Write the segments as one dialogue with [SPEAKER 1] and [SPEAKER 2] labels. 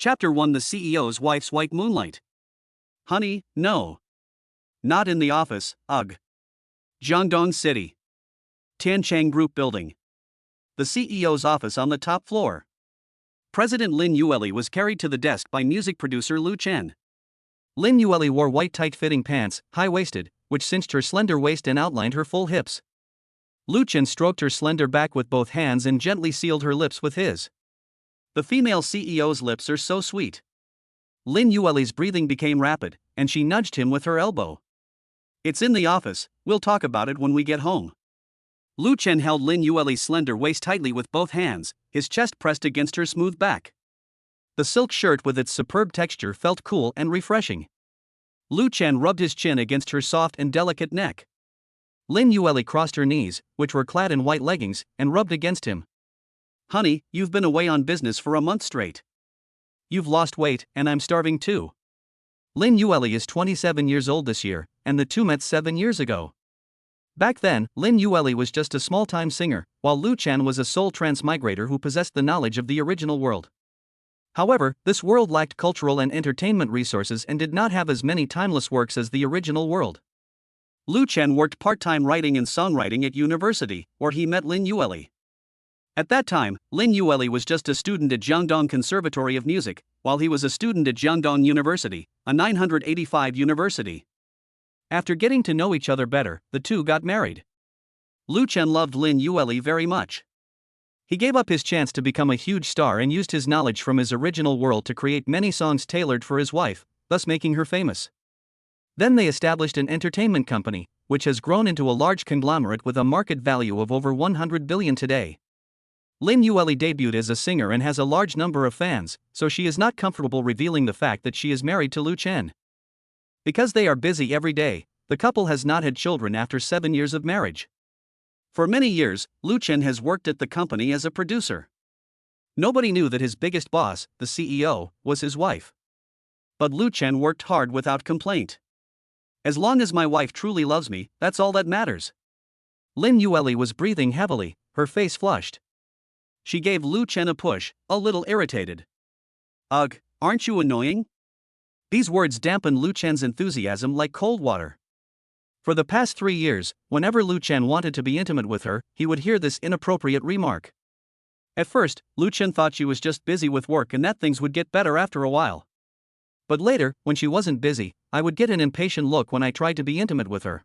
[SPEAKER 1] Chapter 1: The CEO's Wife's White Moonlight. Honey, no. Not in the office, ugh. Jiangdong City. Tianchang Group Building. The CEO's office on the top floor. President Lin Yueli was carried to the desk by music producer Lu Chen. Lin Yueli wore white tight-fitting pants, high-waisted, which cinched her slender waist and outlined her full hips. Lu Chen stroked her slender back with both hands and gently sealed her lips with his. The female CEO's lips are so sweet. Lin Yueli's breathing became rapid, and she nudged him with her elbow. It's in the office, we'll talk about it when we get home. Lu Chen held Lin Yueli's slender waist tightly with both hands, his chest pressed against her smooth back. The silk shirt with its superb texture felt cool and refreshing. Lu Chen rubbed his chin against her soft and delicate neck. Lin Yueli crossed her knees, which were clad in white leggings, and rubbed against him. Honey, you've been away on business for a month straight. You've lost weight, and I'm starving too. Lin Yueli is 27 years old this year, and the two met 7 years ago. Back then, Lin Yueli was just a small-time singer, while Lu Chen was a soul transmigrator who possessed the knowledge of the original world. However, this world lacked cultural and entertainment resources and did not have as many timeless works as the original world. Lu Chen worked part-time writing and songwriting at university, where he met Lin Yueli. At that time, Lin Yueli was just a student at Jiangdong Conservatory of Music, while he was a student at Jiangdong University, a 985 university. After getting to know each other better, the two got married. Lu Chen loved Lin Yueli very much. He gave up his chance to become a huge star and used his knowledge from his original world to create many songs tailored for his wife, thus making her famous. Then they established an entertainment company, which has grown into a large conglomerate with a market value of over 100 billion today. Lin Yueli debuted as a singer and has a large number of fans, so she is not comfortable revealing the fact that she is married to Lu Chen. Because they are busy every day, the couple has not had children after 7 years of marriage. For many years, Lu Chen has worked at the company as a producer. Nobody knew that his biggest boss, the CEO, was his wife. But Lu Chen worked hard without complaint. As long as my wife truly loves me, that's all that matters. Lin Yueli was breathing heavily, her face flushed. She gave Lu Chen a push, a little irritated. Ugh, aren't you annoying? These words dampened Lu Chen's enthusiasm like cold water. For the past 3 years, whenever Lu Chen wanted to be intimate with her, he would hear this inappropriate remark. At first, Lu Chen thought she was just busy with work and that things would get better after a while. But later, when she wasn't busy, I would get an impatient look when I tried to be intimate with her.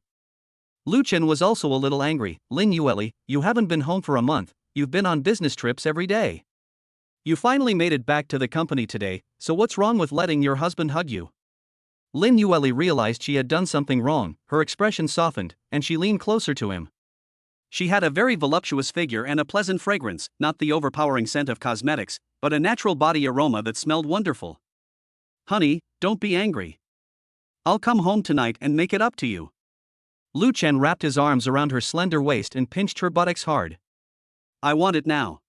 [SPEAKER 1] Lu Chen was also a little angry. Lin Yueli, you haven't been home for a month, you've been on business trips every day. You finally made it back to the company today, so what's wrong with letting your husband hug you? Lin Yueli realized she had done something wrong, her expression softened, and she leaned closer to him. She had a very voluptuous figure and a pleasant fragrance, not the overpowering scent of cosmetics, but a natural body aroma that smelled wonderful. Honey, don't be angry. I'll come home tonight and make it up to you. Lu Chen wrapped his arms around her slender waist and pinched her buttocks hard. I want it now.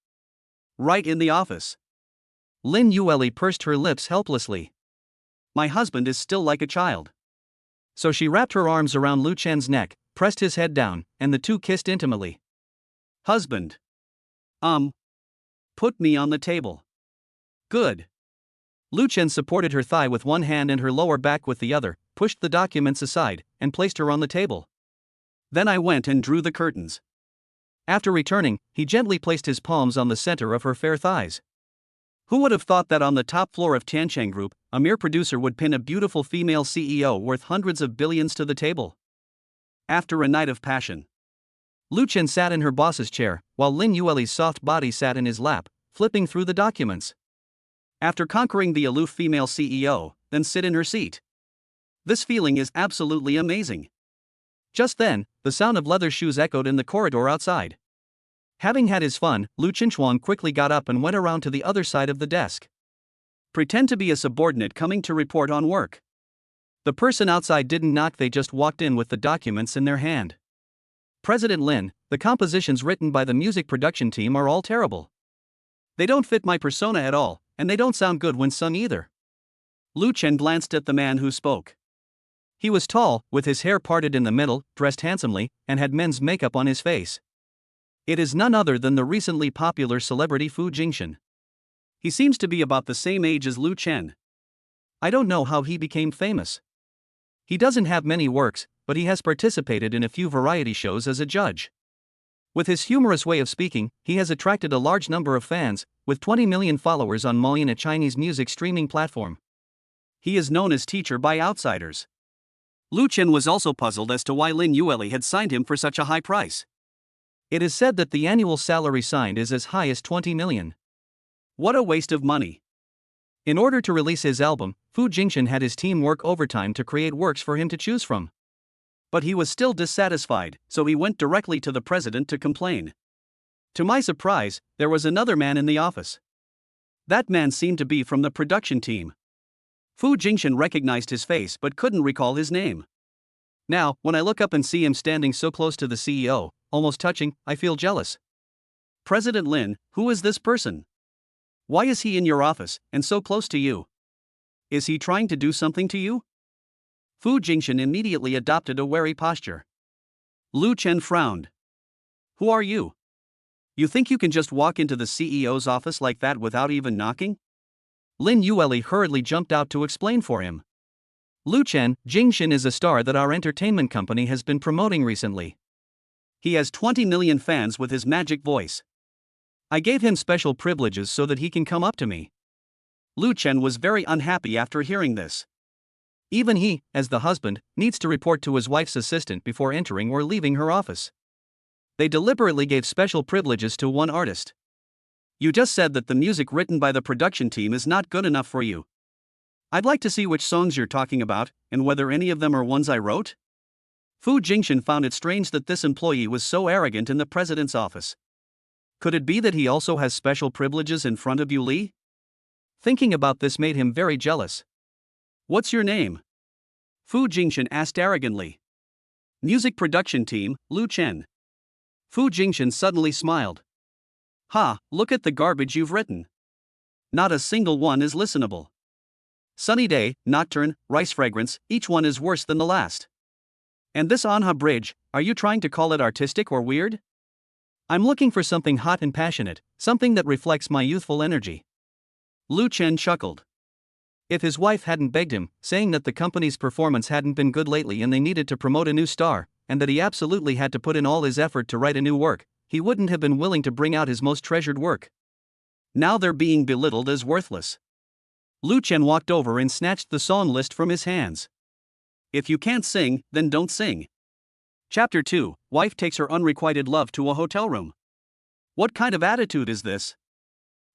[SPEAKER 1] Right in the office. Lin Yueli pursed her lips helplessly. My husband is still like a child. So she wrapped her arms around Lu Chen's neck, pressed his head down, and the two kissed intimately. Husband. Put me on the table. Good. Lu Chen supported her thigh with one hand and her lower back with the other, pushed the documents aside, and placed her on the table. Then I went and drew the curtains. After returning, he gently placed his palms on the center of her fair thighs. Who would have thought that on the top floor of Tianchang Group, a mere producer would pin a beautiful female CEO worth hundreds of billions to the table? After a night of passion. Lu Chen sat in her boss's chair, while Lin Yueli's soft body sat in his lap, flipping through the documents. After conquering the aloof female CEO, then sit in her seat. This feeling is absolutely amazing. Just then, the sound of leather shoes echoed in the corridor outside. Having had his fun, Lu Chenchuang quickly got up and went around to the other side of the desk. Pretend to be a subordinate coming to report on work. The person outside didn't knock, they just walked in with the documents in their hand. President Lin, the compositions written by the music production team are all terrible. They don't fit my persona at all, and they don't sound good when sung either. Lu Chen glanced at the man who spoke. He was tall, with his hair parted in the middle, dressed handsomely, and had men's makeup on his face. It is none other than the recently popular celebrity Fu Jingshan. He seems to be about the same age as Lu Chen.
[SPEAKER 2] I don't know how he became famous. He doesn't have many works, but he has participated in a few variety shows as a judge. With his humorous way of speaking, he has attracted a large number of fans, with 20 million followers on Douyin, a Chinese music streaming platform.
[SPEAKER 1] He is known as teacher by outsiders. Lu Chen was also puzzled as to why Lin Yueli had signed him for such a high price.
[SPEAKER 2] It is said that the annual salary signed is as high as 20 million.
[SPEAKER 1] What a waste of money.
[SPEAKER 2] In order to release his album, Fu Jingshan had his team work overtime to create works for him to choose from.
[SPEAKER 1] But he was still dissatisfied, so he went directly to the president to complain. To my surprise, there was another man in the office. That man seemed to be from the production team. Fu Jingshan recognized his face but couldn't recall his name. Now, when I look up and see him standing so close to the CEO, almost touching, I feel jealous. President Lin, who is this person? Why is he in your office, and so close to you? Is he trying to do something to you? Fu Jingshan immediately adopted a wary posture. Lu Chen frowned. Who are you? You think you can just walk into the CEO's office like that without even knocking?
[SPEAKER 2] Lin Yueli hurriedly jumped out to explain for him. Lu Chen, Jingshan is a star that our entertainment company has been promoting recently.
[SPEAKER 1] He has 20 million fans with his magic voice. I gave him special privileges so that he can come up to me. Lu Chen was very unhappy after hearing this.
[SPEAKER 2] Even he, as the husband, needs to report to his wife's assistant before entering or leaving her office. They deliberately gave special privileges to one artist. You just said that the music written by the production team is not good enough for you. I'd like to see which songs you're talking about, and whether any of them are ones I wrote. Fu Jingshan found it strange that this employee was so arrogant in the president's office. Could it be that he also has special privileges in front of you, Li? Thinking about this made him very jealous.
[SPEAKER 1] What's your name? Fu Jingshan asked arrogantly. Music production team, Lu Chen. Fu Jingshan suddenly smiled. Ha, look at the garbage you've written. Not a single one is listenable. Sunny Day, Nocturne, Rice Fragrance, each one is worse than the last. And this Anha Bridge, are you trying to call it artistic or weird?
[SPEAKER 2] I'm looking for something hot and passionate, something that reflects my youthful energy.
[SPEAKER 1] Lu Chen chuckled.
[SPEAKER 2] If his wife hadn't begged him, saying that the company's performance hadn't been good lately and they needed to promote a new star, and that he absolutely had to put in all his effort to write a new work, he wouldn't have been willing to bring out his most treasured work.
[SPEAKER 1] Now they're being belittled as worthless. Lu Chen walked over and snatched the song list from his hands. If you can't sing, then don't sing. Chapter 2, Wife takes her unrequited love to a hotel room. What kind of attitude is this?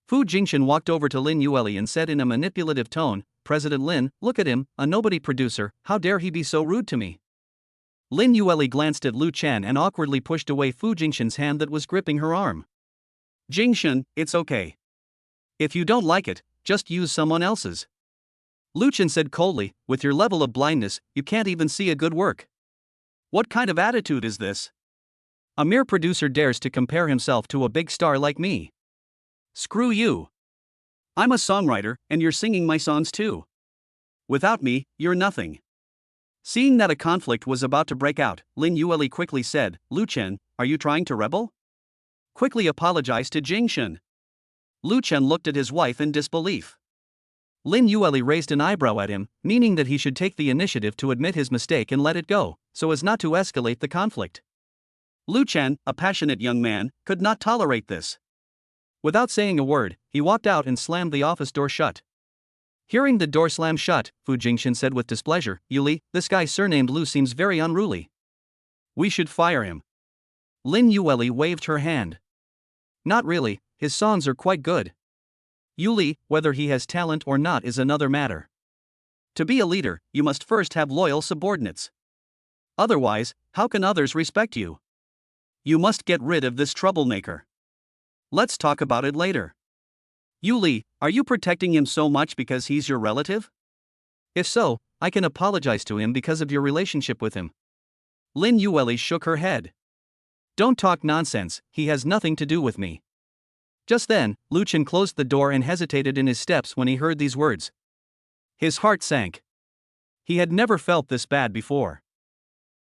[SPEAKER 2] Fu Jingshan walked over to Lin Yueli and said in a manipulative tone, President Lin, look at him, a nobody producer, how dare he be so rude to me? Lin Yueli glanced at Lu Chen and awkwardly pushed away Fu Jingshan's hand that was gripping her arm.
[SPEAKER 1] Jingshan, it's okay. If you don't like it, just use someone else's.
[SPEAKER 2] Lu Chen said coldly, with your level of blindness, you can't even see a good work.
[SPEAKER 1] What kind of attitude is this?
[SPEAKER 2] A mere producer dares to compare himself to a big star like me.
[SPEAKER 1] Screw you. I'm a songwriter, and you're singing my songs too. Without me, you're nothing. Seeing that a conflict was about to break out, Lin Yueli quickly said, Lu Chen, are you trying to rebel? Quickly apologize to Jingshan. Lu Chen looked at his wife in disbelief.
[SPEAKER 2] Lin Yueli raised an eyebrow at him, meaning that he should take the initiative to admit his mistake and let it go, so as not to escalate the conflict.
[SPEAKER 1] Lu Chen, a passionate young man, could not tolerate this.
[SPEAKER 2] Without saying a word, he walked out and slammed the office door shut. Hearing the door slam shut, Fu Jingshan said with displeasure, Yuli, this guy surnamed Lu seems very unruly.
[SPEAKER 1] We should fire him.
[SPEAKER 2] Lin Yueli waved her hand. Not really, his songs are quite good. Yuli, whether he has talent or not is another matter.
[SPEAKER 1] To be a leader, you must first have loyal subordinates. Otherwise, how can others respect you? You must get rid of this troublemaker. Let's talk about it later. Yuli, are you protecting him so much because he's your relative?
[SPEAKER 2] If so, I can apologize to him because of your relationship with him.
[SPEAKER 1] Lin Yueli shook her head.
[SPEAKER 2] Don't talk nonsense, he has nothing to do with me. Just then, Lu Chen closed the door and hesitated in his steps when he heard these words.
[SPEAKER 1] His heart sank. He had never felt this bad before.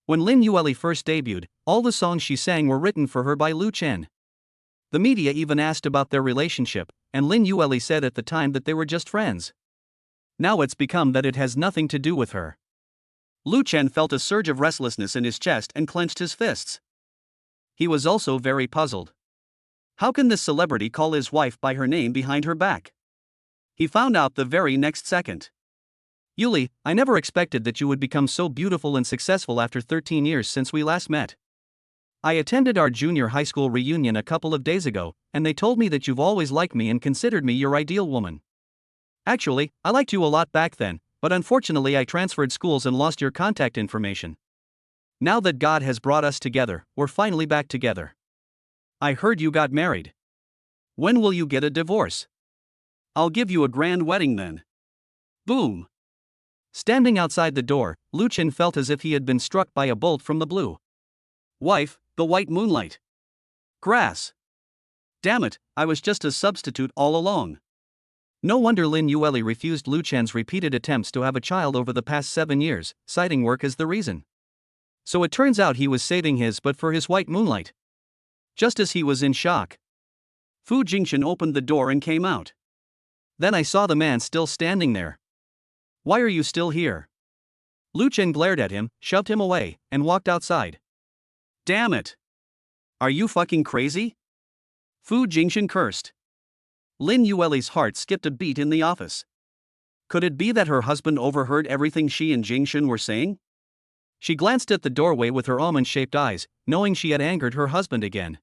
[SPEAKER 2] When Lin Yueli first debuted, all the songs she sang were written for her by Lu Chen. The media even asked about their relationship, and Lin Yueli said at the time that they were just friends. Now it's become that it has nothing to do with her.
[SPEAKER 1] Lu Chen felt a surge of restlessness in his chest and clenched his fists. He was also very puzzled. How can this celebrity call his wife by her name behind her back? He found out the very next second.
[SPEAKER 2] Yuli, I never expected that you would become so beautiful and successful after 13 years since we last met. I attended our junior high school reunion a couple of days ago, and they told me that you've always liked me and considered me your ideal woman. Actually, I liked you a lot back then, but unfortunately I transferred schools and lost your contact information. Now that God has brought us together, we're finally back together. I heard you got married. When will you get a divorce?
[SPEAKER 1] I'll give you a grand wedding then. Boom.
[SPEAKER 2] Standing outside the door, Lu Chen felt as if he had been struck by a bolt from the blue.
[SPEAKER 1] Wife, the white moonlight. Grass. Damn it, I was just a substitute all along.
[SPEAKER 2] No wonder Lin Yueli refused Lu Chen's repeated attempts to have a child over the past 7 years, citing work as the reason. So it turns out he was saving his but for his white moonlight. Just as he was in shock,
[SPEAKER 1] Fu Jingxian opened the door and came out.
[SPEAKER 2] Then I saw the man still standing there. Why are you still here? Lu Chen glared at him, shoved him away, and walked outside.
[SPEAKER 1] Damn it. Are you fucking crazy? Fu Jingxian cursed. Lin Yueli's heart skipped a beat in the office. Could it be that her husband overheard everything she and Jingxian were saying?
[SPEAKER 2] She glanced at the doorway with her almond-shaped eyes, knowing she had angered her husband again.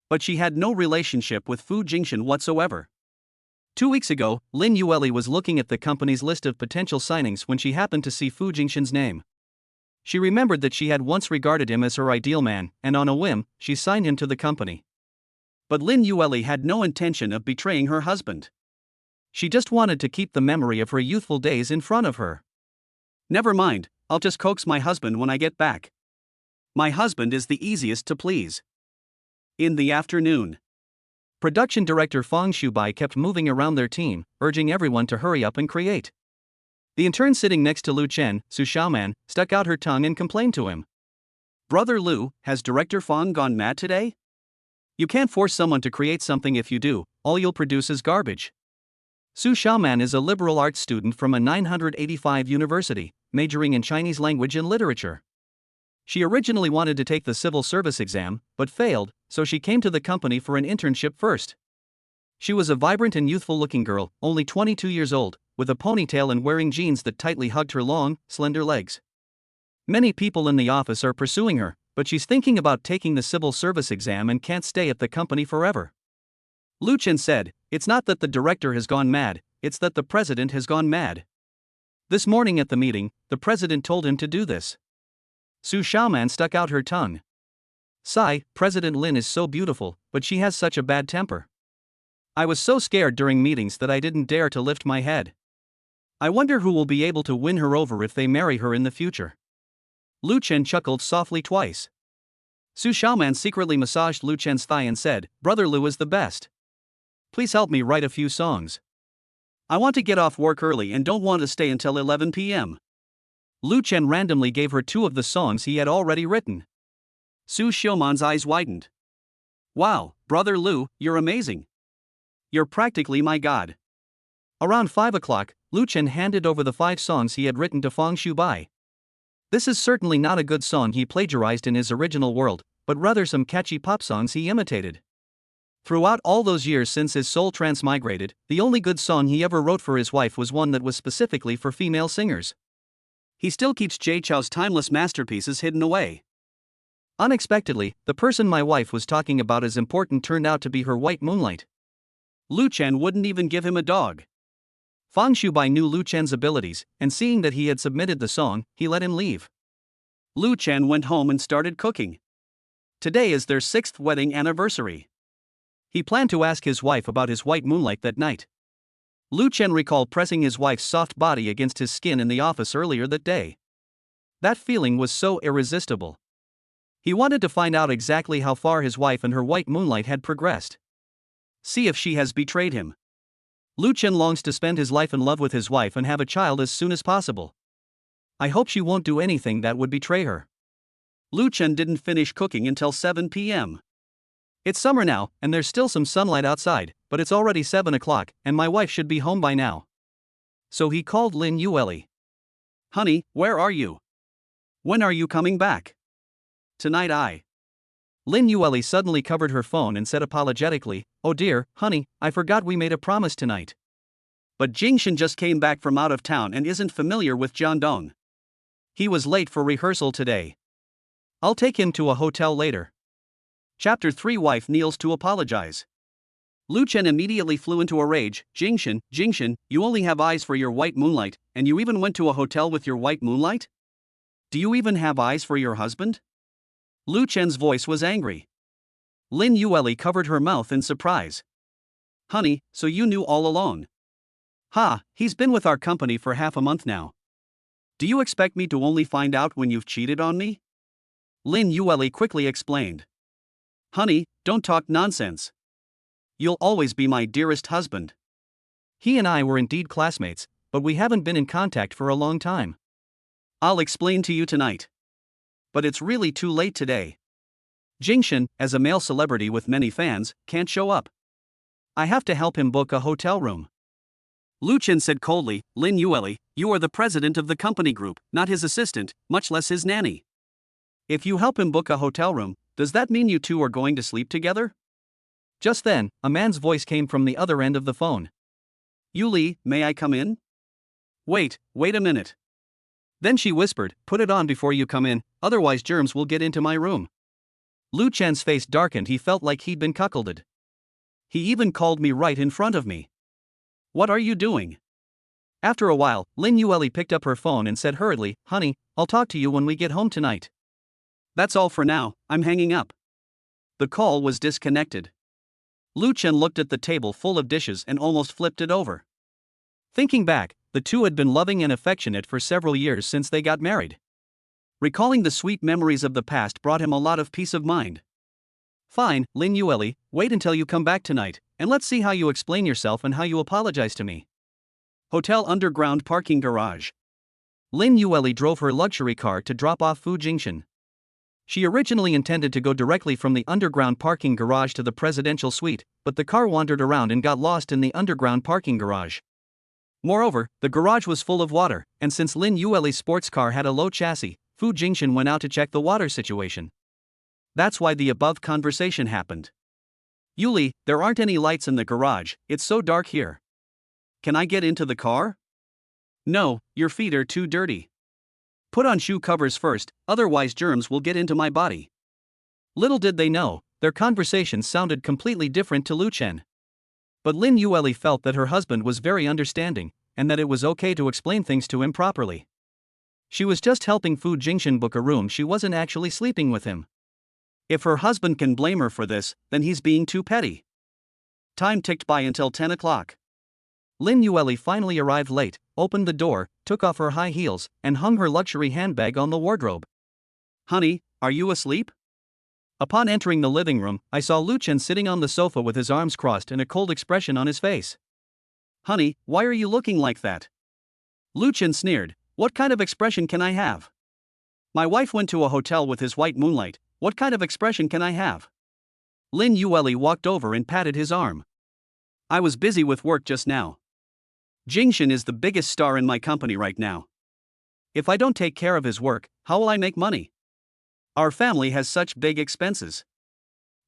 [SPEAKER 1] But she had no relationship with Fu Jingxian whatsoever.
[SPEAKER 2] 2 weeks ago, Lin Yueli was looking at the company's list of potential signings when she happened to see Fu Jingxian's name. She remembered that she had once regarded him as her ideal man, and on a whim, she signed him to the company.
[SPEAKER 1] But Lin Yueli had no intention of betraying her husband.
[SPEAKER 2] She just wanted to keep the memory of her youthful days in front of her.
[SPEAKER 1] Never mind, I'll just coax my husband when I get back. My husband is the easiest to please. In the afternoon,
[SPEAKER 2] production director Fang Shubai kept moving around their team, urging everyone to hurry up and create. The intern sitting next to Lu Chen, Su Xiaoman, stuck out her tongue and complained to him.
[SPEAKER 1] Brother Lu, has Director Fang gone mad today?
[SPEAKER 2] You can't force someone to create something. If you do, all you'll produce is garbage. Su Xiaoman is a liberal arts student from a 985 university, majoring in Chinese language and literature. She originally wanted to take the civil service exam, but failed, so she came to the company for an internship first. She was a vibrant and youthful-looking girl, only 22 years old, with a ponytail and wearing jeans that tightly hugged her long, slender legs. Many people in the office are pursuing her, but she's thinking about taking the civil service exam and can't stay at the company forever. Lu Chen said, "It's not that the director has gone mad, it's that the president has gone mad." This morning at the meeting, the president told him to do this. Su Xiaoman stuck out her tongue. Sigh, President Lin is so beautiful, but she has such a bad temper. I was so scared during meetings that I didn't dare to lift my head. I wonder who will be able to win her over if they marry her in the future. Lu Chen chuckled softly twice. Su Xiaoman secretly massaged Lu Chen's thigh and said, "Brother Lu is the best. Please help me write a few songs. I want to get off work early and don't want to stay until 11 p.m. Lu Chen randomly gave her 2 of the songs he had already written.
[SPEAKER 1] Su Xiaoman's eyes widened. Wow, Brother Lu, you're amazing. You're practically my god.
[SPEAKER 2] Around 5 o'clock, Lu Chen handed over the 5 songs he had written to Fang Shubai. This is certainly not a good song he plagiarized in his original world, but rather some catchy pop songs he imitated. Throughout all those years since his soul transmigrated, the only good song he ever wrote for his wife was one that was specifically for female singers.
[SPEAKER 1] He still keeps Jay Chou's timeless masterpieces hidden away.
[SPEAKER 2] Unexpectedly, the person my wife was talking about as important turned out to be her white moonlight.
[SPEAKER 1] Lu Chen wouldn't even give him a dog.
[SPEAKER 2] Fang Shubai knew Lu Chen's abilities, and seeing that he had submitted the song, he let him leave.
[SPEAKER 1] Lu Chen went home and started cooking. Today is their 6th wedding anniversary.
[SPEAKER 2] He planned to ask his wife about his white moonlight that night. Lu Chen recalled pressing his wife's soft body against his skin in the office earlier that day. That feeling was so irresistible. He wanted to find out exactly how far his wife and her white moonlight had progressed.
[SPEAKER 1] See if she has betrayed him.
[SPEAKER 2] Lu Chen longs to spend his life in love with his wife and have a child as soon as possible. I hope she won't do anything that would betray her.
[SPEAKER 1] Lu Chen didn't finish cooking until 7 p.m.
[SPEAKER 2] It's summer now, and there's still some sunlight outside, but it's already 7 o'clock, and my wife should be home by now. So he called Lin Yueli.
[SPEAKER 1] Honey, where are you? When are you coming back? Tonight.
[SPEAKER 2] Lin Yueli suddenly covered her phone and said apologetically, "Oh dear, honey, I forgot we made a promise tonight."
[SPEAKER 1] But Jingshan just came back from out of town and isn't familiar with Jiangdong.
[SPEAKER 2] He was late for rehearsal today. I'll take him to a hotel later.
[SPEAKER 1] Chapter 3. Wife kneels to apologize. Lu Chen immediately flew into a rage. Jingshan, you only have eyes for your white moonlight, and you even went to a hotel with your white moonlight? Do you even have eyes for your husband? Lu Chen's voice was angry.
[SPEAKER 2] Lin Yueli covered her mouth in surprise.
[SPEAKER 1] Honey, so you knew all along?
[SPEAKER 2] Ha, he's been with our company for half a month now.
[SPEAKER 1] Do you expect me to only find out when you've cheated on me?
[SPEAKER 2] Lin Yueli quickly explained.
[SPEAKER 1] Honey, don't talk nonsense. You'll always be my dearest husband.
[SPEAKER 2] He and I were indeed classmates, but we haven't been in contact for a long time.
[SPEAKER 1] I'll explain to you tonight. But it's really too late today.
[SPEAKER 2] Jingshan, as a male celebrity with many fans, can't show up. I have to help him book a hotel room.
[SPEAKER 1] Lu Chen said coldly, Lin Yueli, you are the president of the company group, not his assistant, much less his nanny.
[SPEAKER 2] If you help him book a hotel room, does that mean you two are going to sleep together? Just then, a man's voice came from the other end of the phone.
[SPEAKER 1] Yuli, may I come in?
[SPEAKER 2] Wait a minute. Then she whispered, put it on before you come in, otherwise germs will get into my room. Lu Chen's face darkened. He felt like he'd been cuckolded. He even called me right in front of me.
[SPEAKER 1] What are you doing?
[SPEAKER 2] After a while, Lin Yueli picked up her phone and said hurriedly, honey, I'll talk to you when we get home tonight.
[SPEAKER 1] That's all for now, I'm hanging up.
[SPEAKER 2] The call was disconnected. Lu Chen looked at the table full of dishes and almost flipped it over. Thinking back, the two had been loving and affectionate for several years since they got married. Recalling the sweet memories of the past brought him a lot of peace of mind. Fine, Lin Yueli, wait until you come back tonight, and let's see how you explain yourself and how you apologize to me.
[SPEAKER 1] Hotel underground parking garage.
[SPEAKER 2] Lin Yueli drove her luxury car to drop off Fu Jingshan. She originally intended to go directly from the underground parking garage to the presidential suite, but the car wandered around and got lost in the underground parking garage. Moreover, the garage was full of water, and since Lin Yueli's sports car had a low chassis, Fu Jingshan went out to check the water situation. That's why the above conversation happened.
[SPEAKER 1] Yuli, there aren't any lights in the garage, it's so dark here. Can I get into the car?
[SPEAKER 2] No, your feet are too dirty. Put on shoe covers first, otherwise germs will get into my body. Little did they know, their conversation sounded completely different to Lu Chen. But Lin Yueli felt that her husband was very understanding, and that it was okay to explain things to him properly. She was just helping Fu Jingshan book a room, she wasn't actually sleeping with him. If her husband can blame her for this, then he's being too petty.
[SPEAKER 1] Time ticked by until 10 o'clock.
[SPEAKER 2] Lin Yueli finally arrived late, opened the door, took off her high heels, and hung her luxury handbag on the wardrobe.
[SPEAKER 1] Honey, are you asleep?
[SPEAKER 2] Upon entering the living room, I saw Lu Chen sitting on the sofa with his arms crossed and a cold expression on his face.
[SPEAKER 1] Honey, why are you looking like that?
[SPEAKER 2] Lu Chen sneered, what kind of expression can I have?
[SPEAKER 1] My wife went to a hotel with his white moonlight, what kind of expression can I have?
[SPEAKER 2] Lin Yueli walked over and patted his arm.
[SPEAKER 1] I was busy with work just now. Jingshan is the biggest star in my company right now.
[SPEAKER 2] If I don't take care of his work, how will I make money?
[SPEAKER 1] Our family has such big expenses.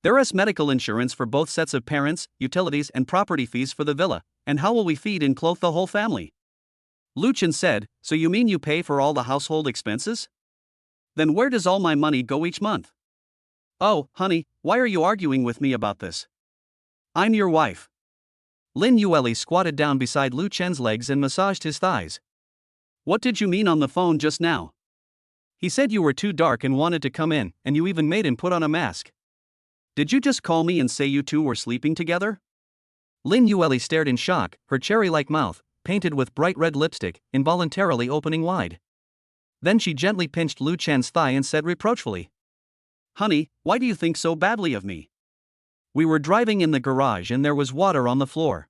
[SPEAKER 2] There is medical insurance for both sets of parents, utilities and property fees for the villa, and how will we feed and clothe the whole family?
[SPEAKER 1] Lu Chen said, so you mean you pay for all the household expenses? Then where does all my money go each month?
[SPEAKER 2] Oh, honey, why are you arguing with me about this?
[SPEAKER 1] I'm your wife.
[SPEAKER 2] Lin Yueli squatted down beside Lu Chen's legs and massaged his thighs.
[SPEAKER 1] What did you mean on the phone just now?
[SPEAKER 2] He said you were too dark and wanted to come in, and you even made him put on a mask.
[SPEAKER 1] Did you just call me and say you two were sleeping together?
[SPEAKER 2] Lin Yueli stared in shock, her cherry-like mouth, painted with bright red lipstick, involuntarily opening wide. Then she gently pinched Lu Chen's thigh and said reproachfully,
[SPEAKER 1] Honey, why do you think so badly of me?
[SPEAKER 2] We were driving in the garage and there was water on the floor.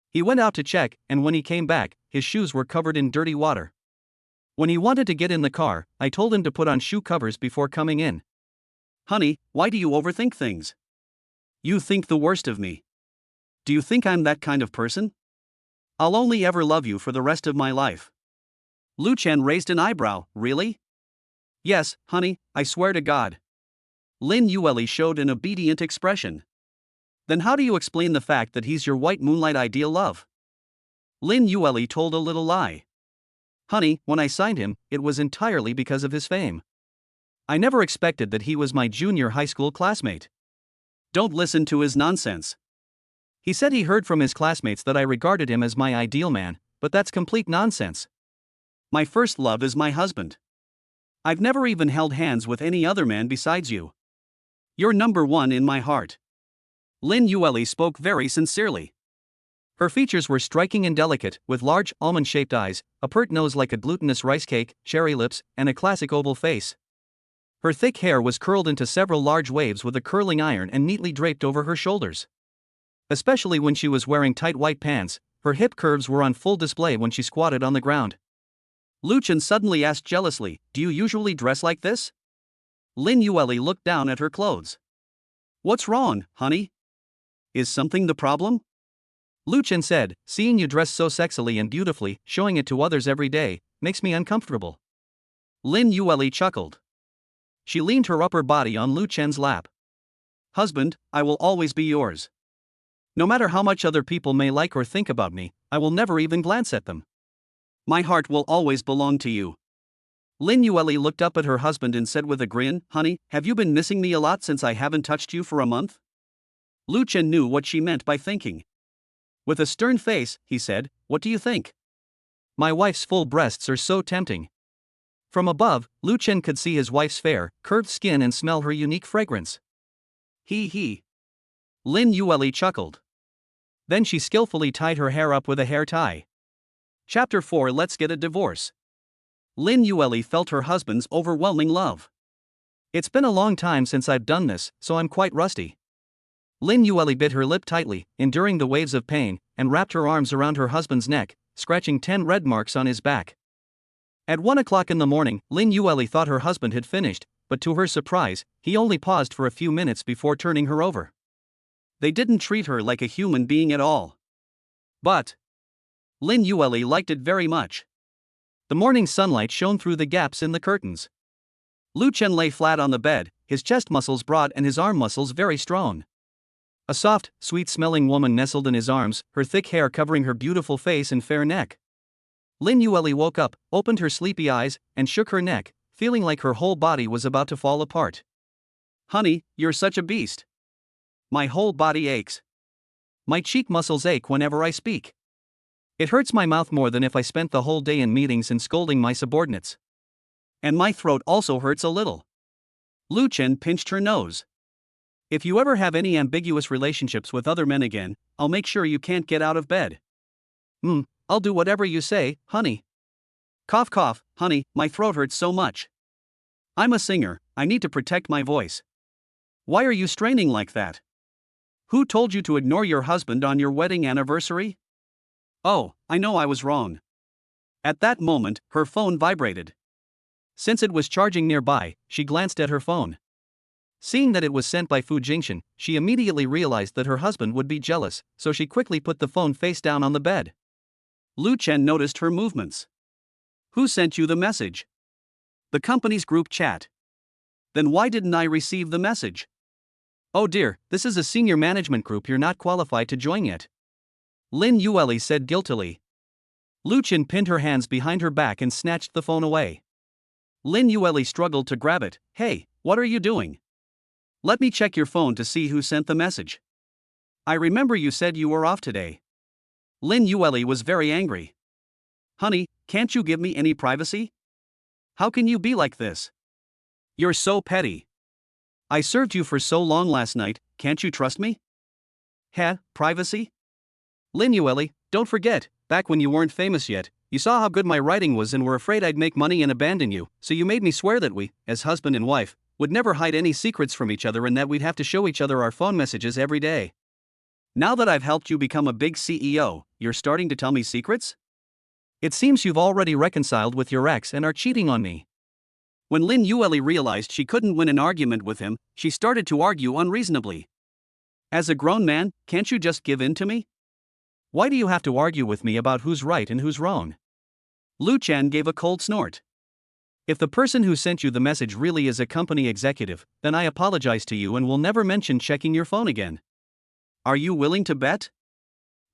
[SPEAKER 2] He went out to check, and when he came back, his shoes were covered in dirty water. When he wanted to get in the car, I told him to put on shoe covers before coming in.
[SPEAKER 1] Honey, why do you overthink things? You think the worst of me. Do you think I'm that kind of person? I'll only ever love you for the rest of my life. Lu Chen raised an eyebrow. Really? Yes, honey, I swear to God. Lin Yueli showed an obedient expression. Then how do you explain the fact that he's your white moonlight ideal love? Lin Yueli told a little lie. Honey, when I signed him, it was entirely because of his fame. I never expected that he was my junior high school classmate. Don't listen to his nonsense. He said he heard from his classmates that I regarded him as my ideal man, but that's complete nonsense. My first love is my husband. I've never even held hands with any other man besides you. You're number one in my heart. Lin Yueli spoke very sincerely. Her features were striking and delicate, with large, almond-shaped eyes, a pert nose like a glutinous rice cake, cherry lips, and a classic oval face. Her thick hair was curled into several large waves with a curling iron and neatly draped over her shoulders. Especially when she was wearing tight white pants, her hip curves were on full display when she squatted on the ground. Lu Chen suddenly asked jealously, "Do you usually dress like this?" Lin Yueli looked down at her clothes. What's wrong, honey? Is something the problem? Lu Chen said, "Seeing you dress so sexily and beautifully, showing it to others every day, makes me uncomfortable." Lin Yueli chuckled. She leaned her upper body on Lu Chen's lap. Husband, I will always be yours. No matter how much other people may like or think about me, I will never even glance at them. My heart will always belong to you. Lin Yueli looked up at her husband and said with a grin, "Honey, have you been missing me a lot since I haven't touched you for a month?" Lu Chen knew what she meant by thinking. With a stern face, he said, "What do you think?" My wife's full breasts are so tempting. From above, Lu Chen could see his wife's fair, curved skin and smell her unique fragrance. He. Lin Yueli chuckled. Then she skillfully tied her hair up with a hair tie. Chapter 4. Let's get a divorce. Lin Yueli felt her husband's overwhelming love. It's been a long time since I've done this, so I'm quite rusty. Lin Yueli bit her lip tightly, enduring the waves of pain, and wrapped her arms around her husband's neck, scratching 10 red marks on his back. At 1 o'clock in the morning, Lin Yueli thought her husband had finished, but to her surprise, he only paused for a few minutes before turning her over. They didn't treat her like a human being at all. But Lin Yueli liked it very much. The morning sunlight shone through the gaps in the curtains. Lu Chen lay flat on the bed, his chest muscles broad and his arm muscles very strong. A soft, sweet-smelling woman nestled in his arms, her thick hair covering her beautiful face and fair neck. Lin Yueli woke up, opened her sleepy eyes, and shook her neck, feeling like her whole body was about to fall apart. Honey, you're such a beast. My whole body aches. My cheek muscles ache whenever I speak. It hurts my mouth more than if I spent the whole day in meetings and scolding my subordinates. And my throat also hurts a little. Lu Chen pinched her nose. If you ever have any ambiguous relationships with other men again, I'll make sure you can't get out of bed. I'll do whatever you say, honey. Cough cough, honey, my throat hurts so much. I'm a singer, I need to protect my voice. Why are you straining like that? Who told you to ignore your husband on your wedding anniversary? Oh, I know I was wrong. At that moment, her phone vibrated. Since it was charging nearby, she glanced at her phone. Seeing that it was sent by Fu Jingxian, she immediately realized that her husband would be jealous, so she quickly put the phone face down on the bed. Lu Chen noticed her movements. Who sent you the message? The company's group chat. Then why didn't I receive the message? Oh dear, this is a senior management group you're not qualified to join yet. Lin Yueli said guiltily. Lu Chen pinned her hands behind her back and snatched the phone away. Lin Yueli struggled to grab it. Hey, what are you doing? Let me check your phone to see who sent the message. I remember you said you were off today. Lin Yueli was very angry. Honey, can't you give me any privacy? How can you be like this? You're so petty. I served you for so long last night, can't you trust me? Privacy? Lin Yueli, don't forget, back when you weren't famous yet, you saw how good my writing was and were afraid I'd make money and abandon you, so you made me swear that we, as husband and wife, would never hide any secrets from each other and that we'd have to show each other our phone messages every day. Now that I've helped you become a big CEO, you're starting to tell me secrets? It seems you've already reconciled with your ex and are cheating on me. When Lin Yueli realized she couldn't win an argument with him, she started to argue unreasonably. As a grown man, can't you just give in to me?
[SPEAKER 2] Why do you have to argue with me about who's right and who's wrong?
[SPEAKER 1] Lu Chen gave a cold snort.
[SPEAKER 2] If the person who sent you the message really is a company executive, then I apologize to you and will never mention checking your phone again.
[SPEAKER 1] Are you willing to bet?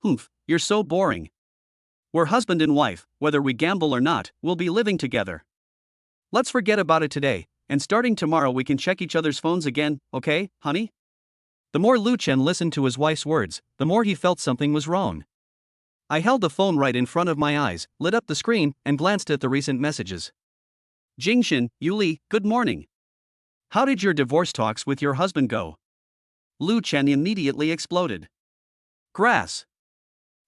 [SPEAKER 1] Humph, you're so boring. We're husband and wife, whether we gamble or not, we'll be living together. Let's forget about it today, and starting tomorrow we can check each other's phones again, okay, honey?
[SPEAKER 2] The more Lu Chen listened to his wife's words, the more he felt something was wrong. I held the phone right in front of my eyes, lit up the screen, and glanced at the recent messages.
[SPEAKER 1] Jingshin, Yuli, good morning. How did your divorce talks with your husband go? Lu Chen immediately exploded. Grass.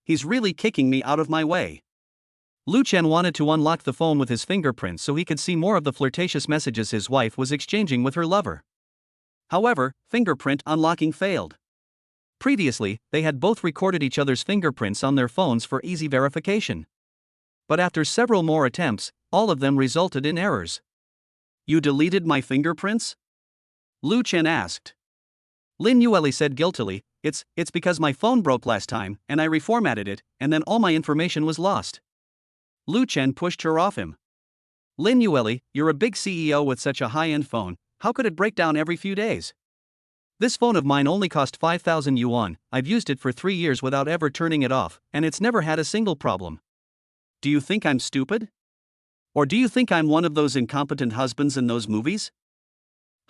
[SPEAKER 1] He's really kicking me out of my way.
[SPEAKER 2] Lu Chen wanted to unlock the phone with his fingerprints so he could see more of the flirtatious messages his wife was exchanging with her lover.
[SPEAKER 1] However, fingerprint unlocking failed.
[SPEAKER 2] Previously, they had both recorded each other's fingerprints on their phones for easy verification. But after several more attempts, all of them resulted in errors.
[SPEAKER 1] You deleted my fingerprints? Lu Chen asked.
[SPEAKER 2] Lin Yueli said guiltily, It's because my phone broke last time, and I reformatted it, and then all my information was lost.
[SPEAKER 1] Lu Chen pushed her off him.
[SPEAKER 2] Lin Yueli, you're a big CEO with such a high-end phone, how could it break down every few days? This phone of mine only cost 5,000 yuan, I've used it for 3 years without ever turning it off, and it's never had a single problem.
[SPEAKER 1] Do you think I'm stupid? Or do you think I'm one of those incompetent husbands in those movies?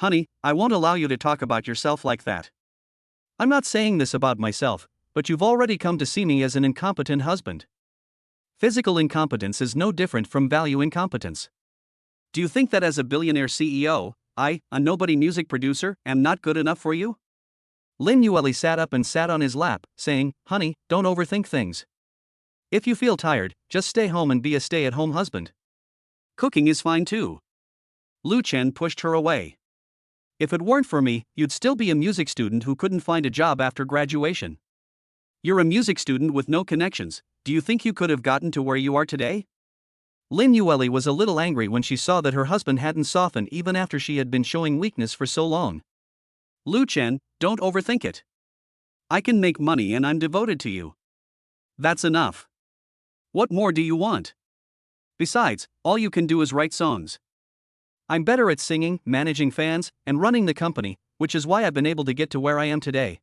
[SPEAKER 2] Honey, I won't allow you to talk about yourself like that. I'm not saying this about myself, but you've already come to see me as an incompetent husband. Physical incompetence is no different from value incompetence.
[SPEAKER 1] Do you think that as a billionaire CEO, I, a nobody music producer, am not good enough for you?
[SPEAKER 2] Lin Yueli sat up and sat on his lap, saying, Honey, don't overthink things. If you feel tired, just stay home and be a stay-at-home husband.
[SPEAKER 1] Cooking is fine too. Lu Chen pushed her away.
[SPEAKER 2] If it weren't for me, you'd still be a music student who couldn't find a job after graduation.
[SPEAKER 1] You're a music student with no connections, do you think you could have gotten to where you are today?
[SPEAKER 2] Lin Yueli was a little angry when she saw that her husband hadn't softened even after she had been showing weakness for so long.
[SPEAKER 1] Lu Chen, don't overthink it. I can make money and I'm devoted to you. That's enough. What more do you want? Besides, all you can do is write songs.
[SPEAKER 2] I'm better at singing, managing fans, and running the company, which is why I've been able to get to where I am today.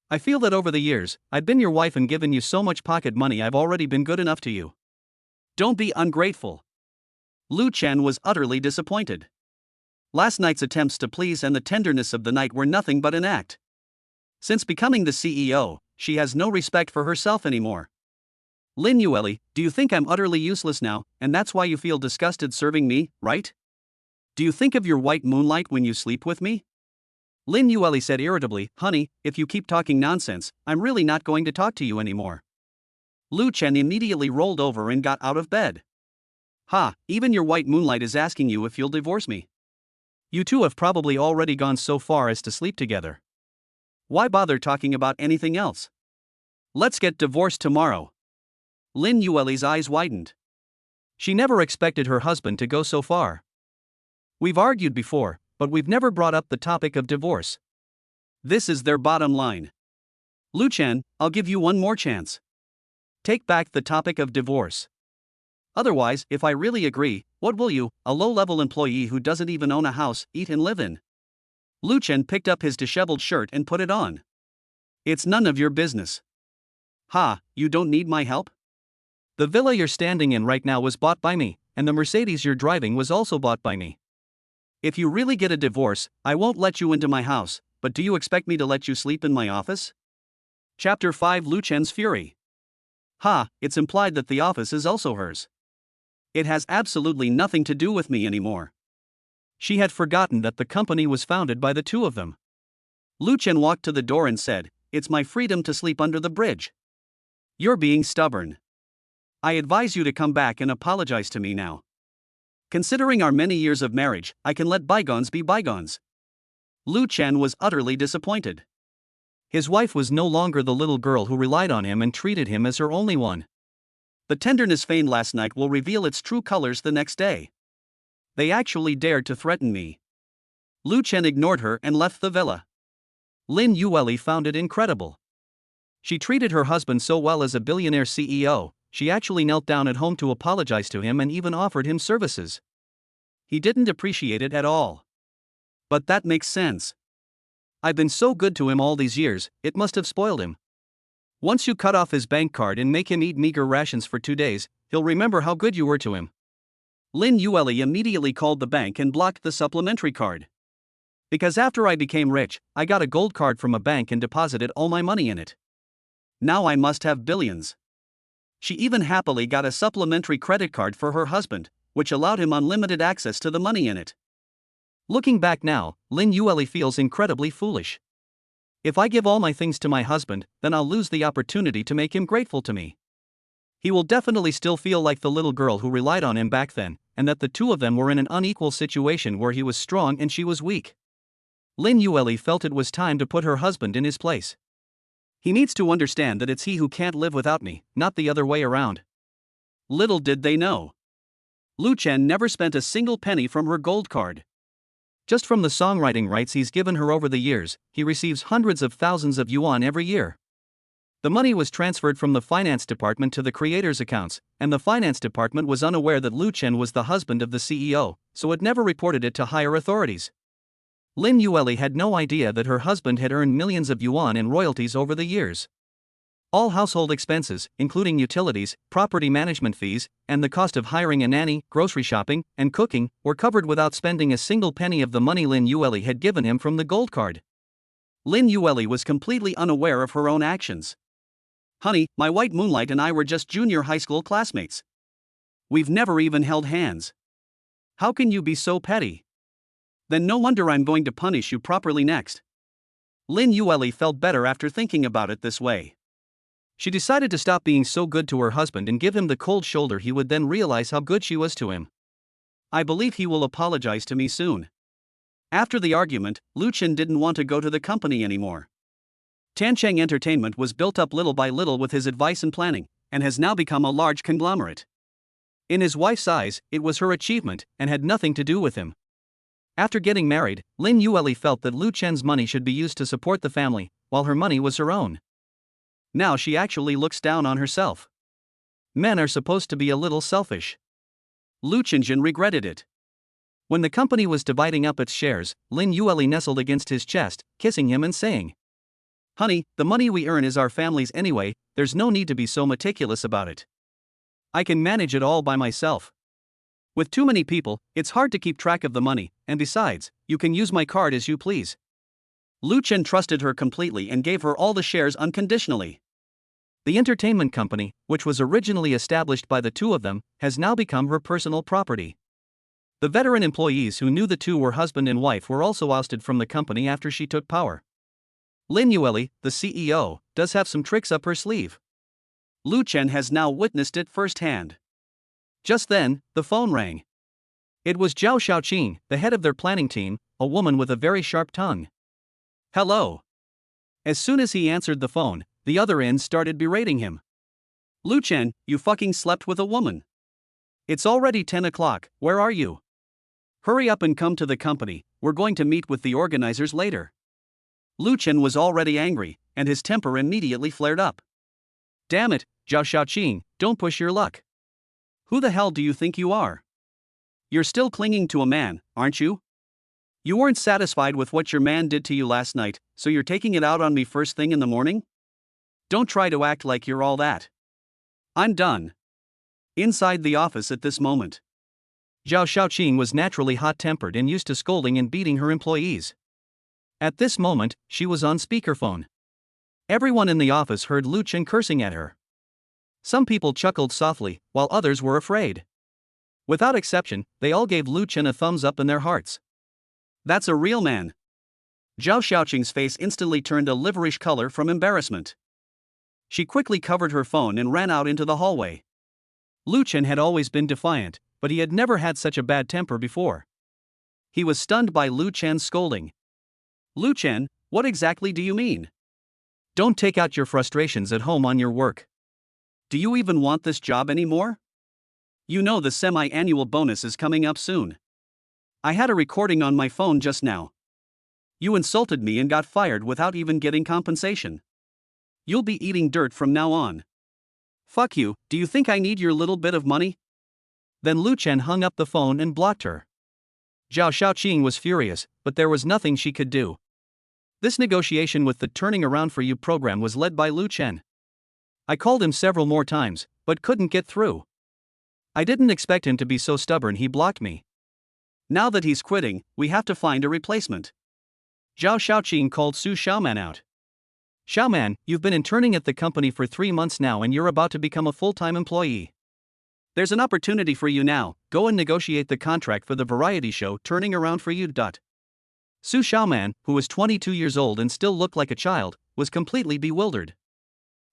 [SPEAKER 2] I feel that over the years, I've been your wife and given you so much pocket money I've already been good enough to you.
[SPEAKER 1] Don't be ungrateful. Lu Chen was utterly disappointed. Last night's attempts to please and the tenderness of the night were nothing but an act. Since becoming the CEO, she has no respect for herself anymore. Lin Yueli, do you think I'm utterly useless now, and that's why you feel disgusted serving me, right? Do you think of your white moonlight when you sleep with me?
[SPEAKER 2] Lin Yueli said irritably, Honey, if you keep talking nonsense, I'm really not going to talk to you anymore.
[SPEAKER 1] Lu Chen immediately rolled over and got out of bed. Ha, even your white moonlight is asking you if you'll divorce me.
[SPEAKER 2] You two have probably already gone so far as to sleep together.
[SPEAKER 1] Why bother talking about anything else? Let's get divorced tomorrow. Lin Yueli's eyes widened.
[SPEAKER 2] She never expected her husband to go so far. We've argued before, but we've never brought up the topic of divorce.
[SPEAKER 1] This is their bottom line. Lu Chen, I'll give you one more chance. Take back the topic of divorce. Otherwise, if I really agree, what will you, a low-level employee who doesn't even own a house, eat and live in? Lu Chen picked up his disheveled shirt and put it on. It's none of your business. Ha, you don't need my help?
[SPEAKER 2] The villa you're standing in right now was bought by me, and the Mercedes you're driving was also bought by me.
[SPEAKER 1] If you really get a divorce, I won't let you into my house, but do you expect me to let you sleep in my office? Chapter 5 Lu Chen's Fury. Ha, it's implied that the office is also hers. It has absolutely nothing to do with me anymore.
[SPEAKER 2] She had forgotten that the company was founded by the two of them.
[SPEAKER 1] Lu Chen walked to the door and said, It's my freedom to sleep under the bridge. You're being stubborn. I advise you to come back and apologize to me now. Considering our many years of marriage, I can let bygones be bygones. Lu Chen was utterly disappointed.
[SPEAKER 2] His wife was no longer the little girl who relied on him and treated him as her only one.
[SPEAKER 1] The tenderness feigned last night will reveal its true colors the next day. They actually dared to threaten me. Lu Chen ignored her and left the villa.
[SPEAKER 2] Lin Yueli found it incredible. She treated her husband so well as a billionaire CEO, she actually knelt down at home to apologize to him and even offered him services. He didn't appreciate it at all.
[SPEAKER 1] But that makes sense.
[SPEAKER 2] I've been so good to him all these years, it must have spoiled him. Once you cut off his bank card and make him eat meager rations for 2 days, he'll remember how good you were to him.
[SPEAKER 1] Lin Yueli immediately called the bank and blocked the supplementary card.
[SPEAKER 2] Because after I became rich, I got a gold card from a bank and deposited all my money in it.
[SPEAKER 1] Now I must have billions. She even happily got a supplementary credit card for her husband, which allowed him unlimited access to the money in it.
[SPEAKER 2] Looking back now, Lin Yueli feels incredibly foolish. If I give all my things to my husband, then I'll lose the opportunity to make him grateful to me. He will definitely still feel like the little girl who relied on him back then, and that the two of them were in an unequal situation where he was strong and she was weak. Lin Yueli felt it was time to put her husband in his place.
[SPEAKER 1] He needs to understand that it's he who can't live without me, not the other way around. Little did they know. Lu Chen never spent a single penny from her gold card.
[SPEAKER 2] Just from the songwriting rights he's given her over the years, he receives hundreds of thousands of yuan every year. The money was transferred from the finance department to the creators' accounts, and the finance department was unaware that Lu Chen was the husband of the CEO, so it never reported it to higher authorities. Lin Yueli had no idea that her husband had earned millions of yuan in royalties over the years. All household expenses, including utilities, property management fees, and the cost of hiring a nanny, grocery shopping, and cooking, were covered without spending a single penny of the money Lin Yueli had given him from the gold card.
[SPEAKER 1] Lin Yueli was completely unaware of her own actions. Honey, my white moonlight and I were just junior high school classmates. We've never even held hands. How can you be so petty? Then no wonder I'm going to punish you properly next.
[SPEAKER 2] Lin Yueli felt better after thinking about it this way. She decided to stop being so good to her husband and give him the cold shoulder. He would then realize how good she was to him.
[SPEAKER 1] I believe he will apologize to me soon. After the argument, Lu Chen didn't want to go to the company anymore. Tancheng Entertainment was built up little by little with his advice and planning, and has now become a large conglomerate.
[SPEAKER 2] In his wife's eyes, it was her achievement, and had nothing to do with him. After getting married, Lin Yueli felt that Lu Chen's money should be used to support the family, while her money was her own.
[SPEAKER 1] Now she actually looks down on herself.
[SPEAKER 2] Men are supposed to be a little selfish.
[SPEAKER 1] Lu Chenjin regretted it.
[SPEAKER 2] When the company was dividing up its shares, Lin Yueli nestled against his chest, kissing him and saying,
[SPEAKER 1] "Honey, the money we earn is our family's anyway, there's no need to be so meticulous about it. I can manage it all by myself. With too many people, it's hard to keep track of the money, and besides, you can use my card as you please." Lu Chen trusted her completely and gave her all the shares unconditionally.
[SPEAKER 2] The entertainment company, which was originally established by the two of them, has now become her personal property. The veteran employees who knew the two were husband and wife were also ousted from the company after she took power. Lin Yueli, the CEO, does have some tricks up her sleeve.
[SPEAKER 1] Lu Chen has now witnessed it firsthand.
[SPEAKER 2] Just then, the phone rang. It was Zhao Xiaoqing, the head of their planning team, a woman with a very sharp tongue.
[SPEAKER 1] "Hello." As soon as he answered the phone, the other end started berating him. "Lu Chen, you fucking slept with a woman. It's already 10 o'clock, where are you? Hurry up and come to the company, we're going to meet with the organizers later." Lu Chen was already angry, and his temper immediately flared up.
[SPEAKER 2] "Damn it, Zhao Xiaoqing, don't push your luck.
[SPEAKER 1] Who the hell do you think you are? You're still clinging to a man, aren't you? You weren't satisfied with what your man did to you last night, so you're taking it out on me first thing in the morning? Don't try to act like you're all that. I'm done." Inside the office at this moment,
[SPEAKER 2] Zhao Xiaoqing was naturally hot-tempered and used to scolding and beating her employees. At this moment, she was on speakerphone. Everyone in the office heard Lu Chen cursing at her. Some people chuckled softly, while others were afraid. Without exception, they all gave Lu Chen a thumbs up in their hearts.
[SPEAKER 1] "That's a real man." Zhao Xiaoqing's face instantly turned a liverish color from embarrassment. She quickly covered her phone and ran out into the hallway.
[SPEAKER 2] Lu Chen had always been defiant, but he had never had such a bad temper before.
[SPEAKER 1] He was stunned by Lu Chen's scolding. "Lu Chen, what exactly do you mean?
[SPEAKER 2] Don't take out your frustrations at home on your work.
[SPEAKER 1] Do you even want this job anymore? You know the semi-annual bonus is coming up soon. I had a recording on my phone just now. You insulted me and got fired without even getting compensation. You'll be eating dirt from now on. Fuck you, do you think I need your little bit of money?
[SPEAKER 2] Then Lu Chen hung up the phone and blocked her. Zhao Shaoqing was furious, but there was nothing she could do. This negotiation with the Turning Around for You program was led by Lu Chen. I called him several more times, but couldn't get through. I didn't expect him to be so stubborn. He blocked me.
[SPEAKER 1] Now that he's quitting, we have to find a replacement.
[SPEAKER 2] Zhao Shaoqing called Su Xiaoman out. Xiaoman, you've been interning at the company for 3 months now and you're about to become a full-time employee.
[SPEAKER 1] There's an opportunity for you now, go and negotiate the contract for the variety show Turning Around for You.
[SPEAKER 2] Su Xiaoman, who was 22 years old and still looked like a child, was completely bewildered.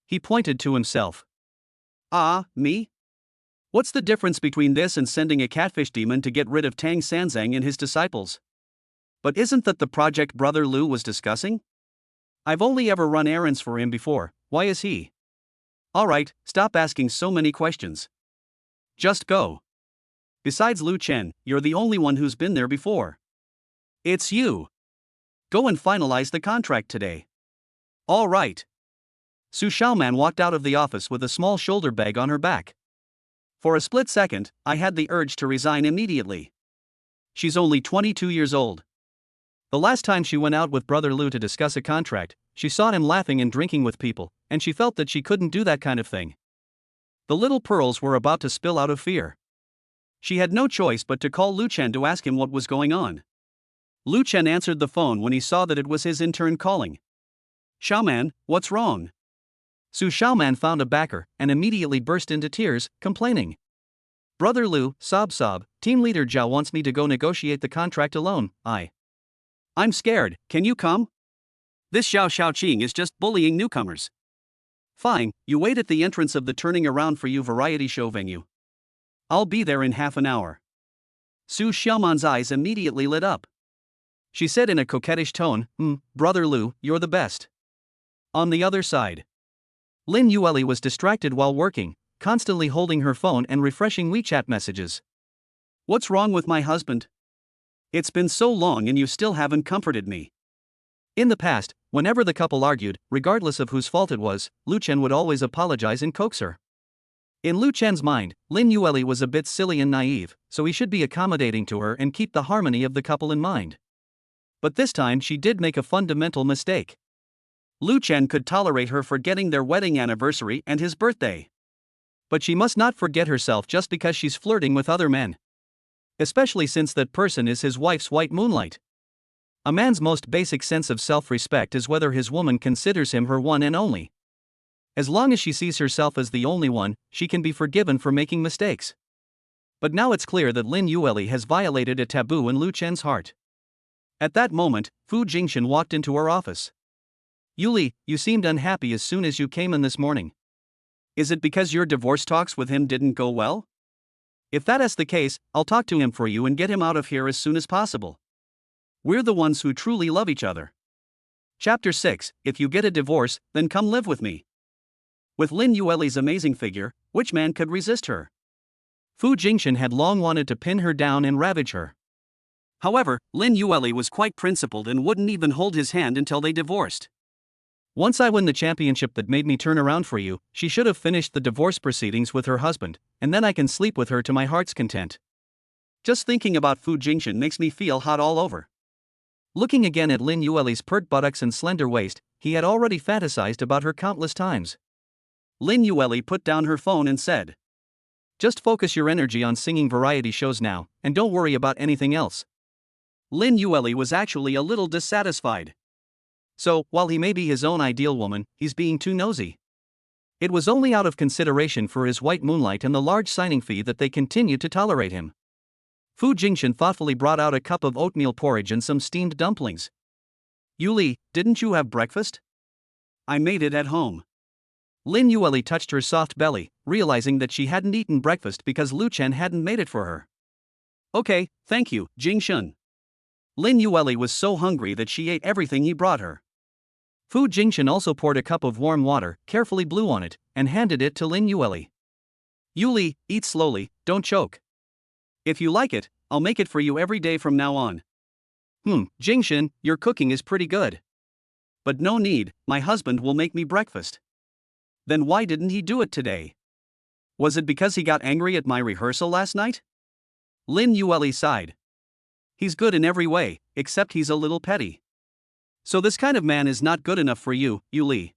[SPEAKER 2] He pointed to himself.
[SPEAKER 1] Ah, me? What's the difference between this and sending a catfish demon to get rid of Tang Sanzang and his disciples? But isn't that the project Brother Lu was discussing? I've only ever run errands for him before, why is he? Alright, stop asking so many questions. Just go. Besides Lu Chen, you're the only one who's been there before. It's you. Go and finalize the contract today. All right.
[SPEAKER 2] Su Xiaoman walked out of the office with a small shoulder bag on her back.
[SPEAKER 1] For a split second, I had the urge to resign immediately. She's only 22 years old.
[SPEAKER 2] The last time she went out with Brother Lu to discuss a contract, she saw him laughing and drinking with people, and she felt that she couldn't do that kind of thing. The little pearls were about to spill out of fear.
[SPEAKER 1] She had no choice but to call Lu Chen to ask him what was going on. Lu Chen answered the phone when he saw that it was his intern calling. Xiaoman, what's wrong?
[SPEAKER 2] Su Xiaoman found a backer and immediately burst into tears, complaining. Brother Lu, sob, team leader Zhao wants me to go negotiate the contract alone.
[SPEAKER 1] I'm scared, can you come? This Zhao Shaoqing is just bullying newcomers. Fine, you wait at the entrance of the Turning Around for You variety show venue. I'll be there in half an hour. Su Xiaoman's eyes immediately lit up.
[SPEAKER 2] She said in a coquettish tone, Brother Lu, you're the best.
[SPEAKER 1] On the other side,
[SPEAKER 2] Lin Yueli was distracted while working, constantly holding her phone and refreshing WeChat messages.
[SPEAKER 1] What's wrong with my husband? It's been so long and you still haven't comforted me.
[SPEAKER 2] In the past, whenever the couple argued, regardless of whose fault it was, Lu Chen would always apologize and coax her. In Lu Chen's mind, Lin Yueli was a bit silly and naive, so he should be accommodating to her and keep the harmony of the couple in mind. But this time she did make a fundamental mistake.
[SPEAKER 1] Lu Chen could tolerate her forgetting their wedding anniversary and his birthday.
[SPEAKER 2] But she must not forget herself just because she's flirting with other men. Especially since that person is his wife's white moonlight. A man's most basic sense of self-respect is whether his woman considers him her one and only. As long as she sees herself as the only one, she can be forgiven for making mistakes. But now it's clear that Lin Yueli has violated a taboo in Lu Chen's heart. At that moment, Fu Jingshan walked into her office. Yuli, you seemed unhappy as soon as you came in this morning.
[SPEAKER 1] Is it because your divorce talks with him didn't go well?
[SPEAKER 2] If that is the case, I'll talk to him for you and get him out of here as soon as possible.
[SPEAKER 1] We're the ones who truly love each other. Chapter 6, If you get a divorce, then come live with me. With Lin Yueli's amazing figure, which man could resist her?
[SPEAKER 2] Fu Jingshan had long wanted to pin her down and ravage her.
[SPEAKER 1] However, Lin Yueli was quite principled and wouldn't even hold his hand until they divorced.
[SPEAKER 2] Once I win the championship that made me turn around for you, she should have finished the divorce proceedings with her husband, and then I can sleep with her to my heart's content.
[SPEAKER 1] Just thinking about Fu Jingshan makes me feel hot all over.
[SPEAKER 2] Looking again at Lin Yueli's pert buttocks and slender waist, he had already fantasized about her countless times.
[SPEAKER 1] Lin Yueli put down her phone and said,
[SPEAKER 2] Just focus your energy on singing variety shows now, and don't worry about anything else.
[SPEAKER 1] Lin Yueli was actually a little dissatisfied.
[SPEAKER 2] So, while he may be his own ideal woman, he's being too nosy. It was only out of consideration for his white moonlight and the large signing fee that they continued to tolerate him. Fu Jingshan thoughtfully brought out a cup of oatmeal porridge and some steamed dumplings.
[SPEAKER 1] Yuli, didn't you have breakfast? I made it at home.
[SPEAKER 2] Lin Yueli touched her soft belly, realizing that she hadn't eaten breakfast because Lu Chen hadn't made it for her.
[SPEAKER 1] Okay, thank you, Jingshan. Lin Yueli was so hungry that she ate everything he brought her.
[SPEAKER 2] Fu Jingshan also poured a cup of warm water, carefully blew on it, and handed it to Lin Yueli.
[SPEAKER 1] Yuli, eat slowly, don't choke. If you like it, I'll make it for you every day from now on.
[SPEAKER 2] Jingshin, your cooking is pretty good.
[SPEAKER 1] But no need, my husband will make me breakfast. Then why didn't he do it today? Was it because he got angry at my rehearsal last night? Lin Yueli sighed. He's good in every way, except he's a little petty. So this kind of man is not good enough for you, Yuli.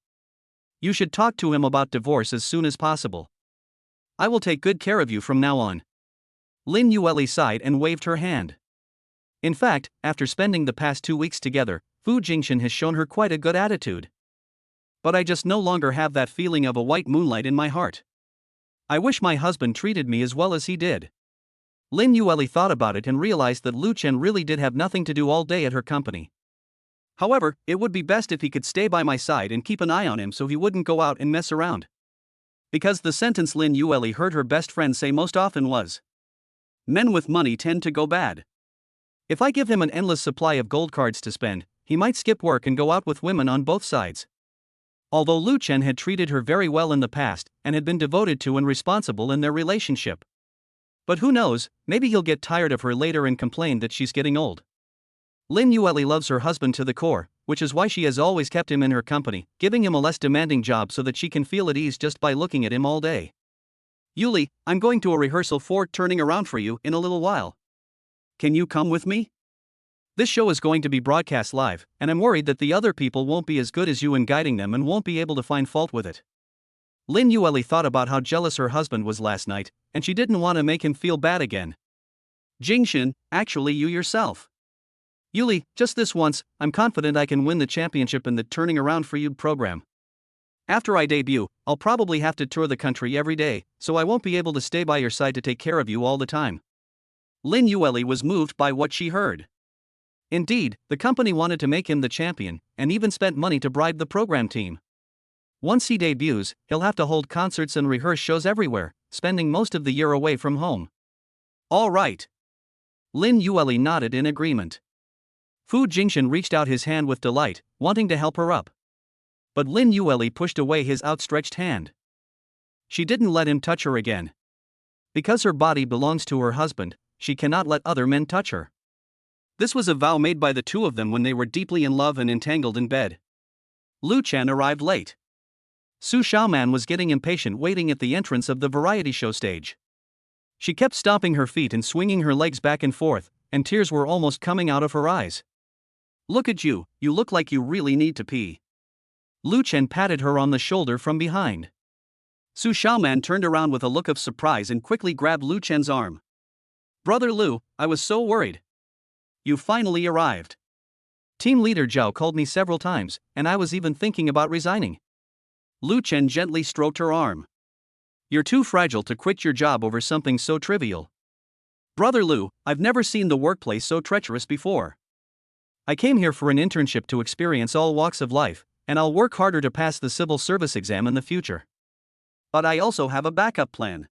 [SPEAKER 1] You should talk to him about divorce as soon as possible. I will take good care of you from now on. Lin Yueli sighed and waved her hand. In fact, after spending the past 2 weeks together, Fu Jingshin has shown her quite a good attitude. But I just no longer have that feeling of a white moonlight in my heart. I wish my husband treated me as well as he did. Lin Yueli thought about it and realized that Lu Chen really did have nothing to do all day at her company. However, it would be best if he could stay by my side and keep an eye on him so he wouldn't go out and mess around. Because the sentence Lin Yueli heard her best friend say most often was, "Men with money tend to go bad." If I give him an endless supply of gold cards to spend, he might skip work and go out with women on both sides. Although Lu Chen had treated her very well in the past and had been devoted to and responsible in their relationship. But who knows, maybe he'll get tired of her later and complain that she's getting old. Lin Yueli loves her husband to the core, which is why she has always kept him in her company, giving him a less demanding job so that she can feel at ease just by looking at him all day. Yuli, I'm going to a rehearsal for Turning Around for You in a little while. Can you come with me? This show is going to be broadcast live, and I'm worried that the other people won't be as good as you in guiding them and won't be able to find fault with it. Lin Yueli thought about how jealous her husband was last night, and she didn't want to make him feel bad again. Jingshin, actually you yourself. Yuli, just this once, I'm confident I can win the championship in the Turning Around for You program. After I debut, I'll probably have to tour the country every day, so I won't be able to stay by your side to take care of you all the time. Lin Yueli was moved by what she heard. Indeed, the company wanted to make him the champion, and even spent money to bribe the program team. Once he debuts, he'll have to hold concerts and rehearse shows everywhere, spending most of the year away from home. All right. Lin Yueli nodded in agreement. Fu Jingshin reached out his hand with delight, wanting to help her up. But Lin Yueli pushed away his outstretched hand. She didn't let him touch her again. Because her body belongs to her husband, she cannot let other men touch her. This was a vow made by the two of them when they were deeply in love and entangled in bed. Lu Chen arrived late. Su Xiaoman was getting impatient waiting at the entrance of the variety show stage. She kept stomping her feet and swinging her legs back and forth, and tears were almost coming out of her eyes. Look at you, you look like you really need to pee. Lu Chen patted her on the shoulder from behind. Su Xiaoman turned around with a look of surprise and quickly grabbed Lu Chen's arm. Brother Lu, I was so worried. You finally arrived. Team leader Zhao called me several times, and I was even thinking about resigning. Lu Chen gently stroked her arm. You're too fragile to quit your job over something so trivial. Brother Lu, I've never seen the workplace so treacherous before. I came here for an internship to experience all walks of life, and I'll work harder to pass the civil service exam in the future. But I also have a backup plan.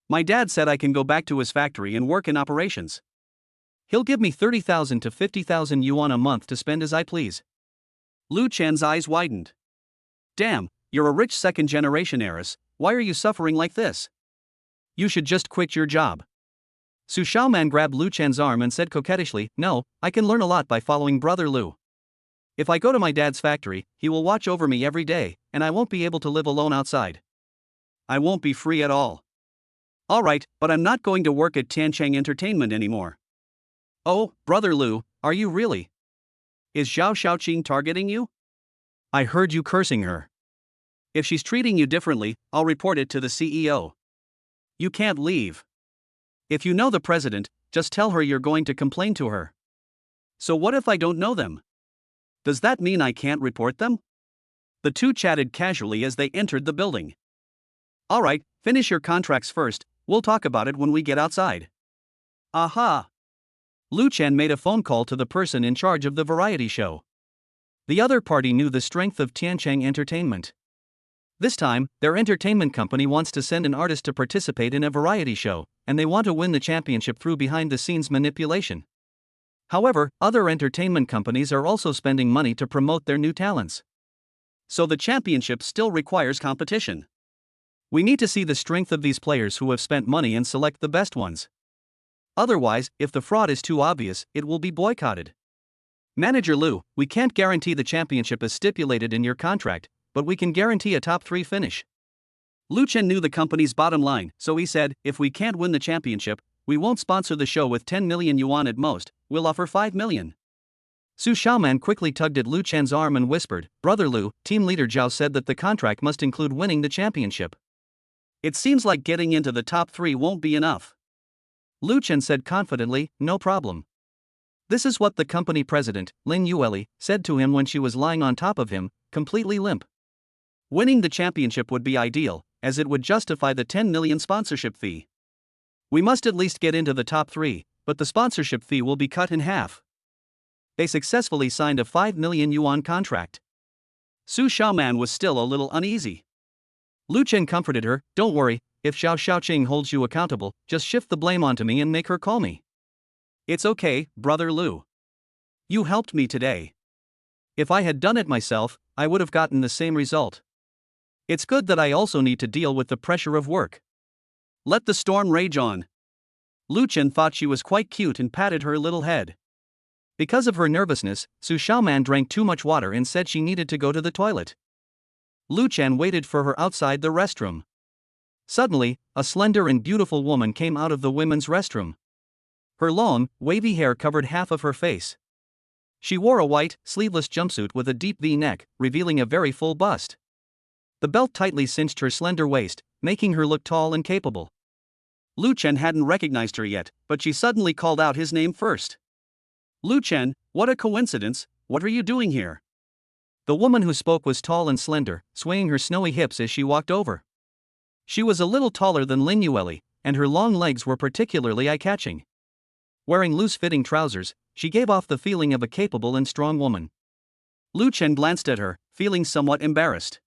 [SPEAKER 1] My dad said I can go back to his factory and work in operations. He'll give me 30,000 to 50,000 yuan a month to spend as I please. Lu Chen's eyes widened. Damn, you're a rich second-generation heiress, why are you suffering like this? You should just quit your job. Su Xiaoman grabbed Lu Chen's arm and said coquettishly, No, I can learn a lot by following Brother Lu. If I go to my dad's factory, he will watch over me every day, and I won't be able to live alone outside. I won't be free at all. Alright, but I'm not going to work at Tiancheng Entertainment anymore. Oh, Brother Lu, are you really? Is Zhao Xiaoqing targeting you? I heard you cursing her. If she's treating you differently, I'll report it to the CEO. You can't leave. If you know the president, just tell her you're going to complain to her. So what if I don't know them? Does that mean I can't report them? The two chatted casually as they entered the building. Alright, finish your contracts first, we'll talk about it when we get outside. Aha! Lu Chen made a phone call to the person in charge of the variety show. The other party knew the strength of Tiancheng Entertainment. This time, their entertainment company wants to send an artist to participate in a variety show, and they want to win the championship through behind-the-scenes manipulation. However, other entertainment companies are also spending money to promote their new talents. So the championship still requires competition. We need to see the strength of these players who have spent money and select the best ones. Otherwise, if the fraud is too obvious, it will be boycotted.
[SPEAKER 2] Manager Lu, we can't guarantee the championship as stipulated in your contract, but we can guarantee a top 3 finish.
[SPEAKER 1] Lu Chen knew the company's bottom line, so he said, if we can't win the championship, we won't sponsor the show with 10 million yuan at most, we'll offer 5 million.
[SPEAKER 2] Su Xiaoman quickly tugged at Lu Chen's arm and whispered, Brother Lu, team leader Zhao said that the contract must include winning the championship.
[SPEAKER 1] It seems like getting into the top 3 won't be enough.
[SPEAKER 2] Lu Chen said confidently, no problem. This is what the company president, Lin Yueli, said to him when she was lying on top of him, completely limp.
[SPEAKER 1] Winning the championship would be ideal, as it would justify the 10 million sponsorship fee.
[SPEAKER 2] We must at least get into the top 3, but the sponsorship fee will be cut in half. They successfully signed a 5 million yuan contract.
[SPEAKER 1] Su Xiaoman was still a little uneasy.
[SPEAKER 2] Lu Chen comforted her, don't worry, if Xiao Xiaoqing holds you accountable, just shift the blame onto me and make her call me.
[SPEAKER 1] It's okay, Brother Lu. You helped me today.
[SPEAKER 2] If I had done it myself, I would have gotten the same result. It's good that I also need to deal with the pressure of work.
[SPEAKER 1] Let the storm rage on. Lu Chen thought she was quite cute and patted her little head.
[SPEAKER 2] Because of her nervousness, Su Xiaoman drank too much water and said she needed to go to the toilet. Lu Chen waited for her outside the restroom. Suddenly, a slender and beautiful woman came out of the women's restroom. Her long, wavy hair covered half of her face. She wore a white, sleeveless jumpsuit with a deep V-neck, revealing a very full bust. The belt tightly cinched her slender waist, making her look tall and capable.
[SPEAKER 1] Lu Chen hadn't recognized her yet, but she suddenly called out his name first. Lu Chen, what a coincidence, what are you doing here?
[SPEAKER 2] The woman who spoke was tall and slender, swaying her snowy hips as she walked over. She was a little taller than Lin Yueli, and her long legs were particularly eye-catching. Wearing loose-fitting trousers, she gave off the feeling of a capable and strong woman.
[SPEAKER 1] Lu Chen glanced at her, feeling somewhat embarrassed.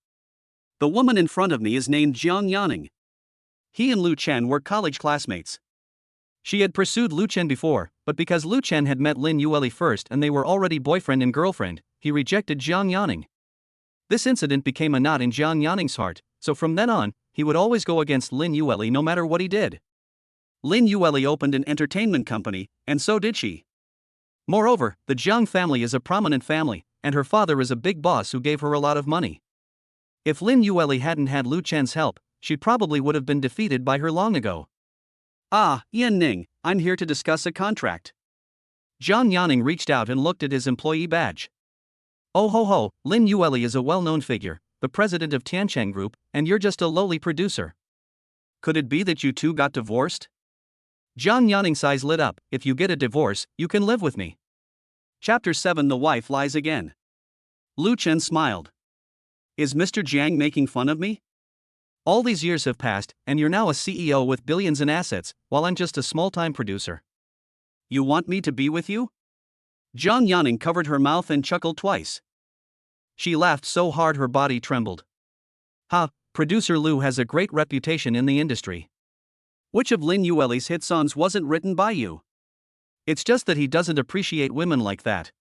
[SPEAKER 1] The woman in front of me is named Jiang Yaning. He and Lu Chen were college classmates.
[SPEAKER 2] She had pursued Lu Chen before, but because Lu Chen had met Lin Yueli first and they were already boyfriend and girlfriend, he rejected Jiang Yaning. This incident became a knot in Jiang Yaning's heart, so from then on, he would always go against Lin Yueli no matter what he did.
[SPEAKER 1] Lin Yueli opened an entertainment company, and so did she.
[SPEAKER 2] Moreover, the Jiang family is a prominent family, and her father is a big boss who gave her a lot of money. If Lin Yueli hadn't had Lu Chen's help, she probably would have been defeated by her long ago.
[SPEAKER 1] Ah, Yan Ning, I'm here to discuss a contract.
[SPEAKER 2] Jiang Yaning reached out and looked at his employee badge. Oh ho ho, Lin Yueli is a well-known figure, the president of Tiancheng Group, and you're just a lowly producer.
[SPEAKER 1] Could it be that you two got divorced?
[SPEAKER 2] Jiang Yaning's eyes lit up, if you get a divorce, you can live with me.
[SPEAKER 1] Chapter 7 The Wife Lies Again. Lu Chen smiled. Is Mr. Jiang making fun of me?
[SPEAKER 2] All these years have passed, and you're now a CEO with billions in assets, while I'm just a small-time producer.
[SPEAKER 1] You want me to be with you? Jiang Yaning covered her mouth and chuckled twice.
[SPEAKER 2] She laughed so hard her body trembled. Ha, producer Lu has a great reputation in the industry.
[SPEAKER 1] Which of Lin Yueli's hit songs wasn't written by you?
[SPEAKER 2] It's just that he doesn't appreciate women like that.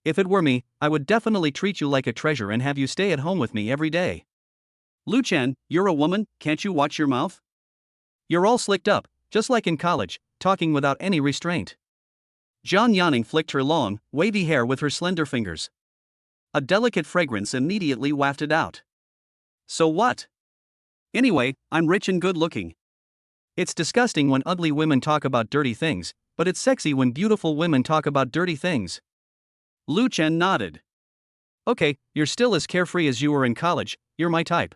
[SPEAKER 2] If it were me, I would definitely treat you like a treasure and have you stay at home with me every day.
[SPEAKER 1] Lu Chen, you're a woman, can't you watch your mouth?
[SPEAKER 2] You're all slicked up, just like in college, talking without any restraint.
[SPEAKER 1] Jiang Yaning flicked her long, wavy hair with her slender fingers. A delicate fragrance immediately wafted out. So what? Anyway, I'm rich and good-looking.
[SPEAKER 2] It's disgusting when ugly women talk about dirty things, but it's sexy when beautiful women talk about dirty things.
[SPEAKER 1] Lu Chen nodded.
[SPEAKER 2] Okay, you're still as carefree as you were in college, you're my type.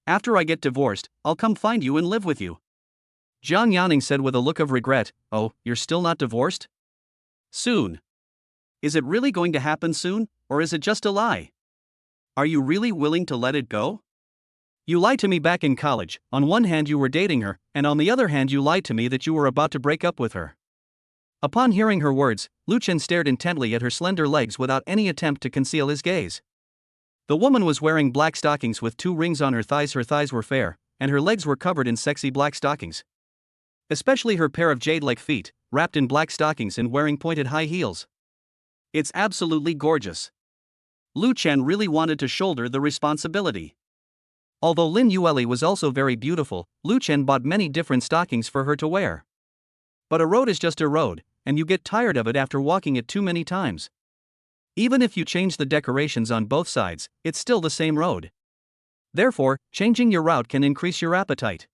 [SPEAKER 1] After I get divorced, I'll come find you and live with you.
[SPEAKER 2] Jiang Yaning said with a look of regret, oh, you're still not divorced?
[SPEAKER 1] Soon. Is it really going to happen soon, or is it just a lie? Are you really willing to let it go?
[SPEAKER 2] You lied to me back in college. On one hand you were dating her, and on the other hand you lied to me that you were about to break up with her. Upon hearing her words, Lu Chen stared intently at her slender legs without any attempt to conceal his gaze. The woman was wearing black stockings with 2 rings on her thighs. Her thighs were fair, and her legs were covered in sexy black stockings. Especially her pair of jade-like feet, wrapped in black stockings and wearing pointed high heels.
[SPEAKER 1] It's absolutely gorgeous. Lu Chen really wanted to shoulder the responsibility.
[SPEAKER 2] Although Lin Yueli was also very beautiful, Lu Chen bought many different stockings for her to wear. But a road is just a road, and you get tired of it after walking it too many times. Even if you change the decorations on both sides, it's still the same road. Therefore, changing your route can increase your appetite.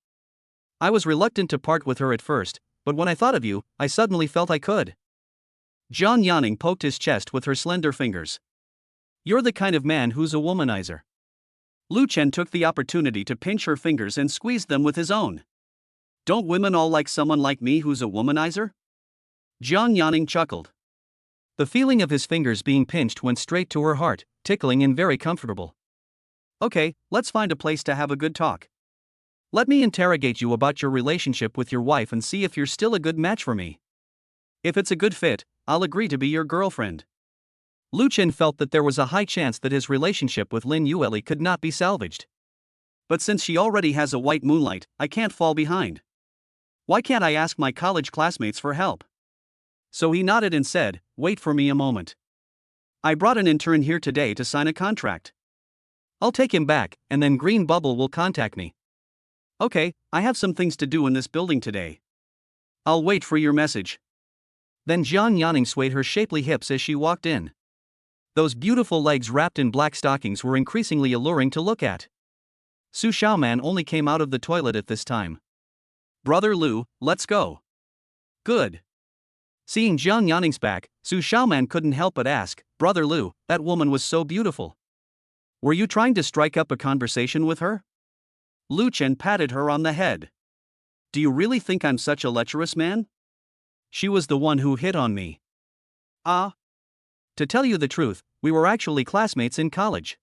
[SPEAKER 2] I was reluctant to part with her at first, but when I thought of you, I suddenly felt I could. Jiang Yaning poked his chest with her slender fingers. You're the kind of man who's a womanizer. Lu Chen took the opportunity to pinch her fingers and squeezed them with his own. Don't women all like someone like me who's a womanizer? Jiang Yaning chuckled. The feeling of his fingers being pinched went straight to her heart, tickling and very comfortable. Okay, let's find a place to have a good talk. Let me interrogate you about your relationship with your wife and see if you're still a good match for me. If it's a good fit, I'll agree to be your girlfriend. Lu Chen felt that there was a high chance that his relationship with Lin Yueli could not be salvaged. But since she already has a white moonlight, I can't fall behind. Why can't I ask my college classmates for help? So he nodded and said, wait for me a moment. I brought an intern here today to sign a contract. I'll take him back, and then Green Bubble will contact me. Okay, I have some things to do in this building today. I'll wait for your message. Then Jiang Yaning swayed her shapely hips as she walked in. Those beautiful legs wrapped in black stockings were increasingly alluring to look at. Su Xiaoman only came out of the toilet at this time. Brother Lu, let's go. Good. Seeing Jiang Yaning's back, Su Xiaoman couldn't help but ask, Brother Lu, that woman was so beautiful. Were you trying to strike up a conversation with her? Lu Chen patted her on the head. Do you really think I'm such a lecherous man? She was the one who hit on me. Ah. To tell you the truth, we were actually classmates in college.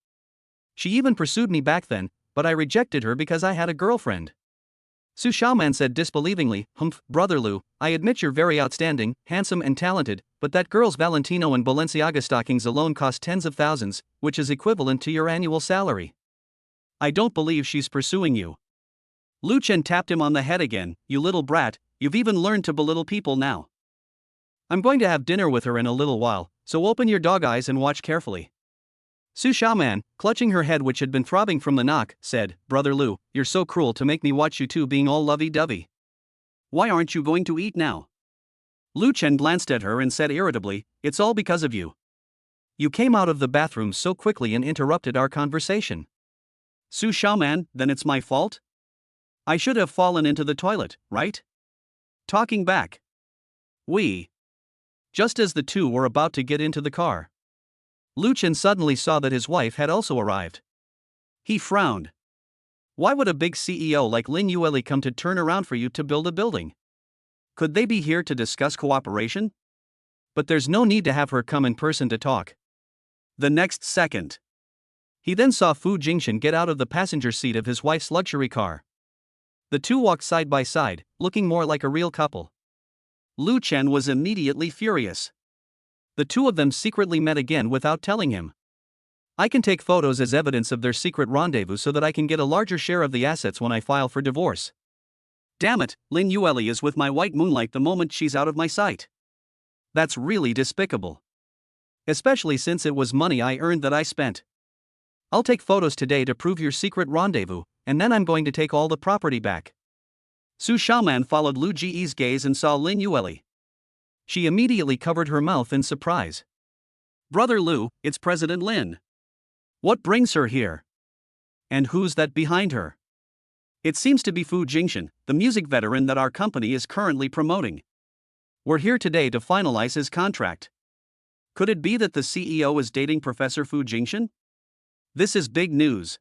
[SPEAKER 2] She even pursued me back then, but I rejected her because I had a girlfriend. Su Xiaoman said disbelievingly, Humph, Brother Lu, I admit you're very outstanding, handsome and talented, but that girl's Valentino and Balenciaga stockings alone cost tens of thousands, which is equivalent to your annual salary. I don't believe she's pursuing you. Lu Chen tapped him on the head again, you little brat, you've even learned to belittle people now. I'm going to have dinner with her in a little while, so open your dog eyes and watch carefully. Su Xiaoman, clutching her head which had been throbbing from the knock, said, Brother Lu, you're so cruel to make me watch you two being all lovey-dovey. Why aren't you going to eat now? Lu Chen glanced at her and said irritably, it's all because of you. You came out of the bathroom so quickly and interrupted our conversation. Su Xiaoman, then it's my fault? I should have fallen into the toilet, right? Talking back. We. Just as the two were about to get into the car, Lu Chen suddenly saw that his wife had also arrived. He frowned. Why would a big CEO like Lin Yueli come to turn around for you to build a building? Could they be here to discuss cooperation? But there's no need to have her come in person to talk. The next second, he then saw Fu Jingshan get out of the passenger seat of his wife's luxury car. The two walked side by side, looking more like a real couple. Lu Chen was immediately furious. The two of them secretly met again without telling him. I can take photos as evidence of their secret rendezvous so that I can get a larger share of the assets when I file for divorce. Damn it, Lin Yueli is with my white moonlight the moment she's out of my sight. That's really despicable. Especially since it was money I earned that I spent. I'll take photos today to prove your secret rendezvous, and then I'm going to take all the property back. Su Xiaoman followed Lu Ji's gaze and saw Lin Yueli. She immediately covered her mouth in surprise. Brother Lu, it's President Lin. What brings her here? And who's that behind her? It seems to be Fu Jingshan, the music veteran that our company is currently promoting. We're here today to finalize his contract. Could it be that the CEO is dating Professor Fu Jingshan? This is big news.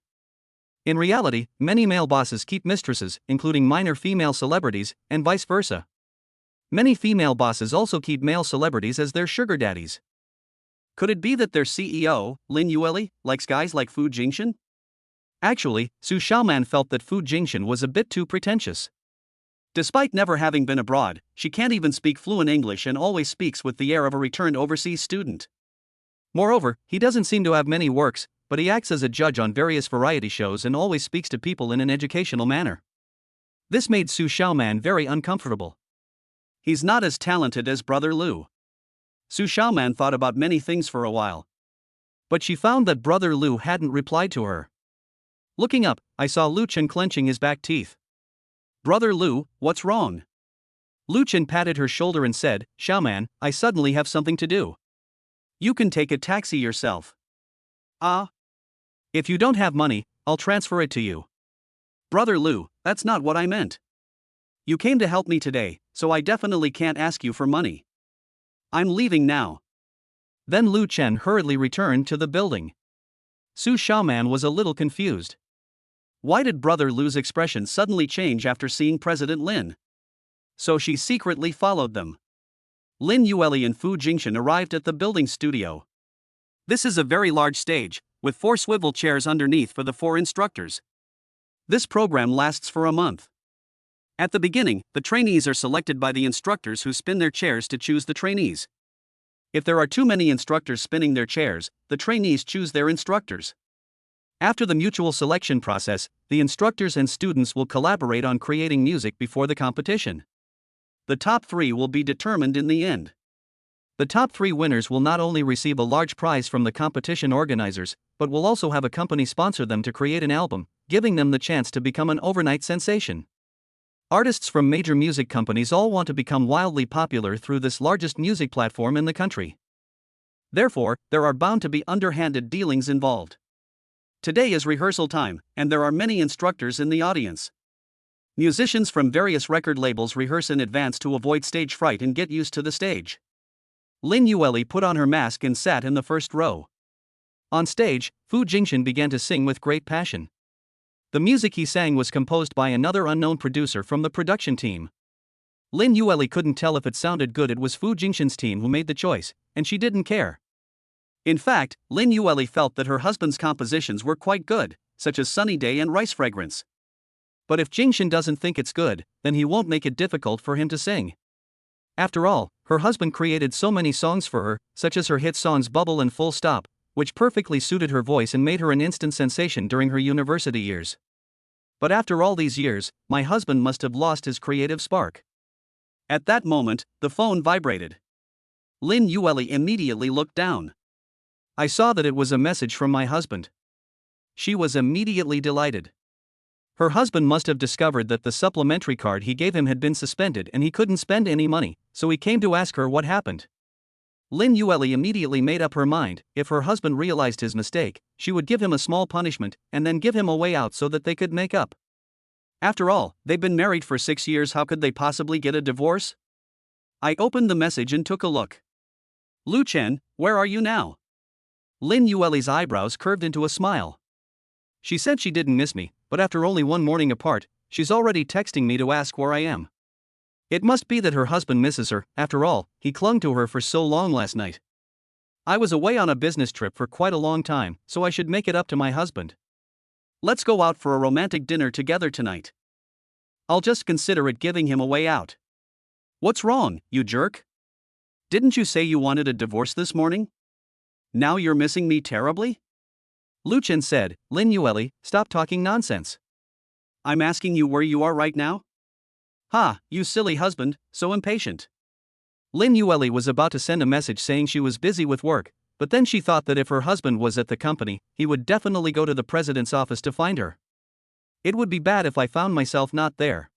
[SPEAKER 2] In reality, many male bosses keep mistresses, including minor female celebrities, and vice versa. Many female bosses also keep male celebrities as their sugar daddies. Could it be that their CEO, Lin Yueli, likes guys like Fu Jingshan? Actually, Su Xiaoman felt that Fu Jingshan was a bit too pretentious. Despite never having been abroad, she can't even speak fluent English and always speaks with the air of a returned overseas student. Moreover, he doesn't seem to have many works, but he acts as a judge on various variety shows and always speaks to people in an educational manner. This made Su Xiaoman very uncomfortable. He's not as talented as Brother Lu. Su Xiaoman thought about many things for a while. But she found that Brother Lu hadn't replied to her. Looking up, I saw Lu Chen clenching his back teeth. Brother Lu, what's wrong? Lu Chen patted her shoulder and said, Xiaoman, I suddenly have something to do.
[SPEAKER 1] You can take a taxi yourself. Ah.
[SPEAKER 2] If you don't have money, I'll transfer it to you.
[SPEAKER 1] Brother Lou, that's not what I meant. You came to help me today, so I definitely can't ask you for money. I'm leaving now.
[SPEAKER 2] Then Lu Chen hurriedly returned to the building. Su Xiaoman was a little confused.
[SPEAKER 1] Why did Brother Lu's expression suddenly change after seeing President Lin? So she secretly followed them. Lin Yueli and Fu Jingxian arrived at the building studio. This is a very large stage, with 4 swivel chairs underneath for the 4 instructors. This program lasts for a month. At the beginning, the trainees are selected by the instructors who spin their chairs to choose the trainees. If there are too many instructors spinning their chairs, the trainees choose their instructors. After the mutual selection process, the instructors and students will collaborate on creating music before the competition. The top 3 will be determined in the end. The top 3 winners will not only receive a large prize from the competition organizers, but will also have a company sponsor them to create an album, giving them the chance to become an overnight sensation. Artists from major music companies all want to become wildly popular through this largest music platform in the country. Therefore, there are bound to be underhanded dealings involved. Today is rehearsal time, and there are many instructors in the audience. Musicians from various record labels rehearse in advance to avoid stage fright and get used to the stage. Lin Yueli put on her mask and sat in the first row. On stage, Fu Jingxian began to sing with great passion. The music he sang was composed by another unknown producer from the production team. Lin Yueli couldn't tell if it sounded good. It was Fu Jingxian's team who made the choice, and she didn't care. In fact, Lin Yueli felt that her husband's compositions were quite good, such as Sunny Day and Rice Fragrance. But if Jingxian doesn't think it's good, then he won't make it difficult for him to sing. After all, her husband created so many songs for her, such as her hit songs Bubble and Full Stop, which perfectly suited her voice and made her an instant sensation during her university years. But after all these years, my husband must have lost his creative spark. At that moment, the phone vibrated. Lin Yueli immediately looked down. I saw that it was a message from my husband. She was immediately delighted. Her husband must have discovered that the supplementary card he gave him had been suspended and he couldn't spend any money, so he came to ask her what happened. Lin Yueli immediately made up her mind. If her husband realized his mistake, she would give him a small punishment and then give him a way out so that they could make up. After all, they've been married for 6 years. How could they possibly get a divorce? I opened the message and took a look. Lu Chen, where are you now? Lin Yueli's eyebrows curved into a smile. She said she didn't miss me, but after only one morning apart, she's already texting me to ask where I am. It must be that her husband misses her. After all, he clung to her for so long last night. I was away on a business trip for quite a long time, so I should make it up to my husband. Let's go out for a romantic dinner together tonight. I'll just consider it giving him a way out. What's wrong, you jerk? Didn't you say you wanted a divorce this morning? Now you're missing me terribly? Lu Chen said. Lin Yueli, stop talking nonsense. I'm asking you where you are right now? Ha, you silly husband, so impatient. Lin Yueli was about to send a message saying she was busy with work, but then she thought that if her husband was at the company, he would definitely go to the president's office to find her. It would be bad if I found myself not there.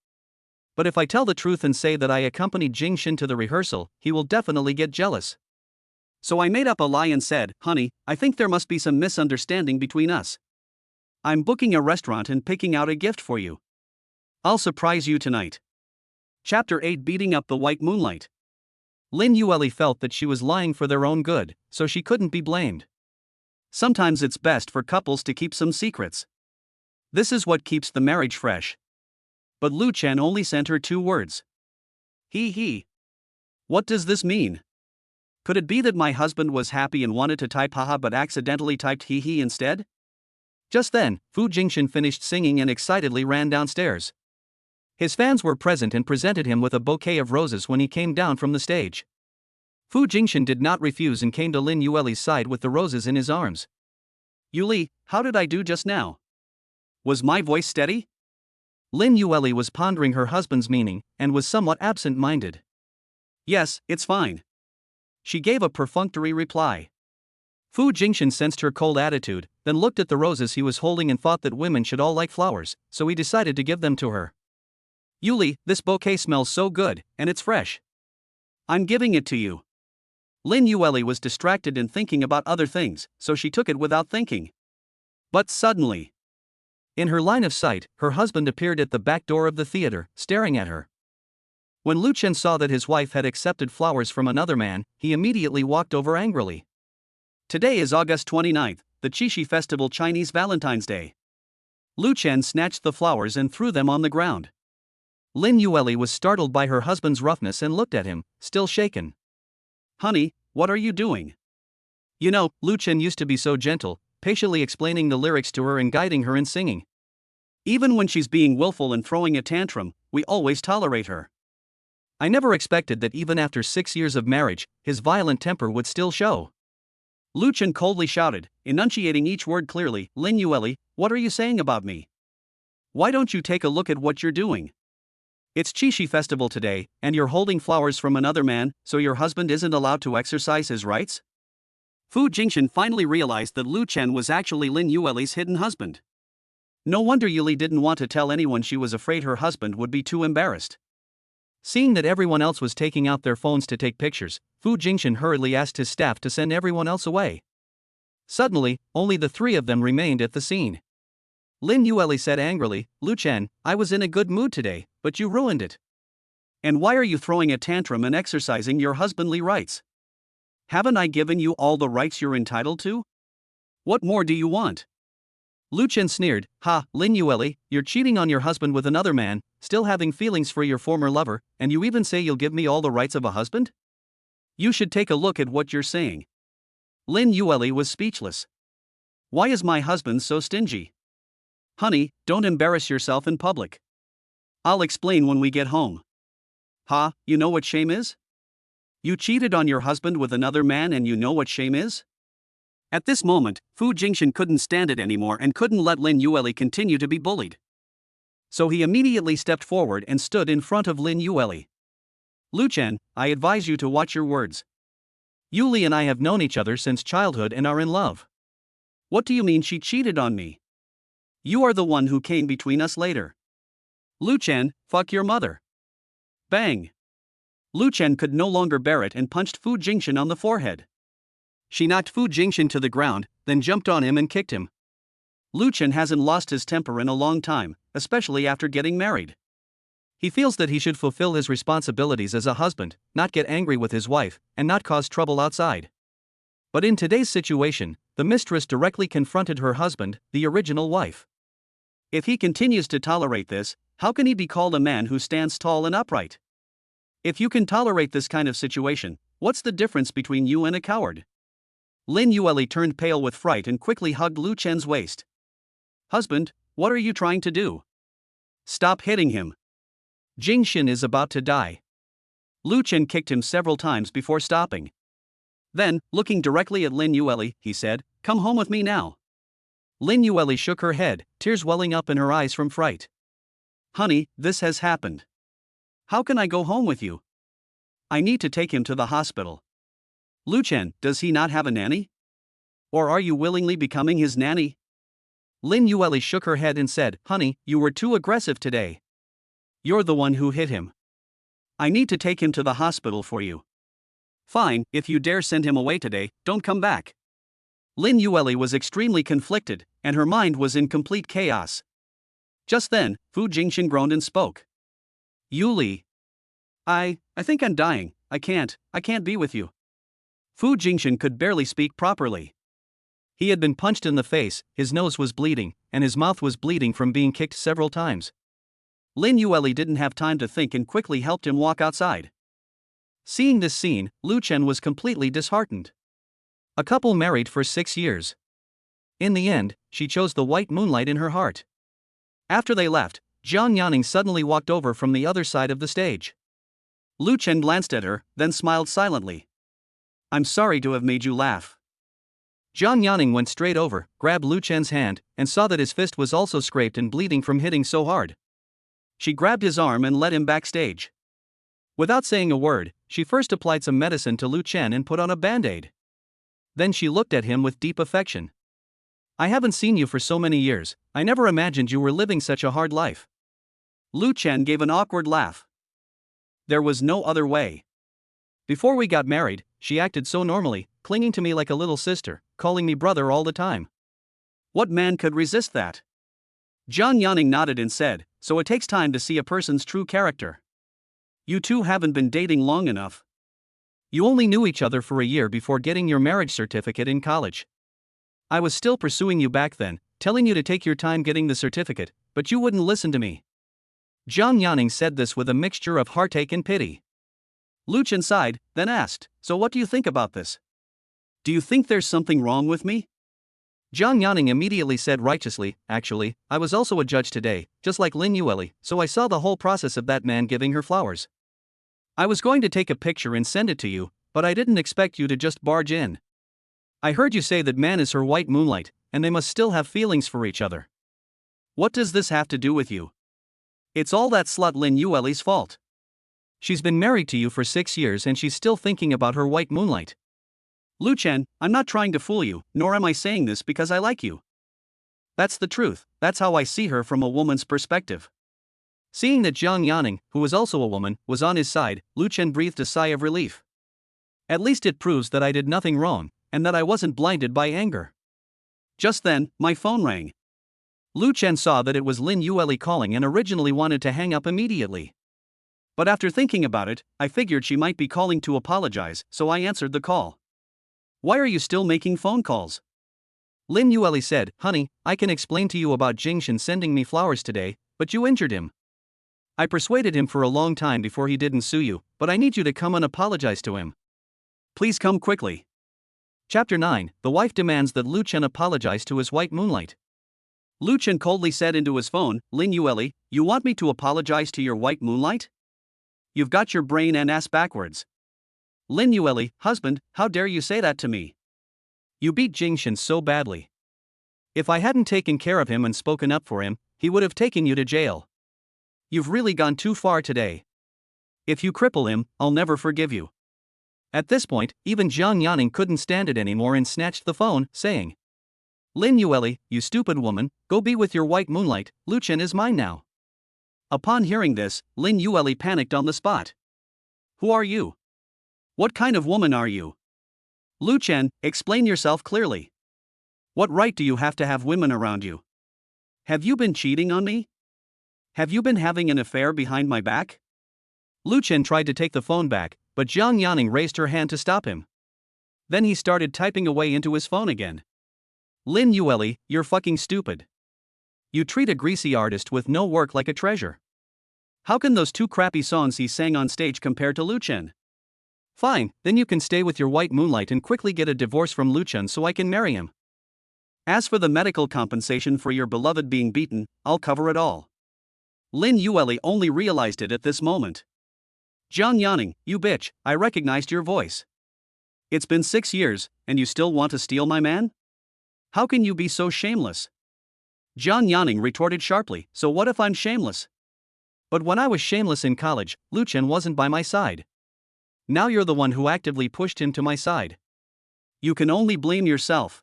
[SPEAKER 1] But if I tell the truth and say that I accompanied Jingxian to the rehearsal, he will definitely get jealous. So I made up a lie and said, honey, I think there must be some misunderstanding between us. I'm booking a restaurant and picking out a gift for you. I'll surprise you tonight. Chapter 8 Beating Up the White Moonlight. Lin Yueli felt that she was lying for their own good, so she couldn't be blamed. Sometimes it's best for couples to keep some secrets. This is what keeps the marriage fresh. But Lu Chen only sent her 2 words. He. What does this mean? Could it be that my husband was happy and wanted to type haha but accidentally typed he instead? Just then, Fu Jingxian finished singing and excitedly ran downstairs. His fans were present and presented him with a bouquet of roses when he came down from the stage. Fu Jingxian did not refuse and came to Lin Yueli's side with the roses in his arms. Yuli, how did I do just now? Was my voice steady? Lin Yueli was pondering her husband's meaning and was somewhat absent-minded. Yes, it's fine. She gave a perfunctory reply. Fu Jingxian sensed her cold attitude, then looked at the roses he was holding and thought that women should all like flowers, so he decided to give them to her. Yuli, this bouquet smells so good, and it's fresh. I'm giving it to you.
[SPEAKER 2] Lin Yueli was distracted in thinking about other things, so she took it without thinking. But suddenly, in her line of sight, her husband appeared at the back door of the theater, staring at her. When Lu Chen saw that his wife had accepted flowers from another man, he immediately walked over angrily.
[SPEAKER 1] Today is August 29th, the Qixi Festival, Chinese Valentine's Day. Lu Chen snatched the flowers and threw them on the ground.
[SPEAKER 2] Lin Yueli was startled by her husband's roughness and looked at him, still shaken.
[SPEAKER 1] Honey, what are you doing?
[SPEAKER 2] You know, Lu Chen used to be so gentle, patiently explaining the lyrics to her and guiding her in singing.
[SPEAKER 1] Even when she's being willful and throwing a tantrum, we always tolerate her.
[SPEAKER 2] I never expected that even after 6 years of marriage, his violent temper would still show.
[SPEAKER 1] Lu Chen coldly shouted, enunciating each word clearly. Lin Yueli, what are you saying about me? Why don't you take a look at what you're doing? It's Qixi Festival today, and you're holding flowers from another man, so your husband isn't allowed to exercise his rights? Fu Jingshan finally realized that Lu Chen was actually Lin Yueli's hidden husband. No wonder Yuli didn't want to tell anyone, she was afraid her husband would be too embarrassed.
[SPEAKER 2] Seeing that everyone else was taking out their phones to take pictures, Fu Jingshan hurriedly asked his staff to send everyone else away. Suddenly, only the three of them remained at the scene. Lin Yueli said angrily, Lu Chen, I was in a good mood today, but you ruined it.
[SPEAKER 1] And why are you throwing a tantrum and exercising your husbandly rights? Haven't I given you all the rights you're entitled to? What more do you want?
[SPEAKER 2] Lu Chen sneered, Ha, Lin Yueli, you're cheating on your husband with another man, still having feelings for your former lover, and you even say you'll give me all the rights of a husband?
[SPEAKER 1] You should take a look at what you're saying. Lin Yueli was speechless. Why is my husband so stingy? Honey, don't embarrass yourself in public. I'll explain when we get home. Ha, you know what shame is? You cheated on your husband with another man and you know what shame is? At this moment, Fu Jingshan couldn't stand it anymore and couldn't let Lin Yueli continue to be bullied. So he immediately stepped forward and stood in front of Lin Yueli. Lu Chen, I advise you to watch your words.
[SPEAKER 2] Yuli and I have known each other since childhood and are in love.
[SPEAKER 1] What do you mean she cheated on me? You are the one who came between us later. Lu Chen, fuck your mother. Bang! Lu Chen could no longer bear it and punched Fu Jingshan on the forehead. She knocked Fu Jingshan to the ground, then jumped on him and kicked him. Lu Chen hasn't lost his temper in a long time, especially after getting married.
[SPEAKER 2] He feels that he should fulfill his responsibilities as a husband, not get angry with his wife, and not cause trouble outside. But in today's situation, the mistress directly confronted her husband, the original wife.
[SPEAKER 1] If he continues to tolerate this, how can he be called a man who stands tall and upright? If you can tolerate this kind of situation, what's the difference between you and a coward? Lin Yueli turned pale with fright and quickly hugged Lu Chen's waist. Husband, what are you trying to do? Stop hitting him.
[SPEAKER 2] Jingshan is about to die.
[SPEAKER 1] Lu Chen kicked him several times before stopping. Then, looking directly at Lin Yueli, he said, Come home with me now.
[SPEAKER 2] Lin Yueli shook her head, tears welling up in her eyes from fright.
[SPEAKER 1] Honey, this has happened. How can I go home with you? I need to take him to the hospital. Lu Chen, does he not have a nanny? Or are you willingly becoming his nanny?
[SPEAKER 2] Lin Yueli shook her head and said, Honey, you were too aggressive today.
[SPEAKER 1] You're the one who hit him. I need to take him to the hospital for you. Fine, if you dare send him away today, don't come back. Lin Yueli was extremely conflicted, and her mind was in complete chaos. Just then, Fu Jingshan groaned and spoke. Yuli. I think I'm dying. I can't be with you. Fu Jingshan could barely speak properly.
[SPEAKER 2] He had been punched in the face, his nose was bleeding, and his mouth was bleeding from being kicked several times.
[SPEAKER 1] Lin Yueli didn't have time to think and quickly helped him walk outside.
[SPEAKER 2] Seeing this scene, Lu Chen was completely disheartened. A couple married for 6 years. In the end, she chose the white moonlight in her heart. After they left, Jiang Yanning suddenly walked over from the other side of the stage.
[SPEAKER 1] Lu Chen glanced at her, then smiled silently. I'm sorry to have made you laugh.
[SPEAKER 2] Jiang Yanning went straight over, grabbed Lu Chen's hand, and saw that his fist was also scraped and bleeding from hitting so hard.
[SPEAKER 1] She grabbed his arm and led him backstage.
[SPEAKER 2] Without saying a word, she first applied some medicine to Lu Chen and put on a band-aid. Then she looked at him with deep affection. I haven't seen you for so many years, I never imagined you were living such a hard life.
[SPEAKER 1] Lu Chen gave an awkward laugh. There was no other way.
[SPEAKER 2] Before we got married, she acted so normally, clinging to me like a little sister, calling me brother all the time.
[SPEAKER 1] What man could resist that? John Yanning nodded and said, so it takes time to see a person's true character. You two haven't been dating long enough.
[SPEAKER 2] You only knew each other for a year before getting your marriage certificate in college. I was still pursuing you back then, telling you to take your time getting the certificate, but you wouldn't listen to me. John Yanning said this with a mixture of heartache and pity.
[SPEAKER 1] Lucien sighed, then asked, so what do you think about this? Do you think there's something wrong with me?
[SPEAKER 2] John Yanning immediately said righteously, actually, I was also a judge today, just like Lin Yueli, so I saw the whole process of that man giving her flowers. I was going to take a picture and send it to you, but I didn't expect you to just barge in. I heard you say that man is her white moonlight, and they must still have feelings for each other.
[SPEAKER 1] What does this have to do with you? It's all that slut Lin Yueli's fault.
[SPEAKER 2] She's been married to you for 6 years and she's still thinking about her white moonlight.
[SPEAKER 1] Lucien, I'm not trying to fool you, nor am I saying this because I like you. That's the truth, that's how I see her from a woman's perspective.
[SPEAKER 2] Seeing that Zhang Yanning, who was also a woman, was on his side, Lucien breathed a sigh of relief. At least it proves that I did nothing wrong, and that I wasn't blinded by anger.
[SPEAKER 1] Just then, my phone rang.
[SPEAKER 2] Lucien saw that it was Lin Yueli calling and originally wanted to hang up immediately.
[SPEAKER 1] But after thinking about it, I figured she might be calling to apologize, so I answered the call. Why are you still making phone calls?
[SPEAKER 2] Lin Yueli said, honey, I can explain to you about Jingshan sending me flowers today, but you injured him. I persuaded him for a long time before he didn't sue you, but I need you to come and apologize to him.
[SPEAKER 1] Please come quickly.
[SPEAKER 2] Chapter 9, the wife demands that Lucien apologize to his white moonlight.
[SPEAKER 1] Lucien coldly said into his phone, Lin Yueli, you want me to apologize to your white moonlight? You've got your brain and ass backwards. Lin Yueli, husband, how dare you say that to me?
[SPEAKER 2] You beat Jingshan so badly. If I hadn't taken care of him and spoken up for him, he would have taken you to jail. You've really gone too far today. If you cripple him, I'll never forgive you. At this point, even Zhang Yanning couldn't stand it anymore and snatched the phone, saying, Lin Yueli, you stupid woman, go be with your white moonlight, Lucien is mine now.
[SPEAKER 1] Upon hearing this, Lin Yueli panicked on the spot. Who are you? What kind of woman are you? Lucien, explain yourself clearly. What right do you have to have women around you? Have you been cheating on me? Have you been having an affair behind my back?
[SPEAKER 2] Lucien tried to take the phone back, but Zhang Yanning raised her hand to stop him. Then he started typing away into his phone again. Lin Yueli, you're fucking stupid. You treat a greasy artist with no work like a treasure.
[SPEAKER 1] How can those two crappy songs he sang on stage compare to Lucien?
[SPEAKER 2] Fine, then you can stay with your white moonlight and quickly get a divorce from Lucien so I can marry him.
[SPEAKER 1] As for the medical compensation for your beloved being beaten, I'll cover it all. Lin Yueli only realized it at this moment. Zhang Yanning, you bitch, I recognized your voice. It's been 6 years, and you still want to steal my man? How can you be so shameless? Zhang Yanning retorted sharply, so what if I'm shameless?
[SPEAKER 2] But when I was shameless in college, Lucien wasn't by my side. Now you're the one who actively pushed him to my side.
[SPEAKER 1] You can only blame yourself.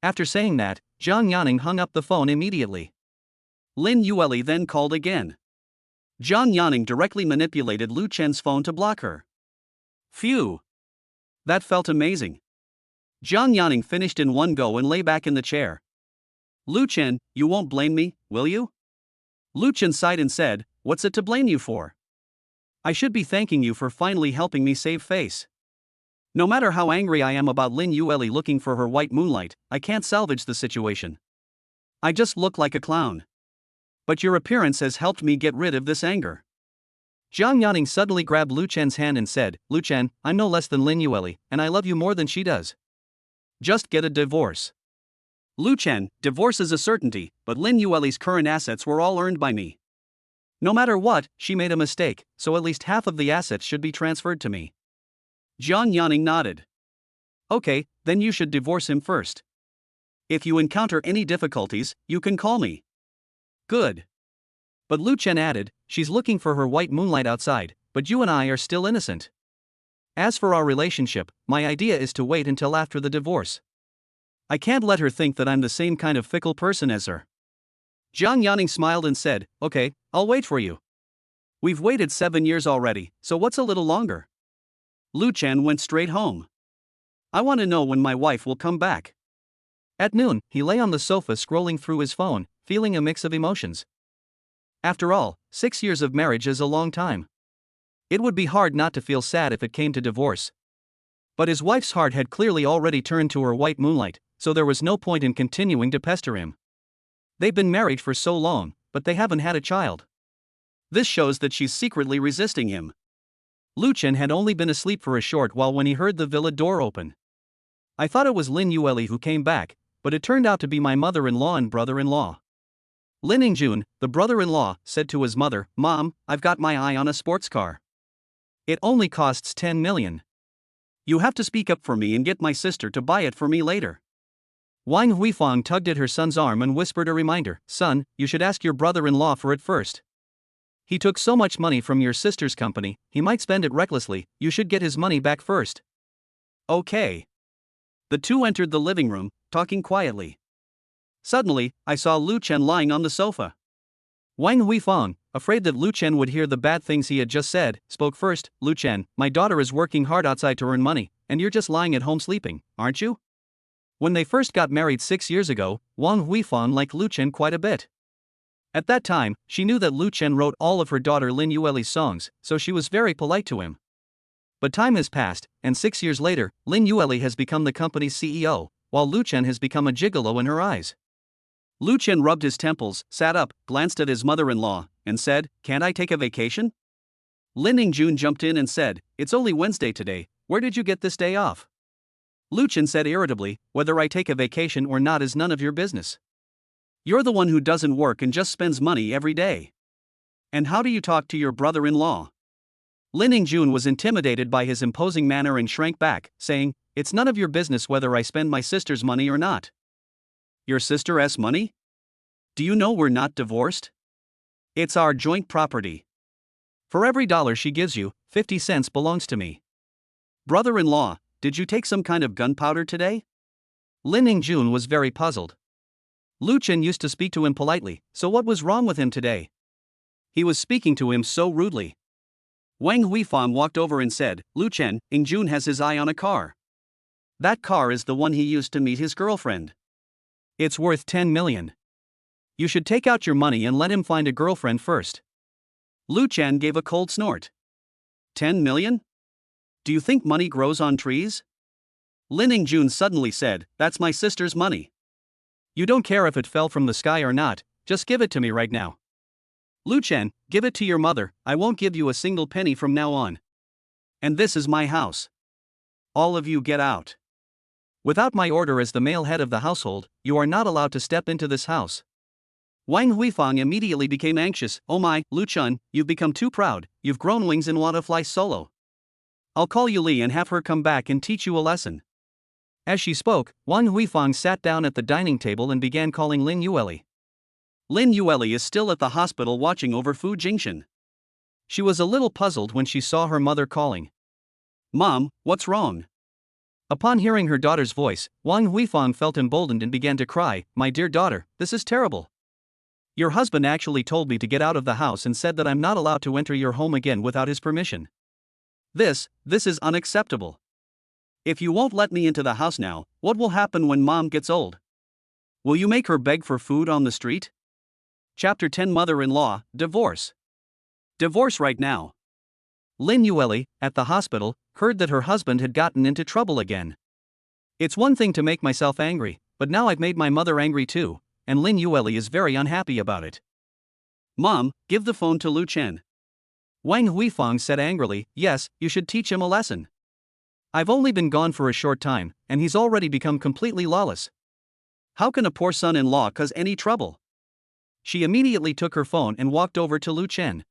[SPEAKER 2] After saying that, Zhang Yanning hung up the phone immediately.
[SPEAKER 1] Lin Yueli then called again. Zhang Yanning directly manipulated Lucien's phone to block her. Phew! That felt amazing. Zhang Yanning finished in one go and lay back in the chair. Lucien, you won't blame me, will you? Lucien sighed and said, what's it to blame you for? I should be thanking you for finally helping me save face. No matter how angry I am about Lin Yueli looking for her white moonlight, I can't salvage the situation. I just look like a clown. But your appearance has helped me get rid of this anger.
[SPEAKER 2] Zhang Yanning suddenly grabbed Lucien's hand and said, Lucien, I'm no less than Lin Yueli, and I love you more than she does.
[SPEAKER 1] Just get a divorce. Lucien, divorce is a certainty, but Lin Yueli's current assets were all earned by me. No matter what, she made a mistake, so at least half of the assets should be transferred to me. Zhang Yanning nodded. Okay, then you should divorce him first. If you encounter any difficulties, you can call me. Good.
[SPEAKER 2] But Lucien added, she's looking for her white moonlight outside, but you and I are still innocent. As for our relationship, my idea is to wait until after the divorce. I can't let her think that I'm the same kind of fickle person as her.
[SPEAKER 1] Zhang Yanning smiled and said, okay, I'll wait for you. We've waited 7 years already, so what's a little longer? Lu Chen went straight home. I want to know when my wife will come back.
[SPEAKER 2] At noon, he lay on the sofa scrolling through his phone, feeling a mix of emotions. After all, 6 years of marriage is a long time. It would be hard not to feel sad if it came to divorce. But his wife's heart had clearly already turned to her white moonlight, so there was no point in continuing to pester him. They've been married for so long, but they haven't had a child.
[SPEAKER 1] This shows that she's secretly resisting him.
[SPEAKER 2] Lu Chen had only been asleep for a short while when he heard the villa door open. I thought it was Lin Yueli who came back, but it turned out to be my mother-in-law and brother-in-law. Lin Ingjun, the brother-in-law, said to his mother, "Mom, I've got my eye on a sports car. It only costs 10 million.
[SPEAKER 1] You have to speak up for me and get my sister to buy it for me later."
[SPEAKER 2] Wang Huifang tugged at her son's arm and whispered a reminder, "Son, you should ask your brother-in-law for it first. He took so much money from your sister's company, he might spend it recklessly, you should get his money back first."
[SPEAKER 1] Okay. The two entered the living room, talking quietly. Suddenly, I saw Lu Chen lying on the sofa.
[SPEAKER 2] Wang Huifang, afraid that Lu Chen would hear the bad things he had just said, spoke first. "Lu Chen, my daughter is working hard outside to earn money, and you're just lying at home sleeping, aren't you?" When they first got married 6 years ago, Wang Huifang liked Lu Chen quite a bit. At that time, she knew that Lu Chen wrote all of her daughter Lin Yueli's songs, so she was very polite to him. But time has passed, and 6 years later, Lin Yueli has become the company's CEO, while Lu Chen has become a gigolo in her eyes.
[SPEAKER 1] Lu Chen rubbed his temples, sat up, glanced at his mother-in-law, and said, "Can't I take a vacation?" Lin Ingjun jumped in and said, "It's only Wednesday today, where did you get this day off?" Lu Chen said irritably, "Whether I take a vacation or not is none of your business. You're the one who doesn't work and just spends money every day. And how do you talk to your brother-in-law?" Lin Ingjun was intimidated by his imposing manner and shrank back, saying, "It's none of your business whether I spend my sister's money or not." "Your sister's money? Do you know we're not divorced? It's our joint property. For every dollar she gives you, 50 cents belongs to me." "Brother-in-law, did you take some kind of gunpowder today?"
[SPEAKER 2] Lin Ingjun was very puzzled. Lu Chen used to speak to him politely, so what was wrong with him today?
[SPEAKER 1] He was speaking to him so rudely. Wang Huifang walked over and said, "Lu Chen, Ingjun has his eye on a car. That car is the one he used to meet his girlfriend.
[SPEAKER 2] It's worth 10 million. You should take out your money and let him find a girlfriend first."
[SPEAKER 1] Lu Chen gave a cold snort. 10 million? Do you think money grows on trees? Lin Ingjun suddenly said, "That's my sister's money.
[SPEAKER 2] You don't care if it fell from the sky or not, just give it to me right now."
[SPEAKER 1] "Lu Chen, give it to your mother, I won't give you a single penny from now on. And this is my house. All of you get out.
[SPEAKER 2] Without my order as the male head of the household, you are not allowed to step into this house."
[SPEAKER 1] Wang Huifang immediately became anxious. "Oh my, Lu Chen, you've become too proud, you've grown wings and want to fly solo. I'll call Yuli and have her come back and teach you a lesson."
[SPEAKER 2] As she spoke, Wang Huifang sat down at the dining table and began calling Lin Yueli.
[SPEAKER 1] Lin Yueli is still at the hospital watching over Fu Jingshan.
[SPEAKER 2] She was a little puzzled when she saw her mother calling.
[SPEAKER 1] "Mom, what's wrong?"
[SPEAKER 2] Upon hearing her daughter's voice, Wang Huifang felt emboldened and began to cry, "My dear daughter, this is terrible. Your husband actually told me to get out of the house and said that I'm not allowed to enter your home again without his permission.
[SPEAKER 1] This is unacceptable. If you won't let me into the house now, what will happen when Mom gets old? Will you make her beg for food on the street?" Chapter 10 Mother-in-law, Divorce. Divorce right now.
[SPEAKER 2] Lin Yueli, at the hospital, heard that her husband had gotten into trouble again. "It's one thing to make myself angry, but now I've made my mother angry too, and Lin Yueli is very unhappy about it."
[SPEAKER 1] "Mom, give the phone to Lu Chen."
[SPEAKER 2] Wang Huifang said angrily, "Yes, you should teach him a lesson. I've only been gone for a short time, and he's already become completely lawless.
[SPEAKER 1] How can a poor son-in-law cause any trouble?"
[SPEAKER 2] She immediately took her phone and walked over to Lu Chen.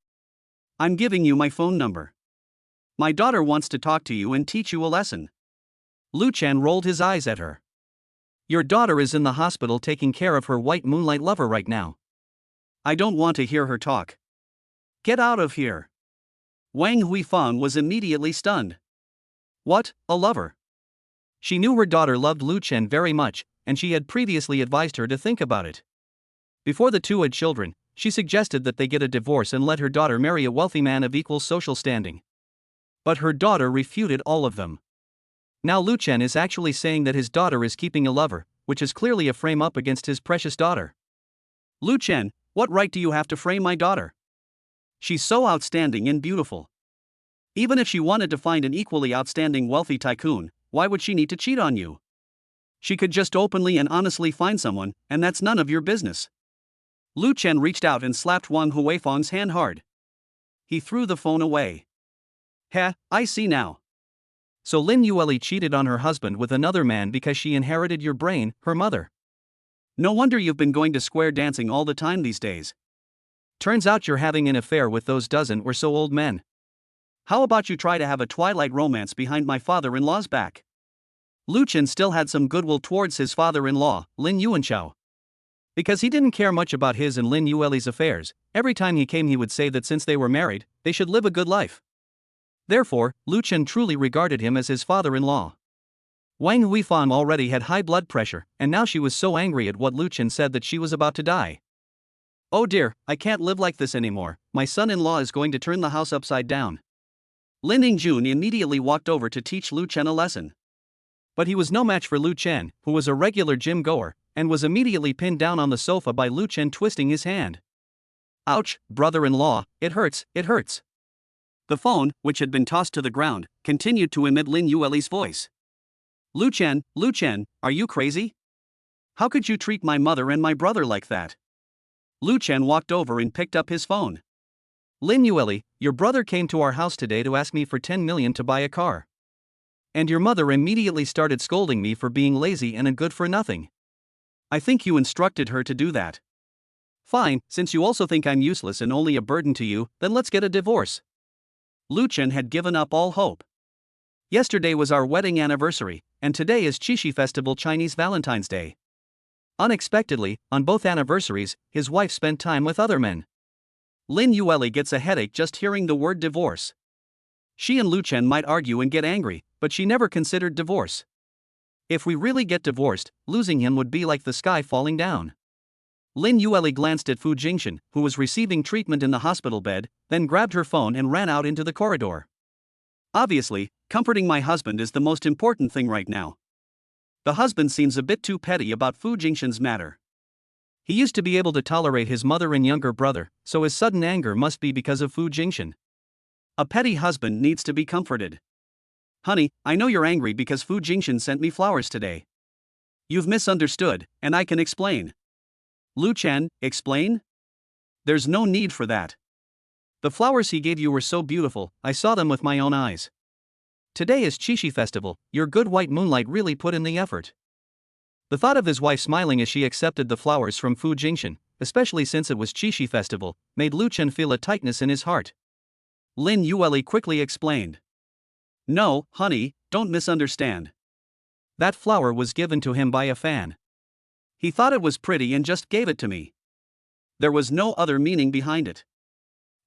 [SPEAKER 1] "I'm giving you my phone number. My daughter wants to talk to you and teach you a lesson."
[SPEAKER 2] Lu Chen rolled his eyes at her. "Your daughter is in the hospital taking care of her white moonlight lover right now.
[SPEAKER 1] I don't want to hear her talk. Get out of here." Wang Huifang was immediately stunned. What, a lover?
[SPEAKER 2] She knew her daughter loved Lu Chen very much, and she had previously advised her to think about it. Before the two had children, she suggested that they get a divorce and let her daughter marry a wealthy man of equal social standing. But her daughter refuted all of them. Now Lu Chen is actually saying that his daughter is keeping a lover, which is clearly a frame up against his precious daughter.
[SPEAKER 1] Lu Chen, what right do you have to frame my daughter? She's so outstanding and beautiful. Even if she wanted to find an equally outstanding wealthy tycoon, why would she need to cheat on you? She could just openly and honestly find someone, and that's none of your business. Lu Chen reached out and slapped Wang Huifang's hand hard. He threw the phone away. Heh, I see now.
[SPEAKER 2] So Lin Yueli cheated on her husband with another man because she inherited your brain, her mother.
[SPEAKER 1] No wonder you've been going to square dancing all the time these days.
[SPEAKER 2] Turns out you're having an affair with those dozen or so old men.
[SPEAKER 1] How about you try to have a twilight romance behind my father-in-law's back?
[SPEAKER 2] Lu Chen still had some goodwill towards his father-in-law, Lin Yuanchao. Because he didn't care much about his and Lin Yueli's affairs, every time he came he would say that since they were married, they should live a good life. Therefore, Lu Chen truly regarded him as his father-in-law. Wang Huifang already had high blood pressure, and now she was so angry at what Lu Chen said that she was about to die.
[SPEAKER 1] Oh dear, I can't live like this anymore, my son-in-law is going to turn the house upside down. Lin Yingjun immediately walked over to teach Lu Chen a lesson.
[SPEAKER 2] But he was no match for Lu Chen, who was a regular gym goer, and was immediately pinned down on the sofa by Lu Chen twisting his hand.
[SPEAKER 1] Ouch, brother-in-law, it hurts, it hurts. The phone, which had been tossed to the ground, continued to emit Lin Yueli's voice. Lu Chen, are you crazy? How could you treat my mother and my brother like that? Lu Chen walked over and picked up his phone.
[SPEAKER 2] Lin Yueli, your brother came to our house today to ask me for 10 million to buy a car. And your mother immediately started scolding me for being lazy and a good for nothing.
[SPEAKER 1] I think you instructed her to do that. Fine, since you also think I'm useless and only a burden to you, then let's get a divorce. Lu Chen had given up all hope. Yesterday was our wedding anniversary, and today is Qixi Festival Chinese Valentine's Day. Unexpectedly, on both anniversaries, his wife spent time with other men. Lin Yueli gets a headache just hearing the word divorce. She and Lu Chen might argue and get angry, but she never considered divorce. If we really get divorced, losing him would be like the sky falling down. Lin Yueli glanced at Fu Jingshan, who was receiving treatment in the hospital bed, then grabbed her phone and ran out into the corridor. Obviously, comforting my husband is the most important thing right now. The husband seems a bit too petty about Fu Jingshan's matter. He used to be able to tolerate his mother and younger brother, so his sudden anger must be because of Fu Jingshan. A petty husband needs to be comforted. Honey, I know you're angry because Fu Jingshan sent me flowers today. You've misunderstood, and I can explain. Lu Chen, explain? There's no need for that. The flowers he gave you were so beautiful, I saw them with my own eyes. Today is Qixi Festival, your good white moonlight really put in the effort. The thought of his wife smiling as she accepted the flowers from Fu Jingshan, especially since it was Qixi Festival, made Lu Chen feel a tightness in his heart. Lin Yueli quickly explained. No, honey, don't misunderstand. That flower was given to him by a fan. He thought it was pretty and just gave it to me. There was no other meaning behind it.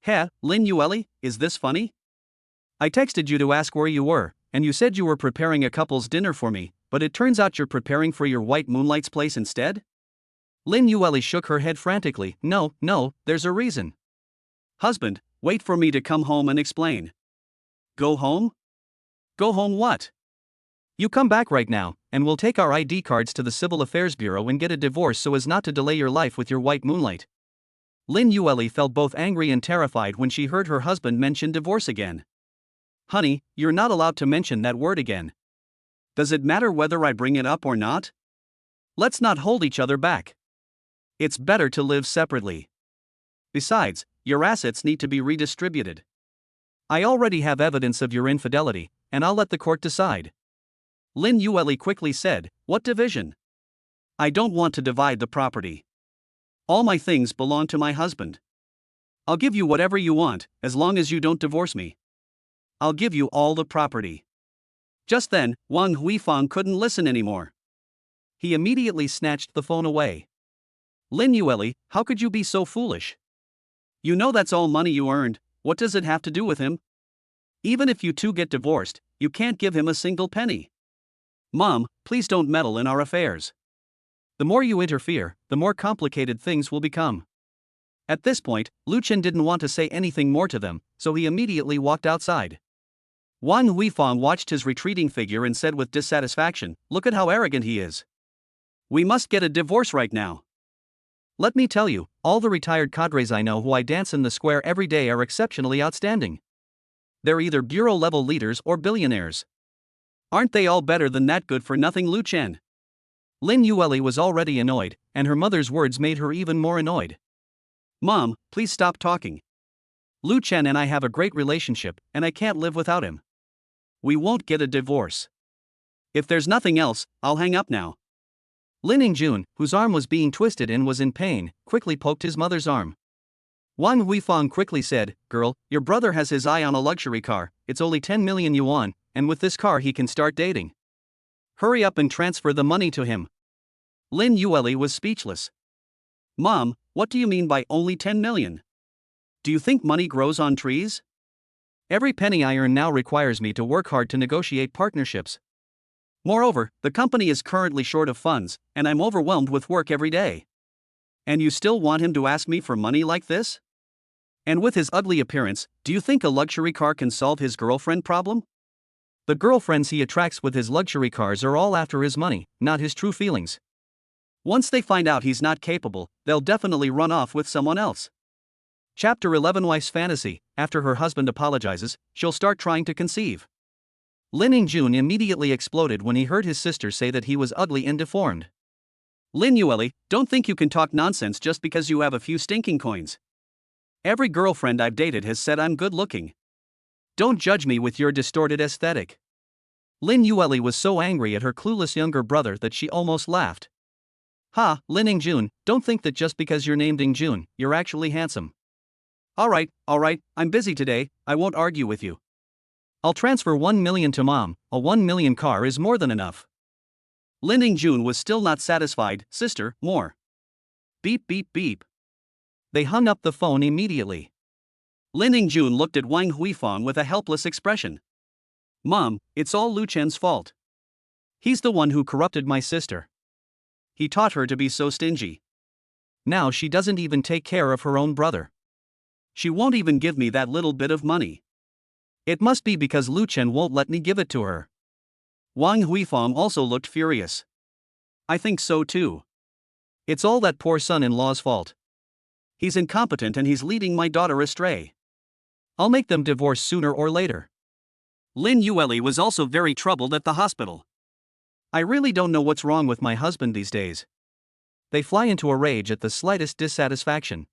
[SPEAKER 1] Heh, Lin Yueli, is this funny? I texted you to ask where you were, and you said you were preparing a couple's dinner for me, but it turns out you're preparing for your white moonlight's place instead? Lin Yueli shook her head frantically. No, there's a reason. Husband, wait for me to come home and explain. Go home? Go home what? You come back right now, and we'll take our ID cards to the Civil Affairs Bureau and get a divorce so as not to delay your life with your white moonlight. Lin Yueli felt both angry and terrified when she heard her husband mention divorce again. Honey, you're not allowed to mention that word again. Does it matter whether I bring it up or not? Let's not hold each other back. It's better to live separately. Besides, your assets need to be redistributed. I already have evidence of your infidelity, and I'll let the court decide. Lin Yueli quickly said, what division? I don't want to divide the property. All my things belong to my husband. I'll give you whatever you want, as long as you don't divorce me. I'll give you all the property. Just then, Wang Huifang couldn't listen anymore. He immediately snatched the phone away. Lin Yueli, how could you be so foolish? You know that's all money you earned, what does it have to do with him? Even if you two get divorced, you can't give him a single penny. Mom, please don't meddle in our affairs. The more you interfere, the more complicated things will become. At this point, Lu Chen didn't want to say anything more to them, so he immediately walked outside.
[SPEAKER 2] Wang Huifang watched his retreating figure and said with dissatisfaction, "Look at how arrogant he is. We must get a divorce right now. Let me tell you, all the retired cadres I know who I dance in the square every day are exceptionally outstanding. They're either bureau-level leaders or billionaires. Aren't they all better than that good-for-nothing Lu Chen?" Lin Yueli was already annoyed, and her mother's words made her even more annoyed. "Mom, please stop talking. Lu Chen and I have a great relationship, and I can't live without him. We won't get a divorce. If there's nothing else, I'll hang up now." Lin Ingjun, whose arm was being twisted and was in pain, quickly poked his mother's arm. Wang Huifang quickly said, "Girl, your brother has his eye on a luxury car, it's only 10 million yuan, and with this car he can start dating. Hurry up and transfer the money to him." Lin Yueli was speechless. "Mom, what do you mean by only 10 million? Do you think money grows on trees? Every penny I earn now requires me to work hard to negotiate partnerships. Moreover, the company is currently short of funds, and I'm overwhelmed with work every day. And you still want him to ask me for money like this? And with his ugly appearance, do you think a luxury car can solve his girlfriend problem? The girlfriends he attracts with his luxury cars are all after his money, not his true feelings. Once they find out he's not capable, they'll definitely run off with someone else." Chapter 11 Wife's Fantasy. After her husband apologizes, she'll start trying to conceive. Lin Ingjun immediately exploded when he heard his sister say that he was ugly and deformed. "Lin Yueli, don't think you can talk nonsense just because you have a few stinking coins. Every girlfriend I've dated has said I'm good looking. Don't judge me with your distorted aesthetic." Lin Yueli was so angry at her clueless younger brother that she almost laughed. "Ha, Lin Ingjun, don't think that just because you're named Ingjun, you're actually handsome. Alright, I'm busy today, I won't argue with you. I'll transfer 1 million to Mom, a 1 million car is more than enough." Lin Ingjun was still not satisfied. "Sister, more." Beep beep beep. They hung up the phone immediately. Lin Ingjun looked at Wang Huifang with a helpless expression. "Mom, it's all Lu Chen's fault. He's the one who corrupted my sister. He taught her to be so stingy. Now she doesn't even take care of her own brother. She won't even give me that little bit of money. It must be because Lu Chen won't let me give it to her." Wang Huifang also looked furious. "I think so too. It's all that poor son-in-law's fault. He's incompetent and he's leading my daughter astray. I'll make them divorce sooner or later." Lin Yueli was also very troubled at the hospital. "I really don't know what's wrong with my husband these days. They fly into a rage at the slightest dissatisfaction.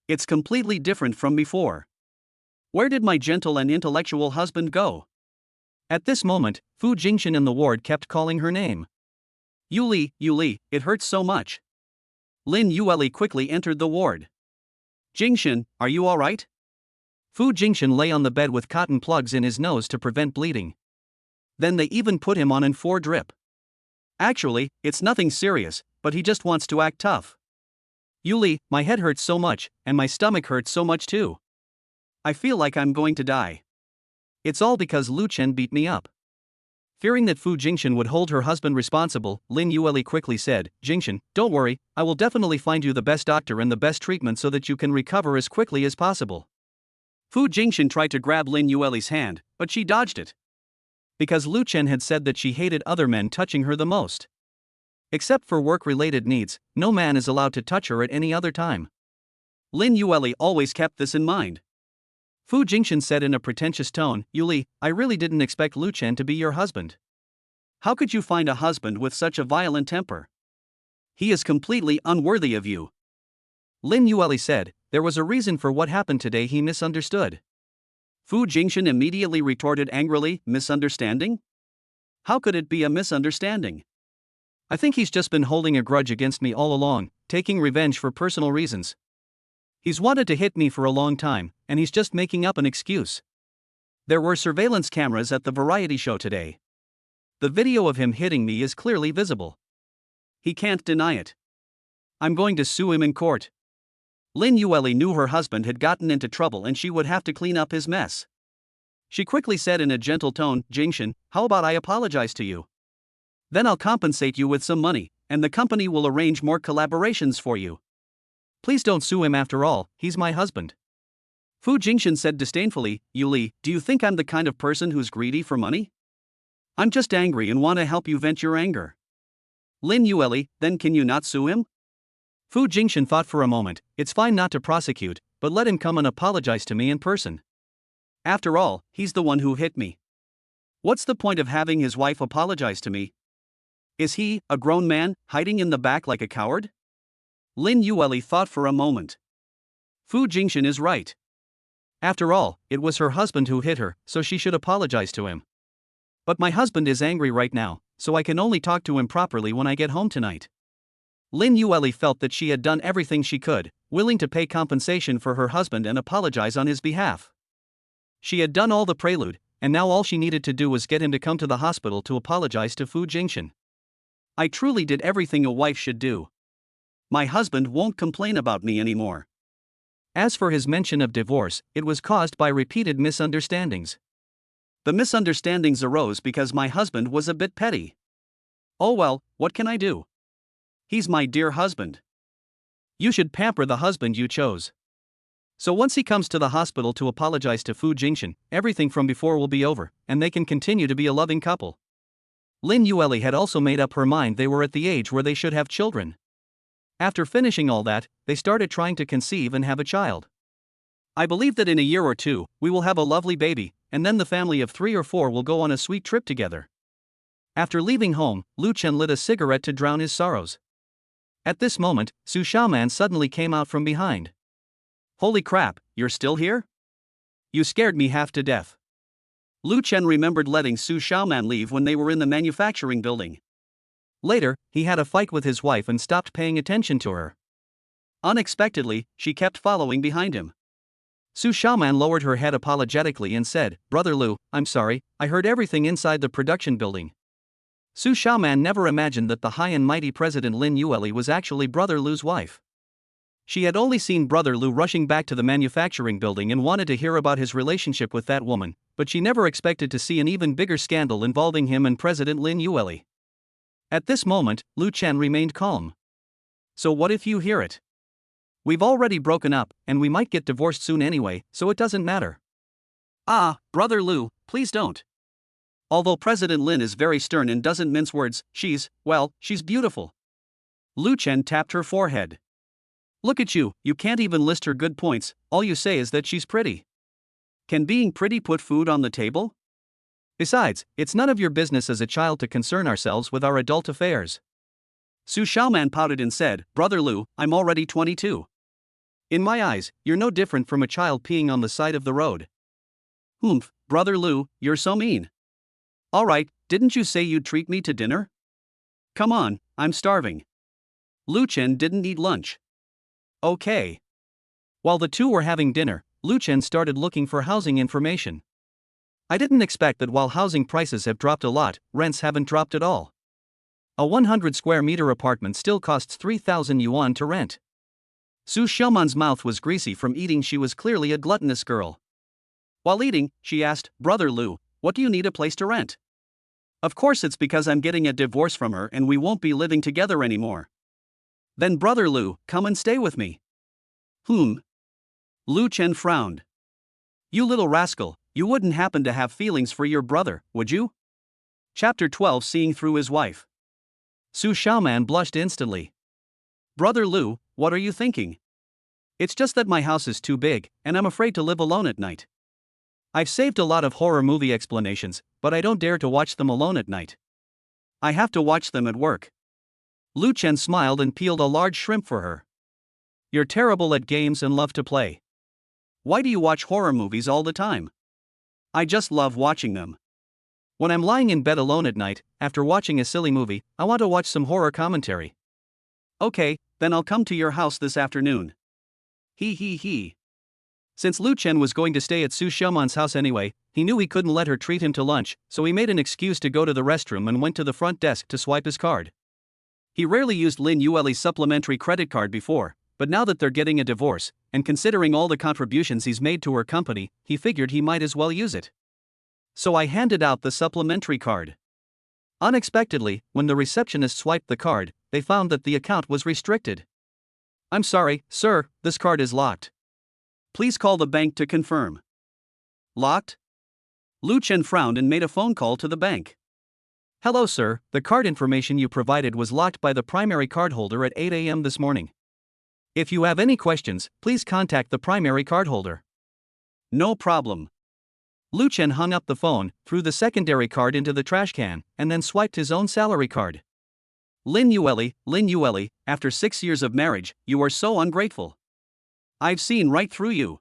[SPEAKER 2] It's completely different from before. Where did my gentle and intellectual husband go?" At this moment, Fu Jingshan in the ward kept calling her name. Yuli, it hurts so much." Lin Yueli quickly entered the ward. "Jingshan, are you alright?" Fu Jingshan lay on the bed with cotton plugs in his nose to prevent bleeding. Then they even put him on an 4 drip. "Actually, it's nothing serious, but he just wants to act tough. Yuli, my head hurts so much, and my stomach hurts so much too. I feel like I'm going to die. It's all because Lu Chen beat me up." Fearing that Fu Jingshan would hold her husband responsible, Lin Yueli quickly said, "Jingshan, don't worry, I will definitely find you the best doctor and the best treatment so that you can recover as quickly as possible." Fu Jingshan tried to grab Lin Yueli's hand, but she dodged it. Because Lu Chen had said that she hated other men touching her the most. Except for work-related needs, no man is allowed to touch her at any other time. Lin Yueli always kept this in mind. Fu Jingshan said in a pretentious tone, "Yuli, I really didn't expect Lu Chen to be your husband. How could you find a husband with such a violent temper? He is completely unworthy of you." Lin Yueli said, "There was a reason for what happened today, he misunderstood." Fu Jingshan immediately retorted angrily, "Misunderstanding? How could it be a misunderstanding? I think he's just been holding a grudge against me all along, taking revenge for personal reasons. He's wanted to hit me for a long time, and he's just making up an excuse. There were surveillance cameras at the variety show today. The video of him hitting me is clearly visible. He can't deny it. I'm going to sue him in court." Lin Yueli knew her husband had gotten into trouble and she would have to clean up his mess. She quickly said in a gentle tone, "Jingshan, how about I apologize to you? Then I'll compensate you with some money, and the company will arrange more collaborations for you. Please don't sue him after all, he's my husband."
[SPEAKER 1] Fu Jingshan said disdainfully, Yuli, do you think I'm the kind of person who's greedy for money? I'm just angry and want to help you vent your anger. Lin Yueli, then can you not sue him?
[SPEAKER 2] Fu Jingshan thought for a moment. It's fine not to prosecute, but let him come and apologize to me in person.
[SPEAKER 1] After all, he's the one who hit me. What's the point of having his wife apologize to me? Is he, a grown man, hiding in the back like a coward? Lin Yueli thought for a moment. Fu Jingshan is right.
[SPEAKER 2] After all, it was her husband who hit her, so she should apologize to him. But my husband is angry right now, so I can only talk to him properly when I get home tonight. Lin Yueli felt that she had done everything she could, willing to pay compensation for her husband and apologize on his behalf. She had done all the prelude, and now all she needed to do was get him to come to the hospital to apologize to Fu Jingshan.
[SPEAKER 1] I truly did everything a wife should do. My husband won't complain about me anymore.
[SPEAKER 2] As for his mention of divorce, it was caused by repeated misunderstandings.
[SPEAKER 1] The misunderstandings arose because my husband was a bit petty. Oh well, what can I do? He's my dear husband.
[SPEAKER 2] You should pamper the husband you chose. So once he comes to the hospital to apologize to Fu Jingshan, everything from before will be over, and they can continue to be a loving couple. Lin Yueli had also made up her mind they were at the age where they should have children. After finishing all that, they started trying to conceive and have a child. I believe that in a year or two, we will have a lovely baby, and then the family of 3 or 4 will go on a sweet trip together. After leaving home, Lu Chen lit a cigarette to drown his sorrows. At this moment, Su Xiaoman suddenly came out from behind.
[SPEAKER 1] Holy crap, you're still here? You scared me half to death. Lu Chen remembered letting Su Xiaoman leave when they were in the manufacturing building.
[SPEAKER 2] Later, he had a fight with his wife and stopped paying attention to her.
[SPEAKER 1] Unexpectedly, she kept following behind him.
[SPEAKER 2] Su Xiaoman lowered her head apologetically and said, Brother Lu, I'm sorry, I heard everything inside the production building. Su Xiaoman never imagined that the high and mighty President Lin Yueli was actually Brother Lu's wife. She had only seen Brother Lu rushing back to the manufacturing building and wanted to hear about his relationship with that woman, but she never expected to see an even bigger scandal involving him and President Lin Yueli. At this moment, Lu Chen remained calm. So what if you hear it? We've already broken up, and we might get divorced soon anyway, so it doesn't matter.
[SPEAKER 1] Ah, Brother Lu, please don't. Although President Lin is very stern and doesn't mince words, she's beautiful. Lu Chen tapped her forehead. Look at you, you can't even list her good points, all you say is that she's pretty. Can being pretty put food on the table?
[SPEAKER 2] Besides, it's none of your business as a child to concern ourselves with our adult affairs.
[SPEAKER 1] Su Xiaoman pouted and said, Brother Lu, I'm already 22.
[SPEAKER 2] In my eyes, you're no different from a child peeing on the side of the road.
[SPEAKER 1] Humph, Brother Lu, you're so mean. Alright, didn't you say you'd treat me to dinner? Come on, I'm starving. Lu Chen didn't eat lunch.
[SPEAKER 2] Okay. While the two were having dinner, Lu Chen started looking for housing information. I didn't expect that while housing prices have dropped a lot, rents haven't dropped at all. A 100 square meter apartment still costs 3,000 yuan to rent. Su Xiaoman's mouth was greasy from eating. She was clearly a gluttonous girl.
[SPEAKER 1] While eating, she asked, Brother Lu, what do you need a place to rent? Of course it's because I'm getting a divorce from her and we won't be living together anymore. Then Brother Lu, come and stay with me. Lu Chen frowned. You little rascal, you wouldn't happen to have feelings for your brother, would you? Chapter 12 Seeing Through His Wife.
[SPEAKER 2] Su Xiaoman blushed instantly.
[SPEAKER 1] Brother Lu, what are you thinking? It's just that my house is too big, and I'm afraid to live alone at night.
[SPEAKER 2] I've saved a lot of horror movie explanations, but I don't dare to watch them alone at night.
[SPEAKER 1] I have to watch them at work.
[SPEAKER 2] Lu Chen smiled and peeled a large shrimp for her. You're terrible at games and love to play.
[SPEAKER 1] Why do you watch horror movies all the time? I just love watching them.
[SPEAKER 2] When I'm lying in bed alone at night, after watching a silly movie, I want to watch some horror commentary.
[SPEAKER 1] Okay, then I'll come to your house this afternoon. He.
[SPEAKER 2] Since Lu Chen was going to stay at Su Xiaoman's house anyway, he knew he couldn't let her treat him to lunch, so he made an excuse to go to the restroom and went to the front desk to swipe his card.
[SPEAKER 1] He rarely used Lin Yueli's supplementary credit card before, but now that they're getting a divorce, and considering all the contributions he's made to her company, he figured he might as well use it. So I handed out the supplementary card. Unexpectedly, when the receptionist swiped the card, they found that the account was restricted.
[SPEAKER 2] I'm sorry, sir, this card is locked.
[SPEAKER 1] Please call the bank to confirm. Locked? Lu Chen frowned and made a phone call to the bank.
[SPEAKER 2] Hello, sir. The card information you provided was locked by the primary cardholder at 8 a.m. this morning. If you have any questions, please contact the primary cardholder.
[SPEAKER 1] No problem.
[SPEAKER 2] Lu Chen hung up the phone, threw the secondary card into the trash can, and then swiped his own salary card.
[SPEAKER 1] Lin Yueli, after 6 years of marriage, you are so ungrateful. I've seen right through you.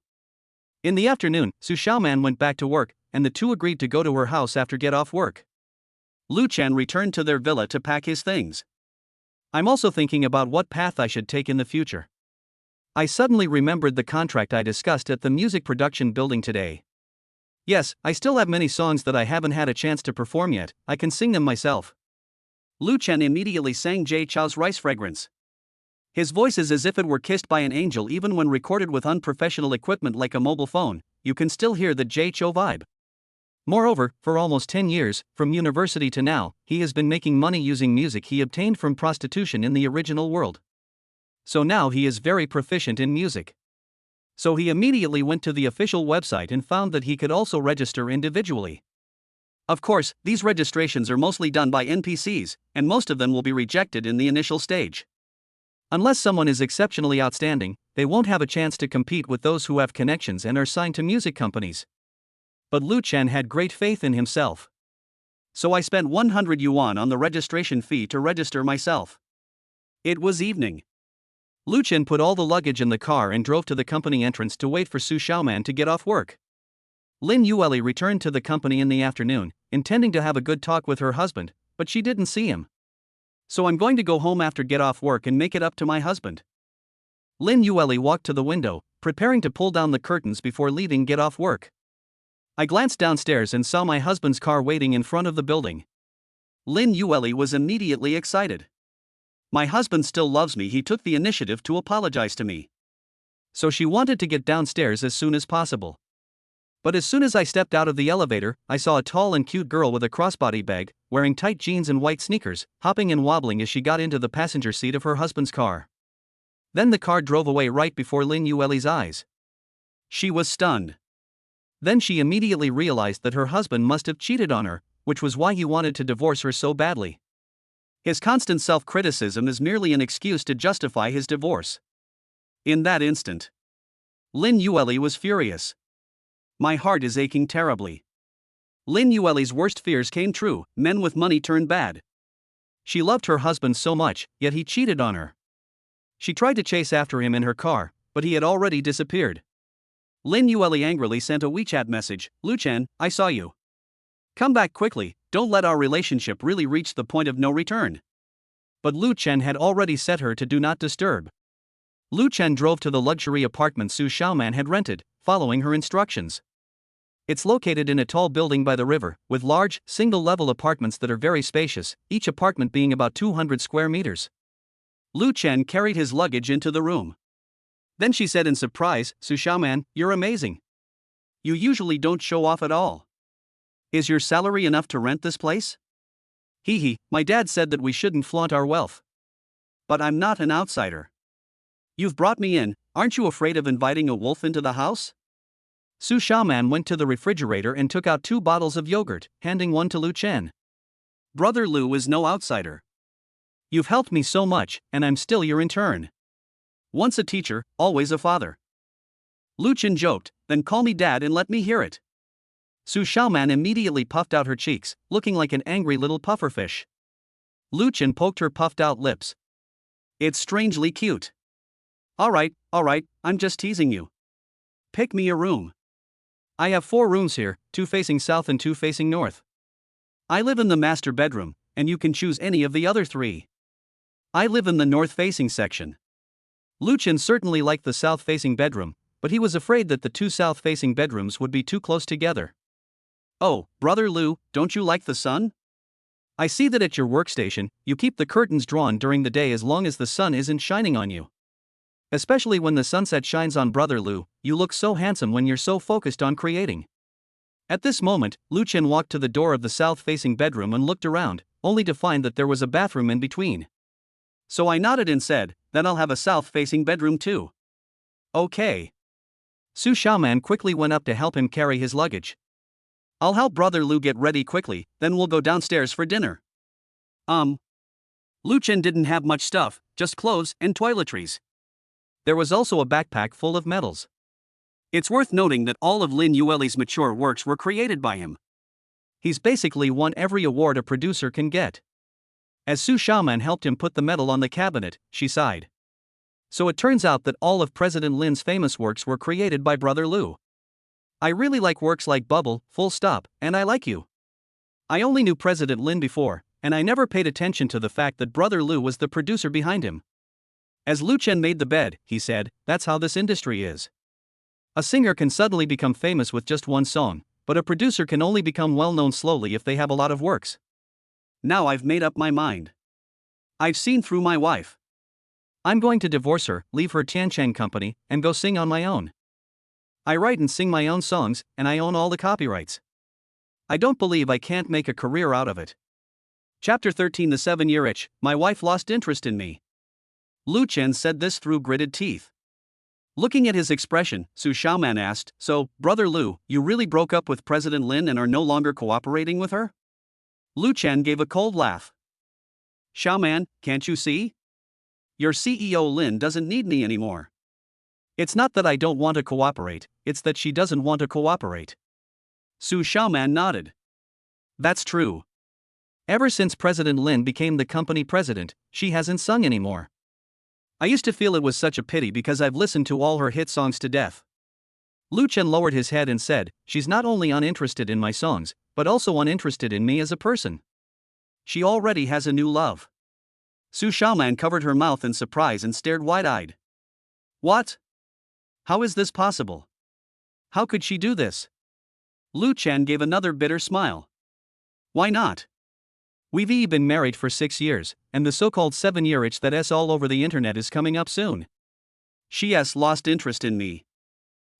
[SPEAKER 2] In the afternoon, Su Xiaoman went back to work, and the two agreed to go to her house after get off work.
[SPEAKER 1] Lu Chen returned to their villa to pack his things.
[SPEAKER 2] I'm also thinking about what path I should take in the future. I suddenly remembered the contract I discussed at the music production building today. Yes, I still have many songs that I haven't had a chance to perform yet. I can sing them myself.
[SPEAKER 1] Lu Chen immediately sang Jay Chou's Rice Fragrance. His voice is as if it were kissed by an angel. Even when recorded with unprofessional equipment like a mobile phone, you can still hear the Jay Chou vibe. Moreover, for almost 10 years, from university to now, he has been making money using music he obtained from prostitution in the original world. So now he is very proficient in music. So he immediately went to the official website and found that he could also register individually. Of course, these registrations are mostly done by NPCs, and most of them will be rejected in the initial stage.
[SPEAKER 2] Unless someone is exceptionally outstanding, they won't have a chance to compete with those who have connections and are signed to music companies. But Lu Chen had great faith in himself.
[SPEAKER 1] So I spent 100 yuan on the registration fee to register myself. It was evening.
[SPEAKER 2] Lu Chen put all the luggage in the car and drove to the company entrance to wait for Su Xiaoman to get off work. Lin Yueli returned to the company in the afternoon, intending to have a good talk with her husband, but she didn't see him.
[SPEAKER 1] So I'm going to go home after get off work and make it up to my husband.
[SPEAKER 2] Lin Yueli walked to the window, preparing to pull down the curtains before leaving get off work. I glanced downstairs and saw my husband's car waiting in front of the building.
[SPEAKER 1] Lin Yueli was immediately excited. My husband still loves me. He took the initiative to apologize to me.
[SPEAKER 2] So she wanted to get downstairs as soon as possible. But as soon as I stepped out of the elevator, I saw a tall and cute girl with a crossbody bag, wearing tight jeans and white sneakers, hopping and wobbling as she got into the passenger seat of her husband's car. Then the car drove away right before Lin Yueli's eyes.
[SPEAKER 1] She was stunned.
[SPEAKER 2] Then she immediately realized that her husband must have cheated on her, which was why he wanted to divorce her so badly.
[SPEAKER 1] His constant self-criticism is merely an excuse to justify his divorce. In that instant, Lin Yueli was furious. My heart is aching terribly. Lin Yueli's worst fears came true. Men with money turned bad.
[SPEAKER 2] She loved her husband so much, yet he cheated on her. She tried to chase after him in her car, but he had already disappeared.
[SPEAKER 1] Lin Yueli angrily sent a WeChat message. Lu Chen, I saw you. Come back quickly. Don't let our relationship really reach the point of no return.
[SPEAKER 2] But Lu Chen had already set her to do not disturb. Lu Chen drove to the luxury apartment Su Xiaoman had rented, following her instructions. It's located in a tall building by the river, with large, single-level apartments that are very spacious, each apartment being about 200 square meters.
[SPEAKER 1] Lu Chen carried his luggage into the room. Then she said in surprise, Su Xiaoman, you're amazing. You usually don't show off at all. Is your salary enough to rent this place?
[SPEAKER 2] Hee, my dad said that we shouldn't flaunt our wealth.
[SPEAKER 1] But I'm not an outsider. You've brought me in, aren't you afraid of inviting a wolf into the house?
[SPEAKER 2] Su Xiaoman went to the refrigerator and took out 2 bottles of yogurt, handing one to Lu Chen.
[SPEAKER 1] Brother Lu is no outsider.
[SPEAKER 2] You've helped me so much, and I'm still your intern.
[SPEAKER 1] Once a teacher, always a father. Lu Chen joked, then call me dad and let me hear it.
[SPEAKER 2] Su Xiaoman immediately puffed out her cheeks, looking like an angry little pufferfish. Lu Chen poked her puffed out lips.
[SPEAKER 1] It's strangely cute. Alright, I'm just teasing you. Pick me a room.
[SPEAKER 2] I have 4 rooms here, 2 facing south and 2 facing north.
[SPEAKER 1] I live in the master bedroom, and you can choose any of the other 3. I live in the north-facing section.
[SPEAKER 2] Lu Chen certainly liked the south-facing bedroom, but he was afraid that the 2 south-facing bedrooms would be too close together.
[SPEAKER 1] Oh, Brother Lu, don't you like the sun?
[SPEAKER 2] I see that at your workstation, you keep the curtains drawn during the day as long as the sun isn't shining on you. Especially when the sunset shines on Brother Lu, you look so handsome when you're so focused on creating. At this moment, Lu Chen walked to the door of the south-facing bedroom and looked around, only to find that there was a bathroom in between.
[SPEAKER 1] So I nodded and said, then I'll have a south-facing bedroom too. Okay.
[SPEAKER 2] Su Xiaoman quickly went up to help him carry his luggage.
[SPEAKER 1] I'll help Brother Lu get ready quickly, then we'll go downstairs for dinner. Lu Chen didn't have much stuff, just clothes and toiletries.
[SPEAKER 2] There was also a backpack full of medals.
[SPEAKER 1] It's worth noting that all of Lin Yueli's mature works were created by him.
[SPEAKER 2] He's basically won every award a producer can get. As Su Xiaoman helped him put the medal on the cabinet, she sighed. So it turns out that all of President Lin's famous works were created by Brother Lu. I really like works like Bubble, Full Stop, and I Like You. I only knew President Lin before, and I never paid attention to the fact that Brother Lu was the producer behind him. As Lu Chen made the bed, he said, that's how this industry is. A singer can suddenly become famous with just one song, but a producer can only become well-known slowly if they have a lot of works.
[SPEAKER 1] Now I've made up my mind. I've seen through my wife.
[SPEAKER 2] I'm going to divorce her, leave her Tiancheng company, and go sing on my own. I write and sing my own songs, and I own all the copyrights. I don't believe I can't make a career out of it.
[SPEAKER 1] Chapter 13 The 7-Year Itch, My Wife Lost Interest in Me. Lu Chen said this through gritted teeth. Looking at his expression, Su Xiaoman asked, So, Brother Lu, you really broke up with President Lin and are no longer cooperating with her? Lu Chen gave a cold laugh. Xiaoman, can't you see? Your CEO Lin doesn't need me anymore.
[SPEAKER 2] It's not that I don't want to cooperate, it's that she doesn't want to cooperate.
[SPEAKER 1] Su Xiaoman nodded. That's true.
[SPEAKER 2] Ever since President Lin became the company president, she hasn't sung anymore.
[SPEAKER 1] I used to feel it was such a pity because I've listened to all her hit songs to death.
[SPEAKER 2] Lu Chen lowered his head and said, She's not only uninterested in my songs, but also uninterested in me as a person.
[SPEAKER 1] She already has a new love. Su Xiaoman covered her mouth in surprise and stared wide-eyed. What? How is this possible? How could she do this? Lu Chen gave another bitter smile. Why not?
[SPEAKER 2] We've been married for 6 years, and the so-called 7-year itch that's all over the internet is coming up soon.
[SPEAKER 1] She has lost interest in me.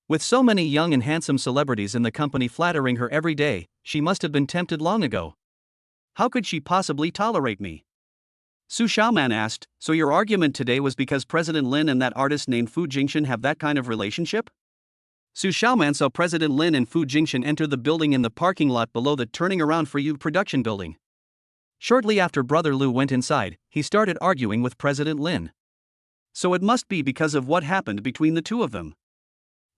[SPEAKER 2] With so many young and handsome celebrities in the company flattering her every day, she must have been tempted long ago.
[SPEAKER 1] How could she possibly tolerate me? Su Xiaoman asked, So your argument today was because President Lin and that artist named Fu Jingxian have that kind of relationship? Su Xiaoman saw President Lin and Fu Jingxian enter the building in the parking lot below the Turning Around for You production building.
[SPEAKER 2] Shortly after Brother Lu went inside, he started arguing with President Lin.
[SPEAKER 1] So it must be because of what happened between the two of them.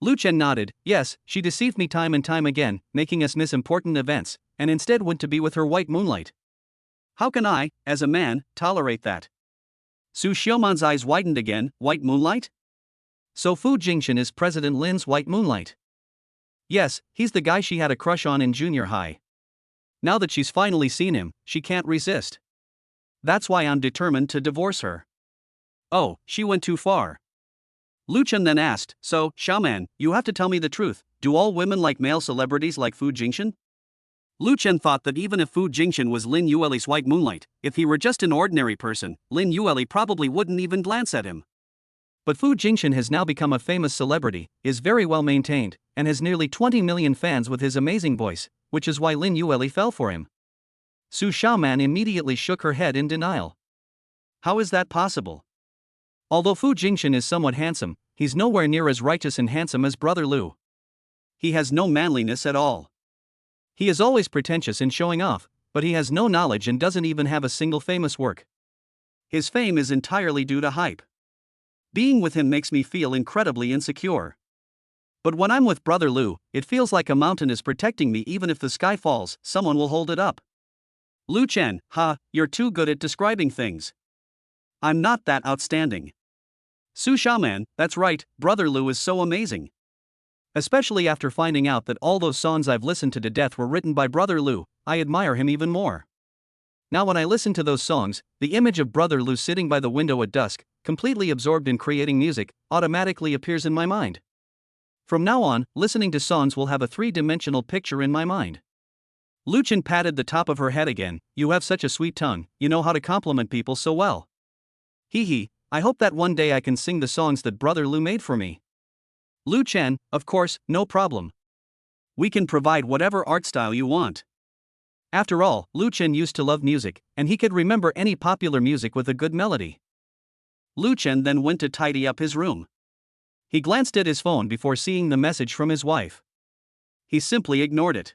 [SPEAKER 2] Lu Chen nodded, yes, she deceived me time and time again, making us miss important events, and instead went to be with her white moonlight.
[SPEAKER 1] How can I, as a man, tolerate that? Su Xiaoman's eyes widened again, white moonlight?
[SPEAKER 2] So Fu Jingxian is President Lin's white moonlight. Yes, he's the guy she had a crush on in junior high. Now that she's finally seen him, she can't resist.
[SPEAKER 1] That's why I'm determined to divorce her. Oh, she went too far. Lu Chen then asked, So, Xiaoman, you have to tell me the truth, do all women like male celebrities like Fu Jingxian? Lu Chen thought that even if Fu Jingxian was Lin Yueli's white moonlight, if he were just an ordinary person, Lin Yueli probably wouldn't even glance at him.
[SPEAKER 2] But Fu Jingxian has now become a famous celebrity, is very well maintained, and has nearly 20 million fans with his amazing voice, which is why Lin Yueli fell for him. Su Xiaoman immediately shook her head in denial.
[SPEAKER 1] How is that possible?
[SPEAKER 2] Although Fu Jingxian is somewhat handsome, he's nowhere near as righteous and handsome as Brother Lu.
[SPEAKER 1] He has no manliness at all.
[SPEAKER 2] He is always pretentious and showing off, but he has no knowledge and doesn't even have a single famous work.
[SPEAKER 1] His fame is entirely due to hype. Being with him makes me feel incredibly insecure. But when I'm with Brother Lu, it feels like a mountain is protecting me. Even if the sky falls, someone will hold it up. Lu Chen, you're too good at describing things. I'm not that outstanding. Su Xiaoman, that's right, Brother Lu is so amazing.
[SPEAKER 2] Especially after finding out that all those songs I've listened to death were written by Brother Lu, I admire him even more. Now when I listen to those songs, the image of Brother Lu sitting by the window at dusk, completely absorbed in creating music, automatically appears in my mind. From now on, listening to songs will have a 3-dimensional picture in my mind. Lu Chen patted the top of her head again. You have such a sweet tongue, you know how to compliment people so well. Hee, I hope that one day I can sing the songs that Brother Lu made for me.
[SPEAKER 1] Lu Chen, of course, no problem. We can provide whatever art style you want.
[SPEAKER 2] After all, Lu Chen used to love music, and he could remember any popular music with a good melody.
[SPEAKER 1] Lu Chen then went to tidy up his room.
[SPEAKER 2] He glanced at his phone before seeing the message from his wife. He simply ignored it.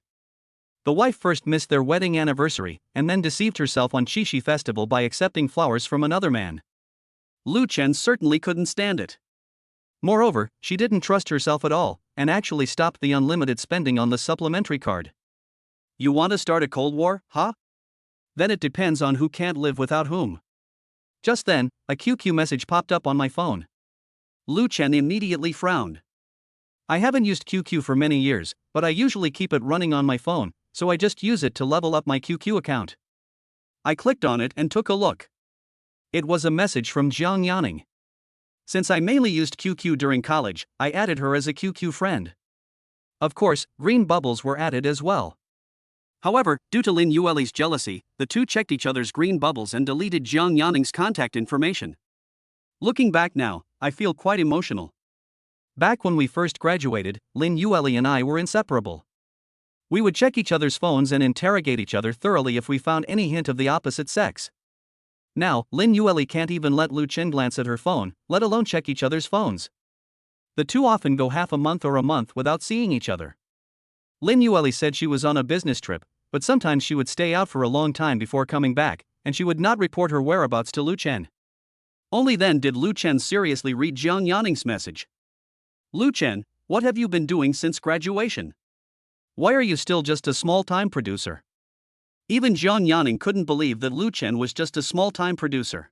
[SPEAKER 2] The wife first missed their wedding anniversary and then deceived herself on Qixi Festival by accepting flowers from another man.
[SPEAKER 1] Lu Chen certainly couldn't stand it.
[SPEAKER 2] Moreover, she didn't trust herself at all and actually stopped the unlimited spending on the supplementary card.
[SPEAKER 1] You want to start a Cold War, huh?
[SPEAKER 2] Then it depends on who can't live without whom. Just then, a QQ message popped up on my phone.
[SPEAKER 1] Lu Chen immediately frowned.
[SPEAKER 2] I haven't used QQ for many years, but I usually keep it running on my phone, so I just use it to level up my QQ account.
[SPEAKER 1] I clicked on it and took a look.
[SPEAKER 2] It was a message from Jiang Yaning.
[SPEAKER 1] Since I mainly used QQ during college, I added her as a QQ friend.
[SPEAKER 2] Of course, green bubbles were added as well.
[SPEAKER 1] However, due to Lin Yueli's jealousy, the two checked each other's green bubbles and deleted Jiang Yanning's contact information. Looking back now, I feel quite emotional.
[SPEAKER 2] Back when we first graduated, Lin Yueli and I were inseparable. We would check each other's phones and interrogate each other thoroughly if we found any hint of the opposite sex. Now, Lin Yueli can't even let Lu Chen glance at her phone, let alone check each other's phones. The two often go half a month or a month without seeing each other. Lin Yueli said she was on a business trip, but sometimes she would stay out for a long time before coming back, and she would not report her whereabouts to Lu Chen.
[SPEAKER 1] Only then did Lu Chen seriously read Jiang Yanning's message. Lu Chen, what have you been doing since graduation?
[SPEAKER 2] Why are you still just a small-time producer?
[SPEAKER 1] Even Jiang Yanning couldn't believe that Lu Chen was just a small-time producer.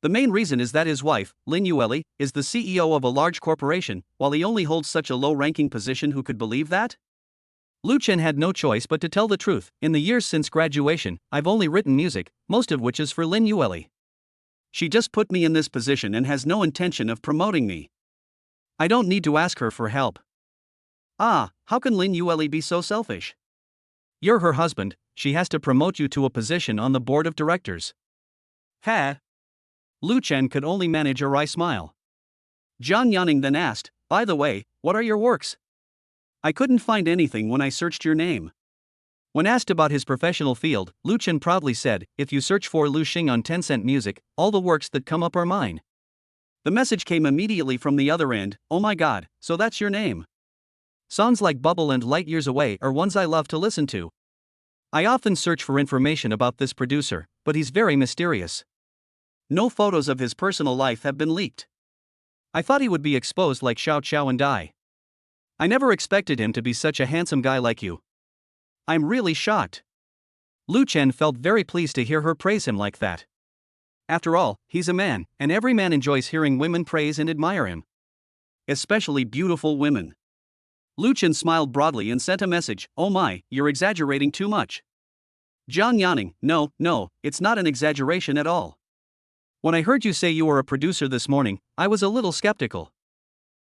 [SPEAKER 1] The main reason is that his wife, Lin Yueli, is the CEO of a large corporation, while he only holds such a low-ranking position. Who could believe that?
[SPEAKER 2] Lu Chen had no choice but to tell the truth. In the years since graduation, I've only written music, most of which is for Lin Yueli.
[SPEAKER 1] She just put me in this position and has no intention of promoting me.
[SPEAKER 2] I don't need to ask her for help.
[SPEAKER 1] Ah, how can Lin Yueli be so selfish?
[SPEAKER 2] You're her husband, she has to promote you to a position on the board of directors.
[SPEAKER 1] Ha!
[SPEAKER 2] Lu Chen could only manage a wry smile.
[SPEAKER 1] Jiang Yanning then asked, by the way, what are your works? I couldn't find anything when I searched your name.
[SPEAKER 2] When asked about his professional field, Lu Chen proudly said, if you search for Lu Xing on Tencent Music, all the works that come up are mine.
[SPEAKER 1] The message came immediately from the other end, oh my god, so that's your name.
[SPEAKER 2] Songs like Bubble and Light Years Away are ones I love to listen to. I often search for information about this producer, but he's very mysterious.
[SPEAKER 1] No photos of his personal life have been leaked.
[SPEAKER 2] I thought he would be exposed like Xiao Qiao and Dai. I never expected him to be such a handsome guy like you.
[SPEAKER 1] I'm really shocked.
[SPEAKER 2] Lu Chen felt very pleased to hear her praise him like that. After all, he's a man, and every man enjoys hearing women praise and admire him.
[SPEAKER 1] Especially beautiful women. Lu Chen smiled broadly and sent a message, oh my, you're exaggerating too much. Jiang Yanning, no, it's not an exaggeration at all.
[SPEAKER 2] When I heard you say you were a producer this morning, I was a little skeptical.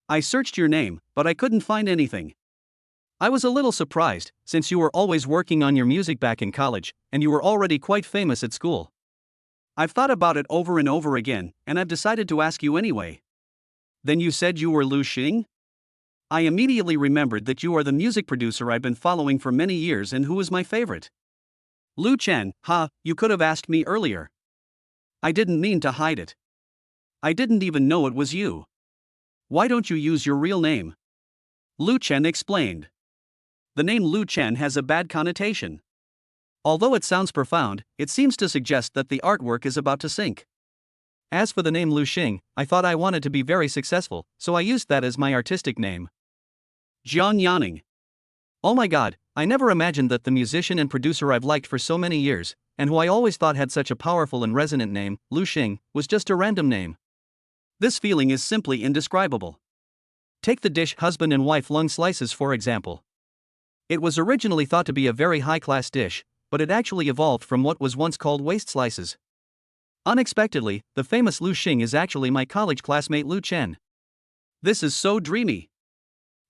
[SPEAKER 1] I searched your name, but I couldn't find anything.
[SPEAKER 2] I was a little surprised, since you were always working on your music back in college, and you were already quite famous at school.
[SPEAKER 1] I've thought about it over and over again, and I've decided to ask you anyway.
[SPEAKER 2] Then you said you were Lu Xing?
[SPEAKER 1] I immediately remembered that you are the music producer I've been following for many years and who is my favorite. Lu Chen, you could have asked me earlier. I didn't mean to hide it. I didn't even know it was you. Why don't you use your real name? Lu Chen explained. The name Lu Chen has a bad connotation.
[SPEAKER 2] Although it sounds profound, it seems to suggest that the artwork is about to sink. As for the name Lu Xing, I thought I wanted to be very successful, so I used that as my artistic name.
[SPEAKER 1] Jiang Yanning.
[SPEAKER 2] Oh my god, I never imagined that the musician and producer I've liked for so many years, and who I always thought had such a powerful and resonant name, Lu Xing, was just a random name.
[SPEAKER 1] This feeling is simply indescribable.
[SPEAKER 2] Take the dish husband and wife lung slices for example. It was originally thought to be a very high-class dish, but it actually evolved from what was once called waist slices. Unexpectedly, the famous Lu Xing is actually my college classmate Lu Chen.
[SPEAKER 1] This is so dreamy.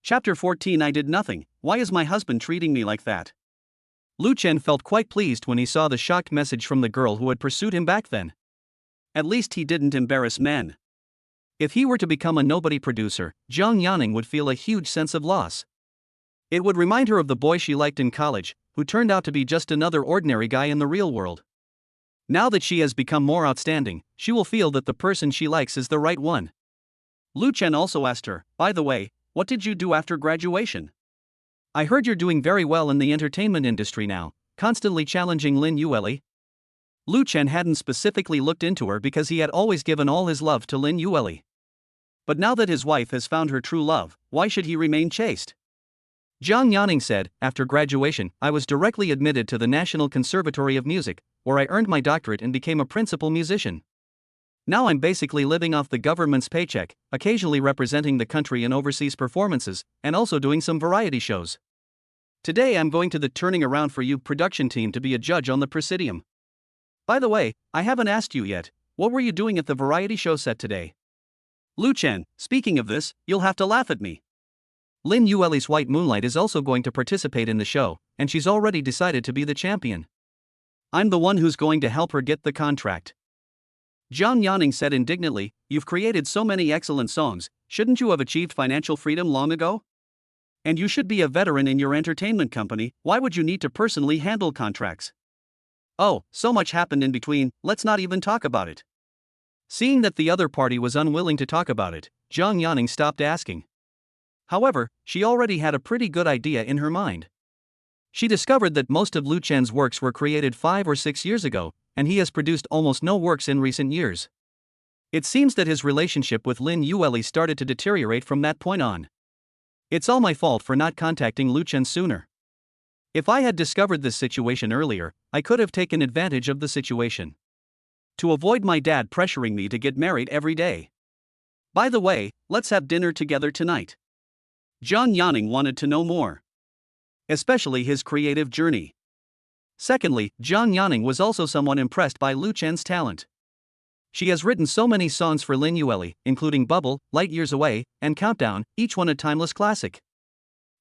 [SPEAKER 1] Chapter 14 I did nothing, why is my husband treating me like that?
[SPEAKER 2] Lu Chen felt quite pleased when he saw the shocked message from the girl who had pursued him back then.
[SPEAKER 1] At least he didn't embarrass men.
[SPEAKER 2] If he were to become a nobody producer, Jiang Yanning would feel a huge sense of loss. It would remind her of the boy she liked in college, who turned out to be just another ordinary guy in the real world. Now that she has become more outstanding, she will feel that the person she likes is the right one.
[SPEAKER 1] Lu Chen also asked her, by the way, what did you do after graduation?
[SPEAKER 2] I heard you're doing very well in the entertainment industry now, constantly challenging Lin Yueli. Lu Chen hadn't specifically looked into her because he had always given all his love to Lin Yueli.
[SPEAKER 1] But now that his wife has found her true love, why should he remain chaste?
[SPEAKER 2] Zhang Yanning said, after graduation, I was directly admitted to the National Conservatory of Music, where I earned my doctorate and became a principal musician. Now I'm basically living off the government's paycheck, occasionally representing the country in overseas performances, and also doing some variety shows. Today I'm going to the Turning Around for You production team to be a judge on the Presidium. By the way, I haven't asked you yet, what were you doing at the variety show set today? Lu Chen, speaking of this, you'll have to laugh at me. Lin Yueli's White Moonlight is also going to participate in the show, and she's already decided to be the champion.
[SPEAKER 1] I'm the one who's going to help her get the contract. Zhang Yanning said indignantly, you've created so many excellent songs, shouldn't you have achieved financial freedom long ago? And you should be a veteran in your entertainment company, why would you need to personally handle contracts?
[SPEAKER 2] Oh, so much happened in between, let's not even talk about it. Seeing that the other party was unwilling to talk about it, Zhang Yanning stopped asking. However, she already had a pretty good idea in her mind. She discovered that most of Lu Chen's works were created 5 or 6 years ago, and he has produced almost no works in recent years. It seems that his relationship with Lin Yueli started to deteriorate from that point on. It's all my fault for not contacting Lu Chen sooner. If I had discovered this situation earlier, I could have taken advantage of the situation. To avoid my dad pressuring me to get married every day.
[SPEAKER 1] By the way, let's have dinner together tonight. Zhang Yanning wanted to know more. Especially his creative journey.
[SPEAKER 2] Secondly, Zhang Yanning was also somewhat impressed by Lu Chen's talent. She has written so many songs for Lin Yueli, including Bubble, Light Years Away, and Countdown, each one a timeless classic.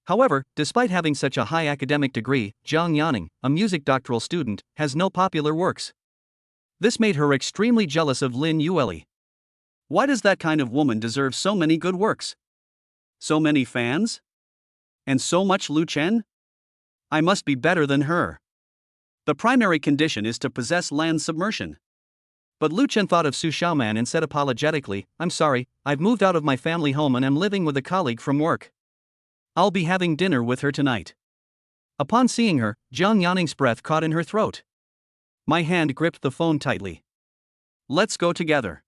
[SPEAKER 2] However, despite having such a high academic degree, Zhang Yanning, a music doctoral student, has no popular works. This made her extremely jealous of Lin Yueli.
[SPEAKER 1] Why does that kind of woman deserve so many good works? So many fans? And so much Lu Chen? I must be better than her. The primary condition is to possess land submersion.
[SPEAKER 2] But Lu Chen thought of Su Xiaoman and said apologetically, I'm sorry, I've moved out of my family home and am living with a colleague from work. I'll be having dinner with her tonight. Upon seeing her, Zhang Yanning's breath caught in her throat. My hand gripped the phone tightly.
[SPEAKER 1] Let's go together.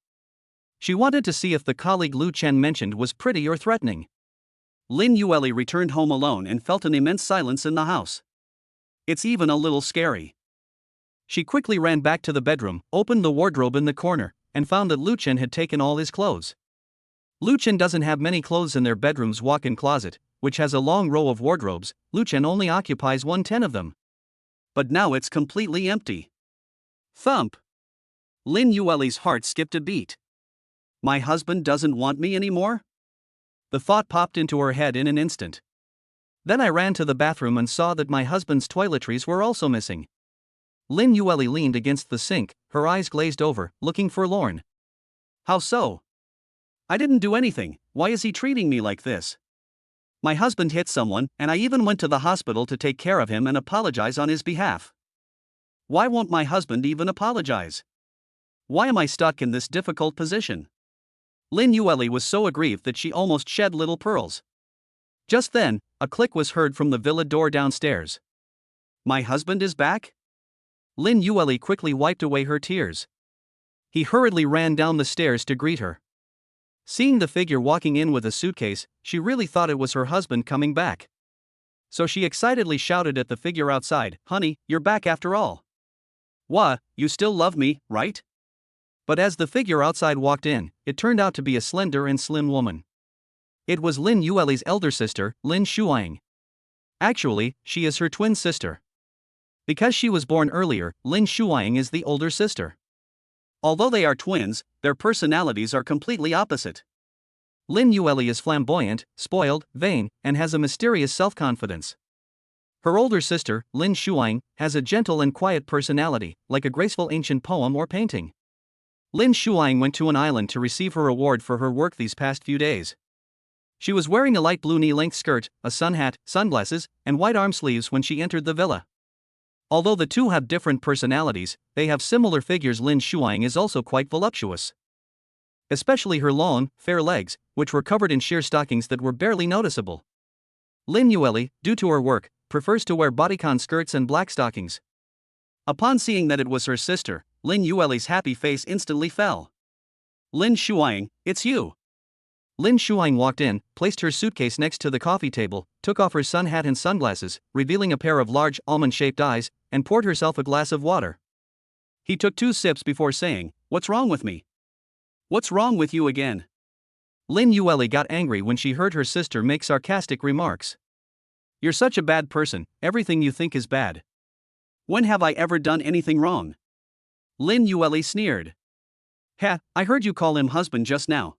[SPEAKER 2] She wanted to see if the colleague Lu Chen mentioned was pretty or threatening.
[SPEAKER 1] Lin Yueli returned home alone and felt an immense silence in the house. It's even a little scary.
[SPEAKER 2] She quickly ran back to the bedroom, opened the wardrobe in the corner, and found that Lu Chen had taken all his clothes. Lu Chen doesn't have many clothes in their bedroom's walk-in closet, which has a long row of wardrobes. Lu Chen only occupies 1/10 of them.
[SPEAKER 1] But now it's completely empty. Thump! Lin Yueli's heart skipped a beat. My husband doesn't want me anymore?
[SPEAKER 2] The thought popped into her head in an instant. Then I ran to the bathroom and saw that my husband's toiletries were also missing. Lin Yueli leaned against the sink, her eyes glazed over, looking forlorn.
[SPEAKER 1] How so? I didn't do anything, why is he treating me like this? My husband hit someone, and I even went to the hospital to take care of him and apologize on his behalf. Why won't my husband even apologize? Why am I stuck in this difficult position? Lin Yueli was so aggrieved that she almost shed little pearls. Just then, a click was heard from the villa door downstairs. My husband is back?
[SPEAKER 2] Lin Yueli quickly wiped away her tears. He hurriedly ran down the stairs to greet her. Seeing the figure walking in with a suitcase, she really thought it was her husband coming back. So she excitedly shouted at the figure outside, Honey, you're back after all.
[SPEAKER 1] What, you still love me, right?
[SPEAKER 2] But as the figure outside walked in, it turned out to be a slender and slim woman. It was Lin Yueli's elder sister, Lin Shuang. Actually, she is her twin sister. Because she was born earlier, Lin Shuang is the older sister.
[SPEAKER 1] Although they are twins, their personalities are completely opposite.
[SPEAKER 2] Lin Yueli is flamboyant, spoiled, vain, and has a mysterious self-confidence. Her older sister, Lin Shuang, has a gentle and quiet personality, like a graceful ancient poem or painting. Lin Shuang went to an island to receive her award for her work these past few days. She was wearing a light blue knee-length skirt, a sun hat, sunglasses, and white arm sleeves when she entered the villa. Although the two have different personalities, they have similar figures. Lin Shuang is also quite voluptuous. especially her long, fair legs, which were covered in sheer stockings that were barely noticeable. Lin Yueli, due to her work, prefers to wear bodycon skirts and black stockings.
[SPEAKER 1] Upon seeing that it was her sister, Lin Yueli's happy face instantly fell. Lin Shuang, it's you.
[SPEAKER 2] Lin Shuang walked in, placed her suitcase next to the coffee table, took off her sun hat and sunglasses, revealing a pair of large, almond-shaped eyes, and poured herself a glass of water.
[SPEAKER 1] He took 2 sips before saying, "What's wrong with me? What's wrong with you again?"
[SPEAKER 2] Lin Yueli got angry when she heard her sister make sarcastic remarks.
[SPEAKER 1] "You're such a bad person, everything you think is bad. When have I ever done anything wrong?" Lin Yueli sneered. "Ha, I heard you call him husband just now.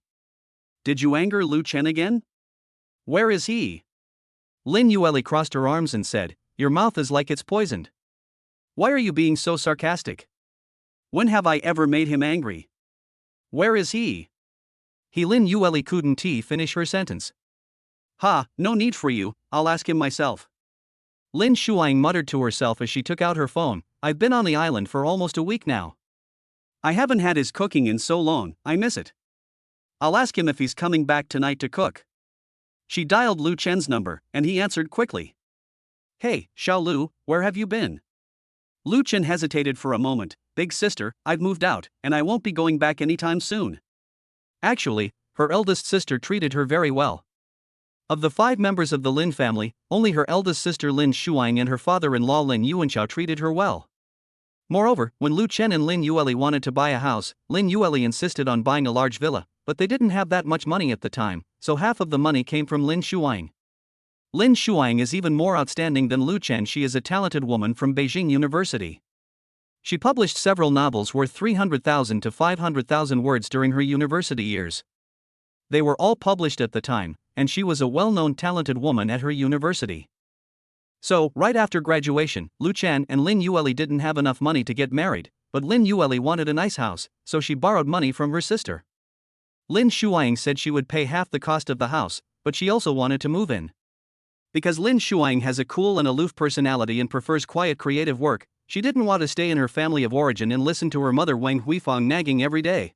[SPEAKER 1] Did you anger Lu Chen again? Where is he?"
[SPEAKER 2] Lin Yueli crossed her arms and said, "Your mouth is like it's poisoned.
[SPEAKER 1] Why are you being so sarcastic? When have I ever made him angry? Where is he?"
[SPEAKER 2] Lin Yueli couldn't finish her sentence.
[SPEAKER 1] "Ha, no need for you, I'll ask him myself."
[SPEAKER 2] Lin Shuang muttered to herself as she took out her phone, "I've been on the island for almost a week now.
[SPEAKER 1] I haven't had his cooking in so long, I miss it. I'll ask him if he's coming back tonight to cook." She dialed Lu Chen's number, and he answered quickly. "Hey, Xiao Lu, where have you been?" Lu Chen hesitated for a moment. "Big sister, I've moved out, and I won't be going back anytime soon."
[SPEAKER 2] Actually, her eldest sister treated her very well. Of the 5 members of the Lin family, only her eldest sister Lin Shuang and her father-in-law Lin Yuanchao treated her well. Moreover, when Lu Chen and Lin Yueli wanted to buy a house, Lin Yueli insisted on buying a large villa, but they didn't have that much money at the time, so half of the money came from Lin Shuang. Lin Shuang is even more outstanding than Lu Chen. She is a talented woman from Beijing University. She published several novels worth 300,000 to 500,000 words during her university years. They were all published at the time, and she was a well-known talented woman at her university. So, right after graduation, Lu Chen and Lin Yueli didn't have enough money to get married, but Lin Yueli wanted a nice house, so she borrowed money from her sister. Lin Shuang said she would pay half the cost of the house, but she also wanted to move in. Because Lin Shuang has a cool and aloof personality and prefers quiet creative work, she didn't want to stay in her family of origin and listen to her mother Wang Huifang nagging every day.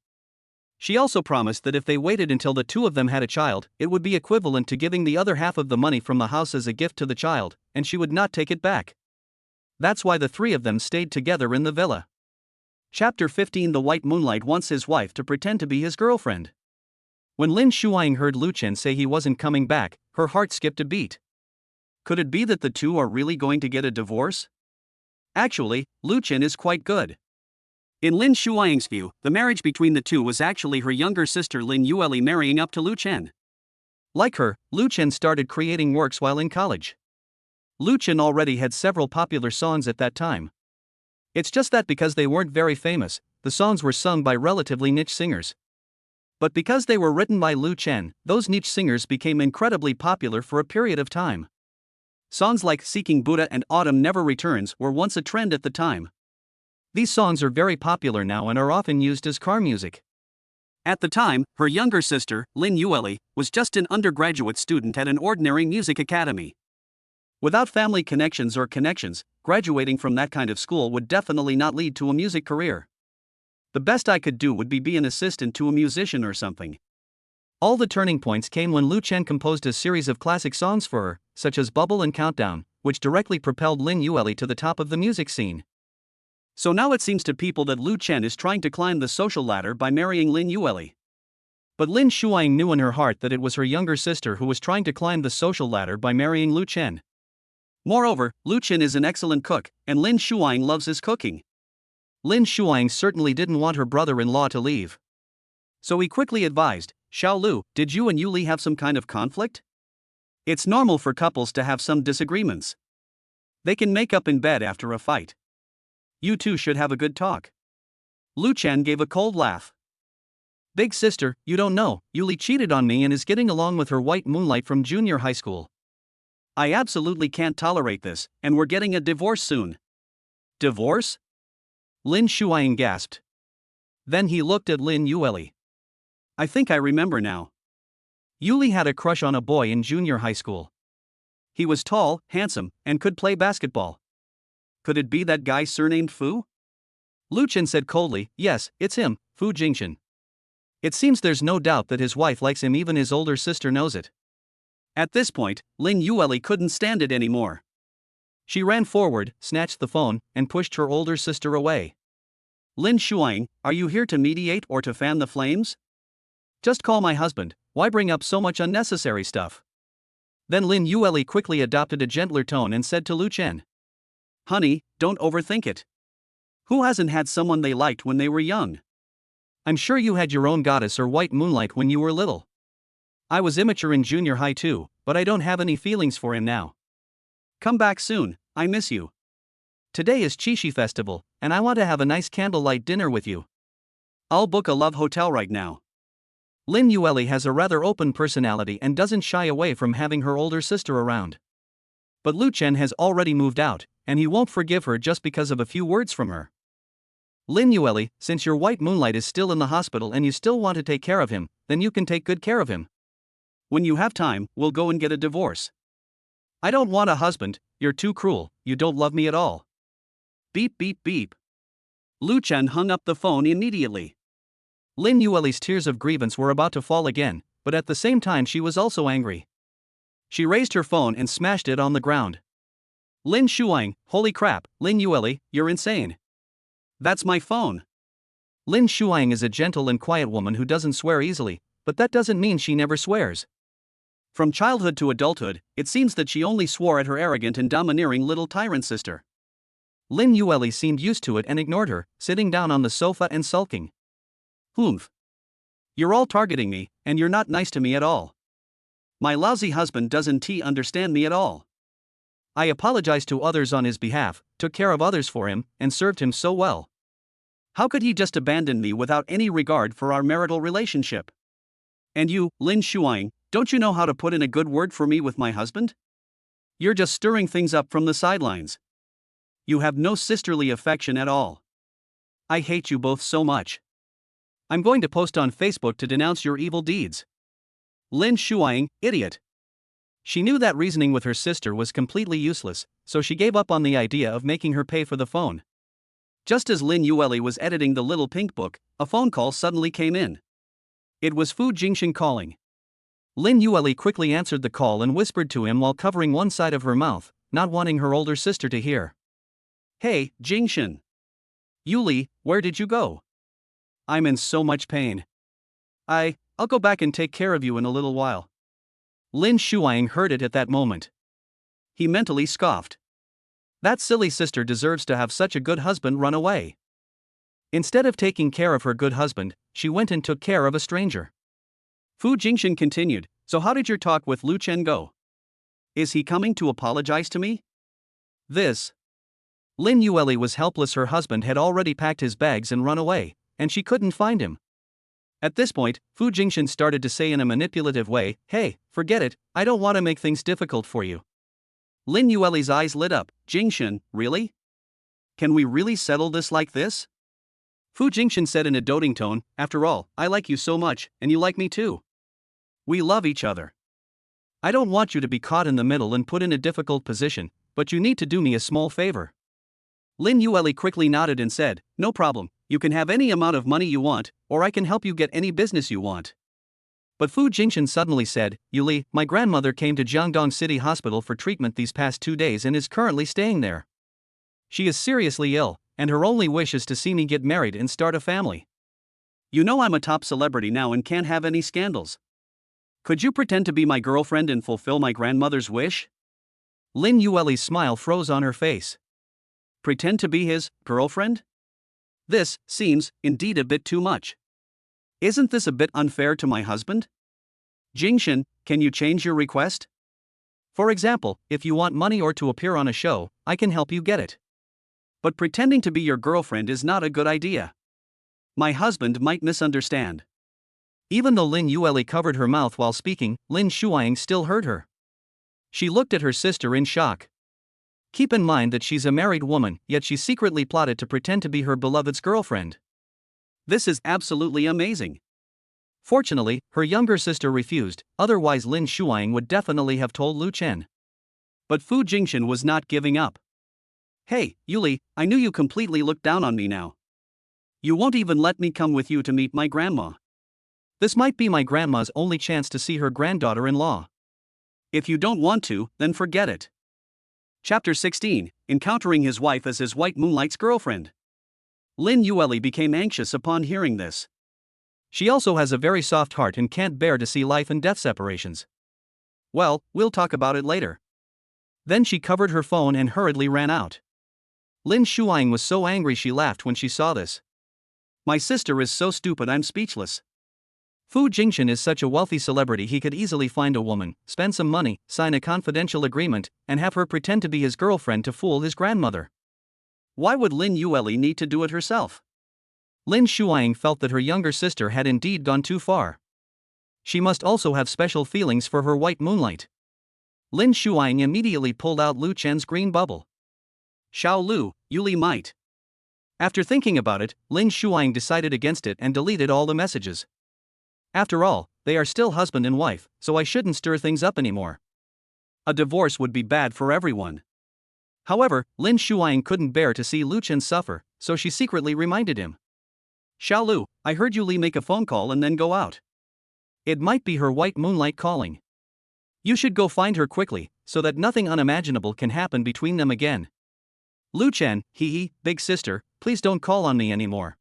[SPEAKER 2] She also promised that if they waited until the 2 of them had a child, it would be equivalent to giving the other half of the money from the house as a gift to the child, and she would not take it back. That's why the 3 of them stayed together in the villa. Chapter 15. The White Moonlight wants his wife to pretend to be his girlfriend. When Lin Shuang heard Lu Chen say he wasn't coming back, her heart skipped a beat. Could it be that the 2 are really going to get a divorce? Actually, Lu Chen is quite good. In Lin Shuang's view, the marriage between the 2 was actually her younger sister Lin Yueli marrying up to Lu Chen. Like her, Lu Chen started creating works while in college. Lu Chen already had several popular songs at that time. It's just that because they weren't very famous, the songs were sung by relatively niche singers. But because they were written by Lu Chen, those niche singers became incredibly popular for a period of time. Songs like Seeking Buddha and Autumn Never Returns were once a trend at the time. These songs are very popular now and are often used as car music. At the time, her younger sister, Lin Yueli, was just an undergraduate student at an ordinary music academy. Without family connections, graduating from that kind of school would definitely not lead to a music career. The best I could do would be an assistant to a musician or something. All the turning points came when Lu Chen composed a series of classic songs for her, such as Bubble and Countdown, which directly propelled Lin Yueli to the top of the music scene. So now it seems to people that Lu Chen is trying to climb the social ladder by marrying Lin Yueli. But Lin Shuang knew in her heart that it was her younger sister who was trying to climb the social ladder by marrying Lu Chen. Moreover, Lu Chen is an excellent cook, and Lin Shuang loves his cooking. Lin Shuang certainly didn't want her brother-in-law to leave. So he quickly advised, "Xiao Lu, did you and Yuli have some kind of conflict? It's normal for couples to have some disagreements. They can make up in bed after a fight. You two should have a good talk." Lu Chen gave a cold laugh. "Big sister, you don't know, Yuli cheated on me and is getting along with her White Moonlight from junior high school. I absolutely can't tolerate this, and we're getting a divorce soon." "Divorce?" Lin Shuang gasped. Then he looked at Lin Yueli. "I think I remember now. Yuli had a crush on a boy in junior high school. He was tall, handsome, and could play basketball. Could it be that guy surnamed Fu?" Lu Chen said coldly, "Yes, it's him, Fu Jingchen. It seems there's no doubt that his wife likes him, even his older sister knows it.
[SPEAKER 1] At this point, Lin Yueli couldn't stand it anymore.
[SPEAKER 2] She ran forward, snatched the phone, and pushed her older sister away.
[SPEAKER 1] Lin Shuang, are you here to mediate or to fan the flames?
[SPEAKER 2] Just call my husband, why bring up so much unnecessary stuff? Then Lin Yueli quickly adopted a gentler tone and said to Lu Chen.
[SPEAKER 1] Honey, don't overthink it. Who hasn't had someone they liked when they were young?
[SPEAKER 2] I'm sure you had your own goddess or white moonlight when you were little. I was immature in junior high too, but I don't have any feelings for him now.
[SPEAKER 1] Come back soon, I miss you.
[SPEAKER 2] Today is Qixi Festival, and I want to have a nice candlelight dinner with you.
[SPEAKER 1] I'll book a love hotel right now.
[SPEAKER 2] Lin Yueli has a rather open personality and doesn't shy away from having her older sister around. But Lu Chen has already moved out, and he won't forgive her just because of a few words from her. Lin Yueli, since your white moonlight is still in the hospital and you still want to take care of him, then you can take good care of him.
[SPEAKER 1] When you have time, we'll go and get a divorce.
[SPEAKER 2] I don't want a husband, you're too cruel, you don't love me at all.
[SPEAKER 1] Beep beep beep. Lu Chen hung up the phone immediately.
[SPEAKER 2] Lin Yueli's tears of grievance were about to fall again, but at the same time she was also angry. She raised her phone and smashed it on the ground.
[SPEAKER 1] Lin Shuang, holy crap, Lin Yueli, you're insane. That's my phone.
[SPEAKER 2] Lin Shuang is a gentle and quiet woman who doesn't swear easily, but that doesn't mean she never swears.
[SPEAKER 1] From childhood to adulthood, it seems that she only swore at her arrogant and domineering little tyrant sister.
[SPEAKER 2] Lin Yueli seemed used to it and ignored her, sitting down on the sofa and sulking.
[SPEAKER 1] Humph. You're all targeting me, and you're not nice to me at all. My lousy husband doesn't understand me at all.
[SPEAKER 2] I apologized to others on his behalf, took care of others for him, and served him so well.
[SPEAKER 1] How could he just abandon me without any regard for our marital relationship? And you, Lin Shuang, don't you know how to put in a good word for me with my husband? You're just stirring things up from the sidelines. You have no sisterly affection at all. I hate you both so much. I'm going to post on Facebook to denounce your evil deeds. Lin Shuang, idiot.
[SPEAKER 2] She knew that reasoning with her sister was completely useless, so she gave up on the idea of making her pay for the phone.
[SPEAKER 1] Just as Lin Yueli was editing the little pink book, a phone call suddenly came in. It was Fu Jingshan calling.
[SPEAKER 2] Lin Yueli quickly answered the call and whispered to him while covering one side of her mouth, not wanting her older sister to hear.
[SPEAKER 1] Hey, Jingshan. Yueli, where did you go? I'm in so much pain. I'll go back and take care of you in a little while.
[SPEAKER 2] Lin Shuang heard it at that moment.
[SPEAKER 1] He mentally scoffed.
[SPEAKER 2] That silly sister deserves to have such a good husband run away. Instead of taking care of her good husband, she went and took care of a stranger.
[SPEAKER 1] Fu Jingshan continued, so how did your talk with Lu Chen go? Is he coming to apologize to me?
[SPEAKER 2] Lin Yueli was helpless. Her husband had already packed his bags and run away, and she couldn't find him. At this point, Fu Jingshan started to say in a manipulative way, hey, forget it, I don't want to make things difficult for you.
[SPEAKER 1] Lin Yueli's eyes lit up. Jingshan, really? Can we really settle this like this? Fu Jingshan said in a doting tone, after all, I like you so much, and you like me too. We love each other.
[SPEAKER 2] I don't want you to be caught in the middle and put in a difficult position, but you need to do me a small favor.
[SPEAKER 1] Lin Yueli quickly nodded and said, no problem, you can have any amount of money you want, or I can help you get any business you want.
[SPEAKER 2] But Fu Jingshan suddenly said, Yueli, my grandmother came to Jiangdong City Hospital for treatment these past 2 days and is currently staying there. She is seriously ill, and her only wish is to see me get married and start a family.
[SPEAKER 1] You know I'm a top celebrity now and can't have any scandals. Could you pretend to be my girlfriend and fulfill my grandmother's wish?
[SPEAKER 2] Lin Yueli's smile froze on her face.
[SPEAKER 1] Pretend to be his girlfriend? This seems, indeed, a bit too much. Isn't this a bit unfair to my husband? Jingshan, can you change your request?
[SPEAKER 2] For example, if you want money or to appear on a show, I can help you get it.
[SPEAKER 1] But pretending to be your girlfriend is not a good idea. My husband might misunderstand.
[SPEAKER 2] Even though Lin Yueli covered her mouth while speaking, Lin Shuang still heard her. She looked at her sister in shock. Keep in mind that she's a married woman, yet she secretly plotted to pretend to be her beloved's girlfriend.
[SPEAKER 1] This is absolutely amazing.
[SPEAKER 2] Fortunately, her younger sister refused, otherwise Lin Shuang would definitely have told Lu Chen.
[SPEAKER 1] But Fu Jingshan was not giving up. Hey, Yueli, I knew you completely looked down on me now. You won't even let me come with you to meet my grandma.
[SPEAKER 2] This might be my grandma's only chance to see her granddaughter-in-law.
[SPEAKER 1] If you don't want to, then forget it. Chapter 16, Encountering his wife as his white moonlight's girlfriend. Lin Yueli became anxious upon hearing this.
[SPEAKER 2] She also has a very soft heart and can't bear to see life and death separations.
[SPEAKER 1] Well, we'll talk about it later.
[SPEAKER 2] Then she covered her phone and hurriedly ran out. Lin Shuang was so angry she laughed when she saw this.
[SPEAKER 1] My sister is so stupid I'm speechless.
[SPEAKER 2] Fu Jingxian is such a wealthy celebrity he could easily find a woman, spend some money, sign a confidential agreement, and have her pretend to be his girlfriend to fool his grandmother.
[SPEAKER 1] Why would Lin Yueli need to do it herself?
[SPEAKER 2] Lin Shuang felt that her younger sister had indeed gone too far. She must also have special feelings for her white moonlight. Lin Shuang immediately pulled out Lu Chen's green bubble.
[SPEAKER 1] Xiao Lu, Yuli might.
[SPEAKER 2] After thinking about it, Lin Shuang decided against it and deleted all the messages. After all, they are still husband and wife, so I shouldn't stir things up anymore.
[SPEAKER 1] A divorce would be bad for everyone.
[SPEAKER 2] However, Lin Shuang couldn't bear to see Lu Chen suffer, so she secretly reminded him.
[SPEAKER 1] Xiao Lu, I heard Yuli make a phone call and then go out.
[SPEAKER 2] It might be her white moonlight calling. You should go find her quickly, so that nothing unimaginable can happen between them again. Lu Chen, hee, big sister, please don't call on me anymore.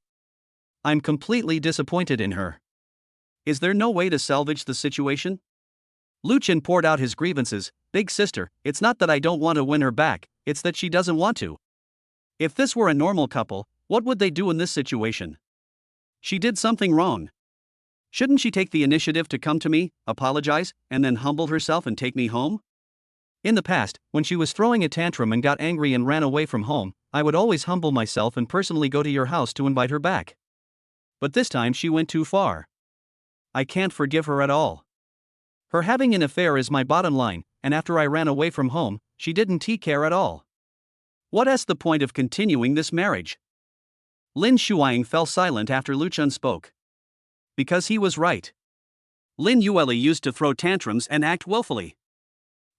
[SPEAKER 2] I'm completely disappointed in her.
[SPEAKER 1] Is there no way to salvage the situation?
[SPEAKER 2] Lu Chen poured out his grievances. Big sister, it's not that I don't want to win her back, it's that she doesn't want to.
[SPEAKER 1] If this were a normal couple, what would they do in this situation? She did something wrong. Shouldn't she take the initiative to come to me, apologize, and then humble herself and take me home?
[SPEAKER 2] In the past, when she was throwing a tantrum and got angry and ran away from home, I would always humble myself and personally go to your house to invite her back. But this time she went too far. I can't forgive her at all. Her having an affair is my bottom line, and after I ran away from home, she didn't care at all.
[SPEAKER 1] What's the point of continuing this marriage?
[SPEAKER 2] Lin Shuang fell silent after Lu Chen spoke.
[SPEAKER 1] Because he was right. Lin Yueli used to throw tantrums and act willfully.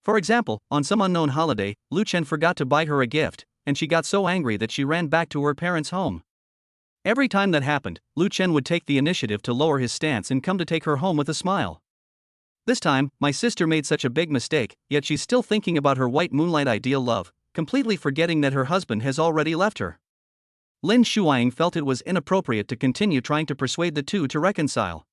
[SPEAKER 2] For example, on some unknown holiday, Lu Chen forgot to buy her a gift, and she got so angry that she ran back to her parents' home. Every time that happened, Lu Chen would take the initiative to lower his stance and come to take her home with a smile. This time, my sister made such a big mistake, yet she's still thinking about her white moonlight ideal love, completely forgetting that her husband has already left her. Lin Shuang felt it was inappropriate to continue trying to persuade the two to reconcile.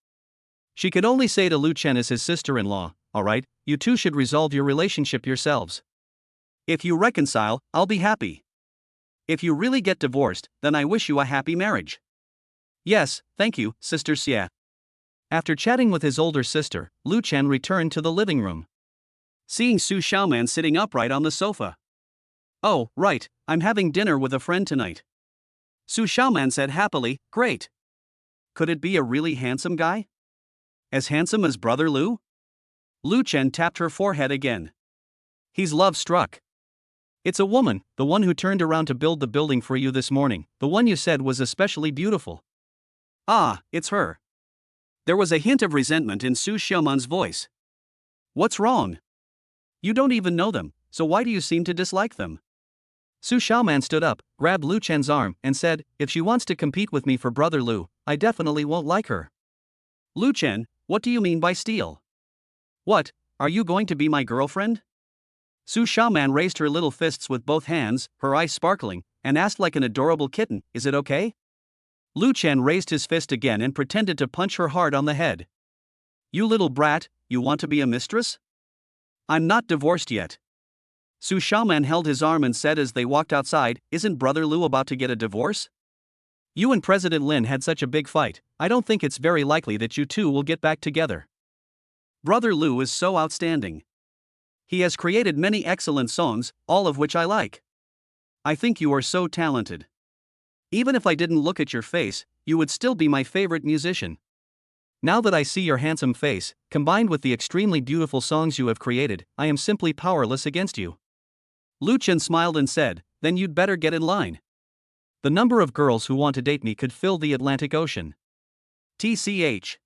[SPEAKER 2] She could only say to Lu Chen as his sister-in-law, alright, you two should resolve your relationship yourselves.
[SPEAKER 1] If you reconcile, I'll be happy. If you really get divorced, then I wish you a happy marriage.
[SPEAKER 2] Yes, thank you, Sister Xie. After chatting with his older sister, Lu Chen returned to the living room.
[SPEAKER 1] Seeing Su Xiaoman sitting upright on the sofa.
[SPEAKER 2] Oh, right, I'm having dinner with a friend tonight.
[SPEAKER 1] Su Xiaoman said happily, great. Could it be a really handsome guy? As handsome as Brother Lu?
[SPEAKER 2] Lu Chen tapped her forehead again. He's love-struck. It's a woman, the one who turned around to build the building for you this morning, the one you said was especially beautiful.
[SPEAKER 1] Ah, it's her. There was a hint of resentment in Su Xiaoman's voice.
[SPEAKER 2] What's wrong?
[SPEAKER 1] You don't even know them, so why do you seem to dislike them?
[SPEAKER 2] Su Xiaoman stood up, grabbed Lu Chen's arm, and said, if she wants to compete with me for Brother Lu, I definitely won't like her.
[SPEAKER 1] Lu Chen, what do you mean by steal? What, are you going to be my girlfriend? Su Xiaoman raised her little fists with both hands, her eyes sparkling, and asked like an adorable kitten, is it okay?
[SPEAKER 2] Lu Chen raised his fist again and pretended to punch her hard on the head.
[SPEAKER 1] You little brat, you want to be a mistress? I'm not divorced yet. Su Xiaoman held his arm and said as they walked outside, isn't Brother Lu about to get a divorce?
[SPEAKER 2] You and President Lin had such a big fight, I don't think it's very likely that you two will get back together.
[SPEAKER 1] Brother Lu is so outstanding. He has created many excellent songs, all of which I like. I think you are so talented. Even if I didn't look at your face, you would still be my favorite musician.
[SPEAKER 2] Now that I see your handsome face, combined with the extremely beautiful songs you have created, I am simply powerless against you.
[SPEAKER 1] Lu Chen smiled and said, then you'd better get in line.
[SPEAKER 2] The number of girls who want to date me could fill the Atlantic Ocean.
[SPEAKER 1] TCH.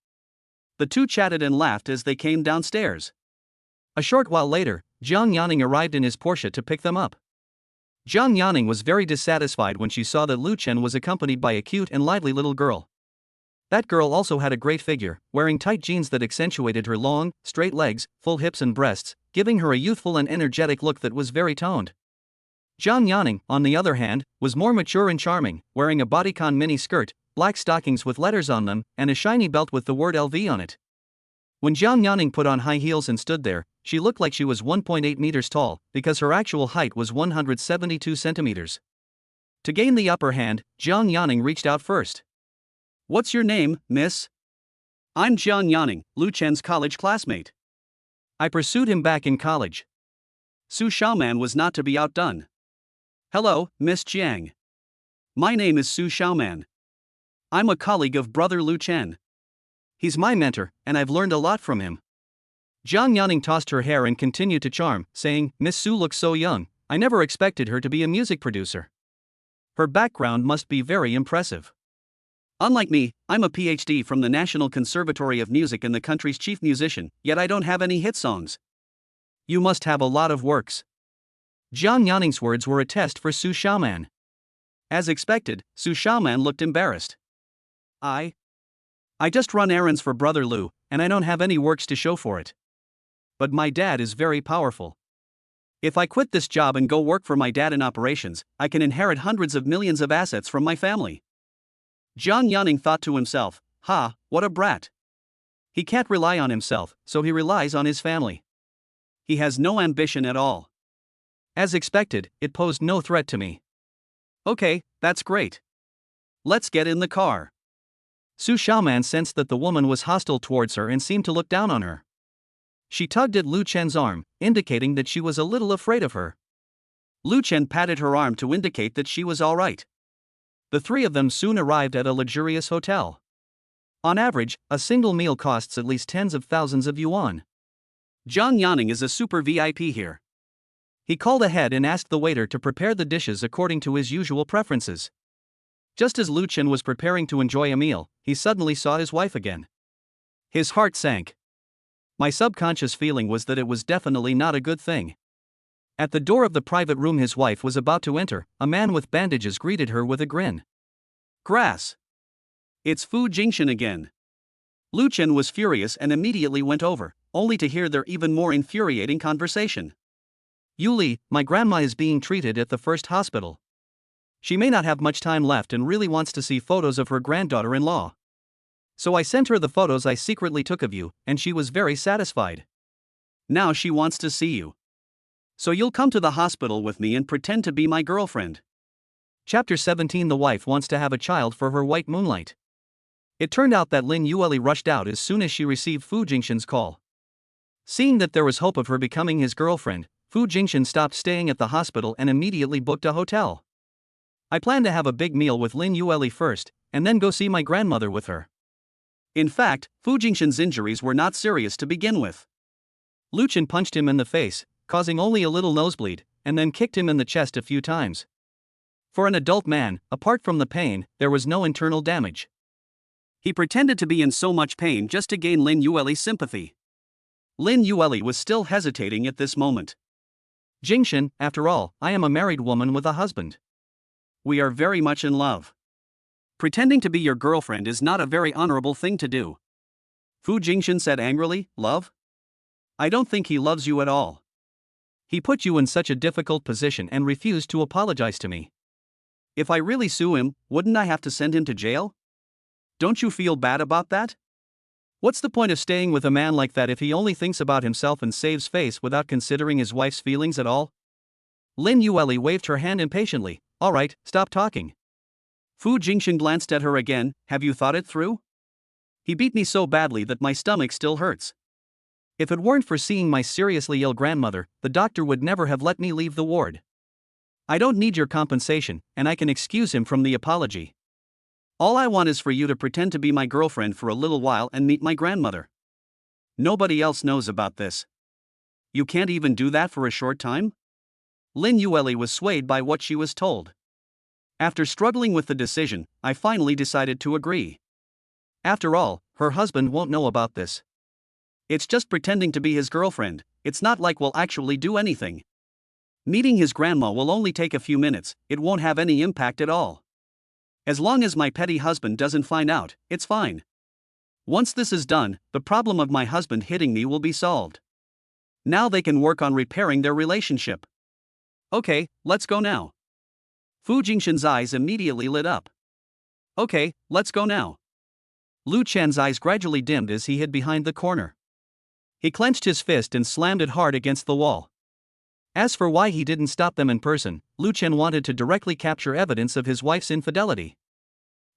[SPEAKER 1] The two chatted and laughed as they came downstairs.
[SPEAKER 2] A short while later, Jiang Yanning arrived in his Porsche to pick them up. Jiang Yanning was very dissatisfied when she saw that Lu Chen was accompanied by a cute and lively little girl. That girl also had a great figure, wearing tight jeans that accentuated her long, straight legs, full hips and breasts, giving her a youthful and energetic look that was very toned. Zhang Yanning, on the other hand, was more mature and charming, wearing a bodycon mini skirt, black stockings with letters on them, and a shiny belt with the word LV on it. When Zhang Yanning put on high heels and stood there, she looked like she was 1.8 meters tall, because her actual height was 172 centimeters. To gain the upper hand, Zhang Yanning reached out first.
[SPEAKER 1] What's your name, miss? I'm Zhang Yanning, Lu Chen's college classmate.
[SPEAKER 2] I pursued him back in college.
[SPEAKER 1] Su Xiaoman was not to be outdone. Hello, Miss Jiang. My name is Su Xiaoman. I'm a colleague of Brother Lu Chen.
[SPEAKER 2] He's my mentor, and I've learned a lot from him. Zhang Yanning tossed her hair and continued to charm, saying, Miss Su looks so young, I never expected her to be a music producer. Her background must be very impressive.
[SPEAKER 1] Unlike me, I'm a PhD from the National Conservatory of Music and the country's chief musician, yet I don't have any hit songs.
[SPEAKER 2] You must have a lot of works. Zhang Yanning's words were a test for Su Xiaoman.
[SPEAKER 1] As expected, Su Xiaoman looked embarrassed. I just run errands for Brother Lu, and I don't have any works to show for it.
[SPEAKER 2] But my dad is very powerful.
[SPEAKER 1] If I quit this job and go work for my dad in operations, I can inherit hundreds of millions of assets from my family. Zhang Yanning thought to himself, what a brat. He can't rely on himself, so he relies on his family. He has no ambition at all.
[SPEAKER 2] As expected, it posed no threat to me.
[SPEAKER 1] Okay, that's great. Let's get in the car.
[SPEAKER 2] Su Xiaoman sensed that the woman was hostile towards her and seemed to look down on her. She tugged at Lu Chen's arm, indicating that she was a little afraid of her.
[SPEAKER 1] Lu Chen patted her arm to indicate that she was all right.
[SPEAKER 2] The three of them soon arrived at a luxurious hotel. On average, a single meal costs at least tens of thousands of yuan.
[SPEAKER 1] Zhang Yanning is a super VIP here.
[SPEAKER 2] He called ahead and asked the waiter to prepare the dishes according to his usual preferences. Just as Lu Chen was preparing to enjoy a meal, he suddenly saw his wife again. His heart sank. My subconscious feeling was that it was definitely not a good thing. At the door of the private room his wife was about to enter, a man with bandages greeted her with a grin.
[SPEAKER 1] Grass. It's Fu Jingshan again. Lu Chen was furious and immediately went over, only to hear their even more infuriating conversation.
[SPEAKER 2] Yuli, my grandma is being treated at the first hospital. She may not have much time left and really wants to see photos of her granddaughter-in-law. So I sent her the photos I secretly took of you, and she was very satisfied.
[SPEAKER 1] Now she wants to see you. So you'll come to the hospital with me and pretend to be my girlfriend.
[SPEAKER 2] Chapter 17. The wife wants to have a child for her white moonlight. It turned out that Lin Yueli rushed out as soon as she received Fu Jingshan's call. Seeing that there was hope of her becoming his girlfriend, Fu Jingshan stopped staying at the hospital and immediately booked a hotel. I plan to have a big meal with Lin Yueli first, and then go see my grandmother with her.
[SPEAKER 1] In fact, Fu Jingshan's injuries were not serious to begin with.
[SPEAKER 2] Lu Chen punched him in the face, causing only a little nosebleed, and then kicked him in the chest a few times. For an adult man, apart from the pain, there was no internal damage.
[SPEAKER 1] He pretended to be in so much pain just to gain Lin Yueli's sympathy. Lin Yueli was still hesitating at this moment.
[SPEAKER 2] Jingshan, after all, I am a married woman with a husband.
[SPEAKER 1] We are very much in love. Pretending to be your girlfriend is not a very honorable thing to do. Fu Jingshan said angrily, Love? I don't think he loves you at all.
[SPEAKER 2] He put you in such a difficult position and refused to apologize to me.
[SPEAKER 1] If I really sue him, wouldn't I have to send him to jail? Don't you feel bad about that?
[SPEAKER 2] What's the point of staying with a man like that if he only thinks about himself and saves face without considering his wife's feelings at all? Lin Yueli waved her hand impatiently. All right, stop talking.
[SPEAKER 1] Fu Jingshan glanced at her again. Have you thought it through? He beat me so badly that my stomach still hurts.
[SPEAKER 2] If it weren't for seeing my seriously ill grandmother, the doctor would never have let me leave the ward. I don't need your compensation, and I can excuse him from the apology.
[SPEAKER 1] All I want is for you to pretend to be my girlfriend for a little while and meet my grandmother. Nobody else knows about this. You can't even do that for a short time? Lin Yueli was swayed by what she was told. After struggling with the decision, I finally decided to agree.
[SPEAKER 2] After all, her husband won't know about this.
[SPEAKER 1] It's just pretending to be his girlfriend. It's not like we'll actually do anything. Meeting his grandma will only take a few minutes, it won't have any impact at all. As long as my petty husband doesn't find out, it's fine. Once this is done, the problem of my husband hitting me will be solved. Now they can work on repairing their relationship. Okay, let's go now. Fu Jingshan's eyes immediately lit up. Okay, let's go now. Lu Chen's eyes gradually dimmed as he hid behind the corner. He clenched his fist and slammed it hard against the wall. As for why he didn't stop them in person, Lu Chen wanted to directly capture evidence of his wife's infidelity.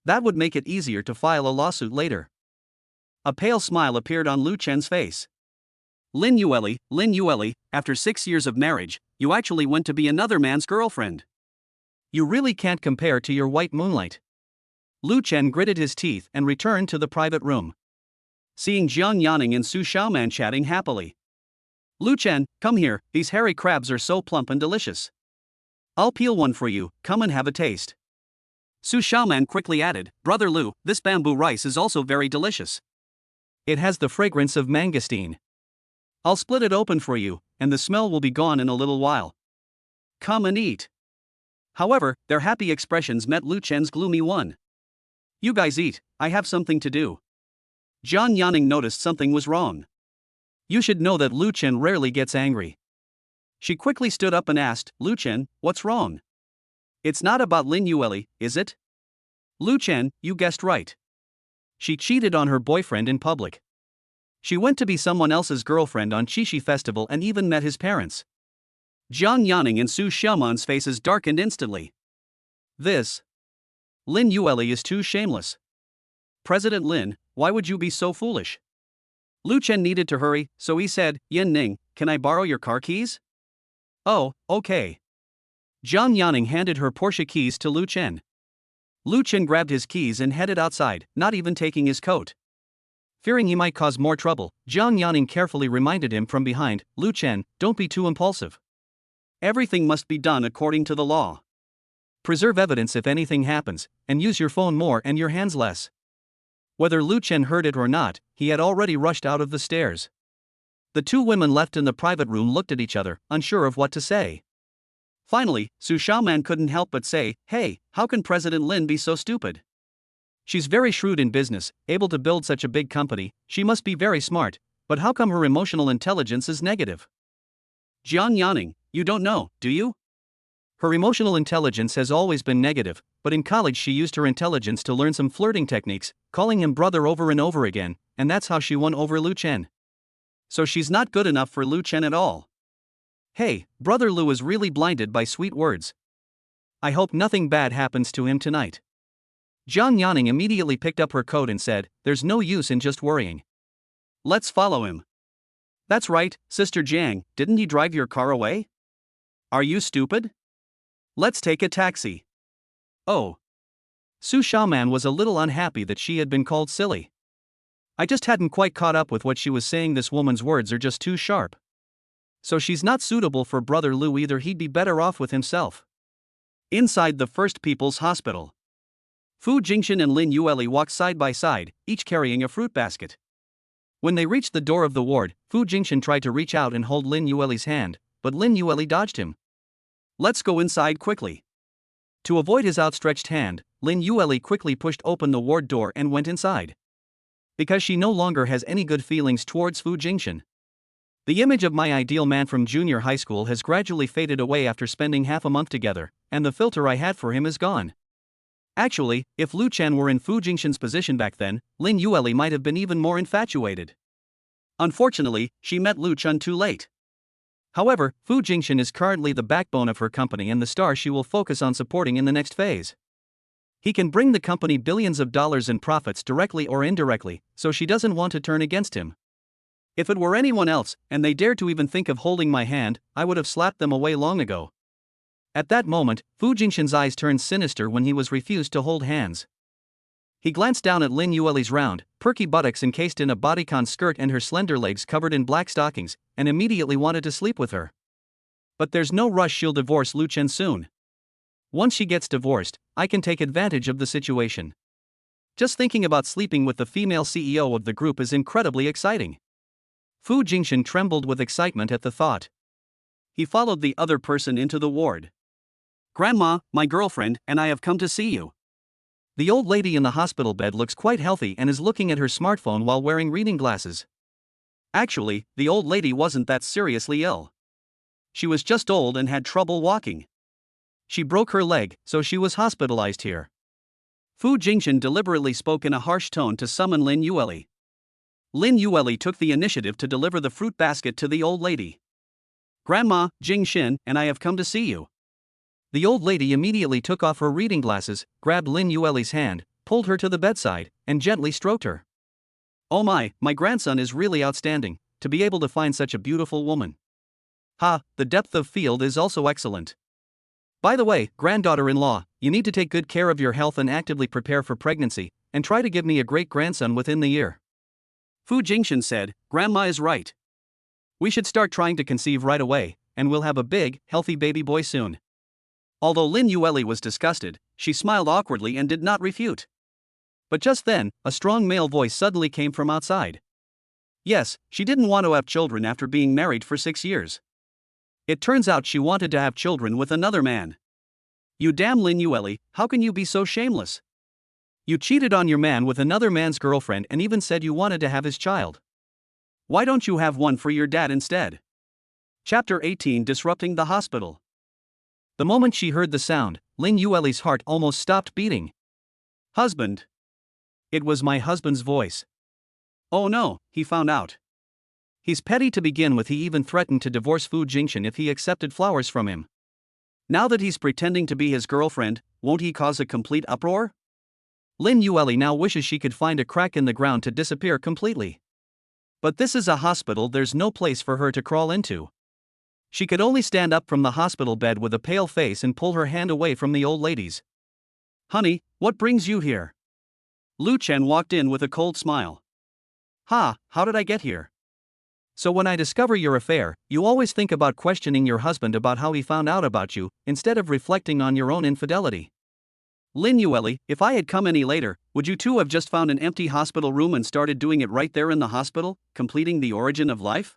[SPEAKER 1] That would make it easier to file a lawsuit later. A pale smile appeared on Lu Chen's face. Lin Yueli, after 6 years of marriage, you actually went to be another man's girlfriend. You really can't compare to your white moonlight. Lu Chen gritted his teeth and returned to the private room. Seeing Jiang Yanning and Su Xiaoman chatting happily. Lu Chen, come here, these hairy crabs are so plump and delicious. I'll peel one for you, come and have a taste. Su Xiaoman quickly added, Brother Lu, this bamboo rice is also very delicious. It has the fragrance of mangosteen. I'll split it open for you, and the smell will be gone in a little while. Come and eat. However, their happy expressions met Lu Chen's gloomy one. You guys eat, I have something to do. Jiang Yanning noticed something was wrong. You should know that Lu Chen rarely gets angry. She quickly stood up and asked, Lu Chen, what's wrong? It's not about Lin Yueli, is it? Lu Chen, you guessed right. She cheated on her boyfriend in public. She went to be someone else's girlfriend on Qixi Festival and even met his parents. Jiang Yanning and Su Xiaoman's faces darkened instantly. This. Lin Yueli is too shameless. President Lin, why would you be so foolish? Lu Chen needed to hurry, so he said, Yan Ning, can I borrow your car keys? Oh, okay. Jiang Yanning handed her Porsche keys to Lu Chen. Lu Chen grabbed his keys and headed outside, not even taking his coat. Fearing he might cause more trouble, Jiang Yanning carefully reminded him from behind, Lu Chen, don't be too impulsive. Everything must be done according to the law. Preserve evidence if anything happens, and use your phone more and your hands less. Whether Lu Chen heard it or not, he had already rushed out of the stairs. The two women left in the private room looked at each other, unsure of what to say. Finally, Su Xiaoman couldn't help but say, hey, how can President Lin be so stupid? She's very shrewd in business, able to build such a big company, she must be very smart, but how come her emotional intelligence is negative? Jiang Yanning, you don't know, do you? Her emotional intelligence has always been negative, but in college she used her intelligence to learn some flirting techniques, calling him brother over and over again, and that's how she won over Lu Chen. So she's not good enough for Lu Chen at all. Hey, Brother Lu is really blinded by sweet words. I hope nothing bad happens to him tonight. Jiang Yanning immediately picked up her coat and said, there's no use in just worrying. Let's follow him. That's right, Sister Jiang, didn't he drive your car away? Are you stupid? Let's take a taxi. Oh. Su Xiaoman was a little unhappy that she had been called silly. I just hadn't quite caught up with what she was saying. This woman's words are just too sharp. So she's not suitable for Brother Lu either, he'd be better off with himself. Inside the First People's Hospital. Fu Jingshan and Lin Yueli walked side by side, each carrying a fruit basket. When they reached the door of the ward, Fu Jingshan tried to reach out and hold Lin Yueli's hand, but Lin Yueli dodged him. Let's go inside quickly. To avoid his outstretched hand, Lin Yueli quickly pushed open the ward door and went inside. Because she no longer has any good feelings towards Fu Jingshan. The image of my ideal man from junior high school has gradually faded away after spending half a month together, and the filter I had for him is gone. Actually, if Lu Chen were in Fu Jingshan's position back then, Lin Yueli might have been even more infatuated. Unfortunately, she met Lu Chen too late. However, Fu Jingshan is currently the backbone of her company and the star she will focus on supporting in the next phase. He can bring the company billions of dollars in profits directly or indirectly, so she doesn't want to turn against him. If it were anyone else, and they dared to even think of holding my hand, I would have slapped them away long ago. At that moment, Fu Jingshan's eyes turned sinister when he was refused to hold hands. He glanced down at Lin Yueli's round, perky buttocks encased in a bodycon skirt and her slender legs covered in black stockings, and immediately wanted to sleep with her. But there's no rush, she'll divorce Lu Chen soon. Once she gets divorced, I can take advantage of the situation. Just thinking about sleeping with the female CEO of the group is incredibly exciting. Fu Jingshan trembled with excitement at the thought. He followed the other person into the ward. Grandma, my girlfriend, and I have come to see you.
[SPEAKER 2] The old lady in the hospital bed looks quite healthy and is looking at her smartphone while wearing reading glasses.
[SPEAKER 1] Actually, the old lady wasn't that seriously ill. She was just old and had trouble walking.
[SPEAKER 2] She broke her leg, so she was hospitalized here.
[SPEAKER 1] Fu Jingchen deliberately spoke in a harsh tone to summon Lin Yueli. Lin Yueli took the initiative to deliver the fruit basket to the old lady. "Grandma, Jing Xin and I have come to see you."
[SPEAKER 2] The old lady immediately took off her reading glasses, grabbed Lin Yueli's hand, pulled her to the bedside, and gently stroked her.
[SPEAKER 1] "Oh my grandson is really outstanding, to be able to find such a beautiful woman.
[SPEAKER 2] Ha, the depth of field is also excellent. By the way, granddaughter-in-law, you need to take good care of your health and actively prepare for pregnancy, and try to give me a great grandson within the year."
[SPEAKER 1] Fu Jingchen said, "Grandma is right.
[SPEAKER 2] We should start trying to conceive right away, and we'll have a big, healthy baby boy soon."
[SPEAKER 1] Although Lin Yueli was disgusted, she smiled awkwardly and did not refute.
[SPEAKER 2] But just then, a strong male voice suddenly came from outside.
[SPEAKER 1] Yes, she didn't want to have children after being married for 6 years. It turns out she wanted to have children with another man. "You damn Lin Yueli, how can you be so shameless?
[SPEAKER 2] You cheated on your man with another man's girlfriend and even said you wanted to have his child.
[SPEAKER 1] Why don't you have one for your dad instead?" Chapter 18, Disrupting the Hospital.
[SPEAKER 2] The moment she heard the sound, Lin Yueli's heart almost stopped beating.
[SPEAKER 1] "Husband."
[SPEAKER 2] It was my husband's voice.
[SPEAKER 1] Oh no, he found out.
[SPEAKER 2] He's petty to begin with. He even threatened to divorce Fu Jingchen if he accepted flowers from him.
[SPEAKER 1] Now that he's pretending to be his girlfriend, won't he cause a complete uproar?
[SPEAKER 2] Lin Yueli now wishes she could find a crack in the ground to disappear completely.
[SPEAKER 1] But this is a hospital, there's no place for her to crawl into.
[SPEAKER 2] She could only stand up from the hospital bed with a pale face and pull her hand away from the old lady's.
[SPEAKER 1] "Honey, what brings you here?" Lu Chen walked in with a cold smile.
[SPEAKER 2] "Ha, how did I get here?" "So when I discover your affair, you always think about questioning your husband about how he found out about you, instead of reflecting on your own infidelity."
[SPEAKER 1] "Lin Yueli, if I had come any later, would you too have just found an empty hospital room and started doing it right there in the hospital, completing the origin of life?"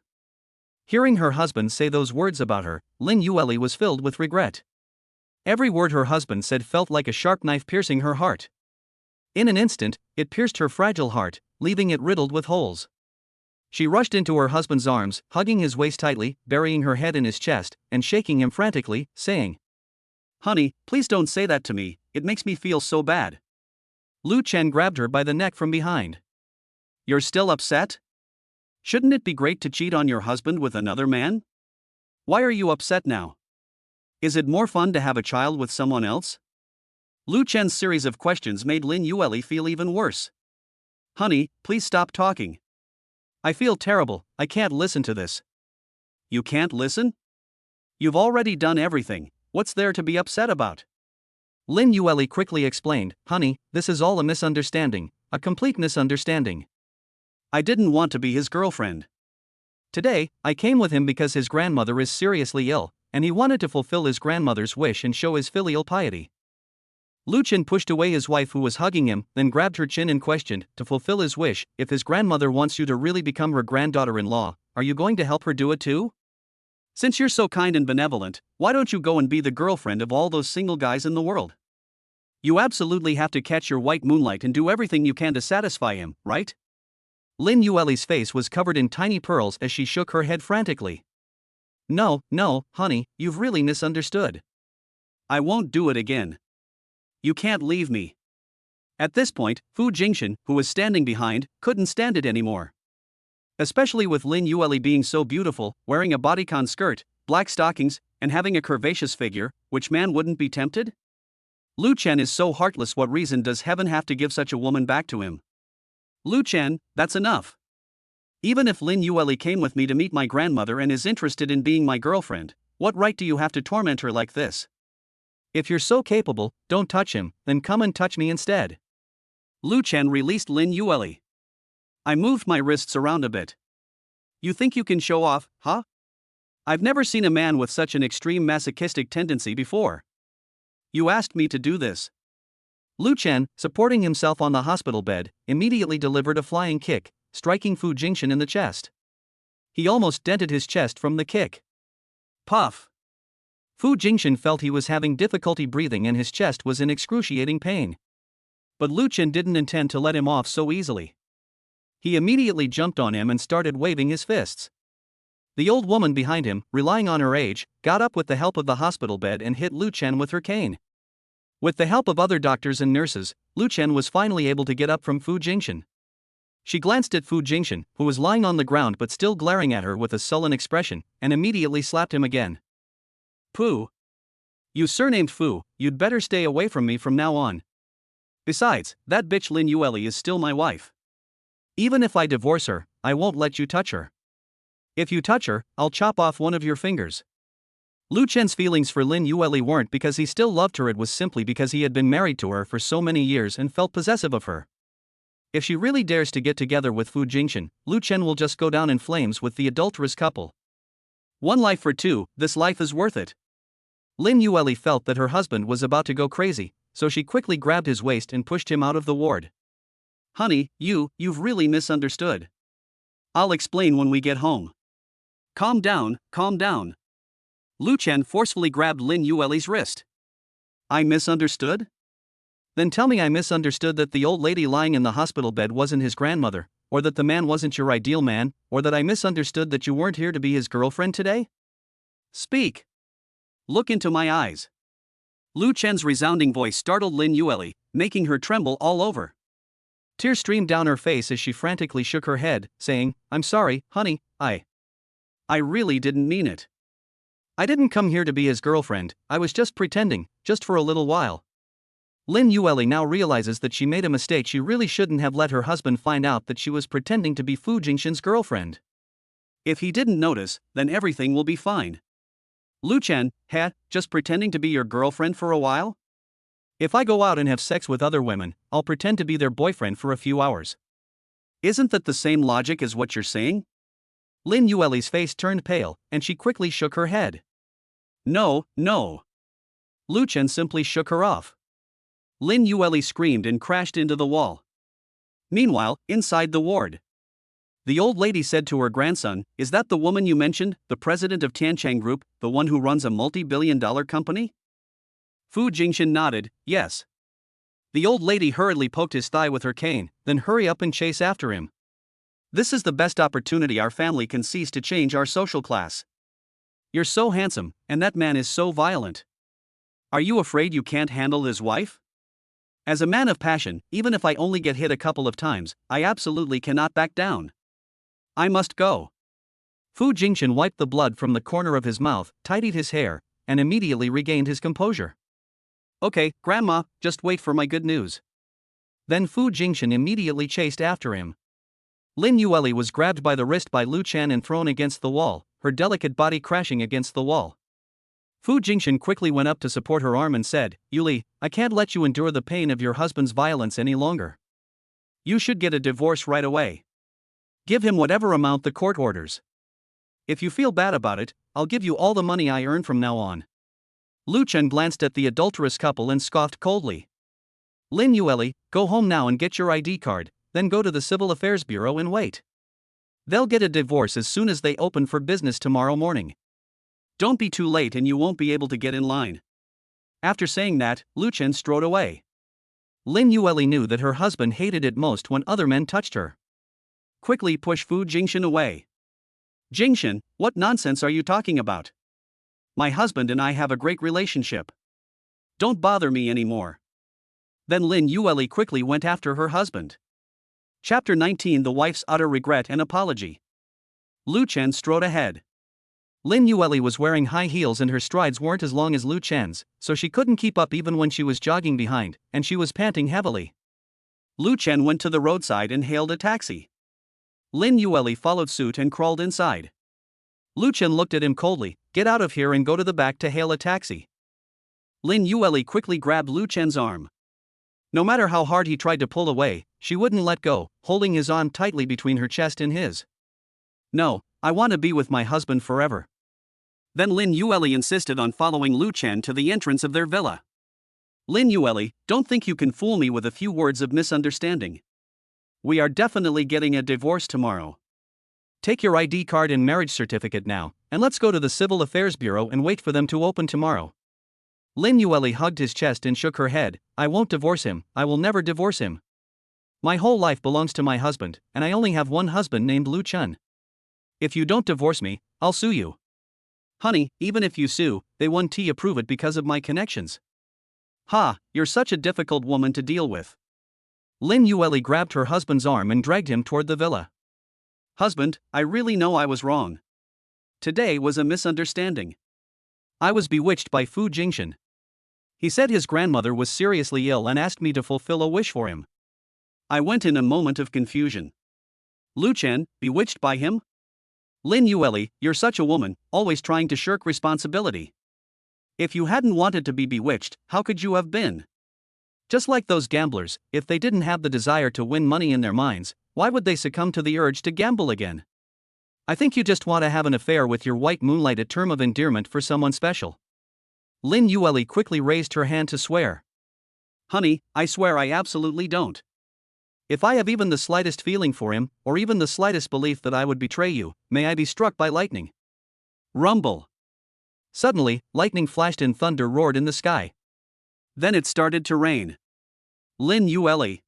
[SPEAKER 2] Hearing her husband say those words about her, Lin Yueli was filled with regret. Every word her husband said felt like a sharp knife piercing her heart. In an instant, it pierced her fragile heart, leaving it riddled with holes. She rushed into her husband's arms, hugging his waist tightly, burying her head in his chest, and shaking him frantically, saying,
[SPEAKER 1] "Honey, please don't say that to me, it makes me feel so bad."
[SPEAKER 2] Lu Chen grabbed her by the neck from behind.
[SPEAKER 1] "You're still upset? Shouldn't it be great to cheat on your husband with another man? Why are you upset now? Is it more fun to have a child with someone else?" Lu Chen's series of questions made Lin Yueli feel even worse. "Honey, please stop talking.
[SPEAKER 2] I feel terrible, I can't listen to this."
[SPEAKER 1] "You can't listen? You've already done everything, what's there to be upset about?"
[SPEAKER 2] Lin Yueli quickly explained, "Honey, this is all a misunderstanding, a complete misunderstanding.
[SPEAKER 1] I didn't want to be his girlfriend.
[SPEAKER 2] Today, I came with him because his grandmother is seriously ill, and he wanted to fulfill his grandmother's wish and show his filial piety." Lu Chen pushed away his wife who was hugging him, then grabbed her chin and questioned, "To fulfill his wish, if his grandmother wants you to really become her granddaughter-in-law, are you going to help her do it too?
[SPEAKER 1] Since you're so kind and benevolent, why don't you go and be the girlfriend of all those single guys in the world? You absolutely have to catch your white moonlight and do everything you can to satisfy him, right?"
[SPEAKER 2] Lin Yueli's face was covered in tiny pearls as she shook her head frantically. No, honey, you've really misunderstood."
[SPEAKER 1] "I won't do it again. You can't leave me." At this point, Fu Jingchen, who was standing behind, couldn't stand it anymore. Especially with Lin Yueli being so beautiful, wearing a bodycon skirt, black stockings, and having a curvaceous figure, which man wouldn't be tempted? Lu Chen is so heartless, what reason does heaven have to give such a woman back to him? "Lu Chen, that's enough. Even if Lin Yueli came with me to meet my grandmother and is interested in being my girlfriend, what right do you have to torment her like this?
[SPEAKER 2] If you're so capable, don't touch him, then come and touch me instead."
[SPEAKER 1] Lu Chen released Lin Yueli. I moved my wrists around a bit. "You think you can show off, huh? I've never seen a man with such an extreme masochistic tendency before. You asked me to do this."
[SPEAKER 2] Lu Chen, supporting himself on the hospital bed, immediately delivered a flying kick, striking Fu Jingchen in the chest. He almost dented his chest from the kick.
[SPEAKER 1] Puff!
[SPEAKER 2] Fu Jingchen felt he was having difficulty breathing and his chest was in excruciating pain. But Lu Chen didn't intend to let him off so easily. He immediately jumped on him and started waving his fists. The old woman behind him, relying on her age, got up with the help of the hospital bed and hit Lu Chen with her cane. With the help of other doctors and nurses, Lu Chen was finally able to get up from Fu Jingxian. She glanced at Fu Jingxian, who was lying on the ground but still glaring at her with a sullen expression, and immediately slapped him again. "Pu! You surnamed Fu, you'd better stay away from me from now on. Besides, that bitch Lin Yueli is still my wife. Even if I divorce her, I won't let you touch her. If you touch her, I'll chop off one of your fingers." Lu Chen's feelings for Lin Yueli weren't because he still loved her, it was simply because he had been married to her for so many years and felt possessive of her. If she really dares to get together with Fu Jingxian, Lu Chen will just go down in flames with the adulterous couple. One life for two, this life is worth it. Lin Yueli felt that her husband was about to go crazy, so she quickly grabbed his waist and pushed him out of the ward. "Honey, you've really misunderstood. I'll explain when we get home. Calm down, calm down." Lu Chen forcefully grabbed Lin Yueli's wrist. "I misunderstood? Then tell me I misunderstood that the old lady lying in the hospital bed wasn't his grandmother, or that the man wasn't your ideal man, or that I misunderstood that you weren't here to be his girlfriend today? Speak. Look into my eyes." Lu Chen's resounding voice startled Lin Yueli, making her tremble all over. Tears streamed down her face as she frantically shook her head, saying, "I'm sorry, honey, I really didn't mean it. I didn't come here to be his girlfriend, I was just pretending, just for a little while." Lin Yueli now realizes that she made a mistake. She really shouldn't have let her husband find out that she was pretending to be Fu Jingxian's girlfriend. If he didn't notice, then everything will be fine. "Lu Chen, just pretending to be your girlfriend for a while? If I go out and have sex with other women, I'll pretend to be their boyfriend for a few hours. Isn't that the same logic as what you're saying?" Lin Yueli's face turned pale, and she quickly shook her head. No. Lu Chen simply shook her off. Lin Yueli screamed and crashed into the wall. Meanwhile, inside the ward, the old lady said to her grandson, "Is that the woman you mentioned, the president of Tianchang Group, the one who runs a multi-billion-dollar company?" Fu Jingxian nodded, "Yes." The old lady hurriedly poked his thigh with her cane, then hurry up and chase after him. "This is the best opportunity our family can seize to change our social class. You're so handsome, and that man is so violent. Are you afraid you can't handle his wife? As a man of passion, even if I only get hit a couple of times, I absolutely cannot back down. I must go." Fu Jingxian wiped the blood from the corner of his mouth, tidied his hair, and immediately regained his composure. "Okay, Grandma, just wait for my good news." Then Fu Jingxian immediately chased after him. Lin Yueli was grabbed by the wrist by Lu Chen and thrown against the wall, her delicate body crashing against the wall. Fu Jingxian quickly went up to support her arm and said, "Yuli, I can't let you endure the pain of your husband's violence any longer. You should get a divorce right away. Give him whatever amount the court orders. If you feel bad about it, I'll give you all the money I earn from now on." Lu Chen glanced at the adulterous couple and scoffed coldly. "Lin Yueli, go home now and get your ID card, then go to the Civil Affairs Bureau and wait. They'll get a divorce as soon as they open for business tomorrow morning. Don't be too late and you won't be able to get in line." After saying that, Lu Chen strode away. Lin Yueli knew that her husband hated it most when other men touched her. Quickly push Fu Jingxian away. "Jingxian, what nonsense are you talking about? My husband and I have a great relationship. Don't bother me anymore." Then Lin Yueli quickly went after her husband. Chapter 19: The Wife's Utter Regret and Apology. Lu Chen strode ahead. Lin Yueli was wearing high heels and her strides weren't as long as Lu Chen's, so she couldn't keep up even when she was jogging behind, and she was panting heavily. Lu Chen went to the roadside and hailed a taxi. Lin Yueli followed suit and crawled inside. Lu Chen looked at him coldly, "Get out of here and go to the back to hail a taxi." Lin Yueli quickly grabbed Lu Chen's arm. No matter how hard he tried to pull away, she wouldn't let go, holding his arm tightly between her chest and his. "No, I want to be with my husband forever." Then Lin Yueli insisted on following Lu Chen to the entrance of their villa. "Lin Yueli, don't think you can fool me with a few words of misunderstanding. We are definitely getting a divorce tomorrow. Take your ID card and marriage certificate now, and let's go to the Civil Affairs Bureau and wait for them to open tomorrow." Lin Yueli hugged his chest and shook her head. I won't divorce him, I will never divorce him. My whole life belongs to my husband, and I only have one husband named Lu Chun. If you don't divorce me, I'll sue you. Honey, even if you sue, they won't approve it because of my connections. Ha, you're such a difficult woman to deal with. Lin Yueli grabbed her husband's arm and dragged him toward the villa. Husband, I really know I was wrong. Today was a misunderstanding. I was bewitched by Fu Jingshan. He said his grandmother was seriously ill and asked me to fulfill a wish for him. I went in a moment of confusion. Lu Chen, bewitched by him? Lin Yueli, you're such a woman, always trying to shirk responsibility. If you hadn't wanted to be bewitched, how could you have been? Just like those gamblers, if they didn't have the desire to win money in their minds, why would they succumb to the urge to gamble again? I think you just want to have an affair with your white moonlight, a term of endearment for someone special. Lin Yueli quickly raised her hand to swear. Honey, I swear I absolutely don't. If I have even the slightest feeling for him, or even the slightest belief that I would betray you, may I be struck by lightning. Rumble. Suddenly, lightning flashed and thunder roared in the sky. Then it started to rain. Lin Yueli.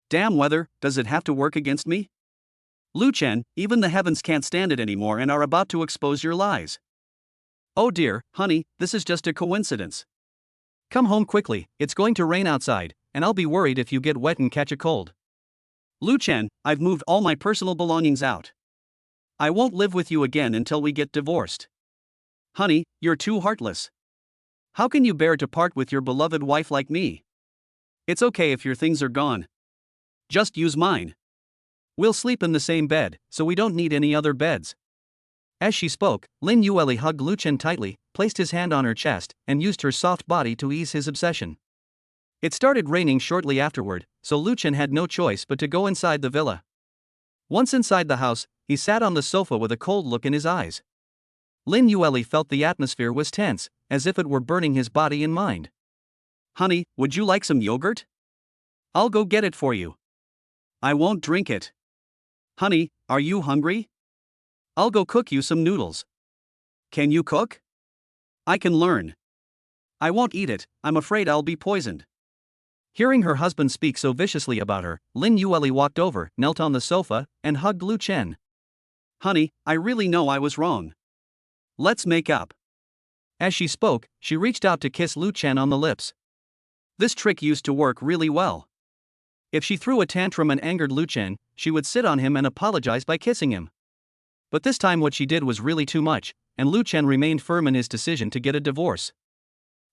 [SPEAKER 2] Damn weather, does it have to work against me? Lu Chen, even the heavens can't stand it anymore and are about to expose your lies. Oh dear, honey, this is just a coincidence. Come home quickly, it's going to rain outside, and I'll be worried if you get wet and catch a cold. Lu Chen, I've moved all my personal belongings out. I won't live with you again until we get divorced. Honey, you're too heartless. How can you bear to part with your beloved wife like me? It's okay if your things are gone. Just use mine. We'll sleep in the same bed, so we don't need any other beds. As she spoke, Lin Yueli hugged Lu Chen tightly, placed his hand on her chest, and used her soft body to ease his obsession. It started raining shortly afterward, so Lu Chen had no choice but to go inside the villa. Once inside the house, he sat on the sofa with a cold look in his eyes. Lin Yueli felt the atmosphere was tense, as if it were burning his body and mind. Honey, would you like some yogurt? I'll go get it for you. I won't drink it. Honey, are you hungry? I'll go cook you some noodles. Can you cook? I can learn. I won't eat it, I'm afraid I'll be poisoned. Hearing her husband speak so viciously about her, Lin Yueli walked over, knelt on the sofa, and hugged Lu Chen. Honey, I really know I was wrong. Let's make up. As she spoke, she reached out to kiss Lu Chen on the lips. This trick used to work really well. If she threw a tantrum and angered Lu Chen, she would sit on him and apologize by kissing him. But this time what she did was really too much, and Lu Chen remained firm in his decision to get a divorce.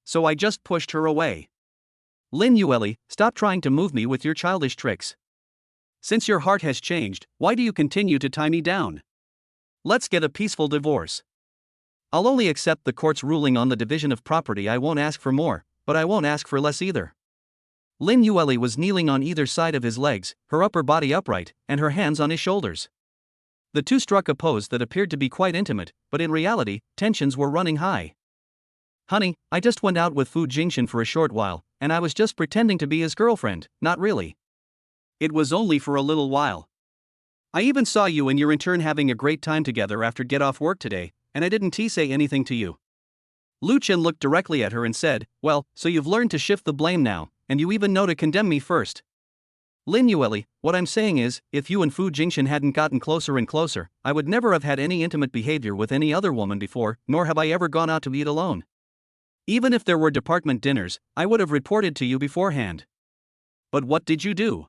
[SPEAKER 2] So I just pushed her away. Lin Yueli, stop trying to move me with your childish tricks. Since your heart has changed, why do you continue to tie me down? Let's get a peaceful divorce. I'll only accept the court's ruling on the division of property. I won't ask for more, but I won't ask for less either. Lin Yueli was kneeling on either side of his legs, her upper body upright, and her hands on his shoulders. The two struck a pose that appeared to be quite intimate, but in reality, tensions were running high. Honey, I just went out with Fu Jingshan for a short while, and I was just pretending to be his girlfriend, not really. It was only for a little while. I even saw you and your intern having a great time together after get off work today, and I didn't say anything to you. Lu Chen looked directly at her and said, well, so you've learned to shift the blame now, and you even know to condemn me first. Lin Yueli, what I'm saying is, if you and Fu Jingshan hadn't gotten closer and closer, I would never have had any intimate behavior with any other woman before, nor have I ever gone out to eat alone. Even if there were department dinners, I would have reported to you beforehand. But what did you do?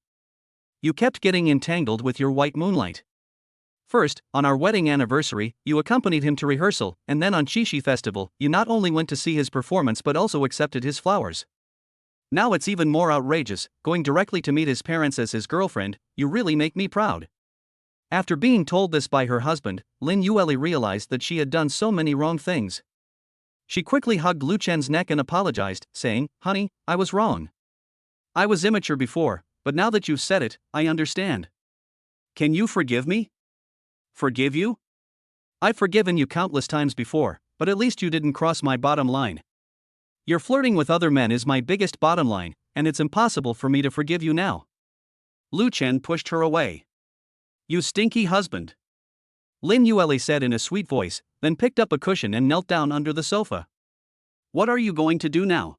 [SPEAKER 2] You kept getting entangled with your white moonlight. First, on our wedding anniversary, you accompanied him to rehearsal, and then on Qixi Festival, you not only went to see his performance but also accepted his flowers. Now it's even more outrageous, going directly to meet his parents as his girlfriend. You really make me proud. After being told this by her husband, Lin Yueli realized that she had done so many wrong things. She quickly hugged Lu Chen's neck and apologized, saying, honey, I was wrong. I was immature before, but now that you've said it, I understand. Can you forgive me? Forgive you? I've forgiven you countless times before, but at least you didn't cross my bottom line. Your flirting with other men is my biggest bottom line, and it's impossible for me to forgive you now. Lu Chen pushed her away. You stinky husband. Lin Yueli said in a sweet voice, then picked up a cushion and knelt down under the sofa.
[SPEAKER 1] What are you going to do now?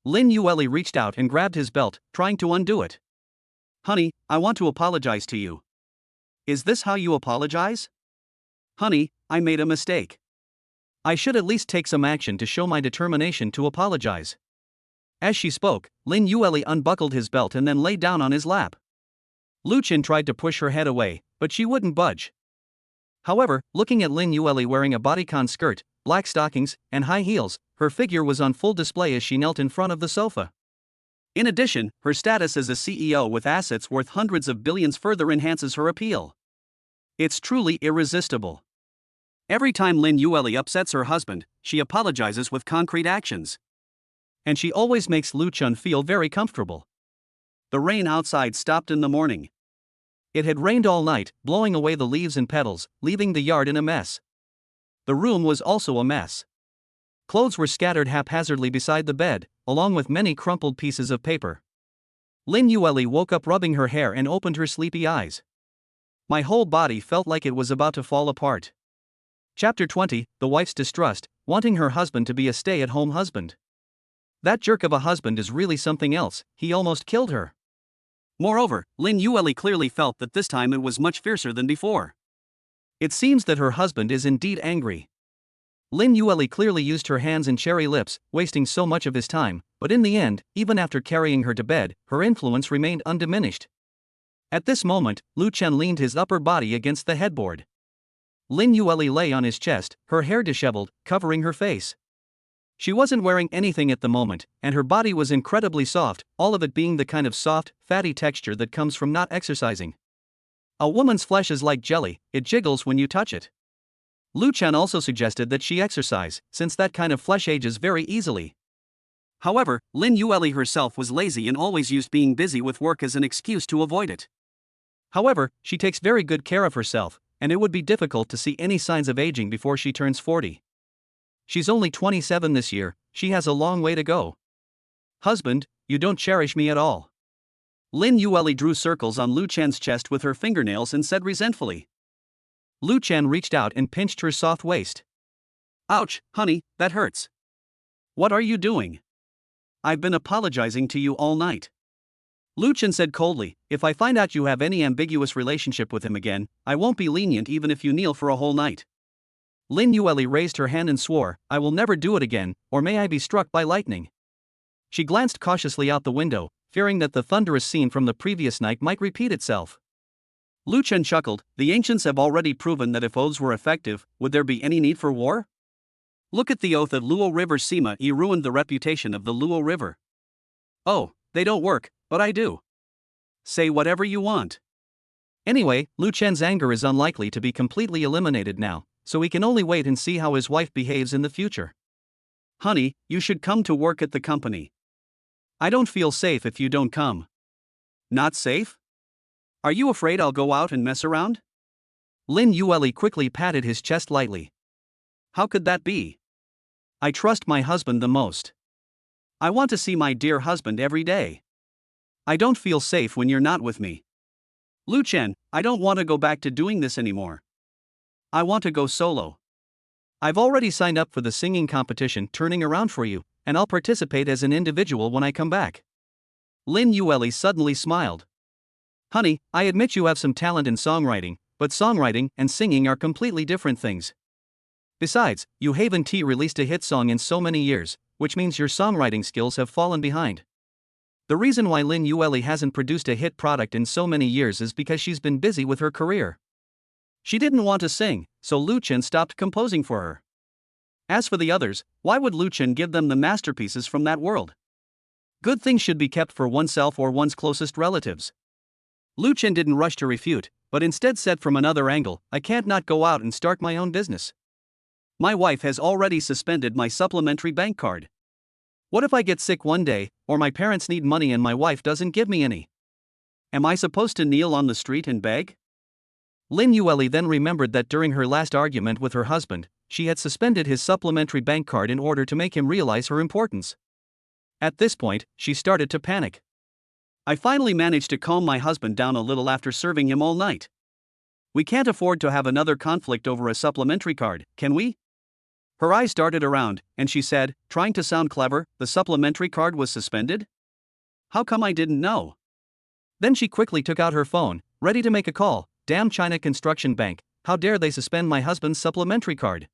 [SPEAKER 2] Lin Yueli reached out and grabbed his belt, trying to undo it.
[SPEAKER 1] Honey, I want to apologize to you. Is this how you apologize? Honey, I made a mistake.
[SPEAKER 2] I should at least take some action to show my determination to apologize. As she spoke, Lin Yueli unbuckled his belt and then lay down on his lap. Lu Chen tried to push her head away, but she wouldn't budge. However, looking at Lin Yueli wearing a bodycon skirt, black stockings, and high heels, her figure was on full display as she knelt in front of the sofa.
[SPEAKER 1] In addition, her status as a CEO with assets worth hundreds of billions further enhances her appeal. It's truly irresistible. Every time Lin Yueli upsets her husband, she apologizes with concrete actions.
[SPEAKER 2] And she always makes Lu Chen feel very comfortable.
[SPEAKER 1] The rain outside stopped in the morning.
[SPEAKER 2] It had rained all night, blowing away the leaves and petals, leaving the yard in a mess. The room was also a mess. Clothes were scattered haphazardly beside the bed, along with many crumpled pieces of paper. Lin Yueli woke up rubbing her hair and opened her sleepy eyes. My whole body felt like it was about to fall apart. Chapter 20, The Wife's Distrust, wanting her husband to be a stay-at-home husband. That jerk of a husband is really something else, he almost killed her.
[SPEAKER 1] Moreover, Lin Yueli clearly felt that this time it was much fiercer than before.
[SPEAKER 2] It seems that her husband is indeed angry. Lin Yueli clearly used her hands and cherry lips, wasting so much of his time, but in the end, even after carrying her to bed, her influence remained undiminished. At this moment, Lu Chen leaned his upper body against the headboard. Lin Yueli lay on his chest, her hair disheveled, covering her face. She wasn't wearing anything at the moment, and her body was incredibly soft, all of it being the kind of soft, fatty texture that comes from not exercising. A woman's flesh is like jelly, it jiggles when you touch it. Lu Chen also suggested that she exercise, since that kind of flesh ages very easily.
[SPEAKER 1] However, Lin Yueli herself was lazy and always used being busy with work as an excuse to avoid it.
[SPEAKER 2] However, she takes very good care of herself, and it would be difficult to see any signs of aging before she turns 40. She's only 27 this year, she has a long way to go. Husband, you don't cherish me at all.
[SPEAKER 1] Lin Yueli drew circles on Lu Chen's chest with her fingernails and said resentfully.
[SPEAKER 2] Lu Chen reached out and pinched her soft waist.
[SPEAKER 1] Ouch, honey, that hurts. What are you doing? I've been apologizing to you all night. Lu Chen said coldly, if I find out you have any ambiguous relationship with him again, I won't be lenient even if you kneel for a whole night.
[SPEAKER 2] Lin Yueli raised her hand and swore, I will never do it again, or may I be struck by lightning. She glanced cautiously out the window, fearing that the thunderous scene from the previous night might repeat itself.
[SPEAKER 1] Lu Chen chuckled, the ancients have already proven that if oaths were effective, would there be any need for war? Look at the oath at Luo River Sima, he ruined the reputation of the Luo River. Oh, they don't work, but I do. Say whatever you want.
[SPEAKER 2] Anyway, Lu Chen's anger is unlikely to be completely eliminated now, so we can only wait and see how his wife behaves in the future.
[SPEAKER 1] Honey, you should come to work at the company. I don't feel safe if you don't come. Not safe? Are you afraid I'll go out and mess around?
[SPEAKER 2] Lin Yueli quickly patted his chest lightly.
[SPEAKER 1] How could that be? I trust my husband the most. I want to see my dear husband every day. I don't feel safe when you're not with me. Lu Chen, I don't want to go back to doing this anymore. I want to go solo.
[SPEAKER 2] I've already signed up for the singing competition Turning Around for You, and I'll participate as an individual when I come back.
[SPEAKER 1] Lin Yueli suddenly smiled.
[SPEAKER 2] Honey, I admit you have some talent in songwriting, but songwriting and singing are completely different things. Besides, you haven't released a hit song in so many years, which means your songwriting skills have fallen behind. The reason why Lin Yueli hasn't produced a hit product in so many years is because she's been busy with her career.
[SPEAKER 1] She didn't want to sing, so Lu Chen stopped composing for her. As for the others, why would Lu Chen give them the masterpieces from that world? Good things should be kept for oneself or one's closest relatives. Lu Chen didn't rush to refute, but instead said from another angle, I can't not go out and start my own business. My wife has already suspended my supplementary bank card. What if I get sick one day, or my parents need money and my wife doesn't give me any? Am I supposed to kneel on the street and beg?
[SPEAKER 2] Lin Yueli then remembered that during her last argument with her husband, she had suspended his supplementary bank card in order to make him realize her importance. At this point, she started to panic. I finally managed to calm my husband down a little after serving him all night. We can't afford to have another conflict over a supplementary card, can we? Her eyes darted around, and she said, trying to sound clever, the supplementary card was suspended? How come I didn't know? Then she quickly took out her phone, ready to make a call. Damn China Construction Bank, how dare they suspend my husband's supplementary card?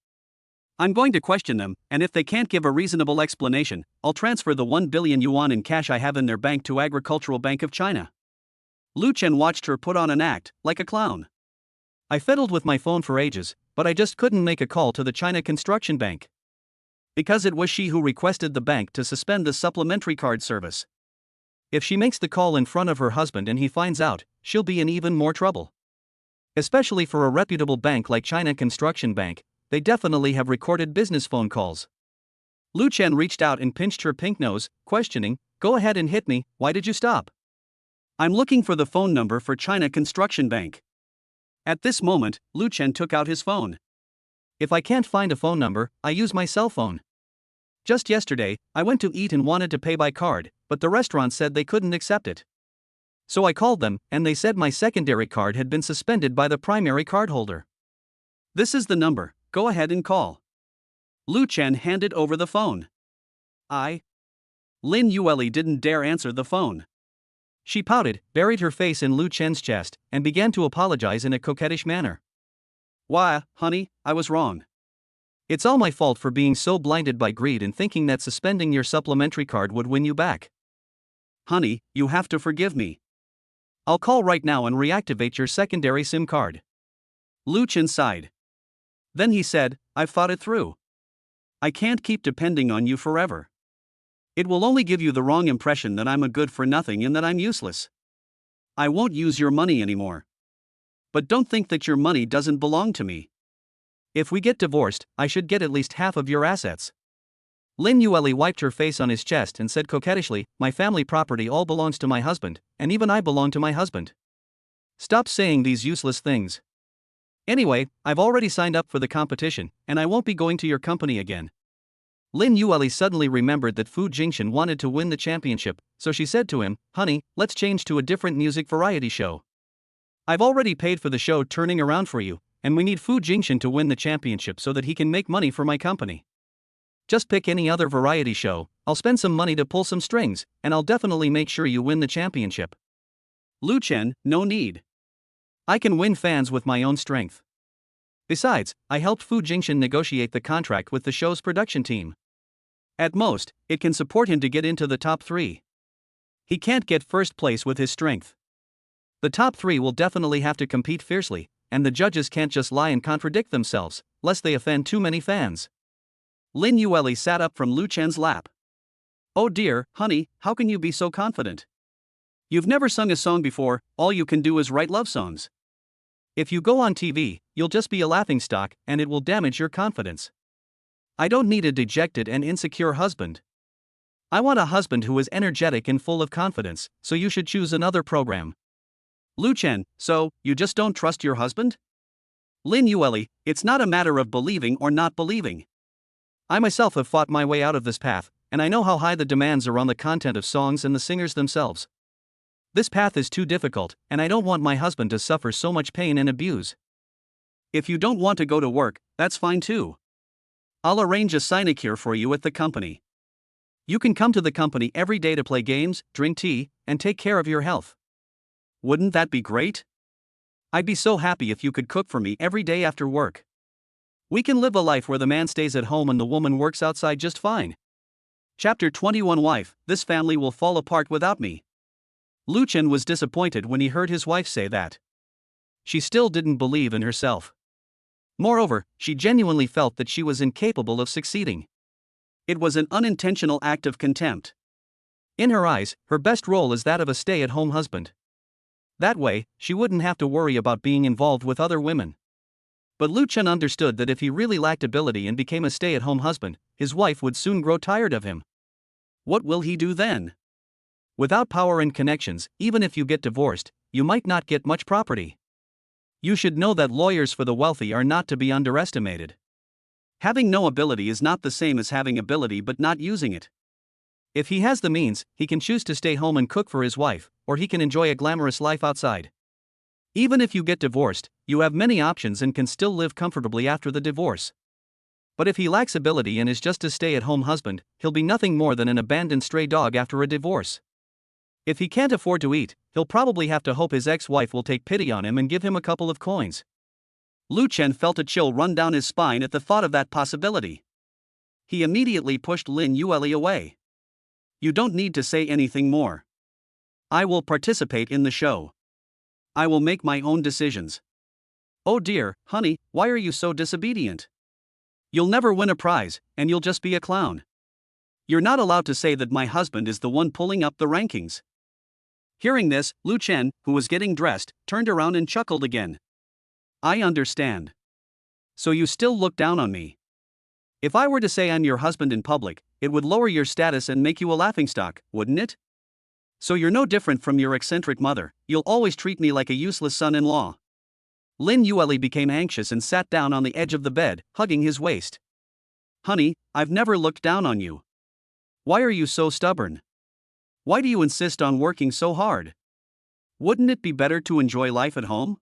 [SPEAKER 2] I'm going to question them, and if they can't give a reasonable explanation, I'll transfer the 1 billion yuan in cash I have in their bank to Agricultural Bank of China. Lu Chen watched her put on an act, like a clown. I fiddled with my phone for ages, but I just couldn't make a call to the China Construction Bank. Because it was she who requested the bank to suspend the supplementary card service. If she makes the call in front of her husband and he finds out, she'll be in even more trouble. Especially for a reputable bank like China Construction Bank, they definitely have recorded business phone calls. Lu Chen reached out and pinched her pink nose, questioning, "Go ahead and hit me, why did you stop?" "I'm looking for the phone number for China Construction Bank." At this moment, Lu Chen took out his phone. "If I can't find a phone number, I use my cell phone. Just yesterday, I went to eat and wanted to pay by card, but the restaurant said they couldn't accept it. So I called them, and they said my secondary card had been suspended by the primary cardholder. This is the number, go ahead and call." Lu Chen handed over the phone. Lin Yueli didn't dare answer the phone. She pouted, buried her face in Lu Chen's chest, and began to apologize in a coquettish manner. "Why, honey, I was wrong. It's all my fault for being so blinded by greed and thinking that suspending your supplementary card would win you back. Honey, you have to forgive me. I'll call right now and reactivate your secondary SIM card." Lu Chen sighed. Then he said, "I've thought it through. I can't keep depending on you forever. It will only give you the wrong impression that I'm a good for nothing and that I'm useless. I won't use your money anymore. But don't think that your money doesn't belong to me. If we get divorced, I should get at least half of your assets." Lin Yueli wiped her face on his chest and said coquettishly, "My family property all belongs to my husband, and even I belong to my husband. Stop saying these useless things. Anyway, I've already signed up for the competition, and I won't be going to your company again." Lin Yueli suddenly remembered that Fu Jingxian wanted to win the championship, so she said to him, "Honey, let's change to a different music variety show. I've already paid for the show Turning Around for you, and we need Fu Jingxian to win the championship so that he can make money for my company. Just pick any other variety show, I'll spend some money to pull some strings, and I'll definitely make sure you win the championship." Lu Chen, "No need. I can win fans with my own strength. Besides, I helped Fu Jingxian negotiate the contract with the show's production team. At most, it can support him to get into the top 3. He can't get first place with his strength. The top 3 will definitely have to compete fiercely, and the judges can't just lie and contradict themselves, lest they offend too many fans." Lin Yueli sat up from Lu Chen's lap. "Oh dear, honey, how can you be so confident? You've never sung a song before, all you can do is write love songs. If you go on TV, you'll just be a laughingstock, and it will damage your confidence. I don't need a dejected and insecure husband. I want a husband who is energetic and full of confidence, so you should choose another program." Lu Chen, "So, you just don't trust your husband?" Lin Yueli, "It's not a matter of believing or not believing. I myself have fought my way out of this path, and I know how high the demands are on the content of songs and the singers themselves. This path is too difficult, and I don't want my husband to suffer so much pain and abuse. If you don't want to go to work, that's fine too. I'll arrange a sinecure for you at the company. You can come to the company every day to play games, drink tea, and take care of your health. Wouldn't that be great? I'd be so happy if you could cook for me every day after work. We can live a life where the man stays at home and the woman works outside just fine." Chapter 21 Wife, "This family will fall apart without me." Lu Chen was disappointed when he heard his wife say that. She still didn't believe in herself. Moreover, she genuinely felt that she was incapable of succeeding. It was an unintentional act of contempt. In her eyes, her best role is that of a stay-at-home husband. That way, she wouldn't have to worry about being involved with other women. But Lu Chen understood that if he really lacked ability and became a stay-at-home husband, his wife would soon grow tired of him. What will he do then? Without power and connections, even if you get divorced, you might not get much property. You should know that lawyers for the wealthy are not to be underestimated. Having no ability is not the same as having ability but not using it. If he has the means, he can choose to stay home and cook for his wife, or he can enjoy a glamorous life outside. Even if you get divorced, you have many options and can still live comfortably after the divorce. But if he lacks ability and is just a stay-at-home husband, he'll be nothing more than an abandoned stray dog after a divorce. If he can't afford to eat, he'll probably have to hope his ex-wife will take pity on him and give him a couple of coins.
[SPEAKER 1] Lu Chen felt a chill run down his spine at the thought of that possibility. He immediately pushed Lin Yueli away. You don't need to say anything more. I will participate in the show. I will make my own decisions. Oh dear, honey, why are you so disobedient? You'll never win a prize, and you'll just be a clown. You're not allowed to say that my husband is the one pulling up the rankings. Hearing this, Lu Chen, who was getting dressed, turned around and chuckled again. I understand. So you still look down on me. If I were to say I'm your husband in public, it would lower your status and make you a laughingstock, wouldn't it? So you're no different from your eccentric mother, you'll always treat me like a useless son-in-law. Lin Yueli became anxious and sat down on the edge of the bed, hugging his waist. Honey, I've never looked down on you. Why are you so stubborn? Why do you insist on working so hard? Wouldn't it be better to enjoy life at home?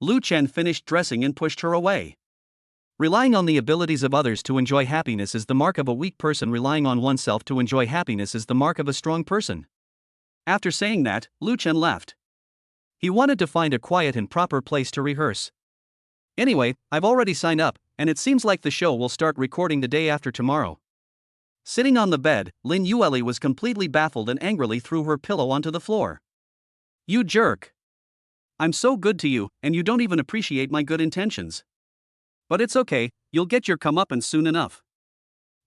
[SPEAKER 1] Lu Chen finished dressing and pushed her away. Relying on the abilities of others to enjoy happiness is the mark of a weak person. Relying on oneself to enjoy happiness is the mark of a strong person. After saying that, Lu Chen left. He wanted to find a quiet and proper place to rehearse. Anyway, I've already signed up, and it seems like the show will start recording the day after tomorrow. Sitting on the bed, Lin Yueli was completely baffled and angrily threw her pillow onto the floor. You jerk! I'm so good to you, and you don't even appreciate my good intentions. But it's okay, you'll get your comeuppance soon enough.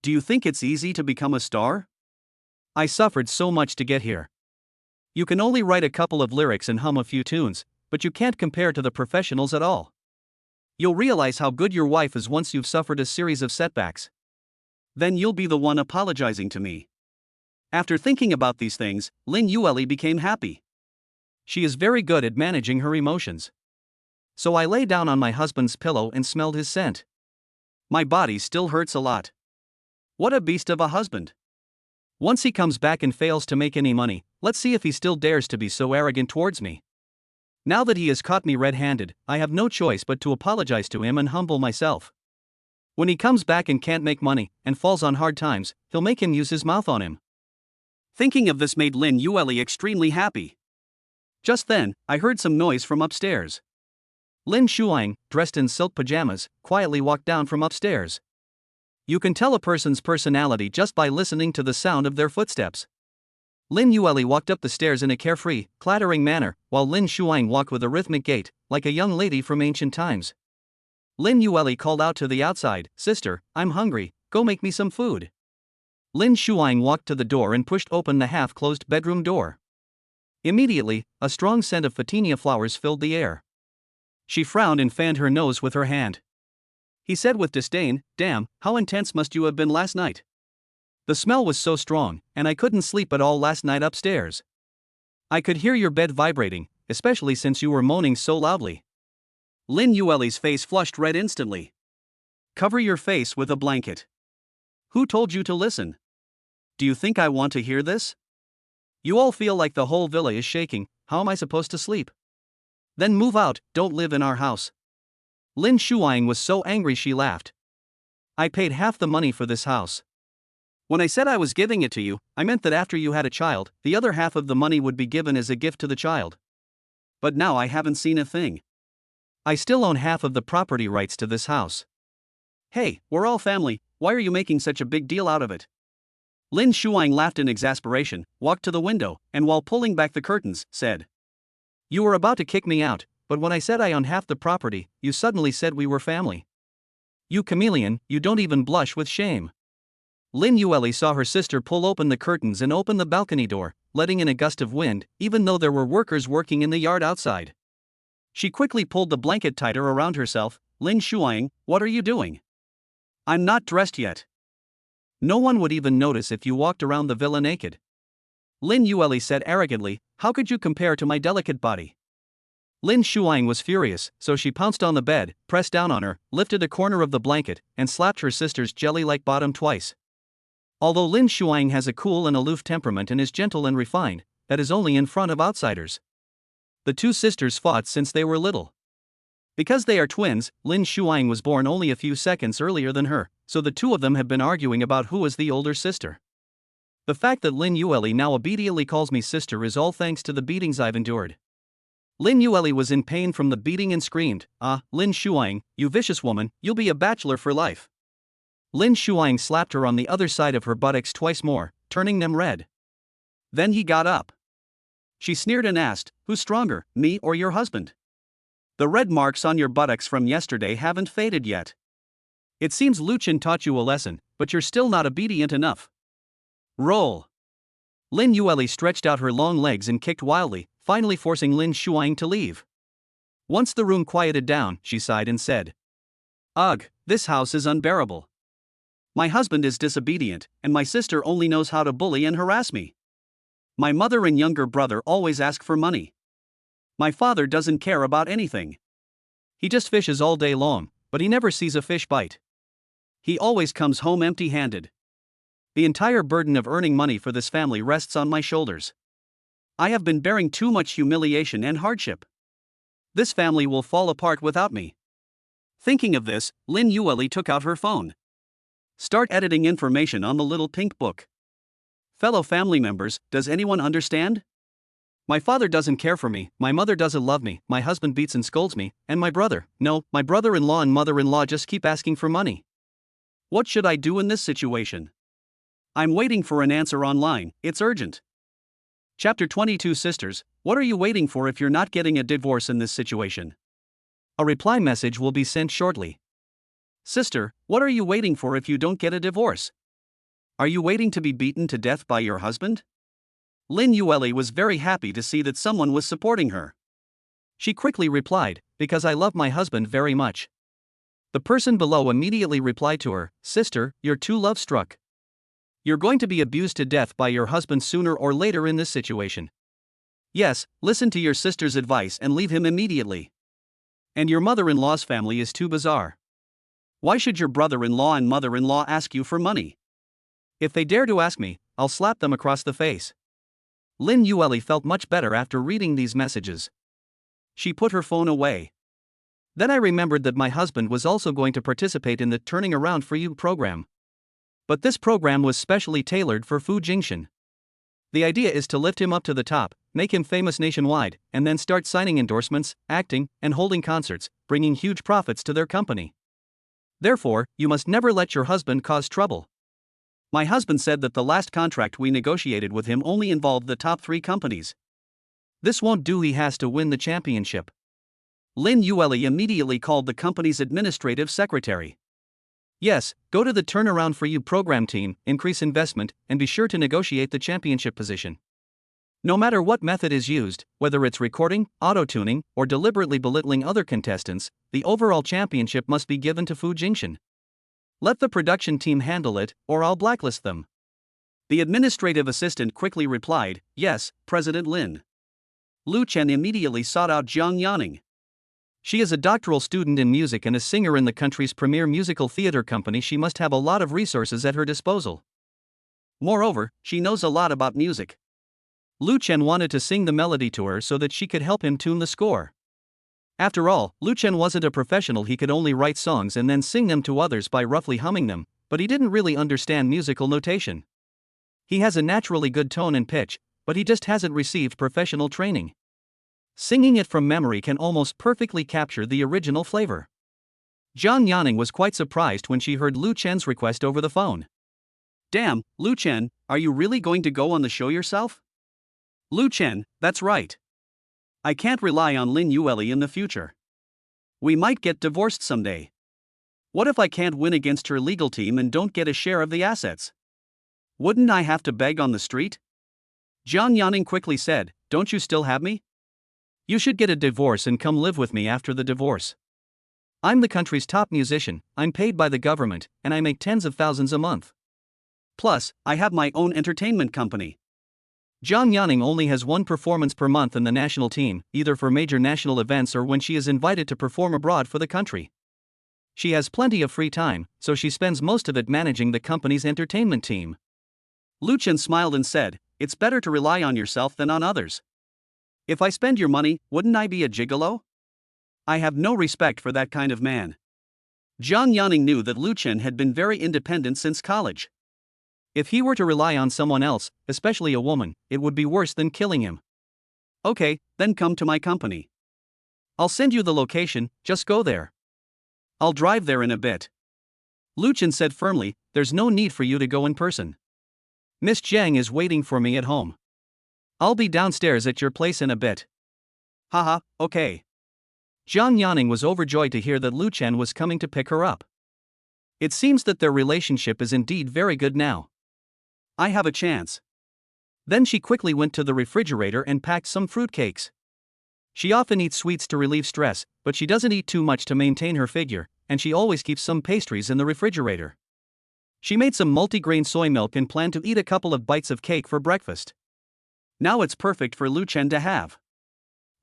[SPEAKER 1] Do you think it's easy to become a star? I suffered so much to get here. You can only write a couple of lyrics and hum a few tunes, but you can't compare to the professionals at all. You'll realize how good your wife is once you've suffered a series of setbacks. Then you'll be the one apologizing to me. After thinking about these things, Lin Yueli became happy. She is very good at managing her emotions. So I lay down on my husband's pillow and smelled his scent. My body still hurts a lot. What a beast of a husband. Once he comes back and fails to make any money, let's see if he still dares to be so arrogant towards me. Now that he has caught me red-handed, I have no choice but to apologize to him and humble myself. When he comes back and can't make money, and falls on hard times, he'll make him use his mouth on him. Thinking of this made Lin Yueli extremely happy. Just then, I heard some noise from upstairs. Lin Shuang, dressed in silk pajamas, quietly walked down from upstairs. You can tell a person's personality just by listening to the sound of their footsteps. Lin Yueli walked up the stairs in a carefree, clattering manner, while Lin Shuang walked with a rhythmic gait, like a young lady from ancient times. Lin Yueli called out to the outside, Sister, I'm hungry, go make me some food. Lin Shuang walked to the door and pushed open the half-closed bedroom door. Immediately, a strong scent of photinia flowers filled the air. She frowned and fanned her nose with her hand. He said with disdain, Damn, how intense must you have been last night? The smell was so strong, and I couldn't sleep at all last night upstairs. I could hear your bed vibrating, especially since you were moaning so loudly. Lin Yueli's face flushed red instantly. Cover your face with a blanket. Who told you to listen? Do you think I want to hear this? You all feel like the whole villa is shaking, how am I supposed to sleep? Then move out, don't live in our house. Lin Shuang was so angry she laughed. I paid half the money for this house. When I said I was giving it to you, I meant that after you had a child, the other half of the money would be given as a gift to the child. But now I haven't seen a thing. I still own half of the property rights to this house. Hey, we're all family, why are you making such a big deal out of it? Lin Shuang laughed in exasperation, walked to the window, and while pulling back the curtains, said, You were about to kick me out, but when I said I own half the property, you suddenly said we were family. You chameleon, you don't even blush with shame. Lin Yueli saw her sister pull open the curtains and open the balcony door, letting in a gust of wind, even though there were workers working in the yard outside. She quickly pulled the blanket tighter around herself. Lin Shuang, what are you doing? I'm not dressed yet. No one would even notice if you walked around the villa naked. Lin Yueli said arrogantly, How could you compare to my delicate body? Lin Shuang was furious, so she pounced on the bed, pressed down on her, lifted a corner of the blanket, and slapped her sister's jelly-like bottom twice. Although Lin Shuang has a cool and aloof temperament and is gentle and refined, that is only in front of outsiders. The two sisters fought since they were little.
[SPEAKER 2] Because they are twins, Lin Shuang was born only a few seconds earlier than her, so the two of them have been arguing about who is the older sister. The fact that Lin Yueli now obediently calls me sister is all thanks to the beatings I've endured. Lin Yueli was in pain from the beating and screamed, "Ah, Lin Shuang, you vicious woman, you'll be a bachelor for life." Lin Shuang slapped her on the other side of her buttocks twice more, turning them red. Then he got up. She sneered and asked, "Who's stronger, me or your husband? The red marks on your buttocks from yesterday haven't faded yet. It seems Lu Chen taught you a lesson, but you're still not obedient enough. Roll." Lin Yueli stretched out her long legs and kicked wildly, finally forcing Lin Shuang to leave. Once the room quieted down, she sighed and said, "Ugh, this house is unbearable. My husband is disobedient, and my sister only knows how to bully and harass me. My mother and younger brother always ask for money. My father doesn't care about anything. He just fishes all day long, but he never sees a fish bite. He always comes home empty-handed. The entire burden of earning money for this family rests on my shoulders. I have been bearing too much humiliation and hardship. This family will fall apart without me." Thinking of this, Lin Yueli took out her phone. "Start editing information on the little pink book. Fellow family members, does anyone understand? My father doesn't care for me, my mother doesn't love me, my husband beats and scolds me, and my brother-in-law and mother-in-law just keep asking for money. What should I do in this situation? I'm waiting for an answer online, it's urgent." Chapter 22 Sisters, what are you waiting for if you're not getting a divorce in this situation? A reply message will be sent shortly. Sister, what are you waiting for if you don't get a divorce? Are you waiting to be beaten to death by your husband? Lin Yueli was very happy to see that someone was supporting her. She quickly replied, "Because I love my husband very much." The person below immediately replied to her, "Sister, you're too love-struck. You're going to be abused to death by your husband sooner or later in this situation. Yes, listen to your sister's advice and leave him immediately. And your mother-in-law's family is too bizarre. Why should your brother-in-law and mother-in-law ask you for money? If they dare to ask me, I'll slap them across the face." Lin Yueli felt much better after reading these messages. She put her phone away. Then I remembered that my husband was also going to participate in the Turning Around for You program. But this program was specially tailored for Fu Jingshan. The idea is to lift him up to the top, make him famous nationwide, and then start signing endorsements, acting, and holding concerts, bringing huge profits to their company. Therefore, you must never let your husband cause trouble. My husband said that the last contract we negotiated with him only involved the top 3 companies. This won't do, he has to win the championship. Lin Yueli immediately called the company's administrative secretary. "Yes, go to the Turnaround for You program team, increase investment, and be sure to negotiate the championship position. No matter what method is used, whether it's recording, auto-tuning, or deliberately belittling other contestants, the overall championship must be given to Fu Jingshan. Let the production team handle it, or I'll blacklist them." The administrative assistant quickly replied, "Yes, President Lin." Lu Chen immediately sought out Jiang Yaning. She is a doctoral student in music and a singer in the country's premier musical theater company. She must have a lot of resources at her disposal. Moreover, she knows a lot about music. Lu Chen wanted to sing the melody to her so that she could help him tune the score. After all, Lu Chen wasn't a professional, he could only write songs and then sing them to others by roughly humming them, but he didn't really understand musical notation. He has a naturally good tone and pitch, but he just hasn't received professional training. Singing it from memory can almost perfectly capture the original flavor. Jiang Yaning was quite surprised when she heard Lu Chen's request over the phone. "Damn, Lu Chen, are you really going to go on the show yourself?" "Lu Chen, that's right. I can't rely on Lin Yueli in the future. We might get divorced someday. What if I can't win against her legal team and don't get a share of the assets? Wouldn't I have to beg on the street?" Jiang Yaning quickly said, "Don't you still have me? You should get a divorce and come live with me after the divorce. I'm the country's top musician, I'm paid by the government, and I make tens of thousands a month. Plus, I have my own entertainment company." Jiang Yaning only has one performance per month in the national team, either for major national events or when she is invited to perform abroad for the country. She has plenty of free time, so she spends most of it managing the company's entertainment team. Lu Chen smiled and said, "It's better to rely on yourself than on others. If I spend your money, wouldn't I be a gigolo?
[SPEAKER 1] I have no respect for that kind of man. Jiang Yaning knew that Lu Chen had been very independent since college.
[SPEAKER 2] If he were to rely on someone else, especially a woman, it would be worse than killing him.
[SPEAKER 1] Okay, then come to my company.
[SPEAKER 2] I'll send you the location, just go there.
[SPEAKER 1] I'll drive there in a bit.
[SPEAKER 2] Lu Chen said firmly, there's no need for you to go in person. Miss Jiang is waiting for me at home. I'll be downstairs at your place in a bit.
[SPEAKER 1] Haha, okay.
[SPEAKER 2] Jiang Yaning was overjoyed to hear that Lu Chen was coming to pick her up. It seems that their relationship is indeed very good now.
[SPEAKER 1] I have a chance.
[SPEAKER 2] Then she quickly went to the refrigerator and packed some fruitcakes. She often eats sweets to relieve stress, but she doesn't eat too much to maintain her figure, and she always keeps some pastries in the refrigerator. She made some multigrain soy milk and planned to eat a couple of bites of cake for breakfast.
[SPEAKER 1] Now it's perfect for Lu Chen to have.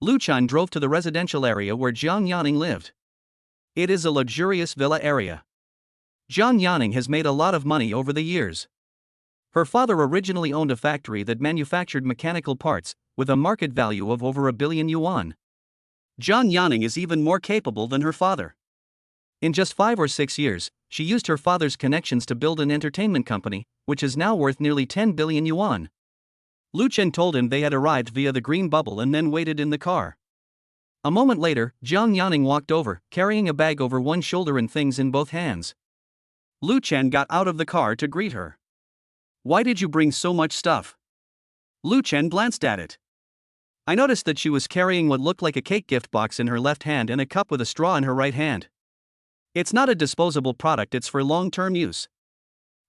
[SPEAKER 2] Lu Chen drove to the residential area where Jiang Yaning lived. It is a luxurious villa area. Jiang Yaning has made a lot of money over the years. Her father originally owned a factory that manufactured mechanical parts, with a market value of over 1 billion yuan.
[SPEAKER 1] Jiang Yaning is even more capable than her father.
[SPEAKER 2] In just 5 or 6 years, she used her father's connections to build an entertainment company, which is now worth nearly 10 billion yuan. Lu Chen told him they had arrived via the green bubble and then waited in the car. A moment later, Jiang Yaning walked over, carrying a bag over one shoulder and things in both hands.
[SPEAKER 1] Lu Chen got out of the car to greet her. Why did you bring so much stuff? Lu Chen glanced at it.
[SPEAKER 2] I noticed that she was carrying what looked like a cake gift box in her left hand and a cup with a straw in her right hand.
[SPEAKER 1] It's not a disposable product, it's for long-term use.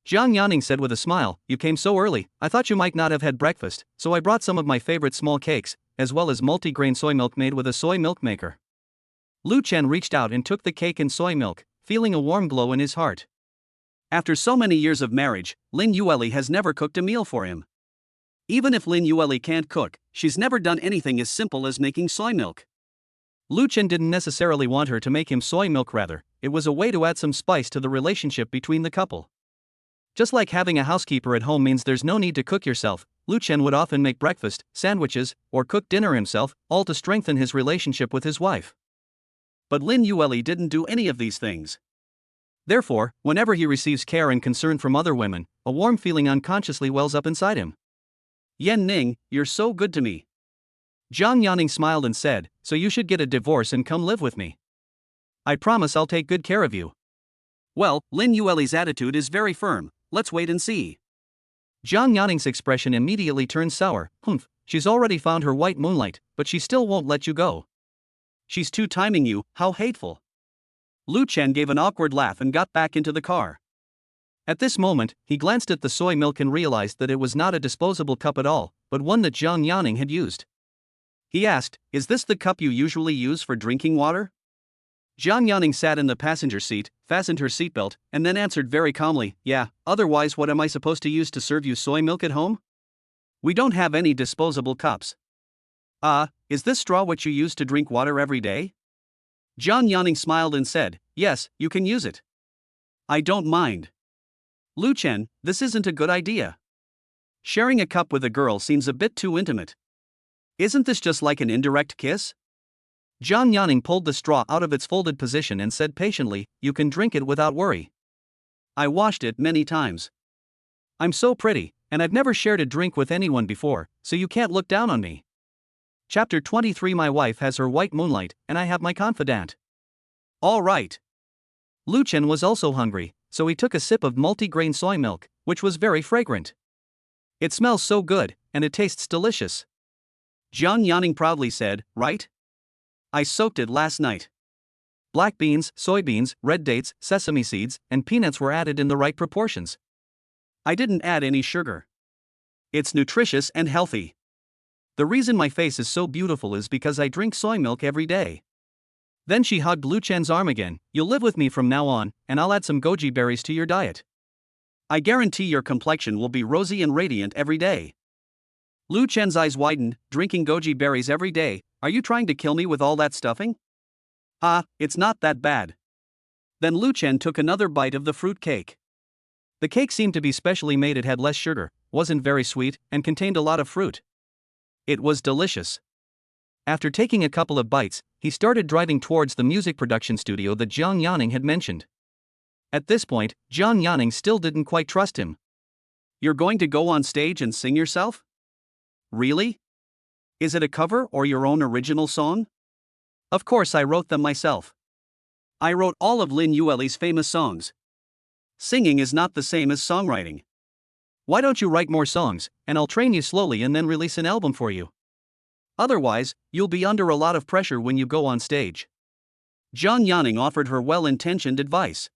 [SPEAKER 2] Jiang Yaning said with a smile, you came so early, I thought you might not have had breakfast, so I brought some of my favorite small cakes, as well as multi-grain soy milk made with a soy milk maker. Lu Chen reached out and took the cake and soy milk, feeling a warm glow in his heart.
[SPEAKER 1] After so many years of marriage, Lin Yueli has never cooked a meal for him. Even if Lin Yueli can't cook, she's never done anything as simple as making soy milk.
[SPEAKER 2] Lu Chen didn't necessarily want her to make him soy milk, rather, it was a way to add some spice to the relationship between the couple. Just like having a housekeeper at home means there's no need to cook yourself, Lu Chen would often make breakfast, sandwiches, or cook dinner himself, all to strengthen his relationship with his wife.
[SPEAKER 1] But Lin Yueli didn't do any of these things.
[SPEAKER 2] Therefore, whenever he receives care and concern from other women, a warm feeling unconsciously wells up inside him.
[SPEAKER 1] Yan Ning, you're so good to me.
[SPEAKER 2] Jiang Yaning smiled and said, so you should get a divorce and come live with me. I promise I'll take good care of you.
[SPEAKER 1] Well, Lin Yueli's attitude is very firm, let's wait and see.
[SPEAKER 2] Jiang Yaning's expression immediately turned sour. She's already found her white moonlight, but she still won't let you go.
[SPEAKER 1] She's two-timing you, how hateful. Lu Chen gave an awkward laugh and got back into the car.
[SPEAKER 2] At this moment, he glanced at the soy milk and realized that it was not a disposable cup at all, but one that Jiang Yaning had used.
[SPEAKER 1] He asked, is this the cup you usually use for drinking water? Jiang Yaning sat in the passenger seat, fastened her seatbelt, and then answered very calmly, yeah, otherwise what am I supposed to use to serve you soy milk at home? We don't have any disposable cups. Is this straw what you use to drink water every day? Jiang Yaning smiled and said, yes, you can use it. I don't mind. Lu Chen, this isn't a good idea. Sharing a cup with a girl seems a bit too intimate. Isn't this just like an indirect kiss?
[SPEAKER 2] Jiang Yaning pulled the straw out of its folded position and said patiently, you can drink it without worry.
[SPEAKER 1] I washed it many times.
[SPEAKER 2] I'm so pretty, and I've never shared a drink with anyone before, so you can't look down on me. Chapter 23. My wife has her white moonlight, and I have my confidant.
[SPEAKER 1] All right.
[SPEAKER 2] Lu Chen was also hungry, so he took a sip of multi-grain soy milk, which was very fragrant. It smells so good, and it tastes delicious.
[SPEAKER 1] Jiang Yaning proudly said, right? I soaked it last night.
[SPEAKER 2] Black beans, soybeans, red dates, sesame seeds, and peanuts were added in the right proportions.
[SPEAKER 1] I didn't add any sugar. It's nutritious and healthy.
[SPEAKER 2] The reason my face is so beautiful is because I drink soy milk every day. Then she hugged Lu Chen's arm again. You'll live with me from now on, and I'll add some goji berries to your diet.
[SPEAKER 1] I guarantee your complexion will be rosy and radiant every day. Lu Chen's eyes widened. Drinking goji berries every day, are you trying to kill me with all that stuffing? It's not that bad. Then Lu Chen took another bite of the fruit cake.
[SPEAKER 2] The cake seemed to be specially made. It had less sugar, wasn't very sweet, and contained a lot of fruit. It was delicious. After taking a couple of bites, he he started driving towards the music production studio that Jiang Yaning had mentioned. At this point, Jiang Yaning still didn't quite trust him.
[SPEAKER 1] You're going to go on stage and sing yourself? Really? Is it a cover or your own original song? Of course, I wrote them myself. I wrote all of Lin Yueli's famous songs. Singing is not the same as songwriting.
[SPEAKER 2] Why don't you write more songs, and I'll train you slowly and then release an album for you?
[SPEAKER 1] Otherwise, you'll be under a lot of pressure when you go on stage. Jiang Yaning offered her well-intentioned advice.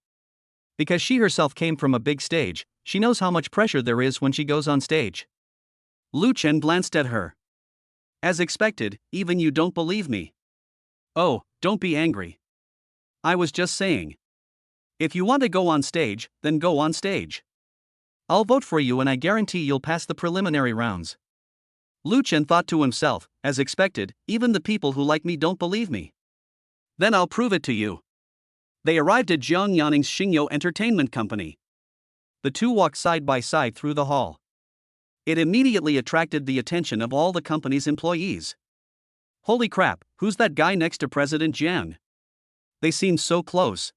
[SPEAKER 2] Because she herself came from a big stage, she knows how much pressure there is when she goes on stage.
[SPEAKER 1] Lu Chen glanced at her. As expected, even you don't believe me. Oh, don't be angry. I was just saying. If you want to go on stage, then go on stage.
[SPEAKER 2] I'll vote for you and I guarantee you'll pass the preliminary rounds.
[SPEAKER 1] Lu Chen thought to himself, as expected, even the people who like me don't believe me. Then I'll prove it to you. They arrived at Jiang Yaning's Xingyou Entertainment Company. The two walked side by side through the hall. It immediately attracted the attention of all the company's employees. Holy crap, who's that guy next to President Jiang? They seem so close.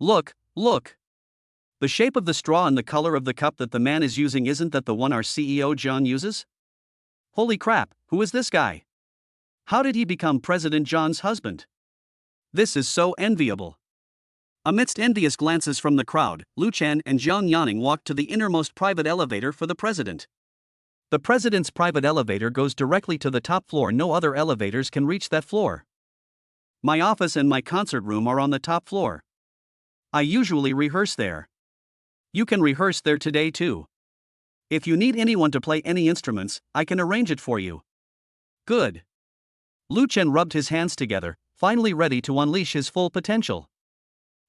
[SPEAKER 1] Look, look. The shape of the straw and the color of the cup that the man is using, isn't that the one our CEO John uses? Holy crap, who is this guy? How did he become President John's husband? This is so enviable. Amidst envious glances from the crowd, Lu Chen and Jiang Yaning walked to the innermost private elevator for the president.
[SPEAKER 2] The president's private elevator goes directly to the top floor. No other elevators can reach that floor.
[SPEAKER 1] My office and my concert room are on the top floor. I usually rehearse there. You can rehearse there today too. If you need anyone to play any instruments, I can arrange it for you. Good.
[SPEAKER 2] Lu Chen rubbed his hands together, finally ready to unleash his full potential.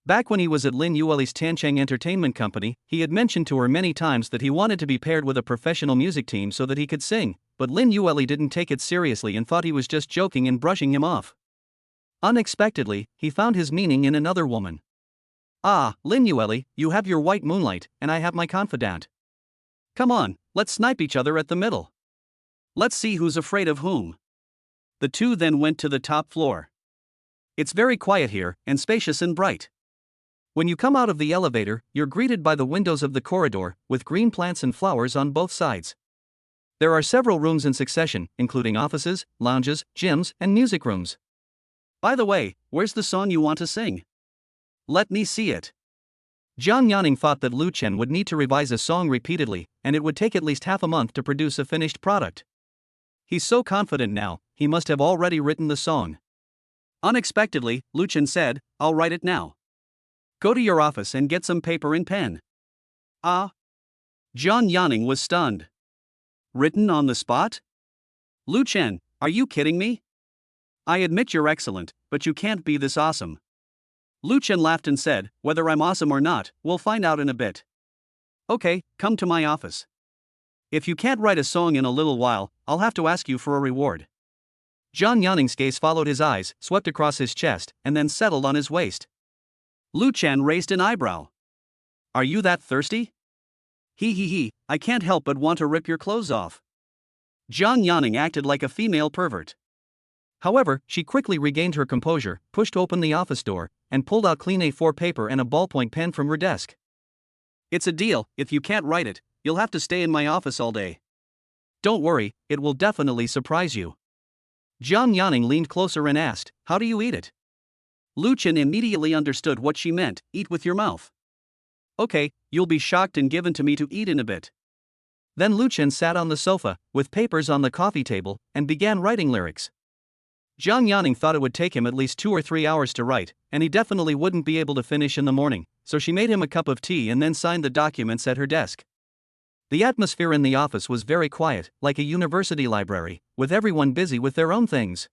[SPEAKER 2] Back when he was at Lin Yueli's Tancheng Entertainment Company, he had mentioned to her many times that he wanted to be paired with a professional music team so that he could sing, but Lin Yueli didn't take it seriously and thought he was just joking and brushing him off. Unexpectedly, he found his meaning in another woman.
[SPEAKER 1] Ah, Lin Yueli, you have your white moonlight, and I have my confidant. Come on, let's snipe each other at the middle. Let's see who's afraid of whom. The two then went to the top floor. It's very quiet here, and spacious and bright.
[SPEAKER 2] When you come out of the elevator, you're greeted by the windows of the corridor, with green plants and flowers on both sides. There are several rooms in succession, including offices, lounges, gyms, and music rooms.
[SPEAKER 1] By the way, where's the song you want to sing? Let me see it.
[SPEAKER 2] Jiang Yaning thought that Lu Chen would need to revise a song repeatedly, and it would take at least half a month to produce a finished product.
[SPEAKER 1] He's so confident now, he must have already written the song. Unexpectedly, Lu Chen said, I'll write it now. Go to your office and get some paper and pen. Ah? Jiang Yaning was stunned. Written on the spot? Lu Chen, are you kidding me? I admit you're excellent, but you can't be this awesome. Lu Chen laughed and said, whether I'm awesome or not, we'll find out in a bit. Okay, come to my office. If you can't write a song in a little while, I'll have to ask you for a reward.
[SPEAKER 2] Jiang Yaning's gaze followed his eyes, swept across his chest, and then settled on his waist.
[SPEAKER 1] Lu Chen raised an eyebrow. Are you that thirsty? He, I can't help but want to rip your clothes off. Jiang Yaning acted like a female pervert.
[SPEAKER 2] However, she quickly regained her composure, pushed open the office door, and pulled out clean A4 paper and a ballpoint pen from her desk.
[SPEAKER 1] It's a deal, if you can't write it, you'll have to stay in my office all day.
[SPEAKER 2] Don't worry, it will definitely surprise you.
[SPEAKER 1] Jiang Yaning leaned closer and asked, how do you eat it? Lu Chen immediately understood what she meant, eat with your mouth. Okay, you'll be shocked and given to me to eat in a bit.
[SPEAKER 2] Then Lu Chen sat on the sofa, with papers on the coffee table, and began writing lyrics. Jiang Yaning thought it would take him at least 2 or 3 hours to write, and he definitely wouldn't be able to finish in the morning, so she made him a cup of tea and then signed the documents at her desk. The atmosphere in the office was very quiet, like a university library, with everyone busy with their own things.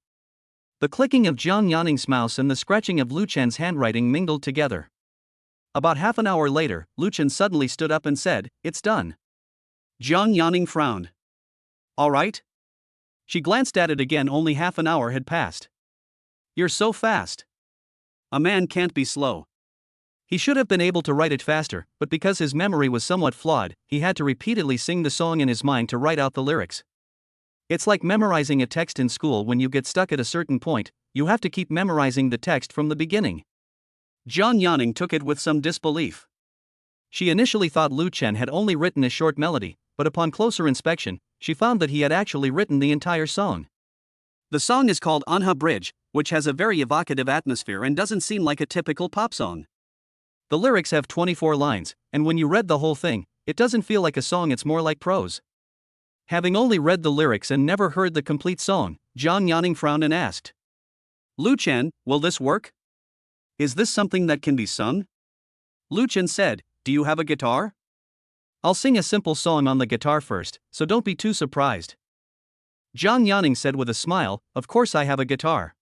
[SPEAKER 2] The clicking of Jiang Yaning's mouse and the scratching of Lu Chen's handwriting mingled together. About half an hour later, Lu Chen suddenly stood up and said, it's done. Jiang Yaning frowned. All right? She glanced at it again. Only half an hour had passed. You're so fast. A man can't be slow. He should have been able to write it faster, but because his memory was somewhat flawed, he had to repeatedly sing the song in his mind to write out the lyrics. It's like memorizing a text in school. When you get stuck at a certain point, you have to keep memorizing the text from the beginning.
[SPEAKER 1] Zhang Yanning took it with some disbelief.
[SPEAKER 2] She initially thought Lu Chen had only written a short melody, but upon closer inspection, she found that he had actually written the entire song.
[SPEAKER 1] The song is called Anha Bridge, which has a very evocative atmosphere and doesn't seem like a typical pop song.
[SPEAKER 2] The lyrics have 24 lines, and when you read the whole thing, it doesn't feel like a song, it's more like prose. Having only read the lyrics and never heard the complete song, Zhang Yanning frowned and asked,
[SPEAKER 1] Lu Chen, will this work? Is this something that can be sung? Lu Chen said, do you have a guitar?
[SPEAKER 2] I'll sing a simple song on the guitar first, so don't be too surprised.
[SPEAKER 1] Zhang Yanning said with a smile, of course I have a guitar.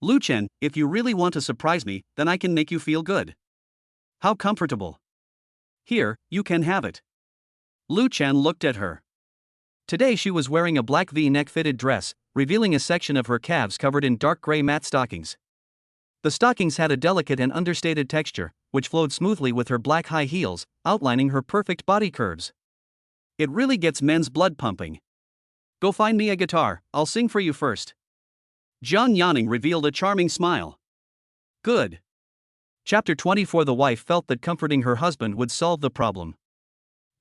[SPEAKER 1] Lu Chen, if you really want to surprise me, then I can make you feel good. How comfortable. Here, you can have it. Lu Chen looked at her.
[SPEAKER 2] Today she was wearing a black V-neck fitted dress, revealing a section of her calves covered in dark gray matte stockings. The stockings had a delicate and understated texture, which flowed smoothly with her black high heels, outlining her perfect body curves.
[SPEAKER 1] It really gets men's blood pumping. Go find me a guitar, I'll sing for you first. Zhang Yanning revealed a charming smile. Good.
[SPEAKER 2] Chapter 24. The wife felt that comforting her husband would solve the problem.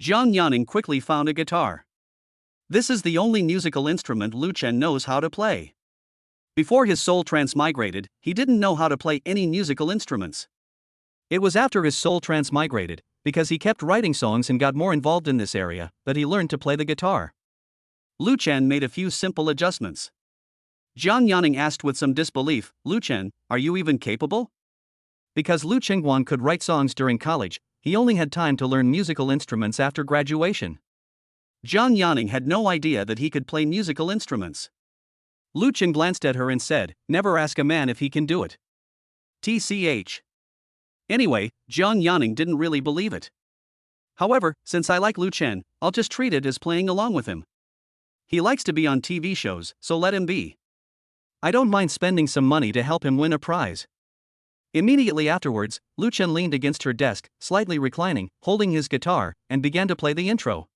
[SPEAKER 1] Zhang Yanning quickly found a guitar. This is the only musical instrument Lu Chen knows how to play. Before his soul transmigrated, he didn't know how to play any musical instruments.
[SPEAKER 2] It was after his soul transmigrated, because he kept writing songs and got more involved in this area, that he learned to play the guitar.
[SPEAKER 1] Lu Chen made a few simple adjustments. Zhang Yanning asked with some disbelief, Lu Chen, are you even capable?
[SPEAKER 2] Because Lu Chengguan could write songs during college, he only had time to learn musical instruments after graduation.
[SPEAKER 1] Zhang Yanning had no idea that he could play musical instruments. Lu Chen glanced at her and said, never ask a man if he can do it. TCH. Anyway, Zhang Yanning didn't really believe it. However, since I like Lu Chen, I'll just treat it as playing along with him. He likes to be on TV shows, so let him be.
[SPEAKER 2] I don't mind spending some money to help him win a prize. Immediately afterwards, Lu Chen leaned against her desk, slightly reclining, holding his guitar, and began to play the intro.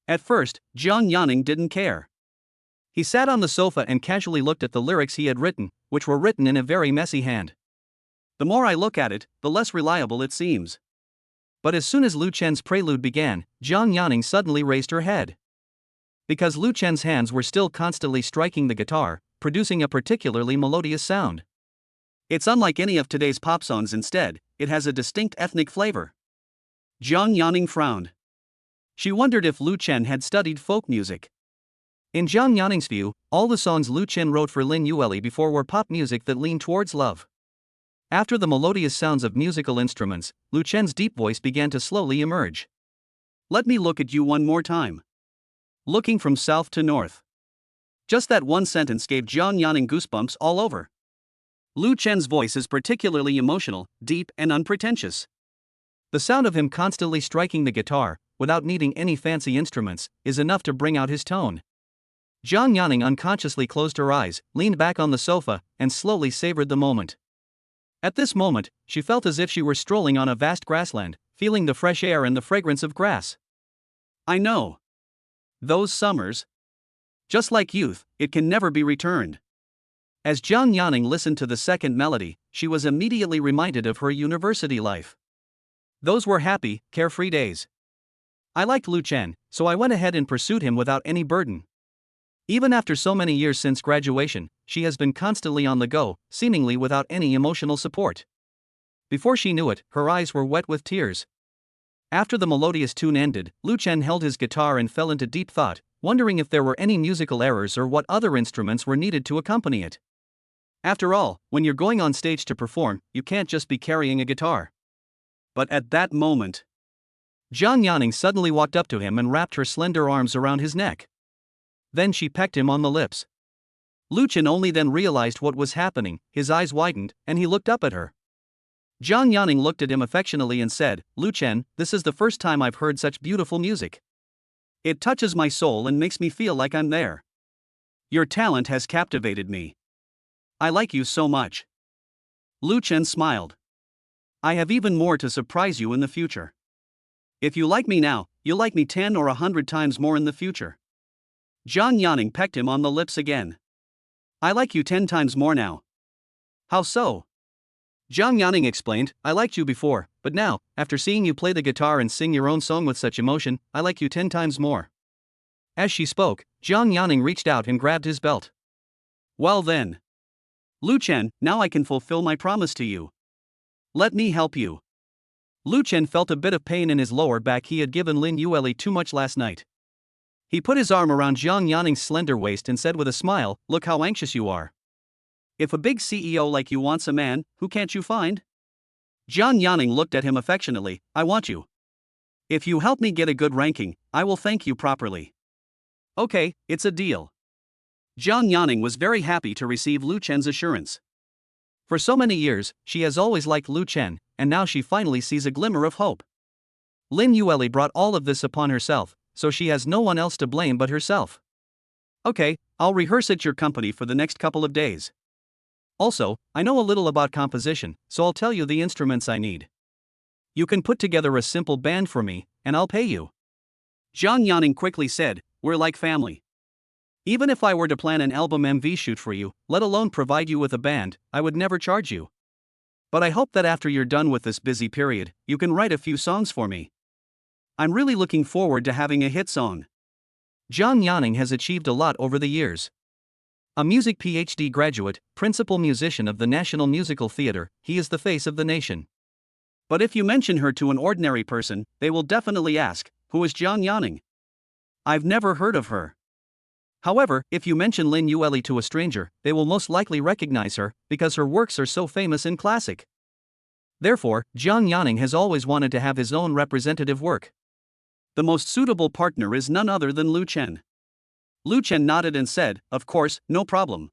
[SPEAKER 1] At first, Zhang Yanning didn't care.
[SPEAKER 2] He sat on the sofa and casually looked at the lyrics he had written, which were written in a very messy hand.
[SPEAKER 1] The more I look at it, the less reliable it seems.
[SPEAKER 2] But as soon as Lu Chen's prelude began, Zhang Yanning suddenly raised her head. Because Lu Chen's hands were still constantly striking the guitar, producing a particularly melodious sound.
[SPEAKER 1] It's unlike any of today's pop songs. Instead, it has a distinct ethnic flavor. Zhang Yanning frowned. She wondered if Lu Chen had studied folk music.
[SPEAKER 2] In Zhang Yanning's view, all the songs Lu Chen wrote for Lin Yueli before were pop music that leaned towards love. After the melodious sounds of musical instruments, Lu Chen's deep voice began to slowly emerge.
[SPEAKER 1] Let me look at you one more time. Looking from south to north. Just that one sentence gave Zhang Yanning goosebumps all over. Lu Chen's voice is particularly emotional, deep, and unpretentious.
[SPEAKER 2] The sound of him constantly striking the guitar, without needing any fancy instruments, is enough to bring out his tone. Zhang Yanning unconsciously closed her eyes, leaned back on the sofa, and slowly savored the moment. At this moment, she felt as if she were strolling on a vast grassland, feeling the fresh air and the fragrance of grass.
[SPEAKER 1] I know. Those summers. Just like youth, it can never be returned. As Zhang Yanning listened to the second melody, she was immediately reminded of her university life. Those were happy, carefree days. I liked Lu Chen, so I went ahead and pursued him without any burden. Even after so many years since graduation, she has been constantly on the go, seemingly without any emotional support. Before she knew it, her eyes were wet with tears. After the melodious tune ended, Lu Chen held his guitar and fell into deep thought, wondering if there were any musical errors or what other instruments were needed to accompany it. After all, when you're going on stage to perform, you can't just be carrying a guitar. But at that moment, Zhang Yanning suddenly walked up to him and wrapped her slender arms around his neck. Then she pecked him on the lips. Lu Chen only then realized what was happening, his eyes widened, and he looked up at her. Zhang Yanning looked at him affectionately and said, Lu Chen, this is the first time I've heard such beautiful music. It touches my soul and makes me feel like I'm there. Your talent has captivated me. I like you so much. Lu Chen smiled. I have even more to surprise you in the future. If you like me now, you'll like me 10 or 100 times more in the future. Zhang Yanning pecked him on the lips again. I like you 10 times more now. How so?
[SPEAKER 2] Zhang Yanning explained, I liked you before, but now, after seeing you play the guitar and sing your own song with such emotion, I like you 10 times more. As she spoke, Zhang Yanning reached out and grabbed his belt.
[SPEAKER 1] Well then. Lu Chen, now I can fulfill my promise to you. Let me help you.
[SPEAKER 2] Lu Chen felt a bit of pain in his lower back. He had given Lin Yueli too much last night. He put his arm around Zhang Yanning's slender waist and said with a smile, look how anxious you are.
[SPEAKER 1] If a big CEO like you wants a man, who can't you find? Zhang Yanning looked at him affectionately, I want you. If you help me get a good ranking, I will thank you properly. Okay, it's a deal. Zhang Yanning was very happy to receive Lu Chen's assurance.
[SPEAKER 2] For so many years, she has always liked Lu Chen, and now she finally sees a glimmer of hope. Lin Yueli brought all of this upon herself, so she has no one else to blame but herself.
[SPEAKER 1] Okay, I'll rehearse at your company for the next couple of days.
[SPEAKER 2] Also, I know a little about composition, so I'll tell you the instruments I need. You can put together a simple band for me, and I'll pay you.
[SPEAKER 1] Zhang Yanning quickly said, we're like family. Even if I were to plan an album MV shoot for you, let alone provide you with a band, I would never charge you. But I hope that after you're done with this busy period, you can write a few songs for me. I'm really looking forward to having a hit song.
[SPEAKER 2] Zhang Yanning has achieved a lot over the years. A music PhD graduate, principal musician of the National Musical Theatre, he is the face of the nation.
[SPEAKER 1] But if you mention her to an ordinary person, they will definitely ask, who is Zhang Yanning? I've never heard of her.
[SPEAKER 2] However, if you mention Lin Yueli to a stranger, they will most likely recognize her, because her works are so famous and classic. Therefore, Zhang Yanning has always wanted to have his own representative work.
[SPEAKER 1] The most suitable partner is none other than Lu Chen. Lu Chen nodded and said, of course, no problem.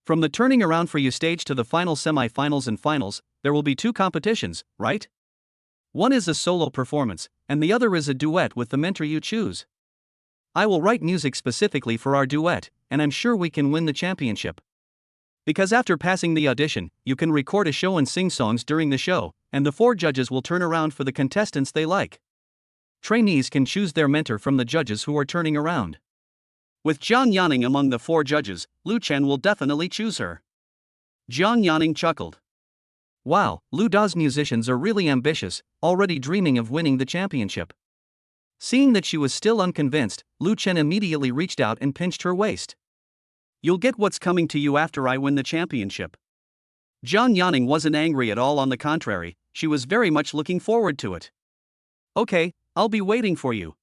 [SPEAKER 2] From the turning around for you stage to the final semi-finals and finals, there will be 2 competitions, right? One is a solo performance, and the other is a duet with the mentor you choose. I will write music specifically for our duet, and I'm sure we can win the championship. Because after passing the audition, you can record a show and sing songs during the show, and the 4 judges will turn around for the contestants they like. Trainees can choose their mentor from the judges who are turning around.
[SPEAKER 1] With Zhang Yanning among the 4 judges, Lu Chen will definitely choose her. Zhang Yanning chuckled.
[SPEAKER 2] Wow, Lu Da's musicians are really ambitious, already dreaming of winning the championship. Seeing that she was still unconvinced, Lu Chen immediately reached out and pinched her waist.
[SPEAKER 1] You'll get what's coming to you after I win the championship. Zhang Yanning wasn't angry at all, on the contrary, she was very much looking forward to it. Okay, I'll be waiting for you.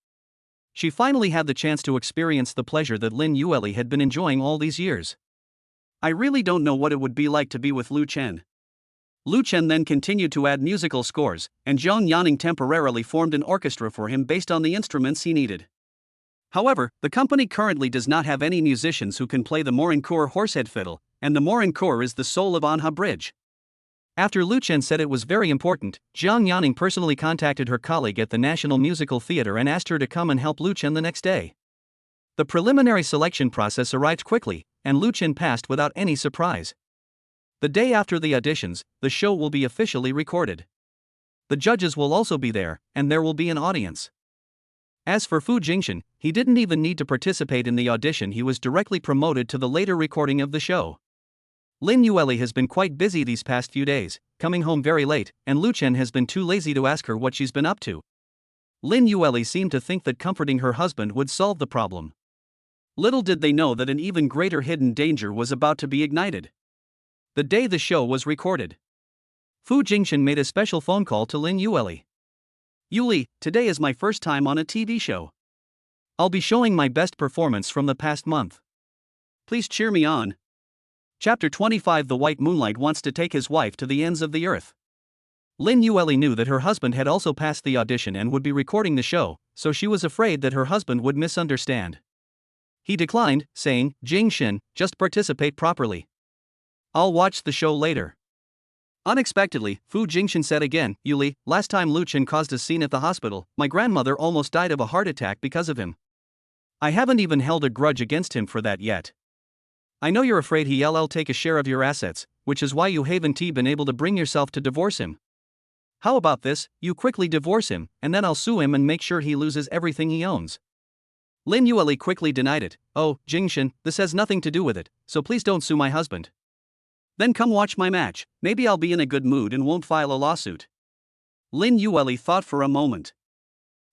[SPEAKER 1] She finally had the chance to experience the pleasure that Lin Yueli had been enjoying all these years. I really don't know what it would be like to be with Lu Chen. Lu Chen then continued to add musical scores, and Zhang Yanning temporarily formed an orchestra for him based on the instruments he needed. However, the company currently does not have any musicians who can play the Morincourt horsehead fiddle, and the Morincourt is the soul of Anha Bridge.
[SPEAKER 2] After Lu Chen said it was very important, Zhang Yanning personally contacted her colleague at the National Musical Theatre and asked her to come and help Lu Chen the next day. The preliminary selection process arrived quickly, and Lu Chen passed without any surprise. The day after the auditions, the show will be officially recorded. The judges will also be there, and there will be an audience. As for Fu Jingshan, he didn't even need to participate in the audition. He was directly promoted to the later recording of the show. Lin Yueli has been quite busy these past few days, coming home very late, and Lu Chen has been too lazy to ask her what she's been up to. Lin Yueli seemed to think that comforting her husband would solve the problem. Little did they know that an even greater hidden danger was about to be ignited. The day the show was recorded, Fu Jingshan made a special phone call to Lin Yueli. Yuli, today is my first time on a TV show. I'll be showing my best performance from the past month. Please cheer me on. Chapter 25. The White Moonlight wants to take his wife to the ends of the earth. Lin Yueli knew that her husband had also passed the audition and would be recording the show, so she was afraid that her husband would misunderstand. He declined, saying, Jingshan, just participate properly. I'll watch the show later. Unexpectedly, Fu Jingshan said again, Yuli, last time Lu Chen caused a scene at the hospital, my grandmother almost died of a heart attack because of him. I haven't even held a grudge against him for that yet. I know you're afraid he'll take a share of your assets, which is why you haven't been able to bring yourself to divorce him. How about this, you quickly divorce him, and then I'll sue him and make sure he loses everything he owns. Lin Yueli quickly denied it. "Oh, Jingshan, this has nothing to do with it, so please don't sue my husband."
[SPEAKER 1] Then come watch my match, maybe I'll be in a good mood and won't file a lawsuit. Lin Yueli thought for a moment.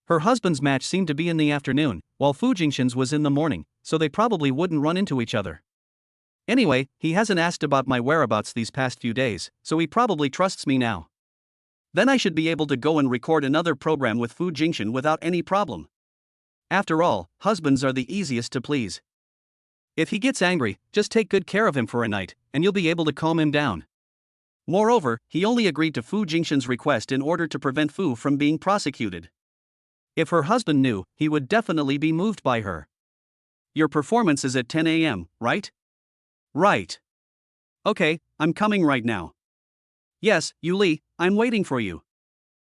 [SPEAKER 2] Her husband's match seemed to be in the afternoon, while Fu Jingshan's was in the morning, so they probably wouldn't run into each other. Anyway, he hasn't asked about my whereabouts these past few days, so he probably trusts me now.
[SPEAKER 1] Then I should be able to go and record another program with Fu Jingshan without any problem.
[SPEAKER 2] After all, husbands are the easiest to please. If he gets angry, just take good care of him for a night, and you'll be able to calm him down.
[SPEAKER 1] Moreover, he only agreed to Fu Jingshan's request in order to prevent Fu from being prosecuted.
[SPEAKER 2] If her husband knew, he would definitely be moved by her.
[SPEAKER 1] Your performance is at 10 a.m., right? Right. Okay, I'm coming right now. Yes, Yuli, I'm waiting for you.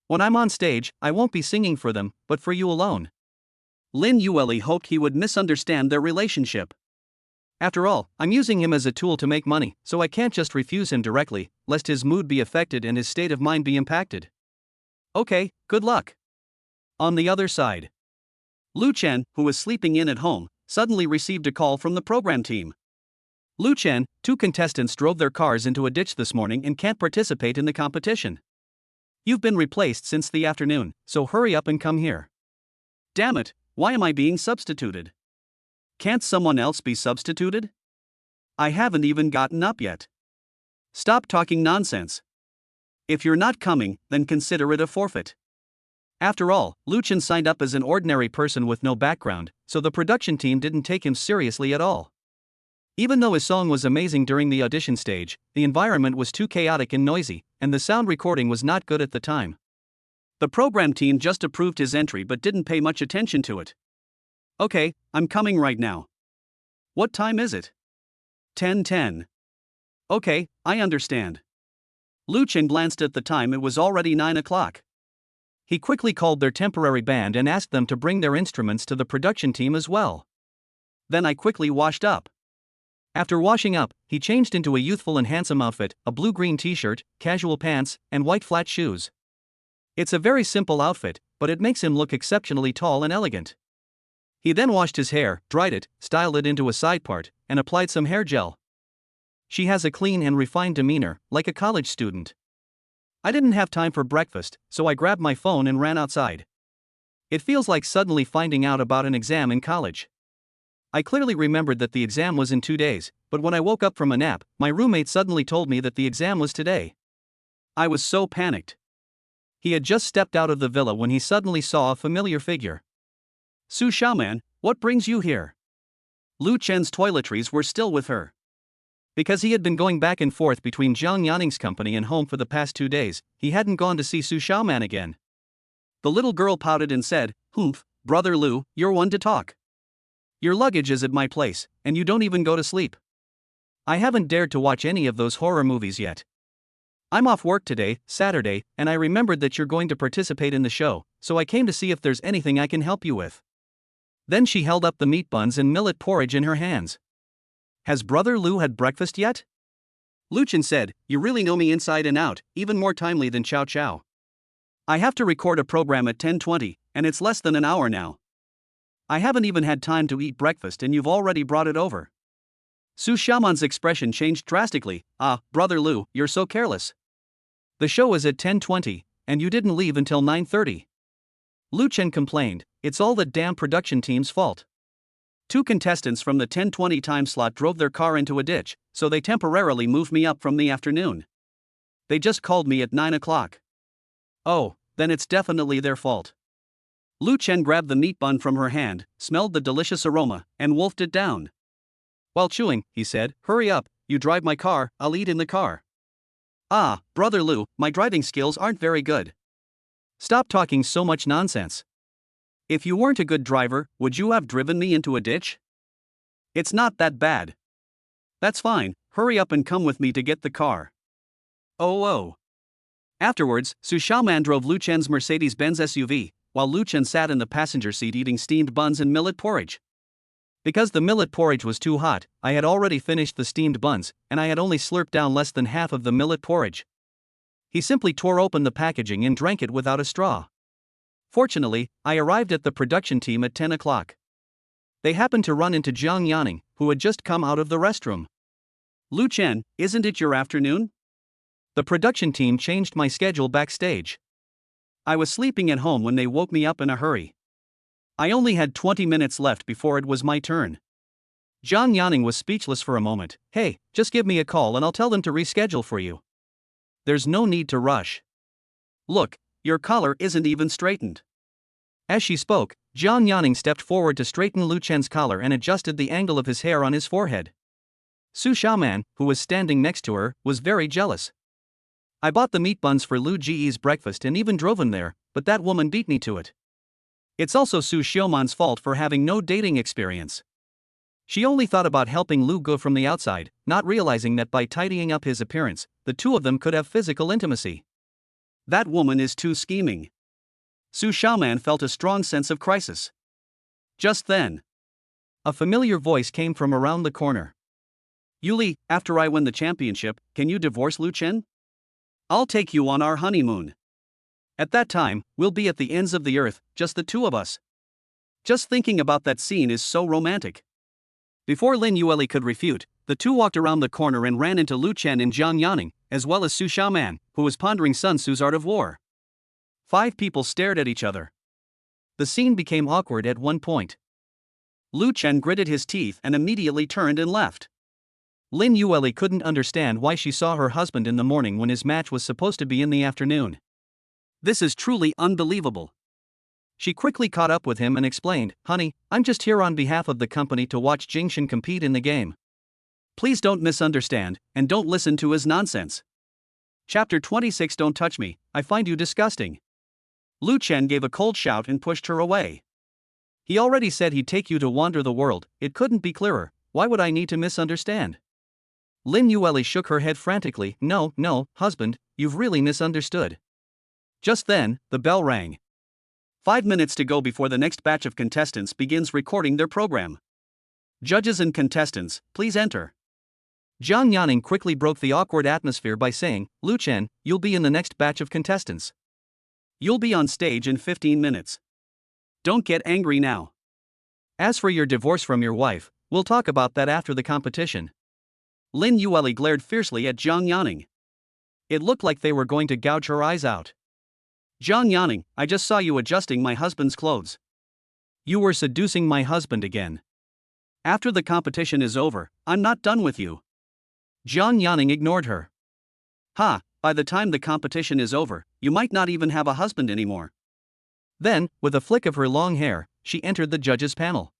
[SPEAKER 2] When I'm on stage, I won't be singing for them, but for you alone.
[SPEAKER 1] Lin Yueli hoped he would misunderstand their relationship.
[SPEAKER 2] After all, I'm using him as a tool to make money, so I can't just refuse him directly, lest his mood be affected and his state of mind be impacted.
[SPEAKER 1] Okay, good luck. On the other side, Lu Chen, who was sleeping in at home, suddenly received a call from the program team.
[SPEAKER 2] Lu Chen, 2 contestants drove their cars into a ditch this morning and can't participate in the competition. You've been replaced since the afternoon, so hurry up and come here.
[SPEAKER 1] Damn it, why am I being substituted? Can't someone else be substituted? I haven't even gotten up yet. Stop talking nonsense. If you're not coming, then consider it a forfeit.
[SPEAKER 2] After all, Lu Chen signed up as an ordinary person with no background, so the production team didn't take him seriously at all. Even though his song was amazing during the audition stage, the environment was too chaotic and noisy, and the sound recording was not good at the time.
[SPEAKER 1] The program team just approved his entry but didn't pay much attention to it. Okay, I'm coming right now. What time is it? 10:10. Okay, I understand. Lu Chen glanced at the time, it was already 9 o'clock.
[SPEAKER 2] He quickly called their temporary band and asked them to bring their instruments to the production team as well.
[SPEAKER 1] Then I quickly washed up.
[SPEAKER 2] After washing up, he changed into a youthful and handsome outfit, a blue-green t-shirt, casual pants, and white flat shoes. It's a very simple outfit, but it makes him look exceptionally tall and elegant. He then washed his hair, dried it, styled it into a side part, and applied some hair gel. She has a clean and refined demeanor, like a college student. I didn't have time for breakfast, so I grabbed my phone and ran outside. It feels like suddenly finding out about an exam in college. I clearly remembered that the exam was in 2 days, but when I woke up from a nap, my roommate suddenly told me that the exam was today.
[SPEAKER 1] I was so panicked.
[SPEAKER 2] He had just stepped out of the villa when he suddenly saw a familiar figure.
[SPEAKER 1] Su Xiaoman, what brings you here? Lu Chen's toiletries were still with her.
[SPEAKER 2] Because he had been going back and forth between Zhang Yanning's company and home for the past 2 days, he hadn't gone to see Su Xiaoman again.
[SPEAKER 1] The little girl pouted and said, "Humph, Brother Lu, you're one to talk. Your luggage is at my place, and you don't even go to sleep."
[SPEAKER 2] I haven't dared to watch any of those horror movies yet. I'm off work today, Saturday, and I remembered that you're going to participate in the show, so I came to see if there's anything I can help you with. Then she held up the meat buns and millet porridge in her hands. Has Brother Lu had breakfast yet?
[SPEAKER 1] Lu Chen said, "You really know me inside and out, even more timely than Chow Chow. I have to record a program at 10:20, and it's less than an hour now. I haven't even had time to eat breakfast and you've already brought it over." Su Xiaoman's expression changed drastically. "Ah, Brother Lu, you're so careless.
[SPEAKER 2] The show is at 10:20, and you didn't leave until 9:30. Lu Chen complained, "It's all the damn production team's fault.
[SPEAKER 1] 2 contestants from the 10:20 time slot drove their car into a ditch, so they temporarily moved me up from the afternoon. They just called me at 9 o'clock. Oh, then it's definitely their fault." Lu Chen grabbed the meat bun from her hand, smelled the delicious aroma, and wolfed it down.
[SPEAKER 2] While chewing, he said, "Hurry up, you drive my car, I'll eat in the car."
[SPEAKER 1] "Ah, Brother Lu, my driving skills aren't very good."
[SPEAKER 2] "Stop talking so much nonsense.
[SPEAKER 1] If you weren't a good driver, would you have driven me into a ditch? It's not that bad." "That's fine, hurry up and come with me to get the car." Oh. Afterwards, Su Xiaoman drove Lu Chen's Mercedes-Benz SUV, while Lu Chen sat in the passenger seat eating steamed buns and millet porridge. Because the millet porridge was too hot, I had already finished the steamed buns, and I had only slurped down less than half of the millet porridge. He simply tore open the packaging and drank it without a straw. Fortunately, I arrived at the production team at 10 o'clock.
[SPEAKER 2] They happened to run into Jiang Yaning, who had just come out of the restroom.
[SPEAKER 1] Lu Chen, isn't it your afternoon?
[SPEAKER 2] The production team changed my schedule backstage.
[SPEAKER 1] I was sleeping at home when they woke me up in a hurry. I only had 20 minutes left before it was my turn.
[SPEAKER 2] Jiang Yaning was speechless for a moment. Hey, just give me a call and I'll tell them to reschedule for you. There's no need to rush.
[SPEAKER 1] Look, your collar isn't even straightened.
[SPEAKER 2] As she spoke, Jiang Yaning stepped forward to straighten Lu Chen's collar and adjusted the angle of his hair on his forehead. Su Xiaoman, who was standing next to her, was very jealous. I bought the meat buns for Lu Ji's breakfast and even drove him there, but that woman beat me to it.
[SPEAKER 1] It's also Su Xiaoman's fault for having no dating experience.
[SPEAKER 2] She only thought about helping Lu go from the outside, not realizing that by tidying up his appearance, the two of them could have physical intimacy.
[SPEAKER 1] That woman is too scheming. Su Xiaoman felt a strong sense of crisis. Just then,
[SPEAKER 2] a familiar voice came from around the corner.
[SPEAKER 1] Yuli, after I win the championship, can you divorce Lu Chen? I'll take you on our honeymoon. At that time, we'll be at the ends of the earth, just the two of us. Just thinking about that scene is so romantic.
[SPEAKER 2] Before Lin Yueli could refute, the two walked around the corner and ran into Lu Chen and Jiang Yaning, as well as Su Xiaoman, who was pondering Sun Tzu's art of war. 5 people stared at each other. The scene became awkward at one point.
[SPEAKER 1] Lu Chen gritted his teeth and immediately turned and left.
[SPEAKER 2] Lin Yueli couldn't understand why she saw her husband in the morning when his match was supposed to be in the afternoon.
[SPEAKER 1] This is truly unbelievable.
[SPEAKER 2] She quickly caught up with him and explained, Honey, I'm just here on behalf of the company to watch Jingshan compete in the game.
[SPEAKER 1] Please don't misunderstand, and don't listen to his nonsense. Chapter 26. Don't touch me, I find you disgusting. Lu Chen gave a cold shout and pushed her away.
[SPEAKER 2] He already said he'd take you to wander the world, it couldn't be clearer, why would I need to misunderstand? Lin Yueli shook her head frantically, No, husband, you've really misunderstood.
[SPEAKER 1] Just then, the bell rang. 5 minutes to go before the next batch of contestants begins recording their program. Judges and contestants, please enter.
[SPEAKER 2] Jiang Yaning quickly broke the awkward atmosphere by saying, Lu Chen, you'll be in the next batch of contestants.
[SPEAKER 1] You'll be on stage in 15 minutes. Don't get angry now.
[SPEAKER 2] As for your divorce from your wife, we'll talk about that after the competition.
[SPEAKER 1] Lin Yueli glared fiercely at Jiang Yaning. It looked like they were going to gouge her eyes out. Jiang Yaning, I just saw you adjusting my husband's clothes.
[SPEAKER 2] You were seducing my husband again.
[SPEAKER 1] After the competition is over, I'm not done with you.
[SPEAKER 2] Jiang Yaning ignored her.
[SPEAKER 1] By the time the competition is over, you might not even have a husband anymore.
[SPEAKER 2] Then, with a flick of her long hair, she entered the judges' panel.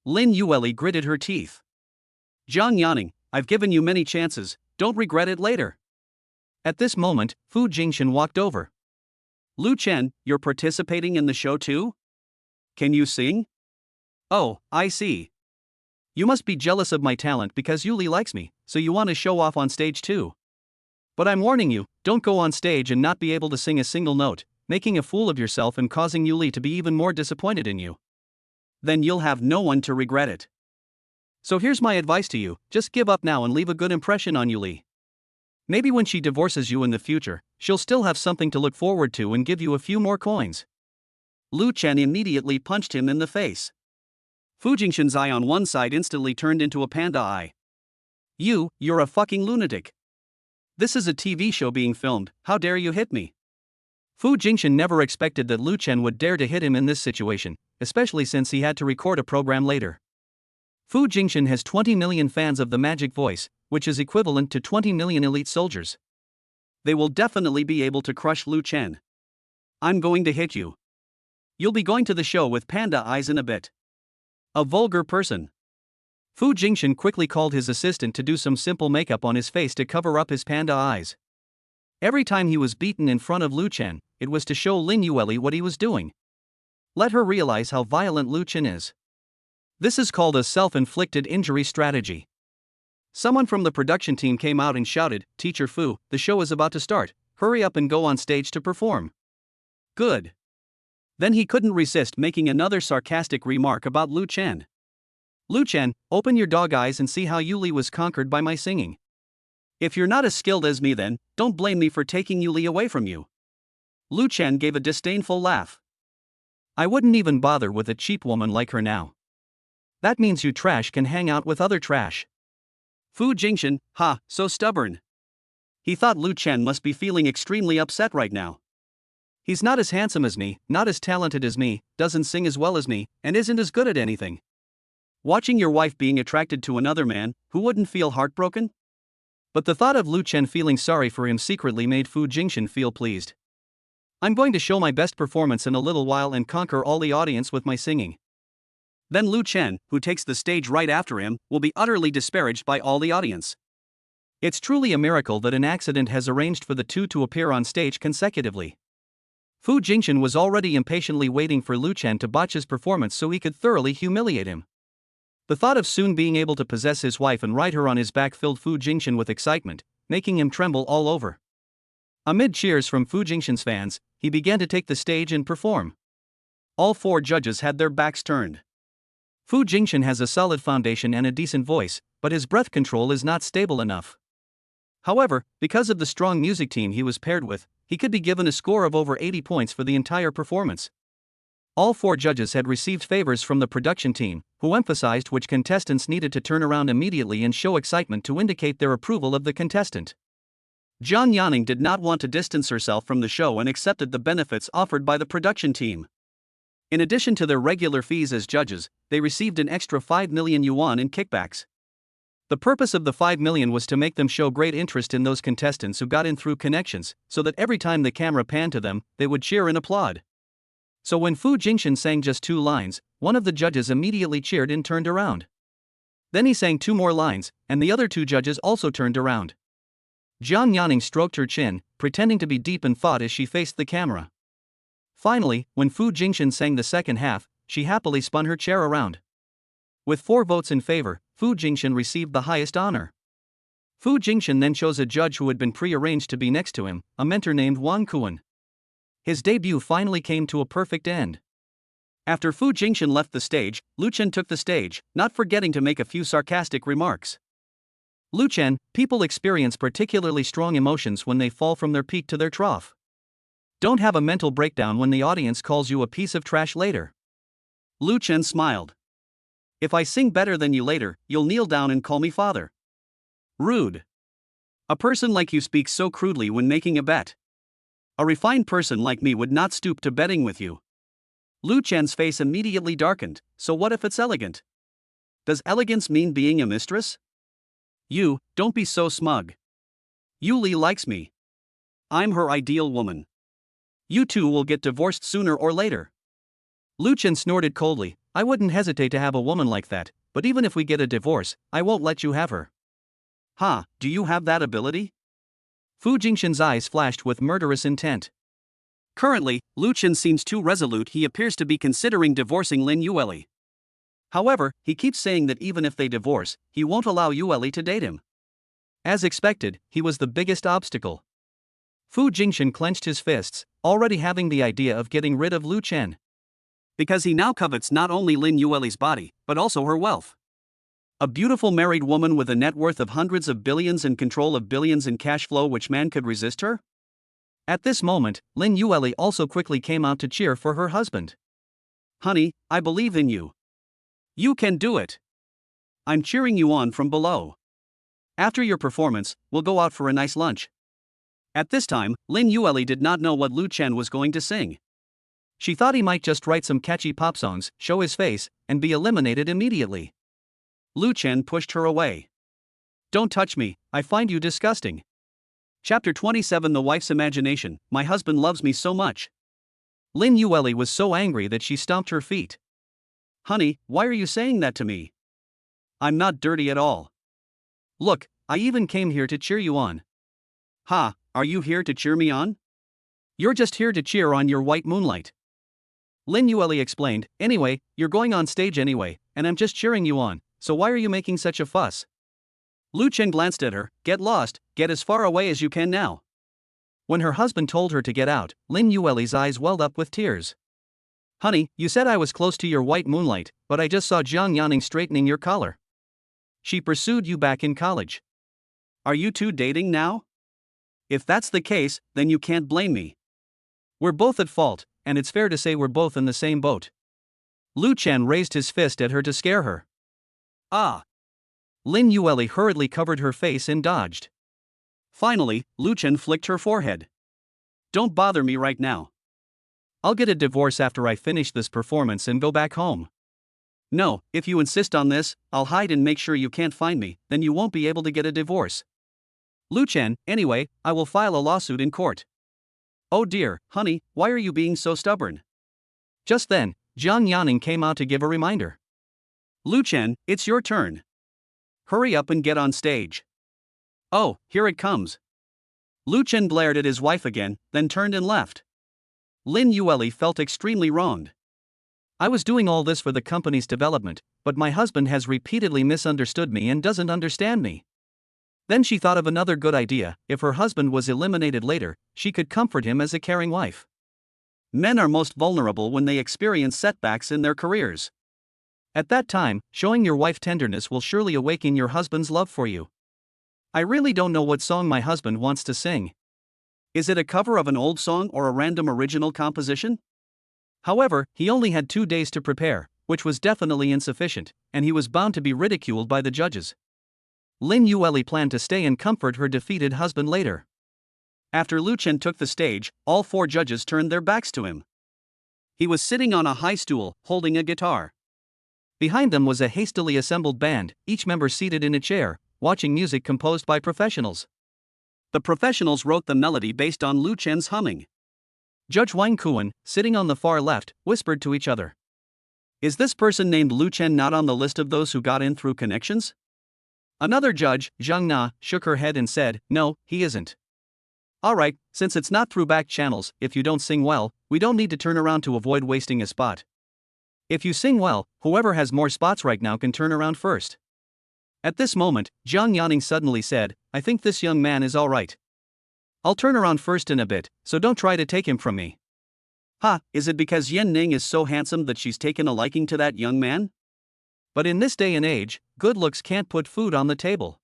[SPEAKER 1] Lin Yueli gritted her teeth. Jiang Yaning, I've given you many chances, don't regret it later.
[SPEAKER 2] At this moment, Fu Jingshan walked over.
[SPEAKER 1] Lu Chen, you're participating in the show too? Can you sing? Oh, I see.
[SPEAKER 2] You must be jealous of my talent because Yuli likes me, so you want to show off on stage too. But I'm warning you, don't go on stage and not be able to sing a single note, making a fool of yourself and causing Yuli to be even more disappointed in you.
[SPEAKER 1] Then you'll have no one to regret it.
[SPEAKER 2] So here's my advice to you, just give up now and leave a good impression on Yuli. Maybe when she divorces you in the future, she'll still have something to look forward to and give you a few more coins.
[SPEAKER 1] Lu Chen immediately punched him in the face. Fu Jingshan's eye on one side instantly turned into a panda eye. You're a fucking lunatic. This is a TV show being filmed, how dare you hit me?
[SPEAKER 2] Fu Jingshan never expected that Lu Chen would dare to hit him in this situation, especially since he had to record a program later. Fu Jingshan has 20 million fans of the magic voice, which is equivalent to 20 million elite soldiers.
[SPEAKER 1] They will definitely be able to crush Lu Chen. I'm going to hit you. You'll be going to the show with panda eyes in a bit. A vulgar person.
[SPEAKER 2] Fu Jingshan quickly called his assistant to do some simple makeup on his face to cover up his panda eyes. Every time he was beaten in front of Lu Chen, it was to show Lin Yueli what he was doing. Let her realize how violent Lu Chen is. This is called a self-inflicted injury strategy. Someone from the production team came out and shouted, Teacher Fu, the show is about to start, hurry up and go on stage to perform.
[SPEAKER 1] Good. Then he couldn't resist making another sarcastic remark about Lu Chen.
[SPEAKER 2] Lu Chen, open your dog eyes and see how Yuli was conquered by my singing.
[SPEAKER 1] If you're not as skilled as me then, don't blame me for taking Yuli away from you. Lu Chen gave a disdainful laugh.
[SPEAKER 2] I wouldn't even bother with a cheap woman like her now. That means you trash can hang out with other trash.
[SPEAKER 1] Fu Jingchen, so stubborn. He thought Lu Chen must be feeling extremely upset right now.
[SPEAKER 2] He's not as handsome as me, not as talented as me, doesn't sing as well as me, and isn't as good at anything.
[SPEAKER 1] Watching your wife being attracted to another man, who wouldn't feel heartbroken?
[SPEAKER 2] But the thought of Lu Chen feeling sorry for him secretly made Fu Jingchen feel pleased. I'm going to show my best performance in a little while and conquer all the audience with my singing.
[SPEAKER 1] Then Lu Chen, who takes the stage right after him, will be utterly disparaged by all the audience.
[SPEAKER 2] It's truly a miracle that an accident has arranged for the two to appear on stage consecutively. Fu Jingchen was already impatiently waiting for Lu Chen to botch his performance so he could thoroughly humiliate him. The thought of soon being able to possess his wife and ride her on his back filled Fu Jingchen with excitement, making him tremble all over. Amid cheers from Fu Jingchen's fans, he began to take the stage and perform.
[SPEAKER 1] All 4 judges had their backs turned.
[SPEAKER 2] Fu Jingchen has a solid foundation and a decent voice, but his breath control is not stable enough. However, because of the strong music team he was paired with, he could be given a score of over 80 points for the entire performance. All 4 judges had received favors from the production team, who emphasized which contestants needed to turn around immediately and show excitement to indicate their approval of the contestant.
[SPEAKER 1] Zhang Yanning did not want to distance herself from the show and accepted the benefits offered by the production team. In addition to their regular fees as judges, they received an extra 5 million yuan in kickbacks. The purpose of the 5 million was to make them show great interest in those contestants who got in through connections, so that every time the camera panned to them, they would cheer and applaud. So when Fu Jingchen sang just 2 lines, one of the judges immediately cheered and turned around. Then he sang 2 more lines, and the other 2 judges also turned around. Zhang Yanning stroked her chin, pretending to be deep in thought as she faced the camera. Finally, when Fu Jingchen sang the second half, she happily spun her chair around. With 4 votes in favor, Fu Jingchen received the highest honor. Fu Jingchen then chose a judge who had been pre-arranged to be next to him, a mentor named Wang Kuan. His debut finally came to a perfect end. After Fu Jingchen left the stage, Lu Chen took the stage, not forgetting to make a few sarcastic remarks.
[SPEAKER 2] Lu Chen, people experience particularly strong emotions when they fall from their peak to their trough. Don't have a mental breakdown when the audience calls you a piece of trash later.
[SPEAKER 1] Lu Chen smiled. If I sing better than you later, you'll kneel down and call me father. Rude. A person like you speaks so crudely when making a bet. A refined person like me would not stoop to betting with you. Lu Chen's face immediately darkened. So what if it's elegant? Does elegance mean being a mistress? You, don't be so smug. Yuli likes me. I'm her ideal woman. You two will get divorced sooner or later.
[SPEAKER 2] Lu Chen snorted coldly. I wouldn't hesitate to have a woman like that, but even if we get a divorce, I won't let you have her.
[SPEAKER 1] Do you have that ability?
[SPEAKER 2] Fu Jingchen's eyes flashed with murderous intent.
[SPEAKER 1] Currently, Lu Chen seems too resolute. He appears to be considering divorcing Lin Yueli. However, he keeps saying that even if they divorce, he won't allow Yueli to date him.
[SPEAKER 2] As expected, he was the biggest obstacle. Fu Jingchen clenched his fists, already having the idea of getting rid of Lu Chen.
[SPEAKER 1] Because he now covets not only Lin Yueli's body, but also her wealth. A beautiful married woman with a net worth of hundreds of billions and control of billions in cash flow, which man could resist her?
[SPEAKER 2] At this moment, Lin Yueli also quickly came out to cheer for her husband.
[SPEAKER 1] Honey, I believe in you. You can do it. I'm cheering you on from below. After your performance, we'll go out for a nice lunch. At this time, Lin Yueli did not know what Lu Chen was going to sing.
[SPEAKER 2] She thought he might just write some catchy pop songs, show his face, and be eliminated immediately.
[SPEAKER 1] Lu Chen pushed her away. Don't touch me, I find you disgusting. Chapter 27 The Wife's Imagination. My husband loves me so much.
[SPEAKER 2] Lin Yueli was so angry that she stomped her feet.
[SPEAKER 1] Honey, why are you saying that to me? I'm not dirty at all.
[SPEAKER 2] Look, I even came here to cheer you on.
[SPEAKER 1] Are you here to cheer me on?
[SPEAKER 2] You're just here to cheer on your white moonlight. Lin Yueli explained. Anyway, you're going on stage anyway, and I'm just cheering you on, so why are you making such a fuss?
[SPEAKER 1] Lu Chen glanced at her. Get lost, get as far away as you can now.
[SPEAKER 2] When her husband told her to get out, Lin Yueli's eyes welled up with tears. Honey, you said I was close to your white moonlight, but I just saw Zhang Yanning straightening your collar. She pursued you back in college.
[SPEAKER 1] Are you two dating now? If that's the case, then you can't blame me.
[SPEAKER 2] We're both at fault, and it's fair to say we're both in the same boat. Lu Chen raised his fist at her to scare her.
[SPEAKER 1] Ah!
[SPEAKER 2] Lin Yueli hurriedly covered her face and dodged.
[SPEAKER 1] Finally, Lu Chen flicked her forehead. Don't bother me right now.
[SPEAKER 2] I'll get a divorce after I finish this performance and go back home.
[SPEAKER 1] No, if you insist on this, I'll hide and make sure you can't find me, then you won't be able to get a divorce.
[SPEAKER 2] Lu Chen, anyway, I will file a lawsuit in court.
[SPEAKER 1] Oh dear, honey, why are you being so stubborn?
[SPEAKER 2] Just then, Zhang Yanning came out to give a reminder.
[SPEAKER 1] Lu Chen, it's your turn. Hurry up and get on stage. Oh, here it comes. Lu Chen blared at his wife again, then turned and left. Lin Yueli felt extremely wronged.
[SPEAKER 2] I was doing all this for the company's development, but my husband has repeatedly misunderstood me and doesn't understand me. Then she thought of another good idea. If her husband was eliminated later, she could comfort him as a caring wife.
[SPEAKER 1] Men are most vulnerable when they experience setbacks in their careers.
[SPEAKER 2] At that time, showing your wife tenderness will surely awaken your husband's love for you. I really don't know what song my husband wants to sing.
[SPEAKER 1] Is it a cover of an old song or a random original composition?
[SPEAKER 2] However, he only had 2 days to prepare, which was definitely insufficient, and he was bound to be ridiculed by the judges. Lin Yueli planned to stay and comfort her defeated husband later.
[SPEAKER 1] After Lu Chen took the stage, all 4 judges turned their backs to him. He was sitting on a high stool, holding a guitar.
[SPEAKER 2] Behind them was a hastily assembled band, each member seated in a chair, watching music composed by professionals.
[SPEAKER 1] The professionals wrote the melody based on Lu Chen's humming.
[SPEAKER 2] Judge Wang Kuan, sitting on the far left, whispered to each other.
[SPEAKER 1] Is this person named Lu Chen not on the list of those who got in through connections?
[SPEAKER 2] Another judge, Zhang Na, shook her head and said, no, he isn't.
[SPEAKER 1] Alright, since it's not through back channels, if you don't sing well, we don't need to turn around to avoid wasting a spot.
[SPEAKER 2] If you sing well, whoever has more spots right now can turn around first. At this moment, Zhang Yanning suddenly said, I think this young man is alright. I'll turn around first in a bit, so don't try to take him from me.
[SPEAKER 1] Ha, is it because Yan Ning is so handsome that she's taken a liking to that young man?
[SPEAKER 2] But in this day and age, good looks can't put food on the table.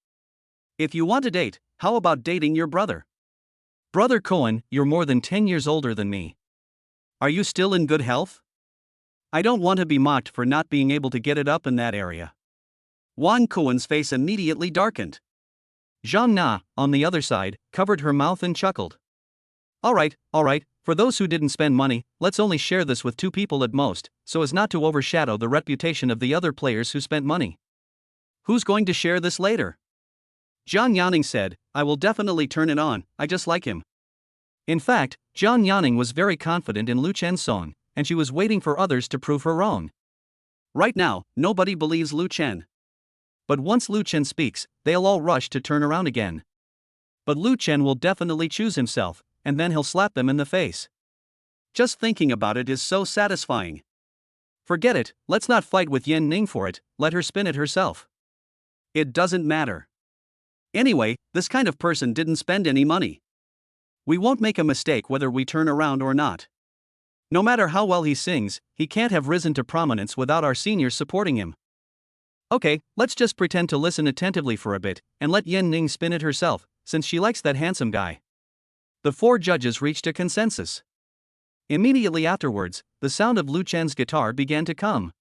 [SPEAKER 1] If you want to date, how about dating your brother?
[SPEAKER 2] Brother Cohen, you're more than 10 years older than me.
[SPEAKER 1] Are you still in good health? I don't want to be mocked for not being able to get it up in that area. Wang Kuan's face immediately darkened.
[SPEAKER 2] Zhang Na, on the other side, covered her mouth and chuckled. Alright, for those who didn't spend money, let's only share this with 2 people at most, so as not to overshadow the reputation of the other players who spent money.
[SPEAKER 1] Who's going to share this later? Zhang Yanning said, I will definitely turn it on, I just like him.
[SPEAKER 2] In fact, Zhang Yanning was very confident in Lu Chen's song, and she was waiting for others to prove her wrong.
[SPEAKER 1] Right now, nobody believes Lu Chen.
[SPEAKER 2] But once Lu Chen speaks, they'll all rush to turn around again. But Lu Chen will definitely choose himself, and then he'll slap them in the face.
[SPEAKER 1] Just thinking about it is so satisfying.
[SPEAKER 2] Forget it, let's not fight with Yan Ning for it, let her spin it herself.
[SPEAKER 1] It doesn't matter. Anyway, this kind of person didn't spend any money. We won't make a mistake whether we turn around or not. No matter how well he sings, he can't have risen to prominence without our seniors supporting him. Okay, let's just pretend to listen attentively for a bit, and let Yan Ning spin it herself, since she likes that handsome guy. The 4 judges reached a consensus. Immediately afterwards, the sound of Lu Chen's guitar began to come.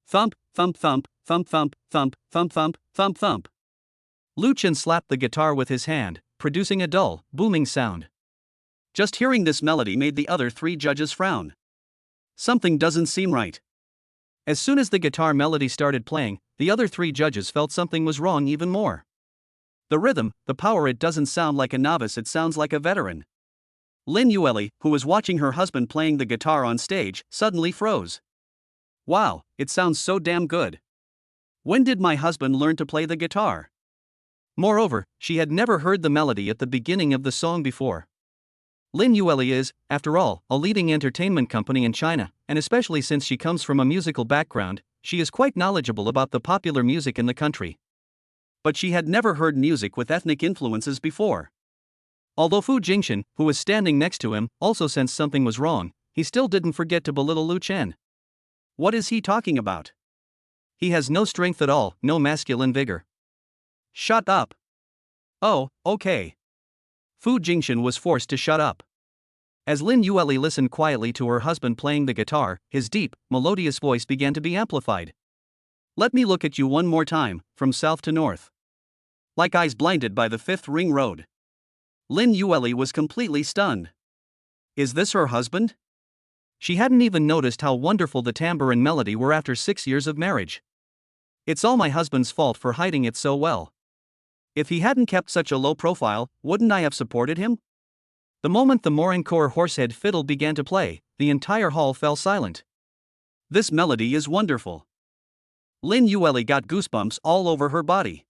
[SPEAKER 1] Thump, thump, thump, thump, thump, thump, thump, thump, thump, thump.
[SPEAKER 2] Lu Chen slapped the guitar with his hand, producing a dull, booming sound.
[SPEAKER 1] Just hearing this melody made the other 3 judges frown. Something doesn't seem right.
[SPEAKER 2] As soon as the guitar melody started playing, the other 3 judges felt something was wrong even more.
[SPEAKER 1] The rhythm, the power, it doesn't sound like a novice, it sounds like a veteran. Lin Yueli, who was watching her husband playing the guitar on stage, suddenly froze. Wow, it sounds so damn good. When did my husband learn to play the guitar?
[SPEAKER 2] Moreover, she had never heard the melody at the beginning of the song before. Lin Yueli is, after all, a leading entertainment company in China, and especially since she comes from a musical background, she is quite knowledgeable about the popular music in the country.
[SPEAKER 1] But she had never heard music with ethnic influences before.
[SPEAKER 2] Although Fu Jingxian, who was standing next to him, also sensed something was wrong, he still didn't forget to belittle Lu Chen.
[SPEAKER 1] What is he talking about?
[SPEAKER 2] He has no strength at all, no masculine vigor.
[SPEAKER 1] Shut up. Oh, okay.
[SPEAKER 2] Fu Jingxian was forced to shut up. As Lin Yueli listened quietly to her husband playing the guitar, his deep, melodious voice began to be amplified. Let me look at you one more time, from south to north. Like eyes blinded by the fifth ring road. Lin Yueli was completely stunned. Is this her husband? She hadn't even noticed how wonderful the timbre and melody were after 6 years of marriage. It's all my husband's fault for hiding it so well. If he hadn't kept such a low profile, wouldn't I have supported him? The moment the Morincourt horsehead fiddle began to play, the entire hall fell silent. This melody is wonderful. Lin Yueli got goosebumps all over her body.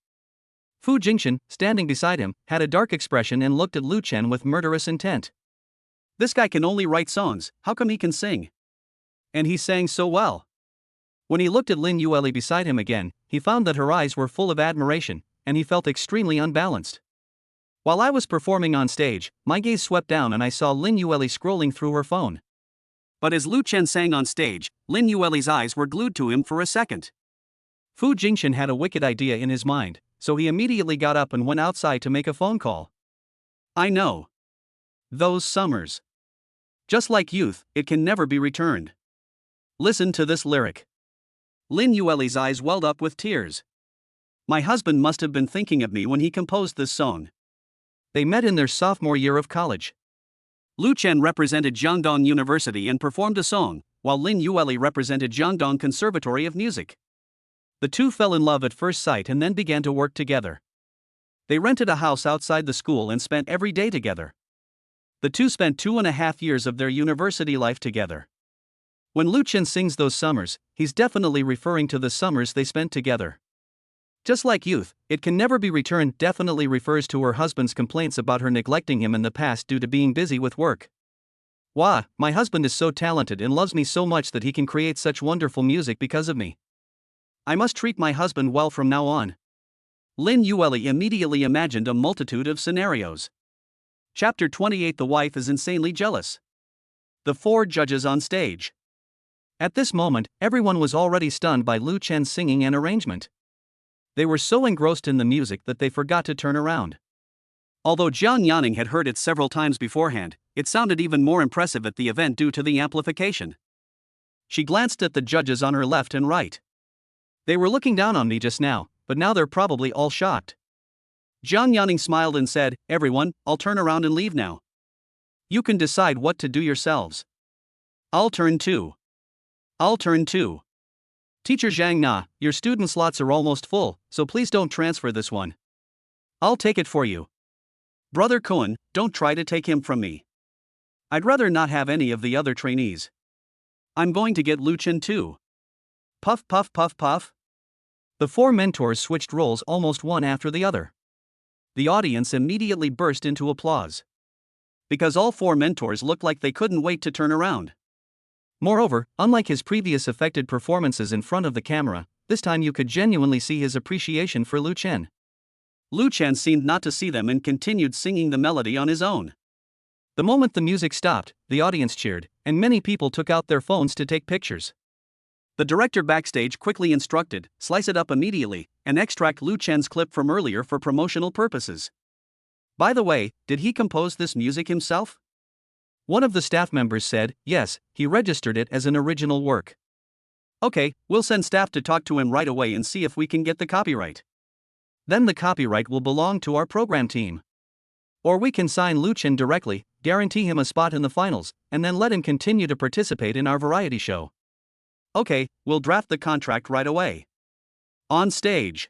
[SPEAKER 2] Fu Jingxian, standing beside him, had a dark expression and looked at Lu Chen with murderous intent. This guy can only write songs, how come he can sing? And he sang so well. When he looked at Lin Yueli beside him again, he found that her eyes were full of admiration, and he felt extremely unbalanced. While I was performing on stage, my gaze swept down and I saw Lin Yueli scrolling through her phone. But as Lu Chen sang on stage, Lin Yueli's eyes were glued to him for a second. Fu Jingxian had a wicked idea in his mind, so he immediately got up and went outside to make a phone call. I know. Those summers. Just like youth, it can never be returned. Listen to this lyric. Lin Yueli's eyes welled up with tears. My husband must have been thinking of me when he composed this song. They met in their sophomore year of college. Lu Chen represented Jiangdong University and performed a song, while Lin Yueli represented Jiangdong Conservatory of Music. The two fell in love at first sight and then began to work together. They rented a house outside the school and spent every day together. The two spent 2.5 years of their university life together. When Lu Chen sings those summers, he's definitely referring to the summers they spent together. Just like youth, it can never be returned definitely refers to her husband's complaints about her neglecting him in the past due to being busy with work. Wah, my husband is so talented and loves me so much that he can create such wonderful music because of me. I must treat my husband well from now on. Lin Yueli immediately imagined a multitude of scenarios. Chapter 28. The wife is insanely jealous. The four judges on stage. At this moment, everyone was already stunned by Lu Chen's singing and arrangement. They were so engrossed in the music that they forgot to turn around. Although Jiang Yanning had heard it several times beforehand, it sounded even more impressive at the event due to the amplification. She glanced at the judges on her left and right. They were looking down on me just now, but now they're probably all shocked. Jiang Yanning smiled and said, Everyone, I'll turn around and leave now. You can decide what to do yourselves. I'll turn too. Teacher Zhang Na, your student slots are almost full, so please don't transfer this one. I'll take it for you. Brother Cohen, don't try to take him from me. I'd rather not have any of the other trainees. I'm going to get Lu Chen too. Puff puff puff puff. The four mentors switched roles almost one after the other. The audience immediately burst into applause. Because all four mentors looked like they couldn't wait to turn around. Moreover, unlike his previous affected performances in front of the camera, this time you could genuinely see his appreciation for Lu Chen. Lu Chen seemed not to see them and continued singing the melody on his own. The moment the music stopped, the audience cheered, and many people took out their phones to take pictures. The director backstage quickly instructed, slice it up immediately, and extract Lu Chen's clip from earlier for promotional purposes. By the way, did he compose this music himself? One of the staff members said, yes, he registered it as an original work. Okay, we'll send staff to talk to him right away and see if we can get the copyright. Then the copyright will belong to our program team. Or we can sign Lu Chen directly, guarantee him a spot in the finals, and then let him continue to participate in our variety show. Okay, we'll draft the contract right away. On stage.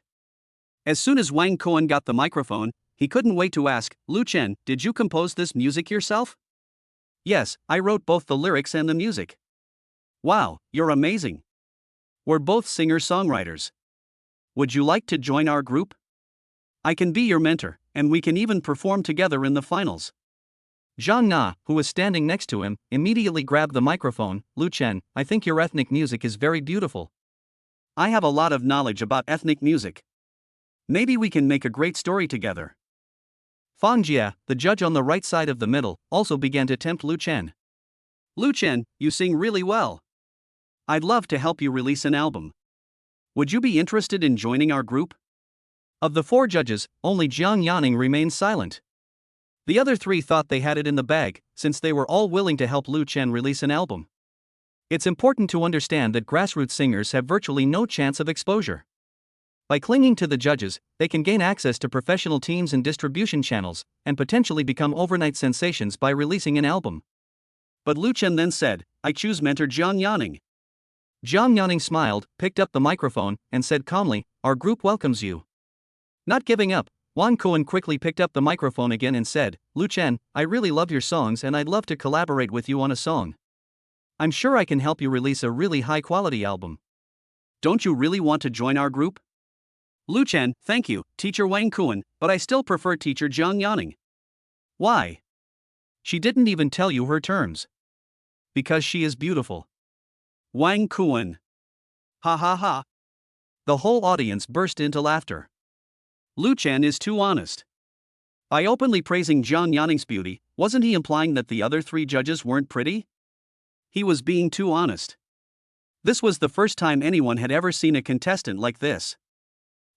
[SPEAKER 2] As soon as Wang Cohen got the microphone, he couldn't wait to ask, Lu Chen, did you compose this music yourself? Yes, I wrote both the lyrics and the music. Wow, you're amazing. We're both singer-songwriters. Would you like to join our group? I can be your mentor, and we can even perform together in the finals. Zhang Na, who was standing next to him, immediately grabbed the microphone. Lu Chen, I think your ethnic music is very beautiful. I have a lot of knowledge about ethnic music. Maybe we can make a great story together. Fang Jia, the judge on the right side of the middle, also began to tempt Lu Chen. Lu Chen, you sing really well. I'd love to help you release an album. Would you be interested in joining our group? Of the four judges, only Jiang Yanning remained silent. The other three thought they had it in the bag, since they were all willing to help Lu Chen release an album. It's important to understand that grassroots singers have virtually no chance of exposure. By clinging to the judges, they can gain access to professional teams and distribution channels, and potentially become overnight sensations by releasing an album.
[SPEAKER 1] But Lu Chen then said, I choose mentor Zhang Yaning.
[SPEAKER 2] Zhang Yaning smiled, picked up the microphone, and said calmly, our group welcomes you. Not giving up, Wang Kuan quickly picked up the microphone again and said, Lu Chen, I really love your songs and I'd love to collaborate with you on a song. I'm sure I can help you release a really high-quality album.
[SPEAKER 1] Don't you really want to join our group? Lu Chen, thank you, Teacher Wang Kuan, but I still prefer Teacher Zhang Yaning.
[SPEAKER 2] Why? She didn't even tell you her terms. Because she is beautiful.
[SPEAKER 1] Wang Kuan. Ha ha ha.
[SPEAKER 2] The whole audience burst into laughter.
[SPEAKER 1] Lu Chen is too honest. By openly praising Zhang Yaning's beauty, wasn't he implying that the other three judges weren't pretty? He was being too honest. This was the first time anyone had ever seen a contestant like this.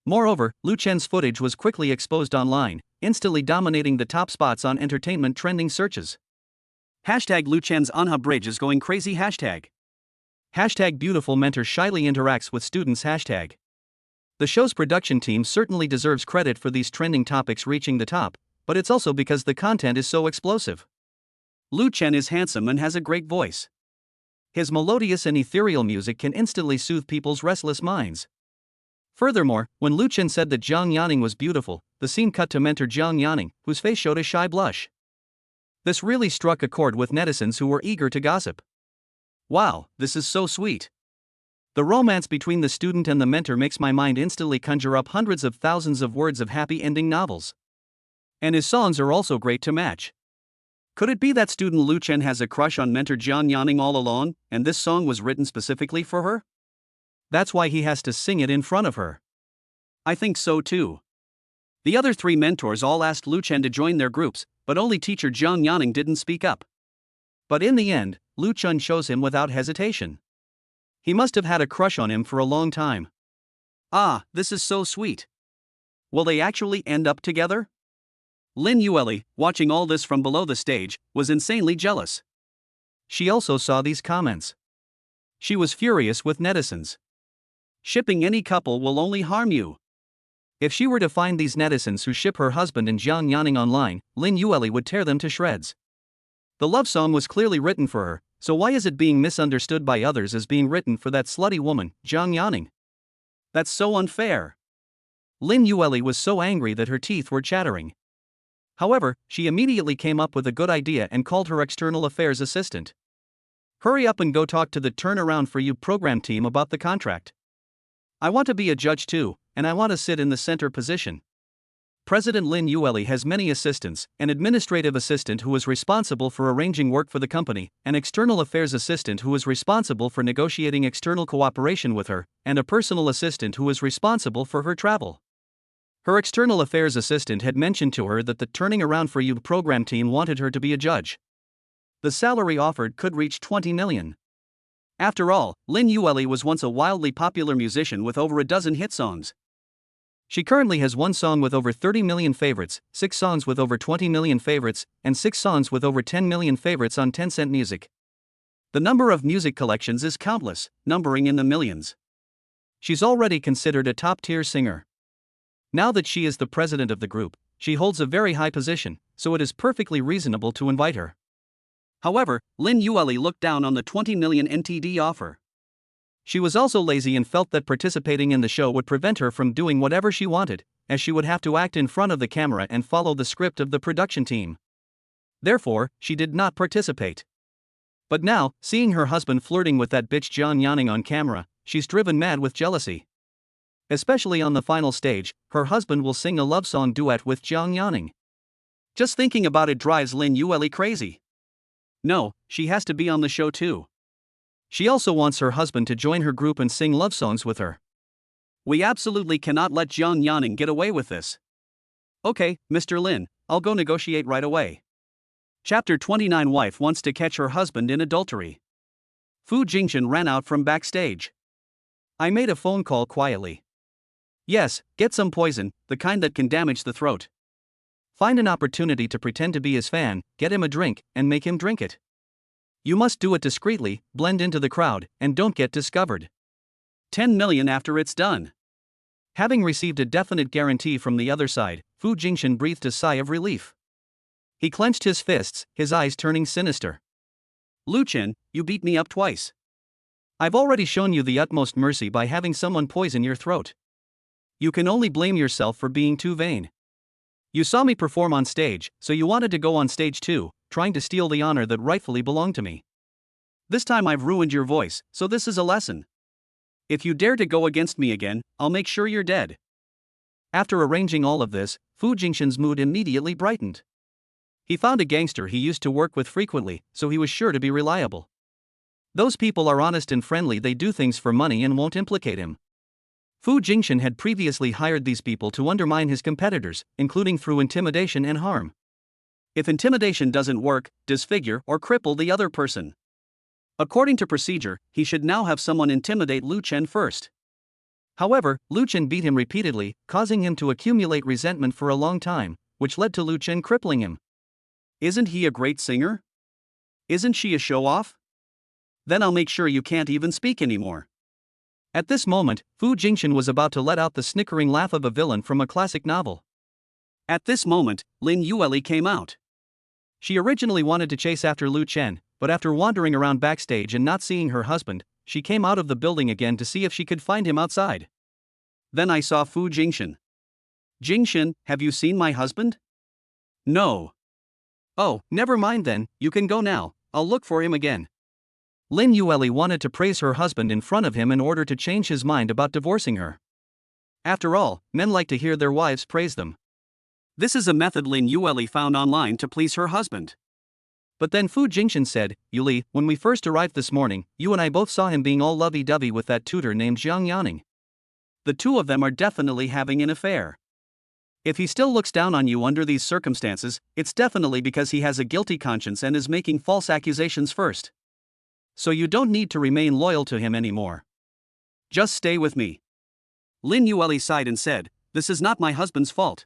[SPEAKER 2] Moreover, Lu Chen's footage was quickly exposed online, instantly dominating the top spots on entertainment trending searches.
[SPEAKER 1] Hashtag Lu Chen's Anha Bridge is going crazy. Hashtag
[SPEAKER 2] Beautiful mentor shyly interacts with students. Hashtag. The show's production team certainly deserves credit for these trending topics reaching the top, but it's also because the content is so explosive.
[SPEAKER 1] Lu Chen is handsome and has a great voice.
[SPEAKER 2] His melodious and ethereal music can instantly soothe people's restless minds. Furthermore, when Lu Chen said that Zhang Yaning was beautiful, the scene cut to mentor Zhang Yaning, whose face showed a shy blush. This really struck a chord with netizens who were eager to gossip.
[SPEAKER 1] Wow, this is so sweet.
[SPEAKER 2] The romance between the student and the mentor makes my mind instantly conjure up hundreds of thousands of words of happy ending novels.
[SPEAKER 1] And his songs are also great to match. Could it be that student Lu Chen has a crush on mentor Zhang Yaning all along, and this song was written specifically for her?
[SPEAKER 2] That's why he has to sing it in front of her.
[SPEAKER 1] I think so too. The other three mentors all asked Lu Chen to join their groups, but only teacher Zhang Yaning didn't speak up.
[SPEAKER 2] But in the end, Lu Chen chose him without hesitation. He must have had a crush on him for a long time.
[SPEAKER 1] Ah, this is so sweet. Will they actually end up together? Lin Yueli, watching all this from below the stage, was insanely jealous.
[SPEAKER 2] She also saw these comments. She was furious with netizens.
[SPEAKER 1] Shipping any couple will only harm you.
[SPEAKER 2] If she were to find these netizens who ship her husband and Zhang Yaning online, Lin Yueli would tear them to shreds. The love song was clearly written for her, so why is it being misunderstood by others as being written for that slutty woman, Zhang Yaning?
[SPEAKER 1] That's so unfair.
[SPEAKER 2] Lin Yueli was so angry that her teeth were chattering. However, she immediately came up with a good idea and called her external affairs assistant. Hurry up and go talk to the Turnaround for You program team about the contract. I want to be a judge too, and I want to sit in the center position. President Lin Yueli has many assistants, an administrative assistant who is responsible for arranging work for the company, an external affairs assistant who is responsible for negotiating external cooperation with her, and a personal assistant who is responsible for her travel. Her external affairs assistant had mentioned to her that the Turning Around for You program team wanted her to be a judge. The salary offered could reach 20 million. After all, Lin Yueli was once a wildly popular musician with over a dozen hit songs. She currently has one song with over 30 million favorites, 6 songs with over 20 million favorites, and 6 songs with over 10 million favorites on Tencent Music. The number of music collections is countless, numbering in the millions. She's already considered a top-tier singer. Now that she is the president of the group, she holds a very high position, so it is perfectly reasonable to invite her. However, Lin Yueli looked down on the 20 million NTD offer. She was also lazy and felt that participating in the show would prevent her from doing whatever she wanted, as she would have to act in front of the camera and follow the script of the production team. Therefore, she did not participate. But now, seeing her husband flirting with that bitch Zhang Yaning on camera, she's driven mad with jealousy. Especially on the final stage, her husband will sing a love song duet with Zhang Yaning. Just thinking about it drives Lin Yueli crazy. No, she has to be on the show too. She also wants her husband to join her group and sing love songs with her. We absolutely cannot let Zhang Yaning get away with this. Okay, Mr. Lin, I'll go negotiate right away. Chapter 29. Wife wants to catch her husband in adultery. Fu Jingchen ran out from backstage. I made a phone call quietly. Yes, get some poison, the kind that can damage the throat. Find an opportunity to pretend to be his fan, get him a drink, and make him drink it. You must do it discreetly, blend into the crowd, and don't get discovered.
[SPEAKER 1] 10 million after it's done.
[SPEAKER 2] Having received a definite guarantee from the other side, Fu Jingshan breathed a sigh of relief. He clenched his fists, his eyes turning sinister.
[SPEAKER 1] Lu Chen, you beat me up twice.
[SPEAKER 2] I've already shown you the utmost mercy by having someone poison your throat. You can only blame yourself for being too vain. You saw me perform on stage, so you wanted to go on stage too, trying to steal the honor that rightfully belonged to me.
[SPEAKER 1] This time I've ruined your voice, so this is a lesson. If you dare to go against me again, I'll make sure you're dead.
[SPEAKER 2] After arranging all of this, Fu Jingshan's mood immediately brightened. He found a gangster he used to work with frequently, so he was sure to be reliable. Those people are honest and friendly, they do things for money and won't implicate him. Fu Jingshan had previously hired these people to undermine his competitors, including through intimidation and harm.
[SPEAKER 1] If intimidation doesn't work, disfigure or cripple the other person. According to procedure, he should now have someone intimidate Lu Chen first.
[SPEAKER 2] However, Lu Chen beat him repeatedly, causing him to accumulate resentment for a long time, which led to Lu Chen crippling him.
[SPEAKER 1] Isn't he a great singer? Isn't she a show-off? Then I'll make sure you can't even speak anymore.
[SPEAKER 2] At this moment, Fu Jingshan was about to let out the snickering laugh of a villain from a classic novel.
[SPEAKER 1] At this moment, Lin Yueli came out.
[SPEAKER 2] She originally wanted to chase after Lu Chen, but after wandering around backstage and not seeing her husband, she came out of the building again to see if she could find him outside.
[SPEAKER 1] Then I saw Fu Jingshan. Jingshan, have you seen my husband? No.
[SPEAKER 2] Oh, never mind then, you can go now, I'll look for him again. Lin Yueli wanted to praise her husband in front of him in order to change his mind about divorcing her. After all, men like to hear their wives praise them.
[SPEAKER 1] This is a method Lin Yueli found online to please her husband.
[SPEAKER 2] But then Fu Jingshan said, Yuli, when we first arrived this morning, you and I both saw him being all lovey-dovey with that tutor named Zhang Yaning.
[SPEAKER 1] The two of them are definitely having an affair. If he still looks down on you under these circumstances, it's definitely because he has a guilty conscience and is making false accusations first. So you don't need to remain loyal to him anymore. Just stay with me. Lin Yueli sighed and said, this is not my husband's fault.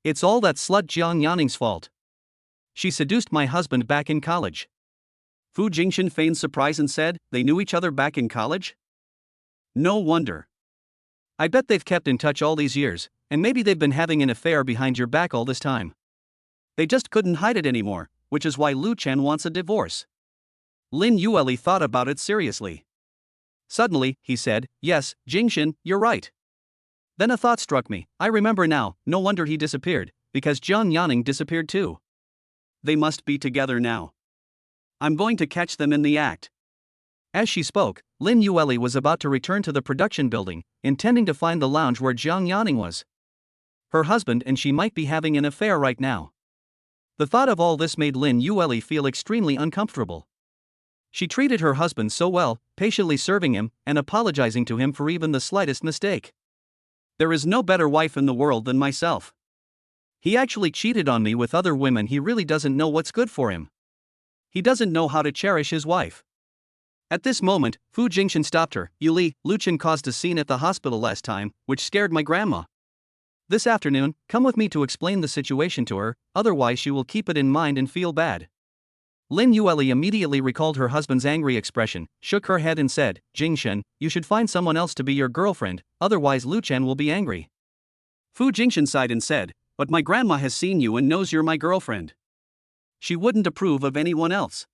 [SPEAKER 2] It's all that slut Zhang Yaning's fault. She seduced my husband back in college.
[SPEAKER 1] Fu Jingshan feigned surprise and said, they knew each other back in college? No wonder.
[SPEAKER 2] I bet they've kept in touch all these years, and maybe they've been having an affair behind your back all this time.
[SPEAKER 1] They just couldn't hide it anymore, which is why Lu Chen wants a divorce. Lin Yueli thought about it seriously.
[SPEAKER 2] Suddenly, he said, yes, Jingshan, you're right. Then a thought struck me, I remember now, no wonder he disappeared, because Zhang Yaning disappeared too.
[SPEAKER 1] They must be together now. I'm going to catch them in the act.
[SPEAKER 2] As she spoke, Lin Yueli was about to return to the production building, intending to find the lounge where Zhang Yaning was. Her husband and she might be having an affair right now. The thought of all this made Lin Yueli feel extremely uncomfortable. She treated her husband so well, patiently serving him, and apologizing to him for even the slightest mistake.
[SPEAKER 1] There is no better wife in the world than myself.
[SPEAKER 2] He actually cheated on me with other women, he really doesn't know what's good for him.
[SPEAKER 1] He doesn't know how to cherish his wife.
[SPEAKER 2] At this moment, Fu Jingshan stopped her. Yuli, Lu Chen caused a scene at the hospital last time, which scared my grandma. This afternoon, come with me to explain the situation to her, otherwise she will keep it in mind and feel bad. Lin Yueli immediately recalled her husband's angry expression, shook her head and said, Jingshan, you should find someone else to be your girlfriend, otherwise Lu Chen will be angry.
[SPEAKER 1] Fu Jingshan sighed and said, but my grandma has seen you and knows you're my girlfriend. She wouldn't approve of anyone else.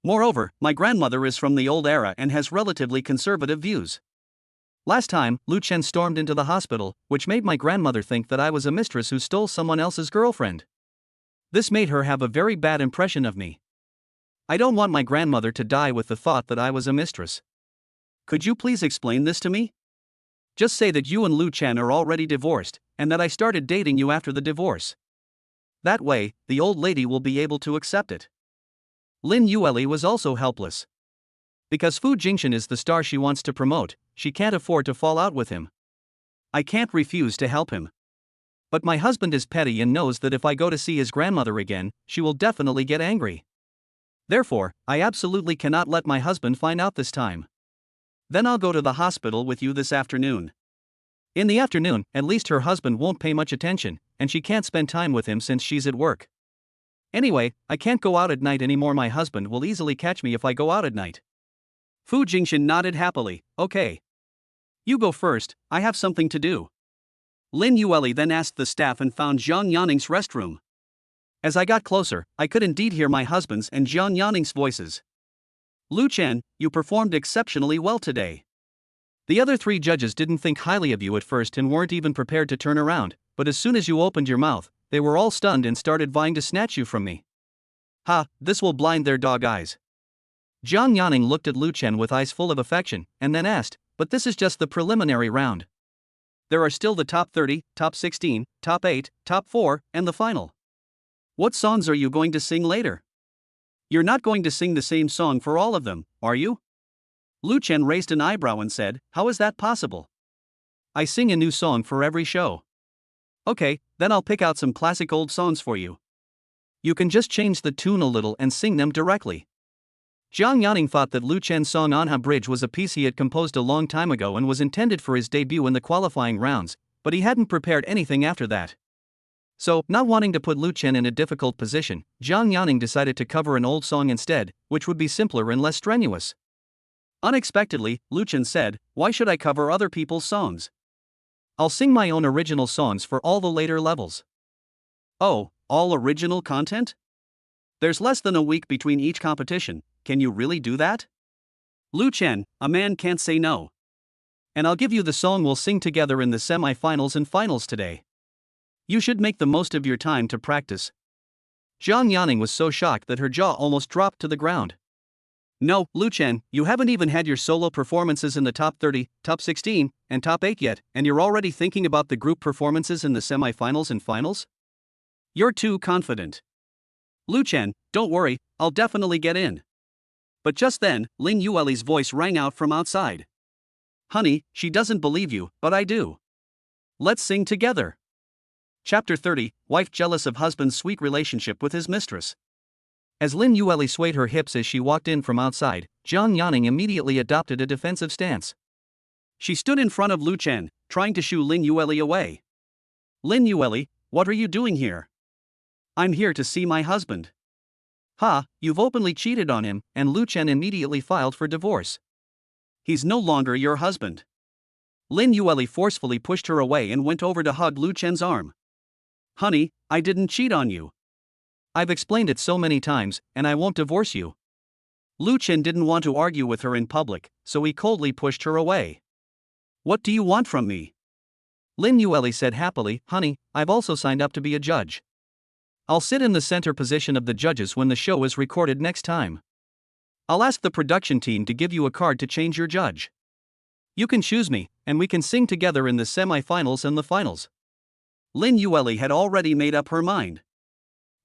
[SPEAKER 1] Moreover, my grandmother is from the old era and has relatively conservative views.
[SPEAKER 2] Last time, Lu Chen stormed into the hospital, which made my grandmother think that I was a mistress who stole someone else's girlfriend. This made her have a very bad impression of me. I don't want my grandmother to die with the thought that I was a mistress.
[SPEAKER 1] Could you please explain this to me? Just say that you and Lu Chen are already divorced, and that I started dating you after the divorce. That way, the old lady will be able to accept it.
[SPEAKER 2] Lin Yueli was also helpless. Because Fu Jingshan is the star she wants to promote, she can't afford to fall out with him.
[SPEAKER 1] I can't refuse to help him.
[SPEAKER 2] But my husband is petty and knows that if I go to see his grandmother again, she will definitely get angry. Therefore, I absolutely cannot let my husband find out this time.
[SPEAKER 1] Then I'll go to the hospital with you this afternoon.
[SPEAKER 2] In the afternoon, at least her husband won't pay much attention, and she can't spend time with him since she's at work. Anyway, I can't go out at night anymore. My husband will easily catch me if I go out at night.
[SPEAKER 1] Fu Jingxian nodded happily. Okay. You go first, I have something to do. Lin Yueli then asked the staff and found Zhang Yanning's restroom. As I got closer, I could indeed hear my husband's and Zhang Yanning's voices. Lu Chen, you performed exceptionally well today.
[SPEAKER 2] The other 3 judges didn't think highly of you at first and weren't even prepared to turn around, but as soon as you opened your mouth, they were all stunned and started vying to snatch you from me.
[SPEAKER 1] Ha, this will blind their dog eyes.
[SPEAKER 2] Zhang Yanning looked at Lu Chen with eyes full of affection, and then asked, but this is just the preliminary round.
[SPEAKER 1] There are still the top 30, top 16, top 8, top 4, and the final. What songs are you going to sing later? You're not going to sing the same song for all of them, are you? Lu Chen raised an eyebrow and said, how is that possible?
[SPEAKER 2] I sing a new song for every show.
[SPEAKER 1] Okay, then I'll pick out some classic old songs for you.
[SPEAKER 2] You can just change the tune a little and sing them directly. Zhang Yanning thought that Lu Chen's song Anha Bridge was a piece he had composed a long time ago and was intended for his debut in the qualifying rounds, but he hadn't prepared anything after that. So, not wanting to put Lu Chen in a difficult position, Zhang Yanning decided to cover an old song instead, which would be simpler and less strenuous.
[SPEAKER 1] Unexpectedly, Lu Chen said, why should I cover other people's songs?
[SPEAKER 2] I'll sing my own original songs for all the later levels.
[SPEAKER 1] Oh, all original content? There's less than a week between each competition, can you really do that? Lu Chen, a man can't say no.
[SPEAKER 2] And I'll give you the song we'll sing together in the semi-finals and finals today.
[SPEAKER 1] You should make the most of your time to practice.
[SPEAKER 2] Zhang Yanning was so shocked that her jaw almost dropped to the ground.
[SPEAKER 1] No, Lu Chen, you haven't even had your solo performances in the top 30, top 16, and top 8 yet, and you're already thinking about the group performances in the semi-finals and finals? You're too confident. Lu Chen, don't worry, I'll definitely get in. But just then, Lin Yueli's voice rang out from outside. Honey, she doesn't believe you, but I do. Let's sing together. Chapter 30, Wife jealous of husband's sweet relationship with his mistress.
[SPEAKER 2] As Lin Yueli swayed her hips as she walked in from outside, Zhang Yanning immediately adopted a defensive stance.
[SPEAKER 1] She stood in front of Lu Chen, trying to shoo Lin Yueli away. Lin Yueli, what are you doing here? I'm here to see my husband.
[SPEAKER 2] Ha, you've openly cheated on him, and Lu Chen immediately filed for divorce.
[SPEAKER 1] He's no longer your husband. Lin Yueli forcefully pushed her away and went over to hug Lu Chen's arm. Honey, I didn't cheat on you.
[SPEAKER 2] I've explained it so many times, and I won't divorce you.
[SPEAKER 1] Lu Chen didn't want to argue with her in public, so he coldly pushed her away. What do you want from me?
[SPEAKER 2] Lin Yueli said happily, honey, I've also signed up to be a judge. I'll sit in the center position of the judges when the show is recorded next time. I'll ask the production team to give you a card to change your judge. You can choose me, and we can sing together in the semi-finals and the finals.
[SPEAKER 1] Lin Yueli had already made up her mind.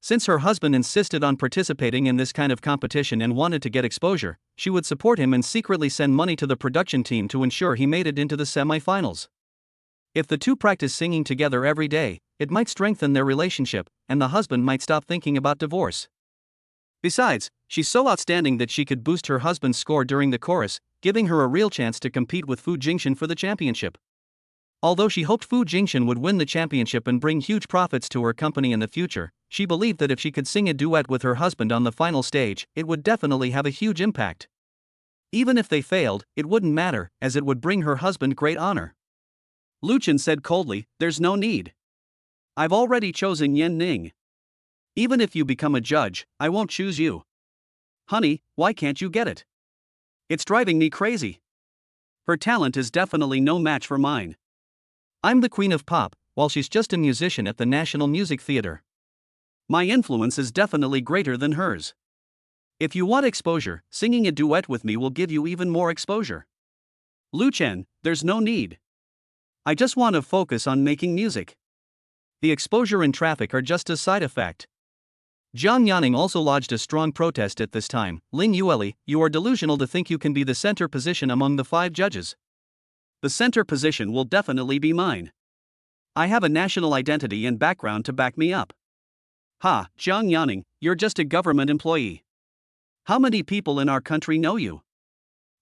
[SPEAKER 2] Since her husband insisted on participating in this kind of competition and wanted to get exposure, she would support him and secretly send money to the production team to ensure he made it into the semi-finals. If the two practice singing together every day, it might strengthen their relationship, and the husband might stop thinking about divorce.
[SPEAKER 1] Besides, she's so outstanding that she could boost her husband's score during the chorus, giving her a real chance to compete with Fu Jingxian for the championship. Although she hoped Fu Jingxian would win the championship and bring huge profits to her company in the future, she believed that if she could sing a duet with her husband on the final stage, it would definitely have a huge impact. Even if they failed, it wouldn't matter, as it would bring her husband great honor. Lu Chen said coldly, there's no need. I've already chosen Yan Ning. Even if you become a judge, I won't choose you. Honey, why can't you get it? It's driving me crazy. Her talent is definitely no match for mine.
[SPEAKER 2] I'm the queen of pop, while she's just a musician at the National Music Theater.
[SPEAKER 1] My influence is definitely greater than hers. If you want exposure, singing a duet with me will give you even more exposure. Lu Chen, there's no need. I just want to focus on making music.
[SPEAKER 2] The exposure and traffic are just a side effect. Zhang Yanning also lodged a strong protest at this time. Lin Yueli, you are delusional to think you can be the center position among the 5 judges.
[SPEAKER 1] The center position will definitely be mine. I have a national identity and background to back me up. Ha, Zhang Yanning, you're just a government employee. How many people in our country know you?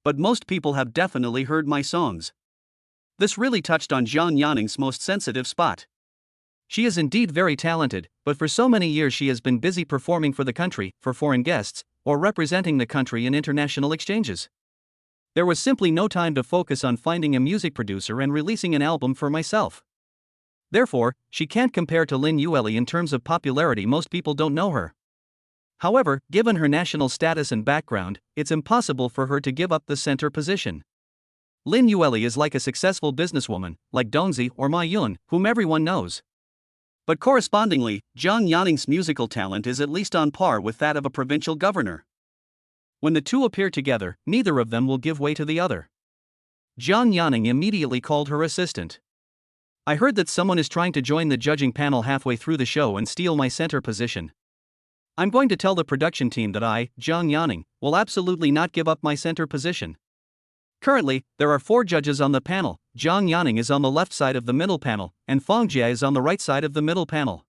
[SPEAKER 1] But most people have definitely heard my songs. This really touched on Zhang Yanning's most sensitive spot.
[SPEAKER 2] She is indeed very talented, but for so many years she has been busy performing for the country, for foreign guests, or representing the country in international exchanges. There was simply no time to focus on finding a music producer and releasing an album for myself. Therefore, she can't compare to Lin Yue in terms of popularity. Most people don't know her. However, given her national status and background, it's impossible for her to give up the center position. Lin Yue is like a successful businesswoman, like Dongzi or Ma Yun, whom everyone knows. But correspondingly, Zhang Yanning's musical talent is at least on par with that of a provincial governor. When the two appear together, neither of them will give way to the other. Zhang Yanning immediately called her assistant. I heard that someone is trying to join the judging panel halfway through the show and steal my center position. I'm going to tell the production team that I, Zhang Yanning, will absolutely not give up my center position. Currently, there are 4 judges on the panel. Zhang Yanning is on the left side of the middle panel, and Fang Jie is on the right side of the middle panel.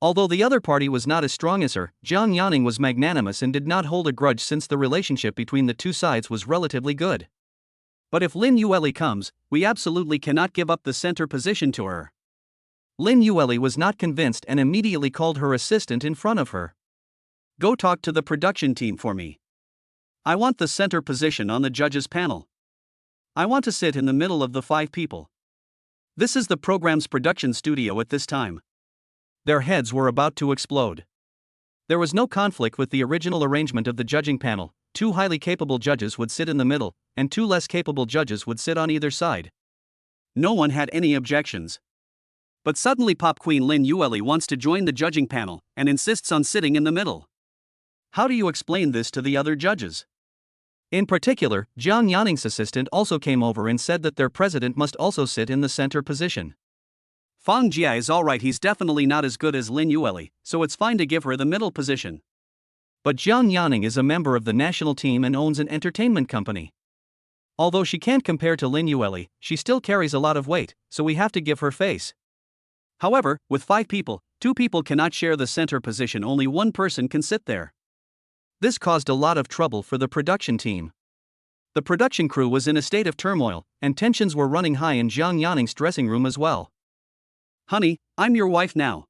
[SPEAKER 2] Although the other party was not as strong as her, Zhang Yanning was magnanimous and did not hold a grudge since the relationship between the two sides was relatively good. But if Lin Yue comes, we absolutely cannot give up the center position to her. Lin Yue was not convinced and immediately called her assistant in front of her. Go talk to the production team for me. I want the center position on the judges' panel. I want to sit in the middle of the 5 people. This is the program's production studio at this time. Their heads were about to explode. There was no conflict with the original arrangement of the judging panel. 2 highly capable judges would sit in the middle, and 2 less capable judges would sit on either side. No one had any objections. But suddenly Pop Queen Lin Yue wants to join the judging panel and insists on sitting in the middle. How do you explain this to the other judges? In particular, Zhang Yanning's assistant also came over and said that their president must also sit in the center position. Fang Jie is alright, he's definitely not as good as Lin Yue, so it's fine to give her the middle position. But Zhang Yanning is a member of the national team and owns an entertainment company. Although she can't compare to Lin Yue, she still carries a lot of weight, so we have to give her face. However, with 5 people, 2 people cannot share the center position, only one person can sit there. This caused a lot of trouble for the production team. The production crew was in a state of turmoil, and tensions were running high in Zhang Yanning's dressing room as well. Honey, I'm your wife now.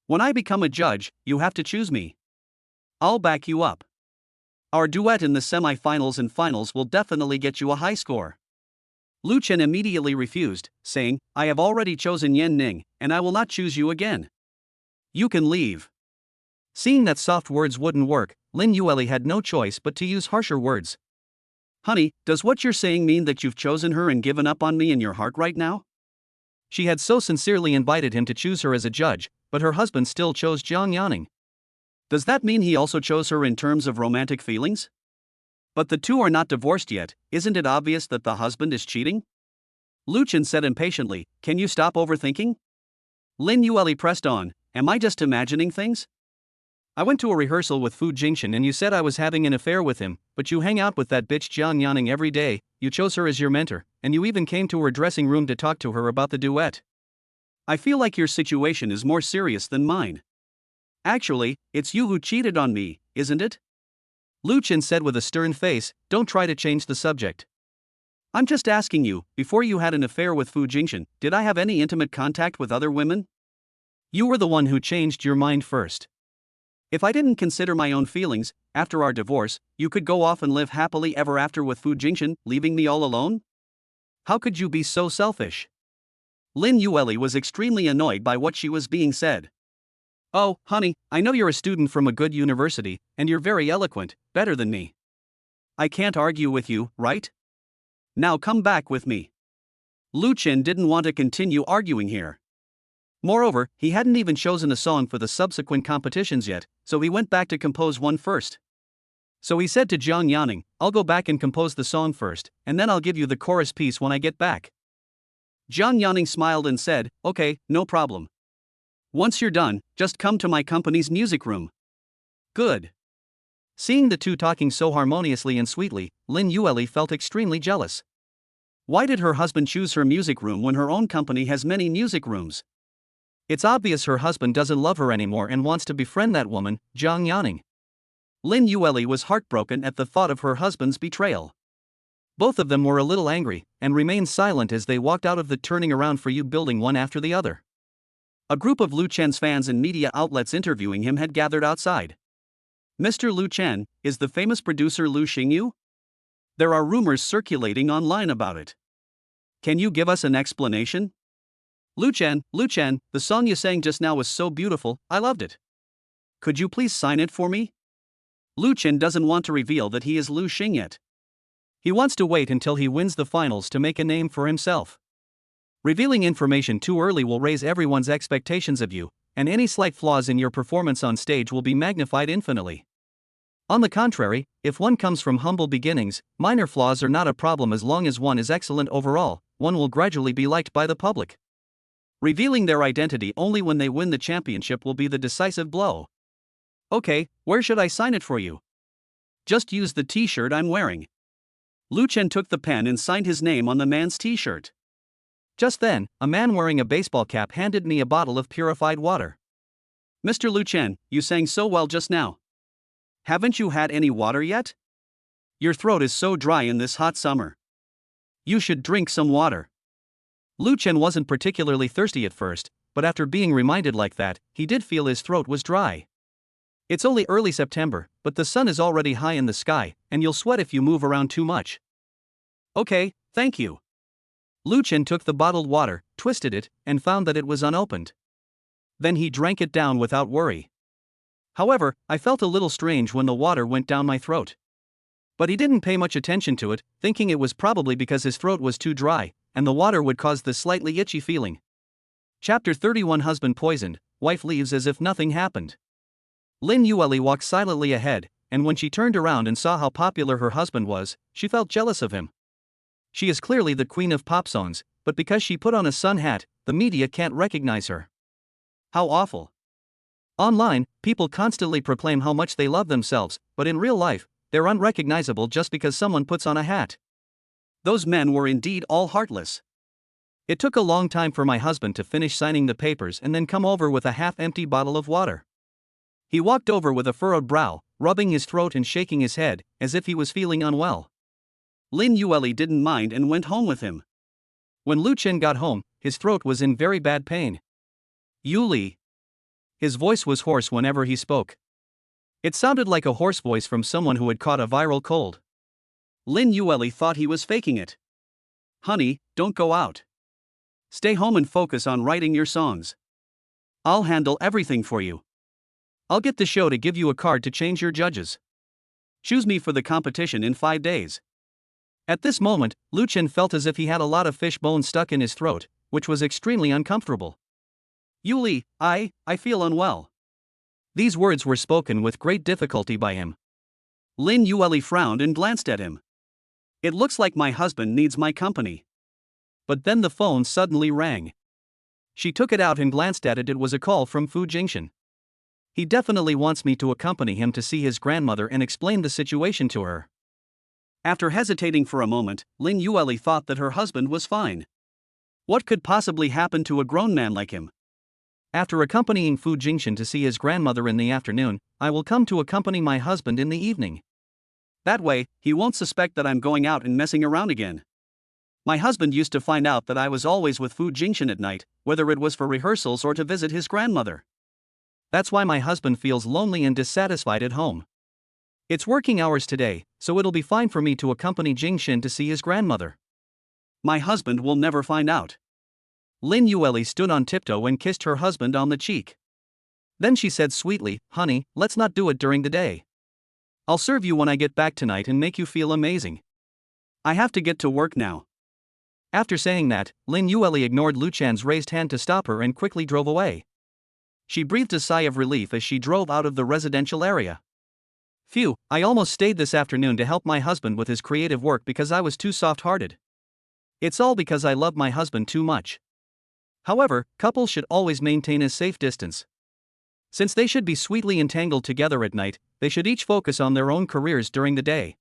[SPEAKER 2] When I become a judge, you have to choose me. I'll back you up. Our duet in the semi-finals and finals will definitely get you a high score. Lu Chen immediately refused, saying, I have already chosen Yan Ning, and I will not choose you again. You can leave. Seeing that soft words wouldn't work, Lin Yue had no choice but to use harsher words. Honey, does what you're saying mean that you've chosen her and given up on me in your heart right now? She had so sincerely invited him to choose her as a judge, but her husband still chose Zhang Yanning. Does that mean he also chose her in terms of romantic feelings? But the two are not divorced yet, isn't it obvious that the husband is cheating? Lu Chen said impatiently, can you stop overthinking? Lin Yue pressed on, am I just imagining things? I went to a rehearsal with Fu Jingxian and you said I was having an affair with him, but you hang out with that bitch Zhang Yanning every day, you chose her as your mentor, and you even came to her dressing room to talk to her about the duet. I feel like your situation is more serious than mine. Actually, it's you who cheated on me, isn't it? Lu Chen said with a stern face, don't try to change the subject. I'm just asking you, before you had an affair with Fu Jingxian, did I have any intimate contact with other women? You were the one who changed your mind first. If I didn't consider my own feelings, after our divorce, you could go off and live happily ever after with Fu Jingxian, leaving me all alone? How could you be so selfish? Lin Yue was extremely annoyed by what she was being said. Oh, honey, I know you're a student from a good university, and you're very eloquent, better than me. I can't argue with you, right? Now come back with me. Lu Chen didn't want to continue arguing here. Moreover, he hadn't even chosen a song for the subsequent competitions yet, so he went back to compose one first. So he said to Zhang Yanning, I'll go back and compose the song first, and then I'll give you the chorus piece when I get back. Zhang Yanning smiled and said, okay, no problem. Once you're done, just come to my company's music room. Good. Seeing the two talking so harmoniously and sweetly, Lin Yue felt extremely jealous. Why did her husband choose her music room when her own company has many music rooms? It's obvious her husband doesn't love her anymore and wants to befriend that woman, Zhang Yanning. Lin Yue was heartbroken at the thought of her husband's betrayal. Both of them were a little angry, and remained silent as they walked out of the turning around for you building one after the other. A group of Lu Chen's fans and media outlets interviewing him had gathered outside. Mr. Lu Chen, is the famous producer Lu Xingyu? There are rumors circulating online about it. Can you give us an explanation? Lu Chen, the song you sang just now was so beautiful, I loved it. Could you please sign it for me? Lu Chen doesn't want to reveal that he is Lu Xing yet. He wants to wait until he wins the finals to make a name for himself. Revealing information too early will raise everyone's expectations of you, and any slight flaws in your performance on stage will be magnified infinitely. On the contrary, if one comes from humble beginnings, minor flaws are not a problem as long as one is excellent overall, one will gradually be liked by the public. Revealing their identity only when they win the championship will be the decisive blow. Okay, where should I sign it for you? Just use the t-shirt I'm wearing. Lu Chen took the pen and signed his name on the man's t-shirt. Just then, a man wearing a baseball cap handed me a bottle of purified water. Mr. Lu Chen, you sang so well just now. Haven't you had any water yet? Your throat is so dry in this hot summer. You should drink some water. Lu Chen wasn't particularly thirsty at first, but after being reminded like that, he did feel his throat was dry. It's only early September, but the sun is already high in the sky, and you'll sweat if you move around too much. Okay, thank you. Lu Chen took the bottled water, twisted it, and found that it was unopened. Then he drank it down without worry. However, I felt a little strange when the water went down my throat. But he didn't pay much attention to it, thinking it was probably because his throat was too dry, and the water would cause this slightly itchy feeling. Chapter 31 Husband poisoned, wife leaves as if nothing happened. Lin Yueli walked silently ahead, and when she turned around and saw how popular her husband was, she felt jealous of him. She is clearly the queen of pop songs, but because she put on a sun hat, the media can't recognize her. How awful. Online, people constantly proclaim how much they love themselves, but in real life, they're unrecognizable just because someone puts on a hat. Those men were indeed all heartless. It took a long time for my husband to finish signing the papers and then come over with a half-empty bottle of water. He walked over with a furrowed brow, rubbing his throat and shaking his head, as if he was feeling unwell. Lin Yueli didn't mind and went home with him. When Lu Chen got home, his throat was in very bad pain. Yuli. His voice was hoarse whenever he spoke. It sounded like a hoarse voice from someone who had caught a viral cold. Lin Yueli thought he was faking it. Honey, don't go out. Stay home and focus on writing your songs. I'll handle everything for you. I'll get the show to give you a card to change your judges. Choose me for the competition in 5 days. At this moment, Lu Chen felt as if he had a lot of fish bones stuck in his throat, which was extremely uncomfortable. Yuli, I feel unwell. These words were spoken with great difficulty by him. Lin Yueli frowned and glanced at him. It looks like my husband needs my company. But then the phone suddenly rang. She took it out and glanced at it. It was a call from Fu Jingshan. He definitely wants me to accompany him to see his grandmother and explain the situation to her. After hesitating for a moment, Lin Yueli thought that her husband was fine. What could possibly happen to a grown man like him? After accompanying Fu Jingshan to see his grandmother in the afternoon, I will come to accompany my husband in the evening. That way, he won't suspect that I'm going out and messing around again. My husband used to find out that I was always with Fu Jingshan at night, whether it was for rehearsals or to visit his grandmother. That's why my husband feels lonely and dissatisfied at home. It's working hours today, so it'll be fine for me to accompany Jingshan to see his grandmother. My husband will never find out. Lin Yueli stood on tiptoe and kissed her husband on the cheek. Then she said sweetly, "Honey, let's not do it during the day. I'll serve you when I get back tonight and make you feel amazing. I have to get to work now." After saying that, Lin Yueli ignored Lu Chan's raised hand to stop her and quickly drove away. She breathed a sigh of relief as she drove out of the residential area. Phew, I almost stayed this afternoon to help my husband with his creative work because I was too soft-hearted. It's all because I love my husband too much. However, couples should always maintain a safe distance. Since they should be sweetly entangled together at night, they should each focus on their own careers during the day.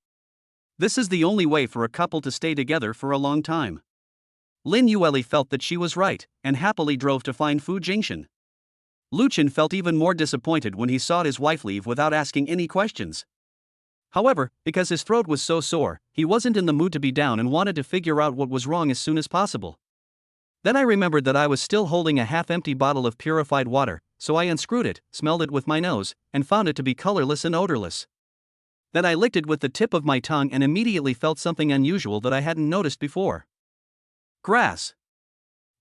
[SPEAKER 2] This is the only way for a couple to stay together for a long time. Lin Yueli felt that she was right, and happily drove to find Fu Jingshan. Lu Chen felt even more disappointed when he saw his wife leave without asking any questions. However, because his throat was so sore, he wasn't in the mood to be down and wanted to figure out what was wrong as soon as possible. Then I remembered that I was still holding a half-empty bottle of purified water, so I unscrewed it, smelled it with my nose, and found it to be colorless and odorless. Then I licked it with the tip of my tongue and immediately felt something unusual that I hadn't noticed before.
[SPEAKER 1] Grass.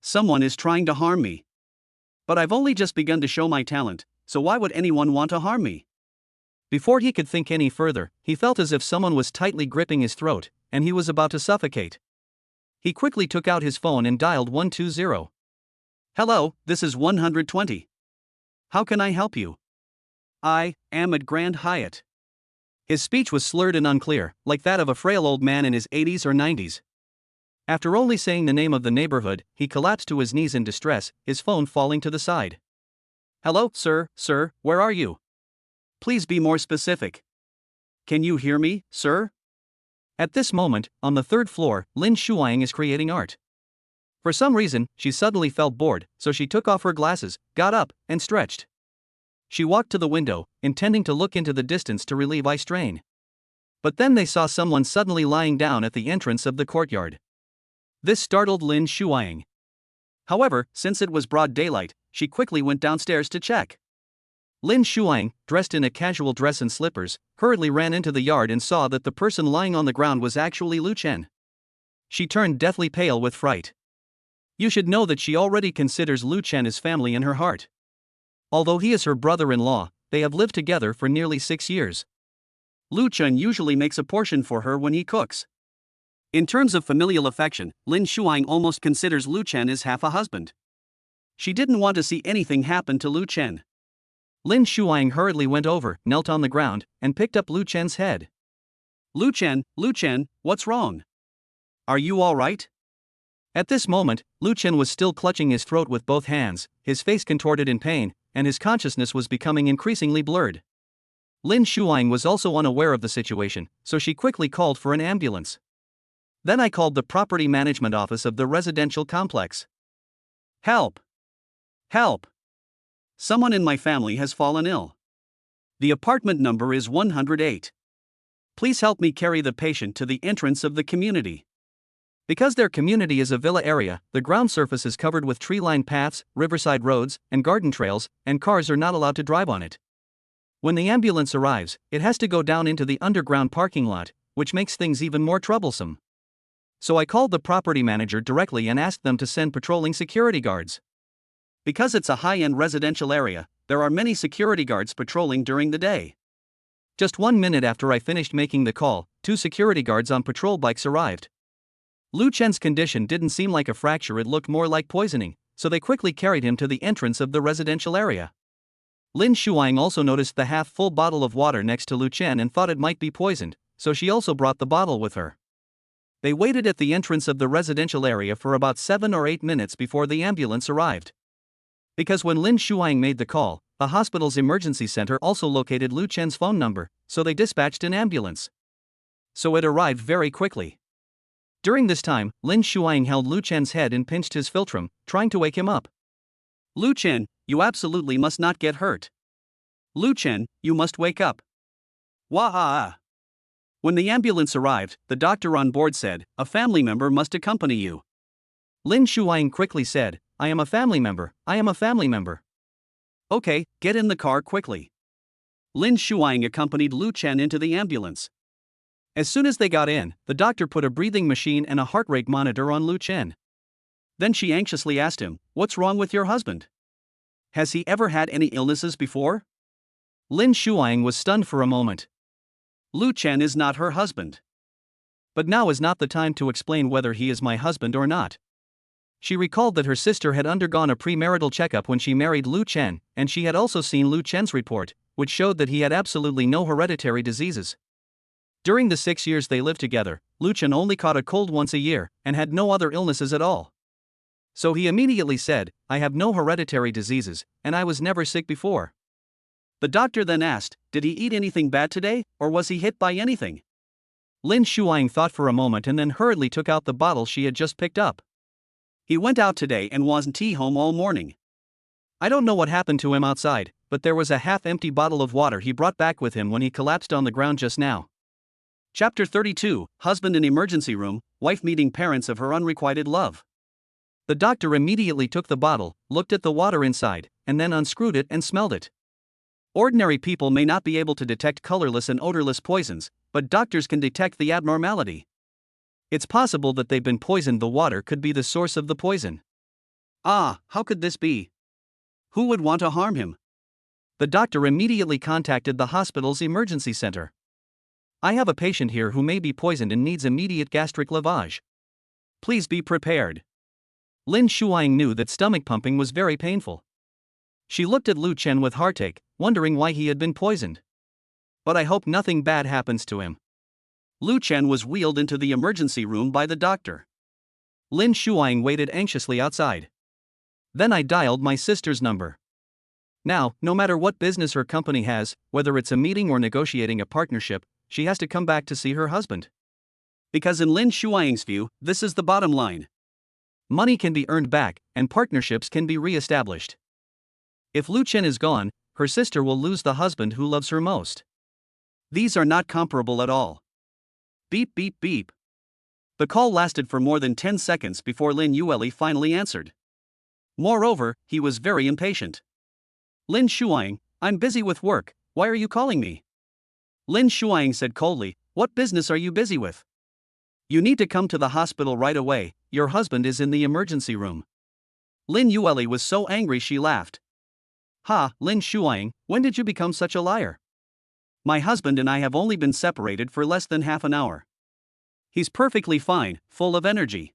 [SPEAKER 1] Someone is trying to harm me. But I've only just begun to show my talent, so why would anyone want to harm me?
[SPEAKER 2] Before he could think any further, he felt as if someone was tightly gripping his throat, and he was about to suffocate. He quickly took out his phone and dialed 120.
[SPEAKER 1] Hello, this is 120. How can I help you? I am at Grand Hyatt.
[SPEAKER 2] His speech was slurred and unclear, like that of a frail old man in his 80s or 90s. After only saying the name of the neighborhood, he collapsed to his knees in distress, his phone falling to the side.
[SPEAKER 1] Hello, sir, where are you? Please be more specific. Can you hear me, sir?
[SPEAKER 2] At this moment, on the third floor, Lin Shuang is creating art. For some reason, she suddenly felt bored, so she took off her glasses, got up, and stretched. She walked to the window, intending to look into the distance to relieve eye strain. But then they saw someone suddenly lying down at the entrance of the courtyard. This startled Lin Shuang.
[SPEAKER 1] However, since it was broad daylight, she quickly went downstairs to check.
[SPEAKER 2] Lin Shuang, dressed in a casual dress and slippers, hurriedly ran into the yard and saw that the person lying on the ground was actually Lu Chen. She turned deathly pale with fright. You should know that she already considers Lu Chen as family in her heart. Although he is her brother-in-law, they have lived together for nearly 6 years.
[SPEAKER 1] Lu Chen usually makes a portion for her when he cooks. In terms of familial affection, Lin Shuang almost considers Lu Chen as half a husband. She didn't want to see anything happen to Lu Chen.
[SPEAKER 2] Lin Shuang hurriedly went over, knelt on the ground, and picked up Lu Chen's head.
[SPEAKER 1] Lu Chen, what's wrong? Are you all right?
[SPEAKER 2] At this moment, Lu Chen was still clutching his throat with both hands, his face contorted in pain, and his consciousness was becoming increasingly blurred. Lin Shuang was also unaware of the situation, so she quickly called for an ambulance. Then I called the property management office of the residential complex.
[SPEAKER 1] Help! Help! Someone in my family has fallen ill. The apartment number is 108. Please help me carry the patient to the entrance of the community.
[SPEAKER 2] Because their community is a villa area, the ground surface is covered with tree-lined paths, riverside roads, and garden trails, and cars are not allowed to drive on it. When the ambulance arrives, it has to go down into the underground parking lot, which makes things even more troublesome. So I called the property manager directly and asked them to send patrolling security guards.
[SPEAKER 1] Because it's a high-end residential area, there are many security guards patrolling during the day.
[SPEAKER 2] Just 1 minute after I finished making the call, 2 security guards on patrol bikes arrived. Lu Chen's condition didn't seem like a fracture, it looked more like poisoning, so they quickly carried him to the entrance of the residential area. Lin Shuang also noticed the half-full bottle of water next to Lu Chen and thought it might be poisoned, so she also brought the bottle with her. They waited at the entrance of the residential area for about 7 or 8 minutes before the ambulance arrived. Because when Lin Shuang made the call, the hospital's emergency center also located Lu Chen's phone number, so they dispatched an ambulance. So it arrived very quickly. During this time, Lin Shuang held Lu Chen's head and pinched his philtrum, trying to wake him up.
[SPEAKER 1] Lu Chen, you absolutely must not get hurt. Lu Chen, you must wake up. Wah-ah. When the ambulance arrived, the doctor on board said, a family member must accompany you.
[SPEAKER 2] Lin Shuang quickly said, I am a family member.
[SPEAKER 1] Okay, get in the car quickly. Lin Shuang accompanied Lu Chen into the ambulance. As soon as they got in, the doctor put a breathing machine and a heart rate monitor on Lu Chen. Then she anxiously asked him, what's wrong with your husband? Has he ever had any illnesses before?
[SPEAKER 2] Lin Shuang was stunned for a moment.
[SPEAKER 1] Lu Chen is not her husband.
[SPEAKER 2] But now is not the time to explain whether he is my husband or not. She recalled that her sister had undergone a premarital checkup when she married Lu Chen, and she had also seen Lu Chen's report, which showed that he had absolutely no hereditary diseases. During the 6 years they lived together, Lu Chen only caught a cold once a year, and had no other illnesses at all. So he immediately said, I have no hereditary diseases, and I was never sick before.
[SPEAKER 1] The doctor then asked, did he eat anything bad today, or was he hit by anything?
[SPEAKER 2] Lin Shuang thought for a moment and then hurriedly took out the bottle she had just picked up.
[SPEAKER 1] He went out today and wasn't home all morning.
[SPEAKER 2] I don't know what happened to him outside, but there was a half-empty bottle of water he brought back with him when he collapsed on the ground just now.
[SPEAKER 1] Chapter 32, Husband in Emergency Room, Wife Meeting Parents of Her Unrequited Love.
[SPEAKER 2] The doctor immediately took the bottle, looked at the water inside, and then unscrewed it and smelled it. Ordinary people may not be able to detect colorless and odorless poisons, but doctors can detect the abnormality. It's possible that they've been poisoned. The water could be the source of the poison.
[SPEAKER 1] Ah, how could this be? Who would want to harm him?
[SPEAKER 2] The doctor immediately contacted the hospital's emergency center. I have a patient here who may be poisoned and needs immediate gastric lavage.
[SPEAKER 1] Please be prepared.
[SPEAKER 2] Lin Shuang knew that stomach pumping was very painful. She looked at Lu Chen with heartache, wondering why he had been poisoned.
[SPEAKER 1] But I hope nothing bad happens to him. Lu Chen was wheeled into the emergency room by the doctor.
[SPEAKER 2] Lin Shuang waited anxiously outside. Then I dialed my sister's number. Now, no matter what business her company has, whether it's a meeting or negotiating a partnership, she has to come back to see her husband.
[SPEAKER 1] Because in Lin Shuang's view, this is the bottom line.
[SPEAKER 2] Money can be earned back, and partnerships can be re-established. If Lu Chen is gone, her sister will lose the husband who loves her most.
[SPEAKER 1] These are not comparable at all. Beep beep beep. The call lasted for more than 10 seconds before Lin Yueli finally answered. Moreover, he was very impatient. Lin Shuang, I'm busy with work, why are you calling me? Lin Shuang said coldly, what business are you busy with? You need to come to the hospital right away, your husband is in the emergency room. Lin Yueli was so angry she laughed. Ha, Lin Shuang, when did you become such a liar? My husband and I have only been separated for less than half an hour. He's perfectly fine, full of energy.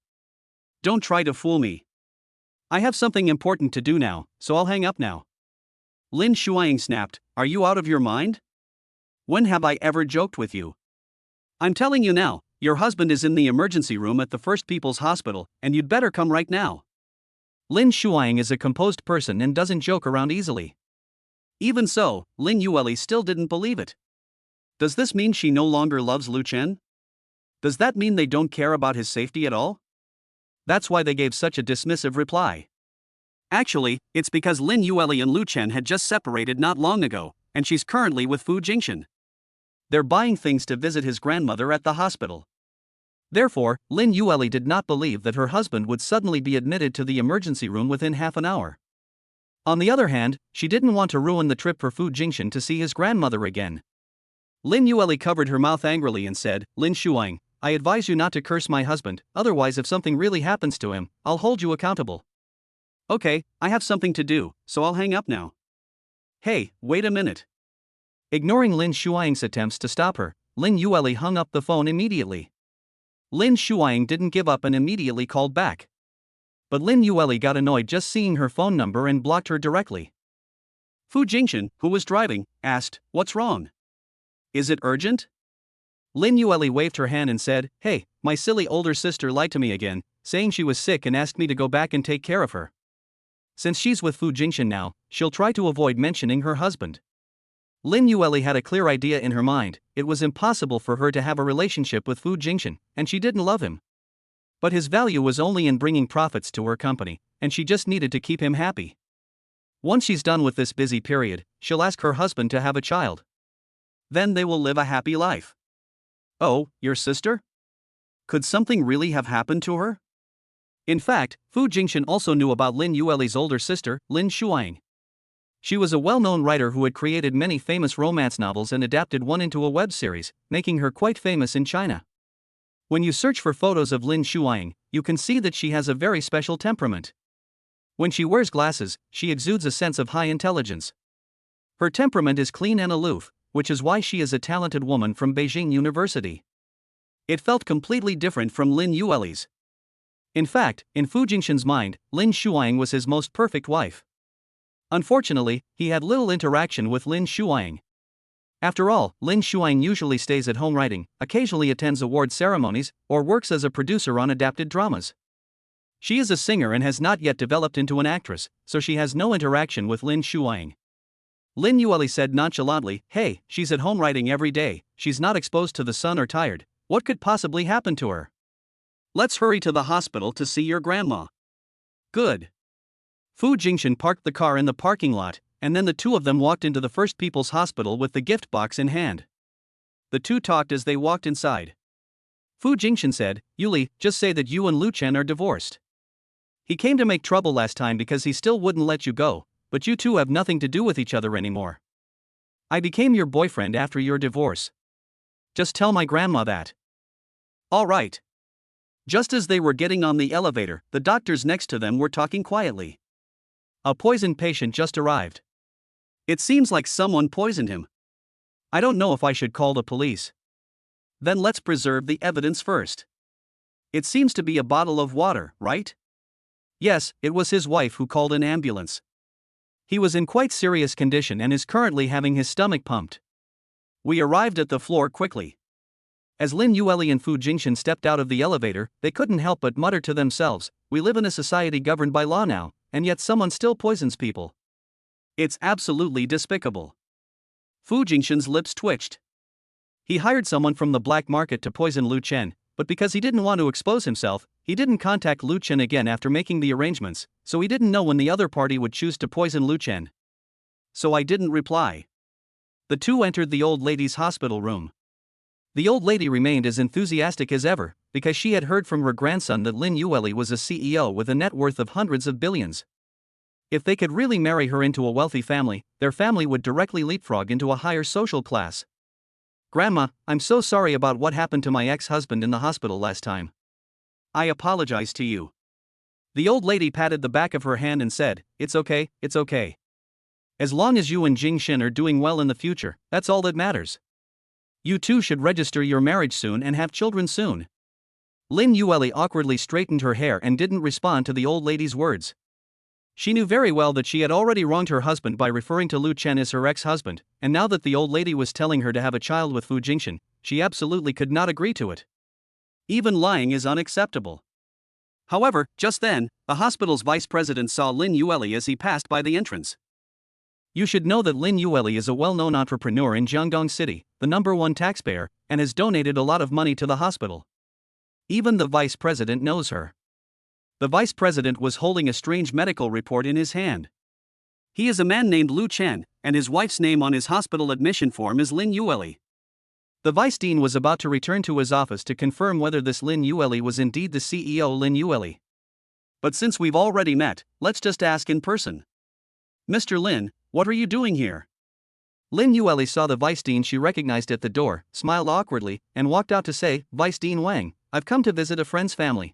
[SPEAKER 1] Don't try to fool me. I have something important to do now, so I'll hang up now. Lin Shuang snapped, are you out of your mind? When have I ever joked with you? I'm telling you now, your husband is in the emergency room at the First People's Hospital, and you'd better come right now.
[SPEAKER 2] Lin Shuang is a composed person and doesn't joke around easily.
[SPEAKER 1] Even so, Lin Yueli still didn't believe it. Does this mean she no longer loves Lu Chen? Does that mean they don't care about his safety at all? That's why they gave such a dismissive reply. Actually, it's because Lin Yueli and Lu Chen had just separated not long ago, and she's currently with Fu Jingxian. They're buying things to visit his grandmother at the hospital.
[SPEAKER 2] Therefore, Lin Yueli did not believe that her husband would suddenly be admitted to the emergency room within half an hour. On the other hand, she didn't want to ruin the trip for Fu Jingxian to see his grandmother again.
[SPEAKER 1] Lin Yueli covered her mouth angrily and said, Lin Shuang, I advise you not to curse my husband, otherwise if something really happens to him, I'll hold you accountable. Okay, I have something to do, so I'll hang up now. Hey, wait a minute.
[SPEAKER 2] Ignoring Lin Shuang's attempts to stop her, Lin Yueli hung up the phone immediately. Lin Shuang didn't give up and immediately called back. But Lin Yueli got annoyed just seeing her phone number and blocked her directly.
[SPEAKER 1] Fu Jingxian, who was driving, asked, what's wrong? Is it urgent?
[SPEAKER 2] Lin Yueli waved her hand and said, hey, my silly older sister lied to me again, saying she was sick and asked me to go back and take care of her. Since she's with Fu Jingxian now, she'll try to avoid mentioning her husband. Lin Yueli had a clear idea in her mind, it was impossible for her to have a relationship with Fu Jingxian, and she didn't love him. But his value was only in bringing profits to her company, and she just needed to keep him happy. Once she's done with this busy period, she'll ask her husband to have a child.
[SPEAKER 1] Then they will live a happy life. Oh, your sister? Could something really have happened to her?
[SPEAKER 2] In fact, Fu Jingxian also knew about Lin Yueli's older sister, Lin Shuang. She was a well-known writer who had created many famous romance novels and adapted one into a web series, making her quite famous in China. When you search for photos of Lin Shuang, you can see that she has a very special temperament. When she wears glasses, she exudes a sense of high intelligence. Her temperament is clean and aloof, which is why she is a talented woman from Beijing University.
[SPEAKER 1] It felt completely different from Lin Yueli's.
[SPEAKER 2] In fact, in Fu Jingxian's mind, Lin Shuang was his most perfect wife. Unfortunately, he had little interaction with Lin Shuang. After all, Lin Shuang usually stays at home writing, occasionally attends award ceremonies, or works as a producer on adapted dramas. She is a singer and has not yet developed into an actress, so she has no interaction with Lin Shuang. Lin Yueli said nonchalantly, hey, she's at home writing every day, she's not exposed to the sun or tired, what could possibly happen to her?
[SPEAKER 1] Let's hurry to the hospital to see your grandma. Good.
[SPEAKER 2] Fu Jingxian parked the car in the parking lot, and then the two of them walked into the First People's Hospital with the gift box in hand.
[SPEAKER 1] The two talked as they walked inside.
[SPEAKER 2] Fu Jingxian said, Yuli, just say that you and Lu Chen are divorced. He came to make trouble last time because he still wouldn't let you go, but you two have nothing to do with each other anymore. I became your boyfriend after your divorce. Just tell my grandma that.
[SPEAKER 1] All right. Just as they were getting on the elevator, the doctors next to them were talking quietly.
[SPEAKER 2] A poisoned patient just arrived.
[SPEAKER 1] It seems like someone poisoned him.
[SPEAKER 2] I don't know if I should call the police.
[SPEAKER 1] Then let's preserve the evidence first. It seems to be a bottle of water, right?
[SPEAKER 2] Yes, it was his wife who called an ambulance. He was in quite serious condition and is currently having his stomach pumped.
[SPEAKER 1] We arrived at the floor quickly.
[SPEAKER 2] As Lin Yueli and Fu Jingshan stepped out of the elevator, they couldn't help but mutter to themselves, "We live in a society governed by law now, and yet someone still poisons people.
[SPEAKER 1] It's absolutely despicable." Fu Jingshan's lips twitched.
[SPEAKER 2] He hired someone from the black market to poison Lu Chen, but because he didn't want to expose himself, he didn't contact Lu Chen again after making the arrangements, so he didn't know when the other party would choose to poison Lu Chen.
[SPEAKER 1] So I didn't reply.
[SPEAKER 2] The two entered the old lady's hospital room. The old lady remained as enthusiastic as ever, because she had heard from her grandson that Lin Yueli was a CEO with a net worth of hundreds of billions. If they could really marry her into a wealthy family, their family would directly leapfrog into a higher social class. "Grandma, I'm so sorry about what happened to my ex-husband in the hospital last time.
[SPEAKER 1] I apologize to you."
[SPEAKER 2] The old lady patted the back of her hand and said, it's okay. As long as you and Jingshan are doing well in the future, that's all that matters. You two should register your marriage soon and have children soon." Lin Yueli awkwardly straightened her hair and didn't respond to the old lady's words. She knew very well that she had already wronged her husband by referring to Lu Chen as her ex-husband, and now that the old lady was telling her to have a child with Fu Jingshan, she absolutely could not agree to it.
[SPEAKER 1] Even lying is unacceptable. However, just then, the hospital's vice president saw Lin Yueli as he passed by the entrance.
[SPEAKER 2] You should know that Lin Yueli is a well-known entrepreneur in Jiangdong City, the #1 taxpayer, and has donated a lot of money to the hospital. Even the vice president knows her. The vice president was holding a strange medical report in his hand.
[SPEAKER 1] He is a man named Lu Chen, and his wife's name on his hospital admission form is Lin Yueli.
[SPEAKER 2] The vice dean was about to return to his office to confirm whether this Lin Yueli was indeed the CEO Lin Yueli.
[SPEAKER 1] But since we've already met, let's just ask in person. "Mr. Lin, what are you doing here?"
[SPEAKER 2] Lin Yueli saw the vice dean she recognized at the door, smiled awkwardly, and walked out to say, "Vice Dean Wang, I've come to visit a friend's family."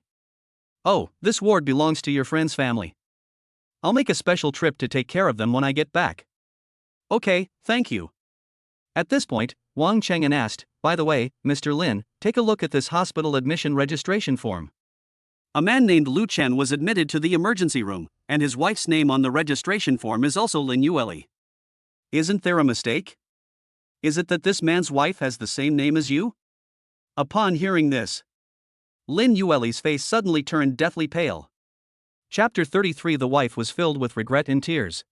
[SPEAKER 2] "Oh, this ward belongs to your friend's family. I'll make a special trip to take care of them when I get back."
[SPEAKER 1] "Okay, thank you."
[SPEAKER 2] At this point, Wang Cheng'an asked, "By the way, Mr. Lin, take a look at this hospital admission registration form."
[SPEAKER 1] A man named Lu Chen was admitted to the emergency room, and his wife's name on the registration form is also Lin Yueli. Isn't there a mistake? Is it that this man's wife has the same name as you? Upon hearing this, Lin Yueli's face suddenly turned deathly pale.
[SPEAKER 2] Chapter 33. The wife was filled with regret and tears.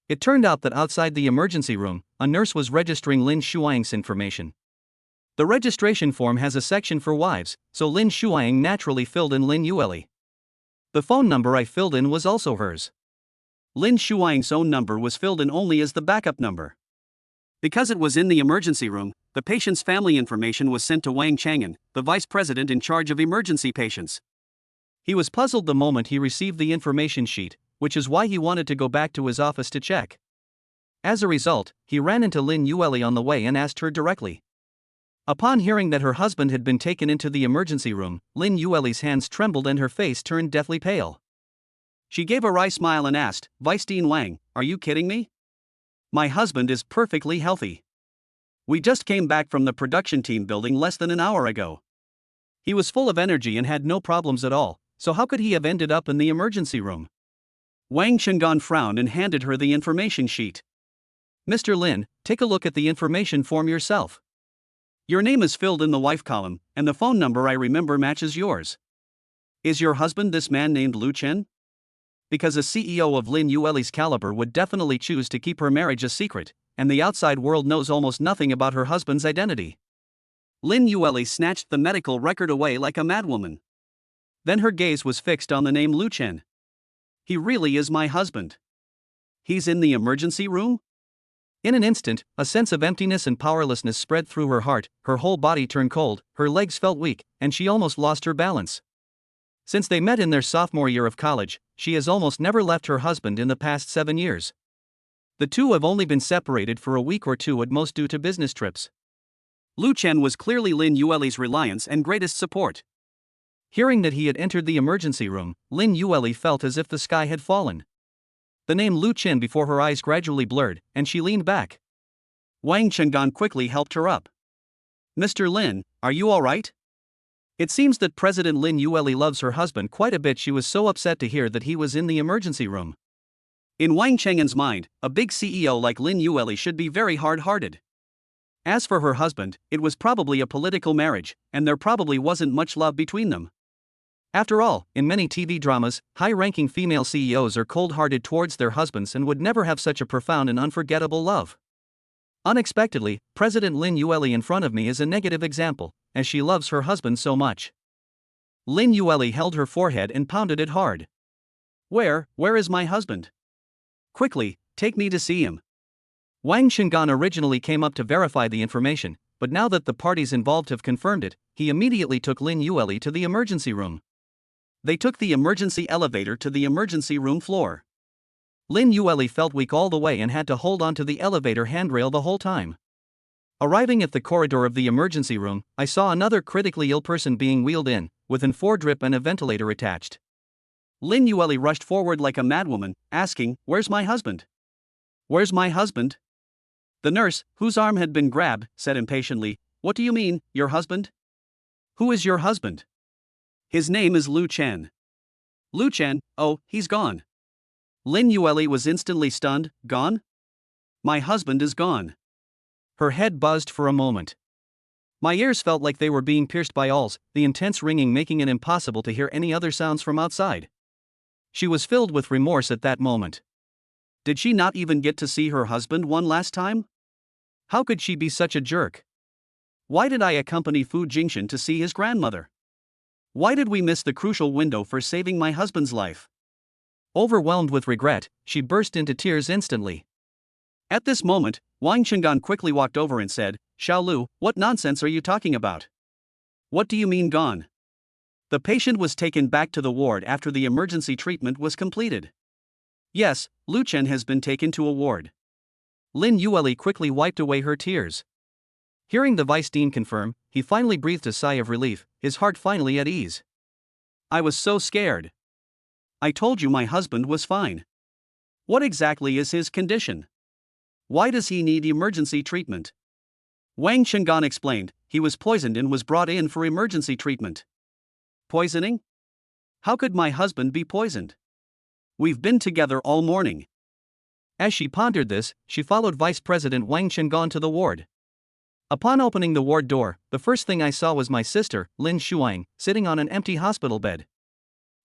[SPEAKER 2] It turned out that outside the emergency room, a nurse was registering Lin Shuang's information. The registration form has a section for wives, so Lin Shuang naturally filled in Lin Yueli. The phone number I filled in was also hers.
[SPEAKER 1] Lin Shuang's own number was filled in only as the backup number. Because it was in the emergency room, the patient's family information was sent to Wang Chang'an, the vice president in charge of emergency patients.
[SPEAKER 2] He was puzzled the moment he received the information sheet, which is why he wanted to go back to his office to check. As a result, he ran into Lin Yueli on the way and asked her directly. Upon hearing that her husband had been taken into the emergency room, Lin Yueli's hands trembled and her face turned deathly pale.
[SPEAKER 1] She gave a wry smile and asked, "Vice Dean Wang, are you kidding me? My husband is perfectly healthy. We just came back from the production team building less than an hour ago. He was full of energy and had no problems at all, so how could he have ended up in the emergency room?" Wang Cheng'an frowned and handed her the information sheet.
[SPEAKER 2] "Mr. Lin, take a look at the information form yourself.
[SPEAKER 1] Your name is filled in the wife column, and the phone number I remember matches yours. Is your husband this man named Lu Chen? Because a CEO of Lin Yueli's caliber would definitely choose to keep her marriage a secret, and the outside world knows almost nothing about her husband's identity." Lin Yueli snatched the medical record away like a madwoman. Then her gaze was fixed on the name Lu Chen. "He really is my husband. He's in the emergency room?"
[SPEAKER 2] In an instant, a sense of emptiness and powerlessness spread through her heart, her whole body turned cold, her legs felt weak, and she almost lost her balance. Since they met in their sophomore year of college, she has almost never left her husband in the past 7 years. The two have only been separated for a week or two at most due to business trips.
[SPEAKER 1] Lu Chen was clearly Lin Yueli's reliance and greatest support.
[SPEAKER 2] Hearing that he had entered the emergency room, Lin Yueli felt as if the sky had fallen. The name Lu Chen before her eyes gradually blurred, and she leaned back.
[SPEAKER 1] Wang Chenggan quickly helped her up. Mr. Lin, are you alright?
[SPEAKER 2] It seems that President Lin Yueli loves her husband quite a bit. She was so upset to hear that he was in the emergency room.
[SPEAKER 1] In Wang Chenggan's mind, a big CEO like Lin Yueli should be very hard-hearted. As for her husband, it was probably a political marriage, and there probably wasn't much love between them.
[SPEAKER 2] After all, in many TV dramas, high-ranking female CEOs are cold-hearted towards their husbands and would never have such a profound and unforgettable love. Unexpectedly, President Lin Yueli in front of me is a negative example, as she loves her husband so much. Lin Yueli held her forehead and pounded it hard.
[SPEAKER 1] Where is my husband? Quickly, take me to see him.
[SPEAKER 2] Wang Chenggan originally came up to verify the information, but now that the parties involved have confirmed it, he immediately took Lin Yueli to the emergency room.
[SPEAKER 1] They took the emergency elevator to the emergency room floor.
[SPEAKER 2] Lin Yueli felt weak all the way and had to hold onto the elevator handrail the whole time. Arriving at the corridor of the emergency room, I saw another critically ill person being wheeled in, with an 4-drip and a ventilator attached.
[SPEAKER 1] Lin Yueli rushed forward like a madwoman, asking, "Where's my husband? Where's my husband?" The nurse, whose arm had been grabbed, said impatiently, "What do you mean, your husband? Who is your husband?" "His name is Lu Chen." "Lu Chen? Oh, he's gone." Lin Yueli was instantly stunned. "Gone? My husband is gone."
[SPEAKER 2] Her head buzzed for a moment. My ears felt like they were being pierced by awls, the intense ringing making it impossible to hear any other sounds from outside. She was filled with remorse at that moment.
[SPEAKER 1] Did she not even get to see her husband one last time?
[SPEAKER 2] How could she be such a jerk?
[SPEAKER 1] Why did I accompany Fu Jingxin to see his grandmother? Why did we miss the crucial window for saving my husband's life?
[SPEAKER 2] Overwhelmed with regret, she burst into tears instantly.
[SPEAKER 1] At this moment, Wang Chenggan quickly walked over and said, "Xiao Lu, what nonsense are you talking about? What do you mean gone?" The patient was taken back to the ward after the emergency treatment was completed. "Yes, Lu Chen has been taken to a ward."
[SPEAKER 2] Lin Yueli quickly wiped away her tears. Hearing the vice dean confirm, he finally breathed a sigh of relief, his heart finally at ease.
[SPEAKER 1] "I was so scared. I told you my husband was fine. What exactly is his condition? Why does he need emergency treatment?" Wang Chenggan explained, "He was poisoned and was brought in for emergency treatment." "Poisoning? How could my husband be poisoned? We've been together all morning."
[SPEAKER 2] As she pondered this, she followed Vice President Wang Chenggan to the ward. Upon opening the ward door, the first thing I saw was my sister, Lin Shuang, sitting on an empty hospital bed.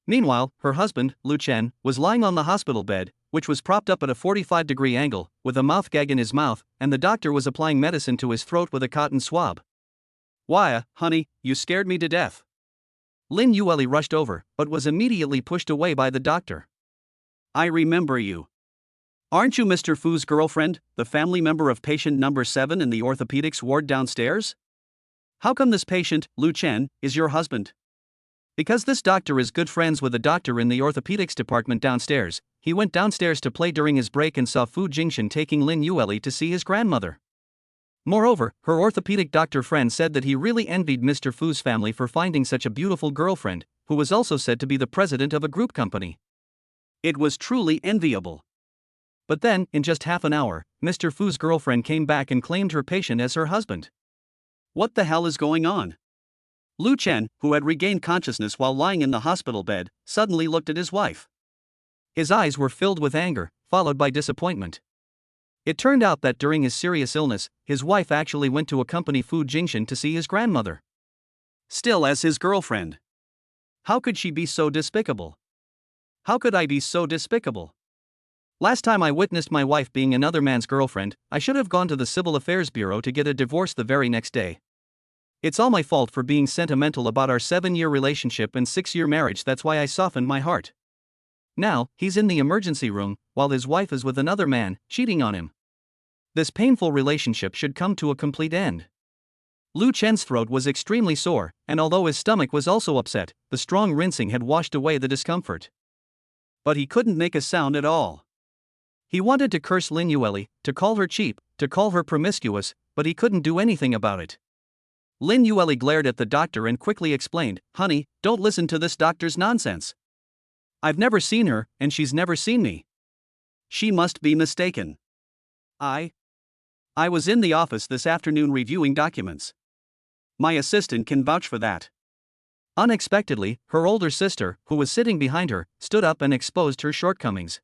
[SPEAKER 2] Meanwhile, her husband, Lu Chen, was lying on the hospital bed, which was propped up at a 45-degree angle, with a mouth gag in his mouth, and the doctor was applying medicine to his throat with a cotton swab.
[SPEAKER 1] "Why, honey, you scared me to death."
[SPEAKER 2] Lin Yueli rushed over, but was immediately pushed away by the doctor.
[SPEAKER 1] "I remember you. Aren't you Mr. Fu's girlfriend, the family member of patient number 7 in the orthopedics ward downstairs? How come this patient, Lu Chen, is your husband?"
[SPEAKER 2] Because this doctor is good friends with a doctor in the orthopedics department downstairs, he went downstairs to play during his break and saw Fu Jingxin taking Lin Yueli to see his grandmother. Moreover, her orthopedic doctor friend said that he really envied Mr. Fu's family for finding such a beautiful girlfriend, who was also said to be the president of a group company.
[SPEAKER 1] It was truly enviable.
[SPEAKER 2] But then, in just half an hour, Mr. Fu's girlfriend came back and claimed her patient as her husband.
[SPEAKER 1] What the hell is going on? Lu Chen, who had regained consciousness while lying in the hospital bed, suddenly looked at his wife.
[SPEAKER 2] His eyes were filled with anger, followed by disappointment. It turned out that during his serious illness, his wife actually went to accompany Fu Jingxin to see his grandmother.
[SPEAKER 1] Still as his girlfriend. How could she be so despicable? How could I be so despicable?
[SPEAKER 2] Last time I witnessed my wife being another man's girlfriend, I should have gone to the Civil Affairs Bureau to get a divorce the very next day. It's all my fault for being sentimental about our 7-year relationship and 6-year marriage. That's why I softened my heart. Now, he's in the emergency room, while his wife is with another man, cheating on him. This painful relationship should come to a complete end. Lu Chen's throat was extremely sore, and although his stomach was also upset, the strong rinsing had washed away the discomfort.
[SPEAKER 1] But he couldn't make a sound at all.
[SPEAKER 2] He wanted to curse Lin Yueli, to call her cheap, to call her promiscuous, but he couldn't do anything about it.
[SPEAKER 1] Lin Yueli glared at the doctor and quickly explained, "Honey, don't listen to this doctor's nonsense. I've never seen her, and she's never seen me. She must be mistaken. I was in the office this afternoon reviewing documents. My assistant can vouch for that."
[SPEAKER 2] Unexpectedly, her older sister, who was sitting behind her, stood up and exposed her shortcomings.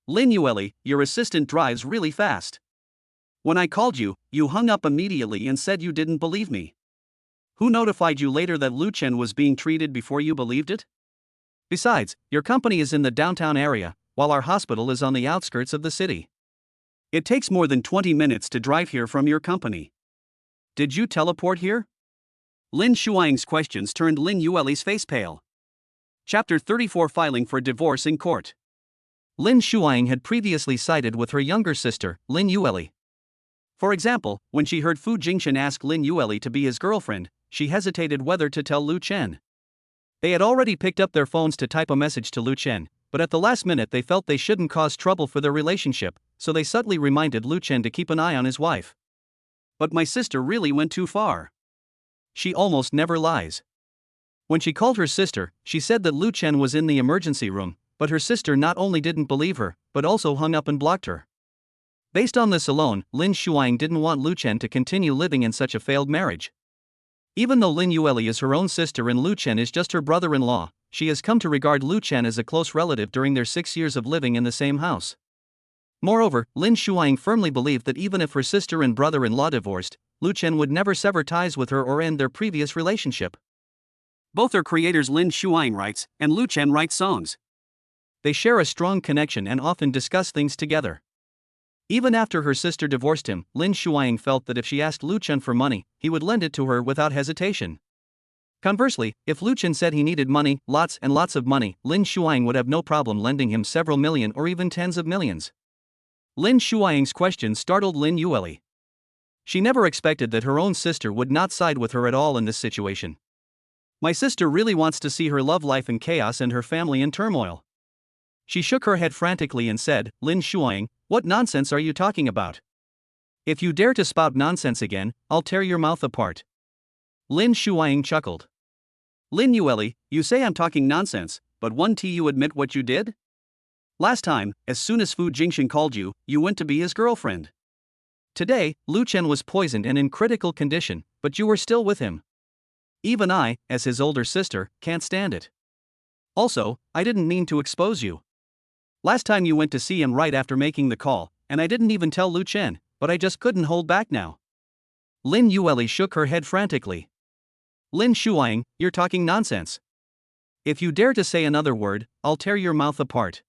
[SPEAKER 1] "Lin Yueli, your assistant drives really fast. When I called you, you hung up immediately and said you didn't believe me. Who notified you later that Lu Chen was being treated before you believed it?
[SPEAKER 2] Besides, your company is in the downtown area, while our hospital is on the outskirts of the city.
[SPEAKER 1] It takes more than 20 minutes to drive here from your company. Did you teleport here?" Lin Shuang's questions turned Lin Yueli's face pale. Chapter 34: Filing for Divorce in Court.
[SPEAKER 2] Lin Shuang had previously sided with her younger sister, Lin Yueli.
[SPEAKER 1] For example, when she heard Fu Jingshan ask Lin Yueli to be his girlfriend, she hesitated whether to tell Lu Chen.
[SPEAKER 2] They had already picked up their phones to type a message to Lu Chen, but at the last minute they felt they shouldn't cause trouble for their relationship, so they subtly reminded Lu Chen to keep an eye on his wife.
[SPEAKER 1] "But my sister really went too far.
[SPEAKER 2] She almost never lies." When she called her sister, she said that Lu Chen was in the emergency room, but her sister not only didn't believe her, but also hung up and blocked her. Based on this alone, Lin Shuang didn't want Lu Chen to continue living in such a failed marriage. Even though Lin Yueli is her own sister and Lu Chen is just her brother-in-law, she has come to regard Lu Chen as a close relative during their 6 years of living in the same house. Moreover, Lin Shuang firmly believed that even if her sister and brother-in-law divorced, Lu Chen would never sever ties with her or end their previous relationship.
[SPEAKER 1] Both are creators. Lin Shuang writes, and Lu Chen writes songs.
[SPEAKER 2] They share a strong connection and often discuss things together. Even after her sister divorced him, Lin Shuang felt that if she asked Lu Chen for money, he would lend it to her without hesitation. Conversely, if Lu Chen said he needed money, lots and lots of money, Lin Shuang would have no problem lending him several million or even tens of millions. Lin Shuang's question startled Lin Yueli. She never expected that her own sister would not side with her at all in this situation.
[SPEAKER 1] "My sister really wants to see her love life in chaos and her family in turmoil."
[SPEAKER 2] She shook her head frantically and said, "Lin Shuang, what nonsense are you talking about? If you dare to spout nonsense again, I'll tear your mouth apart." Lin Shuang chuckled.
[SPEAKER 1] "Lin Yueli, you say I'm talking nonsense, but won't you admit what you did? Last time, as soon as Fu Jingshan called you, you went to be his girlfriend.
[SPEAKER 2] Today, Lu Chen was poisoned and in critical condition, but you were still with him. Even I, as his older sister, can't stand it. Also, I didn't mean to expose you. Last time you went to see him right after making the call, and I didn't even tell Lu Chen, but I just couldn't hold back now." Lin Yueli shook her head frantically. "Lin Shuang, you're talking nonsense. If you dare to say another word, I'll tear your mouth apart."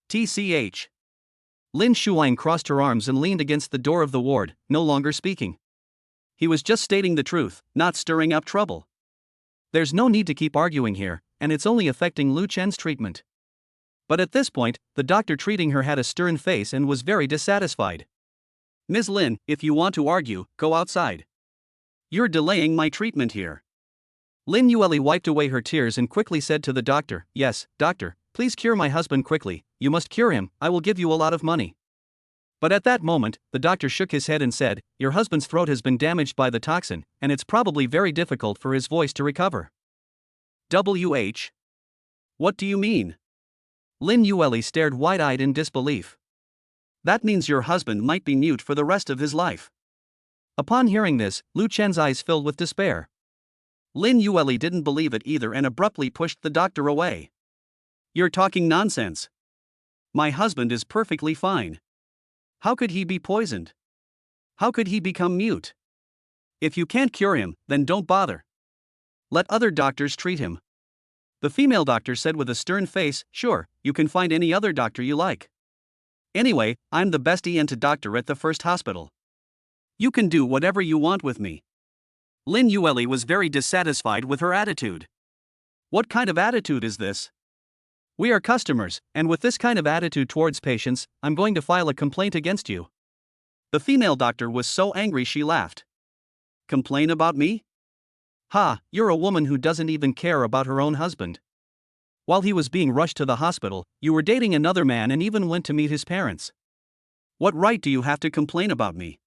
[SPEAKER 1] "TCH.
[SPEAKER 2] Lin Shuang crossed her arms and leaned against the door of the ward, no longer speaking.
[SPEAKER 1] He was just stating the truth, not stirring up trouble.
[SPEAKER 2] There's no need to keep arguing here, and it's only affecting Lu Chen's treatment. But at this point, the doctor treating her had a stern face and was very dissatisfied.
[SPEAKER 1] "Ms. Lin, if you want to argue, go outside. You're delaying my treatment here."
[SPEAKER 2] Lin Yueli wiped away her tears and quickly said to the doctor, "Yes, doctor, please cure my husband quickly. You must cure him, I will give you a lot of money." But at that moment, the doctor shook his head and said, "Your husband's throat has been damaged by the toxin, and it's probably very difficult for his voice to recover."
[SPEAKER 1] "WH? What do you mean?"
[SPEAKER 2] Lin Yueli stared wide-eyed in disbelief.
[SPEAKER 1] "That means your husband might be mute for the rest of his life."
[SPEAKER 2] Upon hearing this, Lu Chen's eyes filled with despair.
[SPEAKER 1] Lin Yueli didn't believe it either and abruptly pushed the doctor away. "You're talking nonsense. My husband is perfectly fine. How could he be poisoned? How could he become mute? If you can't cure him, then don't bother. Let other doctors treat him." The female doctor said with a stern face, "Sure, you can find any other doctor you like. Anyway, I'm the best ENT doctor at the first hospital. You can do whatever you want with me." Lin Yueli was very dissatisfied with her attitude. "What kind of attitude is this? We are customers, and with this kind of attitude towards patients, I'm going to file a complaint against you." The female doctor was so angry she laughed. complain about me?
[SPEAKER 2] Ha, you're a woman who doesn't even care about her own husband. While he was being rushed to the hospital, you were dating another man and even went to meet his parents.
[SPEAKER 1] What right do you have to complain about me?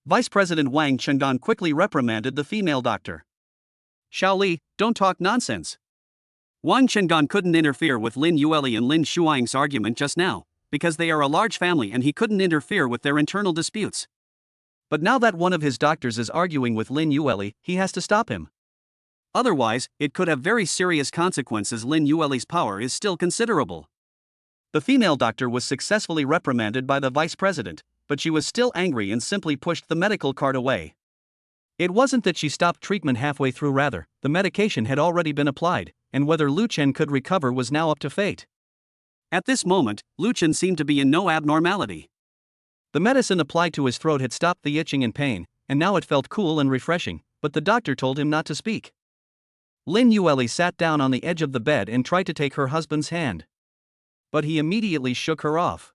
[SPEAKER 1] Vice President Wang Chengdan quickly reprimanded the female doctor. Xiao Li, don't talk nonsense. Wang Chengdan couldn't interfere with Lin Yueli and Lin Shuang's argument just now, because they are a large family and he couldn't interfere with their internal disputes.
[SPEAKER 2] But now that one of his doctors is arguing with Lin Yueli, he has to stop him.
[SPEAKER 1] Otherwise, it could have very serious consequences. Lin Yueli's power is still considerable. The female doctor was successfully reprimanded by the vice president, but she was still angry and simply pushed the medical cart away.
[SPEAKER 2] It wasn't that she stopped treatment halfway through, rather, the medication had already been applied, and whether Lu Chen could recover was now up to fate.
[SPEAKER 1] At this moment, Lu Chen seemed to be in no abnormality.
[SPEAKER 2] The medicine applied to his throat had stopped the itching and pain, and now it felt cool and refreshing, but the doctor told him not to speak. Lin Yueli sat down on the edge of the bed and tried to take her husband's hand. But he immediately shook her off.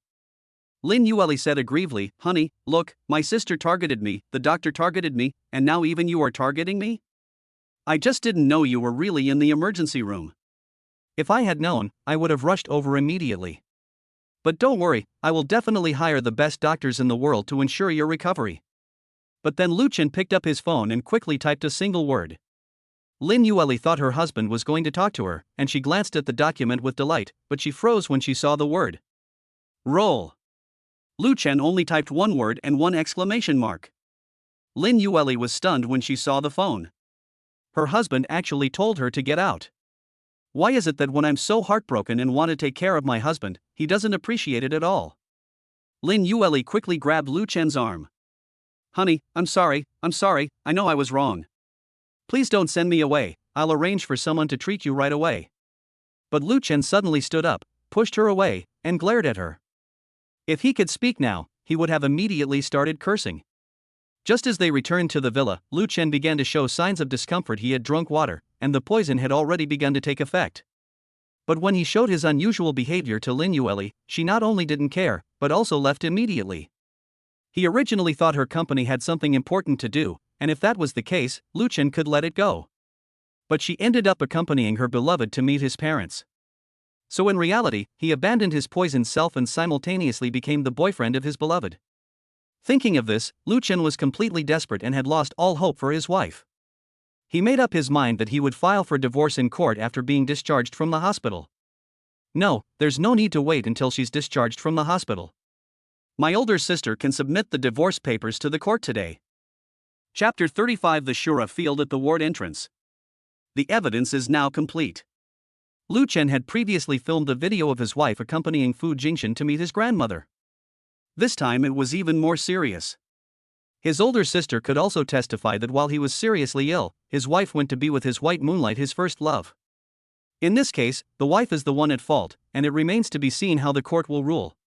[SPEAKER 1] Lin Yueli said aggrievely, "Honey, look, my sister targeted me, the doctor targeted me, and now even you are targeting me? I just didn't know you were really in the emergency room."
[SPEAKER 2] If I had known, I would have rushed over immediately. But don't worry, I will definitely hire the best doctors in the world to ensure your recovery. But then Lu Chen picked up his phone and quickly typed a single word. Lin Yueli thought her husband was going to talk to her, and she glanced at the document with delight, but she froze when she saw the word
[SPEAKER 1] roll. Lu Chen only typed one word and one exclamation mark. Lin Yueli was stunned when she saw the phone.
[SPEAKER 2] Her husband actually told her to get out. Why is it that when I'm so heartbroken and want to take care of my husband, he doesn't appreciate it at all?
[SPEAKER 1] Lin Yueli quickly grabbed Lu Chen's arm. "Honey, I'm sorry, I know I was wrong.
[SPEAKER 2] Please don't send me away, I'll arrange for someone to treat you right away." But Lu Chen suddenly stood up, pushed her away, and glared at her. If he could speak now, he would have immediately started cursing. Just as they returned to the villa, Lu Chen began to show signs of discomfort. He had drunk water, and the poison had already begun to take effect. But when he showed his unusual behavior to Lin Yueli, she not only didn't care, but also left immediately. He originally thought her company had something important to do, and if that was the case, Lu Chen could let it go. But she ended up accompanying her beloved to meet his parents. So in reality, he abandoned his poisoned self and simultaneously became the boyfriend of his beloved. Thinking of this, Lu Chen was completely desperate and had lost all hope for his wife. He made up his mind that he would file for divorce in court after being discharged from the hospital. No, there's no need to wait until she's discharged from the hospital.
[SPEAKER 1] My older sister can submit the divorce papers to the court today. Chapter 35. The Shura field at the ward entrance. The evidence is now complete.
[SPEAKER 2] Lu Chen had previously filmed a video of his wife accompanying Fu Jingxian to meet his grandmother.
[SPEAKER 1] This time it was even more serious.
[SPEAKER 2] His older sister could also testify that while he was seriously ill, his wife went to be with his white moonlight, his first love. In this case, the wife is the one at fault, and it remains to be seen how the court will rule.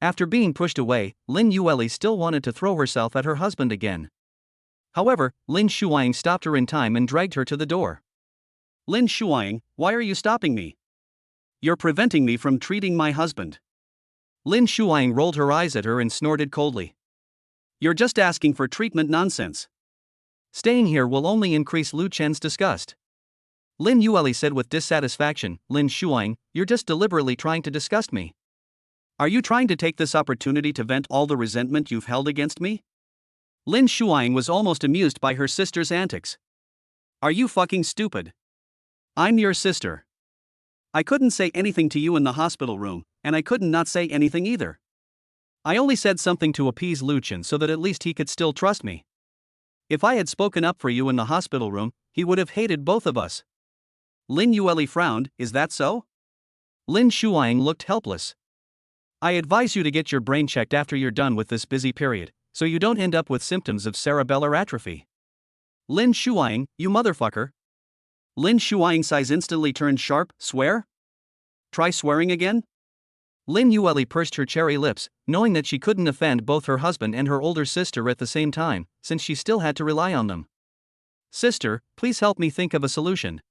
[SPEAKER 2] After being pushed away, Lin Yueli still wanted to throw herself at her husband again. However, Lin Shuang stopped her in time and dragged her to the door.
[SPEAKER 1] "Lin Shuang, why are you stopping me? You're preventing me from treating my husband."
[SPEAKER 2] Lin Shuang rolled her eyes at her and snorted coldly.
[SPEAKER 1] "You're just asking for treatment nonsense.
[SPEAKER 2] Staying here will only increase Lu Chen's disgust." Lin Yueli said with dissatisfaction, "Lin Shuang, you're just deliberately trying to disgust me.
[SPEAKER 1] Are you trying to take this opportunity to vent all the resentment you've held against me?" Lin Shuang was almost amused by her sister's antics. "Are you fucking stupid? I'm your sister. I couldn't say anything to you in the hospital room, and I couldn't not say anything either. I only said something to appease Lu Chen so that at least he could still trust me. If I had spoken up for you in the hospital room, he would have hated both of us." Lin Yueli frowned. "Is that so?"
[SPEAKER 2] Lin Shuang looked helpless. "I advise you to get your brain checked after you're done with this busy period, so you don't end up with symptoms of cerebellar atrophy."
[SPEAKER 1] "Lin Shuang, you motherfucker." Lin Shuang's eyes instantly turned sharp. "Swear? Try swearing again?"
[SPEAKER 2] Lin Yueli pursed her cherry lips, knowing that she couldn't offend both her husband and her older sister at the same time, since she still had to rely on them. "Sister, please help me think of a solution.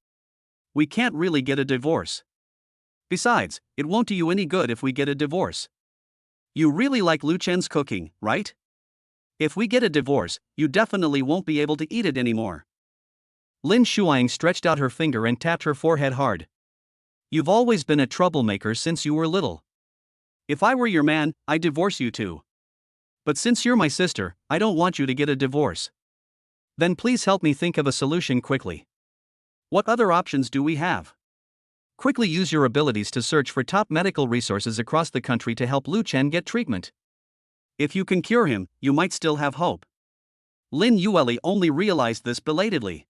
[SPEAKER 1] We can't really get a divorce. Besides, it won't do you any good if we get a divorce. You really like Lu Chen's cooking, right?" If we get a divorce, you definitely won't be able to eat it anymore.
[SPEAKER 2] Lin Shuang stretched out her finger and tapped her forehead hard. You've always been a troublemaker since you were little.
[SPEAKER 1] If I were your man, I'd divorce you too.
[SPEAKER 2] But since you're my sister, I don't want you to get a divorce. Then please help me think of a solution quickly.
[SPEAKER 1] What other options do we have?
[SPEAKER 2] Quickly use your abilities to search for top medical resources across the country to help Lu Chen get treatment.
[SPEAKER 1] If you can cure him, you might still have hope. Lin Yueli only realized this belatedly.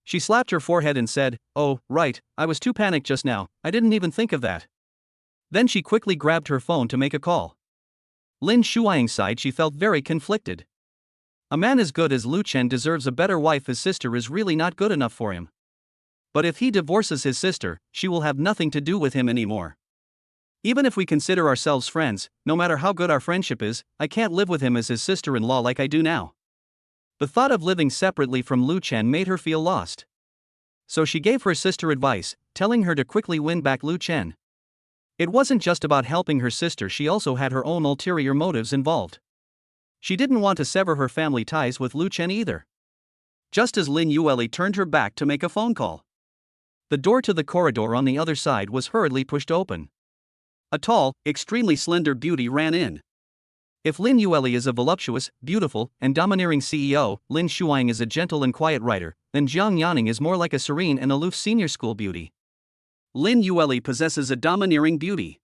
[SPEAKER 2] She slapped her forehead and said, "Oh, right, I was too panicked just now, I didn't even think of that." Then she quickly grabbed her phone to make a call. Lin Shuang sighed. She felt very conflicted. A man as good as Lu Chen deserves a better wife. His sister is really not good enough for him. But if he divorces his sister, she will have nothing to do with him anymore. Even if we consider ourselves friends, no matter how good our friendship is, I can't live with him as his sister-in-law like I do now. The thought of living separately from Lu Chen made her feel lost. So she gave her sister advice, telling her to quickly win back Lu Chen. It wasn't just about helping her sister, she also had her own ulterior motives involved. She didn't want to sever her family ties with Lu Chen either.
[SPEAKER 1] Just as Lin Yueli turned her back to make a phone call,
[SPEAKER 2] the door to the corridor on the other side was hurriedly pushed open.
[SPEAKER 1] A tall, extremely slender beauty ran in.
[SPEAKER 2] If Lin Yueli is a voluptuous, beautiful, and domineering CEO, Lin Shuang is a gentle and quiet writer, then Jiang Yanning is more like a serene and aloof senior school beauty.
[SPEAKER 1] Lin Yueli possesses a domineering beauty.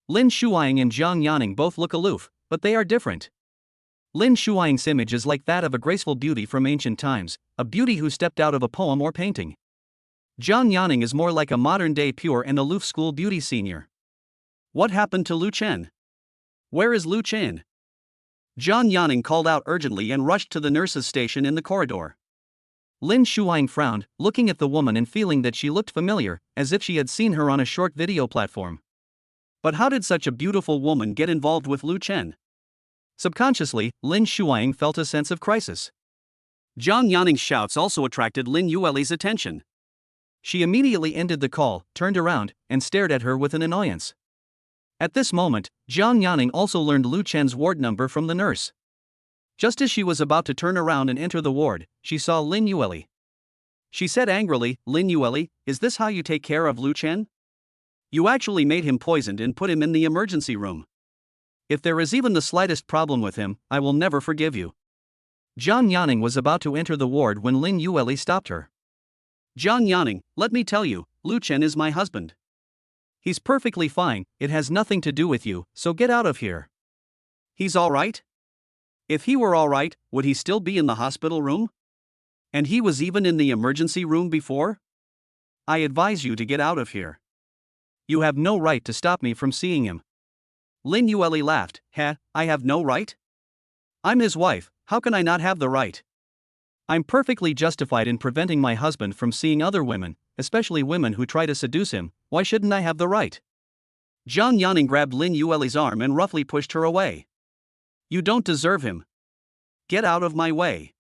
[SPEAKER 2] Lin Shuang and Jiang Yanning both look aloof, but they are different. Lin Shuang's image is like that of a graceful beauty from ancient times, a beauty who stepped out of a poem or painting. Jiang Yanning is more like a modern-day pure and aloof school beauty senior.
[SPEAKER 1] What happened to Lu Chen? Where is Lu Chen? Jiang Yanning called out urgently and rushed to the nurse's station in the corridor.
[SPEAKER 2] Lin Shuang frowned, looking at the woman and feeling that she looked familiar, as if she had seen her on a short video platform.
[SPEAKER 1] But how did such a beautiful woman get involved with Lu Chen?
[SPEAKER 2] Subconsciously, Lin Shuang felt a sense of crisis.
[SPEAKER 1] Jiang Yanning's shouts also attracted Lin Yueli's attention.
[SPEAKER 2] She immediately ended the call, turned around, and stared at her with an annoyance. At this moment, Jiang Yanning also learned Lu Chen's ward number from the nurse. Just as she was about to turn around and enter the ward, she saw Lin Yueli.
[SPEAKER 1] She said angrily, "Lin Yueli, is this how you take care of Lu Chen? You actually made him poisoned and put him in the emergency room. If there is even the slightest problem with him, I will never forgive you."
[SPEAKER 2] Jiang Yanning was about to enter the ward when Lin Yueli stopped her.
[SPEAKER 1] "Jiang Yanning, let me tell you, Lu Chen is my husband.
[SPEAKER 2] He's perfectly fine, it has nothing to do with you, so get out of here."
[SPEAKER 1] "He's alright? If he were alright, would he still be in the hospital room? And he was even in the emergency room before? I advise you to get out of here.
[SPEAKER 2] You have no right to stop me from seeing him."
[SPEAKER 1] Lin Yueli laughed. I have no right? I'm his wife, how can I not have the right?
[SPEAKER 2] I'm perfectly justified in preventing my husband from seeing other women, especially women who try to seduce him. Why shouldn't I have the right?
[SPEAKER 1] Jiang Yanning grabbed Lin Yueli's arm and roughly pushed her away. "You don't deserve him. Get out of my way."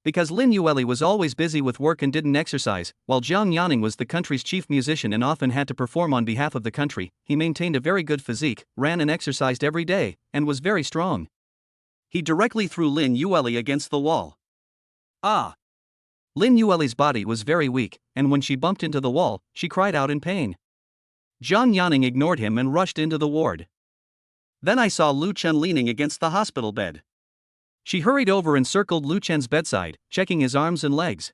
[SPEAKER 2] Because Lin Yueli was always busy with work and didn't exercise, while Jiang Yanning was the country's chief musician and often had to perform on behalf of the country, he maintained a very good physique, ran and exercised every day, and was very strong.
[SPEAKER 1] He directly threw Lin Yueli against the wall. Ah!
[SPEAKER 2] Lin Yueli's body was very weak, and when she bumped into the wall, she cried out in pain. Jiang Yanning ignored him and rushed into the ward.
[SPEAKER 1] Then I saw Lu Chen leaning against the hospital bed.
[SPEAKER 2] She hurried over and circled Lu Chen's bedside, checking his arms and legs.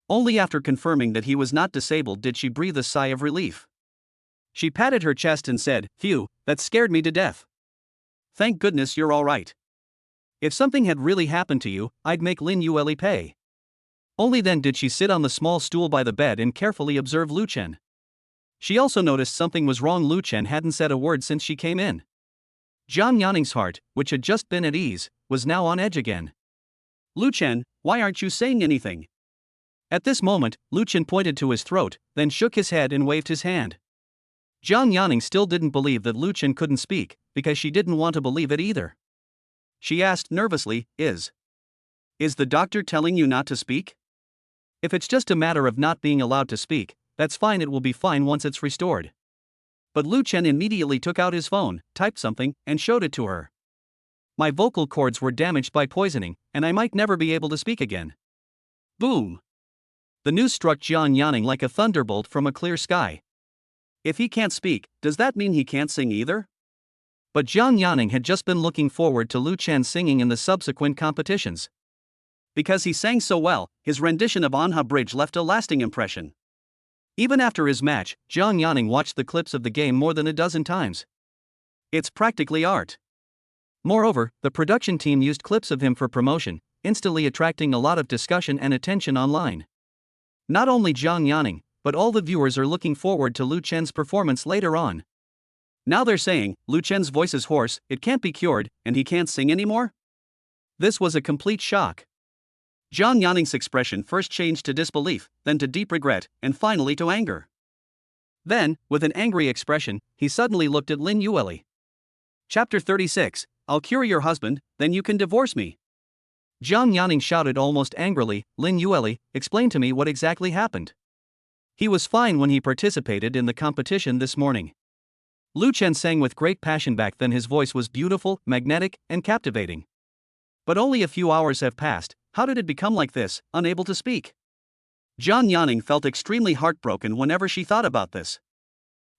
[SPEAKER 1] Only after confirming that he was not disabled did she breathe a sigh of relief. She patted her chest and said, "Phew, that scared me to death. Thank goodness you're all right.
[SPEAKER 2] If something had really happened to you, I'd make Lin Yueli pay." Only then did she sit on the small stool by the bed and carefully observe Lu Chen. She also noticed something was wrong. Lu Chen hadn't said a word since she came in. Jiang Yanning's heart, which had just been at ease, was now on edge again.
[SPEAKER 1] "Lu Chen, why aren't you saying anything?"
[SPEAKER 2] At this moment, Lu Chen pointed to his throat, then shook his head and waved his hand. Jiang Yanning still didn't believe that Lu Chen couldn't speak, because she didn't want to believe it either.
[SPEAKER 1] She asked nervously, Is the doctor telling you not to speak?"
[SPEAKER 2] "If it's just a matter of not being allowed to speak, that's fine, it will be fine once it's restored."
[SPEAKER 1] But Lu Chen immediately took out his phone, typed something, and showed it to her.
[SPEAKER 2] My vocal cords were damaged by poisoning, and I might never be able to speak again.
[SPEAKER 1] Boom!
[SPEAKER 2] The news struck Jiang Yanning like a thunderbolt from a clear sky.
[SPEAKER 1] If he can't speak, does that mean he can't sing either?
[SPEAKER 2] But Jiang Yanning had just been looking forward to Lu Chen singing in the subsequent competitions.
[SPEAKER 1] Because he sang so well, his rendition of Anha Bridge left a lasting impression.
[SPEAKER 2] Even after his match, Jiang Yanning watched the clips of the game more than a dozen times.
[SPEAKER 1] It's practically art.
[SPEAKER 2] Moreover, the production team used clips of him for promotion, instantly attracting a lot of discussion and attention online. Not only Jiang Yanning, but all the viewers are looking forward to Lu Chen's performance later on.
[SPEAKER 1] Now they're saying, Lu Chen's voice is hoarse, it can't be cured, and he can't sing anymore?
[SPEAKER 2] This was a complete shock.
[SPEAKER 1] Jiang Yanning's expression first changed to disbelief, then to deep regret, and finally to anger.
[SPEAKER 2] Then, with an angry expression, he suddenly looked at Lin Yueli.
[SPEAKER 1] Chapter 36, I'll cure your husband, then you can divorce me.
[SPEAKER 2] Jiang Yanning shouted almost angrily, Lin Yueli, explain to me what exactly happened. He was fine when he participated in the competition this morning. Lu Chen sang with great passion back then. His voice was beautiful, magnetic, and captivating. But only a few hours have passed, how did it become like this, unable to speak?
[SPEAKER 1] Jiang Yanning felt extremely heartbroken whenever she thought about this.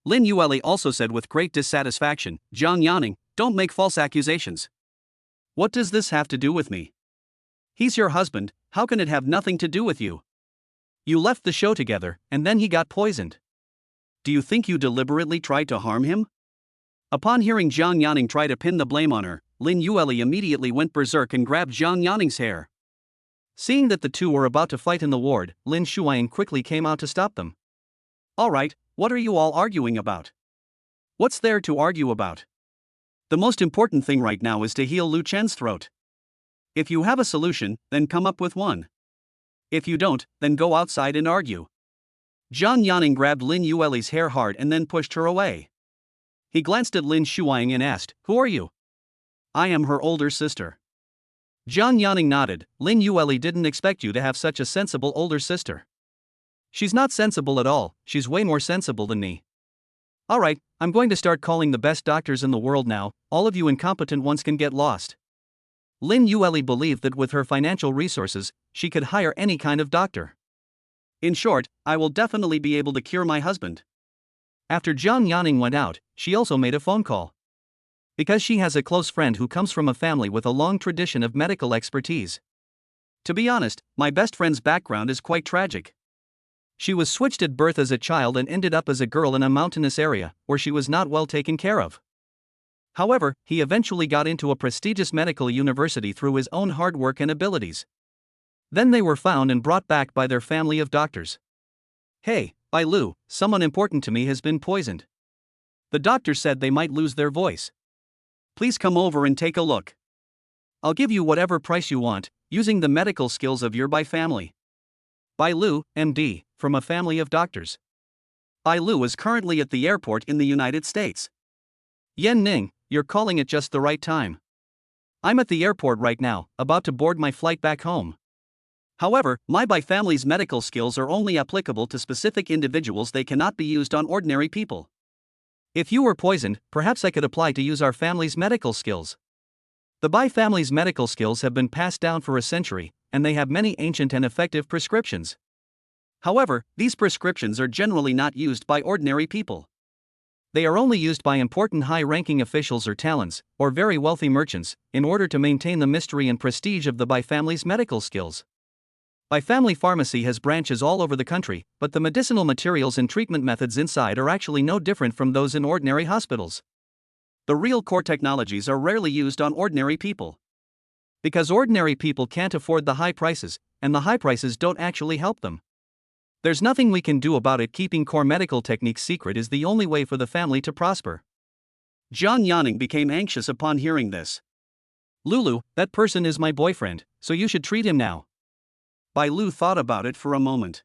[SPEAKER 1] Lin Yueli also said with great dissatisfaction, Jiang Yanning, don't make false accusations.
[SPEAKER 2] What does this have to do with me?
[SPEAKER 1] He's your husband, how can it have nothing to do with you?
[SPEAKER 2] You left the show together, and then he got poisoned.
[SPEAKER 1] Do you think you deliberately tried to harm him? Upon hearing Jiang Yanning try to pin the blame on her, Lin Yueli immediately went berserk and grabbed Jiang Yanning's hair.
[SPEAKER 2] Seeing that the two were about to fight in the ward, Lin Shuaiying quickly came out to stop them.
[SPEAKER 1] Alright, what are you all arguing about? What's there to argue about? The most important thing right now is to heal Lu Chen's throat. If you have a solution, then come up with one. If you don't, then go outside and argue. Jiang Yanning grabbed Lin Yueli's hair hard and then pushed her away. He glanced at Lin Shuaiying and asked, who are you? I am her older sister.
[SPEAKER 2] Jiang Yanning nodded. Lin Yueli didn't expect you to have such a sensible older sister. She's not sensible at all, she's way more sensible than me. Alright, I'm going to start calling the best doctors in the world now, all of you incompetent ones can get lost. Lin Yueli believed that with her financial resources, she could hire any kind of doctor.
[SPEAKER 1] In short, I will definitely be able to cure my husband.
[SPEAKER 2] After Jiang Yanning went out, she also made a phone call. Because she has a close friend who comes from a family with a long tradition of medical expertise.
[SPEAKER 1] To be honest, my best friend's background is quite tragic.
[SPEAKER 2] She was switched at birth as a child and ended up as a girl in a mountainous area, where she was not well taken care of. However, he eventually got into a prestigious medical university through his own hard work and abilities. Then they were found and brought back by their family of doctors. Hey, Bai Lu, someone important to me has been poisoned. The doctor said they might lose their voice.
[SPEAKER 1] Please come over and take a look.
[SPEAKER 2] I'll give you whatever price you want, using the medical skills of your Bai family. Bai Lu, MD, from a family of doctors.
[SPEAKER 1] Bai Lu is currently at the airport in the United States.
[SPEAKER 2] Yan Ning, you're calling at just the right time. I'm at the airport right now, about to board my flight back home.
[SPEAKER 1] However, my Bai family's medical skills are only applicable to specific individuals, they cannot be used on ordinary people.
[SPEAKER 2] If you were poisoned, perhaps I could apply to use our family's medical skills. The Bai family's medical skills have been passed down for a century, and they have many ancient and effective prescriptions.
[SPEAKER 1] However, these prescriptions are generally not used by ordinary people.
[SPEAKER 2] They are only used by important high-ranking officials or talents, or very wealthy merchants, in order to maintain the mystery and prestige of the Bai family's medical skills. Bai family pharmacy has branches all over the country, but the medicinal materials and treatment methods inside are actually no different from those in ordinary hospitals.
[SPEAKER 1] The real core technologies are rarely used on ordinary people.
[SPEAKER 2] Because ordinary people can't afford the high prices, and the high prices don't actually help them. There's nothing we can do about it. Keeping core medical techniques secret is the only way for the family to prosper.
[SPEAKER 1] Jiang Yanning became anxious upon hearing this.
[SPEAKER 2] Lulu, that person is my boyfriend, so you should treat him now.
[SPEAKER 1] Bai Lu thought about it for a moment.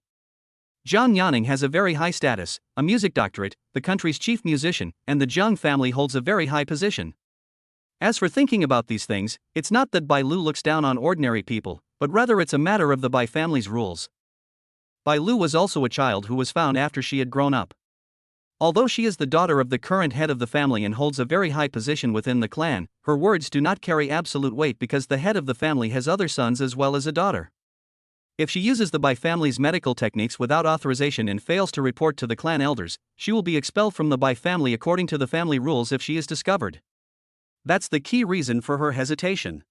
[SPEAKER 2] Jiang Yanning has a very high status, a music doctorate, the country's chief musician, and the Jiang family holds a very high position. As for thinking about these things, it's not that Bai Lu looks down on ordinary people, but rather it's a matter of the Bai family's rules. Bai Lu was also a child who was found after she had grown up. Although she is the daughter of the current head of the family and holds a very high position within the clan, her words do not carry absolute weight because the head of the family has other sons as well as a daughter. If she uses the Bai family's medical techniques without authorization and fails to report to the clan elders, she will be expelled from the Bai family according to the family rules if she is discovered.
[SPEAKER 1] That's the key reason for her hesitation.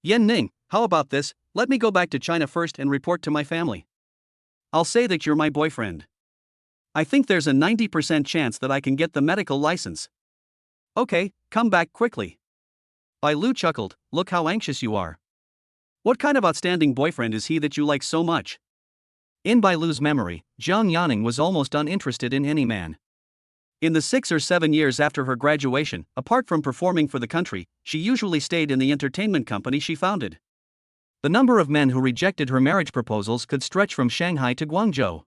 [SPEAKER 2] Yan Ning, how about this? Let me go back to China first and report to my family.
[SPEAKER 1] I'll say that you're my boyfriend. I think there's a 90% chance that I can get the medical license.
[SPEAKER 2] Okay, come back quickly. Bai Lu chuckled, look how anxious you are.
[SPEAKER 1] What kind of outstanding boyfriend is he that you like so much?
[SPEAKER 2] In Bai Lu's memory, Jiang Yanning was almost uninterested in any man.
[SPEAKER 1] In the 6 or 7 years after her graduation, apart from performing for the country, she usually stayed in the entertainment company she founded.
[SPEAKER 2] The number of men who rejected her marriage proposals could stretch from Shanghai to Guangzhou.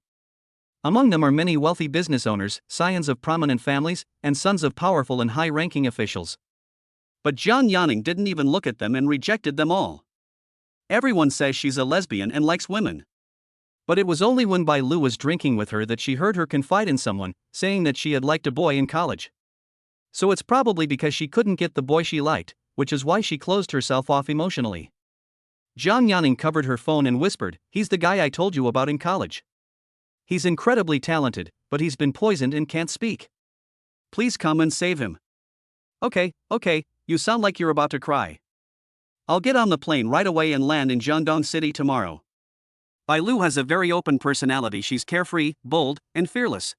[SPEAKER 2] Among them are many wealthy business owners, scions of prominent families, and sons of powerful and high-ranking officials.
[SPEAKER 1] But Jiang Yanning didn't even look at them and rejected them all. Everyone says she's a lesbian and likes women.
[SPEAKER 2] But it was only when Bai Lu was drinking with her that she heard her confide in someone, saying that she had liked a boy in college. So it's probably because she couldn't get the boy she liked, which is why she closed herself off emotionally.
[SPEAKER 1] Jiang Yanning covered her phone and whispered, he's the guy I told you about in college.
[SPEAKER 2] He's incredibly talented, but he's been poisoned and can't speak.
[SPEAKER 1] Please come and save him.
[SPEAKER 2] Okay,
[SPEAKER 1] you sound like you're about to cry. I'll get on the plane right away and land in Jiangdong City tomorrow. Bai Lu has a very open personality. She's carefree, bold, and fearless.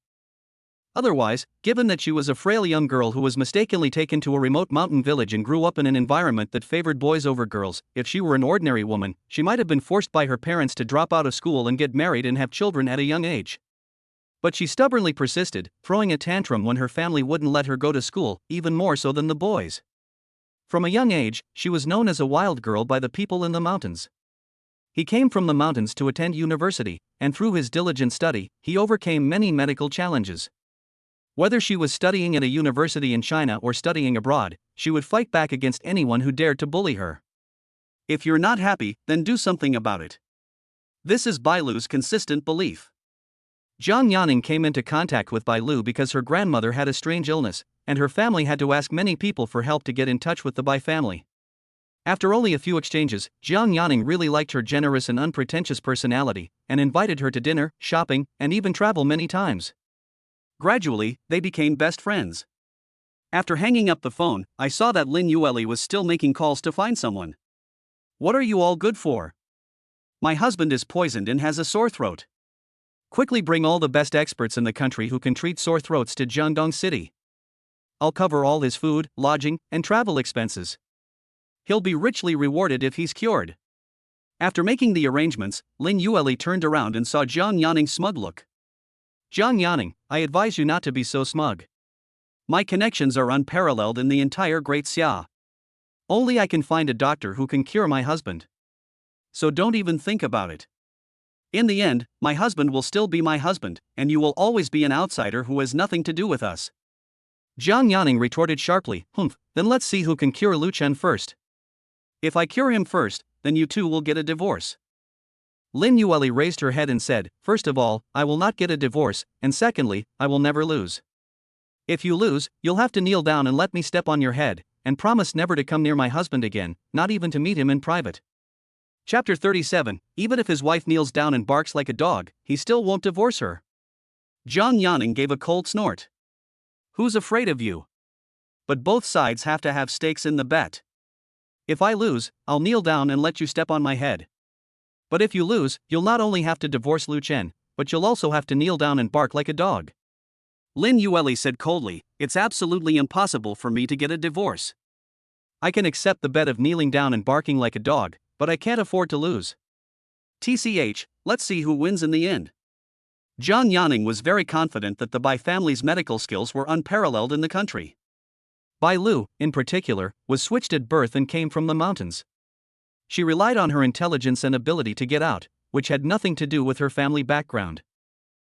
[SPEAKER 2] Otherwise, given that she was a frail young girl who was mistakenly taken to a remote mountain village and grew up in an environment that favored boys over girls, if she were an ordinary woman, she might have been forced by her parents to drop out of school and get married and have children at a young age. But she stubbornly persisted, throwing a tantrum when her family wouldn't let her go to school, even more so than the boys. From a young age, she was known as a wild girl by the people in the mountains. He came from the mountains to attend university, and through his diligent study, he overcame many medical challenges. Whether she was studying at a university in China or studying abroad, she would fight back against anyone who dared to bully her.
[SPEAKER 1] If you're not happy, then do something about it. This is Bai Lu's consistent belief.
[SPEAKER 2] Jiang Yanning came into contact with Bai Lu because her grandmother had a strange illness, and her family had to ask many people for help to get in touch with the Bai family. After only a few exchanges, Jiang Yanning really liked her generous and unpretentious personality, and invited her to dinner, shopping, and even travel many times.
[SPEAKER 1] Gradually, they became best friends. After hanging up the phone, I saw that Lin Yueli was still making calls to find someone.
[SPEAKER 2] What are you all good for?
[SPEAKER 1] My husband is poisoned and has a sore throat.
[SPEAKER 2] Quickly bring all the best experts in the country who can treat sore throats to Jiangdong City. I'll cover all his food, lodging, and travel expenses.
[SPEAKER 1] He'll be richly rewarded if he's cured. After making the arrangements, Lin Yueli turned around and saw Jiang Yanning's smug look.
[SPEAKER 2] Jiang Yanning, I advise you not to be so smug.
[SPEAKER 1] My connections are unparalleled in the entire Great Xia.
[SPEAKER 2] Only I can find a doctor who can cure my husband.
[SPEAKER 1] So don't even think about it. In the end, my husband will still be my husband, and you will always be an outsider who has nothing to do with us.
[SPEAKER 2] Jiang Yanning retorted sharply, then let's see who can cure Lu Chen first.
[SPEAKER 1] If I cure him first, then you two will get a divorce.
[SPEAKER 2] Lin Yueli raised her head and said, first of all, I will not get a divorce, and secondly, I will never lose. If you lose, you'll have to kneel down and let me step on your head, and promise never to come near my husband again, not even to meet him in private.
[SPEAKER 1] Chapter 37, even if his wife kneels down and barks like a dog, he still won't divorce her. Jiang Yanning gave a cold snort. Who's afraid of you? But both sides have to have stakes in the bet. If I lose, I'll kneel down and let you step on my head.
[SPEAKER 2] But if you lose, you'll not only have to divorce Lu Chen, but you'll also have to kneel down and bark like a dog.
[SPEAKER 1] Lin Yueli said coldly, it's absolutely impossible for me to get a divorce.
[SPEAKER 2] I can accept the bet of kneeling down and barking like a dog, but I can't afford to lose.
[SPEAKER 1] TCH, let's see who wins in the end. Jiang Yanning was very confident that the Bai family's medical skills were unparalleled in the country.
[SPEAKER 2] Bai Lu, in particular, was switched at birth and came from the mountains. She relied on her intelligence and ability to get out, which had nothing to do with her family background.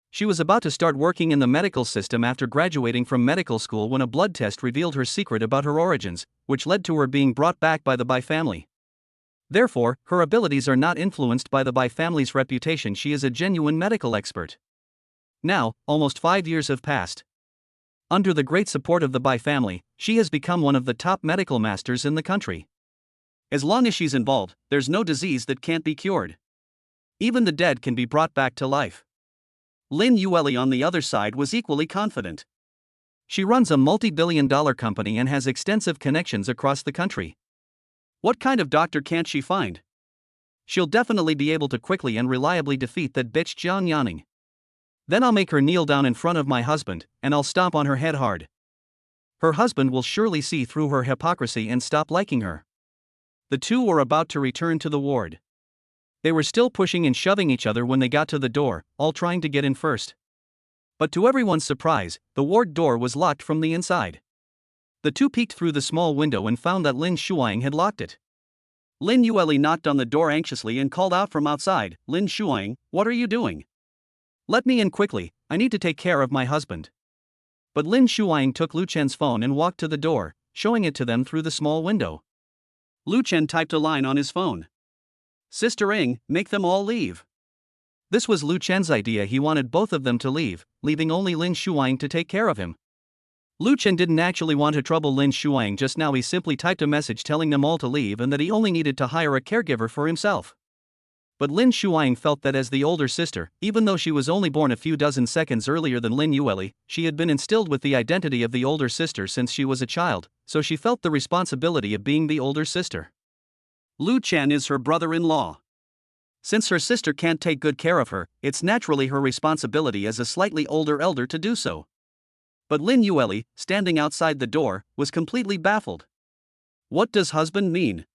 [SPEAKER 2] She was about to start working in the medical system after graduating from medical school when a blood test revealed her secret about her origins, which led to her being brought back by the Bai family. Therefore, her abilities are not influenced by the Bai family's reputation. She is a genuine medical expert. Now, almost 5 years have passed. Under the great support of the Bai family, she has become one of the top medical masters in the country.
[SPEAKER 1] As long as she's involved, there's no disease that can't be cured. Even the dead can be brought back to life. Lin Yueli on the other side was equally confident.
[SPEAKER 2] She runs a multi-billion-dollar company and has extensive connections across the country.
[SPEAKER 1] What kind of doctor can't she find? She'll definitely be able to quickly and reliably defeat that bitch Jiang Yanning. Then I'll make her kneel down in front of my husband, and I'll stomp on her head hard. Her husband will surely see through her hypocrisy and stop liking her. The two were about to return to the ward. They were still pushing and shoving each other when they got to the door, all trying to get in first. But to everyone's surprise, the ward door was locked from the inside. The two peeked through the small window and found that Lin Shuang had locked it. Lin Yueli knocked on the door anxiously and called out from outside, "Lin Shuang, what are you doing?
[SPEAKER 2] Let me in quickly, I need to take care of my husband." But Lin Shuang took Lu Chen's phone and walked to the door, showing it to them through the small window.
[SPEAKER 1] Lu Chen typed a line on his phone. "Sister Ing, make them all leave."
[SPEAKER 2] This was Lu Chen's idea. He wanted both of them to leave, leaving only Lin Shuang to take care of him. Lu Chen didn't actually want to trouble Lin Shuang just now. He simply typed a message telling them all to leave and that he only needed to hire a caregiver for himself. But Lin Shuang felt that as the older sister, even though she was only born a few dozen seconds earlier than Lin Yueli, she had been instilled with the identity of the older sister since she was a child, so she felt the responsibility of being the older sister.
[SPEAKER 1] Lu Chen is her brother-in-law. Since her sister can't take good care of her, it's naturally her responsibility as a slightly older elder to do so. But Lin Yueli, standing outside the door, was completely baffled. What does husband mean?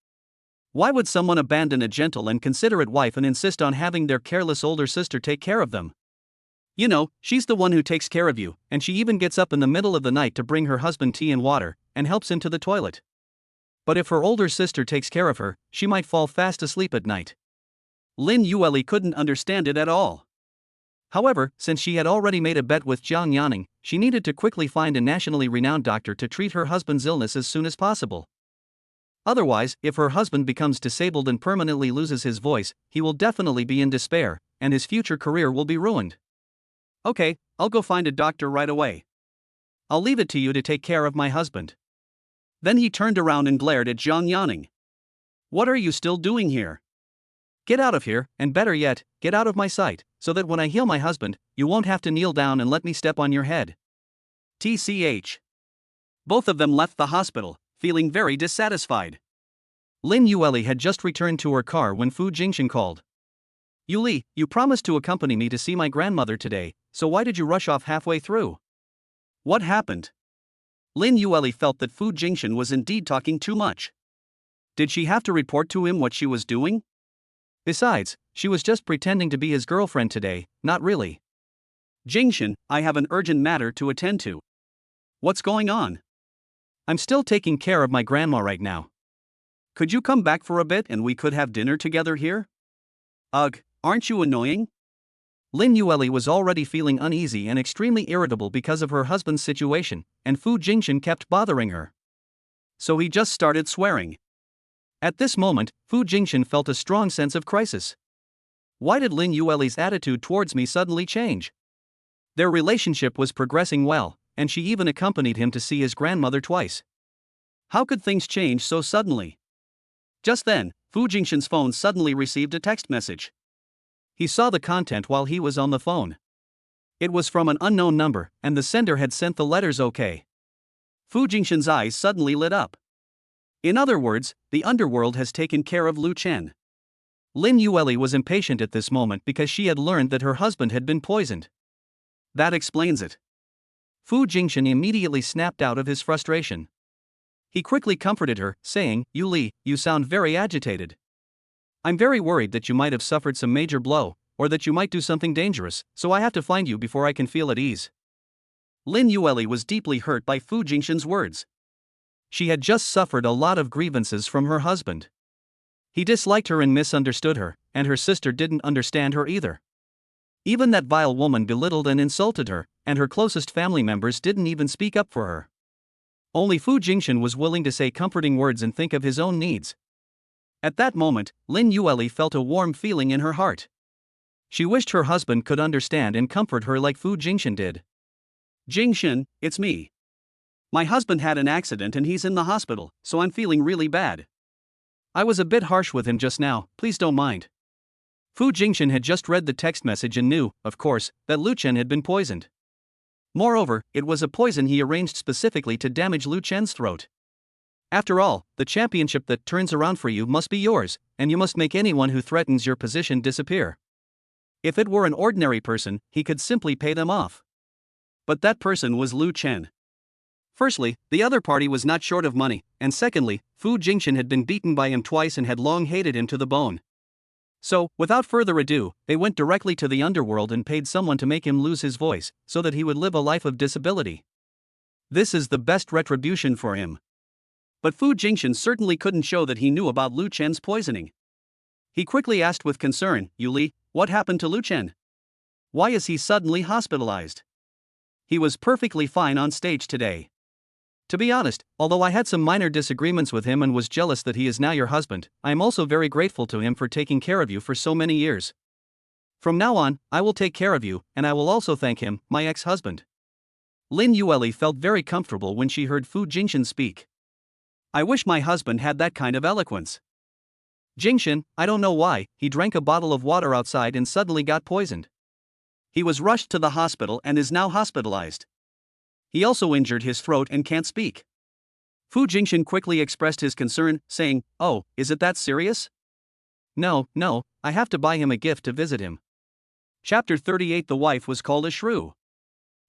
[SPEAKER 1] Why would someone abandon a gentle and considerate wife and insist on having their careless older sister take care of them? You know, she's the one who takes care of you, and she even gets up in the middle of the night to bring her husband tea and water, and helps him to the toilet. But if her older sister takes care of her, she might fall fast asleep at night. Lin Yueli couldn't understand it at all.
[SPEAKER 2] However, since she had already made a bet with Jiang Yanning, she needed to quickly find a nationally renowned doctor to treat her husband's illness as soon as possible. Otherwise, if her husband becomes disabled and permanently loses his voice, he will definitely be in despair, and his future career will be ruined.
[SPEAKER 1] Okay, I'll go find a doctor right away.
[SPEAKER 2] I'll leave it to you to take care of my husband.
[SPEAKER 1] Then he turned around and glared at Jiang Yanning. What are you still doing here?
[SPEAKER 2] Get out of here, and better yet, get out of my sight, so that when I heal my husband, you won't have to kneel down and let me step on your head.
[SPEAKER 1] TCH. Both of them left the hospital, feeling very dissatisfied.
[SPEAKER 2] Lin Yueli had just returned to her car when Fu Jingshan called. "Yuli, you promised to accompany me to see my grandmother today, so why did you rush off halfway through?
[SPEAKER 1] What happened?" Lin Yueli felt that Fu Jingshan was indeed talking too much. Did she have to report to him what she was doing?
[SPEAKER 2] Besides, she was just pretending to be his girlfriend today, not really.
[SPEAKER 1] "Jingshan, I have an urgent matter to attend to." "What's going on?"
[SPEAKER 2] "I'm still taking care of my grandma right now."
[SPEAKER 1] "Could you come back for a bit and we could have dinner together here?" "Ugh, aren't you annoying?"
[SPEAKER 2] Lin Yueli was already feeling uneasy and extremely irritable because of her husband's situation, and Fu Jingshan kept bothering her.
[SPEAKER 1] So he just started swearing.
[SPEAKER 2] At this moment, Fu Jingshan felt a strong sense of crisis. Why did Lin Yueli's attitude towards me suddenly change? Their relationship was progressing well, and she even accompanied him to see his grandmother twice.
[SPEAKER 1] How could things change so suddenly? Just then, Fu Jingshan's phone suddenly received a text message.
[SPEAKER 2] He saw the content while he was on the phone. It was from an unknown number, and the sender had sent the letters OK.
[SPEAKER 1] Fu Jingshan's eyes suddenly lit up. In other words, the underworld has taken care of Lu Chen.
[SPEAKER 2] Lin Yueli was impatient at this moment because she had learned that her husband had been poisoned.
[SPEAKER 1] That explains it.
[SPEAKER 2] Fu Jingshan immediately snapped out of his frustration. He quickly comforted her, saying, "Yuli, you sound very agitated. I'm very worried that you might have suffered some major blow, or that you might do something dangerous, so I have to find you before I can feel at ease."
[SPEAKER 1] Lin Yueli was deeply hurt by Fu Jingshan's words.
[SPEAKER 2] She had just suffered a lot of grievances from her husband. He disliked her and misunderstood her, and her sister didn't understand her either. Even that vile woman belittled and insulted her, and her closest family members didn't even speak up for her. Only Fu Jingshan was willing to say comforting words and think of his own needs. At that moment, Lin Yueli felt a warm feeling in her heart. She wished her husband could understand and comfort her like Fu Jingshan did.
[SPEAKER 1] Jingshin, it's me. My husband had an accident and he's in the hospital, so I'm feeling really bad.
[SPEAKER 2] I was a bit harsh with him just now, please don't mind. Fu Jingshin had just read the text message and knew, of course, that Lu Chen had been poisoned. Moreover, it was a poison he arranged specifically to damage Lu Chen's throat. After all, the championship that turns around for you must be yours, and you must make anyone who threatens your position disappear. If it were an ordinary person, he could simply pay them off.
[SPEAKER 1] But that person was Lu Chen. Firstly, the other party was not short of money, and secondly, Fu Jingshin had been beaten by him twice and had long hated him to the bone. So, without further ado, they went directly to the underworld and paid someone to make him lose his voice, so that he would live a life of disability. This is the best retribution for him. But Fu Jingshin certainly couldn't show that he knew about Lu Chen's poisoning. He quickly asked with concern, Yuli, what happened to Lu Chen? Why is he suddenly hospitalized? He was perfectly fine on stage today.
[SPEAKER 2] To be honest, although I had some minor disagreements with him and was jealous that he is now your husband, I am also very grateful to him for taking care of you for so many years. From now on, I will take care of you, and I will also thank him, my ex-husband. Lin Yueli felt very comfortable when she heard Fu Jingshin speak.
[SPEAKER 1] I wish my husband had that kind of eloquence.
[SPEAKER 2] Jingshin, I don't know why, he drank a bottle of water outside and suddenly got poisoned.
[SPEAKER 1] He was rushed to the hospital and is now hospitalized. He also injured his throat and can't speak. Fu Jingshin quickly expressed his concern, saying, oh, is it that serious?
[SPEAKER 2] No, I have to buy him a gift to visit him.
[SPEAKER 1] Chapter 38. The wife was called a shrew.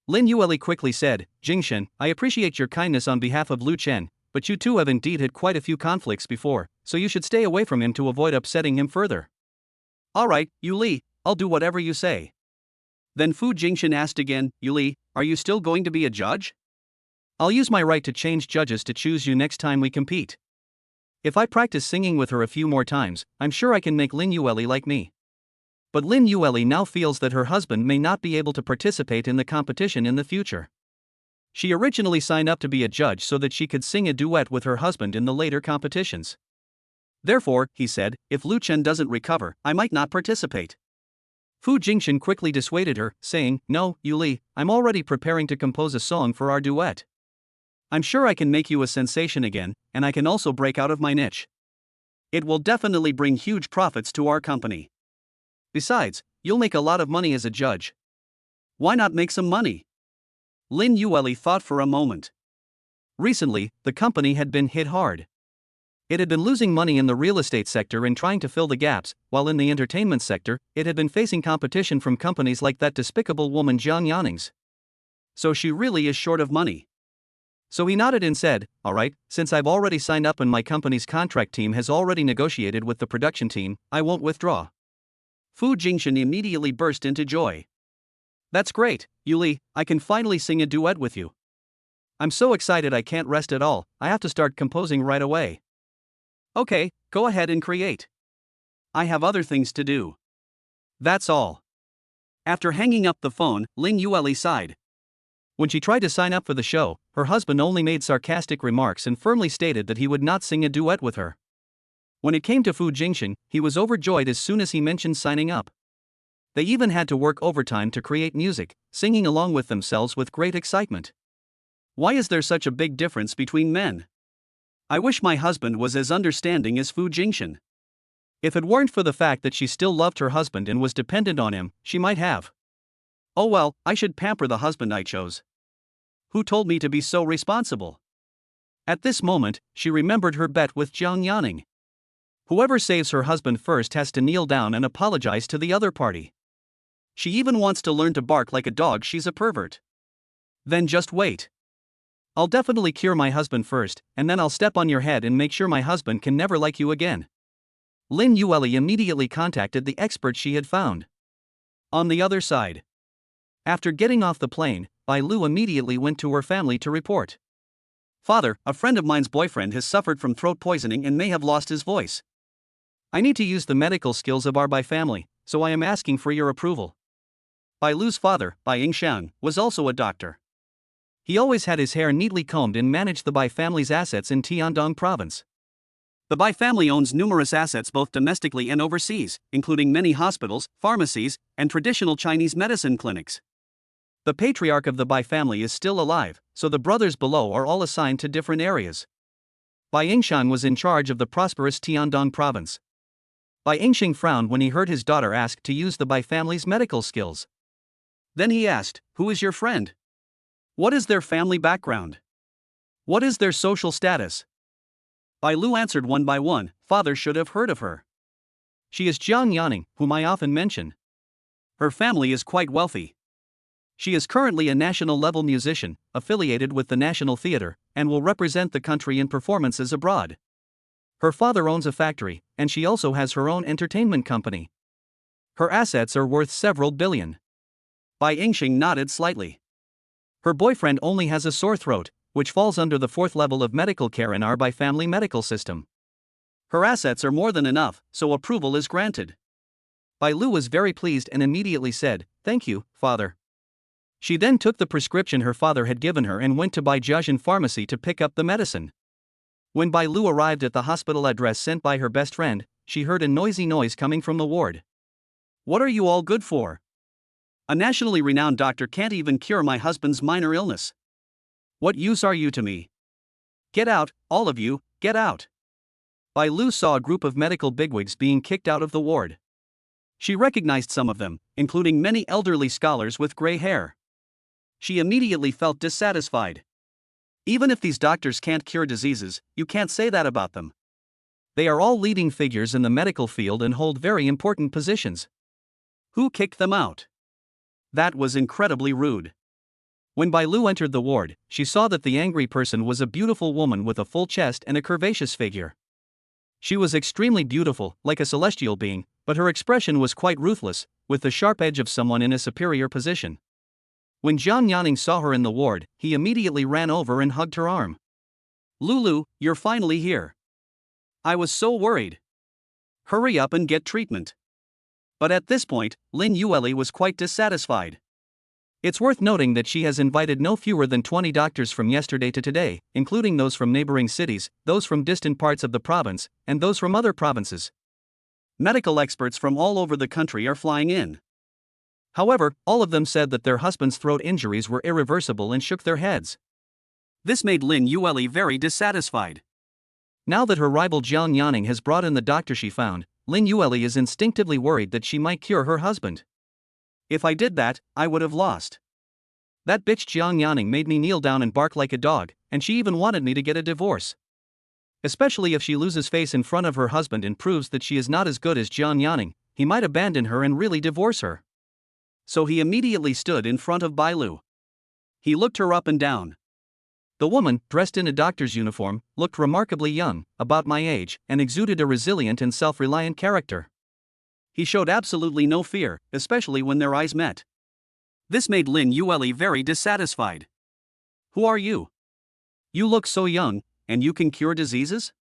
[SPEAKER 2] Lin Yueli quickly said, Jingshin, I appreciate your kindness on behalf of Lu Chen, but you two have indeed had quite a few conflicts before, so you should stay away from him to avoid upsetting him further.
[SPEAKER 1] Alright, Yuli, I'll do whatever you say. Then Fu Jingshin asked again, Yuli, are you still going to be a judge?
[SPEAKER 2] I'll use my right to change judges to choose you next time we compete. If I practice singing with her a few more times, I'm sure I can make Lin Yueli like me. But Lin Yueli now feels that her husband may not be able to participate in the competition in the future. She originally signed up to be a judge so that she could sing a duet with her husband in the later competitions.
[SPEAKER 1] Therefore, he said, if Lu Chen doesn't recover, I might not participate.
[SPEAKER 2] Fu Jingshin quickly dissuaded her, saying, no, Yuli, I'm already preparing to compose a song for our duet.
[SPEAKER 1] I'm sure I can make you a sensation again, and I can also break out of my niche. It will definitely bring huge profits to our company. Besides, you'll make a lot of money as a judge. Why not make some money? Lin Yueli thought for a moment.
[SPEAKER 2] Recently, the company had been hit hard. It had been losing money in the real estate sector and trying to fill the gaps, while in the entertainment sector, it had been facing competition from companies like that despicable woman Jiang Yanning's.
[SPEAKER 1] So she really is short of money.
[SPEAKER 2] So he nodded and said, alright, since I've already signed up and my company's contract team has already negotiated with the production team, I won't withdraw.
[SPEAKER 1] Fu Jingshin immediately burst into joy. That's great, Yuli, I can finally sing a duet with you.
[SPEAKER 2] I'm so excited I can't rest at all, I have to start composing right away.
[SPEAKER 1] Okay, go ahead and create. I have other things to do. That's all. After hanging up the phone, Lin Yueli sighed.
[SPEAKER 2] When she tried to sign up for the show, her husband only made sarcastic remarks and firmly stated that he would not sing a duet with her. When it came to Fu Jingshin, he was overjoyed as soon as he mentioned signing up. They even had to work overtime to create music, singing along with themselves with great excitement.
[SPEAKER 1] Why is there such a big difference between men? I wish my husband was as understanding as Fu Jingshin.
[SPEAKER 2] If it weren't for the fact that she still loved her husband and was dependent on him, she might have.
[SPEAKER 1] Oh well, I should pamper the husband I chose. Who told me to be so responsible?
[SPEAKER 2] At this moment, she remembered her bet with Jiang Yanning. Whoever saves her husband first has to kneel down and apologize to the other party.
[SPEAKER 1] She even wants to learn to bark like a dog. She's a pervert. Then just wait.
[SPEAKER 2] I'll definitely cure my husband first, and then I'll step on your head and make sure my husband can never like you again. Lin Yueli immediately contacted the expert she had found.
[SPEAKER 1] On the other side.
[SPEAKER 2] After getting off the plane, Bai Lu immediately went to her family to report.
[SPEAKER 1] Father, a friend of mine's boyfriend has suffered from throat poisoning and may have lost his voice.
[SPEAKER 2] I need to use the medical skills of our Bai family, so I am asking for your approval.
[SPEAKER 1] Bai Lu's father, Bai Yingxiang, was also a doctor.
[SPEAKER 2] He always had his hair neatly combed and managed the Bai family's assets in Tiandong province.
[SPEAKER 1] The Bai family owns numerous assets both domestically and overseas, including many hospitals, pharmacies, and traditional Chinese medicine clinics.
[SPEAKER 2] The patriarch of the Bai family is still alive, so the brothers below are all assigned to different areas. Bai Yingshan was in charge of the prosperous Tiandong province. Bai Yingxing frowned when he heard his daughter ask to use the Bai family's medical skills.
[SPEAKER 1] Then he asked, "Who is your friend? What is their family background? What is their social status?" Bai Lu answered one by one. Father should have heard of her.
[SPEAKER 2] She is Jiang Yaning, whom I often mention.
[SPEAKER 1] Her family is quite wealthy.
[SPEAKER 2] She is currently a national-level musician, affiliated with the National Theatre, and will represent the country in performances abroad. Her father owns a factory, and she also has her own entertainment company. Her assets are worth several billion.
[SPEAKER 1] Bai Yingxing nodded slightly.
[SPEAKER 2] Her boyfriend only has a sore throat, which falls under the 4th level of medical care in our Bai family medical system.
[SPEAKER 1] Her assets are more than enough, so approval is granted.
[SPEAKER 2] Bai Lu was very pleased and immediately said, "Thank you, father." She then took the prescription her father had given her and went to Bai Jiajin pharmacy to pick up the medicine. When Bai Lu arrived at the hospital address sent by her best friend, she heard a noisy noise coming from the ward.
[SPEAKER 1] "What are you all good for? A nationally renowned doctor can't even cure my husband's minor illness. What use are you to me? Get out, all of you, get out."
[SPEAKER 2] Bai Lu saw a group of medical bigwigs being kicked out of the ward.
[SPEAKER 1] She recognized some of them, including many elderly scholars with gray hair. She immediately felt dissatisfied. Even if these doctors can't cure diseases, you can't say that about them.
[SPEAKER 2] They are all leading figures in the medical field and hold very important positions.
[SPEAKER 1] Who kicked them out? That was incredibly rude.
[SPEAKER 2] When Bai Lu entered the ward, she saw that the angry person was a beautiful woman with a full chest and a curvaceous figure. She was extremely beautiful, like a celestial being, but her expression was quite ruthless, with the sharp edge of someone in a superior position. When Jiang Yaning saw her in the ward, he immediately ran over and hugged her arm.
[SPEAKER 1] "Lulu, you're finally here. I was so worried. Hurry up and get treatment." But at this point, Lin Yueli was quite dissatisfied.
[SPEAKER 2] It's worth noting that she has invited no fewer than 20 doctors from yesterday to today, including those from neighboring cities, those from distant parts of the province, and those from other provinces.
[SPEAKER 1] Medical experts from all over the country are flying in.
[SPEAKER 2] However, all of them said that their husbands' throat injuries were irreversible and shook their heads.
[SPEAKER 1] This made Lin Yueli very dissatisfied.
[SPEAKER 2] Now that her rival Jiang Yaning has brought in the doctor she found, Lin Yueli is instinctively worried that she might cure her husband.
[SPEAKER 1] "If I did that, I would have lost.
[SPEAKER 2] That bitch Jiang Yaning made me kneel down and bark like a dog, and she even wanted me to get a divorce. Especially if she loses face in front of her husband and proves that she is not as good as Jiang Yaning, he might abandon her and really divorce her."
[SPEAKER 1] So he immediately stood in front of Bai Lu. He looked her up and down.
[SPEAKER 2] The woman, dressed in a doctor's uniform, looked remarkably young, about my age, and exuded a resilient and self-reliant character.
[SPEAKER 1] He showed absolutely no fear, especially when their eyes met. This made Lin Yueli very dissatisfied. "Who are you? You look so young, and you can cure diseases?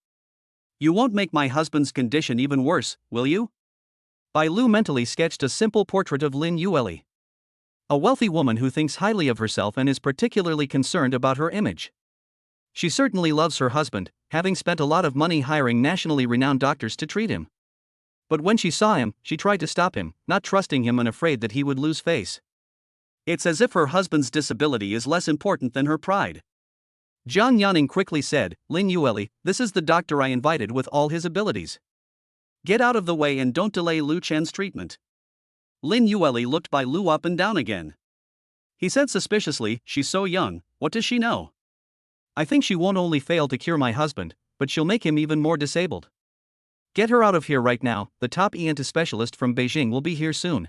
[SPEAKER 1] You won't make my husband's condition even worse, will you?"
[SPEAKER 2] Bai Lu mentally sketched a simple portrait of Lin Yueli. A wealthy woman who thinks highly of herself and is particularly concerned about her image. She certainly loves her husband, having spent a lot of money hiring nationally renowned doctors to treat him. But when she saw him, she tried to stop him, not trusting him and afraid that he would lose face.
[SPEAKER 1] It's as if her husband's disability is less important than her pride.
[SPEAKER 2] Jiang Yaning quickly said, "Lin Yueli, this is the doctor I invited with all his abilities.
[SPEAKER 1] Get out of the way and don't delay Lu Chen's treatment." Lin Yueli looked Bai Lu up and down again. He said suspiciously, "She's so young, what does she know?
[SPEAKER 2] I think she won't only fail to cure my husband, but she'll make him even more disabled. Get her out of here right now, the top ENT specialist from Beijing will be here soon."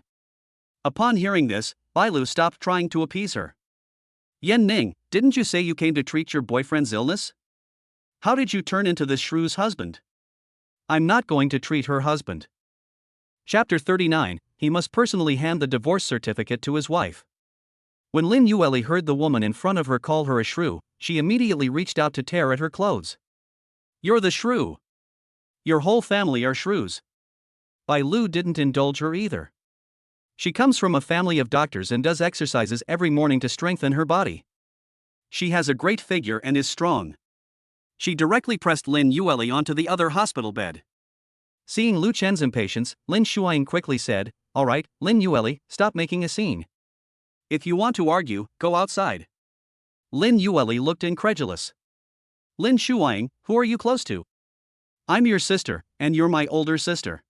[SPEAKER 1] Upon hearing this, Bai Lu stopped trying to appease her. "Yan Ning, didn't you say you came to treat your boyfriend's illness? How did you turn into this shrew's husband?"
[SPEAKER 2] "I'm not going to treat her husband." Chapter 39, he must personally hand the divorce certificate to his wife. When Lin Yueli heard the woman in front of her call her a shrew, she immediately reached out to tear at her clothes.
[SPEAKER 1] "You're the shrew. Your whole family are shrews."
[SPEAKER 2] Bai Lu didn't indulge her either. She comes from a family of doctors and does exercises every morning to strengthen her body.
[SPEAKER 1] She has a great figure and is strong. She directly pressed Lin Yueli onto the other hospital bed.
[SPEAKER 2] Seeing Lu Chen's impatience, Lin Shuaing quickly said, "All right, Lin Yueli, stop making a scene.
[SPEAKER 1] If you want to argue, go outside.
[SPEAKER 2] Lin Yueli looked incredulous.
[SPEAKER 1] Lin Shuang, who are you close to?
[SPEAKER 2] I'm your sister, and you're my older sister.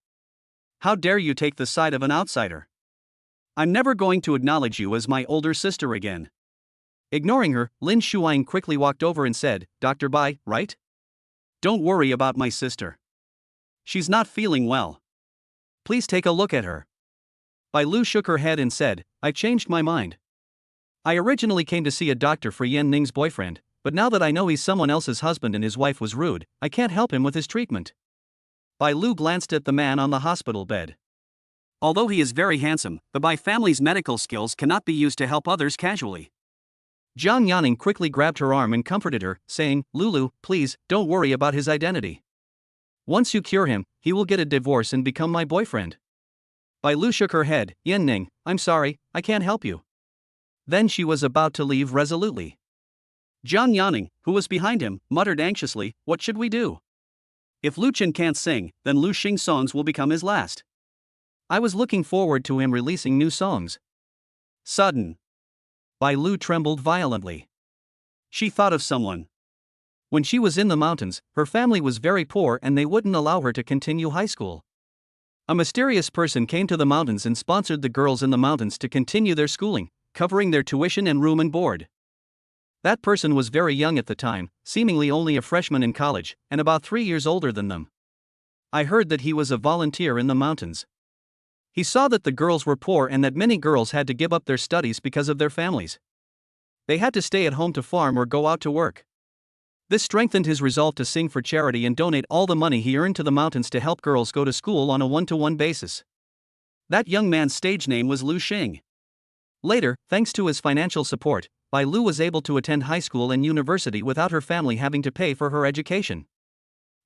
[SPEAKER 1] How dare you take the side of an outsider? I'm never going to acknowledge you as my older sister again.
[SPEAKER 2] Ignoring her, Lin Shuang quickly walked over and said, Dr. Bai, right?
[SPEAKER 1] Don't worry about my sister. She's not feeling well.
[SPEAKER 2] Please take a look at her. Bai Lu shook her head and said, I changed my mind. I originally came to see a doctor for Yan Ning's boyfriend, but now that I know he's someone else's husband and his wife was rude, I can't help him with his treatment.
[SPEAKER 1] Bai Lu glanced at the man on the hospital bed. Although he is very handsome, the Bai family's medical skills cannot be used to help others casually.
[SPEAKER 2] Jiang Yanning quickly grabbed her arm and comforted her, saying, Lulu, please, don't worry about his identity. Once you cure him, he will get a divorce and become my boyfriend. Bai Lu shook her head, Yan Ning, I'm sorry, I can't help you. Then she was about to leave resolutely.
[SPEAKER 1] Jiang Yanning, who was behind him, muttered anxiously, what should we do? If Lu Chen can't sing, then Lu Xing's songs will become his last.
[SPEAKER 2] I was looking forward to him releasing new songs.
[SPEAKER 1] Sudden.
[SPEAKER 2] Bai Lu trembled violently.
[SPEAKER 1] She thought of someone.
[SPEAKER 2] When she was in the mountains, her family was very poor and they wouldn't allow her to continue high school. A mysterious person came to the mountains and sponsored the girls in the mountains to continue their schooling, covering their tuition and room and board. That person was very young at the time, seemingly only a freshman in college, and about 3 years older than them. I heard that he was a volunteer in the mountains. He saw that the girls were poor and that many girls had to give up their studies because of their families. They had to stay at home to farm or go out to work. This strengthened his resolve to sing for charity and donate all the money he earned to the mountains to help girls go to school on a one-to-one basis.
[SPEAKER 1] That young man's stage name was Lu Xing.
[SPEAKER 2] Later, thanks to his financial support, Bai Lu was able to attend high school and university without her family having to pay for her education.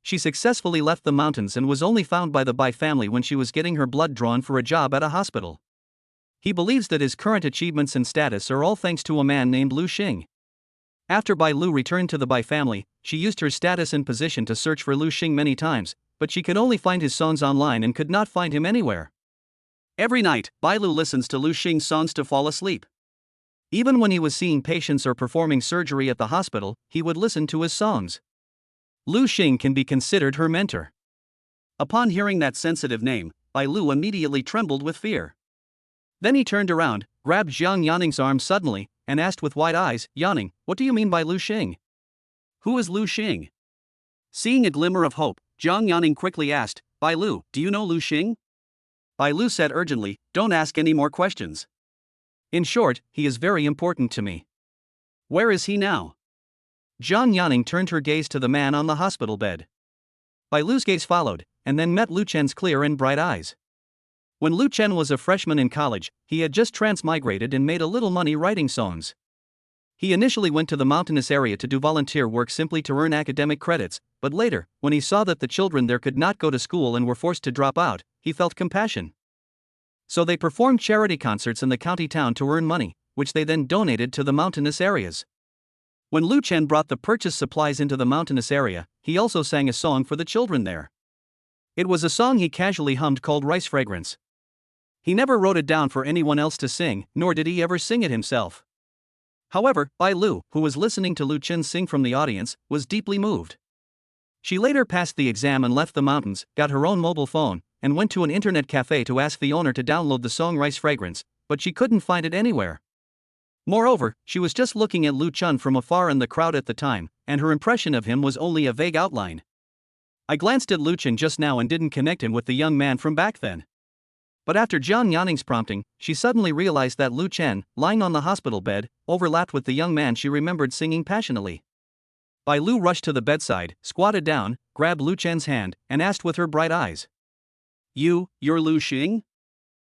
[SPEAKER 2] She successfully left the mountains and was only found by the Bai family when she was getting her blood drawn for a job at a hospital. He believes that his current achievements and status are all thanks to a man named Lu Xing. After Bai Lu returned to the Bai family, she used her status and position to search for Lu Xing many times, but she could only find his songs online and could not find him anywhere.
[SPEAKER 1] Every night, Bai Lu listens to Lu Xing's songs to fall asleep.
[SPEAKER 2] Even when he was seeing patients or performing surgery at the hospital, he would listen to his songs. Lu Xing can be considered her mentor.
[SPEAKER 1] Upon hearing that sensitive name, Bai Lu immediately trembled with fear.
[SPEAKER 2] Then he turned around, grabbed Jiang Yanning's arm suddenly, and asked with wide eyes, Yanning, what do you mean by Lu Xing?
[SPEAKER 1] Who is Lu Xing? Seeing a glimmer of hope, Jiang Yanning quickly asked, Bai Lu, do you know Lu Xing? Bai Lu said urgently, don't ask any more questions.
[SPEAKER 2] In short, he is very important to me.
[SPEAKER 1] Where is he now?
[SPEAKER 2] Jiang Yanning turned her gaze to the man on the hospital bed. Bai Lu's gaze followed, and then met Lu Chen's clear and bright eyes. When Lu Chen was a freshman in college, he had just transmigrated and made a little money writing songs. He initially went to the mountainous area to do volunteer work simply to earn academic credits, but later, when he saw that the children there could not go to school and were forced to drop out, he felt compassion. So they performed charity concerts in the county town to earn money, which they then donated to the mountainous areas. When Lu Chen brought the purchased supplies into the mountainous area, he also sang a song for the children there. It was a song he casually hummed called Rice Fragrance. He never wrote it down for anyone else to sing, nor did he ever sing it himself. However, Bai Lu, who was listening to Lu Chen sing from the audience, was deeply moved. She later passed the exam and left the mountains, got her own mobile phone, and went to an internet cafe to ask the owner to download the song Rice Fragrance, but she couldn't find it anywhere. Moreover, she was just looking at Lu Chen from afar in the crowd at the time, and her impression of him was only a vague outline. I glanced at Lu Chen just now and didn't connect him with the young man from back then. But after Jiang Yanning's prompting, she suddenly realized that Lu Chen, lying on the hospital bed, overlapped with the young man she remembered singing passionately. Bai Lu rushed to the bedside, squatted down, grabbed Lu Chen's hand, and asked with her bright eyes.
[SPEAKER 1] You're Lu Xing?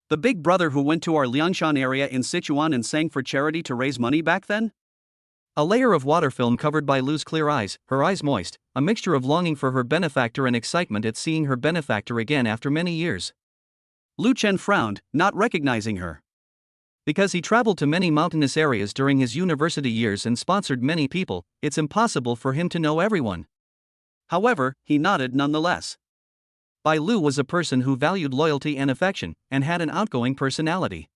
[SPEAKER 1] The big brother who went to our Liangshan area in Sichuan and sang for charity to raise money back then?
[SPEAKER 2] A layer of water film covered Bai Lu's clear eyes, her eyes moist, a mixture of longing for her benefactor and excitement at seeing her benefactor again after many years.
[SPEAKER 1] Lu Chen frowned, not recognizing her.
[SPEAKER 2] Because he traveled to many mountainous areas during his university years and sponsored many people, it's impossible for him to know everyone.
[SPEAKER 1] However, he nodded nonetheless.
[SPEAKER 2] Bai Lu was a person who valued loyalty and affection, and had an outgoing personality.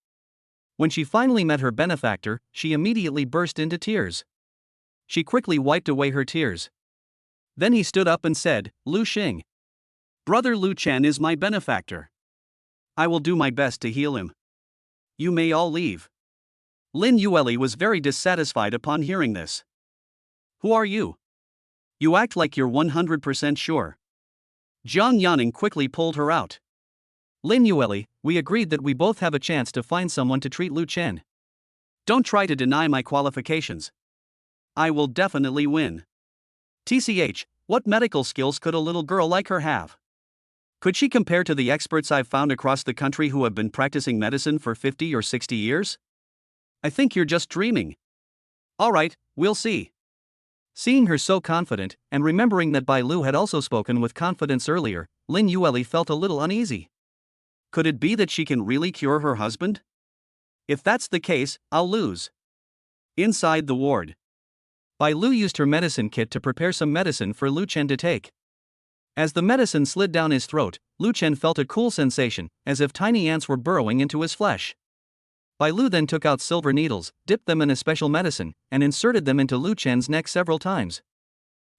[SPEAKER 2] When she finally met her benefactor, she immediately burst into tears. She quickly wiped away her tears. Then he stood up and said, "Lu Xing.
[SPEAKER 1] Brother Lu Chen is my benefactor. I will do my best to heal him. You may all leave." Lin Yueli was very dissatisfied upon hearing this. "Who are you? You act like you're 100% sure." Jiang Yaning quickly pulled her out.
[SPEAKER 2] Lin Yueli, we agreed that we both have a chance to find someone to treat Lu Chen.
[SPEAKER 1] Don't try to deny my qualifications. I will definitely win. TCH, what medical skills could a little girl like her have? Could she compare to the experts I've found across the country who have been practicing medicine for 50 or 60 years? I think you're just dreaming. Alright, we'll see.
[SPEAKER 2] Seeing her so confident, and remembering that Bai Lu had also spoken with confidence earlier, Lin Yueli felt a little uneasy.
[SPEAKER 1] Could it be that she can really cure her husband? If that's the case, I'll lose. Inside the ward,
[SPEAKER 2] Bai Lu used her medicine kit to prepare some medicine for Lu Chen to take. As the medicine slid down his throat, Lu Chen felt a cool sensation, as if tiny ants were burrowing into his flesh. Bai Lu then took out silver needles, dipped them in a special medicine, and inserted them into Lu Chen's neck several times.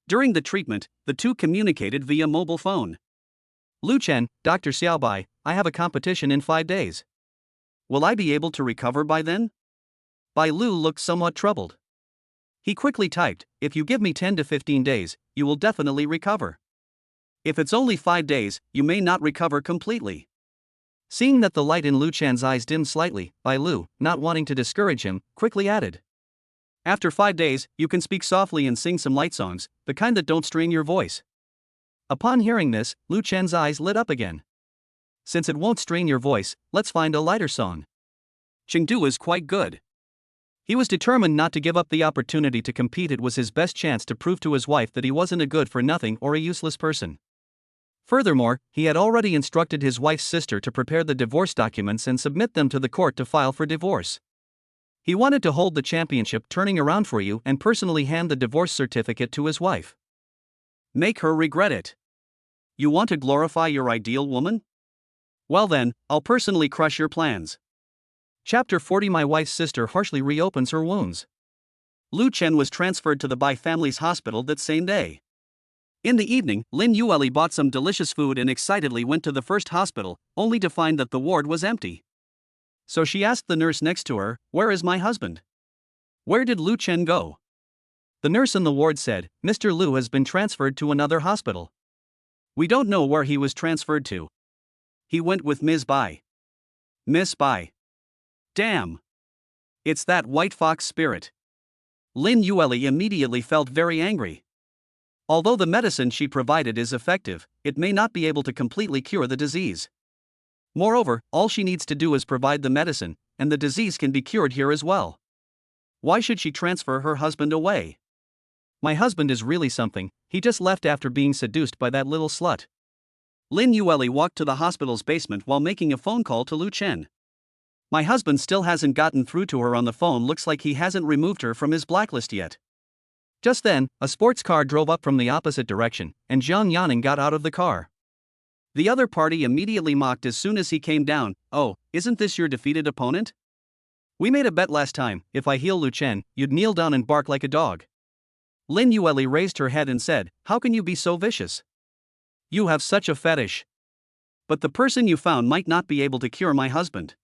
[SPEAKER 1] During the treatment, the two communicated via mobile phone.
[SPEAKER 2] "Lu Chen, Dr. Xiaobai, I have a competition in 5 days.
[SPEAKER 1] Will I be able to recover by then?" Bai Lu looked somewhat troubled. He quickly typed, "If you give me 10 to 15 days, you will definitely recover. If it's only 5 days, you may not recover completely."
[SPEAKER 2] Seeing that the light in Lu Chen's eyes dimmed slightly, Bai Lu, not wanting to discourage him, quickly added,
[SPEAKER 1] "After 5 days, you can speak softly and sing some light songs, the kind that don't strain your voice."
[SPEAKER 2] Upon hearing this, Lu Chen's eyes lit up again. "Since it won't strain your voice, let's find a lighter song."
[SPEAKER 1] Chengdu is quite good.
[SPEAKER 2] He was determined not to give up the opportunity to compete. It was his best chance to prove to his wife that he wasn't a good-for-nothing or a useless person. Furthermore, he had already instructed his wife's sister to prepare the divorce documents and submit them to the court to file for divorce. He wanted to hold the championship turning around for you and personally hand the divorce certificate to his wife.
[SPEAKER 1] Make her regret it. You want to glorify your ideal woman? Well then, I'll personally crush your plans.
[SPEAKER 2] Chapter 40. My wife's sister harshly reopens her wounds.
[SPEAKER 1] Lu Chen was transferred to the Bai family's hospital that same day. In the evening, Lin Yueli bought some delicious food and excitedly went to the first hospital, only to find that the ward was empty. So she asked the nurse next to her, "Where is my husband? Where did Lu Chen go?"
[SPEAKER 2] The nurse in the ward said, "Mr. Lu has been transferred to another hospital.
[SPEAKER 1] We don't know where he was transferred to. He went with Ms. Bai." Miss Bai. Damn. It's that white fox spirit. Lin Yueli immediately felt very angry. Although the medicine she provided is effective, it may not be able to completely cure the disease. Moreover, all she needs to do is provide the medicine, and the disease can be cured here as well. Why should she transfer her husband away?
[SPEAKER 2] My husband is really something, he just left after being seduced by that little slut.
[SPEAKER 1] Lin Yueli walked to the hospital's basement while making a phone call to Lu Chen. My husband still hasn't gotten through to her on the phone. Looks like he hasn't removed her from his blacklist yet.
[SPEAKER 2] Just then, a sports car drove up from the opposite direction, and Jiang Yaning got out of the car.
[SPEAKER 1] The other party immediately mocked as soon as he came down. "Oh, isn't this your defeated opponent? We made a bet last time, if I heal Lu Chen, you'd kneel down and bark like a dog." Lin Yueli raised her head and said, "How can you be so vicious? You have such a fetish. But the person you found might not be able to cure my husband.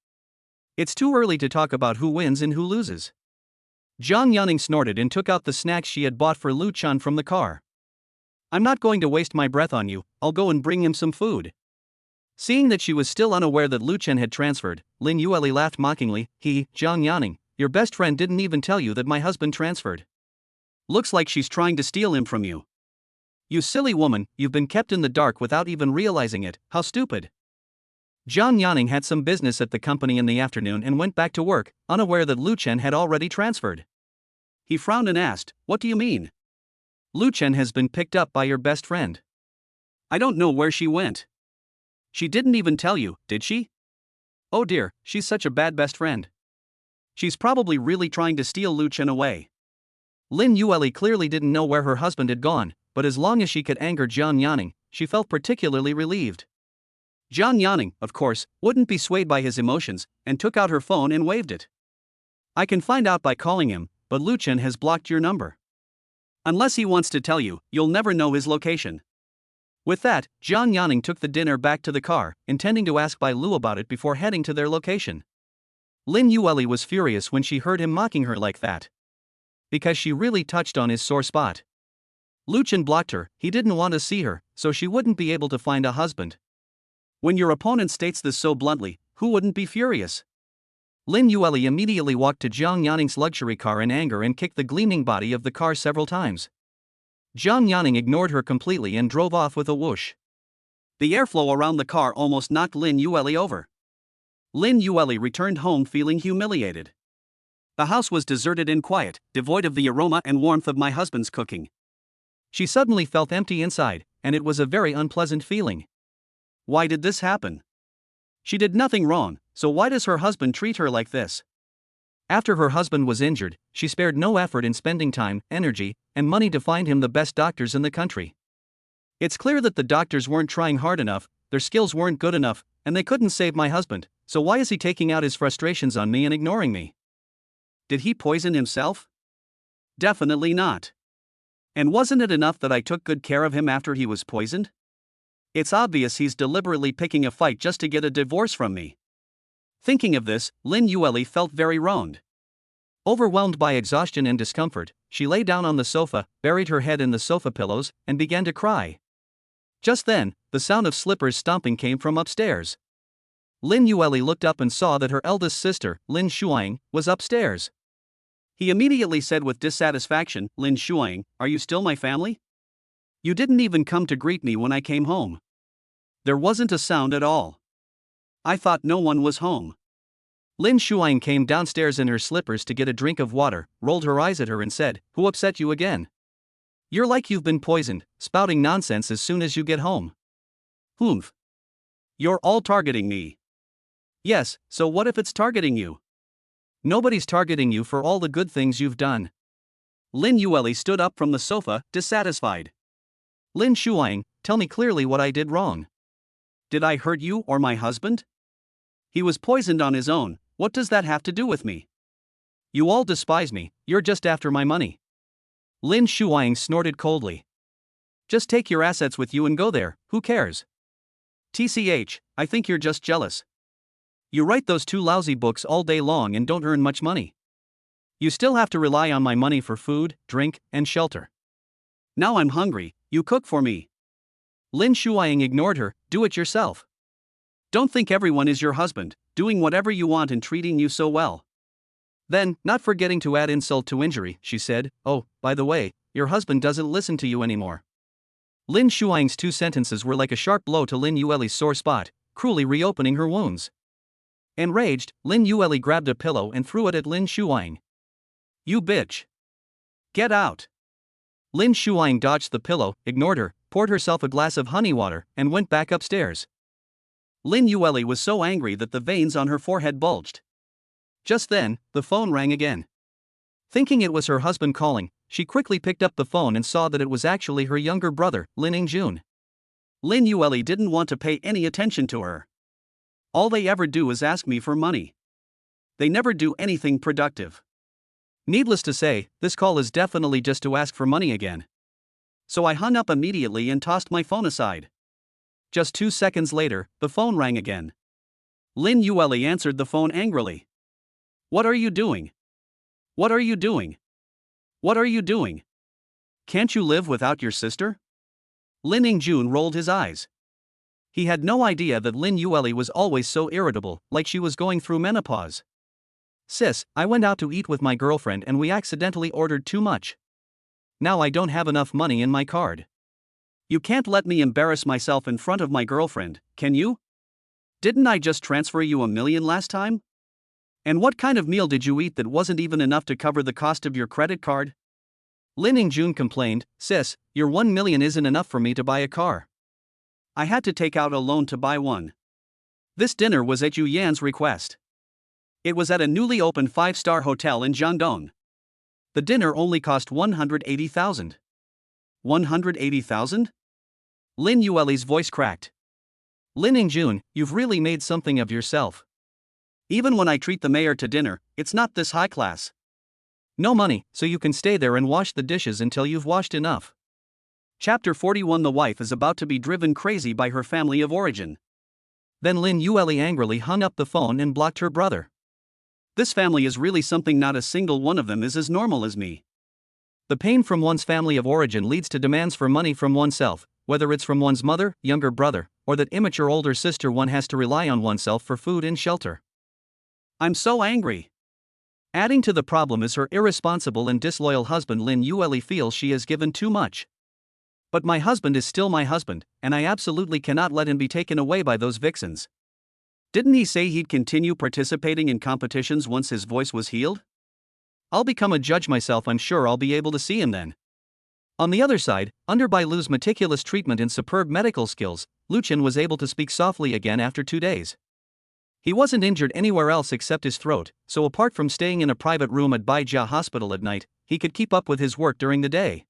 [SPEAKER 2] It's too early to talk about who wins and who loses." Jiang Yaning snorted and took out the snacks she had bought for Lu Chen from the car. "I'm not going to waste my breath on you, I'll go and bring him some food." Seeing that she was still unaware that Lu Chen had transferred, Lin Yueli laughed mockingly. "Jiang Yaning, your best friend didn't even tell you that my husband transferred.
[SPEAKER 1] Looks like she's trying to steal him from you.
[SPEAKER 2] You silly woman, you've been kept in the dark without even realizing it, how stupid." Jiang Yaning had some business at the company in the afternoon and went back to work, unaware that Lu Chen had already transferred.
[SPEAKER 1] He frowned and asked, "What do you mean?"
[SPEAKER 2] "Lu Chen has been picked up by your best friend."
[SPEAKER 1] "I don't know where she went." "She didn't even tell you, did she?" "Oh dear, she's such a bad best friend. She's probably really trying to steal Lu Chen away." Lin Yueli clearly didn't know where her husband had gone, but as long as she could anger Jiang Yaning, she felt particularly relieved.
[SPEAKER 2] Zhang Yaning, of course, wouldn't be swayed by his emotions, and took out her phone and waved it. I can find out by calling him, but Lu Chen has blocked your number. Unless he wants to tell you, you'll never know his location. With that, Zhang Yaning took the dinner back to the car, intending to ask Bai Lu about it before heading to their location. Lin Yueli was furious when she heard him mocking her like that, because she really touched on his sore spot. Lu Chen blocked her, he didn't want to see her, so she wouldn't be able to find a husband. When your opponent states this so bluntly, who wouldn't be furious? Lin Yueli immediately walked to Zhang Yaning's luxury car in anger and kicked the gleaming body of the car several times. Zhang Yaning ignored her completely and drove off with a whoosh. The airflow around the car almost knocked Lin Yueli over. Lin Yueli returned home feeling humiliated. The house was deserted and quiet, devoid of the aroma and warmth of my husband's cooking. She suddenly felt empty inside, and it was a very unpleasant feeling. Why did this happen? She did nothing wrong, so why does her husband treat her like this? After her husband was injured, she spared no effort in spending time, energy, and money to find him the best doctors in the country. It's clear that the doctors weren't trying hard enough, their skills weren't good enough, and they couldn't save my husband, so why is he taking out his frustrations on me and ignoring me? Did he poison himself? Definitely not. And wasn't it enough that I took good care of him after he was poisoned? It's obvious he's deliberately picking a fight just to get a divorce from me. Thinking of this, Lin Yueli felt very wronged. Overwhelmed by exhaustion and discomfort, she lay down on the sofa, buried her head in the sofa pillows, and began to cry. Just then, the sound of slippers stomping came from upstairs. Lin Yueli looked up and saw that her eldest sister, Lin Shuang, was upstairs. He immediately said with dissatisfaction, "Lin Shuang, are you still my family? You didn't even come to greet me when I came home. There wasn't a sound at all. I thought no one was home." Lin Shuang came downstairs in her slippers to get a drink of water, rolled her eyes at her and said, "Who upset you again? You're like you've been poisoned, spouting nonsense as soon as you get home." "Humph. You're all targeting me." "Yes, so what if it's targeting you? Nobody's targeting you for all the good things you've done." Lin Yueli stood up from the sofa, dissatisfied. "Lin Shuang, tell me clearly what I did wrong. Did I hurt you or my husband? He was poisoned on his own, what does that have to do with me? You all despise me, you're just after my money." Lin Shuang snorted coldly. "Just take your assets with you and go there, who cares? TCH, I think you're just jealous. You write those 2 lousy books all day long and don't earn much money. You still have to rely on my money for food, drink, and shelter. Now I'm hungry, you cook for me." Lin Shuang ignored her, "Do it yourself. Don't think everyone is your husband, doing whatever you want and treating you so well." Then, not forgetting to add insult to injury, she said, "Oh, by the way, your husband doesn't listen to you anymore." Lin Shuang's 2 sentences were like a sharp blow to Lin Yueli's sore spot, cruelly reopening her wounds. Enraged, Lin Yueli grabbed a pillow and threw it at Lin Shuang. "You bitch! Get out!" Lin Shuang dodged the pillow, ignored her, poured herself a glass of honey water, and went back upstairs. Lin Yueli was so angry that the veins on her forehead bulged. Just then, the phone rang again. Thinking it was her husband calling, she quickly picked up the phone and saw that it was actually her younger brother, Lin Ingjun. Lin Yueli didn't want to pay any attention to her. All they ever do is ask me for money. They never do anything productive. Needless to say, this call is definitely just to ask for money again. So I hung up immediately and tossed my phone aside. Just 2 seconds later, the phone rang again. Lin Yueli answered the phone angrily. "What are you doing? What are you doing? What are you doing? Can't you live without your sister?" Lin Ingjun rolled his eyes. He had no idea that Lin Yueli was always so irritable, like she was going through menopause. "Sis, I went out to eat with my girlfriend and we accidentally ordered too much. Now I don't have enough money in my card. You can't let me embarrass myself in front of my girlfriend, can you? Didn't I just transfer you $1 million last time? And what kind of meal did you eat that wasn't even enough to cover the cost of your credit card?" Lin Ingjun complained, "Sis, your $1 million isn't enough for me to buy a car. I had to take out a loan to buy one. This dinner was at Yu Yan's request. It was at a newly opened 5-star hotel in Jiangdong. The dinner only cost 180,000. 180,000? Lin Yueli's voice cracked. Lin and June, you've really made something of yourself.
[SPEAKER 1] Even when I treat the mayor to dinner, it's not this high class.
[SPEAKER 2] No money, so you can stay there and wash the dishes until you've washed enough.
[SPEAKER 1] Chapter 41. The wife is about to be driven crazy by her family of origin.
[SPEAKER 2] Then Lin Yue angrily hung up the phone and blocked her brother.
[SPEAKER 1] This family is really something. Not a single one of them is as normal as me.
[SPEAKER 2] The pain from one's family of origin leads to demands for money from oneself, whether it's from one's mother, younger brother, or that immature older sister. One has to rely on oneself for food and shelter.
[SPEAKER 1] I'm so angry.
[SPEAKER 2] Adding to the problem is her irresponsible and disloyal husband. Lin Yue feels she has given too much. But my husband is still my husband, and I absolutely cannot let him be taken away by those vixens.
[SPEAKER 1] Didn't he say he'd continue participating in competitions once his voice was healed?
[SPEAKER 2] I'll become a judge myself. I'm sure I'll be able to see him then. On the other side, under Bai Lu's meticulous treatment and superb medical skills, Lu Chen was able to speak softly again after 2 days. He wasn't injured anywhere else except his throat, so apart from staying in a private room at Baijia Hospital at night, he could keep up with his work during the day.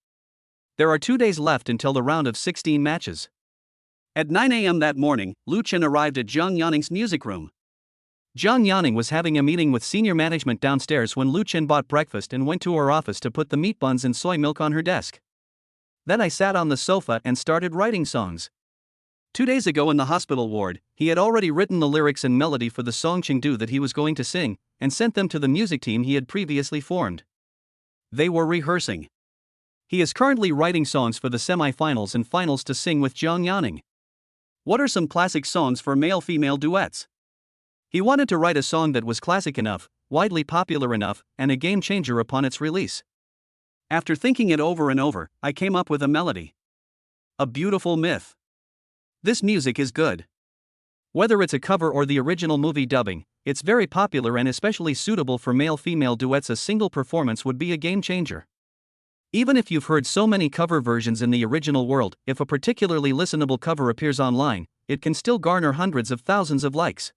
[SPEAKER 2] There are 2 days left until the round of 16 matches.
[SPEAKER 1] At 9 a.m. that morning, Lu Chen arrived at Zhang Yanning's music room.
[SPEAKER 2] Zhang Yanning was having a meeting with senior management downstairs when Lu Chen bought breakfast and went to her office to put the meat buns and soy milk on her desk. Then I sat on the sofa and started writing songs.
[SPEAKER 1] 2 days ago in the hospital ward, he had already written the lyrics and melody for the song Chengdu that he was going to sing, and sent them to the music team he had previously formed. They were rehearsing.
[SPEAKER 2] He is currently writing songs for the semi-finals and finals to sing with Zhang Yanning.
[SPEAKER 1] What are some classic songs for male-female duets?
[SPEAKER 2] He wanted to write a song that was classic enough, widely popular enough, and a game-changer upon its release.
[SPEAKER 1] After thinking it over and over, I came up with a melody. A beautiful myth. This music is good.
[SPEAKER 2] Whether it's a cover or the original movie dubbing, it's very popular and especially suitable for male-female duets. A single performance would be a game-changer. Even if you've heard so many cover versions in the original world, if a particularly listenable cover appears online, it can still garner hundreds of thousands of likes.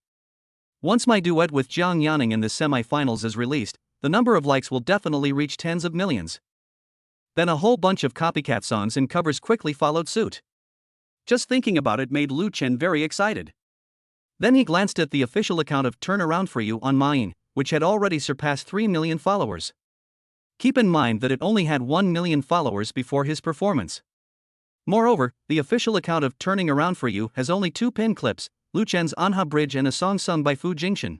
[SPEAKER 2] Once my duet with Zhang Yanning in the semi-finals is released, the number of likes will definitely reach tens of millions. Then a whole bunch of copycat songs and covers quickly followed suit.
[SPEAKER 1] Just thinking about it made Lu Chen very excited.
[SPEAKER 2] Then he glanced at the official account of Turn Around For You on Mayin, which had already surpassed 3 million followers. Keep in mind that it only had 1 million followers before his performance. Moreover, the official account of Turning Around For You has only 2 pin clips, Lu Chen's Anha Bridge and a song sung by Fu Jingshan.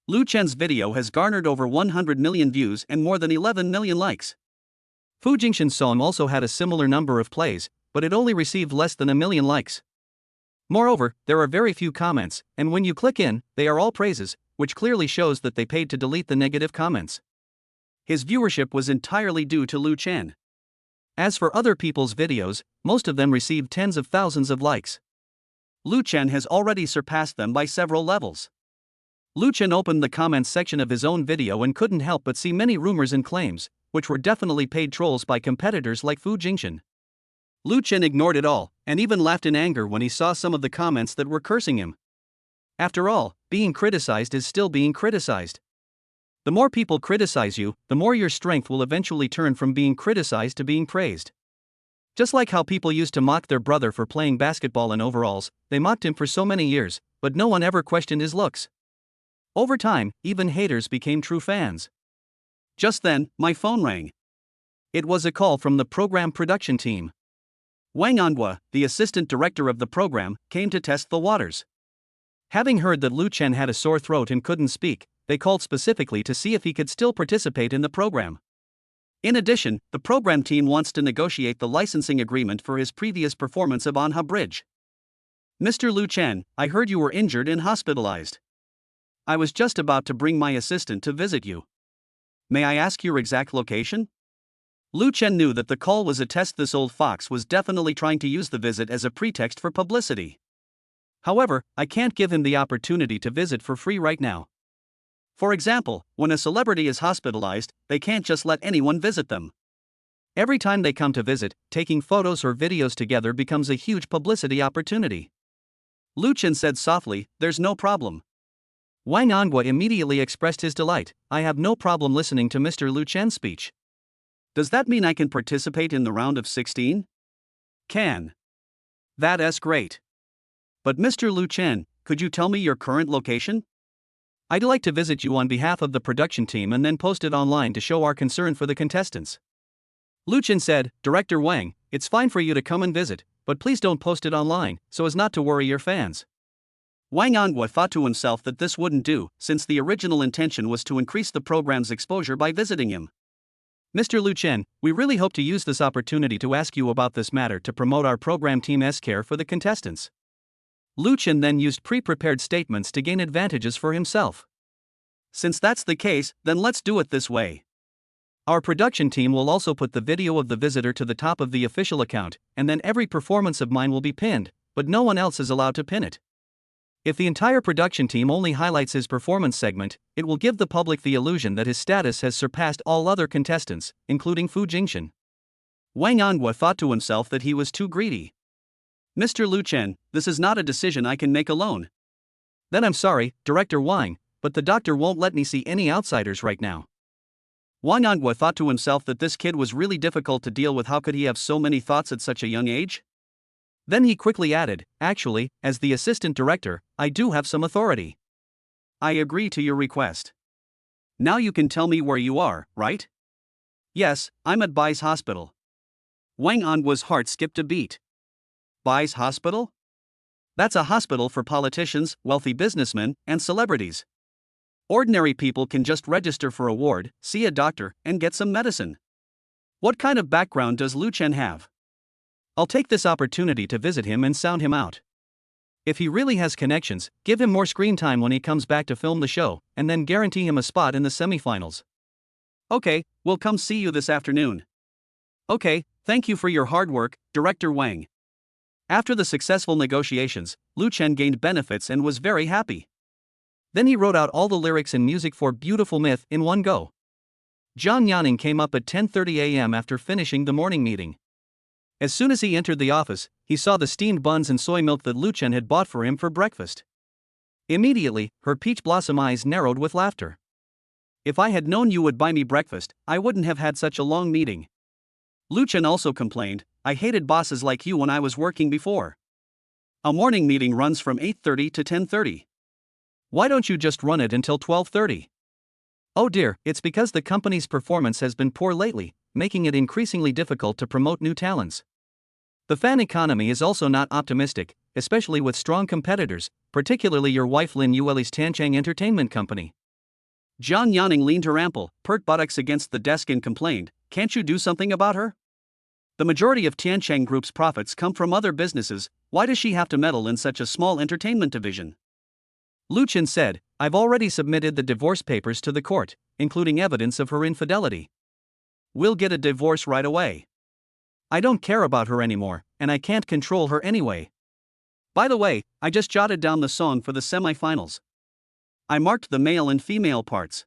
[SPEAKER 1] Lu Chen's video has garnered over 100 million views and more than 11 million likes.
[SPEAKER 2] Fu Jingshan's song also had a similar number of plays, but it only received less than 1 million likes. Moreover, there are very few comments, and when you click in, they are all praises, which clearly shows that they paid to delete the negative comments.
[SPEAKER 1] His viewership was entirely due to Lu Chen.
[SPEAKER 2] As for other people's videos, most of them received tens of thousands of likes.
[SPEAKER 1] Lu Chen has already surpassed them by several levels.
[SPEAKER 2] Lu Chen opened the comments section of his own video and couldn't help but see many rumors and claims, which were definitely paid trolls by competitors like Fu Jingshan.
[SPEAKER 1] Lu Chen ignored it all, and even laughed in anger when he saw some of the comments that were cursing him.
[SPEAKER 2] After all, being criticized is still being criticized. The more people criticize you, the more your strength will eventually turn from being criticized to being praised. Just like how people used to mock their brother for playing basketball in overalls, they mocked him for so many years, but no one ever questioned his looks. Over time, even haters became true fans.
[SPEAKER 1] Just then, my phone rang.
[SPEAKER 2] It was a call from the program production team.
[SPEAKER 1] Wang Anhua, the assistant director of the program, came to test the waters.
[SPEAKER 2] Having heard that Lu Chen had a sore throat and couldn't speak, they called specifically to see if he could still participate in the program.
[SPEAKER 1] In addition, the program team wants to negotiate the licensing agreement for his previous performance of Anha Bridge. Mr. Lu Chen, I heard you were injured and hospitalized. I was just about to bring my assistant to visit you. May I ask your exact location? Lu Chen knew that the call was a test. This old fox was definitely trying to use the visit as a pretext for publicity.
[SPEAKER 2] However, I can't give him the opportunity to visit for free right now.
[SPEAKER 1] For example, when a celebrity is hospitalized, they can't just let anyone visit them.
[SPEAKER 2] Every time they come to visit, taking photos or videos together becomes a huge publicity opportunity.
[SPEAKER 1] Lu Chen said softly, "There's no problem."
[SPEAKER 2] Wang Anhua immediately expressed his delight. "I have no problem listening to Mr. Lu Chen's speech."
[SPEAKER 1] Does that mean I can participate in the round of 16?
[SPEAKER 2] Can.
[SPEAKER 1] That's great. But Mr. Lu Chen, could you tell me your current location?
[SPEAKER 2] I'd like to visit you on behalf of the production team and then post it online to show our concern for the contestants. Lu Chen said, Director Wang, it's fine for you to come and visit, but please don't post it online, so as not to worry your fans.
[SPEAKER 1] Wang Anghua thought to himself that this wouldn't do, since the original intention was to increase the program's exposure by visiting him.
[SPEAKER 2] Mr. Lu Chen, we really hope to use this opportunity to ask you about this matter to promote our program team's care for the contestants. Lu Chen then used pre-prepared statements to gain advantages for himself.
[SPEAKER 1] Since that's the case, then let's do it this way.
[SPEAKER 2] Our production team will also put the video of the visitor to the top of the official account, and then every performance of mine will be pinned, but no one else is allowed to pin it. If the entire production team only highlights his performance segment, it will give the public the illusion that his status has surpassed all other contestants, including Fu Jingshan.
[SPEAKER 1] Wang Anghua thought to himself that he was too greedy. Mr. Lu Chen, this is not a decision I can make alone.
[SPEAKER 2] Then I'm sorry, Director Wang, but the doctor won't let me see any outsiders right now.
[SPEAKER 1] Wang Anghua thought to himself that this kid was really difficult to deal with. How could he have so many thoughts at such a young age?
[SPEAKER 2] Then he quickly added, actually, as the assistant director, I do have some authority.
[SPEAKER 1] I agree to your request. Now you can tell me where you are, right? Yes, I'm at Bai's hospital. Wang Anghua's heart skipped a beat. Bai's hospital? That's a hospital for politicians, wealthy businessmen, and celebrities. Ordinary people can just register for a ward, see a doctor, and get some medicine. What kind of background does Lu Chen have?
[SPEAKER 2] I'll take this opportunity to visit him and sound him out. If he really has connections, give him more screen time when he comes back to film the show, and then guarantee him a spot in the semifinals.
[SPEAKER 1] Okay, we'll come see you this afternoon. Okay, thank you for your hard work, Director Wang. After the successful negotiations, Lu Chen gained benefits and was very happy.
[SPEAKER 2] Then he wrote out all the lyrics and music for Beautiful Myth in one go. Zhang Yanning came up at 10:30 a.m. after finishing the morning meeting. As soon as he entered the office, he saw the steamed buns and soy milk that Lu Chen had bought for him for breakfast. Immediately, her peach blossom eyes narrowed with laughter.
[SPEAKER 1] If I had known you would buy me breakfast, I wouldn't have had such a long meeting. Lu Chen also complained, I hated bosses like you when I was working before. A morning meeting runs from 8:30 to 10:30.
[SPEAKER 2] Why don't you just run it until 12:30? Oh dear, it's because the company's performance has been poor lately, making it increasingly difficult to promote new talents. The fan economy is also not optimistic, especially with strong competitors, particularly your wife Lin Yueli's Tanchang Entertainment Company.
[SPEAKER 1] Zhang Yanning leaned her ample, pert buttocks against the desk and complained, can't you do something about her? The majority of Tiancheng Group's profits come from other businesses, why does she have to meddle in such a small entertainment division?
[SPEAKER 2] Lu Chen said, I've already submitted the divorce papers to the court, including evidence of her infidelity.
[SPEAKER 1] We'll get a divorce right away.
[SPEAKER 2] I don't care about her anymore, and I can't control her anyway.
[SPEAKER 1] By the way, I just jotted down the song for the semifinals. I marked the male and female parts.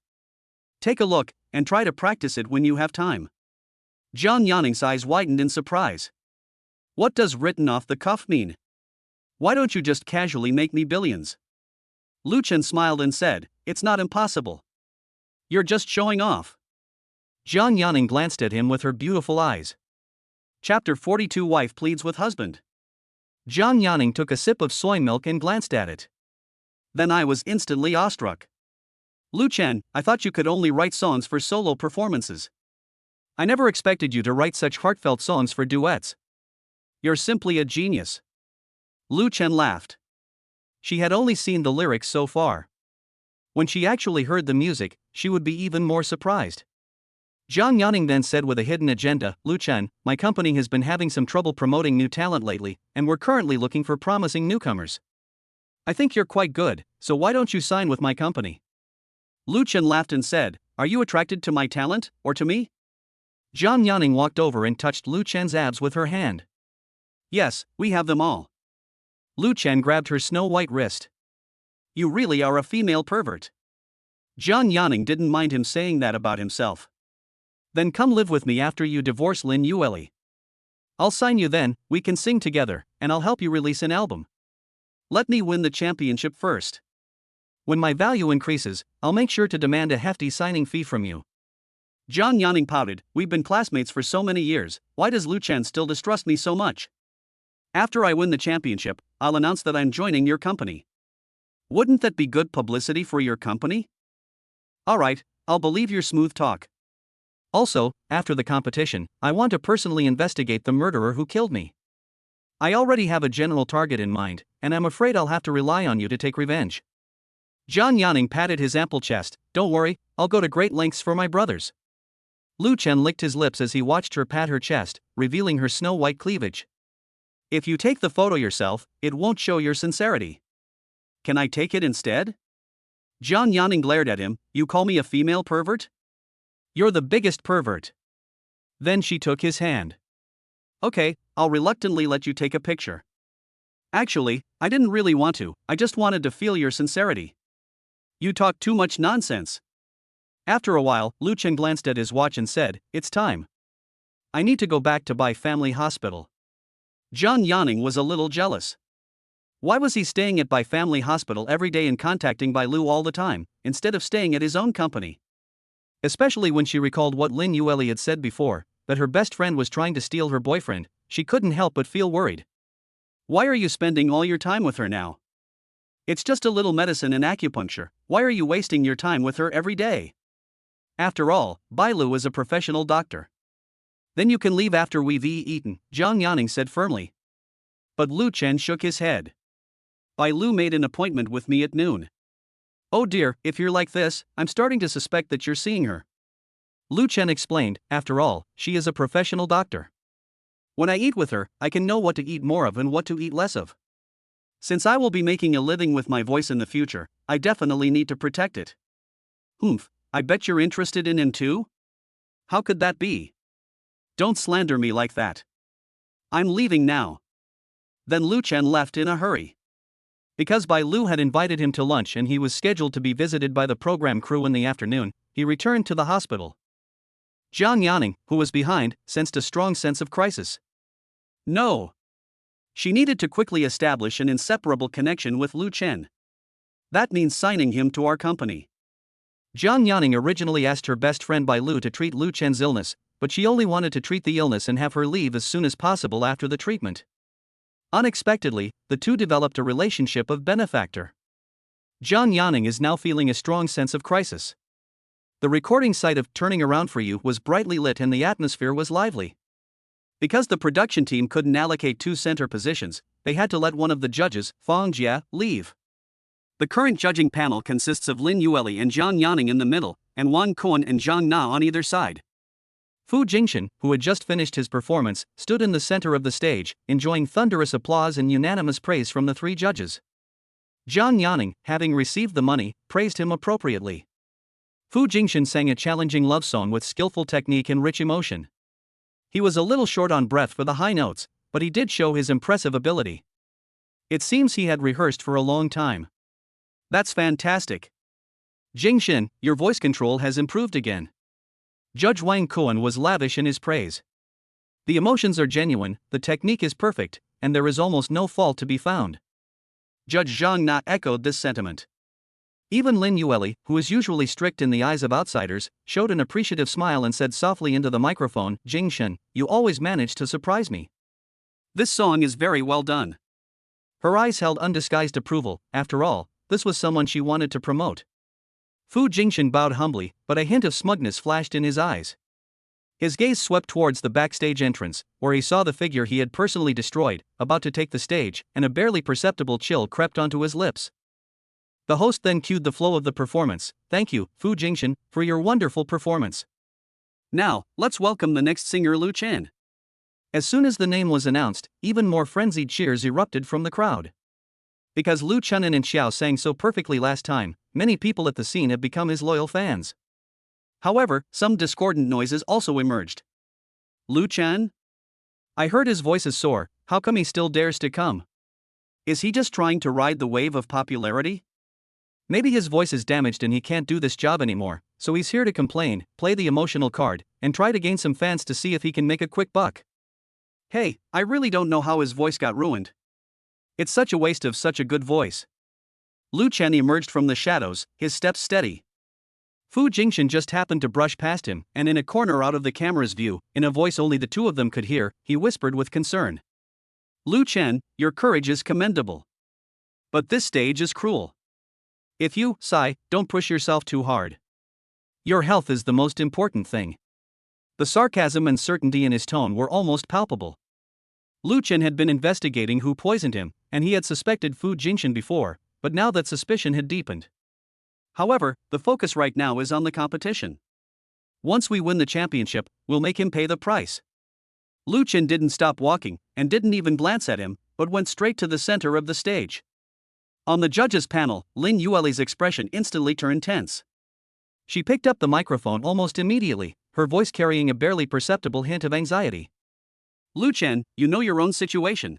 [SPEAKER 1] Take a look, and try to practice it when you have time. Zhang Yanning's eyes widened in surprise. What does written off the cuff mean? Why don't you just casually make me billions? Lu Chen smiled and said, it's not impossible. You're just showing off.
[SPEAKER 2] Zhang Yanning glanced at him with her beautiful eyes.
[SPEAKER 1] Chapter 42 Wife pleads with husband.
[SPEAKER 2] Zhang Yanning took a sip of soy milk and glanced at it.
[SPEAKER 1] Then I was instantly awestruck. Lu Chen, I thought you could only write songs for solo performances.
[SPEAKER 2] I never expected you to write such heartfelt songs for duets.
[SPEAKER 1] You're simply a genius. Lu Chen laughed.
[SPEAKER 2] She had only seen the lyrics so far. When she actually heard the music, she would be even more surprised. Zhang Yanning then said with a hidden agenda, Lu Chen, my company has been having some trouble promoting new talent lately, and we're currently looking for promising newcomers. I think you're quite good, so why don't you sign with my company?
[SPEAKER 1] Lu Chen laughed and said, are you attracted to my talent, or to me?
[SPEAKER 2] Zhang Yanning walked over and touched Lu Chen's abs with her hand.
[SPEAKER 1] Yes, we have them all.
[SPEAKER 2] Lu Chen grabbed her snow-white wrist.
[SPEAKER 1] You really are a female pervert. Zhang Yanning didn't mind him saying that about himself.
[SPEAKER 2] Then come live with me after you divorce Lin Yueli. I'll sign you then, we can sing together, and I'll help you release an album.
[SPEAKER 1] Let me win the championship first.
[SPEAKER 2] When my value increases, I'll make sure to demand a hefty signing fee from you.
[SPEAKER 1] Zhang Yanning pouted, we've been classmates for so many years, why does Lu Chen still distrust me so much? After I win the championship, I'll announce that I'm joining your company. Wouldn't that be good publicity for your company? Alright, I'll believe your smooth talk.
[SPEAKER 2] Also, after the competition, I want to personally investigate the murderer who killed me. I already have a general target in mind, and I'm afraid I'll have to rely on you to take revenge. Zhang Yanning patted his ample chest. Don't worry, I'll go to great lengths for my brothers. Lu Chen licked his lips as he watched her pat her chest, revealing her snow-white cleavage.
[SPEAKER 1] If you take the photo yourself, it won't show your sincerity. Can I take it instead? Zhang Yanning glared at him. You call me a female pervert?
[SPEAKER 2] You're the biggest pervert. Then she took his hand.
[SPEAKER 1] Okay, I'll reluctantly let you take a picture. Actually, I didn't really want to, I just wanted to feel your sincerity. You talk too much nonsense. After a while, Lu Chen glanced at his watch and said, It's time. I need to go back to Bai Family Hospital. Zhang Yanning was a little jealous. Why was he staying at Bai Family Hospital every day and contacting Bai Lu all the time, instead of staying at his own company?
[SPEAKER 2] Especially when she recalled what Lin Yueli had said before, that her best friend was trying to steal her boyfriend, she couldn't help but feel worried.
[SPEAKER 1] Why are you spending all your time with her now? It's just a little medicine and acupuncture, why are you wasting your time with her every day? After all, Bai Lu is a professional doctor. Then you can leave after we've eaten, Zhang Yanning said firmly. But Lu Chen shook his head. Bai Lu made an appointment with me at noon. Oh dear, if you're like this, I'm starting to suspect that you're seeing her.
[SPEAKER 2] Lu Chen explained, after all, she is a professional doctor.
[SPEAKER 1] When I eat with her, I can know what to eat more of and what to eat less of. Since I will be making a living with my voice in the future, I definitely need to protect it. Humph, I bet you're interested in him too? How could that be? Don't slander me like that. I'm leaving now. Then Lu Chen left in a hurry. Because Bai Lu had invited him to lunch and he was scheduled to be visited by the program crew in the afternoon, he returned to the hospital. Zhang Yanning, who was behind, sensed a strong sense of crisis. No. She needed to quickly establish an inseparable connection with Lu Chen. That means signing him to our company.
[SPEAKER 2] Zhang Yanning originally asked her best friend Bai Lu to treat Lu Chen's illness, but she only wanted to treat the illness and have her leave as soon as possible after the treatment. Unexpectedly, the two developed a relationship of benefactor. Zhang Yanning is now feeling a strong sense of crisis. The recording site of Turning Around for You was brightly lit and the atmosphere was lively. Because the production team couldn't allocate two center positions, they had to let one of the judges, Fang Jia, leave. The current judging panel consists of Lin Yueli and Zhang Yanning in the middle, and Wang Kuan and Zhang Na on either side. Fu Jingshan, who had just finished his performance, stood in the center of the stage, enjoying thunderous applause and unanimous praise from the three judges. Zhang Yanning, having received the money, praised him appropriately. Fu Jingshan sang a challenging love song with skillful technique and rich emotion. He was a little short on breath for the high notes, but he did show his impressive ability. It seems he had rehearsed for a long time. That's fantastic. Jingshan, your voice control has improved again. Judge Wang Kuan was lavish in his praise. The emotions are genuine, the technique is perfect, and there is almost no fault to be found. Judge Zhang Na echoed this sentiment. Even Lin Yueli, who is usually strict in the eyes of outsiders, showed an appreciative smile and said softly into the microphone, Jingshan, you always manage to surprise me. This song is very well done. Her eyes held undisguised approval. After all, this was someone she wanted to promote. Fu Jingshan bowed humbly, but a hint of smugness flashed in his eyes. His gaze swept towards the backstage entrance, where he saw the figure he had personally destroyed, about to take the stage, and a barely perceptible chill crept onto his lips. The host then cued the flow of the performance. Thank you, Fu Jingshan, for your wonderful performance. Now, let's welcome the next singer Lu Chen. As soon as the name was announced, even more frenzied cheers erupted from the crowd. Because Lu Chenin and Xiao sang so perfectly last time, many people at the scene have become his loyal fans. However, some discordant noises also emerged. Lu Chen? I heard his voice is sore, how come he still dares to come? Is he just trying to ride the wave of popularity? Maybe his voice is damaged and he can't do this job anymore, so he's here to complain, play the emotional card, and try to gain some fans to see if he can make a quick buck. Hey, I really don't know how his voice got ruined. It's such a waste of such a good voice. Lu Chen emerged from the shadows, his steps steady. Fu Jingshan just happened to brush past him, and in a corner out of the camera's view, in a voice only the two of them could hear, he whispered with concern.
[SPEAKER 1] Lu Chen, your courage is commendable. But this stage is cruel. If you, sigh, don't push yourself too hard. Your health is the most important thing. The sarcasm and certainty in his tone were almost palpable. Lu Chen had been investigating who poisoned him, and he had suspected Fu Jingshan before, but now that suspicion had deepened. However, the focus right now is on the competition. Once we win the championship, we'll make him pay the price. Lu Chen didn't stop walking, and didn't even glance at him, but went straight to the center of the stage. On the judges' panel, Lin Yueli's expression instantly turned tense. She picked up the microphone almost immediately, her voice carrying a barely perceptible hint of anxiety. Lu Chen, you know your own situation.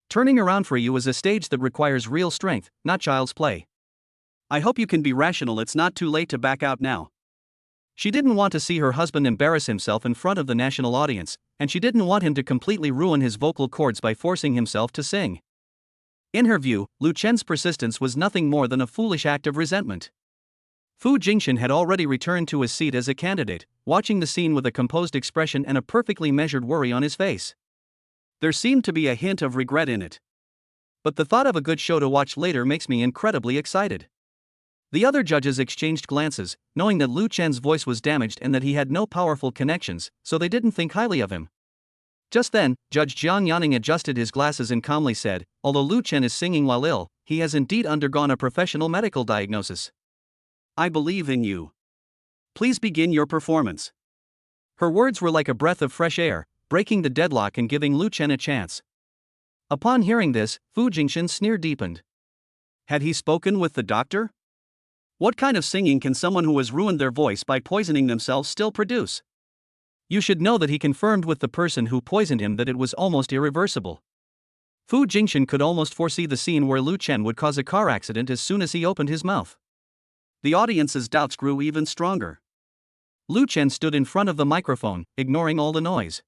[SPEAKER 1] Turning around for you is a stage that requires real strength, not child's play. I hope you can be rational. It's not too late to back out now. She didn't want to see her husband embarrass himself in front of the national audience, and she didn't want him to completely ruin his vocal cords by forcing himself to sing. In her view, Lu Chen's persistence was nothing more than a foolish act of resentment. Fu Jingshan had already returned to his seat as a candidate, watching the scene with a composed expression and a perfectly measured worry on his face. There seemed to be a hint of regret in it. But the thought of a good show to watch later makes me incredibly excited. The other judges exchanged glances, knowing that Lu Chen's voice was damaged and that he had no powerful connections, so they didn't think highly of him. Just then, Judge Jiang Yanning adjusted his glasses and calmly said, although Lu Chen is singing while ill, he has indeed undergone a professional medical diagnosis. I believe in you. Please begin your performance. Her words were like a breath of fresh air, breaking the deadlock and giving Lu Chen a chance. Upon hearing this, Fu Jingshan's sneer deepened. Had he spoken with the doctor? What kind of singing can someone who has ruined their voice by poisoning themselves still produce? You should know that he confirmed with the person who poisoned him that it was almost irreversible. Fu Jingshan could almost foresee the scene where Lu Chen would cause a car accident as soon as he opened his mouth. The audience's doubts grew even stronger. Lu Chen stood in front of the microphone, ignoring all the noise.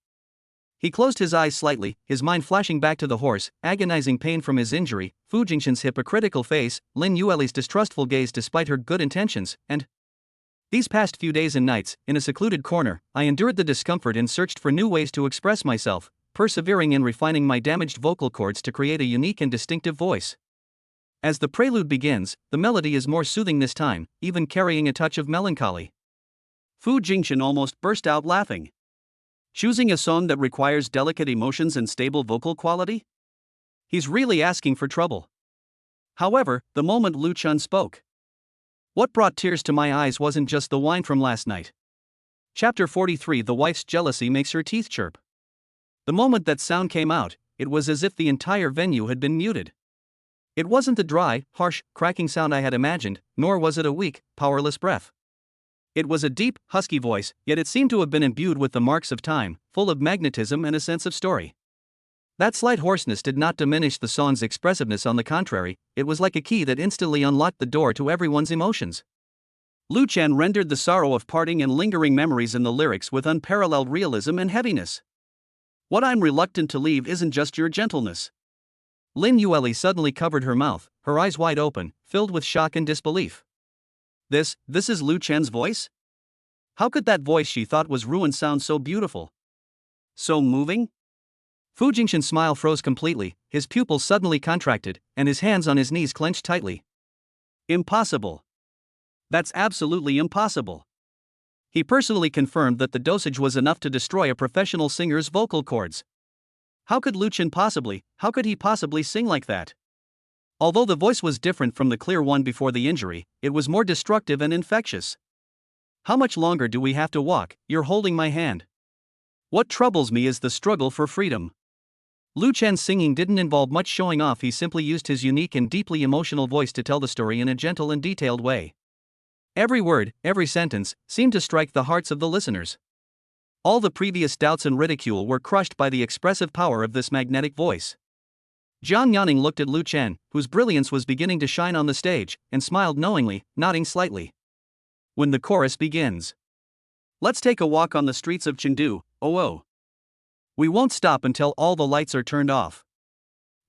[SPEAKER 1] He closed his eyes slightly, his mind flashing back to the horse, agonizing pain from his injury, Fu Jingshan's hypocritical face, Lin Yueli's distrustful gaze despite her good intentions, and these past few days and nights, in a secluded corner, I endured the discomfort and searched for new ways to express myself, persevering in refining my damaged vocal cords to create a unique and distinctive voice. As the prelude begins, the melody is more soothing this time, even carrying a touch of melancholy. Fu Jingshan almost burst out laughing. Choosing a song that requires delicate emotions and stable vocal quality? He's really asking for trouble. However, the moment Lu Chen spoke, what brought tears to my eyes wasn't just the wine from last night. Chapter 43. The wife's jealousy makes her teeth chirp. The moment that sound came out, it was as if the entire venue had been muted. It wasn't the dry, harsh, cracking sound I had imagined, nor was it a weak, powerless breath. It was a deep, husky voice, yet it seemed to have been imbued with the marks of time, full of magnetism and a sense of story. That slight hoarseness did not diminish the song's expressiveness. On the contrary, it was like a key that instantly unlocked the door to everyone's emotions. Lu Chen rendered the sorrow of parting and lingering memories in the lyrics with unparalleled realism and heaviness. What I'm reluctant to leave isn't just your gentleness. Lin Yueli suddenly covered her mouth, her eyes wide open, filled with shock and disbelief. This is Lu Chen's voice? How could that voice she thought was ruined sound so beautiful? So moving? Fu Jingshan's smile froze completely, his pupils suddenly contracted, and his hands on his knees clenched tightly. Impossible. That's absolutely impossible. He personally confirmed that the dosage was enough to destroy a professional singer's vocal cords. How could Lu Chen how could he possibly sing like that? Although the voice was different from the clear one before the injury, it was more destructive and infectious. How much longer do we have to walk? You're holding my hand. What troubles me is the struggle for freedom. Lu Chen's singing didn't involve much showing off. He simply used his unique and deeply emotional voice to tell the story in a gentle and detailed way. Every word, every sentence, seemed to strike the hearts of the listeners. All the previous doubts and ridicule were crushed by the expressive power of this magnetic voice. Jiang Yanning looked at Lu Chen, whose brilliance was beginning to shine on the stage, and smiled knowingly, nodding slightly. When the chorus begins. Let's take a walk on the streets of Chengdu, oh. We won't stop until all the lights are turned off.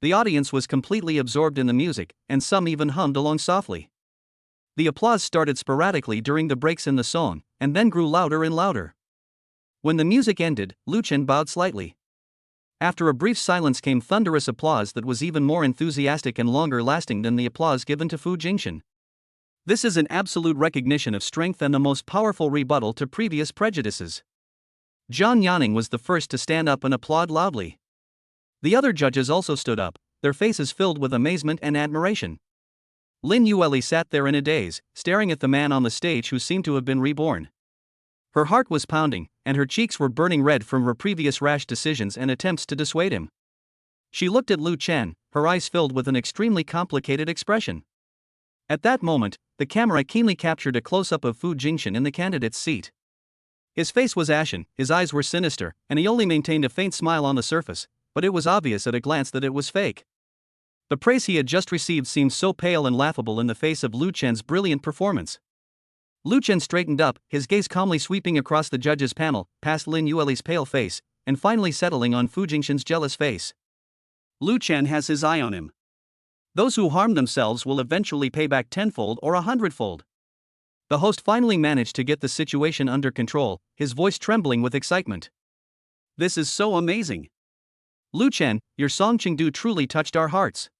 [SPEAKER 1] The audience was completely absorbed in the music, and some even hummed along softly. The applause started sporadically during the breaks in the song, and then grew louder and louder. When the music ended, Lu Chen bowed slightly.
[SPEAKER 2] After a brief silence came thunderous applause that was even more enthusiastic and longer lasting than the applause given to Fu Jingshan. This is an absolute recognition of strength and the most powerful rebuttal to previous prejudices. Zhang Yanning was the first to stand up and applaud loudly. The other judges also stood up, their faces filled with amazement and admiration. Lin Yueli sat there in a daze, staring at the man on the stage who seemed to have been reborn. Her heart was pounding, and her cheeks were burning red from her previous rash decisions and attempts to dissuade him. She looked at Lu Chen, her eyes filled with an extremely complicated expression. At that moment, the camera keenly captured a close-up of Fu Jingshan in the candidate's seat. His face was ashen, his eyes were sinister, and he only maintained a faint smile on the surface, but it was obvious at a glance that it was fake. The praise he had just received seemed so pale and laughable in the face of Lu Chen's brilliant performance. Lu Chen straightened up, his gaze calmly sweeping across the judges' panel, past Lin Yueli's pale face, and finally settling on Fu Jingshan's jealous face.
[SPEAKER 1] Lu Chen has his eye on him. Those who harm themselves will eventually pay back tenfold or 100-fold.
[SPEAKER 2] The host finally managed to get the situation under control, his voice trembling with excitement.
[SPEAKER 1] This is so amazing.
[SPEAKER 2] Lu Chen, your song Chengdu truly touched our hearts.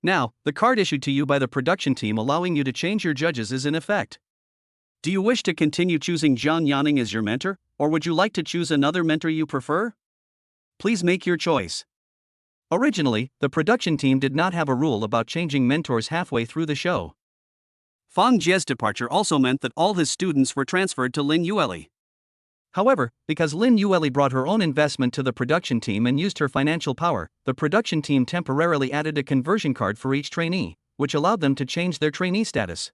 [SPEAKER 2] Now, the card issued to you by the production team allowing you to change your judges is in effect.
[SPEAKER 1] Do you wish to continue choosing Zhang Yanning as your mentor, or would you like to choose another mentor you prefer? Please make your choice.
[SPEAKER 2] Originally, the production team did not have a rule about changing mentors halfway through the show.
[SPEAKER 1] Fang Jie's departure also meant that all his students were transferred to Lin Yueli.
[SPEAKER 2] However, because Lin Yueli brought her own investment to the production team and used her financial power, the production team temporarily added a conversion card for each trainee, which allowed them to change their trainee status.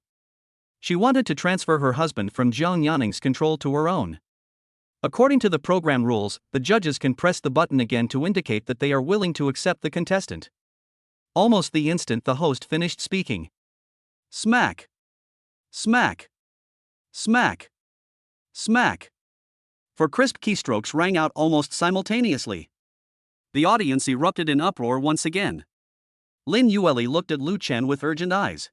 [SPEAKER 2] She wanted to transfer her husband from Zhang Yanning's control to her own. According to the program rules, the judges can press the button again to indicate that they are willing to accept the contestant. Almost the instant the host finished speaking.
[SPEAKER 1] Smack. Smack. Smack. Smack. Four crisp keystrokes rang out almost simultaneously. The audience erupted in uproar once again. Lin Yueli looked at Lu Chen with urgent eyes.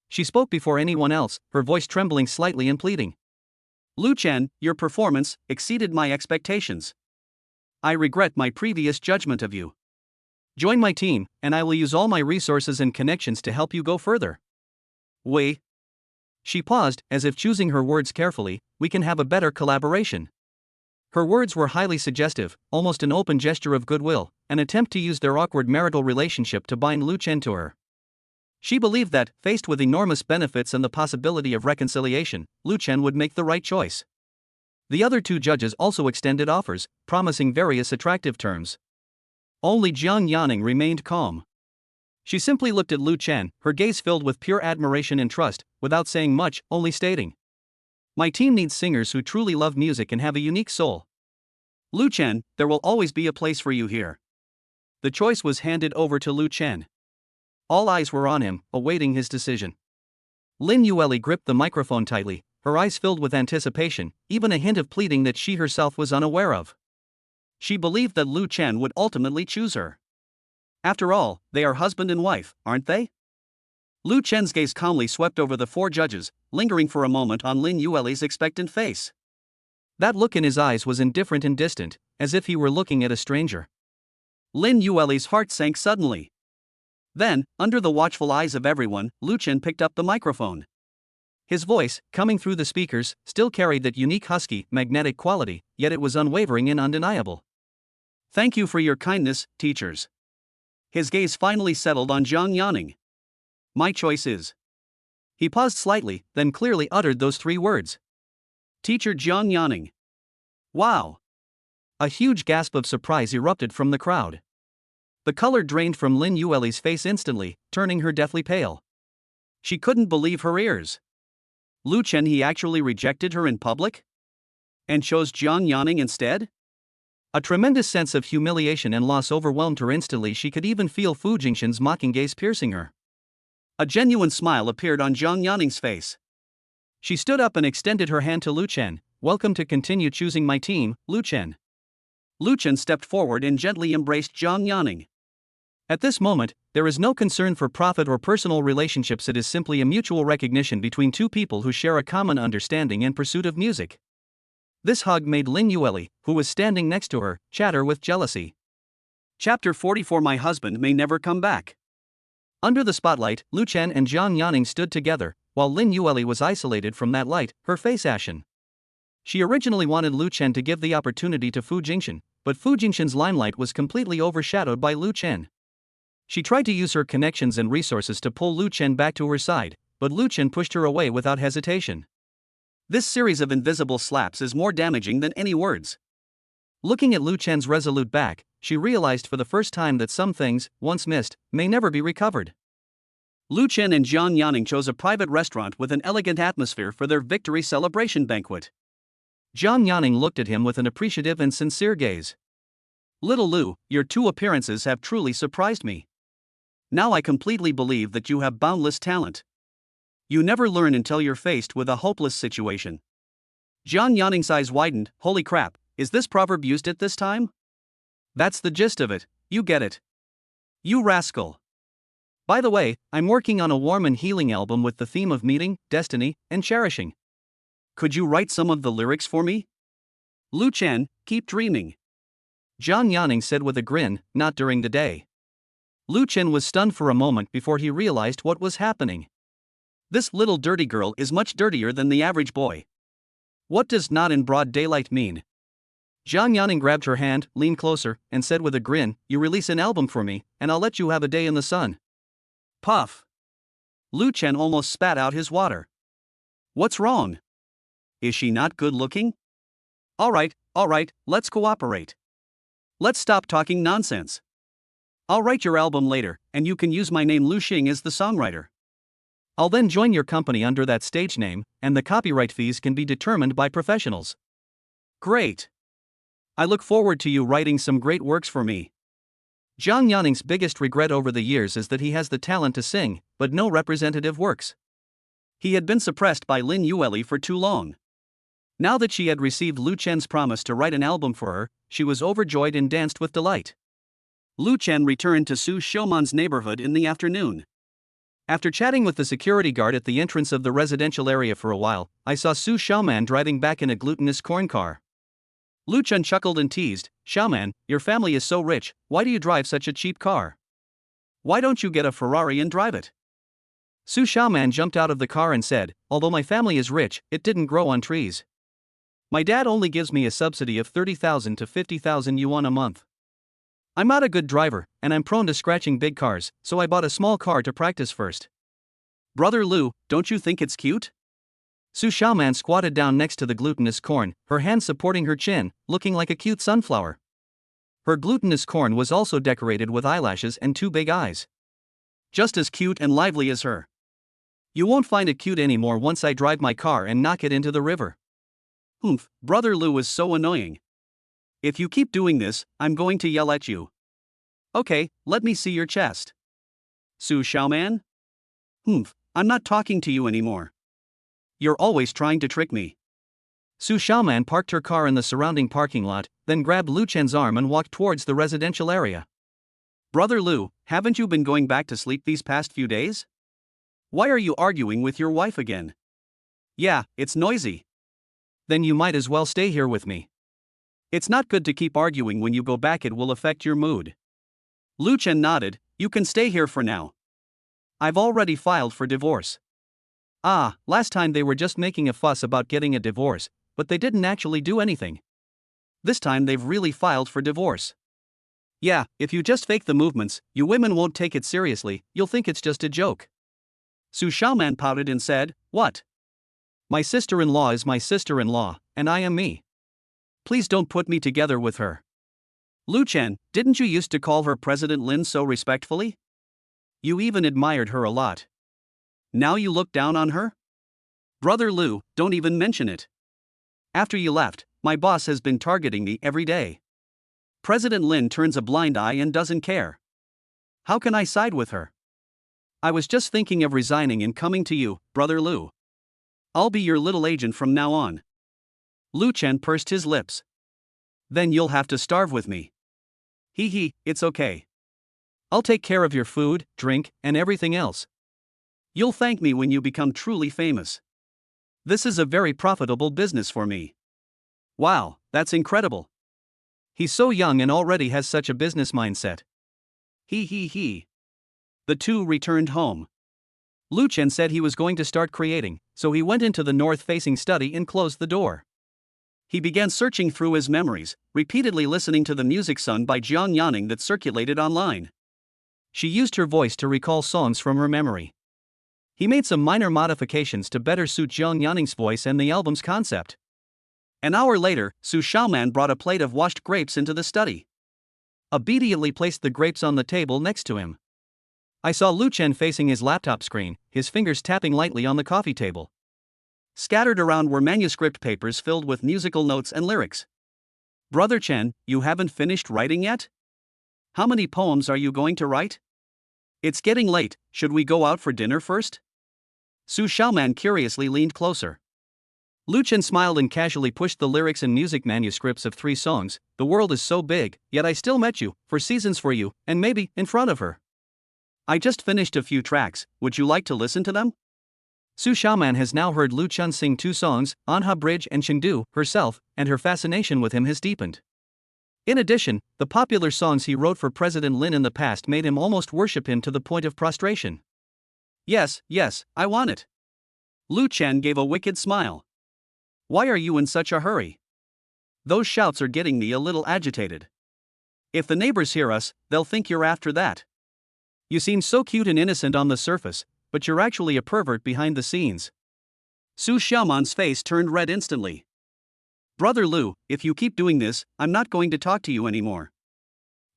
[SPEAKER 2] She spoke before anyone else, her voice trembling slightly and pleading.
[SPEAKER 1] Lu Chen, your performance exceeded my expectations. I regret my previous judgment of you.
[SPEAKER 2] Join my team, and I will use all my resources and connections to help you go further.
[SPEAKER 1] We.
[SPEAKER 2] She paused, as if choosing her words carefully, we can have a better collaboration. Her words were highly suggestive, almost an open gesture of goodwill, an attempt to use their awkward marital relationship to bind Lu Chen to her. She believed that, faced with enormous benefits and the possibility of reconciliation, Lu Chen would make the right choice. The other two judges also extended offers, promising various attractive terms. Only Zhang Yanning remained calm. She simply looked at Lu Chen, her gaze filled with pure admiration and trust, without saying much, only stating, "My team needs singers who truly love music and have a unique soul.
[SPEAKER 1] Lu Chen, there will always be a place for you here."
[SPEAKER 2] The choice was handed over to Lu Chen. All eyes were on him, awaiting his decision. Lin Yueli gripped the microphone tightly, her eyes filled with anticipation, even a hint of pleading that she herself was unaware of.
[SPEAKER 1] She believed that Lu Chen would ultimately choose her. After all, they are husband and wife, aren't they? Lu Chen's gaze calmly swept over the four judges, lingering for a moment on Lin Yueli's expectant face.
[SPEAKER 2] That look in his eyes was indifferent and distant, as if he were looking at a stranger.
[SPEAKER 1] Lin Yueli's heart sank suddenly. Then, under the watchful eyes of everyone, Lu Chen picked up the microphone.
[SPEAKER 2] His voice, coming through the speakers, still carried that unique husky, magnetic quality, yet it was unwavering and undeniable.
[SPEAKER 1] "Thank you for your kindness, teachers." His gaze finally settled on Zhang Yanning. "My choice is."
[SPEAKER 2] He paused slightly, then clearly uttered those three words.
[SPEAKER 1] "Teacher Zhang Yanning." Wow!
[SPEAKER 2] A huge gasp of surprise erupted from the crowd. The color drained from Lin Yueli's face instantly, turning her deathly pale.
[SPEAKER 1] She couldn't believe her ears. Lu Chen, he actually rejected her in public? And chose Zhang Yanning instead?
[SPEAKER 2] A tremendous sense of humiliation and loss overwhelmed her instantly. She could even feel Fu Jingshan's mocking gaze piercing her.
[SPEAKER 1] A genuine smile appeared on Zhang Yanning's face.
[SPEAKER 2] She stood up and extended her hand to Lu Chen. "Welcome to continue choosing my team, Lu Chen."
[SPEAKER 1] Lu Chen stepped forward and gently embraced Zhang Yanning.
[SPEAKER 2] At this moment, there is no concern for profit or personal relationships. It is simply a mutual recognition between two people who share a common understanding and pursuit of music. This hug made Lin Yueli, who was standing next to her, chatter with jealousy.
[SPEAKER 1] Chapter 44 My husband may never come back.
[SPEAKER 2] Under the spotlight, Lu Chen and Jiang Yanning stood together, while Lin Yueli was isolated from that light, her face ashen. She originally wanted Lu Chen to give the opportunity to Fu Jingxian, but Fu Jingxian's limelight was completely overshadowed by Lu Chen. She tried to use her connections and resources to pull Lu Chen back to her side, but Lu Chen pushed her away without hesitation.
[SPEAKER 1] This series of invisible slaps is more damaging than any words.
[SPEAKER 2] Looking at Lu Chen's resolute back, she realized for the first time that some things, once missed, may never be recovered.
[SPEAKER 1] Lu Chen and Jiang Yanning chose a private restaurant with an elegant atmosphere for their victory celebration banquet.
[SPEAKER 2] Jiang Yanning looked at him with an appreciative and sincere gaze.
[SPEAKER 1] Little Lu, your two appearances have truly surprised me. Now I completely believe that you have boundless talent. You never learn until you're faced with a hopeless situation. Jiang Yanning's eyes widened. Holy crap, is this proverb used at this time? That's the gist of it, you get it. You rascal. By the way, I'm working on a warm and healing album with the theme of meeting, destiny, and cherishing. Could you write some of the lyrics for me? Lu Chen, keep dreaming.
[SPEAKER 2] Jiang Yanning said with a grin, not during the day. Lu Chen was stunned for a moment before he realized what was happening.
[SPEAKER 1] This little dirty girl is much dirtier than the average boy. What does not in broad daylight mean?
[SPEAKER 2] Jiang Yanning grabbed her hand, leaned closer, and said with a grin, you release an album for me, and I'll let you have a day in the sun.
[SPEAKER 1] Puff. Lu Chen almost spat out his water. What's wrong? Is she not good looking? Alright, let's cooperate. Let's stop talking nonsense. I'll write your album later, and you can use my name Lu Xing as the songwriter.
[SPEAKER 2] I'll then join your company under that stage name, and the copyright fees can be determined by professionals.
[SPEAKER 1] Great. I look forward to you writing some great works for me.
[SPEAKER 2] Jiang Yanning's biggest regret over the years is that he has the talent to sing, but no representative works.
[SPEAKER 1] He had been suppressed by Lin Yueli for too long. Now that she had received Lu Chen's promise to write an album for her, she was overjoyed and danced with delight. Lu Chen returned to Su Xiaoman's neighborhood in the afternoon.
[SPEAKER 2] After chatting with the security guard at the entrance of the residential area for a while, I saw Su Xiaoman driving back in a glutinous corn car.
[SPEAKER 1] Lu Chen chuckled and teased, Xiaoman, your family is so rich, why do you drive such a cheap car? Why don't you get a Ferrari and drive it?
[SPEAKER 2] Su Xiaoman jumped out of the car and said, although my family is rich, it didn't grow on trees. My dad only gives me a subsidy of 30,000 to 50,000 yuan a month. I'm not a good driver, and I'm prone to scratching big cars, so I bought a small car to practice first.
[SPEAKER 1] Brother Lu, don't you think it's cute?
[SPEAKER 2] Su Xiaoman squatted down next to the glutinous corn, her hands supporting her chin, looking like a cute sunflower. Her glutinous corn was also decorated with eyelashes and two big eyes.
[SPEAKER 1] Just as cute and lively as her.
[SPEAKER 2] You won't find it cute anymore once I drive my car and knock it into the river.
[SPEAKER 1] Humph, Brother Lu is so annoying. If you keep doing this, I'm going to yell at you. Okay, let me see your chest. Su Xiaoman? Humph, I'm not talking to you anymore. You're always trying to trick me.
[SPEAKER 2] Su Xiaoman parked her car in the surrounding parking lot, then grabbed Lu Chen's arm and walked towards the residential area.
[SPEAKER 1] Brother Lu, haven't you been going back to sleep these past few days? Why are you arguing with your wife again? Yeah, it's noisy.
[SPEAKER 2] Then you might as well stay here with me.
[SPEAKER 1] It's not good to keep arguing when you go back, it will affect your mood. Lu Chen nodded, you can stay here for now. I've already filed for divorce.
[SPEAKER 2] Ah, last time they were just making a fuss about getting a divorce, but they didn't actually do anything.
[SPEAKER 1] This time they've really filed for divorce. Yeah, if you just fake the movements, you women won't take it seriously, you'll think it's just a joke. Su Xiaoman pouted and said, what?
[SPEAKER 2] My sister-in-law is my sister-in-law, and I am me.
[SPEAKER 1] Please don't put me together with her. Lu Chen, didn't you used to call her President Lin so respectfully? You even admired her a lot. Now you look down on her? Brother Lu, don't even mention it. After you left, my boss has been targeting me every day. President Lin turns a blind eye and doesn't care. How can I side with her? I was just thinking of resigning and coming to you, Brother Lu. I'll be your little agent from now on. Lu Chen pursed his lips. Then you'll have to starve with me. Hee, it's okay. I'll take care of your food, drink, and everything else. You'll thank me when you become truly famous. This is a very profitable business for me. Wow, that's incredible.
[SPEAKER 2] He's so young and already has such a business mindset.
[SPEAKER 1] He. The two returned home.
[SPEAKER 2] Lu Chen said he was going to start creating, so he went into the north-facing study and closed the door.
[SPEAKER 1] He began searching through his memories, repeatedly listening to the music sung by Jiang Yaning that circulated online.
[SPEAKER 2] She used her voice to recall songs from her memory. He made some minor modifications to better suit Jiang Yaning's voice and the album's concept.
[SPEAKER 1] An hour later, Su Xiaoman brought a plate of washed grapes into the study.
[SPEAKER 2] Immediately placed the grapes on the table next to him. I saw Lu Chen facing his laptop screen, his fingers tapping lightly on the coffee table.
[SPEAKER 1] Scattered around were manuscript papers filled with musical notes and lyrics. Brother Chen, you haven't finished writing yet? How many poems are you going to write? It's getting late, should we go out for dinner first? Su Xiaoman curiously leaned closer.
[SPEAKER 2] Lu Chen smiled and casually pushed the lyrics and music manuscripts of 3 songs. The world is so big, yet I still met you, for seasons for you, and maybe, in front of her.
[SPEAKER 1] I just finished a few tracks, would you like to listen to them?
[SPEAKER 2] Su Xiaoman has now heard Lu Chen sing 2 songs, Anha Bridge and Chengdu, herself, and her fascination with him has deepened. In addition, the popular songs he wrote for President Lin in the past made him almost worship him to the point of prostration.
[SPEAKER 1] Yes, I want it. Lu Chen gave a wicked smile. Why are you in such a hurry? Those shouts are getting me a little agitated. If the neighbors hear us, they'll think you're after that.
[SPEAKER 2] You seem so cute and innocent on the surface, but you're actually a pervert behind the scenes.
[SPEAKER 1] Su Xiaoman's face turned red instantly. Brother Lu, if you keep doing this, I'm not going to talk to you anymore.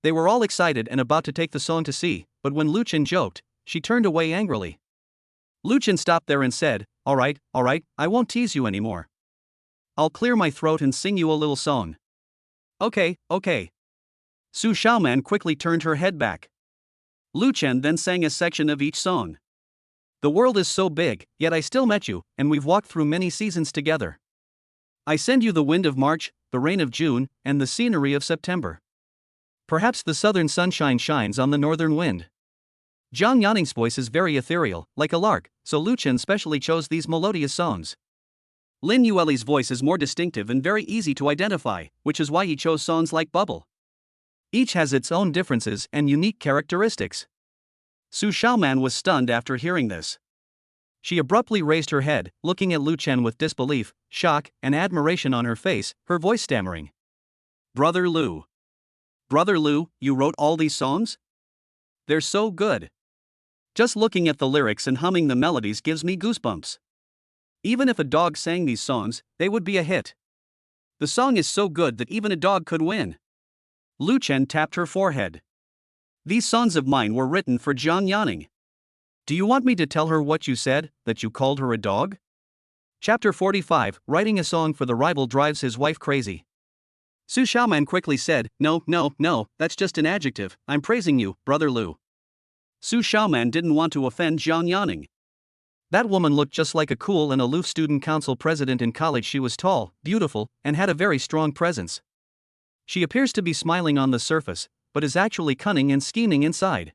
[SPEAKER 2] They were all excited and about to take the song to see, but when Lu Chen joked, she turned away angrily. Lu Chen stopped there and said, all right, I won't tease you anymore. I'll clear my throat and sing you a little song.
[SPEAKER 1] Okay. Su Xiaoman quickly turned her head back. Lu Chen then sang a section of each song.
[SPEAKER 2] The world is so big, yet I still met you, and we've walked through many seasons together. I send you the wind of March, the rain of June, and the scenery of September. Perhaps the southern sunshine shines on the northern wind. Jiang Yaning's voice is very ethereal, like a lark, so Lu Chen specially chose these melodious songs.
[SPEAKER 1] Lin Yueli's voice is more distinctive and very easy to identify, which is why he chose songs like Bubble.
[SPEAKER 2] Each has its own differences and unique characteristics.
[SPEAKER 1] Su Xiaoman was stunned after hearing this.
[SPEAKER 2] She abruptly raised her head, looking at Lu Chen with disbelief, shock, and admiration on her face, her voice stammering.
[SPEAKER 1] Brother Lu, you wrote all these songs? They're so good. Just looking at the lyrics and humming the melodies gives me goosebumps. Even if a dog sang these songs, they would be a hit. The song is so good that even a dog could win. Lu Chen tapped her forehead. These songs of mine were written for Jiang Yaning.
[SPEAKER 2] Do you want me to tell her what you said, that you called her a dog? Chapter 45, Writing a song for the rival drives his wife crazy.
[SPEAKER 1] Su Xiaoman quickly said, No, that's just an adjective, I'm praising you, Brother Lu. Su Xiaoman didn't want to offend Jiang Yaning.
[SPEAKER 2] That woman looked just like a cool and aloof student council president in college. She was tall, beautiful, and had a very strong presence. She appears to be smiling on the surface, but is actually cunning and scheming inside.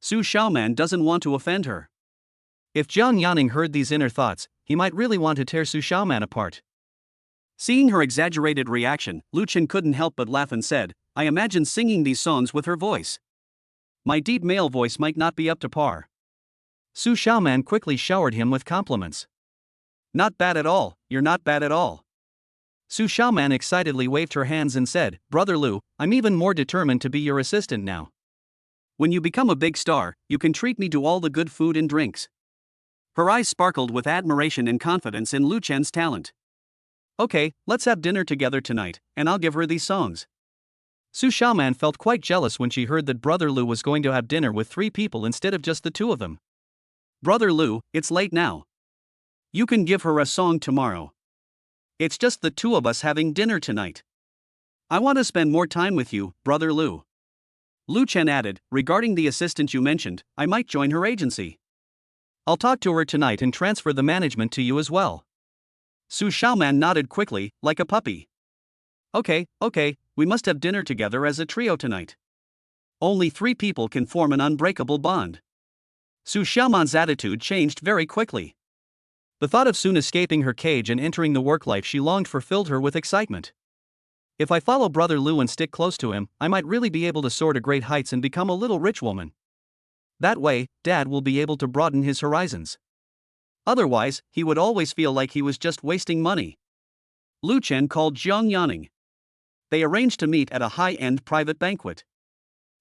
[SPEAKER 1] Su Xiaoman doesn't want to offend her.
[SPEAKER 2] If Jiang Yaning heard these inner thoughts, he might really want to tear Su Xiaoman apart.
[SPEAKER 1] Seeing her exaggerated reaction, Lu Chen couldn't help but laugh and said, I imagine singing these songs with her voice. My deep male voice might not be up to par.
[SPEAKER 2] Su Xiaoman quickly showered him with compliments.
[SPEAKER 1] Not bad at all, you're not bad at all.
[SPEAKER 2] Su Xiaoman excitedly waved her hands and said, Brother Lu, I'm even more determined to be your assistant now.
[SPEAKER 1] When you become a big star, you can treat me to all the good food and drinks. Her eyes sparkled with admiration and confidence in Lu Chen's talent.
[SPEAKER 2] Okay, let's have dinner together tonight, and I'll give her these songs. Su Xiaoman felt quite jealous when she heard that Brother Lu was going to have dinner with 3 people instead of just the 2 of them.
[SPEAKER 1] Brother Lu, it's late now. You can give her a song tomorrow. It's just the 2 of us having dinner tonight. I want to spend more time with you, Brother Lu. Lu Chen added, regarding the assistant you mentioned, I might join her agency.
[SPEAKER 2] I'll talk to her tonight and transfer the management to you as well.
[SPEAKER 1] Su Xiaoman nodded quickly, like a puppy. Okay, we must have dinner together as a trio tonight. Only 3 people can form an unbreakable bond. Su Xiaoman's attitude changed very quickly.
[SPEAKER 2] The thought of soon escaping her cage and entering the work life she longed for filled her with excitement. If I follow Brother Lu and stick close to him, I might really be able to soar to great heights and become a little rich woman. That way, Dad will be able to broaden his horizons. Otherwise, he would always feel like he was just wasting money. Lu Chen called Jiang Yaning. They arranged to meet at a high-end private banquet.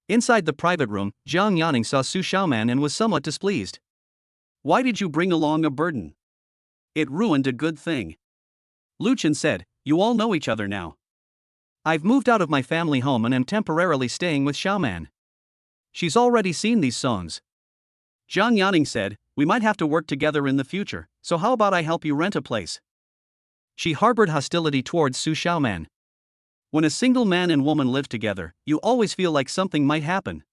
[SPEAKER 2] Inside the private room, Jiang Yaning saw Su Xiaoman and was somewhat displeased. "Why did you bring along a burden? It ruined a good thing." Lu Chen said, "You all know each other now. I've moved out of my family home and am temporarily staying with Xiaoman. She's already seen these songs." Jiang Yaning said, "We might have to work together in the future, so how about I help you rent a place?" She harbored hostility towards Su Xiaoman. When a single man and woman live together, you always feel like something might happen.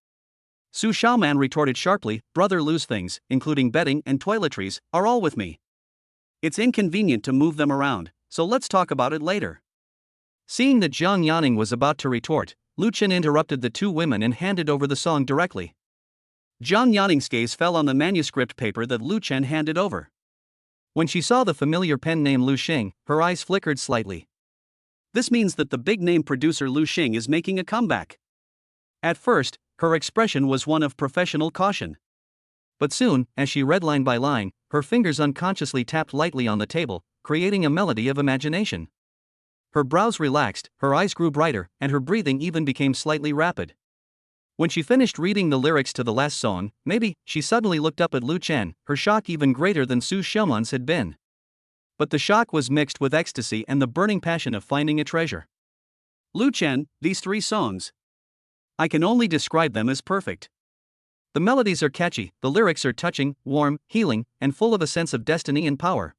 [SPEAKER 2] Su Xiaoman retorted sharply, "Brother Lu's things, including bedding and toiletries, are all with me. It's inconvenient to move them around, so let's talk about it later." Seeing that Jiang Yaning was about to retort, Lu Chen interrupted the two women and handed over the song directly. Jiang Yaning's gaze fell on the manuscript paper that Lu Chen handed over. When she saw the familiar pen name Lu Xing, her eyes flickered slightly. This means that the big-name producer Lu Xing is making a comeback. At first, her expression was one of professional caution. But soon, as she read line by line, her fingers unconsciously tapped lightly on the table, creating a melody of imagination. Her brows relaxed, her eyes grew brighter, and her breathing even became slightly rapid. When she finished reading the lyrics to the last song, she suddenly looked up at Lu Chen, her shock even greater than Su Xiaoman's had been. But the shock was mixed with ecstasy and the burning passion of finding a treasure. "Lu Chen, these 3 songs. I can only describe them as perfect. The melodies are catchy, the lyrics are touching, warm, healing, and full of a sense of destiny and power.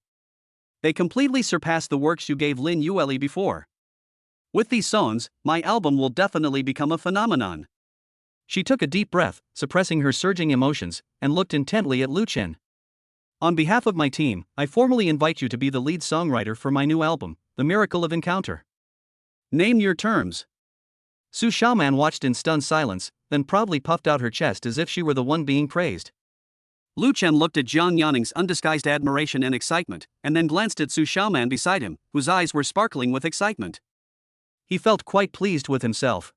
[SPEAKER 2] They completely surpass the works you gave Lin Yueli before. With these songs, my album will definitely become a phenomenon." She took a deep breath, suppressing her surging emotions, and looked intently at Lu Chen. "On behalf of my team, I formally invite you to be the lead songwriter for my new album, The Miracle of Encounter. Name your terms." Su Xiaoman watched in stunned silence, then proudly puffed out her chest as if she were the one being praised. Lu Chen looked at Jiang Yaning's undisguised admiration and excitement, and then glanced at Su Xiaoman beside him, whose eyes were sparkling with excitement. He felt quite pleased with himself.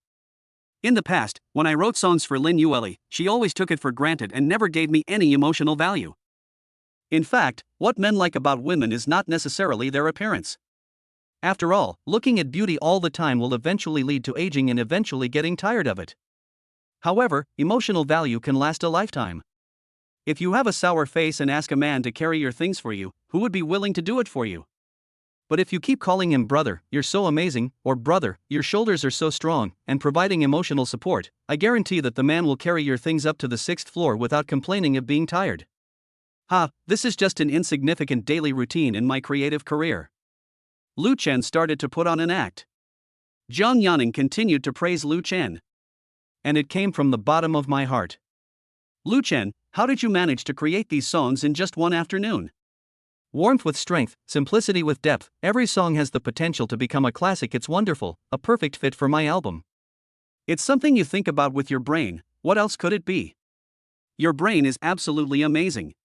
[SPEAKER 2] In the past, when I wrote songs for Lin Yueli, she always took it for granted and never gave me any emotional value. In fact, what men like about women is not necessarily their appearance. After all, looking at beauty all the time will eventually lead to aging and eventually getting tired of it. However, emotional value can last a lifetime. If you have a sour face and ask a man to carry your things for you, who would be willing to do it for you? But if you keep calling him brother, you're so amazing, or brother, your shoulders are so strong, and providing emotional support, I guarantee that the man will carry your things up to the 6th floor without complaining of being tired. This is just an insignificant daily routine in my creative career. Lu Chen started to put on an act. Jiang Yaning continued to praise Lu Chen. And it came from the bottom of my heart. "Lu Chen, how did you manage to create these songs in just one afternoon? Warmth with strength, simplicity with depth, every song has the potential to become a classic. It's wonderful, a perfect fit for my album." "It's something you think about with your brain, what else could it be? Your brain is absolutely amazing.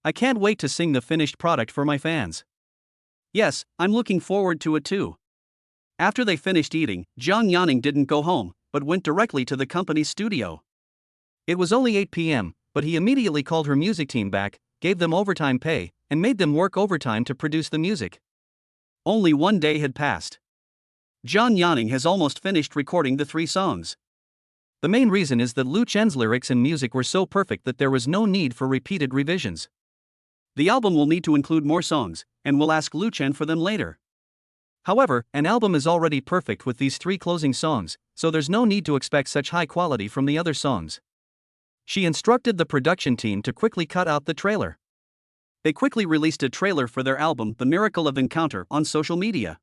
[SPEAKER 2] I can't wait to sing the finished product for my fans." "Yes, I'm looking forward to it too." After they finished eating, Jiang Yaning didn't go home, but went directly to the company's studio. It was only 8 p.m., but he immediately called her music team back, gave them overtime pay, and made them work overtime to produce the music. Only 1 day had passed. Jiang Yaning has almost finished recording the 3 songs. The main reason is that Lu Chen's lyrics and music were so perfect that there was no need for repeated revisions. The album will need to include more songs, and we'll ask Lu Chen for them later. However, an album is already perfect with these 3 closing songs, so there's no need to expect such high quality from the other songs. She instructed the production team to quickly cut out the trailer. They quickly released a trailer for their album The Miracle of Encounter on social media.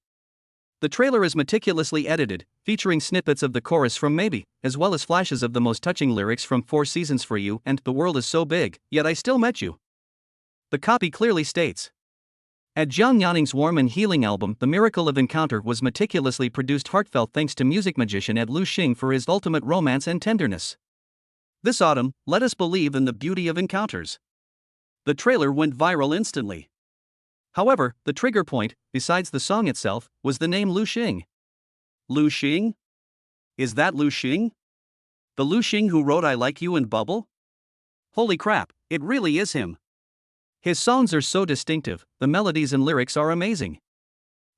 [SPEAKER 2] The trailer is meticulously edited, featuring snippets of the chorus from Maybe, as well as flashes of the most touching lyrics from 4 Seasons for You and The World is So Big, Yet I Still Met You. The copy clearly states, "At Jiang Yaning's warm and healing album, The Miracle of Encounter was meticulously produced heartfelt thanks to music magician Ed Lu Xing for his ultimate romance and tenderness. This autumn, let us believe in the beauty of encounters." The trailer went viral instantly. However, the trigger point, besides the song itself, was the name Lu Xing.
[SPEAKER 1] Lu Xing? Is that Lu Xing? The Lu Xing who wrote I Like You and Bubble? Holy crap, it really is him.
[SPEAKER 2] His songs are so distinctive, the melodies and lyrics are amazing.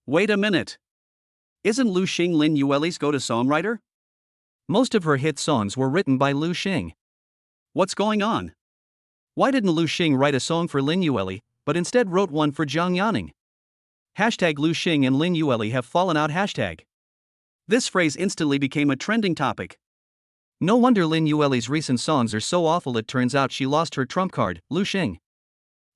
[SPEAKER 1] Wait a minute. Isn't Lu Xing Lin Yueli's go-to songwriter?
[SPEAKER 2] Most of her hit songs were written by Lu Xing.
[SPEAKER 1] What's going on?
[SPEAKER 2] Why didn't Lu Xing write a song for Lin Yueli, but instead wrote one for Zhang Yanning? Hashtag Lu Xing and Lin Yueli have fallen out hashtag.
[SPEAKER 1] This phrase instantly became a trending topic.
[SPEAKER 2] No wonder Lin Yueli's recent songs are so awful. It turns out she lost her trump card, Lu Xing.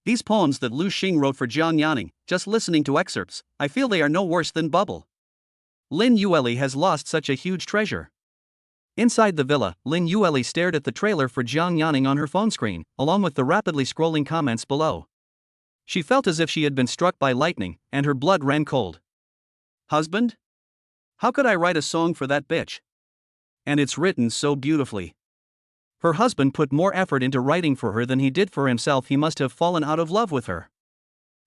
[SPEAKER 1] These poems that Lu Xing wrote for Zhang Yanning, just listening to excerpts, I feel they are no worse than Bubble.
[SPEAKER 2] Lin Yueli has lost such a huge treasure. Inside the villa, Lin Yueli stared at the trailer for Zhang Yanning on her phone screen, along with the rapidly scrolling comments below. She felt as if she had been struck by lightning, and her blood ran cold.
[SPEAKER 1] Husband? How could I write a song for that bitch? And it's written so beautifully.
[SPEAKER 2] Her husband put more effort into writing for her than he did for himself. He must have fallen out of love with her.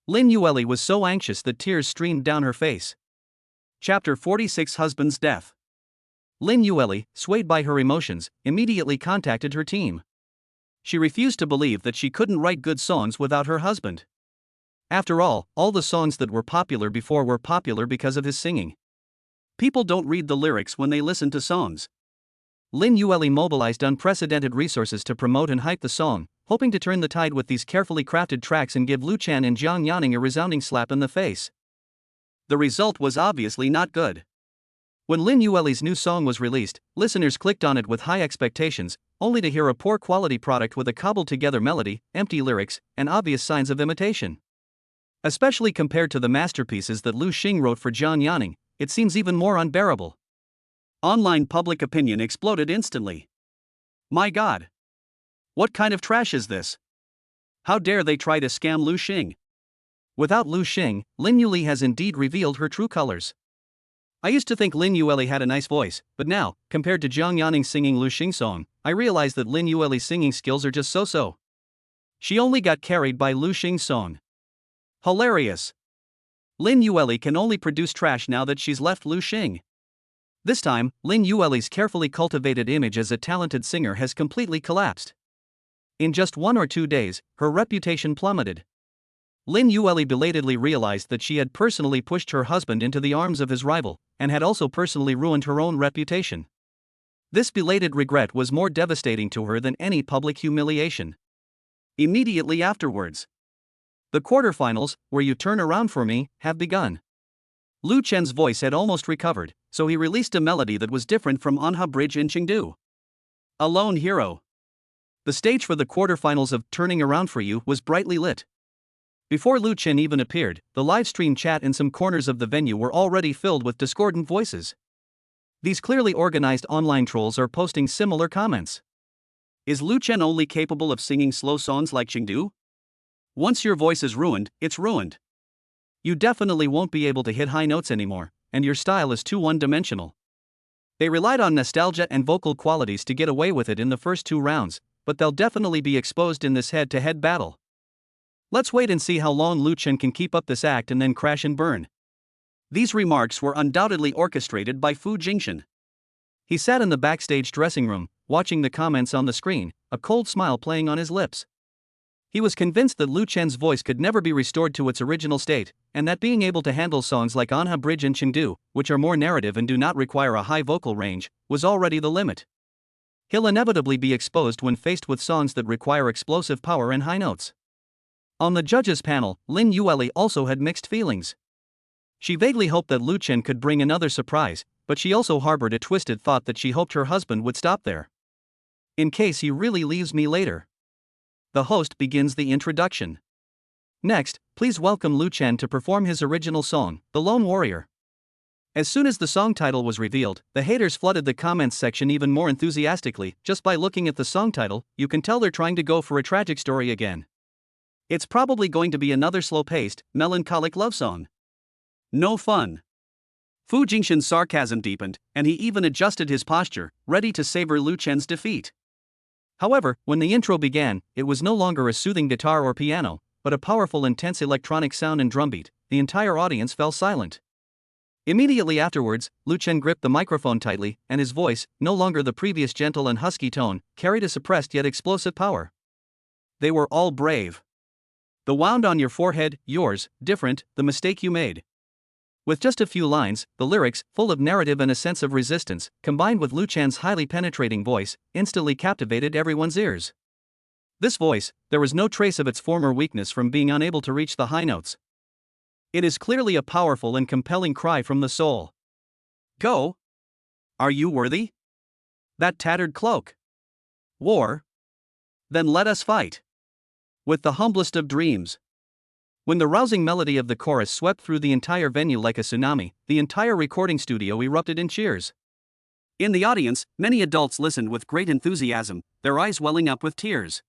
[SPEAKER 2] Lin Yueli was so anxious that tears streamed down her face.
[SPEAKER 1] Chapter 46 Husband's Death.
[SPEAKER 2] Lin Yueli, swayed by her emotions, immediately contacted her team. She refused to believe that she couldn't write good songs without her husband. After all the songs that were popular before were popular because of his singing.
[SPEAKER 1] People don't read the lyrics when they listen to songs.
[SPEAKER 2] Lin Yueli mobilized unprecedented resources to promote and hype the song, hoping to turn the tide with these carefully crafted tracks and give Lu Chen and Zhang Yanning a resounding slap in the face.
[SPEAKER 1] The result was obviously not good.
[SPEAKER 2] When Lin Yueli's new song was released, listeners clicked on it with high expectations, only to hear a poor quality product with a cobbled-together melody, empty lyrics, and obvious signs of imitation. Especially compared to the masterpieces that Lu Xing wrote for Zhang Yanning, it seems even more unbearable.
[SPEAKER 1] Online public opinion exploded instantly. My God! What kind of trash is this? How dare they try to scam Lu Xing?
[SPEAKER 2] Without Lu Xing, Lin Yueli has indeed revealed her true colors. I used to think Lin Yueli had a nice voice, but now, compared to Zhang Yanning singing Lu Xing's song, I realize that Lin Yueli's singing skills are just so-so. She only got carried by Lu Xing's song. Hilarious. Lin Yueli can only produce trash now that she's left Lu Xing. This time, Lin Yueli's carefully cultivated image as a talented singer has completely collapsed. In just 1 or 2 days, her reputation plummeted. Lin Yueli belatedly realized that she had personally pushed her husband into the arms of his rival, and had also personally ruined her own reputation. This belated regret was more devastating to her than any public humiliation.
[SPEAKER 1] Immediately afterwards,
[SPEAKER 2] the quarterfinals, where you turn around for me, have begun. Lu Chen's voice had almost recovered, so he released a melody that was different from Anha Bridge in Chengdu.
[SPEAKER 1] A lone hero.
[SPEAKER 2] The stage for the quarterfinals of Turning Around for You was brightly lit. Before Lu Chen even appeared, the live stream chat in some corners of the venue were already filled with discordant voices. These clearly organized online trolls are posting similar comments.
[SPEAKER 1] Is Lu Chen only capable of singing slow songs like Chengdu? Once your voice is ruined, it's ruined.
[SPEAKER 2] You definitely won't be able to hit high notes anymore, and your style is too one-dimensional. They relied on nostalgia and vocal qualities to get away with it in the first 2 rounds, but they'll definitely be exposed in this head-to-head battle. Let's wait and see how long Lu Chen can keep up this act and then crash and burn.
[SPEAKER 1] These remarks were undoubtedly orchestrated by Fu Jingxian.
[SPEAKER 2] He sat in the backstage dressing room, watching the comments on the screen, a cold smile playing on his lips. He was convinced that Lu Chen's voice could never be restored to its original state, and that being able to handle songs like Anha Bridge and Chengdu, which are more narrative and do not require a high vocal range, was already the limit. He'll inevitably be exposed when faced with songs that require explosive power and high notes. On the judges' panel, Lin Yueli also had mixed feelings. She vaguely hoped that Lu Chen could bring another surprise, but she also harbored a twisted thought that she hoped her husband would stop there. In case he really leaves me later. The host begins the introduction. Next, please welcome Lu Chen to perform his original song, The Lone Warrior. As soon as the song title was revealed, the haters flooded the comments section even more enthusiastically. Just by looking at the song title, you can tell they're trying to go for a tragic story again.
[SPEAKER 1] It's probably going to be another slow-paced, melancholic love song. No fun. Fu Jingxian's sarcasm deepened, and he even adjusted his posture, ready to savor Lu Chen's defeat.
[SPEAKER 2] However, when the intro began, it was no longer a soothing guitar or piano, but a powerful intense electronic sound and drumbeat. The entire audience fell silent. Immediately afterwards, Lu Chen gripped the microphone tightly, and his voice, no longer the previous gentle and husky tone, carried a suppressed yet explosive power.
[SPEAKER 1] They were all brave.
[SPEAKER 2] The wound on your forehead, yours, different, the mistake you made. With just a few lines, the lyrics, full of narrative and a sense of resistance, combined with Lu Chen's highly penetrating voice, instantly captivated everyone's ears. This voice, there was no trace of its former weakness from being unable to reach the high notes. It is clearly a powerful and compelling cry from the soul.
[SPEAKER 1] Go! Are you worthy? That tattered cloak. War? Then let us fight. With the humblest of dreams.
[SPEAKER 2] When the rousing melody of the chorus swept through the entire venue like a tsunami, the entire recording studio erupted in cheers.
[SPEAKER 1] In the audience, many adults listened with great enthusiasm, their eyes welling up with tears.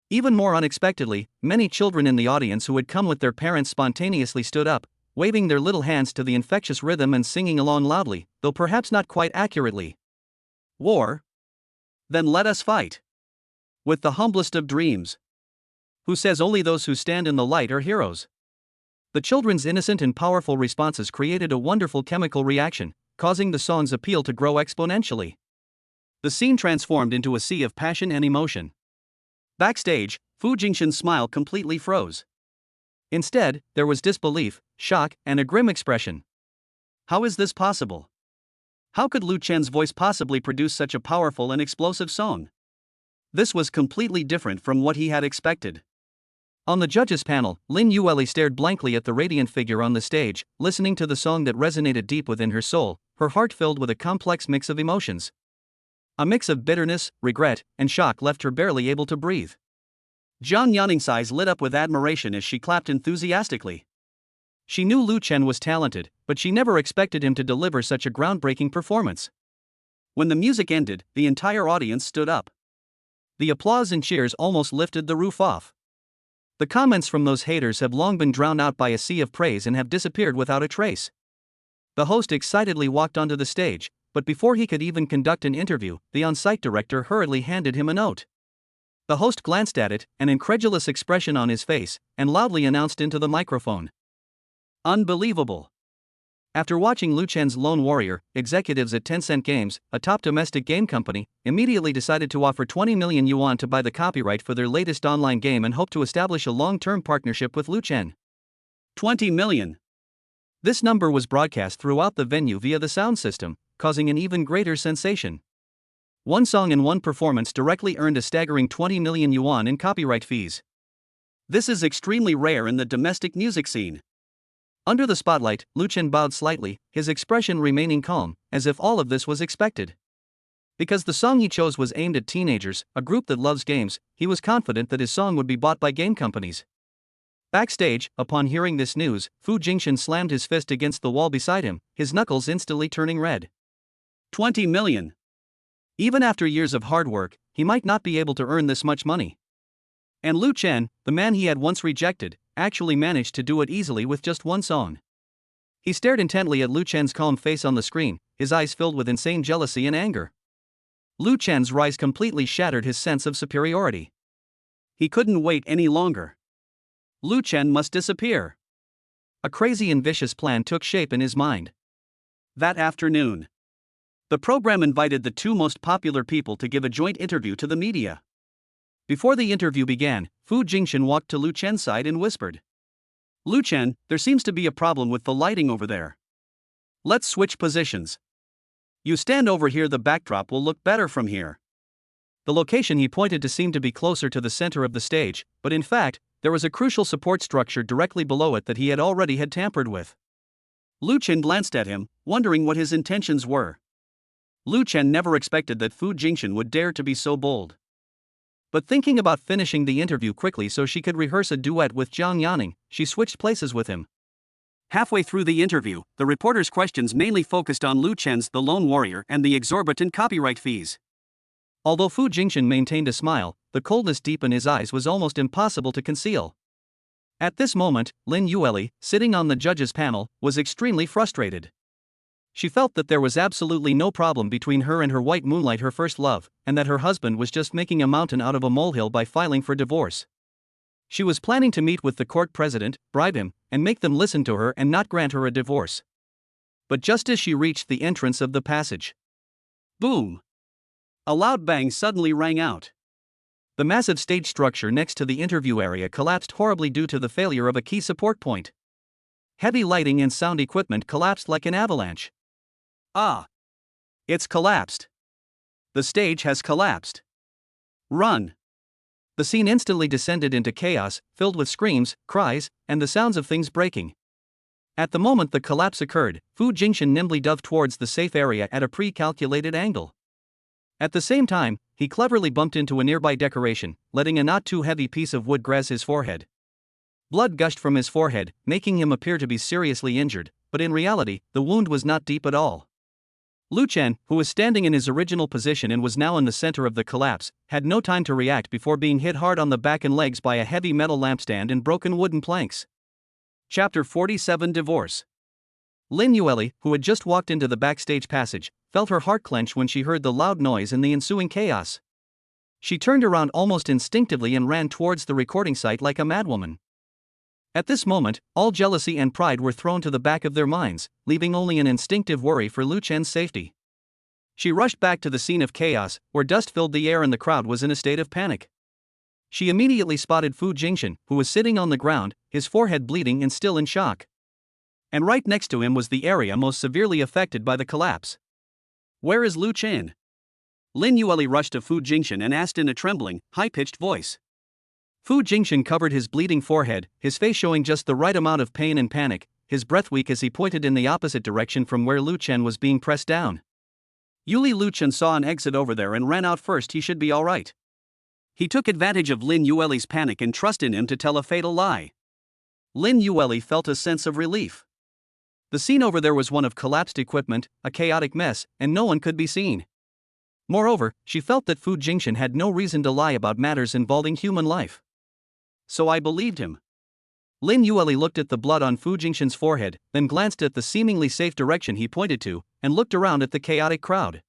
[SPEAKER 2] Even more unexpectedly, many children in the audience who had come with their parents spontaneously stood up, waving their little hands to the infectious rhythm and singing along loudly, though perhaps not quite accurately.
[SPEAKER 1] War? Then let us fight. With the humblest of dreams.
[SPEAKER 2] Who says only those who stand in the light are heroes? The children's innocent and powerful responses created a wonderful chemical reaction, causing the song's appeal to grow exponentially.
[SPEAKER 1] The scene transformed into a sea of passion and emotion. Backstage, Fu Jingshan's smile completely froze.
[SPEAKER 2] Instead, there was disbelief, shock, and a grim expression.
[SPEAKER 1] How is this possible? How could Lu Chen's voice possibly produce such a powerful and explosive song? This was completely different from what he had expected.
[SPEAKER 2] On the judges' panel, Lin Yueli stared blankly at the radiant figure on the stage, listening to the song that resonated deep within her soul, her heart filled with a complex mix of emotions. A mix of bitterness, regret, and shock left her barely able to breathe.
[SPEAKER 1] Zhang Yanning's eyes lit up with admiration as she clapped enthusiastically.
[SPEAKER 2] She knew Lu Chen was talented, but she never expected him to deliver such a groundbreaking performance.
[SPEAKER 1] When the music ended, the entire audience stood up.
[SPEAKER 2] The applause and cheers almost lifted the roof off. The comments from those haters have long been drowned out by a sea of praise and have disappeared without a trace. The host excitedly walked onto the stage, but before he could even conduct an interview, the on-site director hurriedly handed him a note. The host glanced at it, an incredulous expression on his face, and loudly announced into the microphone.
[SPEAKER 1] Unbelievable.
[SPEAKER 2] After watching Lu Chen's Lone Warrior, executives at Tencent Games, a top domestic game company, immediately decided to offer 20 million yuan to buy the copyright for their latest online game and hope to establish a long-term partnership with Lu Chen.
[SPEAKER 1] 20 million.
[SPEAKER 2] This number was broadcast throughout the venue via the sound system, causing an even greater sensation. One song and one performance directly earned a staggering 20 million yuan in copyright fees.
[SPEAKER 1] This is extremely rare in the domestic music scene.
[SPEAKER 2] Under the spotlight, Lu Chen bowed slightly, his expression remaining calm, as if all of this was expected. Because the song he chose was aimed at teenagers, a group that loves games, he was confident that his song would be bought by game companies. Backstage, upon hearing this news, Fu Jingshan slammed his fist against the wall beside him, his knuckles instantly turning red.
[SPEAKER 1] 20 million.
[SPEAKER 2] Even after years of hard work, he might not be able to earn this much money. And Lu Chen, the man he had once rejected, actually managed to do it easily with just one song. He stared intently at Lu Chen's calm face on the screen, his eyes filled with insane jealousy and anger. Lu Chen's rise completely shattered his sense of superiority.
[SPEAKER 1] He couldn't wait any longer. Lu Chen must disappear.
[SPEAKER 2] A crazy and vicious plan took shape in his mind.
[SPEAKER 1] That afternoon, the program invited the two most popular people to give a joint interview to the media.
[SPEAKER 2] Before the interview began, Fu Jingshan walked to Lu Chen's side and whispered,
[SPEAKER 1] "Lu Chen, there seems to be a problem with the lighting over there. Let's switch positions. You stand over here, the backdrop will look better from here."
[SPEAKER 2] The location he pointed to seemed to be closer to the center of the stage, but in fact, there was a crucial support structure directly below it that he had already tampered with.
[SPEAKER 1] Lu Chen glanced at him, wondering what his intentions were. Lu Chen never expected that Fu Jingshan would dare to be so bold.
[SPEAKER 2] But thinking about finishing the interview quickly so she could rehearse a duet with Zhang Yanning, she switched places with him.
[SPEAKER 1] Halfway through the interview, the reporter's questions mainly focused on Lu Chen's The Lone Warrior and the exorbitant copyright fees.
[SPEAKER 2] Although Fu Jingshan maintained a smile, the coldness deep in his eyes was almost impossible to conceal. At this moment, Lin Yueli, sitting on the judges' panel, was extremely frustrated. She felt that there was absolutely no problem between her and her white moonlight, her first love, and that her husband was just making a mountain out of a molehill by filing for divorce. She was planning to meet with the court president, bribe him, and make them listen to her and not grant her a divorce. But just as she reached the entrance of the passage,
[SPEAKER 1] boom! A loud bang suddenly rang out.
[SPEAKER 2] The massive stage structure next to the interview area collapsed horribly due to the failure of a key support point. Heavy lighting and sound equipment collapsed like an avalanche.
[SPEAKER 1] Ah! It's collapsed. The stage has collapsed. Run!
[SPEAKER 2] The scene instantly descended into chaos, filled with screams, cries, and the sounds of things breaking. At the moment the collapse occurred, Fu Jingxian nimbly dove towards the safe area at a pre-calculated angle. At the same time, he cleverly bumped into a nearby decoration, letting a not too heavy piece of wood graze his forehead. Blood gushed from his forehead, making him appear to be seriously injured, but in reality, the wound was not deep at all. Lu Chen, who was standing in his original position and was now in the center of the collapse, had no time to react before being hit hard on the back and legs by a heavy metal lampstand and broken wooden planks.
[SPEAKER 1] Chapter 47 Divorce.
[SPEAKER 2] Lin Yueli, who had just walked into the backstage passage, felt her heart clench when she heard the loud noise and the ensuing chaos. She turned around almost instinctively and ran towards the recording site like a madwoman. At this moment, all jealousy and pride were thrown to the back of their minds, leaving only an instinctive worry for Lu Chen's safety. She rushed back to the scene of chaos, where dust filled the air and the crowd was in a state of panic. She immediately spotted Fu Jingxian, who was sitting on the ground, his forehead bleeding and still in shock.
[SPEAKER 1] And right next to him was the area most severely affected by the collapse. Where is Lu Chen? Lin Yueli rushed to Fu Jingxian and asked in a trembling, high-pitched voice.
[SPEAKER 2] Fu Jingxian covered his bleeding forehead, his face showing just the right amount of pain and panic, his breath weak as he pointed in the opposite direction from where Lu Chen was being pressed down.
[SPEAKER 1] Lu Chen saw an exit over there and ran out first. He should be alright. He took advantage of Lin Yueli's panic and trusted him to tell a fatal lie. Lin Yueli felt a sense of relief. The scene over there was one of collapsed equipment, a chaotic mess, and no one could be seen. Moreover, she felt that Fu Jingxian had no reason to lie about matters involving human life. So I believed him. Lin Yueli looked at the blood on Fu Jingxian's forehead, then glanced at the seemingly safe direction he pointed to, and looked around at the chaotic crowd.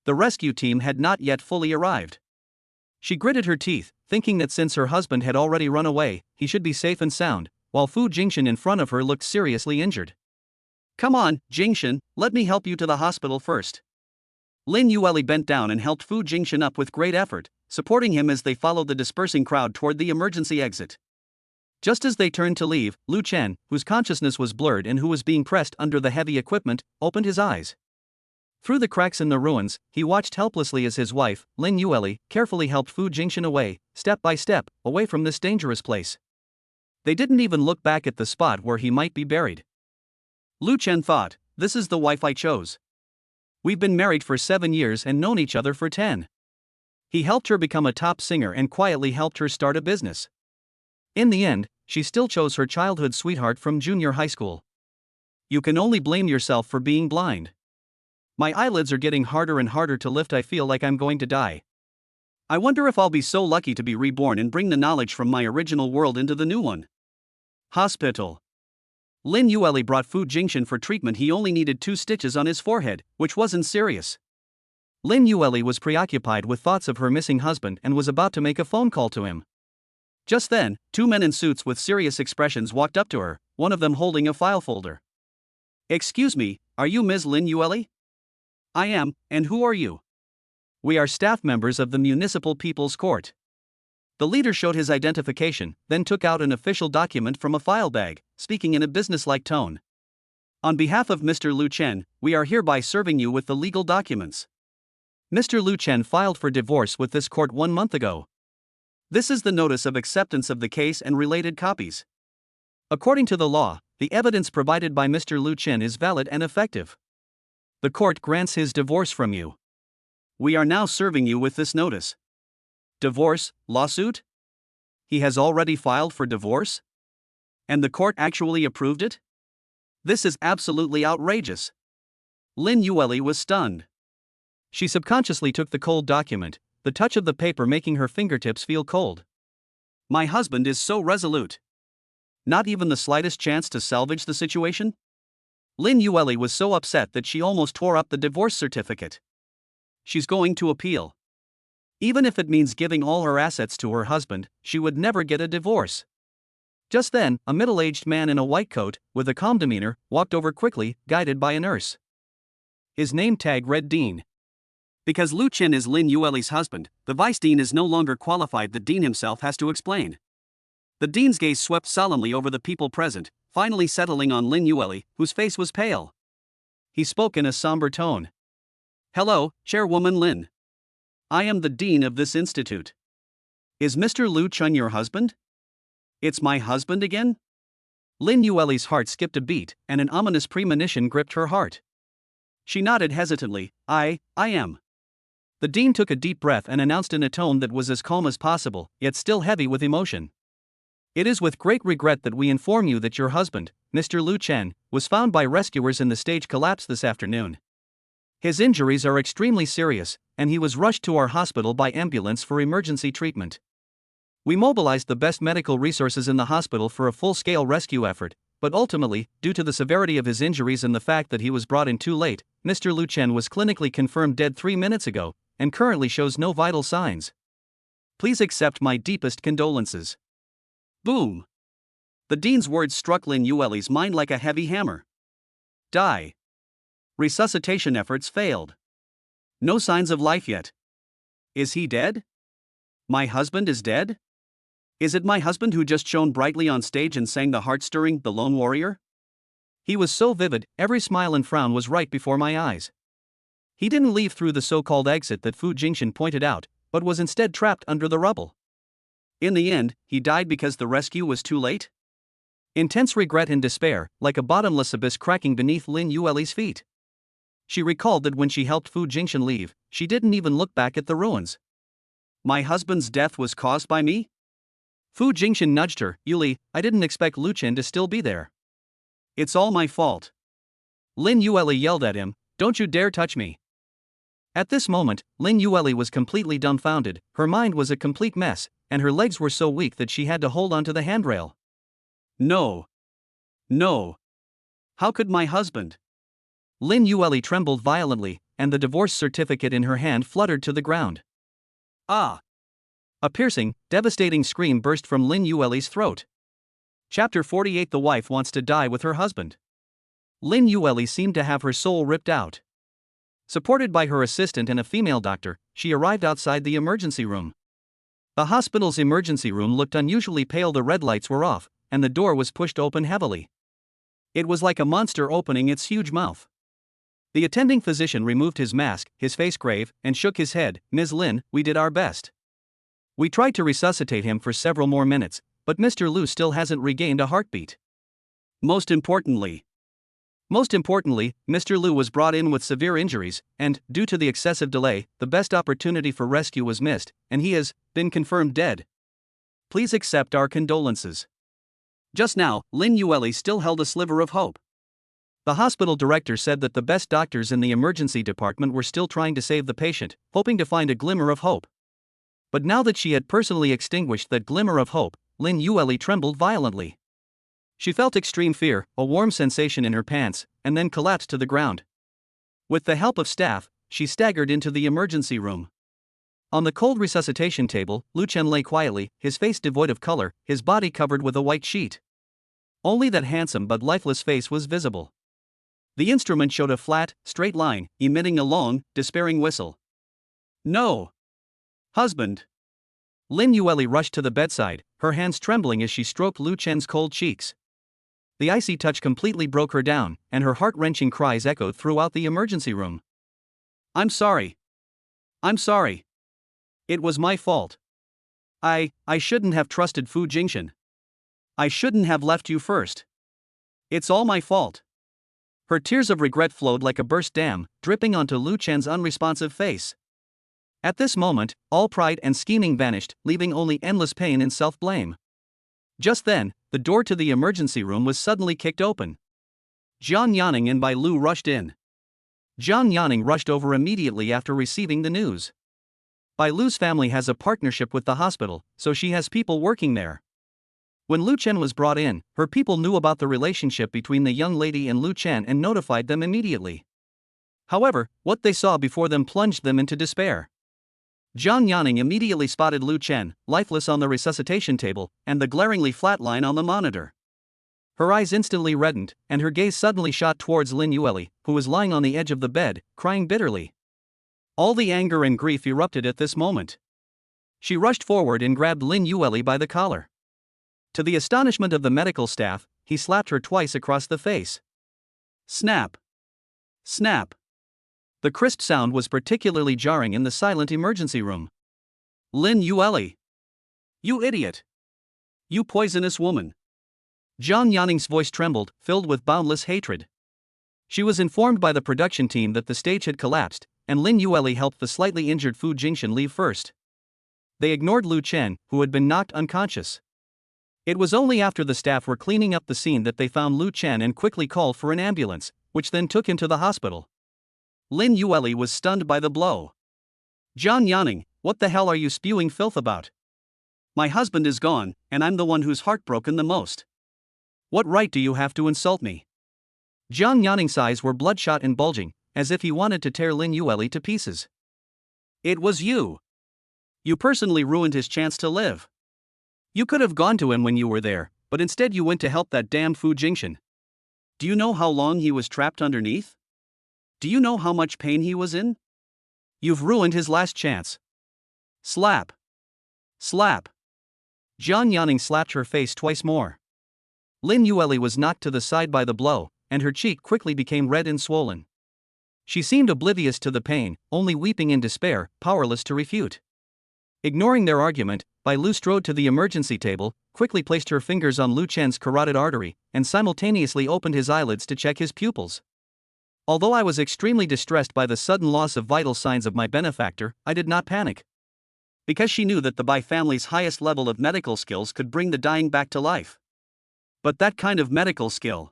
[SPEAKER 1] The rescue team had not yet fully arrived. She gritted her teeth, thinking that since her husband had already run away, he should be safe and sound, while Fu Jingxian in front of her looked seriously injured. Come on, Jingxian, let me help you to the hospital first. Lin Yueli bent down and helped Fu Jingxian up with great effort, supporting him as they followed the dispersing crowd toward the emergency exit. Just as they turned to leave, Lu Chen, whose consciousness was blurred and who was being pressed under the heavy equipment, opened his eyes. Through the cracks in the ruins, he watched helplessly as his wife, Lin Yueli, carefully helped Fu Jingxian away, step by step, away from this dangerous place. They didn't even look back at the spot where he might be buried. Lu Chen thought, this is the wife I chose. We've been married for 7 years and known each other for 10. He helped her become a top singer and quietly helped her start a business. In the end, she still chose her childhood sweetheart from junior high school. You can only blame yourself for being blind. My eyelids are getting harder and harder to lift. I feel like I'm going to die. I wonder if I'll be so lucky to be reborn and bring the knowledge from my original world into the new one. Hospital. Lin Yueli brought Fu Jingxian for treatment. He only needed 2 stitches on his forehead, which wasn't serious. Lin Yueli was preoccupied with thoughts of her missing husband and was about to make a phone call to him. Just then, 2 men in suits with serious expressions walked up to her, one of them holding a file folder. Excuse me, are you Ms. Lin Yueli? I am, and who are you? We are staff members of the Municipal People's Court. The leader showed his identification, then took out an official document from a file bag, speaking in a businesslike tone. On behalf of Mr. Lu Chen, we are hereby serving you with the legal documents. Mr. Lu Chen filed for divorce with this court 1 month ago. This is the notice of acceptance of the case and related copies. According to the law, the evidence provided by Mr. Lu Chen is valid and effective. The court grants his divorce from you. We are now serving you with this notice. Divorce, lawsuit? He has already filed for divorce? And the court actually approved it? This is absolutely outrageous. Lin Yueli was stunned. She subconsciously took the cold document, the touch of the paper making her fingertips feel cold. My husband is so resolute. Not even the slightest chance to salvage the situation? Lin Yueli was so upset that she almost tore up the divorce certificate. She's going to appeal. Even if it means giving all her assets to her husband, she would never get a divorce.
[SPEAKER 2] Just then, a middle-aged man in a white coat, with a calm demeanor, walked over quickly, guided by a nurse. His name tag read Dean.
[SPEAKER 1] Because Lu Chen is Lin Yueli's husband, the vice dean is no longer qualified, the dean himself has to explain. The dean's gaze swept solemnly over the people present, finally settling on Lin Yueli, whose face was pale. He spoke in a somber tone. Hello, Chairwoman Lin. I am the dean of this institute. Is Mr. Lu Chen your husband? It's my husband again?
[SPEAKER 2] Lin Yueli's heart skipped a beat, and an ominous premonition gripped her heart.
[SPEAKER 1] She nodded hesitantly. I am.
[SPEAKER 2] The dean took a deep breath and announced in a tone that was as calm as possible, yet still heavy with emotion. It is with great regret that we inform you that your husband, Mr. Lu Chen, was found by rescuers in the stage collapse this afternoon. His injuries are extremely serious, and he was rushed to our hospital by ambulance for emergency treatment. We mobilized the best medical resources in the hospital for a full-scale rescue effort, but ultimately, due to the severity of his injuries and the fact that he was brought in too late, Mr. Lu Chen was clinically confirmed dead 3 minutes ago, and currently shows no vital signs. Please accept my deepest condolences.
[SPEAKER 1] Boom! The dean's words struck Lin Yueli's mind like a heavy hammer. Die. Resuscitation efforts failed. No signs of life yet. Is he dead? My husband is dead? Is it my husband who just shone brightly on stage and sang the heart-stirring The Lone Warrior?
[SPEAKER 2] He was so vivid, every smile and frown was right before my eyes. He didn't leave through the so-called exit that Fu Jingshan pointed out, but was instead trapped under the rubble.
[SPEAKER 1] In the end, he died because the rescue was too late?
[SPEAKER 2] Intense regret and despair, like a bottomless abyss cracking beneath Lin Yueli's feet. She recalled that when she helped Fu Jingshan leave, she didn't even look back at the ruins.
[SPEAKER 1] My husband's death was caused by me?
[SPEAKER 2] Fu Jingshan nudged her. Yuli, I didn't expect Lu Chen to still be there.
[SPEAKER 1] It's all my fault.
[SPEAKER 2] Lin Yueli yelled at him, don't you dare touch me. At this moment, Lin Yueli was completely dumbfounded, her mind was a complete mess, and her legs were so weak that she had to hold onto the handrail.
[SPEAKER 1] No. No. How could my husband?
[SPEAKER 2] Lin Yueli trembled violently, and the divorce certificate in her hand fluttered to the ground.
[SPEAKER 1] Ah!
[SPEAKER 2] A piercing, devastating scream burst from Lin Yueli's throat. Chapter 48. The wife wants to die with her husband. Lin Yueli seemed to have her soul ripped out. Supported by her assistant and a female doctor, she arrived outside the emergency room. The hospital's emergency room looked unusually pale. The red lights were off, and the door was pushed open heavily. It was like a monster opening its huge mouth. The attending physician removed his mask, his face grave, and shook his head. Ms. Lin, we did our best. We tried to resuscitate him for several more minutes, but Mr. Lu still hasn't regained a heartbeat.
[SPEAKER 1] Most importantly,
[SPEAKER 2] Mr. Lu was brought in with severe injuries, and, due to the excessive delay, the best opportunity for rescue was missed, and he has been confirmed dead. Please accept our condolences.
[SPEAKER 1] Just now, Lin Yueli still held a sliver of hope.
[SPEAKER 2] The hospital director said that the best doctors in the emergency department were still trying to save the patient, hoping to find a glimmer of hope. But now that she had personally extinguished that glimmer of hope, Lin Yueli trembled violently. She felt extreme fear, a warm sensation in her pants, and then collapsed to the ground. With the help of staff, she staggered into the emergency room. On the cold resuscitation table, Lu Chen lay quietly, his face devoid of color, his body covered with a white sheet. Only that handsome but lifeless face was visible. The instrument showed a flat, straight line, emitting a long, despairing whistle.
[SPEAKER 1] No! Husband!
[SPEAKER 2] Lin Yueli rushed to the bedside, her hands trembling as she stroked Lu Chen's cold cheeks. The icy touch completely broke her down, and her heart-wrenching cries echoed throughout the emergency room.
[SPEAKER 1] I'm sorry. I'm sorry. It was my fault. I shouldn't have trusted Fu Jingshan. I shouldn't have left you first. It's all my fault. Her tears of regret flowed like a burst dam, dripping onto Lu Chen's unresponsive face. At this moment, all pride and scheming vanished, leaving only endless pain and self-blame. Just then, the door to the emergency room was suddenly kicked open. Jiang Yanning and Bai Lu rushed in. Jiang Yanning rushed over immediately after receiving the news. Bai Lu's family has a partnership with the hospital, so she has people working there. When Lu Chen was brought in, her people knew about the relationship between the young lady and Lu Chen and notified them immediately. However, what they saw before them plunged them into despair.
[SPEAKER 2] Zhang Yanning immediately spotted Lu Chen, lifeless on the resuscitation table, and the glaringly flat line on the monitor. Her eyes instantly reddened, and her gaze suddenly shot towards Lin Yueli, who was lying on the edge of the bed, crying bitterly. All the anger and grief erupted at this moment. She rushed forward and grabbed Lin Yueli by the collar. To the astonishment of the medical staff, he slapped her twice across the face. Snap! Snap! The crisp sound was particularly jarring in the silent emergency room. Lin Yueli! You idiot! You poisonous woman! Zhang Yanning's voice trembled, filled with boundless hatred. She was informed by the production team that the stage had collapsed, and Lin Yueli helped the slightly injured Fu Jingxian leave first. They ignored Lu Chen, who had been knocked unconscious. It was only after the staff were cleaning up the scene that they found Lu Chen and quickly called for an ambulance, which then took him to the hospital. Lin Yueli was stunned by the blow. Zhang Yanning, what the hell are you spewing filth about? My husband is gone, and I'm the one who's heartbroken the most. What right do you have to insult me? Zhang Yanning's eyes were bloodshot and bulging, as if he wanted to tear Lin Yueli to pieces. It was you. You personally ruined his chance to live. You could have gone to him when you were there, but instead you went to help that damn Fu Jingxian. Do you know how long he was trapped underneath? Do you know how much pain he was in? You've ruined his last chance. Slap. Slap. Zhang Yanning slapped her face twice more. Lin Yueli was knocked to the side by the blow, and her cheek quickly became red and swollen. She seemed oblivious to the pain, only weeping in despair, powerless to refute. Ignoring their argument, Bai Lu strode to the emergency table, quickly placed her fingers on Lu Chen's carotid artery, and simultaneously opened his eyelids to check his pupils. Although I was extremely distressed by the sudden loss of vital signs of my benefactor, I did not panic. Because she knew that the Bai family's highest level of medical skills could bring the dying back to life. But that kind of medical skill.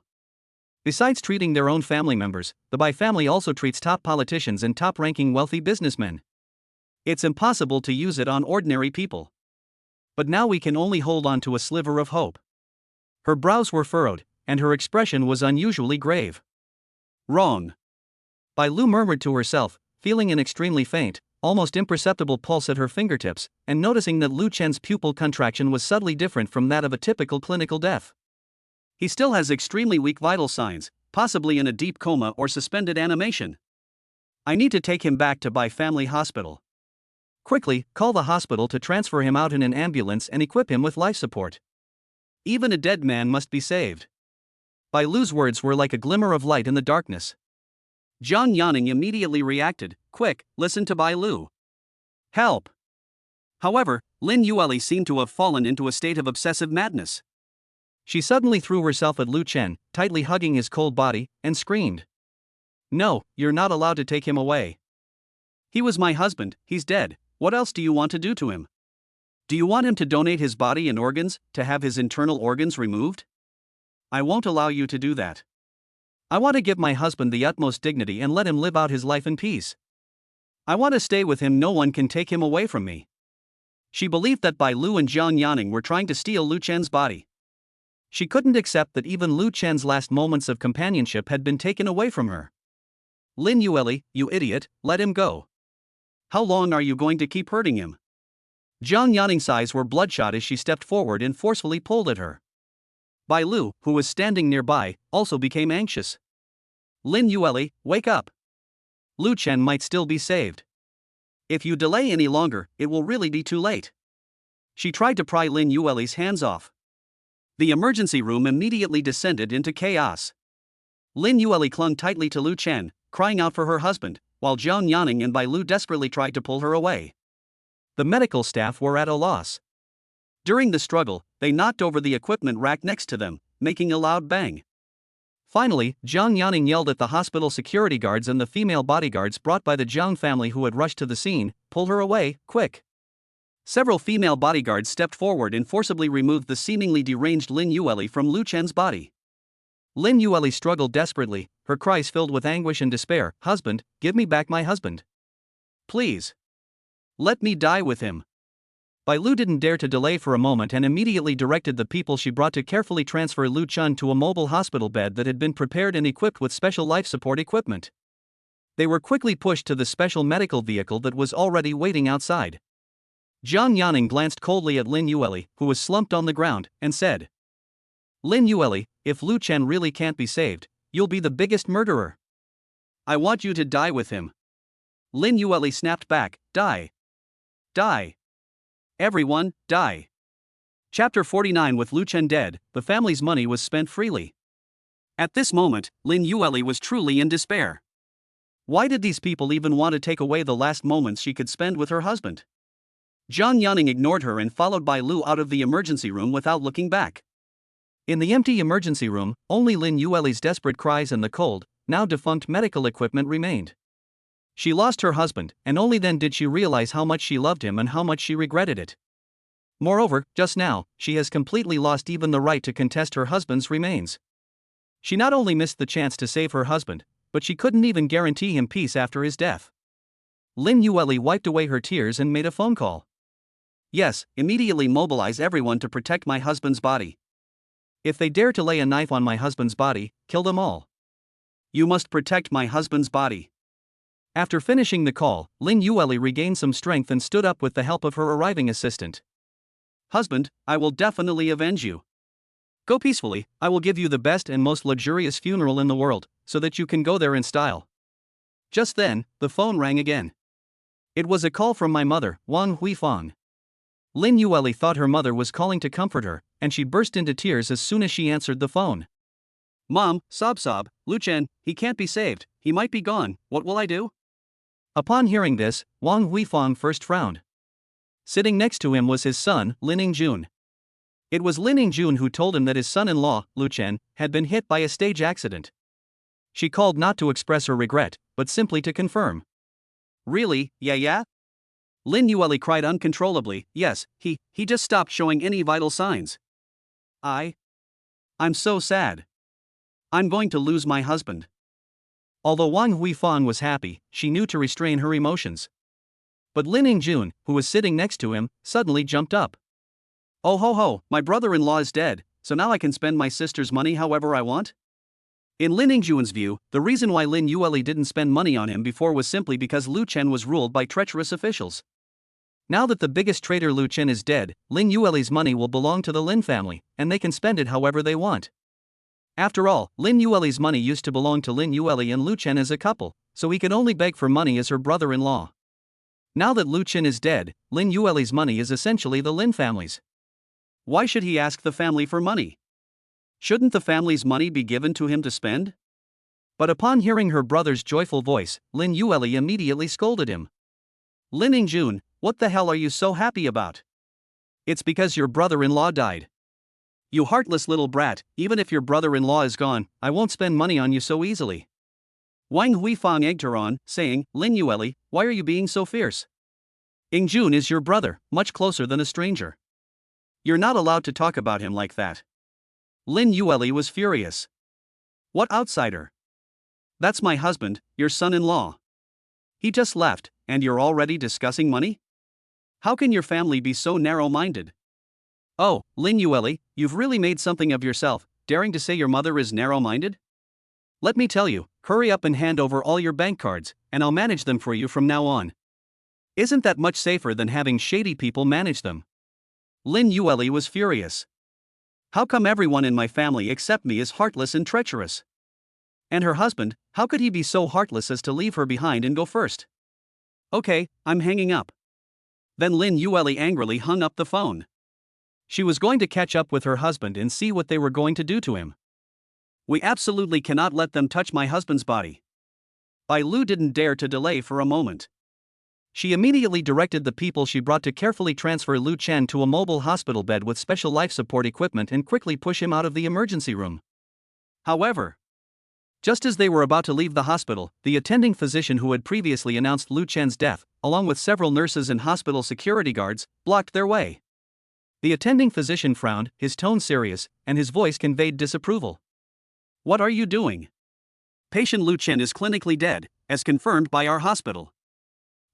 [SPEAKER 2] Besides treating their own family members, the Bai family also treats top politicians and top-ranking wealthy businessmen. It's impossible to use it on ordinary people. But now we can only hold on to a sliver of hope. Her brows were furrowed, and her expression was unusually grave. Wrong. Bai Lu murmured to herself, feeling an extremely faint, almost imperceptible pulse at her fingertips, and noticing that Lu Chen's pupil contraction was subtly different from that of a typical clinical death. He still has extremely weak vital signs, possibly in a deep coma or suspended animation. I need to take him back to Bai Family Hospital. Quickly, call the hospital to transfer him out in an ambulance and equip him with life support. Even a dead man must be saved. Bai Lu's words were like a glimmer of light in the darkness. Zhang Yanning immediately reacted, quick, listen to Bai Lu. Help! However, Lin Yueli seemed to have fallen into a state of obsessive madness. She suddenly threw herself at Lu Chen, tightly hugging his cold body, and screamed. No, you're not allowed to take him away. He was my husband, he's dead, what else do you want to do to him? Do you want him to donate his body and organs, to have his internal organs removed? I won't allow you to do that. I want to give my husband the utmost dignity and let him live out his life in peace. I want to stay with him, no one can take him away from me. She believed that Bai Lu and Zhang Yanning were trying to steal Lu Chen's body. She couldn't accept that even Lu Chen's last moments of companionship had been taken away from her. Lin Yueli, you idiot, let him go. How long are you going to keep hurting him? Zhang Yanning's eyes were bloodshot as she stepped forward and forcefully pulled at her. Bai Lu, who was standing nearby, also became anxious. Lin Yueli, wake up. Lu Chen might still be saved. If you delay any longer, it will really be too late. She tried to pry Lin Yueli's hands off. The emergency room immediately descended into chaos. Lin Yueli clung tightly to Lu Chen, crying out for her husband, while Zhang Yanning and Bai Lu desperately tried to pull her away. The medical staff were at a loss. During the struggle, they knocked over the equipment rack next to them, making a loud bang. Finally, Zhang Yanning yelled at the hospital security guards and the female bodyguards brought by the Zhang family who had rushed to the scene, pull her away, quick. Several female bodyguards stepped forward and forcibly removed the seemingly deranged Lin Yueli from Lu Chen's body. Lin Yueli struggled desperately, her cries filled with anguish and despair. Husband, give me back my husband. Please. Let me die with him. Bai Lu didn't dare to delay for a moment and immediately directed the people she brought to carefully transfer Lu Chen to a mobile hospital bed that had been prepared and equipped with special life support equipment. They were quickly pushed to the special medical vehicle that was already waiting outside. Jiang Yaning glanced coldly at Lin Yueli, who was slumped on the ground, and said, "Lin Yueli, if Lu Chen really can't be saved, you'll be the biggest murderer. I want you to die with him." Lin Yueli snapped back, "Die. Die. Everyone, die." Chapter 49. With Lu Chen dead, the family's money was spent freely. At this moment, Lin Yueli was truly in despair. Why did these people even want to take away the last moments she could spend with her husband? Jiang Yaning ignored her and followed by Lu out of the emergency room without looking back. In the empty emergency room, only Lin Yueli's desperate cries and the cold, now defunct medical equipment remained. She lost her husband, and only then did she realize how much she loved him and how much she regretted it. Moreover, just now, she has completely lost even the right to contest her husband's remains. She not only missed the chance to save her husband, but she couldn't even guarantee him peace after his death. Lin Yueli wiped away her tears and made a phone call. "Yes, immediately mobilize everyone to protect my husband's body. If they dare to lay a knife on my husband's body, kill them all. You must protect my husband's body." After finishing the call, Lin Yueli regained some strength and stood up with the help of her arriving assistant. "Husband, I will definitely avenge you. Go peacefully, I will give you the best and most luxurious funeral in the world, so that you can go there in style." Just then, the phone rang again. It was a call from my mother, Wang Huifang. Lin Yueli thought her mother was calling to comfort her, and she burst into tears as soon as she answered the phone. "Mom, sob, Lu Chen, he can't be saved, he might be gone, what will I do?" Upon hearing this, Wang Huifang first frowned. Sitting next to him was his son, Lin Ingjun. It was Lin Ingjun who told him that his son-in-law, Lu Chen, had been hit by a stage accident. She called not to express her regret, but simply to confirm. "Really, yeah? Lin Yueli cried uncontrollably, "Yes, he just stopped showing any vital signs. I'm so sad. I'm going to lose my husband." Although Wang Huifang was happy, she knew to restrain her emotions. But Lin Ingjun, who was sitting next to him, suddenly jumped up. "Oh ho, my brother-in-law is dead, so now I can spend my sister's money however I want?" In Lin Ingjun's view, the reason why Lin Yueli didn't spend money on him before was simply because Lu Chen was ruled by treacherous officials. Now that the biggest traitor Lu Chen is dead, Lin Yueli's money will belong to the Lin family, and they can spend it however they want. After all, Lin Yueli's money used to belong to Lin Yueli and Lu Chen as a couple, so he could only beg for money as her brother-in-law. Now that Lu Chen is dead, Lin Yueli's money is essentially the Lin family's. Why should he ask the family for money? Shouldn't the family's money be given to him to spend? But upon hearing her brother's joyful voice, Lin Yueli immediately scolded him. "Lin Ingjun, what the hell are you so happy about? It's because your brother-in-law died. You heartless little brat, even if your brother-in-law is gone, I won't spend money on you so easily." Wang Huifang egged her on, saying, "Lin Yueli, why are you being so fierce? Ingjun is your brother, much closer than a stranger. You're not allowed to talk about him like that." Lin Yueli was furious. "What outsider? That's my husband, your son-in-law. He just left, and you're already discussing money? How can your family be so narrow-minded?" "Oh, Lin Yueli, you've really made something of yourself, daring to say your mother is narrow-minded? Let me tell you, hurry up and hand over all your bank cards, and I'll manage them for you from now on. Isn't that much safer than having shady people manage them?" Lin Yueli was furious. "How come everyone in my family except me is heartless and treacherous? And her husband, how could he be so heartless as to leave her behind and go first? Okay, I'm hanging up." Then Lin Yueli angrily hung up the phone. She was going to catch up with her husband and see what they were going to do to him. "We absolutely cannot let them touch my husband's body." Bai Lu didn't dare to delay for a moment. She immediately directed the people she brought to carefully transfer Lu Chen to a mobile hospital bed with special life support equipment and quickly push him out of the emergency room. However, just as they were about to leave the hospital, the attending physician who had previously announced Lu Chen's death, along with several nurses and hospital security guards, blocked their way. The attending physician frowned, his tone serious, and his voice conveyed disapproval. "What are you doing? Patient Lu Chen is clinically dead, as confirmed by our hospital.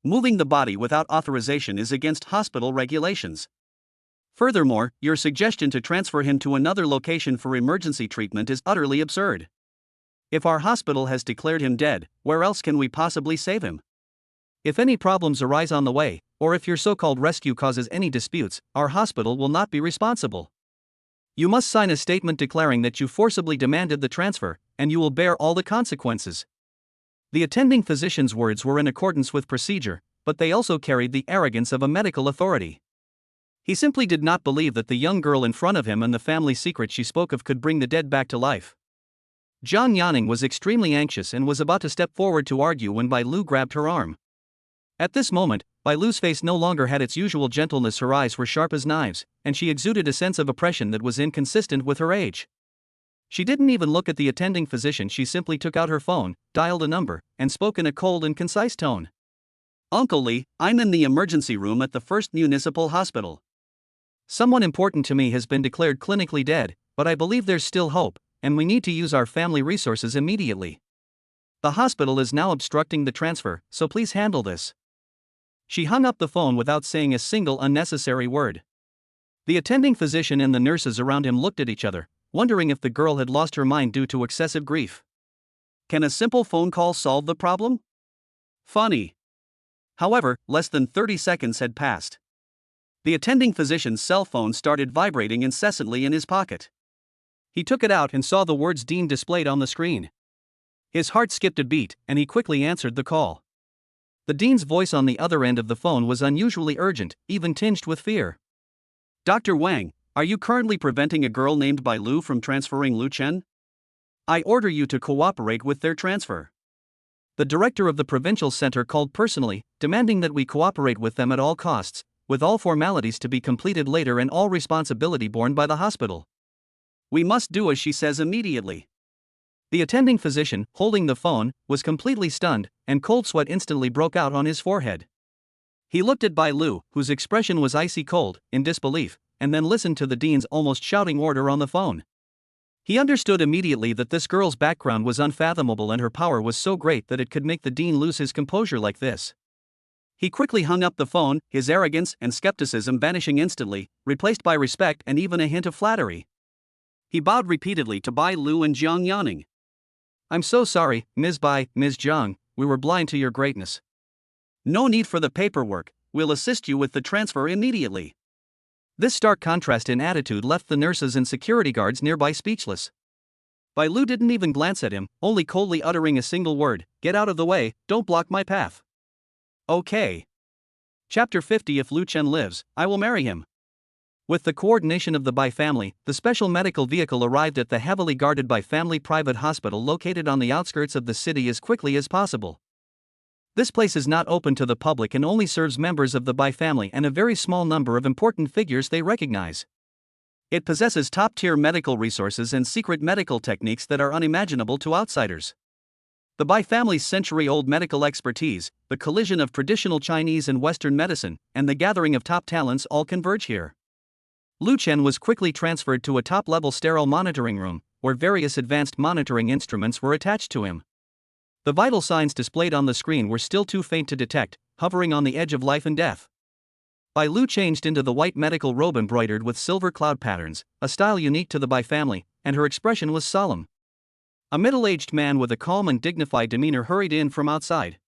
[SPEAKER 2] Moving the body without authorization is against hospital regulations. Furthermore, your suggestion to transfer him to another location for emergency treatment is utterly absurd.
[SPEAKER 1] If our hospital has declared him dead, where else can we possibly save him?
[SPEAKER 2] If any problems arise on the way, or if your so-called rescue causes any disputes, our hospital will not be responsible. You must sign a statement declaring that you forcibly demanded the transfer, and you will bear all the consequences." The attending physician's words were in accordance with procedure, but they also carried the arrogance of a medical authority. He simply did not believe that the young girl in front of him and the family secret she spoke of could bring the dead back to life. Zhang Yanning was extremely anxious and was about to step forward to argue when Bai Lu grabbed her arm. At this moment, Bai Lu's face no longer had its usual gentleness, her eyes were sharp as knives, and she exuded a sense of oppression that was inconsistent with her age. She didn't even look at the attending physician, she simply took out her phone, dialed a number, and spoke in a cold and concise tone.
[SPEAKER 1] "Uncle Lee, I'm in the emergency room at the First Municipal Hospital.
[SPEAKER 2] Someone important to me has been declared clinically dead, but I believe there's still hope, and we need to use our family resources immediately. The hospital is now obstructing the transfer, so please handle this." She hung up the phone without saying a single unnecessary word. The attending physician and the nurses around him looked at each other, wondering if the girl had lost her mind due to excessive grief.
[SPEAKER 1] Can a simple phone call solve the problem? Funny. However, less than 30 seconds had passed. The attending physician's cell phone started vibrating incessantly in his pocket. He took it out and saw the words "Dean" displayed on the screen. His heart skipped a beat, and he quickly answered the call. The dean's voice on the other end of the phone was unusually urgent, even tinged with fear. "Dr. Wang, are you currently preventing a girl named Bai Lu from transferring Lu Chen? I order you to cooperate with their transfer."
[SPEAKER 2] The director of the provincial center called personally, demanding that we cooperate with them at all costs, with all formalities to be completed later and all responsibility borne by the hospital.
[SPEAKER 1] "We must do as she says immediately."
[SPEAKER 2] The attending physician, holding the phone, was completely stunned, and cold sweat instantly broke out on his forehead. He looked at Bai Lu, whose expression was icy cold, in disbelief, and then listened to the dean's almost shouting order on the phone. He understood immediately that this girl's background was unfathomable and her power was so great that it could make the dean lose his composure like this. He quickly hung up the phone, his arrogance and skepticism vanishing instantly, replaced by respect and even a hint of flattery. He bowed repeatedly to Bai Lu and Zhang Yanning. "I'm so sorry, Ms. Bai, Ms. Zhang, we were blind to your greatness."
[SPEAKER 1] "No need for the paperwork, we'll assist you with the transfer immediately."
[SPEAKER 2] This stark contrast in attitude left the nurses and security guards nearby speechless. Bai Lu didn't even glance at him, only coldly uttering a single word: "Get out of the way, don't block my path."
[SPEAKER 1] Okay. Chapter 50. If Lu Chen lives, I will marry him.
[SPEAKER 2] With the coordination of the Bai family, the special medical vehicle arrived at the heavily guarded Bai family private hospital located on the outskirts of the city as quickly as possible. This place is not open to the public and only serves members of the Bai family and a very small number of important figures they recognize. It possesses top-tier medical resources and secret medical techniques that are unimaginable to outsiders. The Bai family's century-old medical expertise, the collision of traditional Chinese and Western medicine, and the gathering of top talents all converge here. Lu Chen was quickly transferred to a top-level sterile monitoring room, where various advanced monitoring instruments were attached to him. The vital signs displayed on the screen were still too faint to detect, hovering on the edge of life and death. Bai Lu changed into the white medical robe embroidered with silver cloud patterns, a style unique to the Bai family, and her expression was solemn. A middle-aged man with a calm and dignified demeanor hurried in from outside.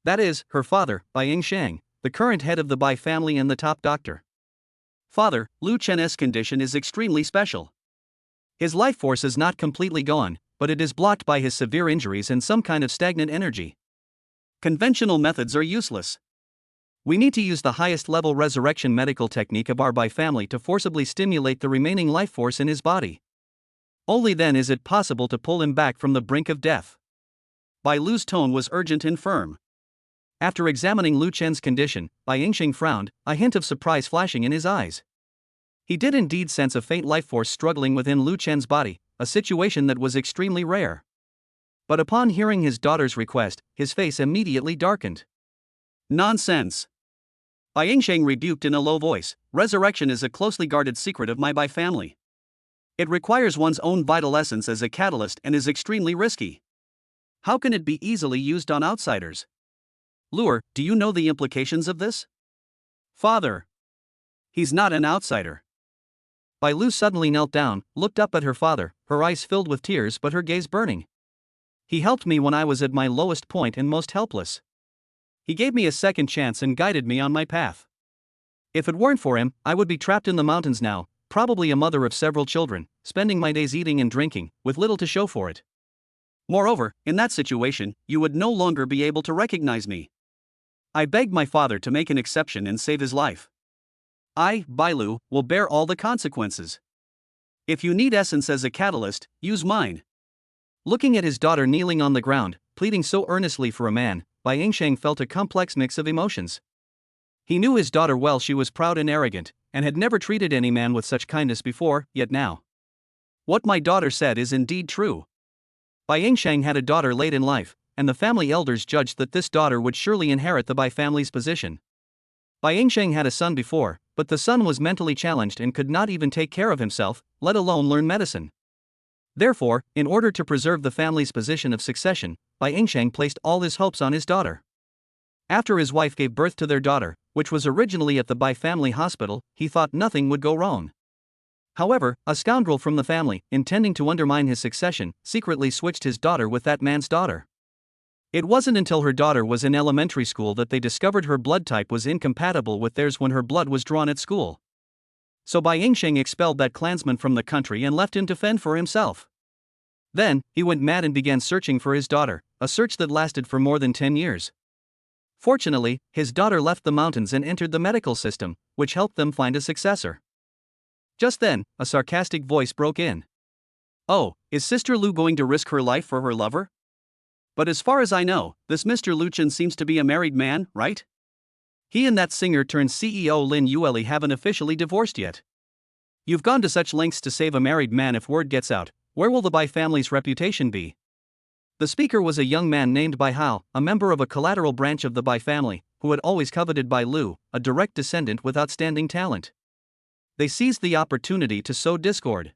[SPEAKER 2] That is, her father, Bai Yingshang, the current head of the Bai family and the top doctor.
[SPEAKER 1] "Father, Lu Chen's condition is extremely special.
[SPEAKER 2] His life force is not completely gone, but it is blocked by his severe injuries and some kind of stagnant energy.
[SPEAKER 1] Conventional methods are useless.
[SPEAKER 2] We need to use the highest level resurrection medical technique of our Bai family to forcibly stimulate the remaining life force in his body. Only then is it possible to pull him back from the brink of death."
[SPEAKER 1] Bai Lu's tone was urgent and firm.
[SPEAKER 2] After examining Lu Chen's condition, Bai Yingxing frowned, a hint of surprise flashing in his eyes. He did indeed sense a faint life force struggling within Lu Chen's body, a situation that was extremely rare. But upon hearing his daughter's request, his face immediately darkened.
[SPEAKER 1] "Nonsense." Bai Yingsheng rebuked in a low voice, "Resurrection is a closely guarded secret of my Bai family. It requires one's own vital essence as a catalyst and is extremely risky. How can it be easily used on outsiders? Luer, do you know the implications of this?" "Father. He's not an outsider."
[SPEAKER 2] Bai Lu suddenly knelt down, looked up at her father, her eyes filled with tears but her gaze burning. He helped me when I was at my lowest point and most helpless. He gave me a second chance and guided me on my path. If it weren't for him, I would be trapped in the mountains now, probably a mother of several children, spending my days eating and drinking, with little to show for it.
[SPEAKER 1] Moreover, in that situation, you would no longer be able to recognize me. I begged my father to make an exception and save his life. I, Bailu, will bear all the consequences. If you need essence as a catalyst, use mine.
[SPEAKER 2] Looking at his daughter kneeling on the ground, pleading so earnestly for a man, Bai Yingsheng felt a complex mix of emotions. He knew his daughter well. She was proud and arrogant, and had never treated any man with such kindness before, yet now. What my daughter said is indeed true. Bai Yingsheng had a daughter late in life, and the family elders judged that this daughter would surely inherit the Bai family's position. Bai Yingsheng had a son before, but the son was mentally challenged and could not even take care of himself, let alone learn medicine. Therefore, in order to preserve the family's position of succession, Bai Yingsheng placed all his hopes on his daughter. After his wife gave birth to their daughter, which was originally at the Bai family hospital, he thought nothing would go wrong. However, a scoundrel from the family, intending to undermine his succession, secretly switched his daughter with that man's daughter. It wasn't until her daughter was in elementary school that they discovered her blood type was incompatible with theirs when her blood was drawn at school. So Bai Yingsheng expelled that clansman from the country and left him to fend for himself. Then, he went mad and began searching for his daughter, a search that lasted for more than 10 years. Fortunately, his daughter left the mountains and entered the medical system, which helped them find a successor. Just then, a sarcastic voice broke in.
[SPEAKER 1] Oh, is Sister Lu going to risk her life for her lover? But as far as I know, this Mr. Luchan seems to be a married man, right? He and that singer-turned-CEO Lin Yueli haven't officially divorced yet. You've gone to such lengths to save a married man. If word gets out, where will the Bai family's reputation be? The speaker was a young man named Bai Hao, a member of a collateral branch of the Bai family, who had always coveted Bai Lu, a direct descendant with outstanding talent. They seized the opportunity to sow discord.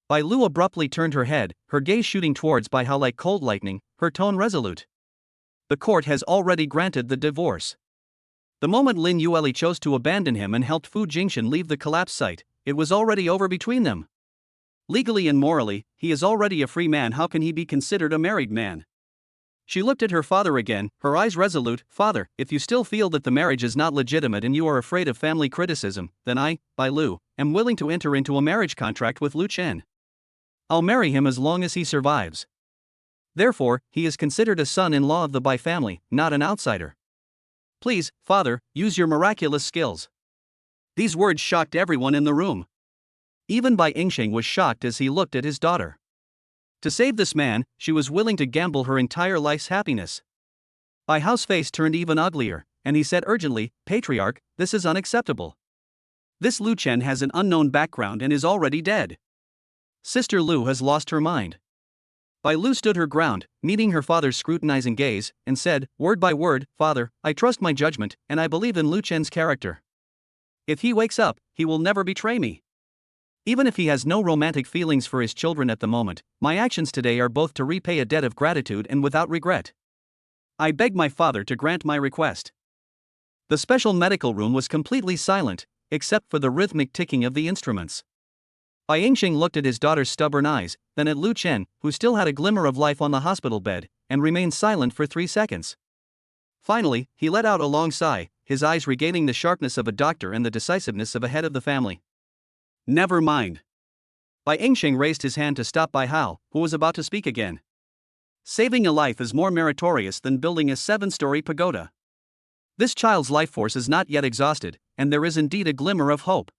[SPEAKER 1] Bai Lu abruptly turned her head, her gaze shooting towards Bai Hao like cold lightning, her tone resolute. The court has already granted the divorce. The moment Lin Yueli chose to abandon him and helped Fu Jingshan leave the collapse site, it was already over between them. Legally and morally, he is already a free man. How can he be considered a married man? She looked at her father again, her eyes resolute. Father, if you still feel that the marriage is not legitimate and you are afraid of family criticism, then I, Bai Lu, am willing to enter into a marriage contract with Lu Chen. I'll marry him as long as he survives. Therefore, he is considered a son-in-law of the Bai family, not an outsider. Please, father, use your miraculous skills. These words shocked everyone in the room. Even Bai Yingsheng was shocked as he looked at his daughter. To save this man, she was willing to gamble her entire life's happiness. Bai Hao's face turned even uglier, and he said urgently, Patriarch, this is unacceptable. This Lu Chen has an unknown background and is already dead. Sister Lu has lost her mind. Bai Lu stood her ground, meeting her father's scrutinizing gaze, and said, word by word, Father, I trust my judgment, and I believe in Lu Chen's character. If he wakes up, he will never betray me. Even if he has no romantic feelings for his children at the moment, my actions today are both to repay a debt of gratitude and without regret. I beg my father to grant my request. The special medical room was completely silent, except for the rhythmic ticking of the instruments. Bai Yingsheng looked at his daughter's stubborn eyes, then at Lu Chen, who still had a glimmer of life on the hospital bed, and remained silent for 3 seconds. Finally, he let out a long sigh, his eyes regaining the sharpness of a doctor and the decisiveness of a head of the family. Never mind. Bai Yingsheng raised his hand to stop Bai Hao, who was about to speak again. Saving a life is more meritorious than building a 7-story pagoda. This child's life force is not yet exhausted, and there is indeed a glimmer of hope.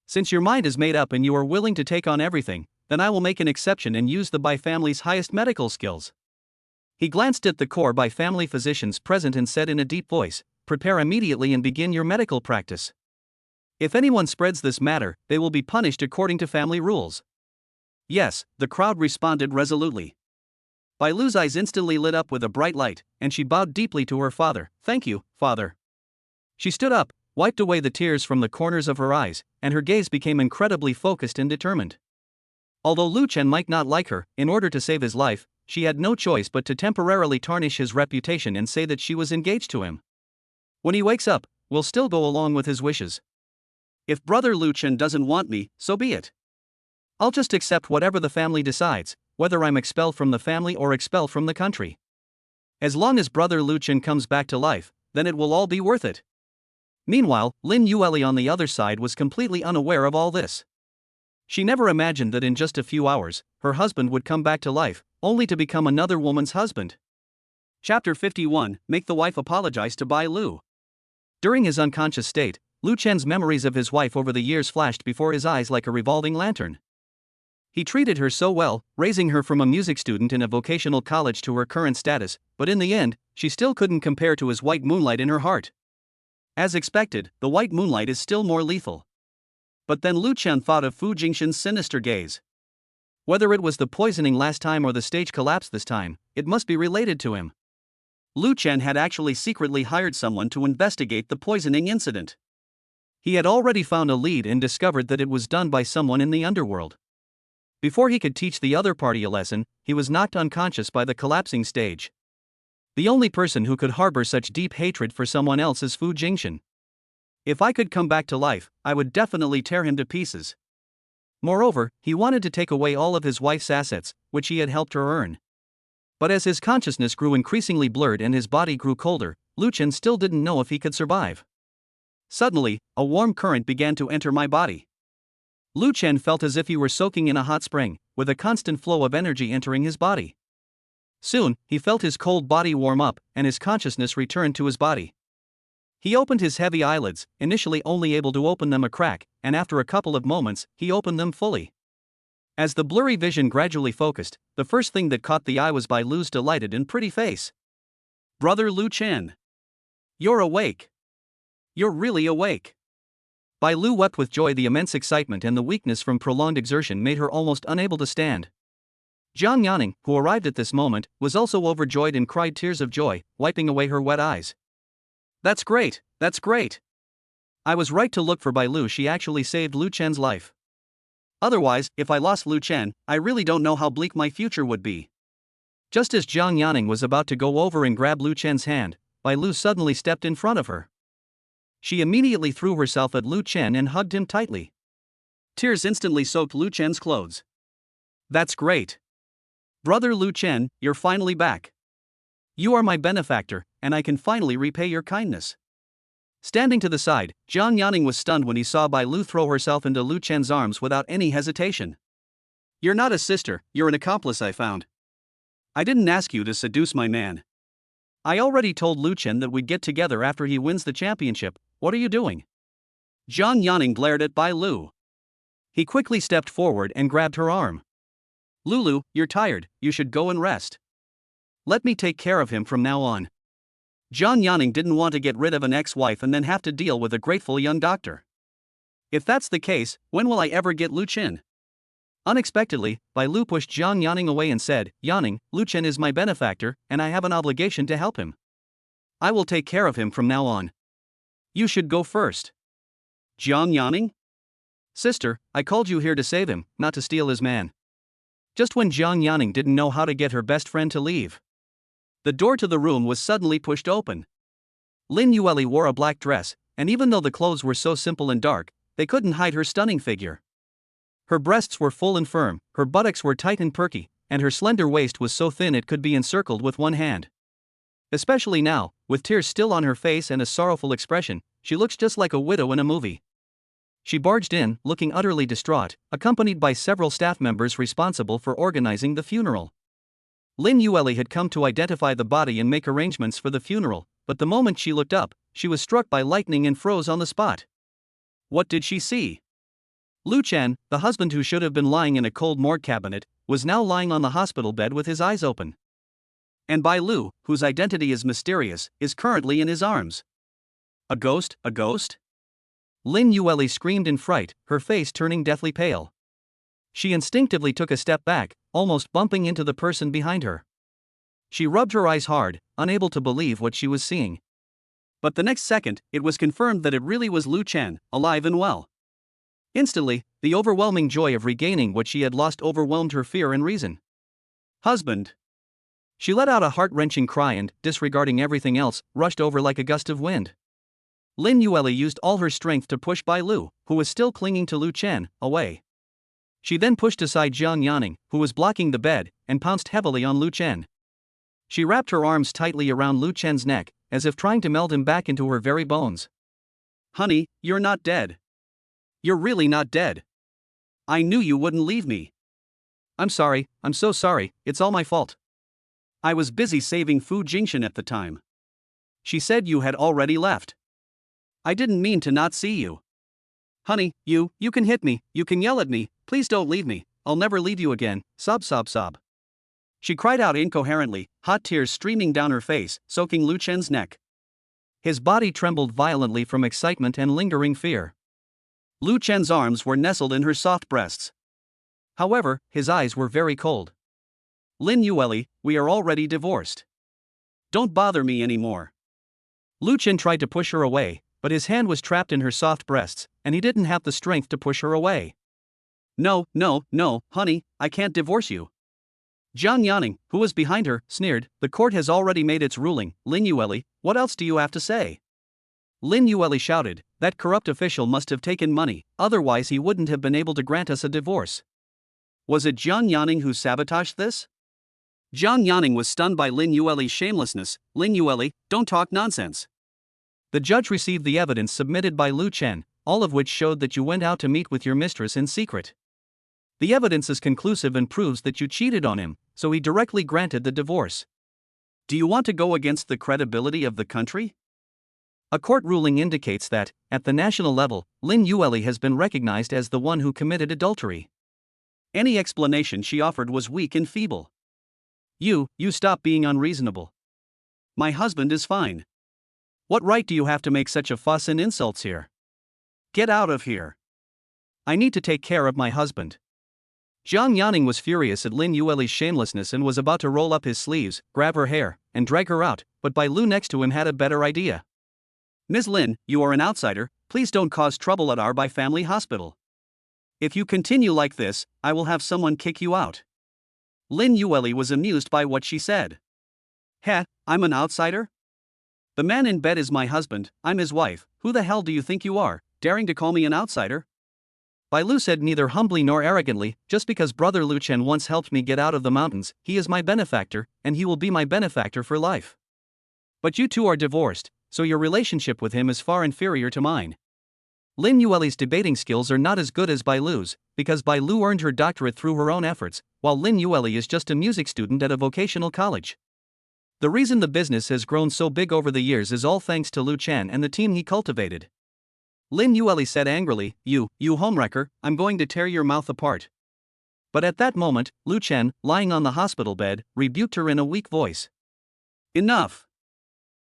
[SPEAKER 1] Since your mind is made up and you are willing to take on everything, then I will make an exception and use the Bai family's highest medical skills. He glanced at the core Bai family physicians present and said in a deep voice, prepare immediately and begin your medical practice. If anyone spreads this matter, they will be punished according to family rules. Yes, the crowd responded resolutely. Bai Lu's eyes instantly lit up with a bright light, and she bowed deeply to her father. Thank you, father. She stood up, wiped away the tears from the corners of her eyes, and her gaze became incredibly focused and determined. Although Lu Chen might not like her, in order to save his life, she had no choice but to temporarily tarnish his reputation and say that she was engaged to him. When he wakes up, we'll still go along with his wishes. If brother Lu Chen doesn't want me, so be it. I'll just accept whatever the family decides,
[SPEAKER 2] whether I'm expelled from the family or expelled from the country. As long as brother Lu Chen comes back to life, then it will all be worth it." Meanwhile, Lin Yueli on the other side was completely unaware of all this. She never imagined that in just a few hours, her husband would come back to life, only to become another woman's husband.
[SPEAKER 1] Chapter 51, Make the Wife Apologize to Bai Lu.
[SPEAKER 2] During his unconscious state, Lu Chen's memories of his wife over the years flashed before his eyes like a revolving lantern. He treated her so well, raising her from a music student in a vocational college to her current status, but in the end, she still couldn't compare to his white moonlight in her heart. As expected, the white moonlight is still more lethal. But then Lu Chen thought of Fu Jingshan's sinister gaze. Whether it was the poisoning last time or the stage collapse this time, it must be related to him. Lu Chen had actually secretly hired someone to investigate the poisoning incident. He had already found a lead and discovered that it was done by someone in the underworld. Before he could teach the other party a lesson, he was knocked unconscious by the collapsing stage. The only person who could harbor such deep hatred for someone else is Fu Jingshan. If I could come back to life, I would definitely tear him to pieces. Moreover, he wanted to take away all of his wife's assets, which he had helped her earn. But as his consciousness grew increasingly blurred and his body grew colder, Lu Chen still didn't know if he could survive. Suddenly, a warm current began to enter my body. Lu Chen felt as if he were soaking in a hot spring, with a constant flow of energy entering his body. Soon, he felt his cold body warm up, and his consciousness returned to his body. He opened his heavy eyelids, initially only able to open them a crack, and after a couple of moments, he opened them fully. As the blurry vision gradually focused, the first thing that caught the eye was Bai Lu's delighted and pretty face.
[SPEAKER 1] "Brother Lu Chen. You're awake. You're really awake."
[SPEAKER 2] Bai Lu wept with joy. The immense excitement and the weakness from prolonged exertion made her almost unable to stand. Jiang Yaning, who arrived at this moment, was also overjoyed and cried tears of joy, wiping away her wet eyes.
[SPEAKER 1] "That's great, that's great.
[SPEAKER 2] I was right to look for Bai Lu. She actually saved Lu Chen's life.
[SPEAKER 1] Otherwise, if I lost Lu Chen, I really don't know how bleak my future would be."
[SPEAKER 2] Just as Jiang Yaning was about to go over and grab Lu Chen's hand, Bai Lu suddenly stepped in front of her. She immediately threw herself at Lu Chen and hugged him tightly.
[SPEAKER 1] Tears instantly soaked Lu Chen's clothes. "That's great. Brother Lu Chen, you're finally back. You are my benefactor, and I can finally repay your kindness." Standing to the side, Jiang Yaning was stunned when he saw Bai Lu throw herself into Lu Chen's arms without any hesitation. "You're not a sister, you're an accomplice I found. I didn't ask you to seduce my man. I already told Lu Chen that we'd get together after he wins the championship. What are you doing?" Jiang Yaning glared at Bai Lu. He quickly stepped forward and grabbed her arm. "Lulu, you're tired, you should go and rest. Let me take care of him from now on." Jiang Yaning didn't want to get rid of an ex-wife and then have to deal with a grateful young doctor. "If that's the case, when will I ever get Lu Chen?" Unexpectedly, Bai Lu pushed Jiang Yaning away and said, "Yaning, Lu Chen is my benefactor, and I have an obligation to help him. I will take care of him from now on. You should go first." "Jiang Yaning? Sister, I called you here to save him, not to steal his man." Just when Jiang Yaning didn't know how to get her best friend to leave, the door to the room was suddenly pushed open. Lin Yueli wore a black dress, and even though the clothes were so simple and dark, they couldn't hide her stunning figure. Her breasts were full and firm, her buttocks were tight and perky, and her slender waist was so thin it could be encircled with one hand. Especially now, with tears still on her face and a sorrowful expression, she looks just like a widow in a movie. She barged in, looking utterly distraught, accompanied by several staff members responsible for organizing the funeral. Lin Yueli had come to identify the body and make arrangements for the funeral, but the moment she looked up, she was struck by lightning and froze on the spot. What did she see? Lu Chen, the husband who should have been lying in a cold morgue cabinet, was now lying on the hospital bed with his eyes open. And Bai Lu, whose identity is mysterious, is currently in his arms. A ghost, a ghost? Lin Yueli screamed in fright, her face turning deathly pale. She instinctively took a step back, almost bumping into the person behind her. She rubbed her eyes hard, unable to believe what she was seeing. But the next second, it was confirmed that it really was Lu Chen, alive and well. Instantly, the overwhelming joy of regaining what she had lost overwhelmed her fear and reason. "Husband!" She let out a heart-wrenching cry and, disregarding everything else, rushed over like a gust of wind. Lin Yueli used all her strength to push Bai Lu, who was still clinging to Lu Chen, away.
[SPEAKER 2] She then pushed aside Jiang Yaning, who was blocking the bed, and pounced heavily on Lu Chen. She wrapped her arms tightly around Lu Chen's neck, as if trying to meld him back into her very bones.
[SPEAKER 1] Honey, you're not dead. You're really not dead. I knew you wouldn't leave me.
[SPEAKER 2] I'm sorry, I'm so sorry, it's all my fault.
[SPEAKER 1] I was busy saving Fu Jingshan at the time. She said you had already left. I didn't mean to not see you.
[SPEAKER 2] Honey, you can hit me, you can yell at me, please don't leave me, I'll never leave you again, sob sob sob.
[SPEAKER 1] She cried out incoherently, hot tears streaming down her face, soaking Lu Chen's neck.
[SPEAKER 2] His body trembled violently from excitement and lingering fear.
[SPEAKER 1] Lu Chen's arms were nestled in her soft breasts.
[SPEAKER 2] However, his eyes were very cold.
[SPEAKER 1] Lin Yueli, we are already divorced. Don't bother me anymore.
[SPEAKER 2] Lu Chen tried to push her away, but his hand was trapped in her soft breasts, and he didn't have the strength to push her away.
[SPEAKER 1] No, honey, I can't divorce you. Jiang Yaning, who was behind her, sneered, the court has already made its ruling, Lin Yueli, what else do you have to say?
[SPEAKER 2] Lin Yueli shouted, that corrupt official must have taken money, otherwise he wouldn't have been able to grant us a divorce.
[SPEAKER 1] Was it Jiang Yaning who sabotaged this? Jiang Yaning was stunned by Lin Yueli's shamelessness. Lin Yueli, don't talk nonsense.
[SPEAKER 2] The judge received the evidence submitted by Lu Chen, all of which showed that you went out to meet with your mistress in secret. The evidence is conclusive and proves that you cheated on him, so he directly granted the divorce.
[SPEAKER 1] Do you want to go against the credibility of the country?
[SPEAKER 2] A court ruling indicates that, at the national level, Lin Yueli has been recognized as the one who committed adultery.
[SPEAKER 1] Any explanation she offered was weak and feeble. You stop being unreasonable. My husband is fine. What right do you have to make such a fuss and insults here? Get out of here.
[SPEAKER 2] I need to take care of my husband. Jiang Yaning was furious at Lin Yueli's shamelessness and was about to roll up his sleeves, grab her hair, and drag her out, but Bai Lu next to him had a better idea.
[SPEAKER 1] Ms. Lin, you are an outsider, please don't cause trouble at our Bai family hospital. If you continue like this, I will have someone kick you out. Lin Yueli was amused by what she said. Heh, I'm an outsider? The man in bed is my husband, I'm his wife, who the hell do you think you are, daring to call me an outsider?
[SPEAKER 2] Bai Lu said neither humbly nor arrogantly, just because brother Lu Chen once helped me get out of the mountains, he is my benefactor, and he will be my benefactor for life. But you two are divorced, so your relationship with him is far inferior to mine. Lin Yueli's debating skills are not as good as Bai Lu's, because Bai Lu earned her doctorate through her own efforts, while Lin Yueli is just a music student at a vocational college. The reason the business has grown so big over the years is all thanks to Lu Chen and the team he cultivated. Lin Yueli said angrily, you homewrecker, I'm going to tear your mouth apart. But at that moment, Lu Chen, lying on the hospital bed, rebuked her in a weak voice.
[SPEAKER 1] Enough.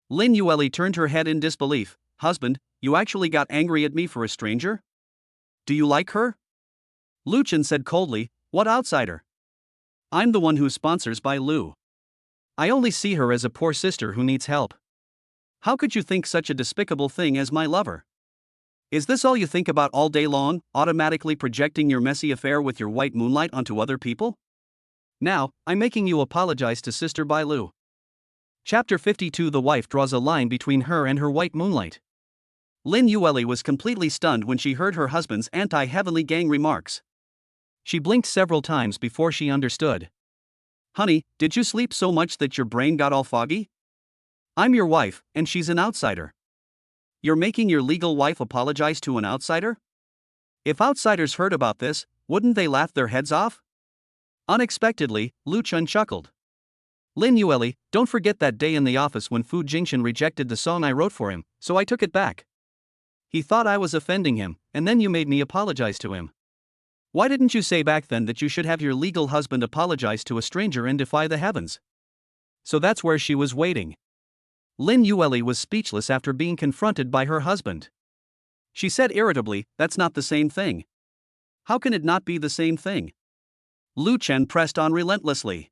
[SPEAKER 1] Lin Yueli turned her head in disbelief. Husband, you actually got angry at me for a stranger? Do you like her? Lu Chen said coldly, what outsider? I'm the one who sponsors Bai Lu. I only see her as a poor sister who needs help. How could you think such a despicable thing as my lover? Is this all you think about all day long, automatically projecting your messy affair with your white moonlight onto other people? Now, I'm making you apologize to Sister Bai Lu. Chapter 52. The wife draws a line between her and her white moonlight. Lin Yueli was completely stunned when she heard her husband's anti-heavenly gang remarks. She blinked several times before she understood. Honey, did you sleep so much that your brain got all foggy? I'm your wife, and she's an outsider. You're making your legal wife apologize to an outsider? If outsiders heard about this, wouldn't they laugh their heads off? Unexpectedly, Lu Chen chuckled. Lin Yueli, don't forget that day in the office when Fu Jingshan rejected the song I wrote for him, so I took it back. He thought I was offending him, and then you made me apologize to him. Why didn't you say back then that you should have your legal husband apologize to a stranger and defy the heavens? So that's where she was waiting. Lin Yueli was speechless after being confronted by her husband. She said irritably, that's not the same thing. How can it not be the same thing? Lu Chen pressed on relentlessly.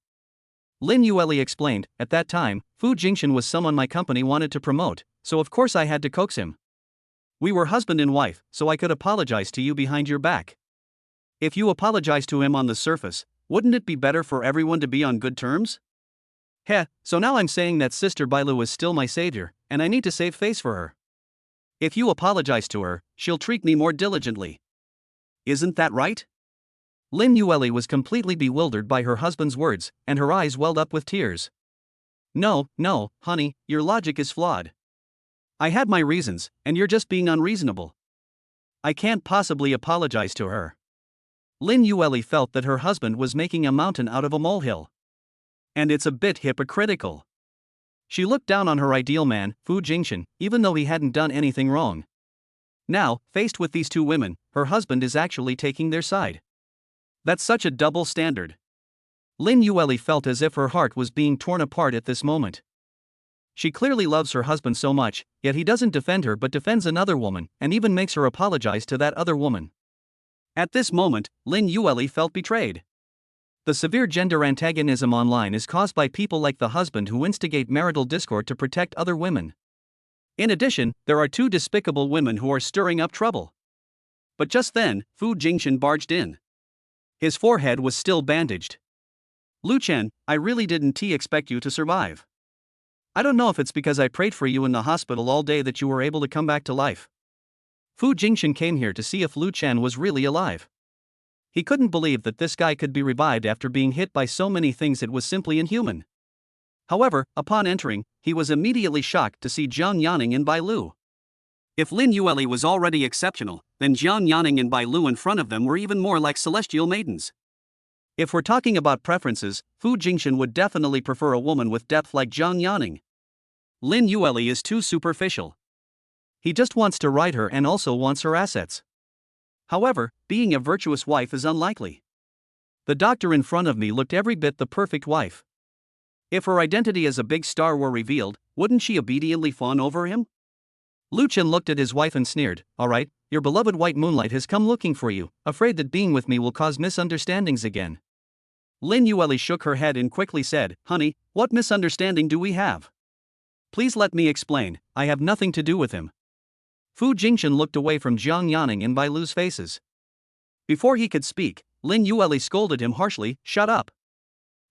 [SPEAKER 1] Lin Yueli explained, at that time, Fu Jingshan was someone my company wanted to promote, so of course I had to coax him. We were husband and wife, so I could apologize to you behind your back. If you apologize to him on the surface, wouldn't it be better for everyone to be on good terms? Heh, so now I'm saying that Sister Bai Lu is still my savior, and I need to save face for her. If you apologize to her, she'll treat me more diligently. Isn't that right?
[SPEAKER 2] Lin Yueli was completely bewildered by her husband's words, and her eyes welled up with tears. No, honey, your logic is flawed. I had my reasons, and you're just being unreasonable. I can't possibly apologize to her. Lin Yueli felt that her husband was making a mountain out of a molehill. And it's a bit hypocritical. She looked down on her ideal man, Fu Jingxian, even though he hadn't done anything wrong. Now, faced with these two women, her husband is actually taking their side. That's such a double standard. Lin Yueli felt as if her heart was being torn apart at this moment. She clearly loves her husband so much, yet he doesn't defend her but defends another woman, and even makes her apologize to that other woman. At this moment, Lin Yueli felt betrayed. The severe gender antagonism online is caused by people like the husband who instigate marital discord to protect other women. In addition, there are two despicable women who are stirring up trouble. But just then, Fu Jingxian barged in. His forehead was still bandaged. Lu Chen, I really didn't expect you to survive. I don't know if it's because I prayed for you in the hospital all day that you were able to come back to life. Fu Jingxian came here to see if Lu Chen was really alive. He couldn't believe that this guy could be revived after being hit by so many things it was simply inhuman. However, upon entering, he was immediately shocked to see Jiang Yaning and Bai Lu. If Lin Yueli was already exceptional, then Jiang Yaning and Bai Lu in front of them were even more like celestial maidens. If we're talking about preferences, Fu Jingxian would definitely prefer a woman with depth like Jiang Yaning. Lin Yueli is too superficial. He just wants to ride her and also wants her assets. However, being a virtuous wife is unlikely. The doctor in front of me looked every bit the perfect wife. If her identity as a big star were revealed, wouldn't she obediently fawn over him? Lu Chen looked at his wife and sneered, "Alright, your beloved white moonlight has come looking for you, afraid that being with me will cause misunderstandings again." Lin Yueli shook her head and quickly said, "Honey, what misunderstanding do we have? Please let me explain, I have nothing to do with him." Fu Jingxian looked away from Jiang Yaning and Bai Lu's faces. Before he could speak, Lin Yueli scolded him harshly, "Shut up."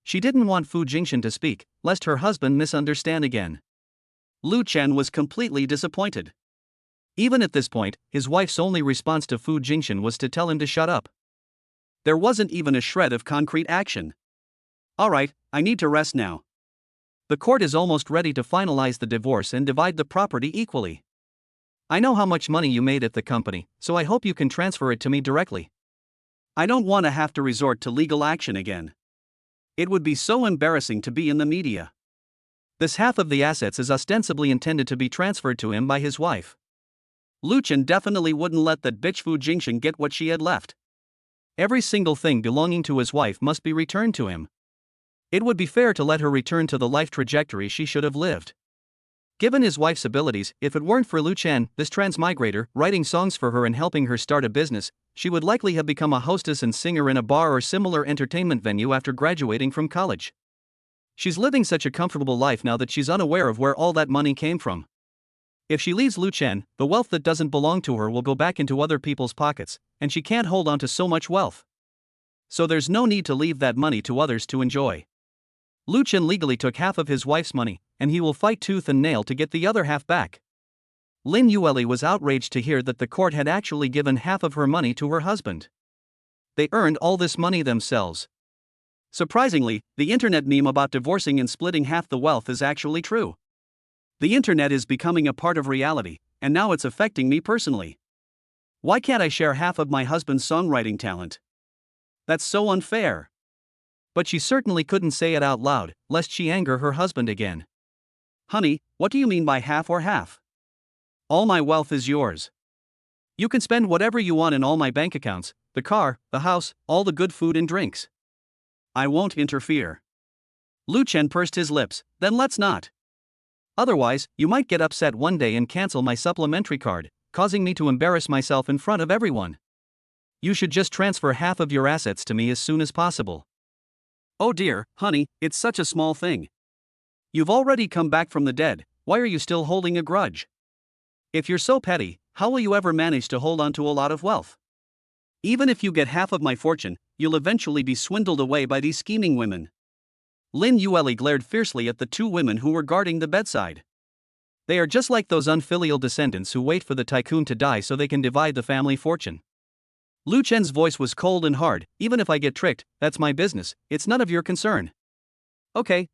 [SPEAKER 2] She didn't want Fu Jingxian to speak, lest her husband misunderstand again. Lu Chen was completely disappointed. Even at this point, his wife's only response to Fu Jingxian was to tell him to shut up. There wasn't even a shred of concrete action. Alright, I need to rest now. The court is almost ready to finalize the divorce and divide the property equally. I know how much money you made at the company, so I hope you can transfer it to me directly. I don't want to have to resort to legal action again. It would be so embarrassing to be in the media. This half of the assets is ostensibly intended to be transferred to him by his wife. Lu Chen definitely wouldn't let that bitch Fu Jingxian get what she had left. Every single thing belonging to his wife must be returned to him. It would be fair to let her return to the life trajectory she should have lived. Given his wife's abilities, if it weren't for Lu Chen, this transmigrator, writing songs for her and helping her start a business, she would likely have become a hostess and singer in a bar or similar entertainment venue after graduating from college. She's living such a comfortable life now that she's unaware of where all that money came from. If she leaves Lu Chen, the wealth that doesn't belong to her will go back into other people's pockets, and she can't hold on to so much wealth. So there's no need to leave that money to others to enjoy. Lu Chen legally took half of his wife's money, and he will fight tooth and nail to get the other half back. Lin Yueli was outraged to hear that the court had actually given half of her money to her husband. They earned all this money themselves. Surprisingly, the internet meme about divorcing and splitting half the wealth is actually true. The internet is becoming a part of reality, and now it's affecting me personally. Why can't I share half of my husband's songwriting talent? That's so unfair. But she certainly couldn't say it out loud, lest she anger her husband again. Honey, what do you mean by half or half? All my wealth is yours. You can spend whatever you want in all my bank accounts, the car, the house, all the good food and drinks. I won't interfere. Lu Chen pursed his lips, then let's not. Otherwise, you might get upset one day and cancel my supplementary card, causing me to embarrass myself in front of everyone. You should just transfer half of your assets to me as soon as possible. Oh dear, honey, it's such a small thing. You've already come back from the dead, why are you still holding a grudge? If you're so petty, how will you ever manage to hold on to a lot of wealth? Even if you get half of my fortune, you'll eventually be swindled away by these scheming women. Lin Yueli glared fiercely at the two women who were guarding the bedside. They are just like those unfilial descendants who wait for the tycoon to die so they can divide the family fortune. Lu Chen's voice was cold and hard. Even if I get tricked, that's my business, it's none of your concern.
[SPEAKER 1] Okay,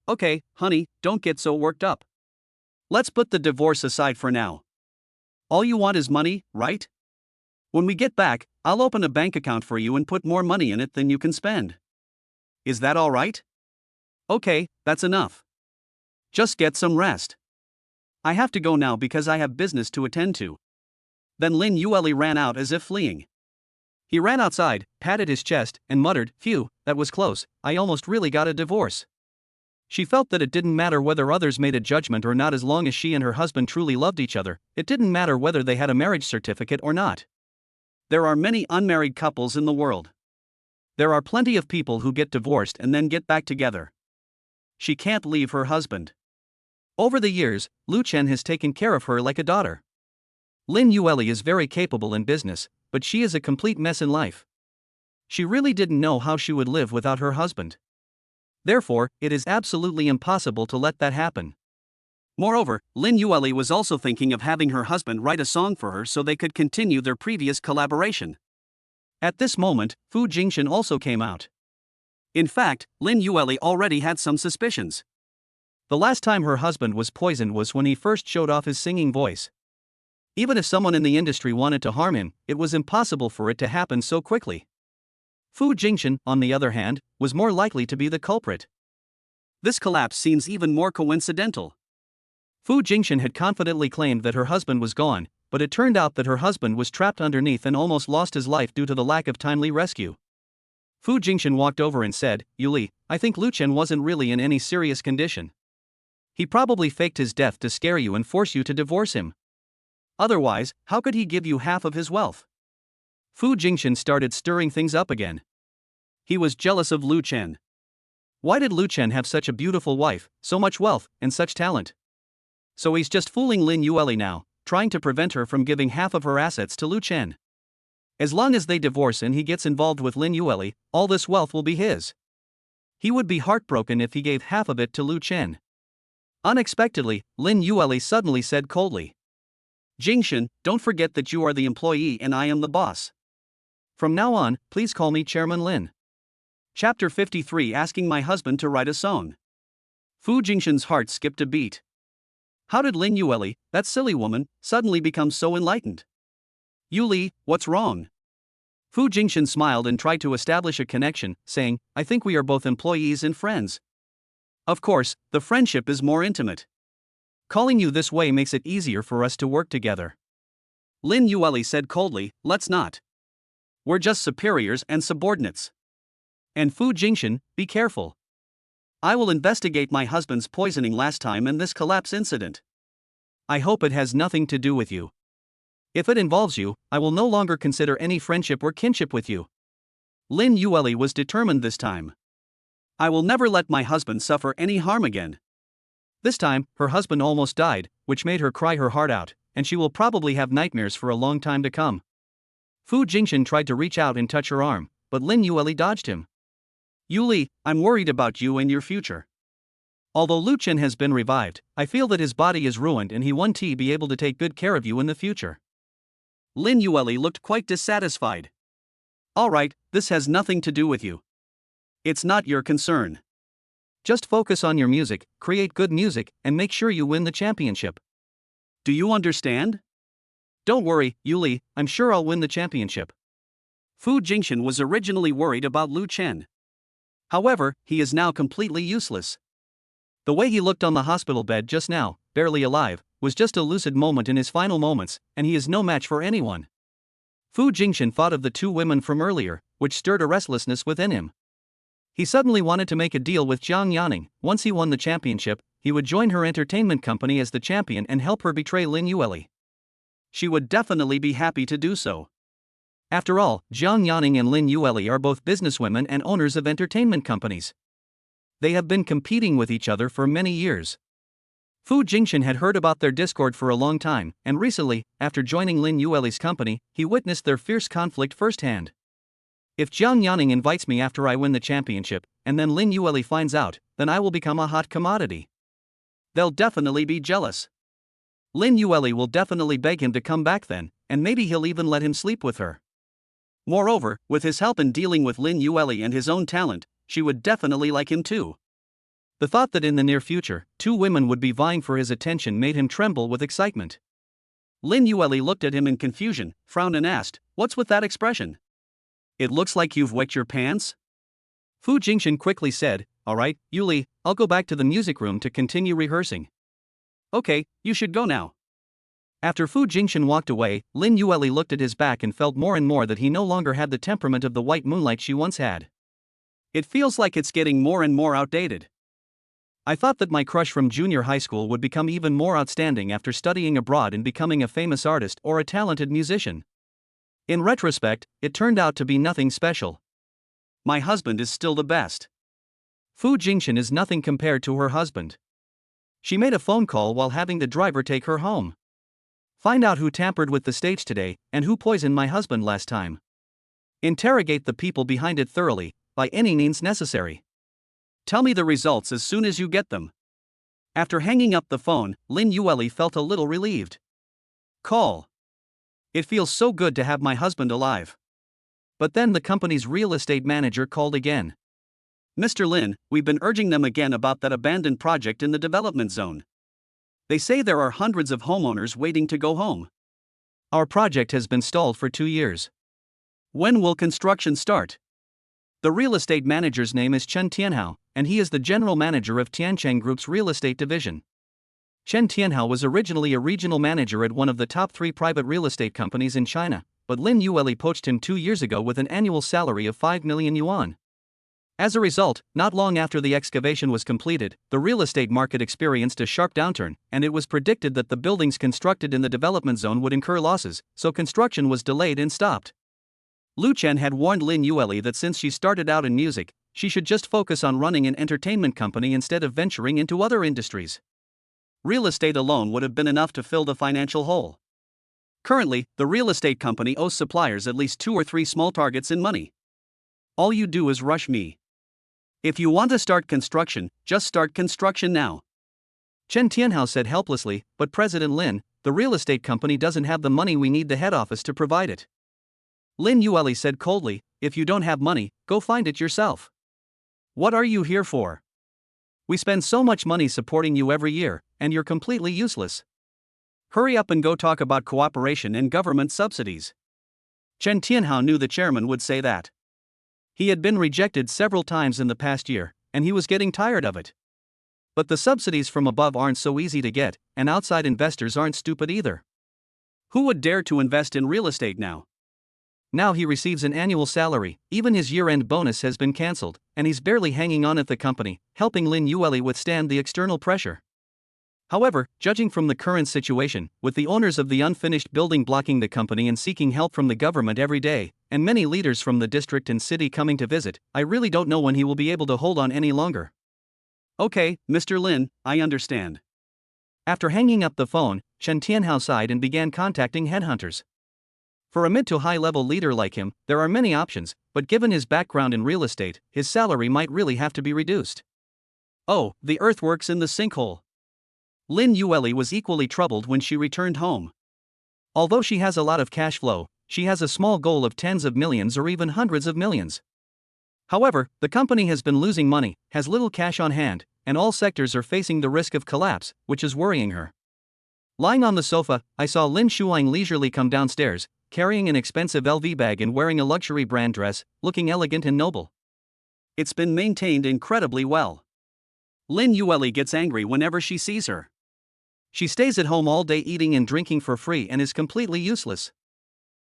[SPEAKER 1] honey, don't get so worked up. Let's put the divorce aside for now. All you want is money, right? When we get back, I'll open a bank account for you and put more money in it than you can spend. Is that all right? Okay, that's enough. Just get some rest. I have to go now because I have business to attend to. Then Lin Yueli ran out as if fleeing.
[SPEAKER 2] He ran outside, patted his chest, and muttered, "Phew, that was close, I almost really got a divorce." She felt that it didn't matter whether others made a judgment or not as long as she and her husband truly loved each other. It didn't matter whether they had a marriage certificate or not.
[SPEAKER 1] There are many unmarried couples in the world. There are plenty of people who get divorced and then get back together. She can't leave her husband.
[SPEAKER 2] Over the years, Lu Chen has taken care of her like a daughter. Lin Yueli is very capable in business, but she is a complete mess in life. She really didn't know how she would live without her husband. Therefore, it is absolutely impossible to let that happen.
[SPEAKER 1] Moreover, Lin Yueli was also thinking of having her husband write a song for her so they could continue their previous collaboration.
[SPEAKER 2] At this moment, Fu Jingshan also came out.
[SPEAKER 1] In fact, Lin Yueli already had some suspicions.
[SPEAKER 2] The last time her husband was poisoned was when he first showed off his singing voice. Even if someone in the industry wanted to harm him, it was impossible for it to happen so quickly. Fu Jingshan, on the other hand, was more likely to be the culprit.
[SPEAKER 1] This collapse seems even more coincidental.
[SPEAKER 2] Fu Jingshan had confidently claimed that her husband was gone, but it turned out that her husband was trapped underneath and almost lost his life due to the lack of timely rescue. Fu Jingshan walked over and said, "Yuli, I think Lu Chen wasn't really in any serious condition. He probably faked his death to scare you and force you to divorce him. Otherwise, how could he give you half of his wealth?" Fu Jingshan started stirring things up again.
[SPEAKER 1] He was jealous of Lu Chen.
[SPEAKER 2] Why did Lu Chen have such a beautiful wife, so much wealth, and such talent? So he's just fooling Lin Yueli now, trying to prevent her from giving half of her assets to Lu Chen. As long as they divorce and he gets involved with Lin Yueli, all this wealth will be his. He would be heartbroken if he gave half of it to Lu Chen. Unexpectedly, Lin Yueli suddenly said coldly,
[SPEAKER 1] "Jingshan, don't forget that you are the employee and I am the boss.
[SPEAKER 2] From now on, please call me Chairman Lin."
[SPEAKER 1] Chapter 53, Asking my husband to write a song. Fu Jingshan's heart skipped a beat. How did Lin Yueli, that silly woman, suddenly become so enlightened? "Yuli, what's wrong?"
[SPEAKER 2] Fu Jingshan smiled and tried to establish a connection, saying, "I think we are both employees and friends.
[SPEAKER 1] Of course, the friendship is more intimate.
[SPEAKER 2] Calling you this way makes it easier for us to work together."
[SPEAKER 1] Lin Yueli said coldly, "Let's not. We're just superiors and subordinates."
[SPEAKER 2] And Fu Jingshan, "Be careful.
[SPEAKER 1] I will investigate my husband's poisoning last time and this collapse incident.
[SPEAKER 2] I hope it has nothing to do with you. If it involves you, I will no longer consider any friendship or kinship with you."
[SPEAKER 1] Lin Yueli was determined this time. I will never let my husband suffer any harm again.
[SPEAKER 2] This time, her husband almost died, which made her cry her heart out, and she will probably have nightmares for a long time to come. Fu Jingshan tried to reach out and touch her arm, but Lin Yueli dodged him.
[SPEAKER 1] "Yuli, I'm worried about you and your future.
[SPEAKER 2] Although Lu Chen has been revived, I feel that his body is ruined and he won't be able to take good care of you in the future."
[SPEAKER 1] Lin Yueli looked quite dissatisfied. "All right, this has nothing to do with you. It's not your concern.
[SPEAKER 2] Just focus on your music, create good music, and make sure you win the championship.
[SPEAKER 1] Do you understand?"
[SPEAKER 2] "Don't worry, Yuli, I'm sure I'll win the championship."
[SPEAKER 1] Fu Jingshan was originally worried about Lu Chen. However, he is now completely useless.
[SPEAKER 2] The way he looked on the hospital bed just now, barely alive, was just a lucid moment in his final moments, and he is no match for anyone. Fu Jingshan thought of the two women from earlier, which stirred a restlessness within him. He suddenly wanted to make a deal with Jiang Yaning. Once he won the championship, he would join her entertainment company as the champion and help her betray Lin Yueli.
[SPEAKER 1] She would definitely be happy to do so.
[SPEAKER 2] After all, Jiang Yaning and Lin Yueli are both businesswomen and owners of entertainment companies. They have been competing with each other for many years. Fu Jingshan had heard about their discord for a long time, and recently, after joining Lin Yueli's company, he witnessed their fierce conflict firsthand. If Jiang Yaning invites me after I win the championship, and then Lin Yueli finds out, then I will become a hot commodity.
[SPEAKER 1] They'll definitely be jealous.
[SPEAKER 2] Lin Yueli will definitely beg him to come back then, and maybe he'll even let him sleep with her.
[SPEAKER 1] Moreover, with his help in dealing with Lin Yue and his own talent, she would definitely like him too.
[SPEAKER 2] The thought that in the near future, two women would be vying for his attention made him tremble with excitement.
[SPEAKER 1] Lin Yue looked at him in confusion, frowned and asked, "What's with that expression? It looks like you've wet your pants?"
[SPEAKER 2] Fu Jingchen quickly said, "Alright, Yuli, I'll go back to the music room to continue rehearsing."
[SPEAKER 1] "Okay, you should go now."
[SPEAKER 2] After Fu Jingchen walked away, Lin Yue looked at his back and felt more and more that he no longer had the temperament of the white moonlight she once had.
[SPEAKER 1] "It feels like it's getting more and more outdated.
[SPEAKER 2] I thought that my crush from junior high school would become even more outstanding after studying abroad and becoming a famous artist or a talented musician. In retrospect, it turned out to be nothing special.
[SPEAKER 1] My husband is still the best."
[SPEAKER 2] Fu Jingchen is nothing compared to her husband. She made a phone call while having the driver take her home. Find out who tampered with the stage today, and who poisoned my husband last time. Interrogate the people behind it thoroughly, by any means necessary.
[SPEAKER 1] Tell me the results as soon as you get them. After hanging up the phone, Lin Yue felt a little relieved. Call. It feels so good to have my husband alive.
[SPEAKER 2] But then the company's real estate manager called again.
[SPEAKER 1] "Mr. Lin, we've been urging them again about that abandoned project in the development zone. They say there are hundreds of homeowners waiting to go home.
[SPEAKER 2] Our project has been stalled for 2 years.
[SPEAKER 1] When will construction start?"
[SPEAKER 2] The real estate manager's name is Chen Tianhao, and he is the general manager of Tiancheng Group's real estate division. Chen Tianhao was originally a regional manager at one of the top 3 private real estate companies in China, but Lin Yue poached him 2 years ago with an annual salary of 5 million yuan. As a result, not long after the excavation was completed, the real estate market experienced a sharp downturn, and it was predicted that the buildings constructed in the development zone would incur losses, so construction was delayed and stopped. Lu Chen had warned Lin Yue that since she started out in music, she should just focus on running an entertainment company instead of venturing into other industries. Real estate alone would have been enough to fill the financial hole. Currently, the real estate company owes suppliers at least 2 or 3 small targets in money. All you do is rush me. If you want to start construction, just start construction now. Chen Tianhao said helplessly, "But President Lin, the real estate company doesn't have the money we need the head office to provide it." Lin Yue said coldly, "If you don't have money, go find it yourself. What are you here for? We spend so much money supporting you every year, and you're completely useless.
[SPEAKER 1] Hurry up and go talk about cooperation and government subsidies."
[SPEAKER 2] Chen Tianhao knew the chairman would say that. He had been rejected several times in the past year, and he was getting tired of it. But the subsidies from above aren't so easy to get, and outside investors aren't stupid either.
[SPEAKER 1] Who would dare to invest in real estate now?
[SPEAKER 2] Now he receives an annual salary, even his year-end bonus has been cancelled, and he's barely hanging on at the company, helping Lin Yue withstand the external pressure. However, judging from the current situation, with the owners of the unfinished building blocking the company and seeking help from the government every day, and many leaders from the district and city coming to visit, I really don't know when he will be able to hold on any longer.
[SPEAKER 1] Okay, Mr. Lin, I understand.
[SPEAKER 2] After hanging up the phone, Chen Tianhao sighed and began contacting headhunters. For a mid to high level leader like him, there are many options, but given his background in real estate, his salary might really have to be reduced.
[SPEAKER 1] Oh, the earthworks in the sinkhole. Lin Yue was equally troubled when she returned home.
[SPEAKER 2] Although she has a lot of cash flow, she has a small goal of tens of millions or even hundreds of millions. However, the company has been losing money, has little cash on hand, and all sectors are facing the risk of collapse, which is worrying her. Lying on the sofa, I saw Lin Shuang leisurely come downstairs, carrying an expensive LV bag and wearing a luxury brand dress, looking elegant and noble.
[SPEAKER 1] It's been maintained incredibly well. Lin Yue gets angry whenever she sees her.
[SPEAKER 2] She stays at home all day eating and drinking for free and is completely useless.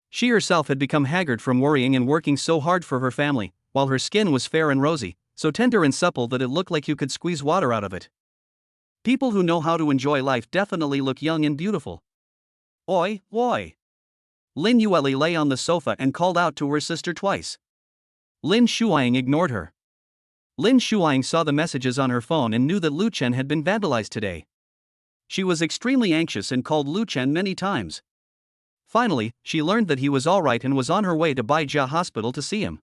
[SPEAKER 2] She herself had become haggard from worrying and working so hard for her family, while her skin was fair and rosy, so tender and supple that it looked like you could squeeze water out of it.
[SPEAKER 1] People who know how to enjoy life definitely look young and beautiful. Oi, oi. Lin Yue lay on the sofa and called out to her sister twice.
[SPEAKER 2] Lin Shuang ignored her. Lin Shuang saw the messages on her phone and knew that Lu Chen had been vandalized today.
[SPEAKER 1] She was extremely anxious and called Lu Chen many times.
[SPEAKER 2] Finally, she learned that he was alright and was on her way to Baijia Hospital to see him.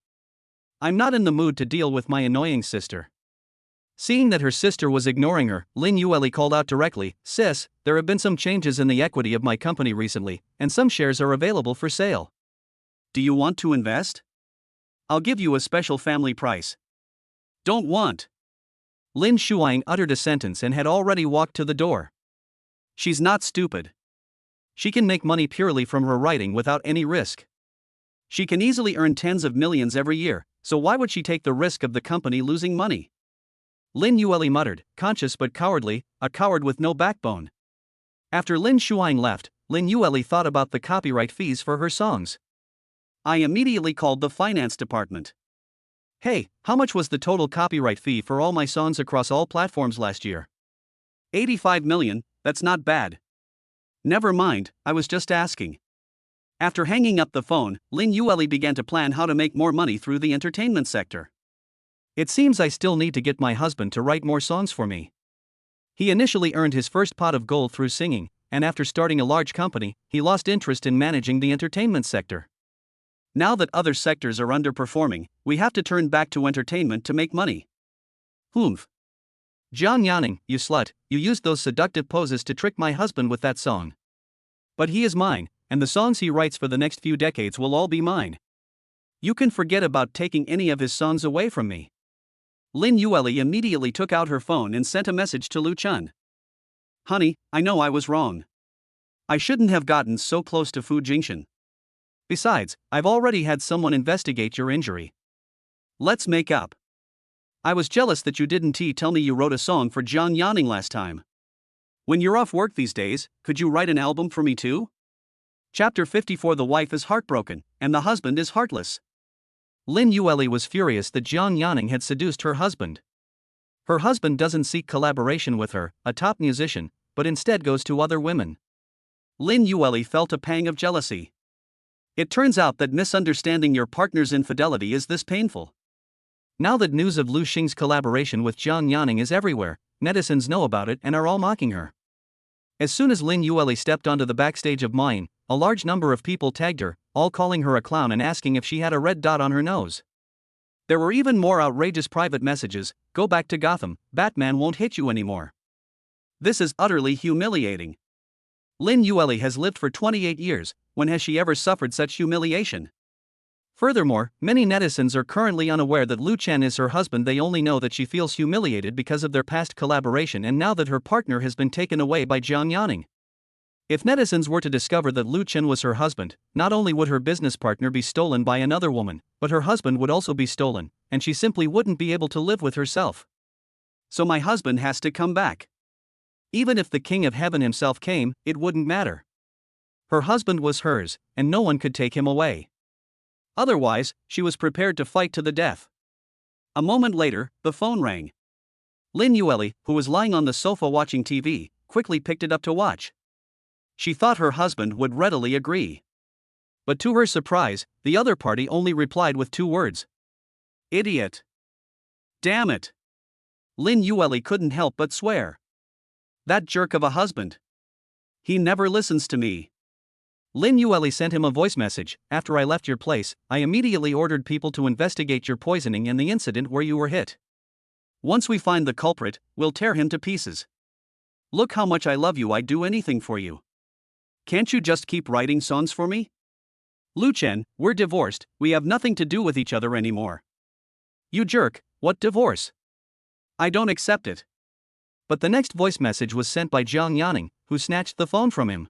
[SPEAKER 2] I'm not in the mood to deal with my annoying sister. Seeing that her sister was ignoring her, Lin Yue called out directly, "Sis, there have been some changes in the equity of my company recently, and some shares are available for sale.
[SPEAKER 1] Do you want to invest? I'll give you a special family price. Don't want.
[SPEAKER 2] Lin Shuang uttered a sentence and had already walked to the door.
[SPEAKER 1] She's not stupid.
[SPEAKER 2] She can make money purely from her writing without any risk.
[SPEAKER 1] She can easily earn tens of millions every year, so why would she take the risk of the company losing money?
[SPEAKER 2] Lin Yueli muttered, conscious but cowardly, a coward with no backbone. After Lin Shuang left, Lin Yueli thought about the copyright fees for her songs.
[SPEAKER 1] I immediately called the finance department.
[SPEAKER 2] Hey, how much was the total copyright fee for all my songs across all platforms last year?
[SPEAKER 1] 85 million, that's not bad. Never mind, I was just asking. After hanging up the phone, Lin Yueli began to plan how to make more money through the entertainment sector.
[SPEAKER 2] It seems I still need to get my husband to write more songs for me. He initially earned his first pot of gold through singing, and after starting a large company, he lost interest in managing the entertainment sector.
[SPEAKER 1] Now that other sectors are underperforming, we have to turn back to entertainment to make money. Humph.
[SPEAKER 2] Zhang Yanning, you slut, you used those seductive poses to trick my husband with that song. But he is mine, and the songs he writes for the next few decades will all be mine.
[SPEAKER 1] You can forget about taking any of his songs away from me. Lin Yueli immediately took out her phone and sent a message to Lu Chun. Honey, I know I was wrong. I shouldn't have gotten so close to Fu Jingshan.
[SPEAKER 2] Besides, I've already had someone investigate your injury.
[SPEAKER 1] Let's make up. I was jealous that you didn't tell me you wrote a song for Zhang Yanning last time. When you're off work these days, could you write an album for me too? Chapter 54. The wife is heartbroken, and the husband is heartless.
[SPEAKER 2] Lin Yueli was furious that Zhang Yanning had seduced her husband. Her husband doesn't seek collaboration with her, a top musician, but instead goes to other women.
[SPEAKER 1] Lin Yueli felt a pang of jealousy. It turns out that misunderstanding your partner's infidelity is this painful.
[SPEAKER 2] Now that news of Lu Xing's collaboration with Zhang Yanning is everywhere, netizens know about it and are all mocking her. As soon as Lin Yueli stepped onto the backstage of Mine, a large number of people tagged her, all calling her a clown and asking if she had a red dot on her nose. There were even more outrageous private messages: go back to Gotham, Batman won't hit you anymore.
[SPEAKER 1] This is utterly humiliating. Lin Yueli has lived for 28 years, when has she ever suffered such humiliation?
[SPEAKER 2] Furthermore, many netizens are currently unaware that Lu Chen is her husband. They only know that she feels humiliated because of their past collaboration and now that her partner has been taken away by Zhang Yanning. If netizens were to discover that Lu Chen was her husband, not only would her business partner be stolen by another woman, but her husband would also be stolen, and she simply wouldn't be able to live with herself.
[SPEAKER 1] So my husband has to come back.
[SPEAKER 2] Even if the King of Heaven himself came, it wouldn't matter. Her husband was hers, and no one could take him away.
[SPEAKER 1] Otherwise, she was prepared to fight to the death. A moment later, the phone rang. Lin Yueli, who was lying on the sofa watching TV, quickly picked it up to watch. She thought her husband would readily agree. But to her surprise, the other party only replied with 2 words. Idiot. Damn it. Lin Yueli couldn't help but swear. That jerk of a husband. He never listens to me.
[SPEAKER 2] Lin Yueli sent him a voice message: after I left your place, I immediately ordered people to investigate your poisoning and the incident where you were hit.
[SPEAKER 1] Once we find the culprit, we'll tear him to pieces. Look how much I love you, I'd do anything for you. Can't you just keep writing songs for me? Lu Chen, we're divorced, we have nothing to do with each other anymore.
[SPEAKER 2] You jerk, what divorce?
[SPEAKER 1] I don't accept it.
[SPEAKER 2] But the next voice message was sent by Zhang Yanning, who snatched the phone from him.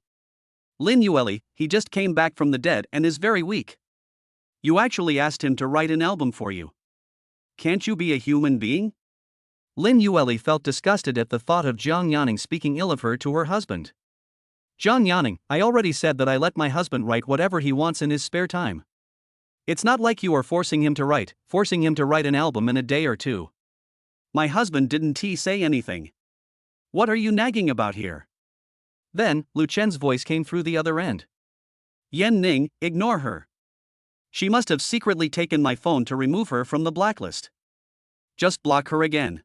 [SPEAKER 1] Lin Yueli, he just came back from the dead and is very weak. You actually asked him to write an album for you. Can't you be a human being?
[SPEAKER 2] Lin Yueli felt disgusted at the thought of Zhang Yanning speaking ill of her to her husband. Zhang Yanning, I already said that I let my husband write whatever he wants in his spare time. It's not like you are forcing him to write an album in a day or 2.
[SPEAKER 1] My husband didn't say anything. What are you nagging about here?
[SPEAKER 2] Then, Lu Chen's voice came through the other end.
[SPEAKER 1] Yan Ning, ignore her. She must have secretly taken my phone to remove her from the blacklist. Just block her again.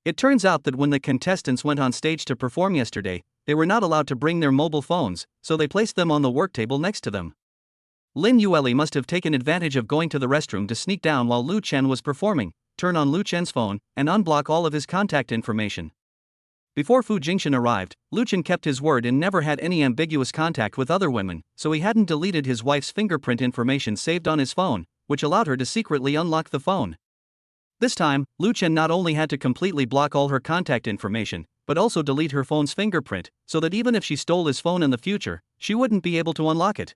[SPEAKER 2] It turns out that when the contestants went on stage to perform yesterday, they were not allowed to bring their mobile phones, so they placed them on the work table next to them. Lin Yueli must have taken advantage of going to the restroom to sneak down while Lu Chen was performing, turn on Lu Chen's phone, and unblock all of his contact information. Before Fu Jingxian arrived, Lu Chen kept his word and never had any ambiguous contact with other women, so he hadn't deleted his wife's fingerprint information saved on his phone, which allowed her to secretly unlock the phone. This time, Lu Chen not only had to completely block all her contact information, but also delete her phone's fingerprint, so that even if she stole his phone in the future, she wouldn't be able to unlock it.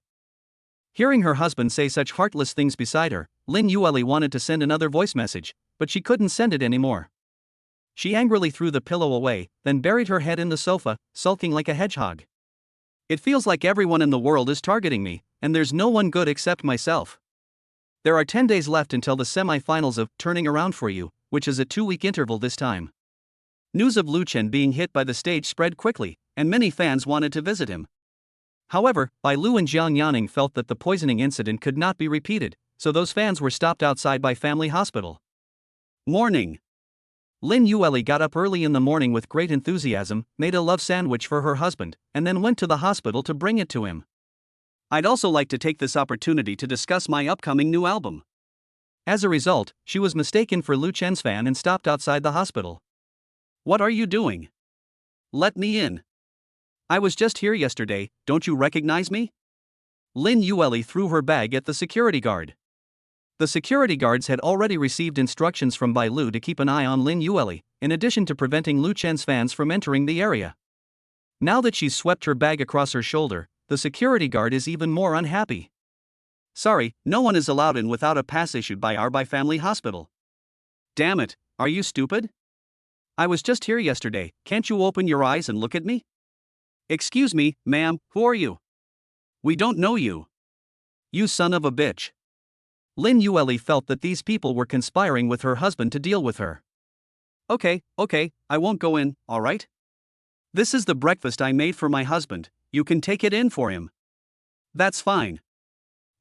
[SPEAKER 2] Hearing her husband say such heartless things beside her, Lin Yueli wanted to send another voice message, but she couldn't send it anymore. She angrily threw the pillow away, then buried her head in the sofa, sulking like a hedgehog. It feels like everyone in the world is targeting me, and there's no one good except myself. There are 10 days left until the semi-finals of Turning Around for You, which is a 2-week interval this time. News of Lu Chen being hit by the stage spread quickly, and many fans wanted to visit him. However, Bai Lu and Jiang Yaning felt that the poisoning incident could not be repeated, so those fans were stopped outside by Family Hospital. Morning. Lin Yueli got up early in the morning with great enthusiasm, made a love sandwich for her husband, and then went to the hospital to bring it to him. I'd also like to take this opportunity to discuss my upcoming new album. As a result, she was mistaken for Lu Chen's fan and stopped outside the hospital. What are you doing? Let me in. I was just here yesterday, don't you recognize me? Lin Yueli threw her bag at the security guard. The security guards had already received instructions from Bai Lu to keep an eye on Lin Yueli, in addition to preventing Lu Chen's fans from entering the area. Now that she's swept her bag across her shoulder, the security guard is even more unhappy. Sorry, no one is allowed in without a pass issued by our Family Hospital. Damn it, are you stupid? I was just here yesterday, can't you open your eyes and look at me? Excuse me, ma'am, who are you? We don't know you. You son of a bitch. Lin Yueli felt that these people were conspiring with her husband to deal with her. Okay, I won't go in, alright? This is the breakfast I made for my husband, you can take it in for him. That's fine.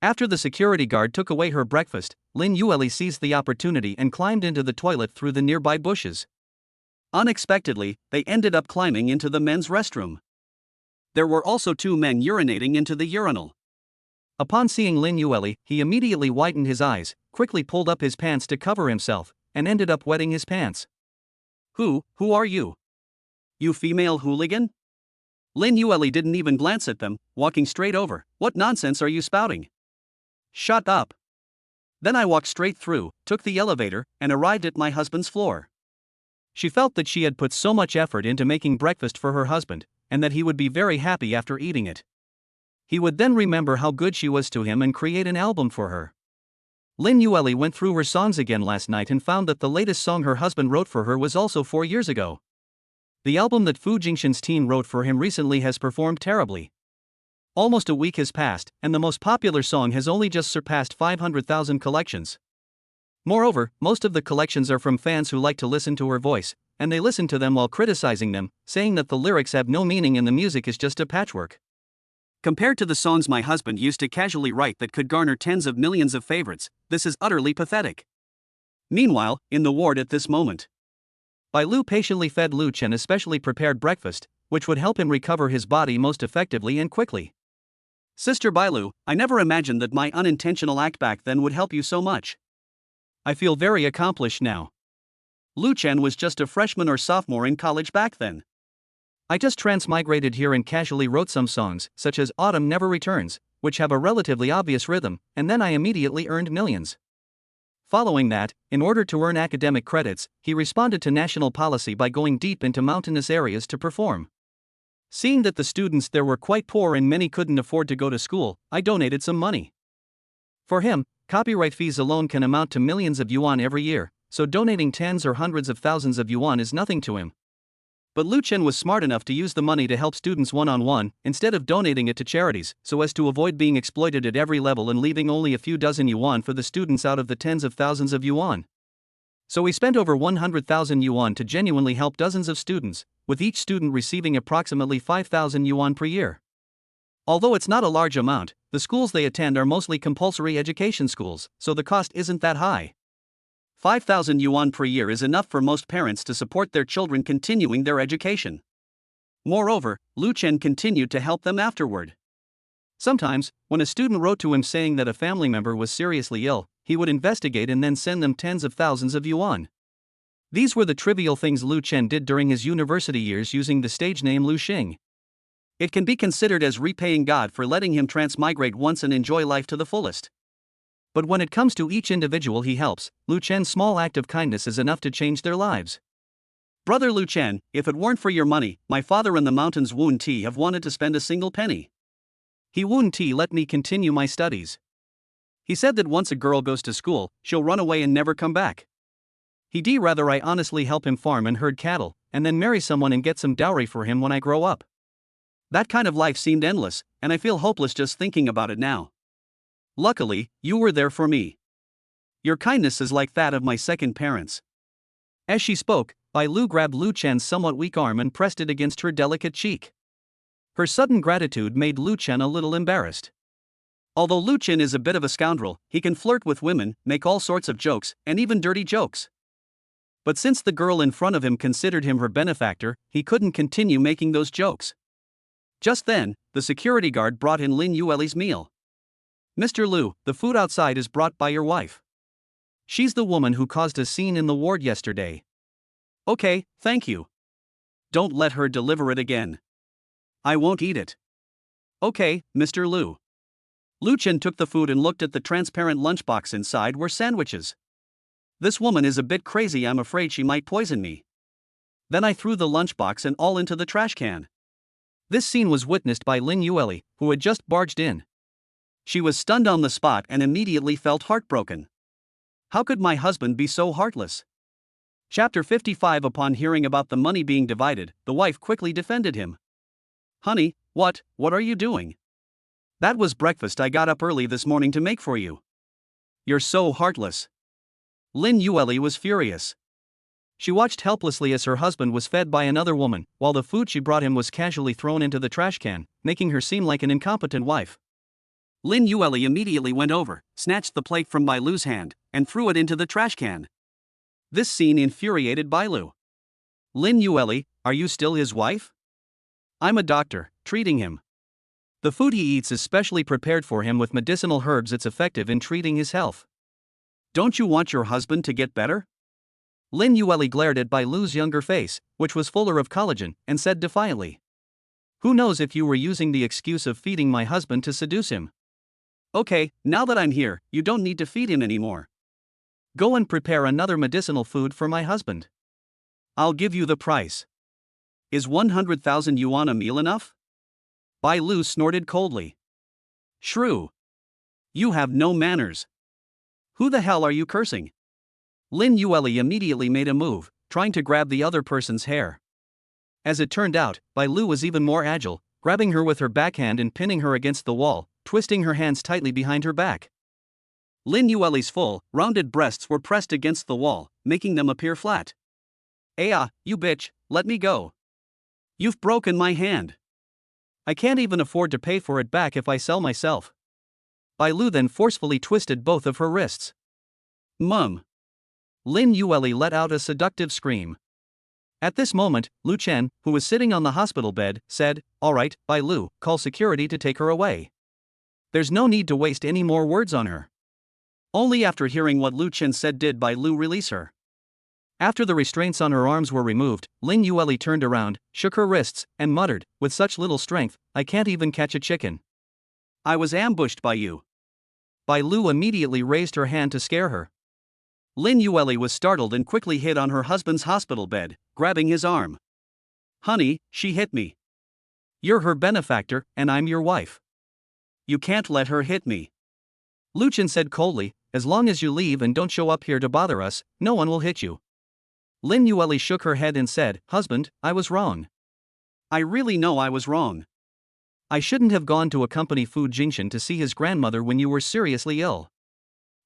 [SPEAKER 2] After the security guard took away her breakfast, Lin Yueli seized the opportunity and climbed into the toilet through the nearby bushes. Unexpectedly, they ended up climbing into the men's restroom. There were also 2 men urinating into the urinal. Upon seeing Lin Yueli, he immediately widened his eyes, quickly pulled up his pants to cover himself, and ended up wetting his pants. Who are you? You female hooligan? Lin Yueli didn't even glance at them, walking straight over. What nonsense are you spouting? Shut up. Then I walked straight through, took the elevator, and arrived at my husband's floor. She felt that she had put so much effort into making breakfast for her husband, and that he would be very happy after eating it. He would then remember how good she was to him and create an album for her. Lin Yueli went through her songs again last night and found that the latest song her husband wrote for her was also 4 years ago. The album that Fu Jingxian's teen wrote for him recently has performed terribly. Almost a week has passed, and the most popular song has only just surpassed 500,000 collections. Moreover, most of the collections are from fans who like to listen to her voice, and they listen to them while criticizing them, saying that the lyrics have no meaning and the music is just a patchwork. Compared to the songs my husband used to casually write that could garner tens of millions of favorites, this is utterly pathetic. Meanwhile, in the ward at this moment, Bai Lu patiently fed Lu Chen a specially prepared breakfast, which would help him recover his body most effectively and quickly. Sister Bai Lu, I never imagined that my unintentional act back then would help you so much. I feel very accomplished now. Lu Chen was just a freshman or sophomore in college back then. I just transmigrated here and casually wrote some songs, such as Autumn Never Returns, which have a relatively obvious rhythm, and then I immediately earned millions. Following that, in order to earn academic credits, he responded to national policy by going deep into mountainous areas to perform. Seeing that the students there were quite poor and many couldn't afford to go to school, I donated some money. For him, copyright fees alone can amount to millions of yuan every year, so donating tens or hundreds of thousands of yuan is nothing to him. But Lu Chen was smart enough to use the money to help students one-on-one, instead of donating it to charities, so as to avoid being exploited at every level and leaving only a few dozen yuan for the students out of the tens of thousands of yuan. So he spent over 100,000 yuan to genuinely help dozens of students, with each student receiving approximately 5,000 yuan per year. Although it's not a large amount, the schools they attend are mostly compulsory education schools, so the cost isn't that high. 5,000 yuan per year is enough for most parents to support their children continuing their education. Moreover, Lu Chen continued to help them afterward. Sometimes, when a student wrote to him saying that a family member was seriously ill, he would investigate and then send them tens of thousands of yuan. These were the trivial things Lu Chen did during his university years using the stage name Lu Xing.
[SPEAKER 1] It can be considered as repaying God for letting him transmigrate once and enjoy life to the fullest.
[SPEAKER 2] But when it comes to each individual he helps, Lu Chen's small act of kindness is enough to change their lives.
[SPEAKER 1] Brother Lu Chen, if it weren't for your money, my father in the mountains wouldn't have wanted to spend a single penny.
[SPEAKER 2] He wouldn't let me continue my studies.
[SPEAKER 1] He said that once a girl goes to school, she'll run away and never come back.
[SPEAKER 2] He'd rather I honestly help him farm and herd cattle, and then marry someone and get some dowry for him when I grow up.
[SPEAKER 1] That kind of life seemed endless, and I feel hopeless just thinking about it now. Luckily, you were there for me. Your kindness is like that of my second parents.
[SPEAKER 2] As she spoke, Bai Lu grabbed Lu Chen's somewhat weak arm and pressed it against her delicate cheek. Her sudden gratitude made Lu Chen a little embarrassed.
[SPEAKER 1] Although Lu Chen is a bit of a scoundrel, he can flirt with women, make all sorts of jokes, and even dirty jokes. But since the girl in front of him considered him her benefactor, he couldn't continue making those jokes. Just then, the security guard brought in Lin Yueli's meal.
[SPEAKER 2] Mr. Lu, the food outside is brought by your wife. She's the woman who caused a scene in the ward yesterday.
[SPEAKER 1] Okay, thank you. Don't let her deliver it again. I won't eat it.
[SPEAKER 2] Okay, Mr. Lu.
[SPEAKER 1] Lu Chen took the food and looked at the transparent lunchbox. Inside were sandwiches. This woman is a bit crazy, I'm afraid she might poison me. Then I threw the lunchbox and all into the trash can.
[SPEAKER 2] This scene was witnessed by Lin Yueli, who had just barged in.
[SPEAKER 1] She was stunned on the spot and immediately felt heartbroken. How could my husband be so heartless? Chapter 55. Upon hearing about the money being divided, the wife quickly defended him. Honey, what are you doing? That was breakfast I got up early this morning to make for you. You're so heartless. Lin Yueli was furious.
[SPEAKER 2] She watched helplessly as her husband was fed by another woman, while the food she brought him was casually thrown into the trash can, making her seem like an incompetent wife.
[SPEAKER 1] Lin Yueli immediately went over, snatched the plate from Bai Lu's hand, and threw it into the trash can. This scene infuriated Bai Lu.
[SPEAKER 2] Lin Yueli, are you still his wife?
[SPEAKER 1] I'm a doctor, treating him.
[SPEAKER 2] The food he eats is specially prepared for him with medicinal herbs. It's effective in treating his health.
[SPEAKER 1] Don't you want your husband to get better?
[SPEAKER 2] Lin Yueli glared at Bai Lu's younger face, which was fuller of collagen, and said defiantly. Who knows if you were using the excuse of feeding my husband to seduce him?
[SPEAKER 1] Okay, now that I'm here, you don't need to feed him anymore.
[SPEAKER 2] Go and prepare another medicinal food for my husband.
[SPEAKER 1] I'll give you the price. Is 100,000 yuan a meal enough? Bai Lu snorted coldly. Shrew. You have no manners. Who the hell are you cursing?
[SPEAKER 2] Lin Yueli immediately made a move, trying to grab the other person's hair. As it turned out, Bai Lu was even more agile, grabbing her with her backhand and pinning her against the wall, twisting her hands tightly behind her back.
[SPEAKER 1] Lin Yueli's full, rounded breasts were pressed against the wall, making them appear flat. Aya, you bitch, let me go. You've broken my hand.
[SPEAKER 2] I can't even afford to pay for it back if I sell myself. Bai Lu then forcefully twisted both of her wrists.
[SPEAKER 1] Mum.
[SPEAKER 2] Lin Yueli let out a seductive scream. At this moment, Lu Chen, who was sitting on the hospital bed, said, All right, Bai Lu, call security to take her away. There's no need to waste any more words on her.
[SPEAKER 1] Only after hearing what Lu Chen said did Bai Lu release her.
[SPEAKER 2] After the restraints on her arms were removed, Lin Yueli turned around, shook her wrists, and muttered, with such little strength, I can't even catch a chicken.
[SPEAKER 1] I was ambushed by you.
[SPEAKER 2] Bai Lu immediately raised her hand to scare her.
[SPEAKER 1] Lin Yueli was startled and quickly hid on her husband's hospital bed, grabbing his arm. Honey, she hit me.
[SPEAKER 2] You're her benefactor, and I'm your wife.
[SPEAKER 1] You can't let her hit me.
[SPEAKER 2] Lu Chen said coldly, as long as you leave and don't show up here to bother us, no one will hit you. Lin Yueli shook her head and said, Husband, I was wrong.
[SPEAKER 1] I really know I was wrong.
[SPEAKER 2] I shouldn't have gone to accompany Fu Jingshan to see his grandmother when you were seriously ill.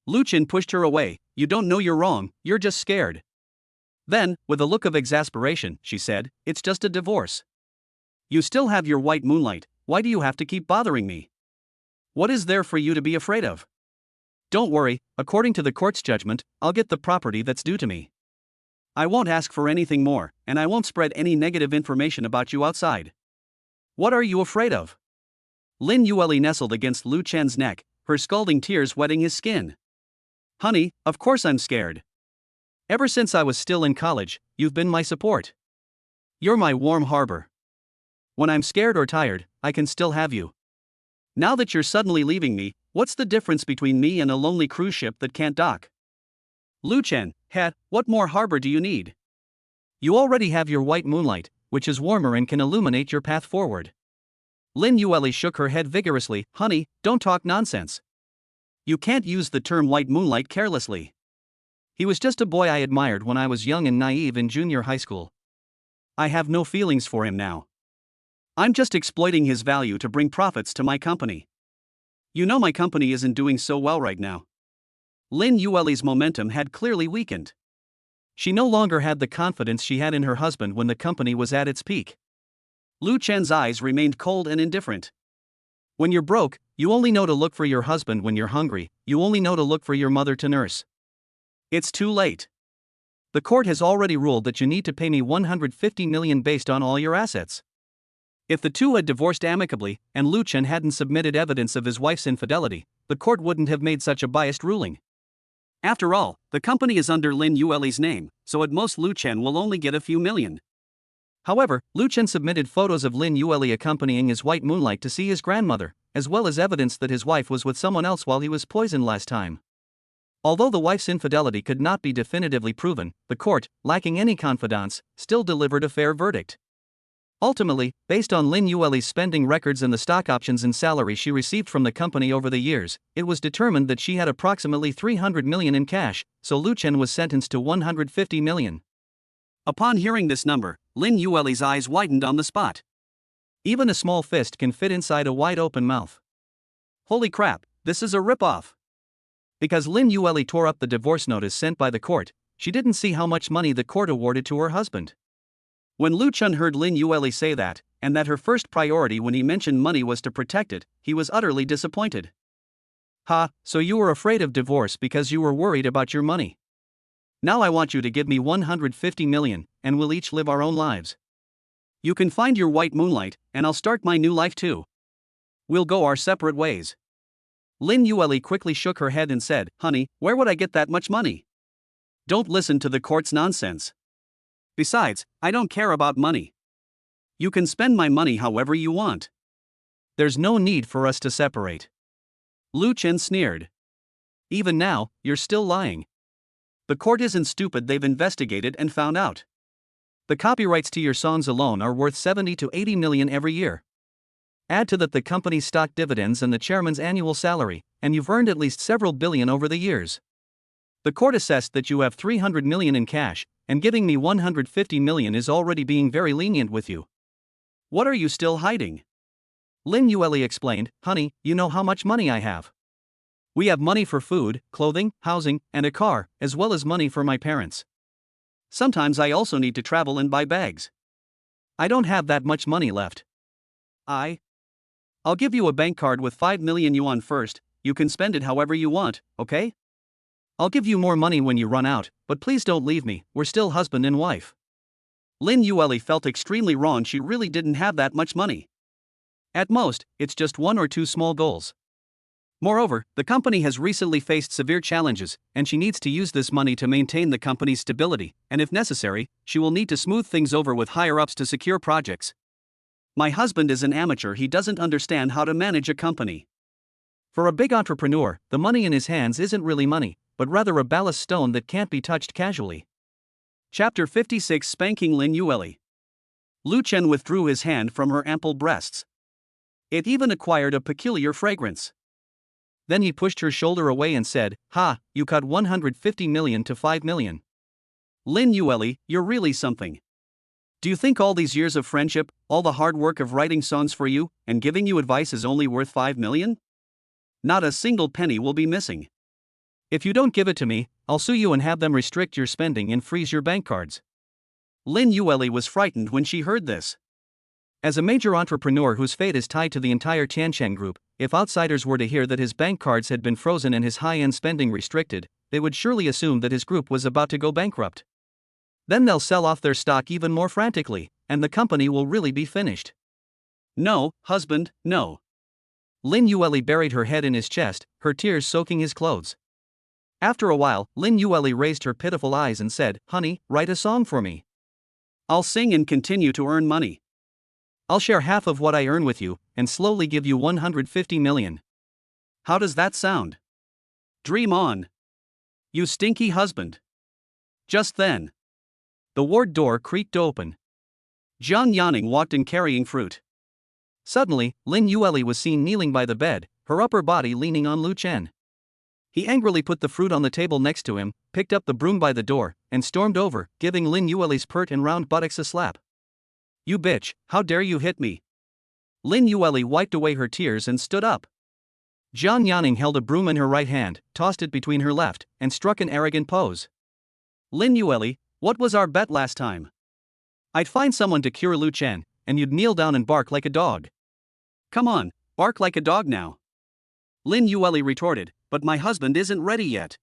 [SPEAKER 1] Lu Chen pushed her away. You don't know you're wrong, you're just scared. Then, with a look of exasperation, she said, It's just a divorce. You still have your white moonlight, why do you have to keep bothering me? What is there for you to be afraid of? Don't worry, according to the court's judgment, I'll get the property that's due to me. I won't ask for anything more, and I won't spread any negative information about you outside. What are you afraid of? Lin Yueli nestled against Lu Chen's neck, her scalding tears wetting his skin. Honey, of course I'm scared.
[SPEAKER 2] Ever since I was still in college, you've been my support. You're my warm harbor. When I'm scared or tired, I can still have you. Now that you're suddenly leaving me, what's the difference between me and a lonely cruise ship that can't dock? Lu Chen, what more harbor do you need? You already have your white moonlight, which is warmer and can illuminate your path forward. Lin Yueli shook her head vigorously. Honey, don't talk nonsense. You can't use the term white moonlight carelessly. He was just a boy I admired when I was young and naive in junior high school. I have no feelings for him now. I'm just exploiting his value to bring profits to my company. You know my company isn't doing so well right now. Lin Yueli's momentum had clearly weakened. She no longer had the confidence she had in her husband when the company was at its peak. Lu Chen's eyes remained cold and indifferent. When you're broke, you only know to look for your husband. When you're hungry, you only know to look for your mother to nurse. It's too late. The court has already ruled that you need to pay me 150 million based on all your assets. If the two had divorced amicably, and Lu Chen hadn't submitted evidence of his wife's infidelity, the court wouldn't have made such a biased ruling. After all, the company is under Lin Yueli's name, so at most Lu Chen will only get a few million. However, Lu Chen submitted photos of Lin Yueli accompanying his white moonlight to see his grandmother, as well as evidence that his wife was with someone else while he was poisoned last time. Although the wife's infidelity could not be definitively proven, the court, lacking any confidants, still delivered a fair verdict. Ultimately, based on Lin Yueli's spending records and the stock options and salary she received from the company over the years, it was determined that she had approximately 300 million in cash, so Lu Chen was sentenced to 150 million. Upon hearing this number, Lin Yueli's eyes widened on the spot. Even a small fist can fit inside a wide-open mouth. Holy crap, this is a rip-off. Because Lin Yueli tore up the divorce notice sent by the court, she didn't see how much money the court awarded to her husband. When Lu Chen heard Lin Yueli say that, and that her first priority when he mentioned money was to protect it, he was utterly disappointed. So you were afraid of divorce because you were worried about your money. Now I want you to give me 150 million, and we'll each live our own lives. You can find your white moonlight, and I'll start my new life too. We'll go our separate ways. Lin Yueli quickly shook her head and said, Honey, where would I get that much money? Don't listen to the court's nonsense. Besides, I don't care about money. You can spend my money however you want. There's no need for us to separate. Lu Chen sneered. Even now, you're still lying. The court isn't stupid, they've investigated and found out. The copyrights to your songs alone are worth 70 to 80 million every year. Add to that the company's stock dividends and the chairman's annual salary, and you've earned at least several billion over the years. The court assessed that you have 300 million in cash, and giving me 150 million is already being very lenient with you. What are you still hiding? Lin Yueli explained, Honey, you know how much money I have. We have money for food, clothing, housing, and a car, as well as money for my parents. Sometimes I also need to travel and buy bags. I don't have that much money left. I'll give you a bank card with 5 million yuan first, you can spend it however you want, okay? I'll give you more money when you run out, but please don't leave me, we're still husband and wife. Lin Yueli felt extremely wrong, she really didn't have that much money. At most, it's just one or two small goals. Moreover, the company has recently faced severe challenges, and she needs to use this money to maintain the company's stability, and if necessary, she will need to smooth things over with higher-ups to secure projects. My husband is an amateur, he doesn't understand how to manage a company. For a big entrepreneur, the money in his hands isn't really money, but rather a ballast stone that can't be touched casually. Chapter 56 Spanking Lin Yueli. Lu Chen withdrew his hand from her ample breasts. It even acquired a peculiar fragrance. Then he pushed her shoulder away and said, You cut 150 million to 5 million. Lin Yueli, you're really something. Do you think all these years of friendship, all the hard work of writing songs for you, and giving you advice is only worth 5 million? Not a single penny will be missing. If you don't give it to me, I'll sue you and have them restrict your spending and freeze your bank cards. Lin Yueli was frightened when she heard this. As a major entrepreneur whose fate is tied to the entire Tiancheng Group, if outsiders were to hear that his bank cards had been frozen and his high-end spending restricted, they would surely assume that his group was about to go bankrupt. Then they'll sell off their stock even more frantically, and the company will really be finished. No, husband, no. Lin Yueli buried her head in his chest, her tears soaking his clothes. After a while, Lin Yueli raised her pitiful eyes and said, "Honey, write a song for me.
[SPEAKER 1] I'll sing and continue to earn money.
[SPEAKER 2] I'll share half of what I earn with you, and slowly give you 150 million.
[SPEAKER 1] How does that sound? Dream on. You stinky husband." Just then,
[SPEAKER 2] The ward door creaked open.
[SPEAKER 1] Jiang Yaning walked in carrying fruit.
[SPEAKER 2] Suddenly, Lin Yueli was seen kneeling by the bed, her upper body leaning on Lu Chen. He angrily put the fruit on the table next to him, picked up the broom by the door, and stormed over, giving Lin Yueli's pert and round buttocks a slap.
[SPEAKER 1] "You bitch, how dare you hit me?"
[SPEAKER 2] Lin Yueli wiped away her tears and stood up. Jiang Yaning held a broom in her right hand, tossed it between her left, and struck an arrogant pose.
[SPEAKER 1] "Lin Yueli, what was our bet last time?
[SPEAKER 2] I'd find someone to cure Lu Chen, and you'd kneel down and bark like a dog."
[SPEAKER 1] Come on, bark like a dog now," Lin Yueli retorted, "but my husband isn't ready yet."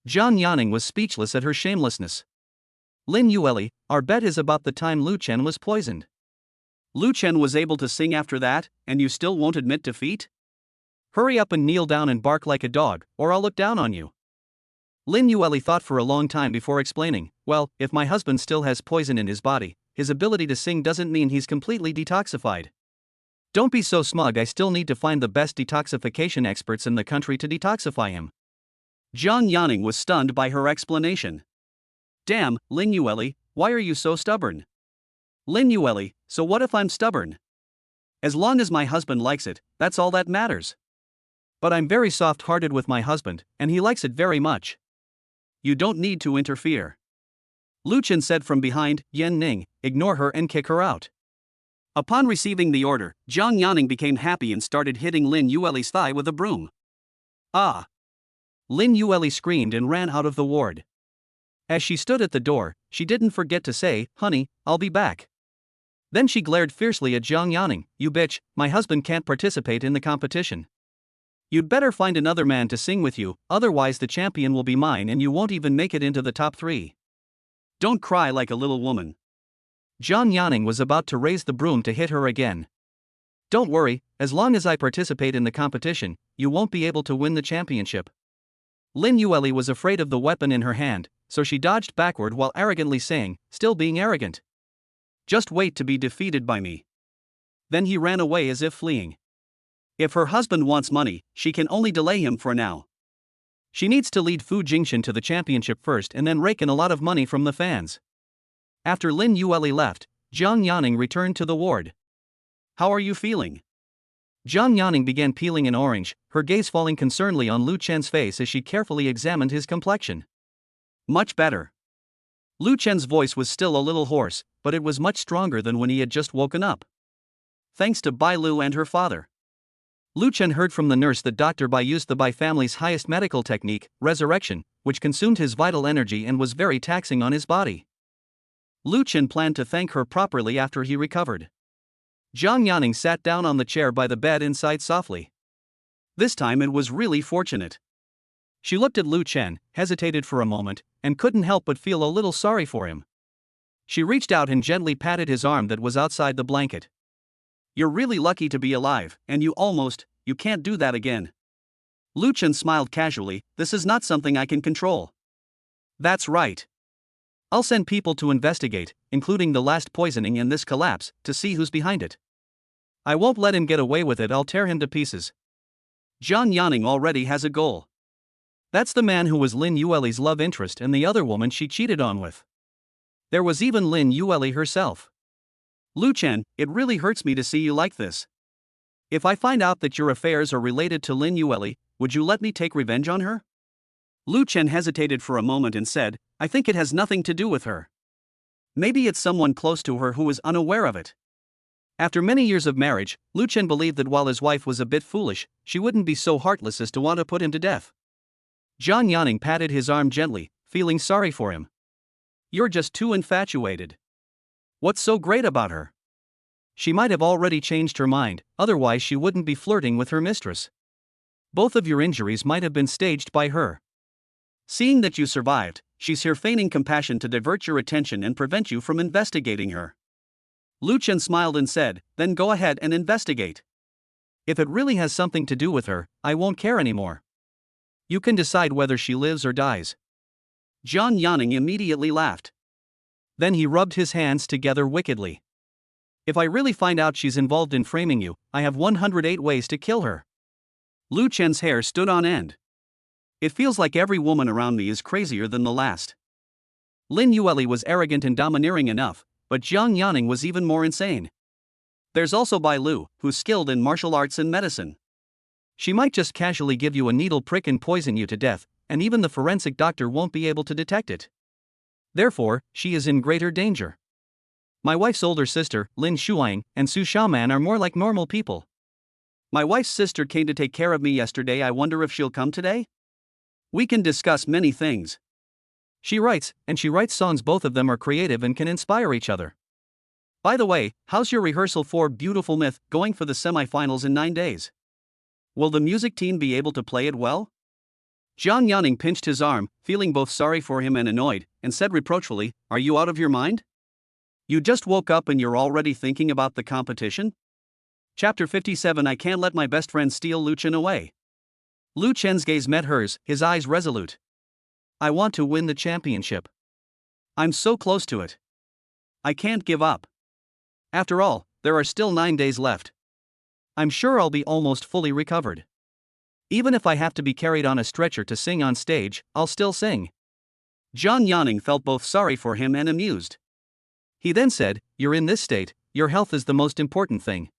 [SPEAKER 2] Jiang Yaning was speechless at her shamelessness. "Lin Yueli, our bet is about the time Lu Chen was poisoned."
[SPEAKER 1] "Lu Chen was able to sing after that, and you still won't admit defeat?"
[SPEAKER 2] "Hurry up and kneel down and bark like a dog, or I'll look down on you." Lin Yueli thought for a long time before explaining, "Well, if my husband still has poison in his body, his ability to sing doesn't mean he's completely detoxified. Don't be so smug, I still need to find the best detoxification experts in the country to detoxify him."
[SPEAKER 1] Jiang Yaning was stunned by her explanation. "Damn, Lin Yueli, why are you so stubborn?" "Lin Yueli, so what if I'm stubborn? As long as my husband likes it, that's all that matters."
[SPEAKER 2] "But I'm very soft-hearted with my husband, and he likes it very much."
[SPEAKER 1] "You don't need to interfere," Lu Chen said from behind.
[SPEAKER 2] "Yan Ning, ignore her and kick her out."
[SPEAKER 1] Upon receiving the order, Jiang Yaning became happy and started hitting Lin Yueli's thigh with a broom. "Ah!"
[SPEAKER 2] Lin Yueli screamed and ran out of the ward. As she stood at the door, she didn't forget to say, "Honey, I'll be back." Then she glared fiercely at Jiang Yaning. "You bitch, my husband can't participate in the competition. You'd better find another man to sing with you, otherwise the champion will be mine and you won't even make it into the top 3.
[SPEAKER 1] Don't cry like a little woman."
[SPEAKER 2] Jiang Yaning was about to raise the broom to hit her again. "Don't worry, as long as I participate in the competition, you won't be able to win the championship." Lin Yueli was afraid of the weapon in her hand, so she dodged backward while arrogantly saying, still being arrogant,
[SPEAKER 1] "Just wait to be defeated by me." Then he ran away as if fleeing. If her husband wants money, she can only delay him for now.
[SPEAKER 2] She needs to lead Fu Jingxin to the championship first and then rake in a lot of money from the fans. After Lin Yueli left, Jiang Yaning returned to the ward.
[SPEAKER 1] "How are you feeling?"
[SPEAKER 2] Jiang Yaning began peeling an orange, her gaze falling concernedly on Lu Chen's face as she carefully examined his complexion.
[SPEAKER 1] "Much better." Lu Chen's voice was still a little hoarse, but it was much stronger than when he had just woken up. "Thanks to Bai Lu and her father."
[SPEAKER 2] Lu Chen heard from the nurse that Dr. Bai used the Bai family's highest medical technique, resurrection, which consumed his vital energy and was very taxing on his body. Lu Chen planned to thank her properly after he recovered. Jiang Yaning sat down on the chair by the bed and sighed softly.
[SPEAKER 1] This time it was really fortunate.
[SPEAKER 2] She looked at Lu Chen, hesitated for a moment, and couldn't help but feel a little sorry for him. She reached out and gently patted his arm that was outside the blanket.
[SPEAKER 1] "You're really lucky to be alive, and you can't do that again." Lu Chen smiled casually. "This is not something I can control." "That's right.
[SPEAKER 2] I'll send people to investigate, including the last poisoning and this collapse, to see who's behind it. I won't let him get away with it, I'll tear him to pieces."
[SPEAKER 1] Jiang Yaning already has a goal.
[SPEAKER 2] That's the man who was Lin Yueli's love interest and the other woman she cheated on with. There was even Lin Yueli herself.
[SPEAKER 1] "Lu Chen, it really hurts me to see you like this. If I find out that your affairs are related to Lin Yueli, would you let me take revenge on her?" Lu Chen hesitated for a moment and said, "I think it has nothing to do with her. Maybe it's someone close to her who is unaware of it."
[SPEAKER 2] After many years of marriage, Lu Chen believed that while his wife was a bit foolish, she wouldn't be so heartless as to want to put him to death. Jiang Yaning patted his arm gently, feeling sorry for him.
[SPEAKER 1] "You're just too infatuated. What's so great about her?"
[SPEAKER 2] She might have already changed her mind, otherwise she wouldn't be flirting with her mistress. Both of your injuries might have been staged by her.
[SPEAKER 1] Seeing that you survived, she's here feigning compassion to divert your attention and prevent you from investigating her." Lu Chen smiled and said, "Then go ahead and investigate."
[SPEAKER 2] If it really has something to do with her, I won't care anymore. You can decide whether she lives or dies."
[SPEAKER 1] Jiang Yanning immediately laughed.
[SPEAKER 2] Then he rubbed his hands together wickedly. "If I really find out she's involved in framing you, I have 108 ways to kill her."
[SPEAKER 1] Lu Chen's hair stood on end. "It feels like every woman around me is crazier than the last."
[SPEAKER 2] Lin Yueli was arrogant and domineering enough, but Jiang Yanning was even more insane.
[SPEAKER 1] There's also Bai Lu, who's skilled in martial arts and medicine.
[SPEAKER 2] She might just casually give you a needle prick and poison you to death, and even the forensic doctor won't be able to detect it. Therefore, she is in greater danger. My wife's older sister, Lin Shuang, and Su Xiaoman are more like normal people.
[SPEAKER 1] My wife's sister came to take care of me yesterday. I wonder if she'll come today? We can discuss many things.
[SPEAKER 2] She writes, and she writes songs. Both of them are creative and can inspire each other.
[SPEAKER 1] By the way, how's your rehearsal for Beautiful Myth going for the semi-finals in 9 days? Will the music team be able to play it well? Jiang Yanning pinched his arm, feeling both sorry for him and annoyed, and said reproachfully, "Are you out of your mind? You just woke up and you're already thinking about the competition?" Chapter 57. I can't let my best friend steal Lu Chen away.
[SPEAKER 2] Lu Chen's gaze met hers, his eyes resolute. "I want to win the championship.
[SPEAKER 1] I'm so close to it. I can't give up. After all, there are still 9 days left.
[SPEAKER 2] I'm sure I'll be almost fully recovered. Even if I have to be carried on a stretcher to sing on stage, I'll still sing."
[SPEAKER 1] Jiang Yanning felt both sorry for him and amused.
[SPEAKER 2] He then said, "You're in this state, your health is the most important thing.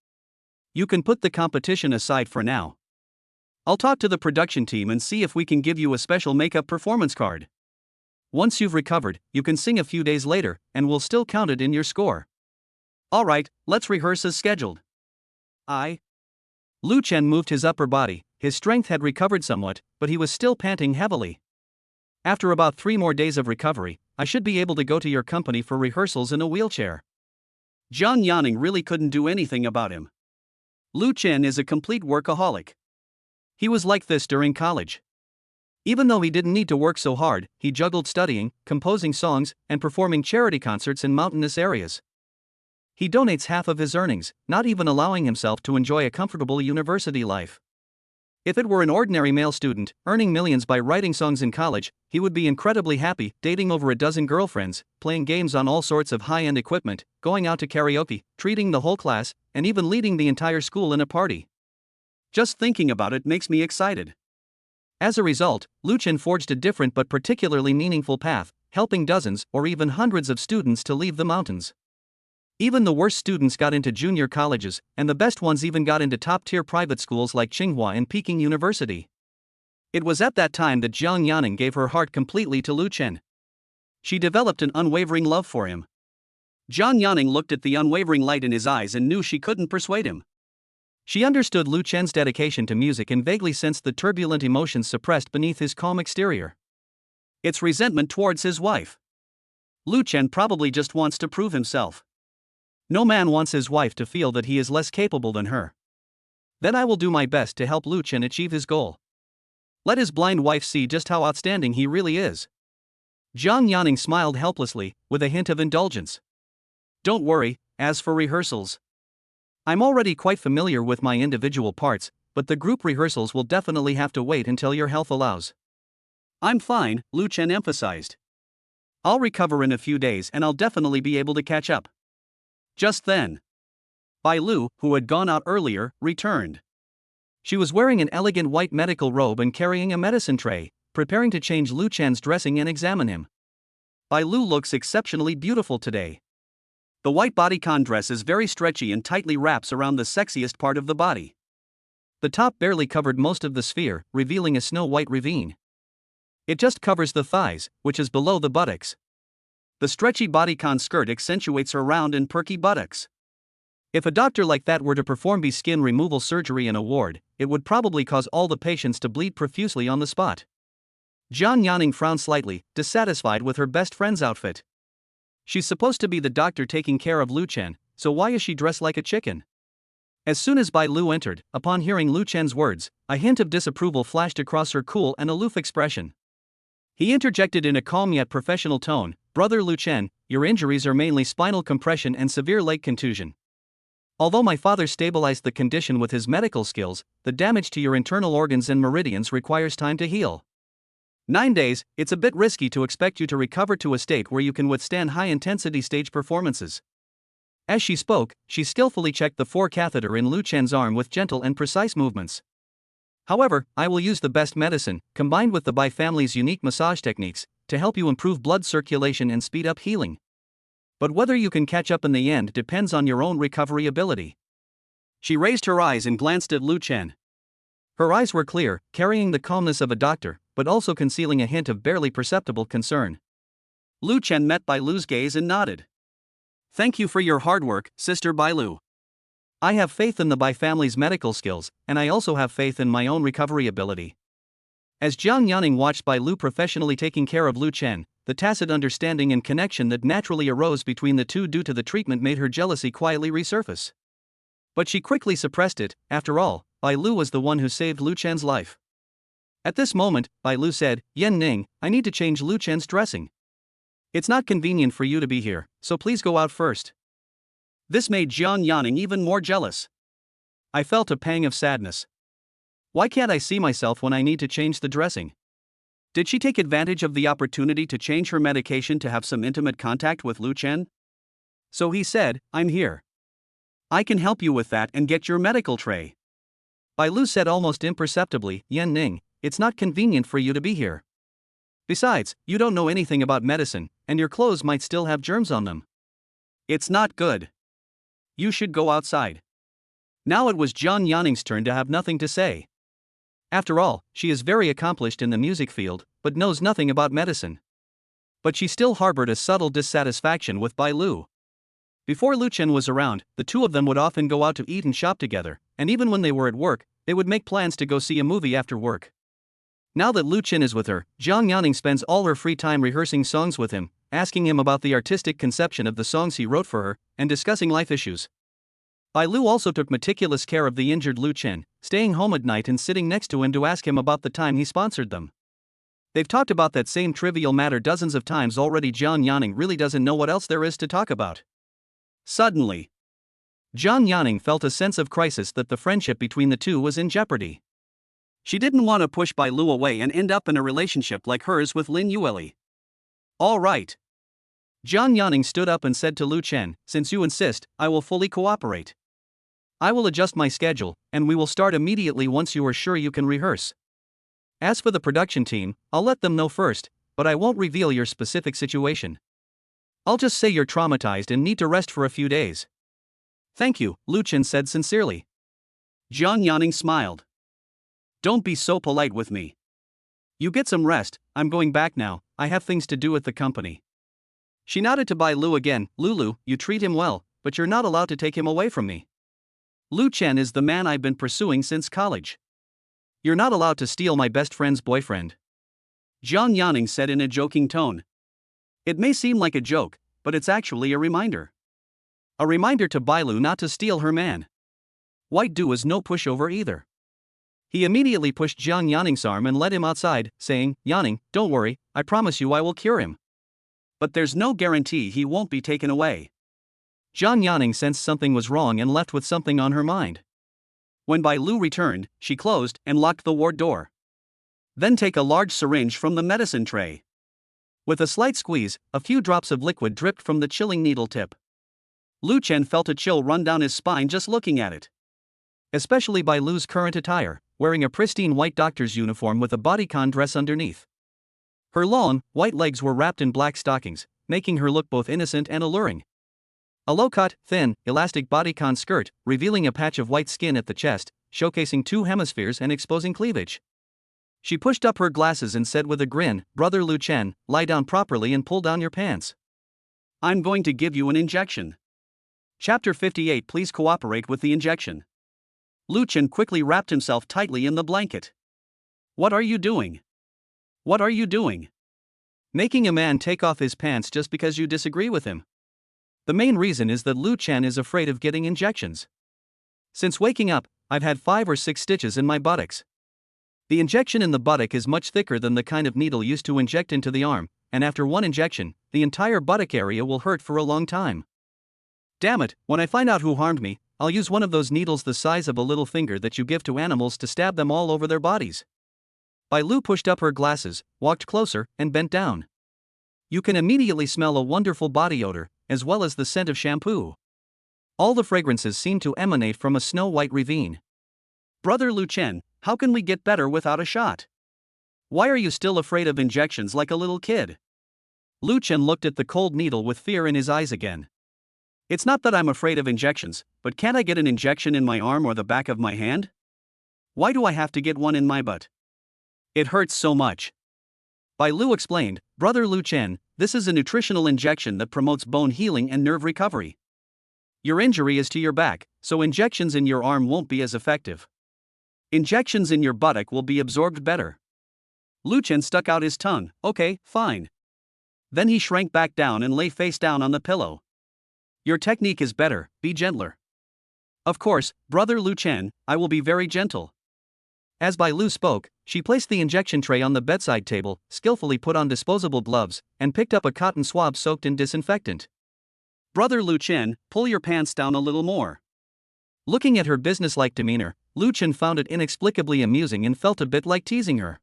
[SPEAKER 2] You can put the competition aside for now. I'll talk to the production team and see if we can give you a special makeup performance card. Once you've recovered, you can sing a few days later, and we'll still count it in your score."
[SPEAKER 1] "Alright, let's rehearse as scheduled."
[SPEAKER 2] Lu Chen moved his upper body. His strength had recovered somewhat, but he was still panting heavily. "After about 3 more days of recovery, I should be able to go to your company for rehearsals in a wheelchair."
[SPEAKER 1] Jiang Yanning really couldn't do anything about him. Lu Chen is a complete workaholic.
[SPEAKER 2] He was like this during college. Even though he didn't need to work so hard, he juggled studying, composing songs, and performing charity concerts in mountainous areas. He donates half of his earnings, not even allowing himself to enjoy a comfortable university life. If it were an ordinary male student, earning millions by writing songs in college, he would be incredibly happy, dating over a dozen girlfriends, playing games on all sorts of high-end equipment, going out to karaoke, treating the whole class, and even leading the entire school in a party.
[SPEAKER 1] Just thinking about it makes me excited.
[SPEAKER 2] As a result, Lu Chen forged a different but particularly meaningful path, helping dozens or even hundreds of students to leave the mountains. Even the worst students got into junior colleges, and the best ones even got into top-tier private schools like Tsinghua and Peking University. It was at that time that Jiang Yanning gave her heart completely to Lu Chen. She developed an unwavering love for him.
[SPEAKER 1] Jiang Yanning looked at the unwavering light in his eyes and knew she couldn't persuade him.
[SPEAKER 2] She understood Lu Chen's dedication to music and vaguely sensed the turbulent emotions suppressed beneath his calm exterior.
[SPEAKER 1] It's resentment towards his wife. Lu Chen probably just wants to prove himself.
[SPEAKER 2] No man wants his wife to feel that he is less capable than her. Then I will do my best to help Lu Chen achieve his goal. Let his blind wife see just how outstanding he really is." Jiang Yanning smiled helplessly, with a hint of indulgence.
[SPEAKER 1] "Don't worry, as for rehearsals,
[SPEAKER 2] I'm already quite familiar with my individual parts, but the group rehearsals will definitely have to wait until your health allows."
[SPEAKER 1] "I'm fine," Lu Chen emphasized. "I'll recover in a few days and I'll definitely be able to catch up." Just then, Bai Lu, who had gone out earlier, returned.
[SPEAKER 2] She was wearing an elegant white medical robe and carrying a medicine tray, preparing to change Lu Chen's dressing and examine him.
[SPEAKER 1] Bai Lu looks exceptionally beautiful today. The white bodycon dress is very stretchy and tightly wraps around the sexiest part of the body.
[SPEAKER 2] The top barely covered most of the sphere, revealing a snow-white ravine. It just covers the thighs, which is below the buttocks.
[SPEAKER 1] The stretchy bodycon skirt accentuates her round and perky buttocks.
[SPEAKER 2] If a doctor like that were to perform skin removal surgery in a ward, it would probably cause all the patients to bleed profusely on the spot. Jiang Yanning frowned slightly, dissatisfied with her best friend's outfit. She's supposed to be the doctor taking care of Lu Chen, so why is she dressed like a chicken? As soon as Bai Lu entered, upon hearing Lu Chen's words, a hint of disapproval flashed across her cool and aloof expression. He interjected in a calm yet professional tone, "Brother Lu Chen, your injuries are mainly spinal compression and severe leg contusion. Although my father stabilized the condition with his medical skills, the damage to your internal organs and meridians requires time to heal. 9 days, it's a bit risky to expect you to recover to a state where you can withstand high-intensity stage performances. As she spoke, she skillfully checked the forecatheter in Lu Chen's arm with gentle and precise movements. However, I will use the best medicine, combined with the Bai family's unique massage techniques, to help you improve blood circulation and speed up healing. But whether you can catch up in the end depends on your own recovery ability. She raised her eyes and glanced at Lu Chen. Her eyes were clear, carrying the calmness of a doctor, but also concealing a hint of barely perceptible concern. Lu Chen met Bai Lu's gaze and nodded. "Thank you for your hard work, Sister Bai Lu. I have faith in the Bai family's medical skills, and I also have faith in my own recovery ability." As Jiang Yanning watched Bai Lu professionally taking care of Lu Chen, the tacit understanding and connection that naturally arose between the two due to the treatment made her jealousy quietly resurface. But she quickly suppressed it. After all, Bai Lu was the one who saved Lu Chen's life. At this moment, Bai Lu said, "Yan Ning, I need to change Lu Chen's dressing. It's not convenient for you to be here, so please go out first." This made Jiang Yanning even more jealous. I felt a pang of sadness. Why can't I see myself when I need to change the dressing? Did she take advantage of the opportunity to change her medication to have some intimate contact with Lu Chen? So he said, "I'm here. I can help you with that and get your medical tray." Bai Lu said almost imperceptibly, "Yan Ning, it's not convenient for you to be here. Besides, you don't know anything about medicine, and your clothes might still have germs on them. It's not good. You should go outside." Now it was Jiang Yanning's turn to have nothing to say. After all, she is very accomplished in the music field, but knows nothing about medicine. But she still harbored a subtle dissatisfaction with Bai Lu. Before Lu Chen was around, the two of them would often go out to eat and shop together, and even when they were at work, they would make plans to go see a movie after work. Now that Lu Chen is with her, Jiang Yanning spends all her free time rehearsing songs with him, asking him about the artistic conception of the songs he wrote for her, and discussing life issues. Bai Lu also took meticulous care of the injured Lu Chen, staying home at night and sitting next to him to ask him about the time he sponsored them. They've talked about that same trivial matter dozens of times already. Jiang Yanning really doesn't know what else there is to talk about. Suddenly, Jiang Yanning felt a sense of crisis that the friendship between the two was in jeopardy. She didn't want to push Bai Lu away and end up in a relationship like hers with Lin Yueli. "All right." Jiang Yanning stood up and said to Lu Chen, "Since you insist, I will fully cooperate. I will adjust my schedule, and we will start immediately once you are sure you can rehearse. As for the production team, I'll let them know first, but I won't reveal your specific situation. I'll just say you're traumatized and need to rest for a few days." "Thank you," Lu Chen said sincerely. Jiang Yanning smiled. "Don't be so polite with me. You get some rest, I'm going back now, I have things to do at the company." She nodded to Bai Lu again. "Lulu, you treat him well, but you're not allowed to take him away from me. Lu Chen is the man I've been pursuing since college. You're not allowed to steal my best friend's boyfriend." Jiang Yanning said in a joking tone. It may seem like a joke, but it's actually a reminder. A reminder to Bai Lu not to steal her man. White Du is no pushover either. He immediately pushed Jiang Yanning's arm and led him outside, saying, "Yanning, don't worry, I promise you I will cure him. But there's no guarantee he won't be taken away." Jiang Yanning sensed something was wrong and left with something on her mind. When Bai Lu returned, she closed and locked the ward door. Then take a large syringe from the medicine tray. With a slight squeeze, a few drops of liquid dripped from the chilling needle tip. Lu Chen felt a chill run down his spine just looking at it. Especially Bai Lu's current attire, wearing a pristine white doctor's uniform with a bodycon dress underneath. Her long, white legs were wrapped in black stockings, making her look both innocent and alluring. A low-cut, thin, elastic bodycon skirt, revealing a patch of white skin at the chest, showcasing two hemispheres and exposing cleavage. She pushed up her glasses and said with a grin, "Brother Lu Chen, lie down properly and pull down your pants. I'm going to give you an injection." Chapter 58. Please cooperate with the injection. Lu Chen quickly wrapped himself tightly in the blanket. "What are you doing? What are you doing? Making a man take off his pants just because you disagree with him?" The main reason is that Lu Chen is afraid of getting injections. "Since waking up, I've had 5 or 6 stitches in my buttocks. The injection in the buttock is much thicker than the kind of needle used to inject into the arm, and after one injection, the entire buttock area will hurt for a long time. Damn it, when I find out who harmed me, I'll use one of those needles the size of a little finger that you give to animals to stab them all over their bodies. Bai Lu pushed up her glasses, walked closer, and bent down. You can immediately smell a wonderful body odor, as well as the scent of shampoo. All the fragrances seem to emanate from a snow-white ravine.
[SPEAKER 1] Brother Lu Chen, how can we get better without a shot? Why are you still afraid of injections like a little kid?
[SPEAKER 2] Lu Chen looked at the cold needle with fear in his eyes again.
[SPEAKER 1] It's not that I'm afraid of injections, but can't I get an injection in my arm or the back of my hand? Why do I have to get one in my butt? It hurts so much.
[SPEAKER 2] Bai Lu explained, Brother Lu Chen, this is a nutritional injection that promotes bone healing and nerve recovery. Your injury is to your back, so injections in your arm won't be as effective. Injections in your buttock will be absorbed better.
[SPEAKER 1] Lu Chen stuck out his tongue. Okay, fine.
[SPEAKER 2] Then he shrank back down and lay face down on the pillow. Your technique is better, be gentler.
[SPEAKER 1] Of course, Brother Lu Chen, I will be very gentle.
[SPEAKER 2] As Bai Lu spoke, she placed the injection tray on the bedside table, skillfully put on disposable gloves, and picked up a cotton swab soaked in disinfectant.
[SPEAKER 1] Brother Lu Chen, pull your pants down a little more.
[SPEAKER 2] Looking at her businesslike demeanor, Lu Chen found it inexplicably amusing and felt a bit like teasing her.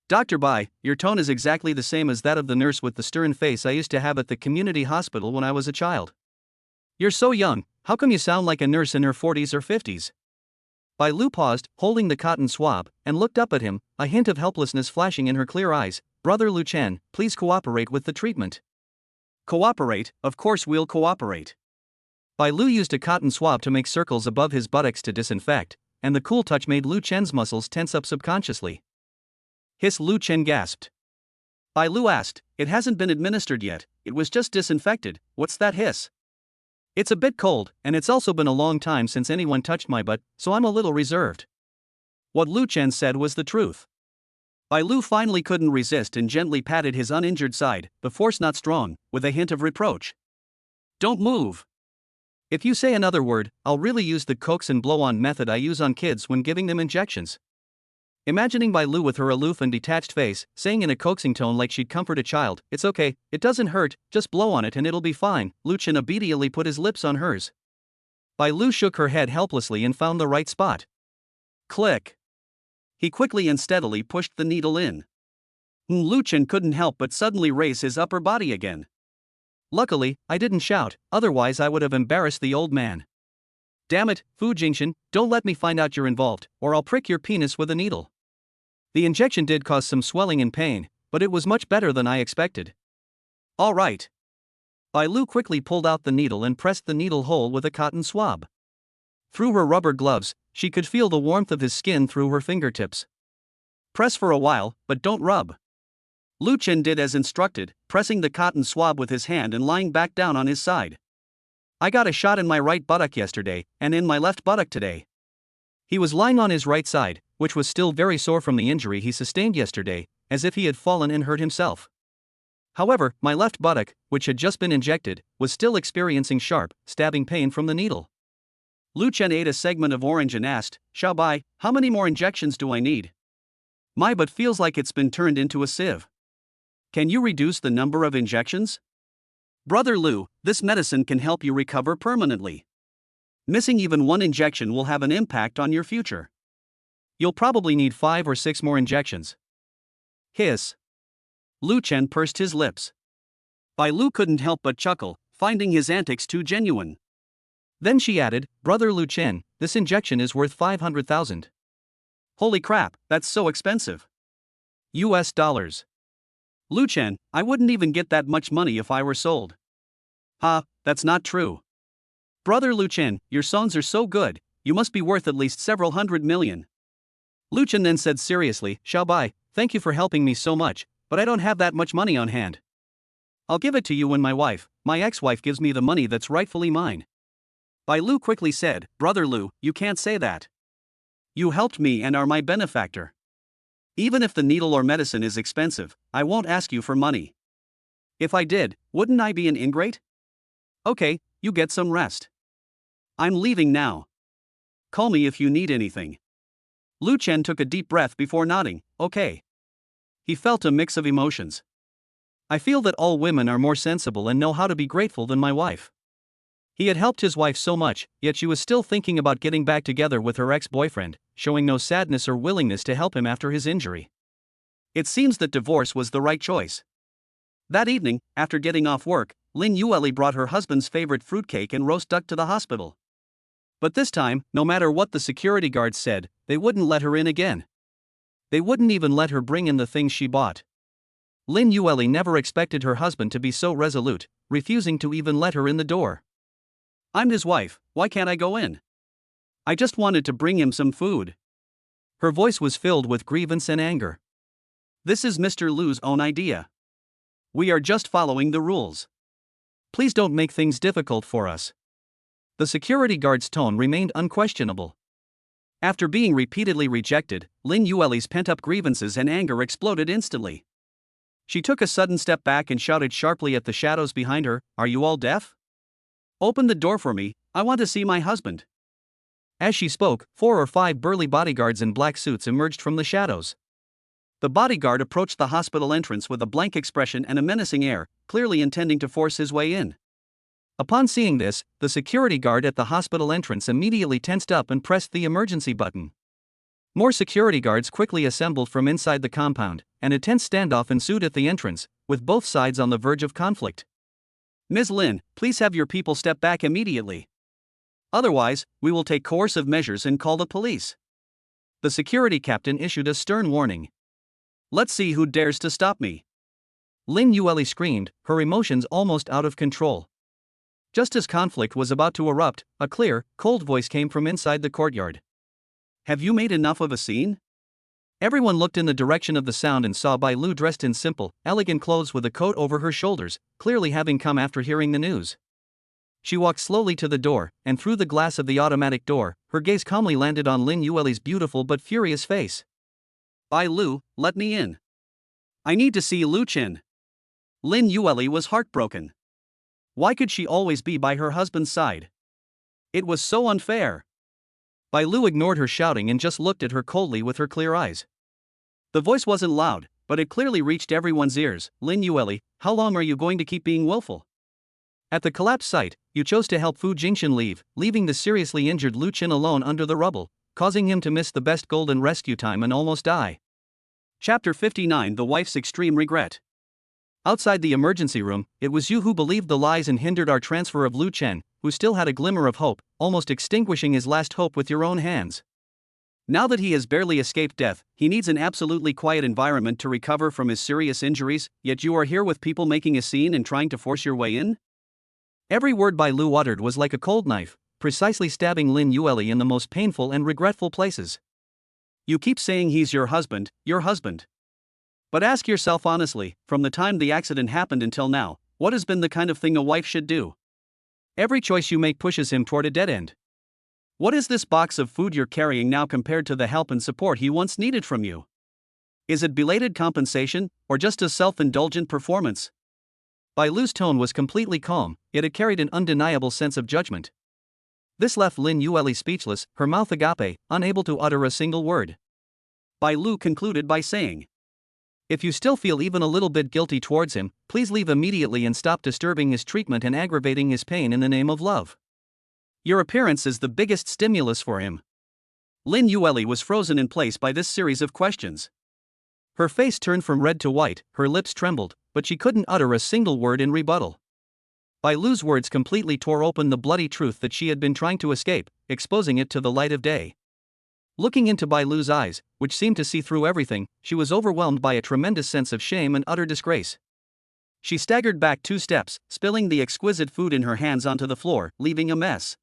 [SPEAKER 1] Dr. Bai, your tone is exactly the same as that of the nurse with the stern face I used to have at the community hospital when I was a child.
[SPEAKER 2] You're so young, how come you sound like a nurse in her 40s or 50s? Bai Lu paused, holding the cotton swab, and looked up at him, a hint of helplessness flashing in her clear eyes. Brother Lu Chen, please cooperate with the treatment.
[SPEAKER 1] Cooperate, of course we'll cooperate.
[SPEAKER 2] Bai Lu used a cotton swab to make circles above his buttocks to disinfect, and the cool touch made Lu Chen's muscles tense up subconsciously.
[SPEAKER 1] Hiss, Lu Chen gasped.
[SPEAKER 2] Bai Lu asked, it hasn't been administered yet, it was just disinfected, what's that hiss? It's a bit cold, and it's also been a long time since anyone touched my butt, so I'm a little reserved.
[SPEAKER 1] What Lu Chen said was the truth. Bai Lu finally couldn't resist and gently patted his uninjured side, the force not strong, with a hint of reproach. Don't move.
[SPEAKER 2] If you say another word, I'll really use the coax and blow-on method I use on kids when giving them injections. Imagining Bai Lu with her aloof and detached face, saying in a coaxing tone like she'd comfort a child, it's okay, it doesn't hurt, just blow on it and it'll be fine, Lu Chen obediently put his lips on hers. Bai Lu shook her head helplessly and found the right spot.
[SPEAKER 1] Click. He quickly and steadily pushed the needle in. Lu Chen couldn't help but suddenly raise his upper body again.
[SPEAKER 2] Luckily, I didn't shout, otherwise I would have embarrassed the old man. Damn it, Fu Jingshan, don't let me find out you're involved, or I'll prick your penis with a needle. The injection did cause some swelling and pain, but it was much better than I expected.
[SPEAKER 1] All right.
[SPEAKER 2] Bai Lu quickly pulled out the needle and pressed the needle hole with a cotton swab. Through her rubber gloves, she could feel the warmth of his skin through her fingertips.
[SPEAKER 1] Press for a while, but don't rub. Lu Chen did as instructed, pressing the cotton swab with his hand and lying back down on his side.
[SPEAKER 2] I got a shot in my right buttock yesterday, and in my left buttock today. He was lying on his right side, which was still very sore from the injury he sustained yesterday, as if he had fallen and hurt himself. However, my left buttock, which had just been injected, was still experiencing sharp, stabbing pain from the needle.
[SPEAKER 1] Lu Chen ate a segment of orange and asked, Xiao Bai, how many more injections do I need? My butt feels like it's been turned into a sieve. Can you reduce the number of injections? Brother Lu, this medicine can help you recover permanently. Missing even one injection will have an impact on your future.
[SPEAKER 2] You'll probably need 5 or 6 more injections.
[SPEAKER 1] Hiss. Lu Chen pursed his lips. Bai Lu couldn't help but chuckle, finding his antics too genuine.
[SPEAKER 2] Then she added, Brother Lu Chen, this injection is worth 500,000.
[SPEAKER 1] Holy crap, that's so expensive.
[SPEAKER 2] US dollars.
[SPEAKER 1] Lu Chen, I wouldn't even get that much money if I were sold. Ha, that's not true. Brother Lu Chen, your songs are so good, you must be worth at least several hundred million.
[SPEAKER 2] Lu Chen then said seriously, Xiao Bai, thank you for helping me so much, but I don't have that much money on hand. I'll give it to you when my ex-wife gives me the money that's rightfully mine.
[SPEAKER 1] Bai Lu quickly said, Brother Lu, you can't say that. You helped me and are my benefactor. Even if the needle or medicine is expensive, I won't ask you for money. If I did, wouldn't I be an ingrate? Okay, you get some rest. I'm leaving now. Call me if you need anything. Lu Chen took a deep breath before nodding, okay. He felt a mix of emotions.
[SPEAKER 2] I feel that all women are more sensible and know how to be grateful than my wife. He had helped his wife so much, yet she was still thinking about getting back together with her ex-boyfriend, showing no sadness or willingness to help him after his injury.
[SPEAKER 1] It seems that divorce was the right choice. That evening, after getting off work, Lin Yueli brought her husband's favorite fruitcake and roast duck to the hospital. But this time, no matter what the security guards said, they wouldn't let her in again. They wouldn't even let her bring in the things she bought. Lin Yueli never expected her husband to be so resolute, refusing to even let her in the door. I'm his wife, why can't I go in? I just wanted to bring him some food.
[SPEAKER 2] Her voice was filled with grievance and anger.
[SPEAKER 1] This is Mr. Lu's own idea. We are just following the rules.
[SPEAKER 2] Please don't make things difficult for us. The security guard's tone remained unquestionable.
[SPEAKER 1] After being repeatedly rejected, Lin Yueli's pent-up grievances and anger exploded instantly. She took a sudden step back and shouted sharply at the shadows behind her, "Are you all deaf? Open the door for me, I want to see my husband."
[SPEAKER 2] As she spoke, 4 or 5 burly bodyguards in black suits emerged from the shadows.
[SPEAKER 1] The bodyguard approached the hospital entrance with a blank expression and a menacing air, clearly intending to force his way in.
[SPEAKER 2] Upon seeing this, the security guard at the hospital entrance immediately tensed up and pressed the emergency button. More security guards quickly assembled from inside the compound, and a tense standoff ensued at the entrance, with both sides on the verge of conflict.
[SPEAKER 1] "Ms. Lin, please have your people step back immediately. Otherwise, we will take coercive measures and call the police."
[SPEAKER 2] The security captain issued a stern warning.
[SPEAKER 1] "Let's see who dares to stop me."
[SPEAKER 2] Lin Yueli screamed, her emotions almost out of control. Just as conflict was about to erupt, a clear, cold voice came from inside the courtyard.
[SPEAKER 1] "Have you made enough of a scene?"
[SPEAKER 2] Everyone looked in the direction of the sound and saw Bai Lu dressed in simple, elegant clothes with a coat over her shoulders, clearly having come after hearing the news. She walked slowly to the door, and through the glass of the automatic door, her gaze calmly landed on Lin Yueli's beautiful but furious face.
[SPEAKER 1] "Bai Lu, let me in. I need to see Lu Chen." Lin Yueli was heartbroken. Why could she always be by her husband's side? It was so unfair.
[SPEAKER 2] Bai Lu ignored her shouting and just looked at her coldly with her clear eyes.
[SPEAKER 1] The voice wasn't loud, but it clearly reached everyone's ears. "Lin Yueli, how long are you going to keep being willful?
[SPEAKER 2] At the collapse site, you chose to help Fu Jingxian leave, leaving the seriously injured Lu Chen alone under the rubble, causing him to miss the best golden rescue time and almost die."
[SPEAKER 1] Chapter 59: The Wife's Extreme Regret.
[SPEAKER 2] Outside the emergency room, it was you who believed the lies and hindered our transfer of Lu Chen, who still had a glimmer of hope, almost extinguishing his last hope with your own hands.
[SPEAKER 1] Now that he has barely escaped death, he needs an absolutely quiet environment to recover from his serious injuries, yet you are here with people making a scene and trying to force your way in?
[SPEAKER 2] Every word Bai Lu uttered was like a cold knife, precisely stabbing Lin Yueli in the most painful and regretful places.
[SPEAKER 1] You keep saying he's your husband. But ask yourself honestly, from the time the accident happened until now, what has been the kind of thing a wife should do?
[SPEAKER 2] Every choice you make pushes him toward a dead end.
[SPEAKER 1] What is this box of food you're carrying now compared to the help and support he once needed from you? Is it belated compensation, or just a self-indulgent performance?
[SPEAKER 2] Bai Lu's tone was completely calm, yet it carried an undeniable sense of judgment. This left Lin Yueli speechless, her mouth agape, unable to utter a single word.
[SPEAKER 1] Bai Lu concluded by saying,
[SPEAKER 2] "If you still feel even a little bit guilty towards him, please leave immediately and stop disturbing his treatment and aggravating his pain in the name of love.
[SPEAKER 1] Your appearance is the biggest stimulus for him." Lin Yueli was frozen in place by this series of questions.
[SPEAKER 2] Her face turned from red to white, her lips trembled, but she couldn't utter a single word in rebuttal. Bai Lu's words completely tore open the bloody truth that she had been trying to escape, exposing it to the light of day. Looking into Bai Lu's eyes, which seemed to see through everything, she was overwhelmed by a tremendous sense of shame and utter disgrace. She staggered back 2 steps, spilling the exquisite food in her hands onto the floor, leaving a mess.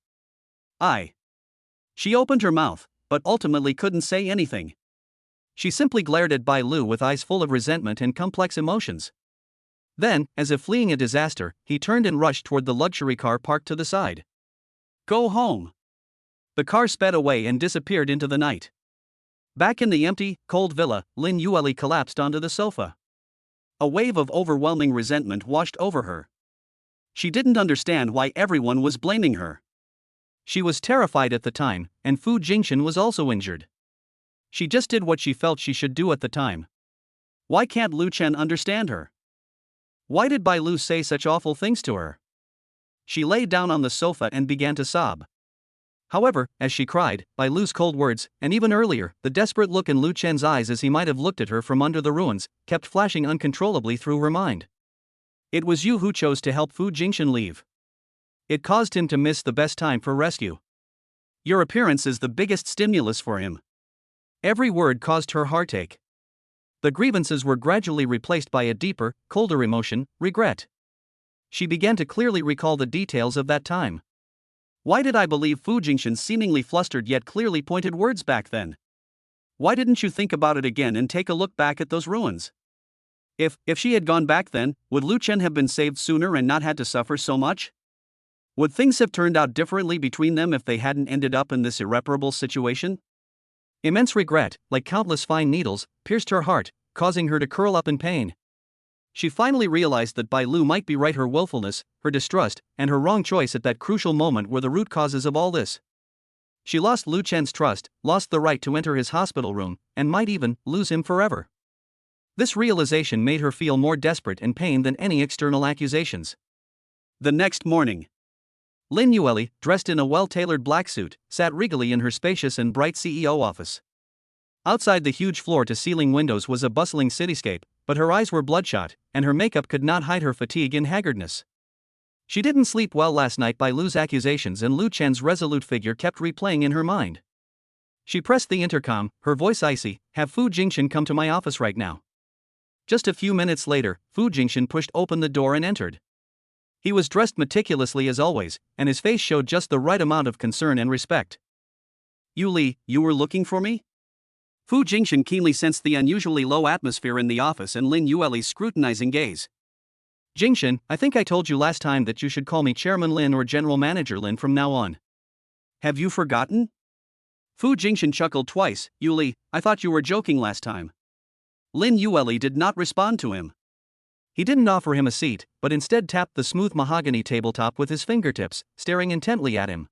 [SPEAKER 2] She opened her mouth, but ultimately couldn't say anything. She simply glared at Bai Lu with eyes full of resentment and complex emotions. Then, as if fleeing a disaster, he turned and rushed toward the luxury car parked to the side.
[SPEAKER 1] "Go home." The car sped away and disappeared into the night. Back in the empty, cold villa, Lin Yueli collapsed onto the sofa. A wave of overwhelming resentment washed over her. She didn't understand why everyone was blaming her. She was terrified at the time, and Fu Jingxian was also injured. She just did what she felt she should do at the time. Why can't Lu Chen understand her? Why did Bai Lu say such awful things to her?
[SPEAKER 2] She lay down on the sofa and began to sob. However, as she cried, Bai Lu's cold words, and even earlier, the desperate look in Lu Chen's eyes as he might have looked at her from under the ruins, kept flashing uncontrollably through her mind. It was you who chose to help Fu Jingshan leave. It caused him to miss the best time for rescue. Your appearance is the biggest stimulus for him. Every word caused her heartache. The grievances were gradually replaced by a deeper, colder emotion, regret. She began to clearly recall the details of that time. Why did I believe Fu Jingshan's seemingly flustered yet clearly pointed words back then? Why didn't you think about it again and take a look back at those ruins? If she had gone back then, would Lu Chen have been saved sooner and not had to suffer so much? Would things have turned out differently between them if they hadn't ended up in this irreparable situation? Immense regret, like countless fine needles, pierced her heart, causing her to curl up in pain. She finally realized that Bai Lu might be right. Her willfulness, her distrust, and her wrong choice at that crucial moment were the root causes of all this. She lost Lu Chen's trust, lost the right to enter his hospital room, and might even lose him forever. This realization made her feel more desperate and pain than any external accusations. The next morning, Lin Yueli, dressed in a well-tailored black suit, sat regally in her spacious and bright CEO office. Outside the huge floor-to-ceiling windows was a bustling cityscape, but her eyes were bloodshot, and her makeup could not hide her fatigue and haggardness. She didn't sleep well last night. Bai Lu's accusations and Lu Chen's resolute figure kept replaying in her mind. She pressed the intercom, her voice icy. Have Fu Jingshan come to my office right now. Just a few minutes later, Fu Jingshan pushed open the door and entered. He was dressed meticulously as always, and his face showed just the right amount of concern and respect. Yu Li, you were looking for me? Fu Jingshan keenly sensed the unusually low atmosphere in the office and Lin Yueli's scrutinizing gaze. Jingshan, I think I told you last time that you should call me Chairman Lin or General Manager Lin from now on. Have you forgotten? Fu Jingshan chuckled twice. Yu Li, I thought you were joking last time. Lin Yueli did not respond to him. He didn't offer him a seat, but instead tapped the smooth mahogany tabletop with his fingertips, staring intently at him.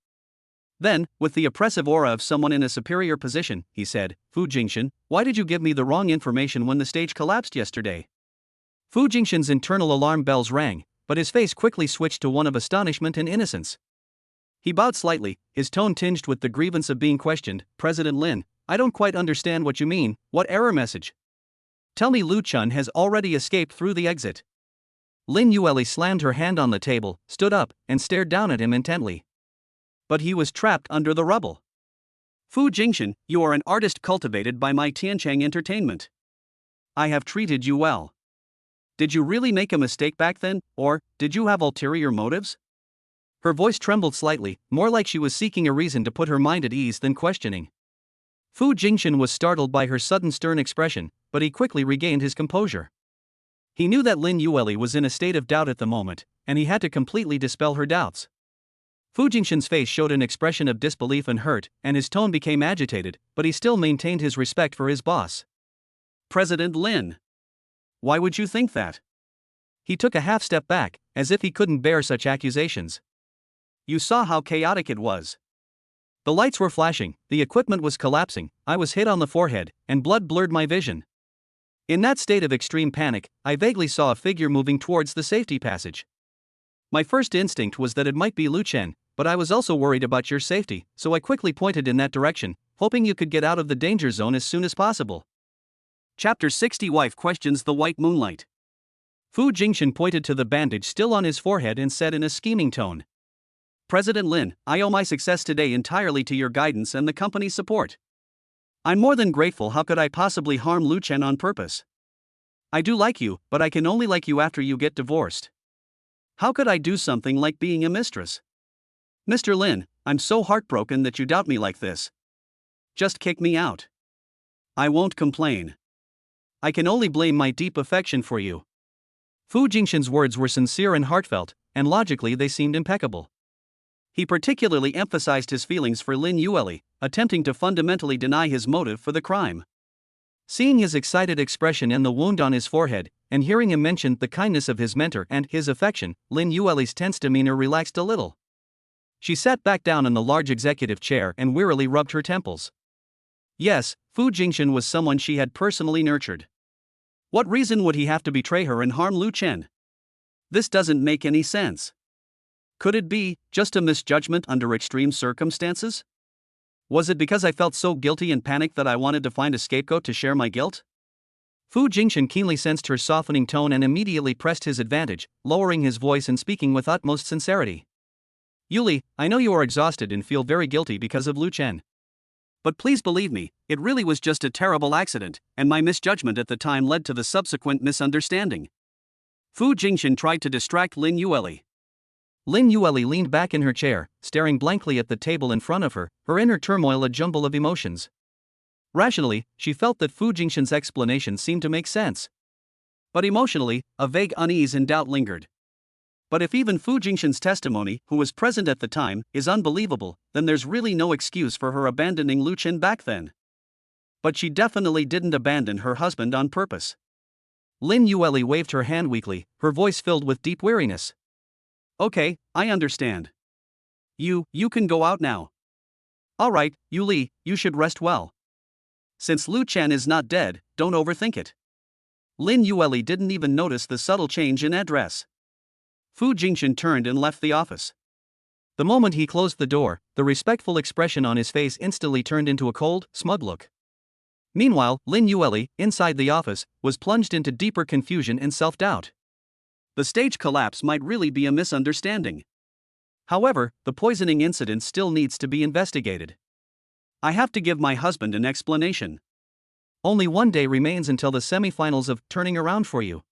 [SPEAKER 2] Then, with the oppressive aura of someone in a superior position, he said, Fu Jingshan, why did you give me the wrong information when the stage collapsed yesterday? Fu Jingshan's internal alarm bells rang, but his face quickly switched to one of astonishment and innocence. He bowed slightly, his tone tinged with the grievance of being questioned. President Lin, I don't quite understand what you mean. What error message? Tell me Lu Chen has already escaped through the exit. Lin Yueli slammed her hand on the table, stood up, and stared down at him intently. But he was trapped under the rubble. Fu Jingshan, you are an artist cultivated by my Tianchang entertainment. I have treated you well. Did you really make a mistake back then, or did you have ulterior motives? Her voice trembled slightly, more like she was seeking a reason to put her mind at ease than questioning. Fu Jingshan was startled by her sudden stern expression, but he quickly regained his composure. He knew that Lin Yueli was in a state of doubt at the moment, and he had to completely dispel her doubts. Fu Jingshan's face showed an expression of disbelief and hurt, and his tone became agitated, but he still maintained his respect for his boss. President Lin. Why would you think that? He took a half step back, as if he couldn't bear such accusations. You saw how chaotic it was. The lights were flashing, the equipment was collapsing, I was hit on the forehead, and blood blurred my vision. In that state of extreme panic, I vaguely saw a figure moving towards the safety passage. My first instinct was that it might be Lu Chen, but I was also worried about your safety, so I quickly pointed in that direction, hoping you could get out of the danger zone as soon as possible. Chapter 60 Wife questions the white moonlight. Fu Jingshan pointed to the bandage still on his forehead and said in a scheming tone. President Lin, I owe my success today entirely to your guidance and the company's support. I'm more than grateful. How could I possibly harm Lu Chen on purpose? I do like you, but I can only like you after you get divorced. How could I do something like being a mistress? Mr. Lin, I'm so heartbroken that you doubt me like this. Just kick me out. I won't complain. I can only blame my deep affection for you. Fu Jingshan's words were sincere and heartfelt, and logically they seemed impeccable. He particularly emphasized his feelings for Lin Yueli, attempting to fundamentally deny his motive for the crime. Seeing his excited expression and the wound on his forehead, and hearing him mention the kindness of his mentor and his affection, Lin Yueli's tense demeanor relaxed a little. She sat back down in the large executive chair and wearily rubbed her temples. Yes, Fu Jingshan was someone she had personally nurtured. What reason would he have to betray her and harm Lu Chen? This doesn't make any sense.
[SPEAKER 1] Could it be just a misjudgment under extreme circumstances? Was it because I felt so guilty and panicked that I wanted to find a scapegoat to share my guilt?
[SPEAKER 2] Fu Jingchen keenly sensed her softening tone and immediately pressed his advantage, lowering his voice and speaking with utmost sincerity. Yuli, I know you are exhausted and feel very guilty because of Lu Chen.
[SPEAKER 1] But please believe me, it really was just a terrible accident, and my misjudgment at the time led to the subsequent misunderstanding. Fu Jingchen tried to distract Lin Yueli.
[SPEAKER 2] Lin Yueli leaned back in her chair, staring blankly at the table in front of her, her inner turmoil a jumble of emotions. Rationally, she felt that Fu Jingchen's explanation seemed to make sense.
[SPEAKER 1] But emotionally, a vague unease and doubt lingered. But if even Fu Jingchen's testimony, who was present at the time, is unbelievable, then there's really no excuse for her abandoning Lu Chen back then. But she definitely didn't abandon her husband on purpose.
[SPEAKER 2] Lin Yueli waved her hand weakly, her voice filled with deep weariness.
[SPEAKER 1] Okay, I understand. You can go out now. Alright, Yuli, you should rest well. Since Lu Chen is not dead, don't overthink it. Lin Yueli didn't even notice the subtle change in address. Fu Jingchen turned and left the office.
[SPEAKER 2] The moment he closed the door, the respectful expression on his face instantly turned into a cold, smug look. Meanwhile, Lin Yueli, inside the office, was plunged into deeper confusion and self-doubt.
[SPEAKER 1] The stage collapse might really be a misunderstanding. However, the poisoning incident still needs to be investigated. I have to give my husband an explanation.
[SPEAKER 2] Only one day remains until the semi-finals of Turning Around for You.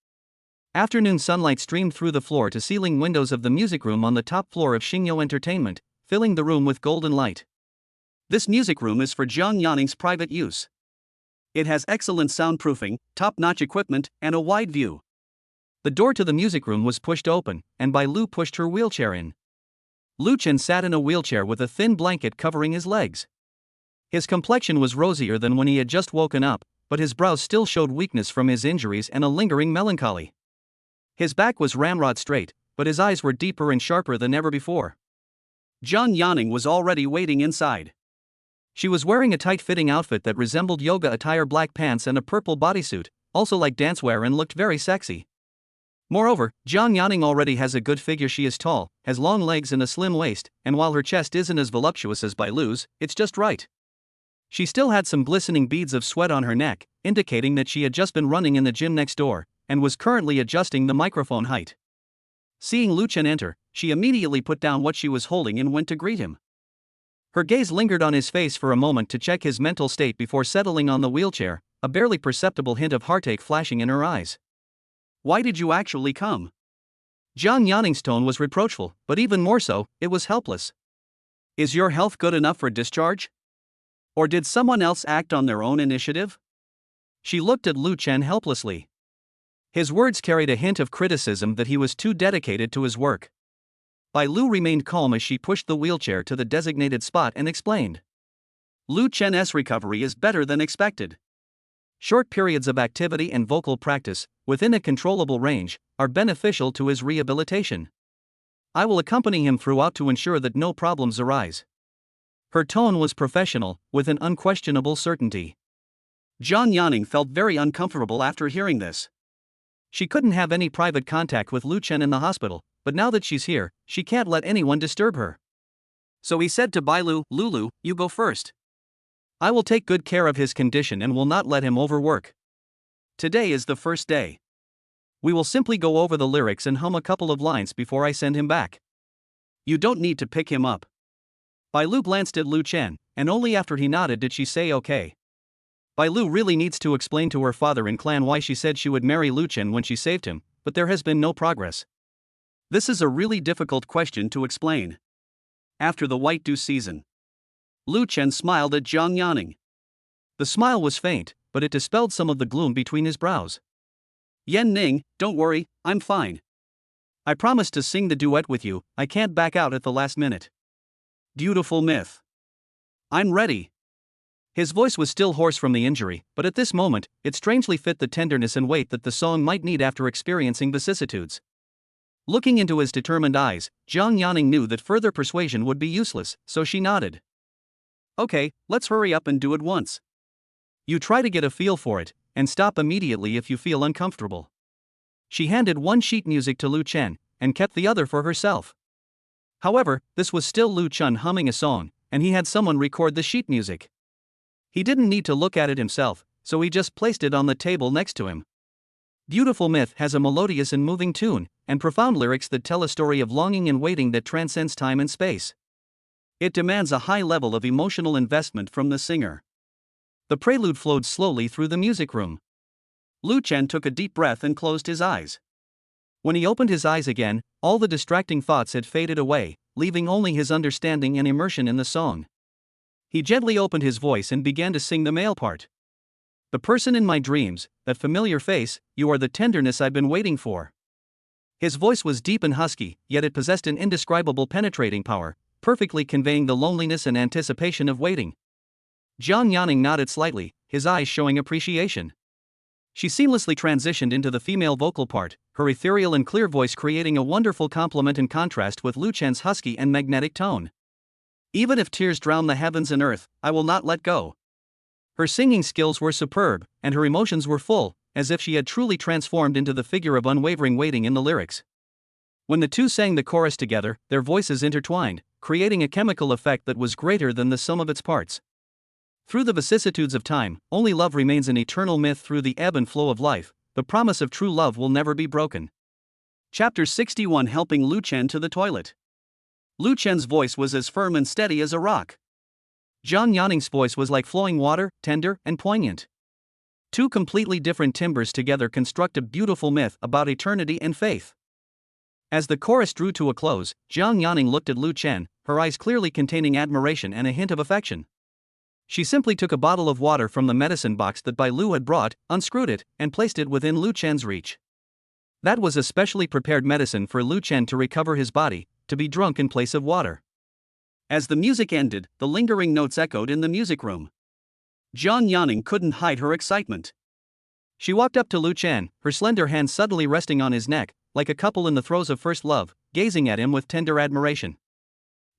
[SPEAKER 2] Afternoon sunlight streamed through the floor-to-ceiling windows of the music room on the top floor of Xingyo Entertainment, filling the room with golden light.
[SPEAKER 1] This music room is for Jiang Yanning's private use. It has excellent soundproofing, top-notch equipment, and a wide view.
[SPEAKER 2] The door to the music room was pushed open, and Bai Lu pushed her wheelchair in. Lu Chen sat in a wheelchair with a thin blanket covering his legs. His complexion was rosier than when he had just woken up, but his brows still showed weakness from his injuries and a lingering melancholy. His back was ramrod straight, but his eyes were deeper and sharper than ever before.
[SPEAKER 1] Jiang Yanning was already waiting inside.
[SPEAKER 2] She was wearing a tight-fitting outfit that resembled yoga attire, black pants and a purple bodysuit, also like dancewear, and looked very sexy. Moreover, Jiang Yanning already has a good figure. She is tall, has long legs and a slim waist, and while her chest isn't as voluptuous as Bai Lu's, it's just right. She still had some glistening beads of sweat on her neck, indicating that she had just been running in the gym next door, and was currently adjusting the microphone height. Seeing Lu Chen enter, she immediately put down what she was holding and went to greet him. Her gaze lingered on his face for a moment to check his mental state before settling on the wheelchair, a barely perceptible hint of heartache flashing in her eyes.
[SPEAKER 1] Why did you actually come?
[SPEAKER 2] Jiang Yanning's tone was reproachful, but even more so, it was helpless.
[SPEAKER 1] Is your health good enough for discharge? Or did someone else act on their own initiative?
[SPEAKER 2] She looked at Lu Chen helplessly. His words carried a hint of criticism that he was too dedicated to his work. Bai Lu remained calm as she pushed the wheelchair to the designated spot and explained.
[SPEAKER 1] Lu Chen's recovery is better than expected.
[SPEAKER 2] Short periods of activity and vocal practice, within a controllable range, are beneficial to his rehabilitation. I will accompany him throughout to ensure that no problems arise. Her tone was professional, with an unquestionable certainty.
[SPEAKER 1] Jiang Yanning felt very uncomfortable after hearing this.
[SPEAKER 2] She couldn't have any private contact with Lu Chen in the hospital, but now that she's here, she can't let anyone disturb her.
[SPEAKER 1] So he said to Bai Lu, "Lulu, you go first.
[SPEAKER 2] I will take good care of his condition and will not let him overwork.
[SPEAKER 1] Today is the first day.
[SPEAKER 2] We will simply go over the lyrics and hum a couple of lines before I send him back.
[SPEAKER 1] You don't need to pick him up."
[SPEAKER 2] Bai Lu glanced at Lu Chen, and only after he nodded did she say okay. Bai Lu really needs to explain to her father and clan why she said she would marry Lu Chen when she saved him, but there has been no progress.
[SPEAKER 1] This is a really difficult question to explain. After the White Dew season, Lu Chen smiled at Jiang Yanning.
[SPEAKER 2] The smile was faint, but it dispelled some of the gloom between his brows.
[SPEAKER 1] "Yan Ning, don't worry, I'm fine.
[SPEAKER 2] I promised to sing the duet with you, I can't back out at the last minute."
[SPEAKER 1] Beautiful myth. I'm ready.
[SPEAKER 2] His voice was still hoarse from the injury, but at this moment, it strangely fit the tenderness and weight that the song might need after experiencing vicissitudes. Looking into his determined eyes, Jiang Yanning knew that further persuasion would be useless, so she nodded.
[SPEAKER 1] Okay, let's hurry up and do it once.
[SPEAKER 2] You try to get a feel for it, and stop immediately if you feel uncomfortable. She handed one sheet music to Lu Chen, and kept the other for herself. However, this was still Lu Chun humming a song, and he had someone record the sheet music. He didn't need to look at it himself, so he just placed it on the table next to him. Beautiful Myth has a melodious and moving tune, and profound lyrics that tell a story of longing and waiting that transcends time and space. It demands a high level of emotional investment from the singer. The prelude flowed slowly through the music room. Lu Chen took a deep breath and closed his eyes. When he opened his eyes again, all the distracting thoughts had faded away, leaving only his understanding and immersion in the song. He gently opened his voice and began to sing the male part. The person in my dreams, that familiar face, you are the tenderness I've been waiting for. His voice was deep and husky, yet it possessed an indescribable penetrating power, perfectly conveying the loneliness and anticipation of waiting. Jiang Yanning nodded slightly, his eyes showing appreciation. She seamlessly transitioned into the female vocal part, her ethereal and clear voice creating a wonderful complement and contrast with Lu Chen's husky and magnetic tone. Even if tears drown the heavens and earth, I will not let go. Her singing skills were superb, and her emotions were full, as if she had truly transformed into the figure of unwavering waiting in the lyrics. When the two sang the chorus together, their voices intertwined, creating a chemical effect that was greater than the sum of its parts. Through the vicissitudes of time, only love remains an eternal myth. Through the ebb and flow of life, the promise of true love will never be broken. Chapter 61, Helping Lu Chen to the Toilet. Lu Chen's voice was as firm and steady as a rock. Jiang Yanning's voice was like flowing water, tender and poignant. Two completely different timbres together construct a beautiful myth about eternity and faith. As the chorus drew to a close, Jiang Yanning looked at Lu Chen, her eyes clearly containing admiration and a hint of affection. She simply took a bottle of water from the medicine box that Bai Lu had brought, unscrewed it, and placed it within Lu Chen's reach. That was a specially prepared medicine for Lu Chen to recover his body, to be drunk in place of water. As the music ended, the lingering notes echoed in the music room. Jiang Yanning couldn't hide her excitement. She walked up to Lu Chen, her slender hand suddenly resting on his neck, like a couple in the throes of first love, gazing at him with tender admiration.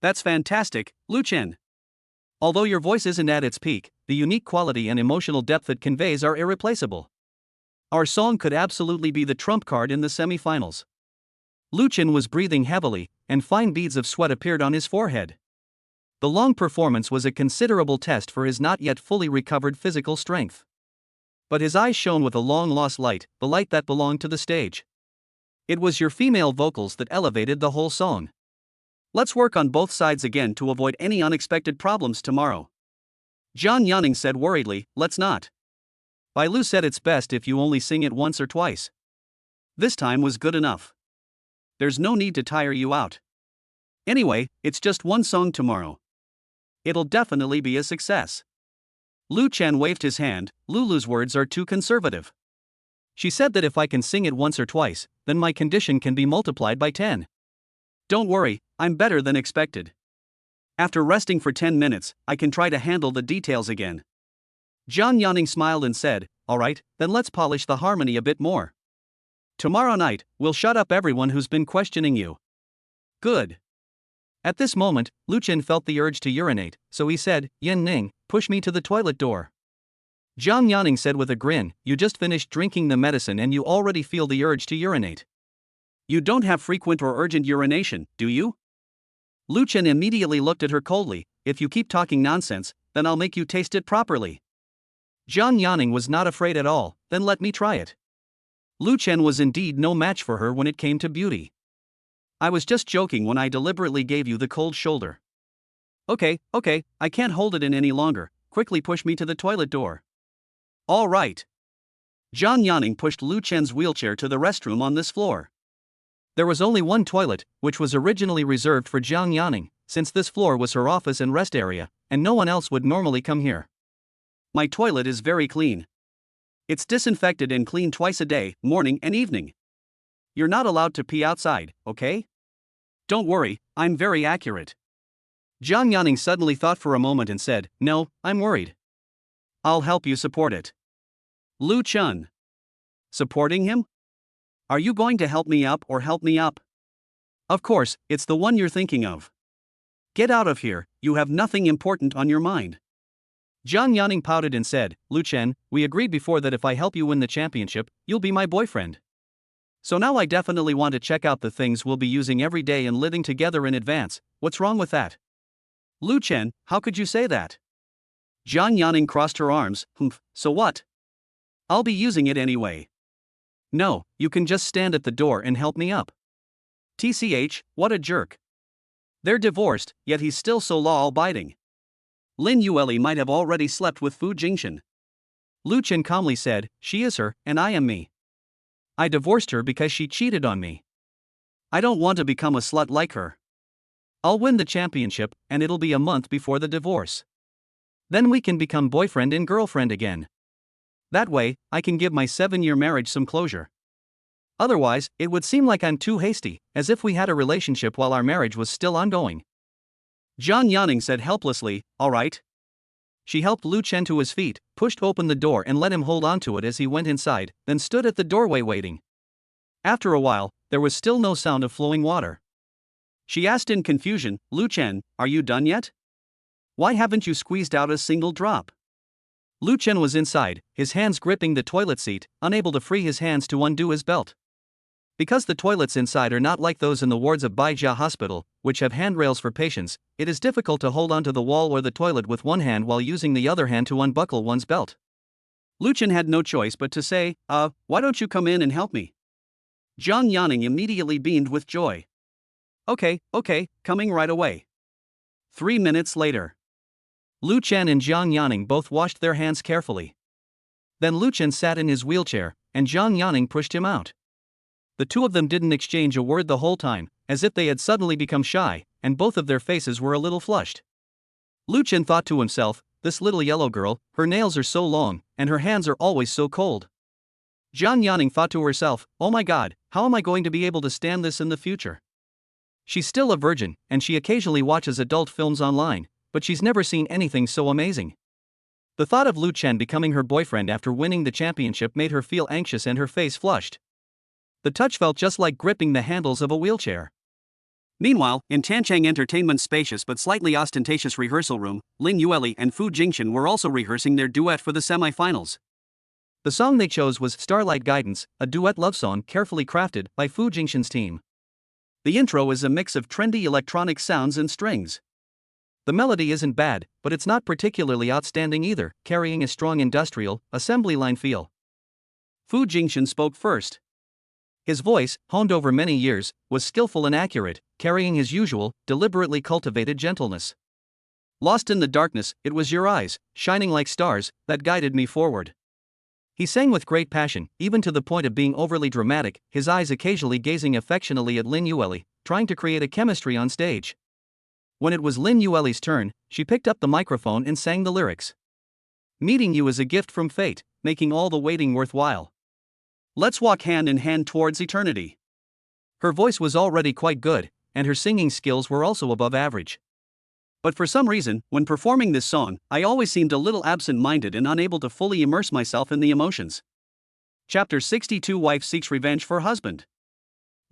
[SPEAKER 2] That's fantastic, Lu Chen. Although your voice isn't at its peak, the unique quality and emotional depth it conveys are irreplaceable. Our song could absolutely be the trump card in the semi-finals. Lu Chen was breathing heavily, and fine beads of sweat appeared on his forehead. The long performance was a considerable test for his not yet fully recovered physical strength. But his eyes shone with a long-lost light, the light that belonged to the stage. It was your female vocals that elevated the whole song. Let's work on both sides again to avoid any unexpected problems tomorrow. Jiang Yanning said worriedly, let's not. Bai Lu said it's best if you only sing it once or twice. This time was good enough. There's no need to tire you out. Anyway, it's just one song tomorrow. It'll definitely be a success. Lu Chen waved his hand. Lulu's words are too conservative. She said that if I can sing it once or twice, then my condition can be multiplied by 10. Don't worry, I'm better than expected. After resting for 10 minutes, I can try to handle the details again. Jiang Yanning smiled and said, alright, then let's polish the harmony a bit more. Tomorrow night, we'll shut up everyone who's been questioning you. Good. At this moment, Lu Chen felt the urge to urinate, so he said, Yin Ning, push me to the toilet door. Jiang Yanning said with a grin, you just finished drinking the medicine and you already feel the urge to urinate. You don't have frequent or urgent urination, do you? Lu Chen immediately looked at her coldly, if you keep talking nonsense, then I'll make you taste it properly. Jiang Yanning was not afraid at all, then let me try it. Lu Chen was indeed no match for her when it came to beauty. I was just joking when I deliberately gave you the cold shoulder. Okay, I can't hold it in any longer, quickly push me to the toilet door. All right. Jiang Yanning pushed Lu Chen's wheelchair to the restroom on this floor. There was only one toilet, which was originally reserved for Jiang Yanning, since this floor was her office and rest area, and no one else would normally come here. My toilet is very clean. It's disinfected and cleaned twice a day, morning and evening. You're not allowed to pee outside, okay? Don't worry, I'm very accurate. Jiang Yanning suddenly thought for a moment and said, no, I'm worried. I'll help you support it. Lu Chen. Supporting him? Are you going to help me up or help me up? Of course, it's the one you're thinking of. Get out of here, you have nothing important on your mind. Jiang Yanning pouted and said, Lu Chen, we agreed before that if I help you win the championship, you'll be my boyfriend. So now I definitely want to check out the things we'll be using every day and living together in advance. What's wrong with that?
[SPEAKER 1] Lu Chen, how could you say that? Jiang Yaning crossed her arms. Humph, so what? I'll be using it anyway.
[SPEAKER 2] No, you can just stand at the door and help me up.
[SPEAKER 1] TCH, what a jerk. They're divorced, yet he's still so law-abiding. Lin Yueli might have already slept with Fu Jingshan.
[SPEAKER 2] Lu Chen calmly said, she is her, and I am me. I divorced her because she cheated on me.
[SPEAKER 1] I don't want to become a slut like her.
[SPEAKER 2] I'll win the championship, and it'll be a month before the divorce. Then we can become boyfriend and girlfriend again. That way, I can give my 7-year marriage some closure. Otherwise, it would seem like I'm too hasty, as if we had a relationship while our marriage was still ongoing.
[SPEAKER 1] Jiang Yaning said helplessly, all right.
[SPEAKER 2] She helped Lu Chen to his feet, pushed open the door and let him hold onto it as he went inside, then stood at the doorway waiting. After a while, there was still no sound of flowing water.
[SPEAKER 1] She asked in confusion, Lu Chen, are you done yet? Why haven't you squeezed out a single drop?
[SPEAKER 2] Lu Chen was inside, his hands gripping the toilet seat, unable to free his hands to undo his belt. Because the toilets inside are not like those in the wards of Baijia Hospital, which have handrails for patients, it is difficult to hold onto the wall or the toilet with one hand while using the other hand to unbuckle one's belt.
[SPEAKER 1] Lu Chen had no choice but to say, why don't you come in and help me? Jiang Yaning immediately beamed with joy. Okay, coming right away. 3 minutes later.
[SPEAKER 2] Lu Chen and Jiang Yaning both washed their hands carefully. Then Lu Chen sat in his wheelchair, and Jiang Yaning pushed him out. The two of them didn't exchange a word the whole time, as if they had suddenly become shy, and both of their faces were a little flushed. Lu Chen thought to himself, this little yellow girl, her nails are so long, and her hands are always so cold. Jiang Yaning thought to herself, oh my god, how am I going to be able to stand this in the future? She's still a virgin, and she occasionally watches adult films online, but she's never seen anything so amazing. The thought of Lu Chen becoming her boyfriend after winning the championship made her feel anxious and her face flushed. The touch felt just like gripping the handles of a wheelchair.
[SPEAKER 1] Meanwhile, in Tanchang Entertainment's spacious but slightly ostentatious rehearsal room, Lin Yueli and Fu Jingshan were also rehearsing their duet for the semi-finals.
[SPEAKER 2] The song they chose was Starlight Guidance, a duet love song carefully crafted by Fu Jingshan's team.
[SPEAKER 1] The intro is a mix of trendy electronic sounds and strings.
[SPEAKER 2] The melody isn't bad, but it's not particularly outstanding either, carrying a strong industrial, assembly line feel.
[SPEAKER 1] Fu Jingshan spoke first.
[SPEAKER 2] His voice, honed over many years, was skillful and accurate, carrying his usual, deliberately cultivated gentleness. Lost in the darkness, it was your eyes, shining like stars, that guided me forward. He sang with great passion, even to the point of being overly dramatic, his eyes occasionally gazing affectionately at Lin Yueli, trying to create a chemistry on stage. When it was Lin Yueli's turn, she picked up the microphone and sang the lyrics. Meeting you is a gift from fate, making all the waiting worthwhile.
[SPEAKER 1] Let's walk hand in hand towards eternity.
[SPEAKER 2] Her voice was already quite good, and her singing skills were also above average.
[SPEAKER 1] But for some reason, when performing this song, I always seemed a little absent-minded and unable to fully immerse myself in the emotions. Chapter 62 Wife Seeks Revenge for Husband.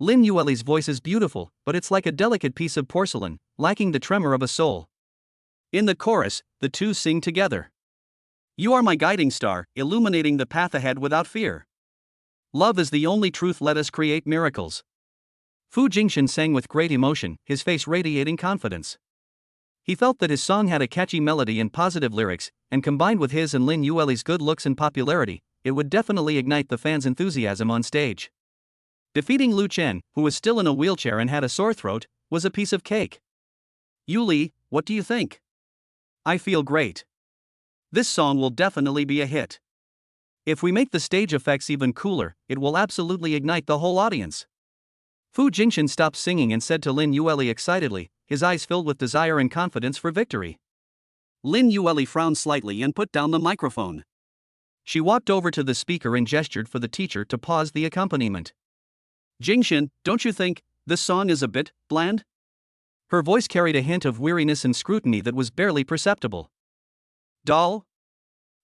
[SPEAKER 2] Lin Yueli's voice is beautiful, but it's like a delicate piece of porcelain, lacking the tremor of a soul.
[SPEAKER 1] In the chorus, the two sing together. You are my guiding star, illuminating the path ahead without fear. Love is the only truth, let us create miracles.
[SPEAKER 2] Fu Jingshan sang with great emotion, his face radiating confidence. He felt that his song had a catchy melody and positive lyrics, and combined with his and Lin Yueli's good looks and popularity, it would definitely ignite the fans' enthusiasm on stage. Defeating Lu Chen, who was still in a wheelchair and had a sore throat, was a piece of cake.
[SPEAKER 1] Yuli, what do you think?
[SPEAKER 2] I feel great.
[SPEAKER 1] This song will definitely be a hit.
[SPEAKER 2] If we make the stage effects even cooler, it will absolutely ignite the whole audience. Fu Jingshan stopped singing and said to Lin Yueli excitedly, his eyes filled with desire and confidence for victory.
[SPEAKER 1] Lin Yueli frowned slightly and put down the microphone.
[SPEAKER 2] She walked over to the speaker and gestured for the teacher to pause the accompaniment.
[SPEAKER 1] Jingshan, don't you think this song is a bit bland?
[SPEAKER 2] Her voice carried a hint of weariness and scrutiny that was barely perceptible.
[SPEAKER 1] Dull?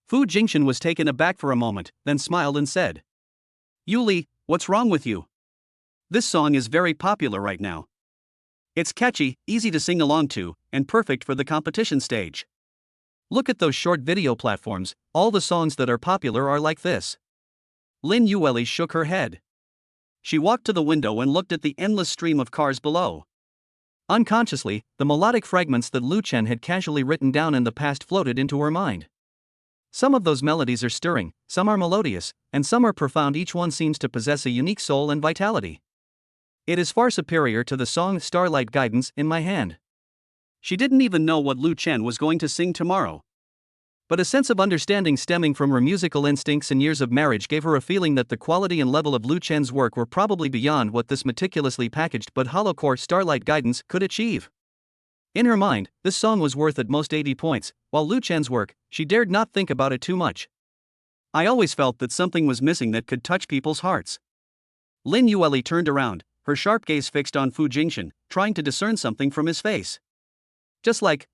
[SPEAKER 2] Fu Jingshan was taken aback for a moment, then smiled and said,
[SPEAKER 1] Yuli, what's wrong with you? This song is very popular right now. It's catchy, easy to sing along to, and perfect for the competition stage.
[SPEAKER 2] Look at those short video platforms, all the songs that are popular are like this.
[SPEAKER 1] Lin Yueli shook her head. She walked to the window and looked at the endless stream of cars below.
[SPEAKER 2] Unconsciously, the melodic fragments that Lu Chen had casually written down in the past floated into her mind. Some of those melodies are stirring, some are melodious, and some are profound. Each one seems to possess a unique soul and vitality. It is far superior to the song Starlight Guidance in my hand.
[SPEAKER 1] She didn't even know what Lu Chen was going to sing tomorrow.
[SPEAKER 2] But a sense of understanding stemming from her musical instincts and years of marriage gave her a feeling that the quality and level of Lu Chen's work were probably beyond what this meticulously packaged but hollow-core Starlight Guidance could achieve. In her mind, this song was worth at most 80 points, while Lu Chen's work, she dared not think about it too much.
[SPEAKER 1] I always felt that something was missing that could touch people's hearts. Lin Yueli turned around, her sharp gaze fixed on Fu Jingxian, trying to discern something from his face. Just like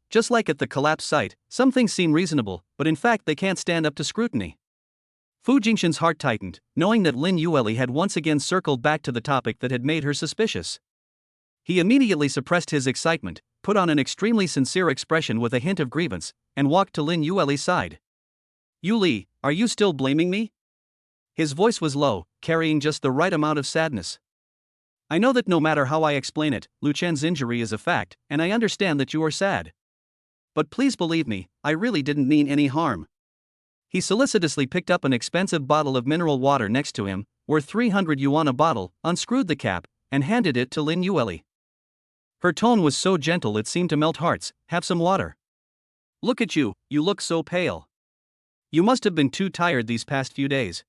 [SPEAKER 1] at the collapse site, some things seem reasonable, but in fact they can't stand up to scrutiny. Fu Jingxian's heart tightened, knowing that Lin Yueli had once again circled back to the topic that had made her suspicious. He immediately suppressed his excitement, put on an extremely sincere expression with a hint of grievance, and walked to Lin Yueli's side.
[SPEAKER 2] "Yu Li, are you still blaming me?" His voice was low, carrying just the right amount of sadness. "I know that no matter how I explain it, Lu Chen's injury is a fact, and I understand that you are sad. But please believe me, I really didn't mean any harm." He solicitously picked up an expensive bottle of mineral water next to him, worth 300 yuan a bottle, unscrewed the cap, and handed it to Lin Yueli. Her tone was so gentle it seemed to melt hearts. "Have some water."
[SPEAKER 1] "Look at you, you look so pale.
[SPEAKER 2] You must have been too tired these past few days.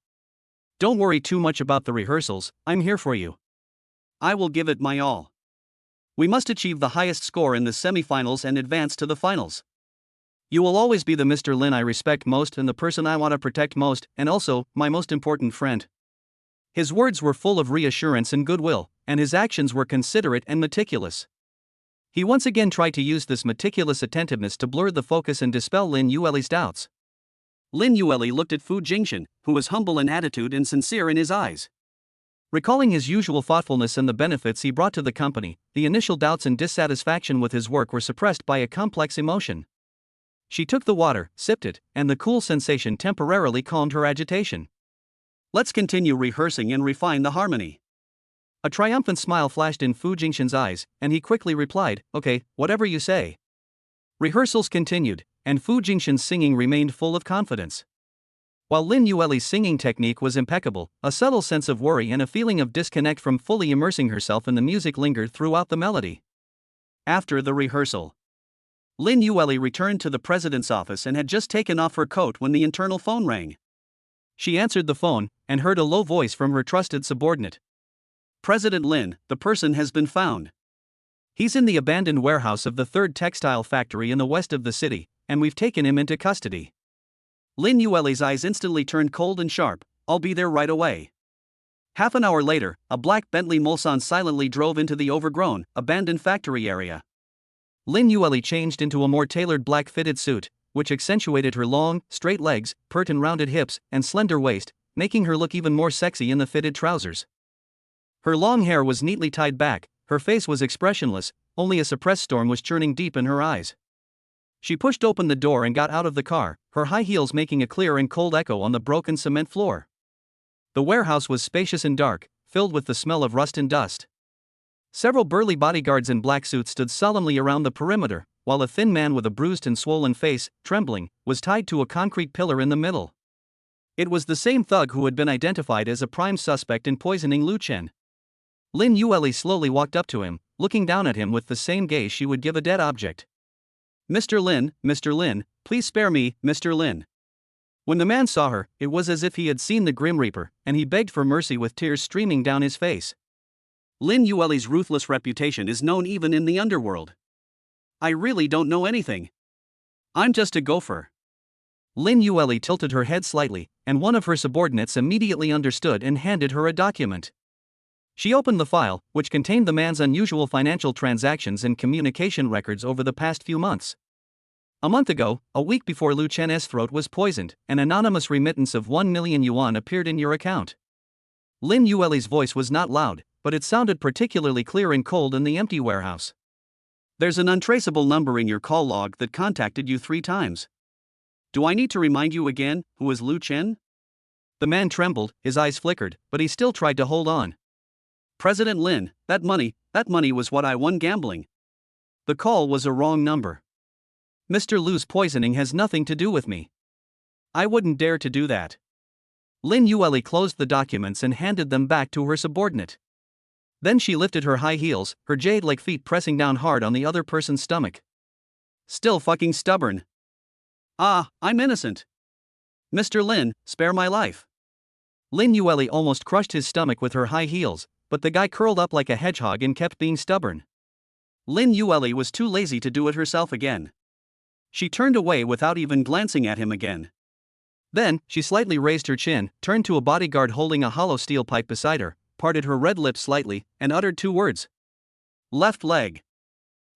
[SPEAKER 2] Don't worry too much about the rehearsals, I'm here for you.
[SPEAKER 1] I will give it my all. We must achieve the highest score in the semifinals and advance to the finals.
[SPEAKER 2] You will always be the Mr. Lin I respect most and the person I want to protect most, and also, my most important friend." His words were full of reassurance and goodwill, and his actions were considerate and meticulous. He once again tried to use this meticulous attentiveness to blur the focus and dispel Lin Yueli's doubts.
[SPEAKER 1] Lin Yueli looked at Fu Jingxian, who was humble in attitude and sincere in his eyes.
[SPEAKER 2] Recalling his usual thoughtfulness and the benefits he brought to the company, the initial doubts and dissatisfaction with his work were suppressed by a complex emotion. She took the water, sipped it, and the cool sensation temporarily calmed her agitation.
[SPEAKER 1] "Let's continue rehearsing and refine the harmony."
[SPEAKER 2] A triumphant smile flashed in Fu Jingxian's eyes, and he quickly replied, "Okay, whatever you say." Rehearsals continued, and Fu Jingxian's singing remained full of confidence. While Lin Yueli's singing technique was impeccable, a subtle sense of worry and a feeling of disconnect from fully immersing herself in the music lingered throughout the melody.
[SPEAKER 1] After the rehearsal, Lin Yueli returned to the president's office and had just taken off her coat when the internal phone rang.
[SPEAKER 2] She answered the phone, and heard a low voice from her trusted subordinate.
[SPEAKER 1] "President Lin, the person has been found.
[SPEAKER 2] He's in the abandoned warehouse of the third textile factory in the west of the city, and we've taken him into custody."
[SPEAKER 1] Lin Yueli's eyes instantly turned cold and sharp. "I'll be there right away." Half an hour later, a black Bentley Mulsanne silently drove into the overgrown, abandoned factory area.
[SPEAKER 2] Lin Yueli changed into a more tailored black fitted suit, which accentuated her long, straight legs, pert and rounded hips, and slender waist, making her look even more sexy in the fitted trousers. Her long hair was neatly tied back, her face was expressionless, only a suppressed storm was churning deep in her eyes. She pushed open the door and got out of the car, her high heels making a clear and cold echo on the broken cement floor. The warehouse was spacious and dark, filled with the smell of rust and dust. Several burly bodyguards in black suits stood solemnly around the perimeter, while a thin man with a bruised and swollen face, trembling, was tied to a concrete pillar in the middle. It was the same thug who had been identified as a prime suspect in poisoning Lu Chen. Lin Yueli slowly walked up to him, looking down at him with the same gaze she would give a dead object.
[SPEAKER 1] Mr. Lin, please spare me, Mr. Lin."
[SPEAKER 2] When the man saw her, it was as if he had seen the Grim Reaper, and he begged for mercy with tears streaming down his face.
[SPEAKER 1] "Lin Yueli's ruthless reputation is known even in the underworld. I really don't know anything. I'm just a gopher."
[SPEAKER 2] Lin Yueli tilted her head slightly, and one of her subordinates immediately understood and handed her a document. She opened the file, which contained the man's unusual financial transactions and communication records over the past few months. A month ago, a week before Lu Chen's throat was poisoned, an anonymous remittance of 1 million yuan appeared in your account. Lin Yueli's voice was not loud, but it sounded particularly clear and cold in the empty warehouse.
[SPEAKER 1] "There's an untraceable number in your call log that contacted you 3 times. Do I need to remind you again, who is Lu Chen?"
[SPEAKER 2] The man trembled, his eyes flickered, but he still tried to hold on.
[SPEAKER 1] President Lin, that money was what I won gambling.
[SPEAKER 2] The call was a wrong number. Mr. Liu's poisoning has nothing to do with me. I wouldn't dare to do that. Lin Yueli closed the documents and handed them back to her subordinate. Then she lifted her high heels, her jade-like feet pressing down hard on the other person's stomach.
[SPEAKER 1] Still fucking stubborn. Ah, I'm innocent. Mr. Lin, spare my life.
[SPEAKER 2] Lin Yueli almost crushed his stomach with her high heels, but the guy curled up like a hedgehog and kept being stubborn.
[SPEAKER 1] Lin Yueli was too lazy to do it herself again. She turned away without even glancing at him again.
[SPEAKER 2] Then, she slightly raised her chin, turned to a bodyguard holding a hollow steel pipe beside her, parted her red lips slightly, and uttered 2 words.
[SPEAKER 1] Left leg.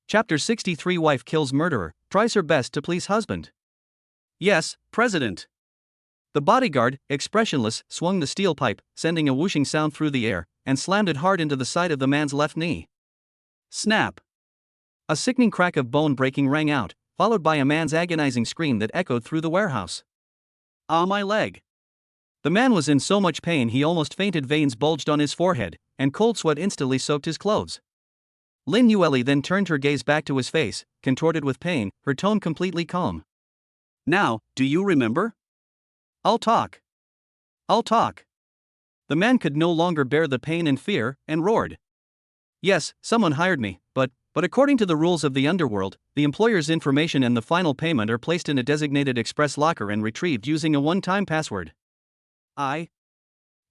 [SPEAKER 2] Chapter 63. Wife kills murderer, tries her best to please husband.
[SPEAKER 1] Yes, President.
[SPEAKER 2] The bodyguard, expressionless, swung the steel pipe, sending a whooshing sound through the air, and slammed it hard into the side of the man's left knee.
[SPEAKER 1] Snap.
[SPEAKER 2] A sickening crack of bone breaking rang out, followed by a man's agonizing scream that echoed through the warehouse.
[SPEAKER 1] Ah, my leg.
[SPEAKER 2] The man was in so much pain he almost fainted. Veins bulged on his forehead, and cold sweat instantly soaked his clothes. Lin Yueli then turned her gaze back to his face, contorted with pain, her tone completely calm.
[SPEAKER 1] Now, do you remember? I'll talk. I'll talk.
[SPEAKER 2] The man could no longer bear the pain and fear, and roared. Yes, someone hired me, but according to the rules of the underworld, the employer's information and the final payment are placed in a designated express locker and retrieved using a one-time password. I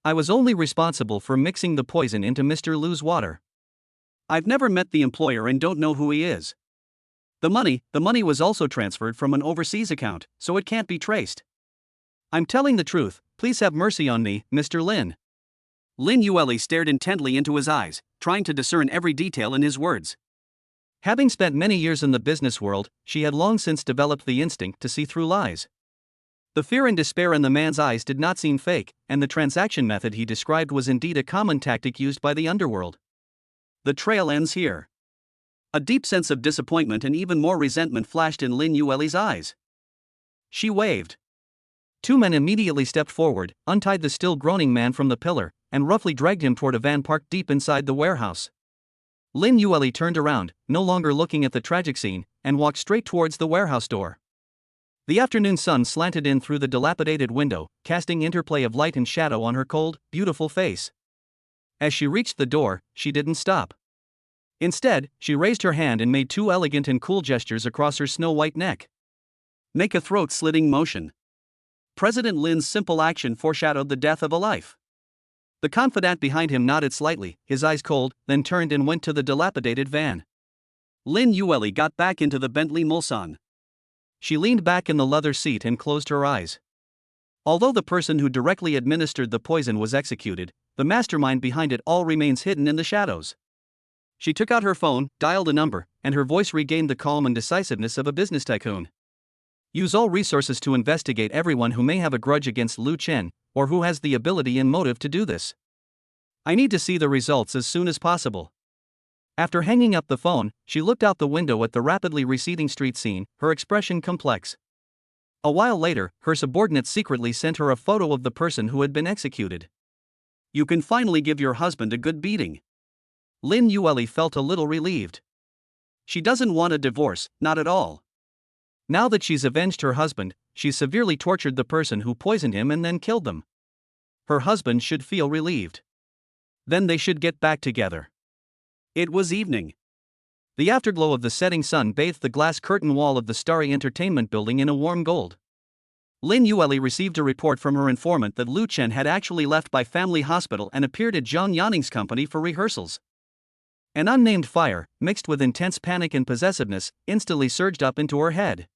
[SPEAKER 2] was only responsible for mixing the poison into Mr. Liu's water.
[SPEAKER 1] I've never met the employer and don't know who he is. The money was also transferred from an overseas account, so it can't be traced.
[SPEAKER 2] I'm telling the truth, please have mercy on me, Mr. Lin.
[SPEAKER 1] Lin Yueli stared intently into his eyes, trying to discern every detail in his words.
[SPEAKER 2] Having spent many years in the business world, she had long since developed the instinct to see through lies. The fear and despair in the man's eyes did not seem fake, and the transaction method he described was indeed a common tactic used by the underworld.
[SPEAKER 1] The trail ends here. A deep sense of disappointment and even more resentment flashed in Lin Yueli's eyes. She waved.
[SPEAKER 2] 2 men immediately stepped forward, untied the still groaning man from the pillar, and roughly dragged him toward a van parked deep inside the warehouse. Lin Yueli turned around, no longer looking at the tragic scene, and walked straight towards the warehouse door. The afternoon sun slanted in through the dilapidated window, casting interplay of light and shadow on her cold, beautiful face. As she reached the door, she didn't stop. Instead, she raised her hand and made 2 elegant and cool gestures across her snow-white neck.
[SPEAKER 1] Make a throat-slitting motion. President Lin's simple action foreshadowed the death of a life.
[SPEAKER 2] The confidant behind him nodded slightly, his eyes cold, then turned and went to the dilapidated van.
[SPEAKER 1] Lin Yueli got back into the Bentley Mulsanne.
[SPEAKER 2] She leaned back in the leather seat and closed her eyes. Although the person who directly administered the poison was executed, the mastermind behind it all remains hidden in the shadows. She took out her phone, dialed a number, and her voice regained the calm and decisiveness of a business tycoon. Use all resources to investigate everyone who may have a grudge against Liu Chen, or who has the ability and motive to do this. I need to see the results as soon as possible. After hanging up the phone, she looked out the window at the rapidly receding street scene, her expression complex. A while later, her subordinate secretly sent her a photo of the person who had been executed.
[SPEAKER 1] You can finally give your husband a good beating.
[SPEAKER 2] Lin Yueli felt a little relieved.
[SPEAKER 1] She doesn't want a divorce, not at all.
[SPEAKER 2] Now that she's avenged her husband, she's severely tortured the person who poisoned him and then killed them. Her husband should feel relieved. Then they should get back together.
[SPEAKER 1] It was evening.
[SPEAKER 2] The afterglow of the setting sun bathed the glass curtain wall of the starry entertainment building in a warm gold. Lin Yueli received a report from her informant that Liu Chen had actually left by family hospital and appeared at Zhang Yanning's company for rehearsals. An unnamed fire, mixed with intense panic and possessiveness, instantly surged up into her head.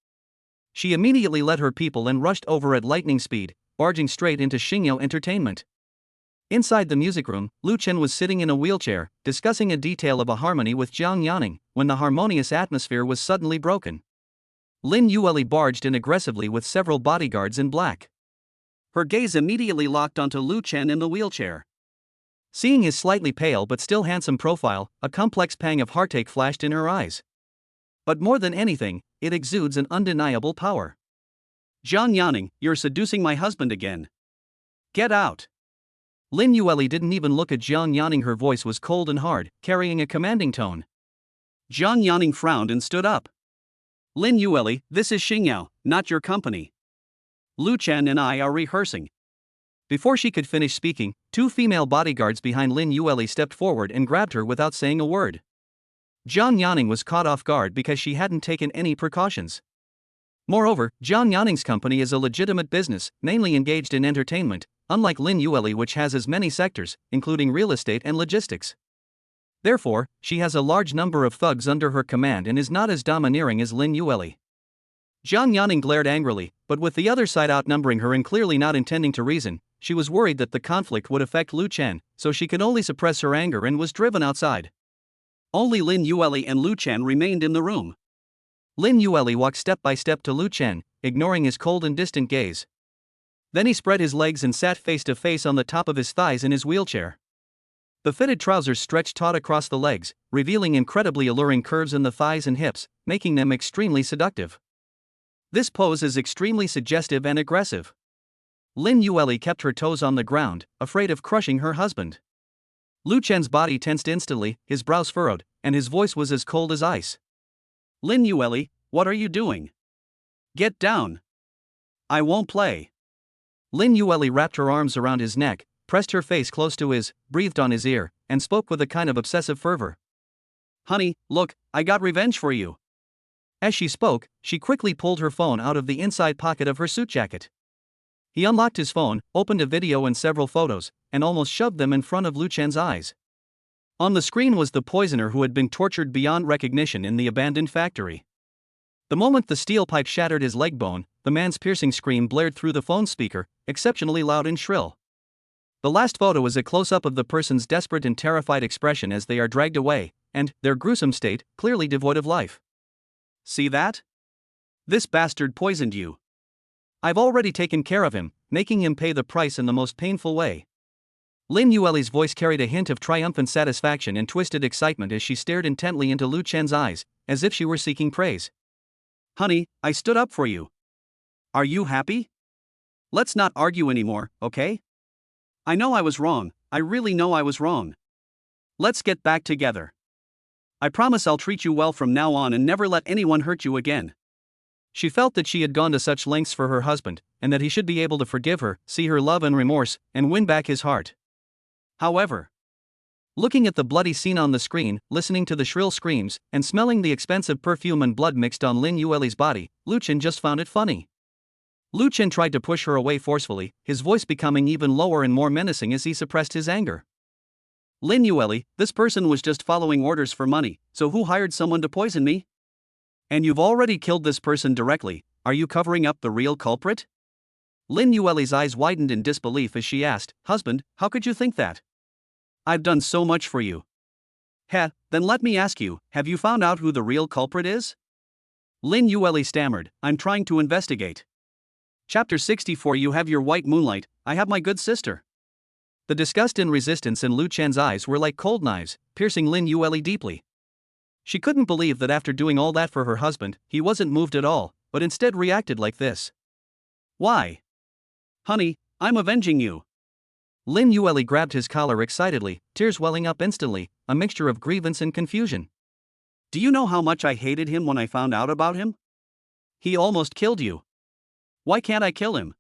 [SPEAKER 2] She immediately led her people and rushed over at lightning speed, barging straight into Xingyou Entertainment. Inside the music room, Liu Chen was sitting in a wheelchair, discussing a detail of a harmony with Zhang Yanning, when the harmonious atmosphere was suddenly broken. Lin Yueli barged in aggressively with several bodyguards in black.
[SPEAKER 1] Her gaze immediately locked onto Liu Chen in the wheelchair.
[SPEAKER 2] Seeing his slightly pale but still handsome profile, a complex pang of heartache flashed in her eyes. But more than anything, it exudes an undeniable power.
[SPEAKER 1] Zhang Yanning, you're seducing my husband again. Get out.
[SPEAKER 2] Lin Yueli didn't even look at Jiang Yanning. Her voice was cold and hard, carrying a commanding tone.
[SPEAKER 1] Jiang Yanning frowned and stood up. Lin Yueli, this is Xingyao, not your company. Lu Chen and I are rehearsing.
[SPEAKER 2] Before she could finish speaking, two female bodyguards behind Lin Yueli stepped forward and grabbed her without saying a word. Jiang Yanning was caught off guard because she hadn't taken any precautions. Moreover, Jiang Yanning's company is a legitimate business, mainly engaged in entertainment, unlike Lin Yueli, which has as many sectors, including real estate and logistics. Therefore, she has a large number of thugs under her command and is not as domineering as Lin Yueli. Jiang Yanning glared angrily, but with the other side outnumbering her and clearly not intending to reason, she was worried that the conflict would affect Lu Chen, so she could only suppress her anger and was driven outside.
[SPEAKER 1] Only Lin Yueli and Lu Chen remained in the room.
[SPEAKER 2] Lin Yueli walked step by step to Lu Chen, ignoring his cold and distant gaze. Then he spread his legs and sat face to face on the top of his thighs in his wheelchair. The fitted trousers stretched taut across the legs, revealing incredibly alluring curves in the thighs and hips, making them extremely seductive. This pose is extremely suggestive and aggressive. Lin Yueli kept her toes on the ground, afraid of crushing her husband. Lu Chen's body tensed instantly, his brows furrowed, and his voice was as cold as ice.
[SPEAKER 1] Lin Yueli, what are you doing? Get down. I won't play.
[SPEAKER 2] Lin Yueli wrapped her arms around his neck, pressed her face close to his, breathed on his ear, and spoke with a kind of obsessive fervor.
[SPEAKER 1] Honey, look, I got revenge for you.
[SPEAKER 2] As she spoke, she quickly pulled her phone out of the inside pocket of her suit jacket. He unlocked his phone, opened a video and several photos, and almost shoved them in front of Lu Chen's eyes. On the screen was the poisoner who had been tortured beyond recognition in the abandoned factory. The moment the steel pipe shattered his leg bone, the man's piercing scream blared through the phone speaker, exceptionally loud and shrill. The last photo is a close-up of the person's desperate and terrified expression as they are dragged away, and their gruesome state, clearly devoid of life.
[SPEAKER 1] See that? This bastard poisoned you.
[SPEAKER 2] I've already taken care of him, making him pay the price in the most painful way. Lin Yueli's voice carried a hint of triumphant satisfaction and twisted excitement as she stared intently into Lu Chen's eyes, as if she were seeking praise.
[SPEAKER 1] Honey, I stood up for you. Are you happy? Let's not argue anymore, okay? I know I was wrong, I really know I was wrong. Let's get back together. I promise I'll treat you well from now on and never let anyone hurt you again. She felt that she had gone to such lengths for her husband, and that he should be able to forgive her, see her love and remorse, and win back his heart. However, looking at the bloody scene on the screen, listening to the shrill screams, and smelling the expensive perfume and blood mixed on Lin Yueli's body, Lu Chen just found it funny. Lu Chen tried to push her away forcefully, his voice becoming even lower and more menacing as he suppressed his anger. Lin Yueli, this person was just following orders for money, so who hired someone to poison me? And you've already killed this person directly, are you covering up the real culprit? Lin Yueli's eyes widened in disbelief as she asked, Husband, how could you think that? I've done so much for you. Then let me ask you, have you found out who the real culprit is? Lin Yueli stammered, I'm trying to investigate. Chapter 64 You have your white moonlight, I have my good sister. The disgust and resistance in Lu Chen's eyes were like cold knives, piercing Lin Yueli deeply. She couldn't believe that after doing all that for her husband, he wasn't moved at all, but instead reacted like this. Why? Honey, I'm avenging you. Lin Yueli grabbed his collar excitedly, tears welling up instantly, a mixture of grievance and confusion. Do you know how much I hated him when I found out about him? He almost killed you. Why can't I kill him?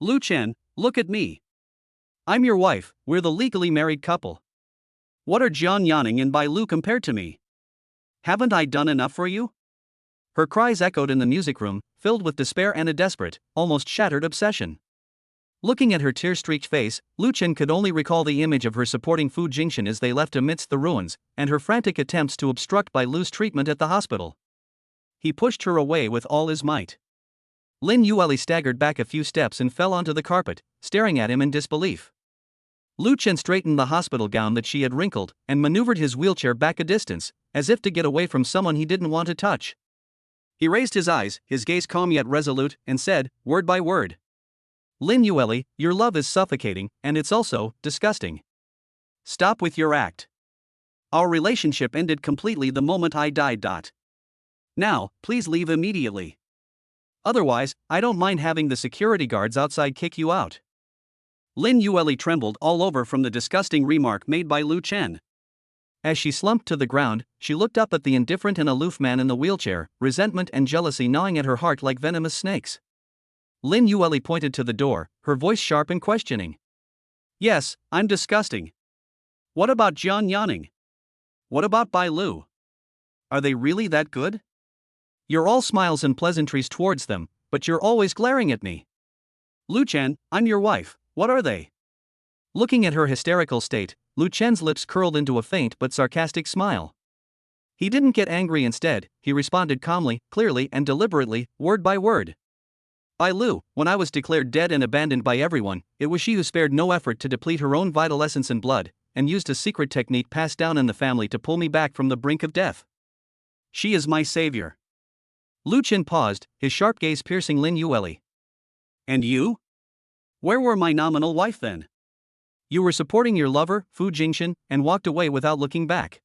[SPEAKER 1] Lu Chen, look at me. I'm your wife, we're the legally married couple. What are Jiang Yanning and Bai Lu compared to me? Haven't I done enough for you? Her cries echoed in the music room, filled with despair and a desperate, almost shattered obsession. Looking at her tear-streaked face, Lu Chen could only recall the image of her supporting Fu Jingxian as they left amidst the ruins, and her frantic attempts to obstruct Bai Lu's treatment at the hospital. He pushed her away with all his might. Lin Yueli staggered back a few steps and fell onto the carpet, staring at him in disbelief. Lu Chen straightened the hospital gown that she had wrinkled, and maneuvered his wheelchair back a distance, as if to get away from someone he didn't want to touch. He raised his eyes, his gaze calm yet resolute, and said, word by word. Lin Yueli, your love is suffocating, and it's also disgusting. Stop with your act. Our relationship ended completely the moment I died. Now, please leave immediately. Otherwise, I don't mind having the security guards outside kick you out. Lin Yueli trembled all over from the disgusting remark made by Lu Chen.
[SPEAKER 2] As she slumped to the ground, she looked up at the indifferent and aloof man in the wheelchair, resentment and jealousy gnawing at her heart like venomous snakes. Lin Yueli pointed to the door, her voice sharp and questioning.
[SPEAKER 1] Yes, I'm disgusting. What about Jian Yanning? What about Bai Lu? Are they really that good?
[SPEAKER 2] You're all smiles and pleasantries towards them, but you're always glaring at me.
[SPEAKER 1] Lu Chen, I'm your wife, what are they?
[SPEAKER 2] Looking at her hysterical state, Lu Chen's lips curled into a faint but sarcastic smile. He didn't get angry instead, he responded calmly, clearly and deliberately, word by word. Bai Lu, when I was declared dead and abandoned by everyone, it was she who spared no effort to deplete her own vital essence and blood, and used a secret technique passed down in the family to pull me back from the brink of death.
[SPEAKER 1] She is my savior.
[SPEAKER 2] Lu Chen paused, his sharp gaze piercing Lin Yueli.
[SPEAKER 1] And you? Where were my nominal wife then?
[SPEAKER 2] You were supporting your lover, Fu Jingshan, and walked away without looking back.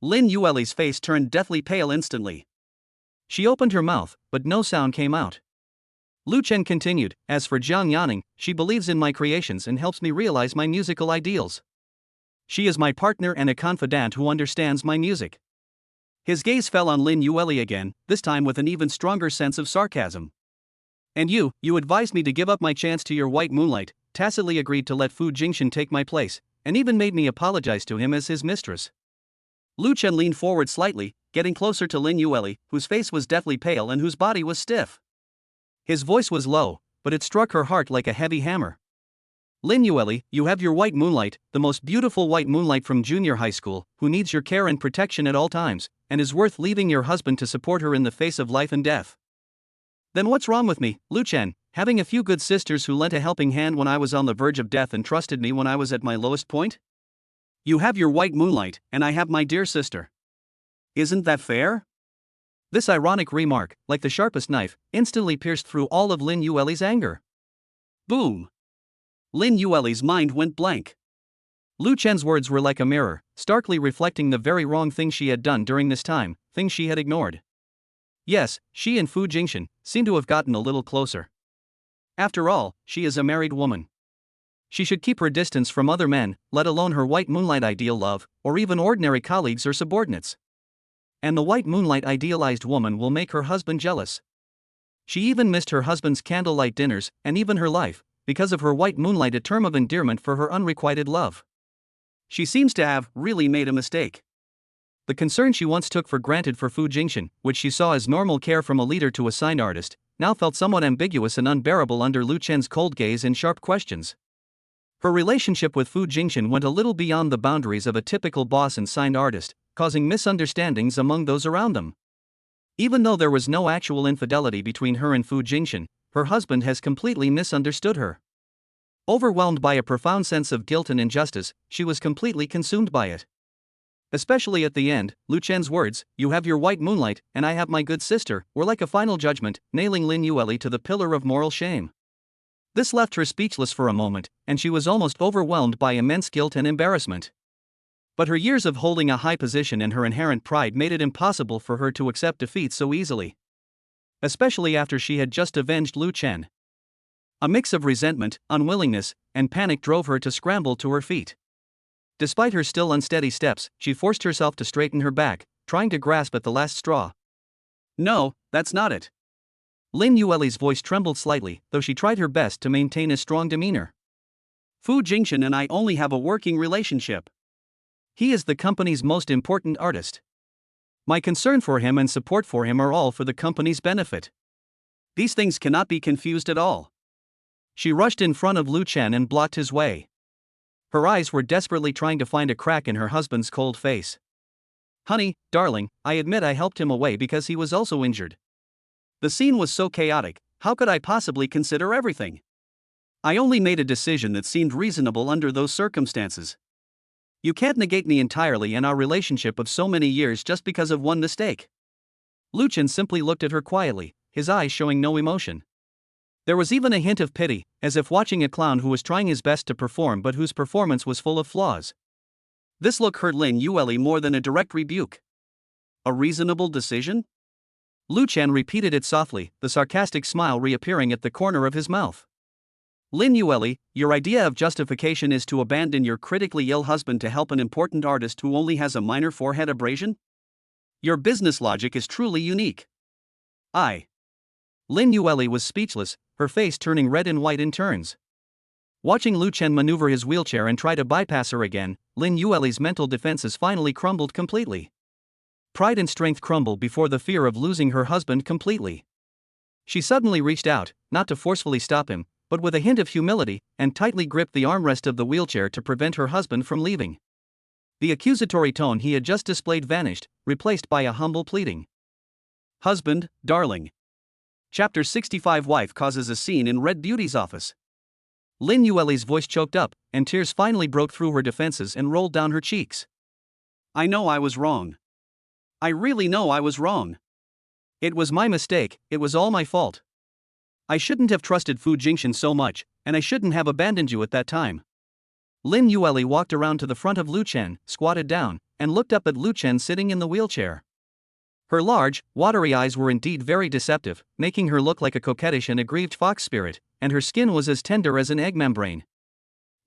[SPEAKER 1] Lin Yueli's face turned deathly pale instantly.
[SPEAKER 2] She opened her mouth, but no sound came out. Lu Chen continued, as for Jiang Yanning, she believes in my creations and helps me realize my musical ideals. She is my partner and a confidant who understands my music.
[SPEAKER 1] His gaze fell on Lin Yueli again, this time with an even stronger sense of sarcasm.
[SPEAKER 2] And you advised me to give up my chance to your white moonlight, tacitly agreed to let Fu Jingshan take my place, and even made me apologize to him as his mistress.
[SPEAKER 1] Lu Chen leaned forward slightly, getting closer to Lin Yueli, whose face was deathly pale and whose body was stiff.
[SPEAKER 2] His voice was low, but it struck her heart like a heavy hammer. Lin Yueli, you have your white moonlight, the most beautiful white moonlight from junior high school, who needs your care and protection at all times, and is worth leaving your husband to support her in the face of life and death. Then what's wrong with me, Lu Chen, having a few good sisters who lent a helping hand when I was on the verge of death and trusted me when I was at my lowest point?
[SPEAKER 1] You have your white moonlight, and I have my dear sister. Isn't that fair?
[SPEAKER 2] This ironic remark, like the sharpest knife, instantly pierced through all of Lin Yueli's anger.
[SPEAKER 1] Boom! Lin Yueli's mind went blank.
[SPEAKER 2] Lu Chen's words were like a mirror, starkly reflecting the very wrong things she had done during this time, things she had ignored. Yes, she and Fu Jingshan seem to have gotten a little closer. After all, she is a married woman. She should keep her distance from other men, let alone her white moonlight ideal love, or even ordinary colleagues or subordinates. And the white moonlight idealized woman will make her husband jealous. She even missed her husband's candlelight dinners, and even her life, because of her white moonlight, a term of endearment for her unrequited love.
[SPEAKER 1] She seems to have really made a mistake.
[SPEAKER 2] The concern she once took for granted for Fu Jingshan, which she saw as normal care from a leader to a signed artist, now felt somewhat ambiguous and unbearable under Lu Chen's cold gaze and sharp questions. Her relationship with Fu Jingshan went a little beyond the boundaries of a typical boss and signed artist, causing misunderstandings among those around them. Even though there was no actual infidelity between her and Fu Jingshan, her husband has completely misunderstood her. Overwhelmed by a profound sense of guilt and injustice, she was completely consumed by it. Especially at the end, Lu Chen's words, "You have your white moonlight, and I have my good sister," were like a final judgment, nailing Lin Yueli to the pillar of moral shame. This left her speechless for a moment, and she was almost overwhelmed by immense guilt and embarrassment. But her years of holding a high position and her inherent pride made it impossible for her to accept defeat so easily. Especially after she had just avenged Lu Chen. A mix of resentment, unwillingness, and panic drove her to scramble to her feet. Despite her still unsteady steps, she forced herself to straighten her back, trying to grasp at the last straw.
[SPEAKER 1] No, that's not it.
[SPEAKER 2] Lin Yueli's voice trembled slightly, though she tried her best to maintain a strong demeanor.
[SPEAKER 1] Fu Jingshan and I only have a working relationship.
[SPEAKER 2] He is the company's most important artist. My concern for him and support for him are all for the company's benefit.
[SPEAKER 1] These things cannot be confused at all.
[SPEAKER 2] She rushed in front of Lu Chen and blocked his way. Her eyes were desperately trying to find a crack in her husband's cold face. Honey, darling, I admit I helped him away because he was also injured.
[SPEAKER 1] The scene was so chaotic, how could I possibly consider everything? I only made a decision that seemed reasonable under those circumstances. You can't negate me entirely and our relationship of so many years just because of one mistake.
[SPEAKER 2] Lu Chen simply looked at her quietly, his eyes showing no emotion. There was even a hint of pity, as if watching a clown who was trying his best to perform but whose performance was full of flaws.
[SPEAKER 1] This look hurt Lin Yueli more than a direct rebuke. A reasonable decision?
[SPEAKER 2] Lu Chen repeated it softly, the sarcastic smile reappearing at the corner of his mouth.
[SPEAKER 1] Lin Yueli, your idea of justification is to abandon your critically ill husband to help an important artist who only has a minor forehead abrasion? Your business logic is truly unique.
[SPEAKER 2] Lin Yueli was speechless, her face turning red and white in turns. Watching Lu Chen maneuver his wheelchair and try to bypass her again, Lin Yueli's mental defenses finally crumbled completely. Pride and strength crumbled before the fear of losing her husband completely. She suddenly reached out, not to forcefully stop him, but with a hint of humility, and tightly gripped the armrest of the wheelchair to prevent her husband from leaving. The accusatory tone he had just displayed vanished, replaced by a humble pleading.
[SPEAKER 1] Husband, darling. Chapter 65. Wife causes a scene in Red Beauty's office.
[SPEAKER 2] Lin Yueli's voice choked up, and tears finally broke through her defenses and rolled down her cheeks.
[SPEAKER 1] I know I was wrong. I really know I was wrong.
[SPEAKER 2] It was my mistake, it was all my fault. I shouldn't have trusted Fu Jingxian so much, and I shouldn't have abandoned you at that time. Lin Yueli walked around to the front of Lu Chen, squatted down, and looked up at Lu Chen sitting in the wheelchair. Her large, watery eyes were indeed very deceptive, making her look like a coquettish and aggrieved fox spirit, and her skin was as tender as an egg membrane.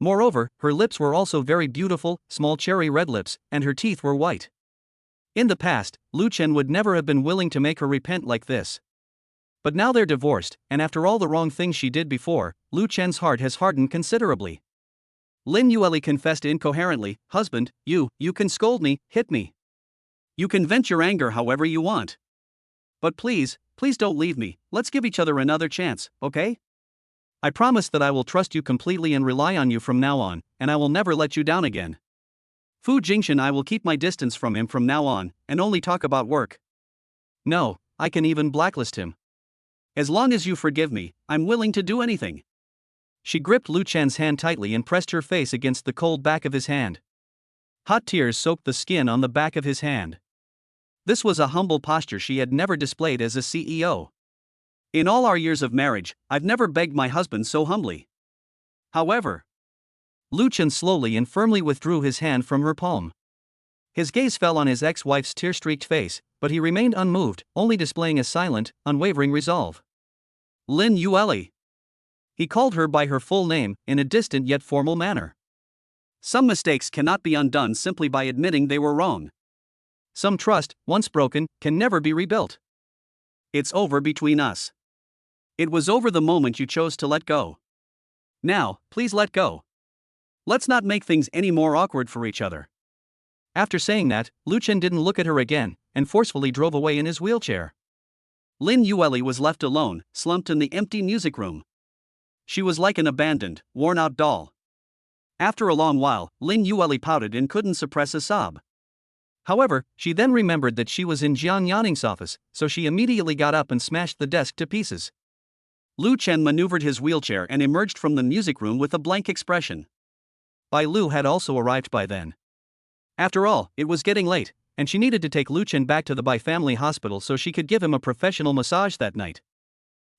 [SPEAKER 2] Moreover, her lips were also very beautiful, small cherry red lips, and her teeth were white. In the past, Lu Chen would never have been willing to make her repent like this. But now they're divorced, and after all the wrong things she did before, Lu Chen's heart has hardened considerably. Lin Yueli confessed incoherently, Husband, you can scold me, hit me. You can vent your anger however you want. But please don't leave me, let's give each other another chance, okay? I promise that I will trust you completely and rely on you from now on, and I will never let you down again. Fu Jingxian, I will keep my distance from him from now on, and only talk about work. No, I can even blacklist him. As long as you forgive me, I'm willing to do anything. She gripped Lu Chen's hand tightly and pressed her face against the cold back of his hand. Hot tears soaked the skin on the back of his hand. This was a humble posture she had never displayed as a CEO. In all our years of marriage, I've never begged my husband so humbly. However, Lu Chen slowly and firmly withdrew his hand from her palm. His gaze fell on his ex-wife's tear-streaked face, but he remained unmoved, only displaying a silent, unwavering resolve. Lin Yueli. He called her by her full name, in a distant yet formal manner. Some mistakes cannot be undone simply by admitting they were wrong. Some trust, once broken, can never be rebuilt. It's over between us. It was over the moment you chose to let go. Now, please let go. Let's not make things any more awkward for each other. After saying that, Lu Chen didn't look at her again, and forcefully drove away in his wheelchair. Lin Yueli was left alone, slumped in the empty music room. She was like an abandoned, worn-out doll. After a long while, Lin Yueli pouted and couldn't suppress a sob. However, she then remembered that she was in Jiang Yanning's office, so she immediately got up and smashed the desk to pieces. Lu Chen maneuvered his wheelchair and emerged from the music room with a blank expression. Bai Lu had also arrived by then. After all, it was getting late, and she needed to take Lu Chen back to the Bai family hospital so she could give him a professional massage that night.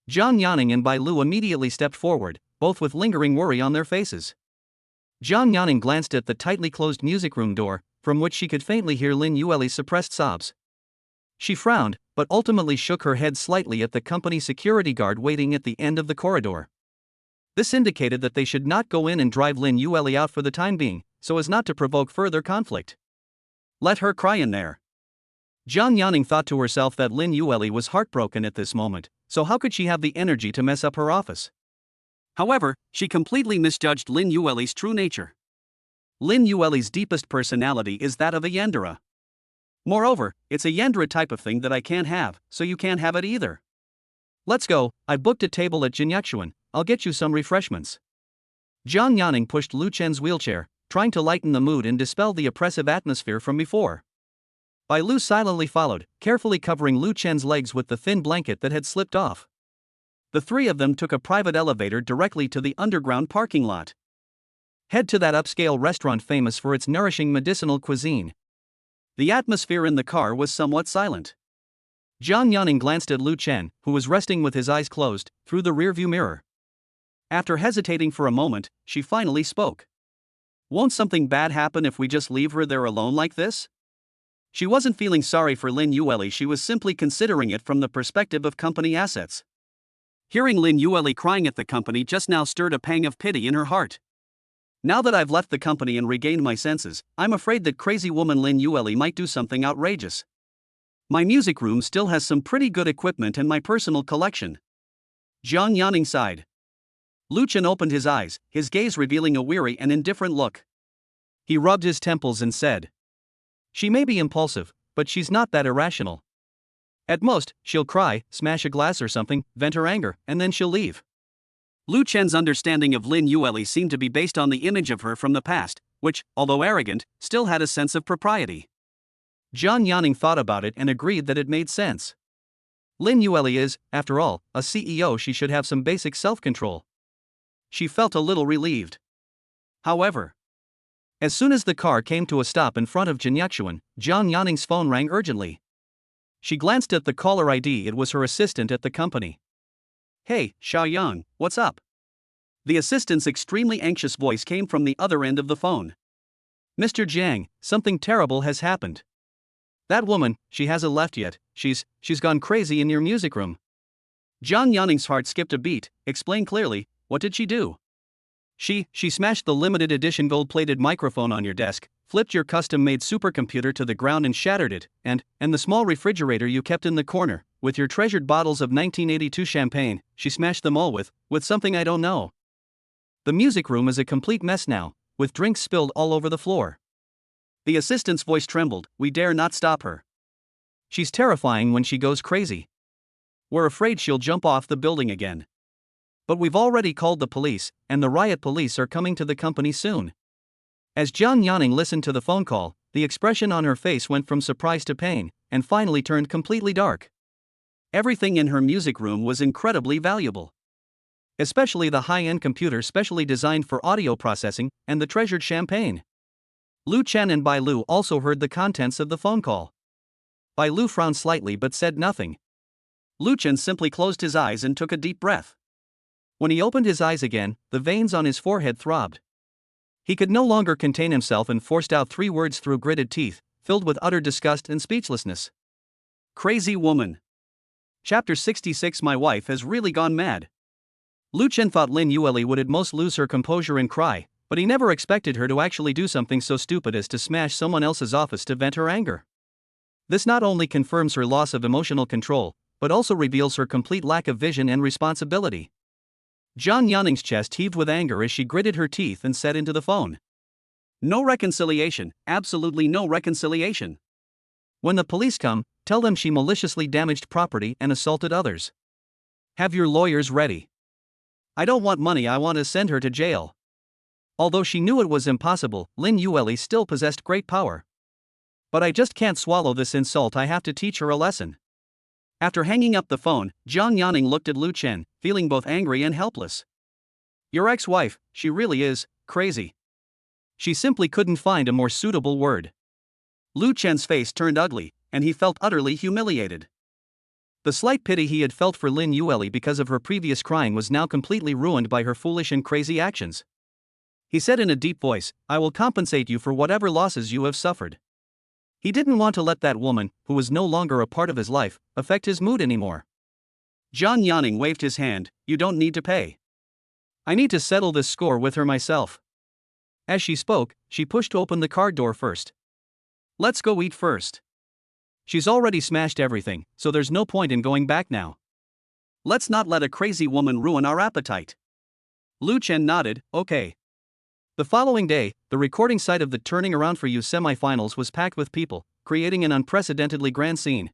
[SPEAKER 2] Jiang Yanning and Bai Lu immediately stepped forward, both with lingering worry on their faces. Jiang Yanning glanced at the tightly closed music room door, from which she could faintly hear Lin Yueli's suppressed sobs. She frowned, but ultimately shook her head slightly at the company security guard waiting at the end of the corridor. This indicated that they should not go in and drive Lin Yueli out for the time being, so as not to provoke further conflict. Let her cry in there. Jiang Yanning thought to herself that Lin Yueli was heartbroken at this moment, so how could she have the energy to mess up her office? However, she completely misjudged Lin Yueli's true nature. Lin Yueli's deepest personality is that of a Yandere. Moreover, it's a Yandere type of thing that I can't have, so you can't have it either. Let's go, I booked a table at Jinyuquan, I'll get you some refreshments. Jiang Yanning pushed Lu Chen's wheelchair, trying to lighten the mood and dispel the oppressive atmosphere from before. Bai Lu silently followed, carefully covering Lu Chen's legs with the thin blanket that had slipped off. The three of them took a private elevator directly to the underground parking lot. Head to that upscale restaurant famous for its nourishing medicinal cuisine. The atmosphere in the car was somewhat silent. Jiang Yanning glanced at Lu Chen, who was resting with his eyes closed, through the rearview mirror. After hesitating for a moment, she finally spoke. Won't something bad happen if we just leave her there alone like this? She wasn't feeling sorry for Lin Yueli, she was simply considering it from the perspective of company assets.
[SPEAKER 1] Hearing Lin Yueli crying at the company just now stirred a pang of pity in her heart. Now that I've left the company and regained my senses, I'm afraid that crazy woman Lin Yueli might do something outrageous. My music room still has some pretty good equipment and my personal collection. Jiang Yanning sighed. Lu Chen opened his eyes, his gaze revealing a weary and indifferent look. He rubbed his temples and said, "She may be impulsive, but she's not that irrational. At most, she'll cry, smash a glass or something, vent her anger, and then she'll leave." Lu Chen's understanding of Lin Yueli seemed to be based on the image of her from the past, which, although arrogant, still had a sense of propriety. Jiang Yanning thought about it and agreed that it made sense. Lin Yueli is, after all, a CEO. She should have some basic self-control. She felt a little relieved. However, as soon as the car came to a stop in front of Jinyuan, Jiang Yanning's phone rang urgently. She glanced at the caller ID. It was her assistant at the company. "Hey, Xiaoyang, what's up?" The assistant's extremely anxious voice came from the other end of the phone. "Mr. Jiang, something terrible has happened. That woman, she hasn't left yet, she's gone crazy in your music room." Jiang Yanning's heart skipped a beat. "Explain clearly, what did she do?" She smashed the limited edition gold-plated microphone on your desk, flipped your custom-made supercomputer to the ground and shattered it, and the small refrigerator you kept in the corner, with your treasured bottles of 1982 champagne, she smashed them all with something I don't know. The music room is a complete mess now, with drinks spilled all over the floor." The assistant's voice trembled. "We dare not stop her. She's terrifying when she goes crazy. We're afraid she'll jump off the building again. But we've already called the police, and the riot police are coming to the company soon." As Jiang Yanning listened to the phone call, the expression on her face went from surprise to pain, and finally turned completely dark. Everything in her music room was incredibly valuable. Especially the high-end computer specially designed for audio processing, and the treasured champagne. Lu Chen and Bai Lu also heard the contents of the phone call. Bai Lu frowned slightly but said nothing. Lu Chen simply closed his eyes and took a deep breath. When he opened his eyes again, the veins on his forehead throbbed. He could no longer contain himself and forced out 3 words through gritted teeth, filled with utter disgust and speechlessness. "Crazy woman." Chapter 66. My wife has really gone mad. Lu Chen thought Lin Yueli would at most lose her composure and cry, but he never expected her to actually do something so stupid as to smash someone else's office to vent her anger. This not only confirms her loss of emotional control, but also reveals her complete lack of vision and responsibility. Jiang Yanning's chest heaved with anger as she gritted her teeth and said into the phone, "No reconciliation, absolutely no reconciliation. When the police come, tell them she maliciously damaged property and assaulted others. Have your lawyers ready. I don't want money, I want to send her to jail." Although she knew it was impossible, Lin Yueli still possessed great power. "But I just can't swallow this insult, I have to teach her a lesson." After hanging up the phone, Jiang Yanning looked at Lu Chen, feeling both angry and helpless. "Your ex-wife, she really is crazy." She simply couldn't find a more suitable word. Lu Chen's face turned ugly, and he felt utterly humiliated. The slight pity he had felt for Lin Yueli because of her previous crying was now completely ruined by her foolish and crazy actions. He said in a deep voice, "I will compensate you for whatever losses you have suffered." He didn't want to let that woman, who was no longer a part of his life, affect his mood anymore. Jiang Yanning waved his hand. "You don't need to pay. I need to settle this score with her myself." As she spoke, she pushed open the car door first. "Let's go eat first. She's already smashed everything, so there's no point in going back now. Let's not let a crazy woman ruin our appetite." Lu Chen nodded. "Okay." The following day, the recording site of the Turning Around for You semi-finals was packed with people, creating an unprecedentedly grand scene.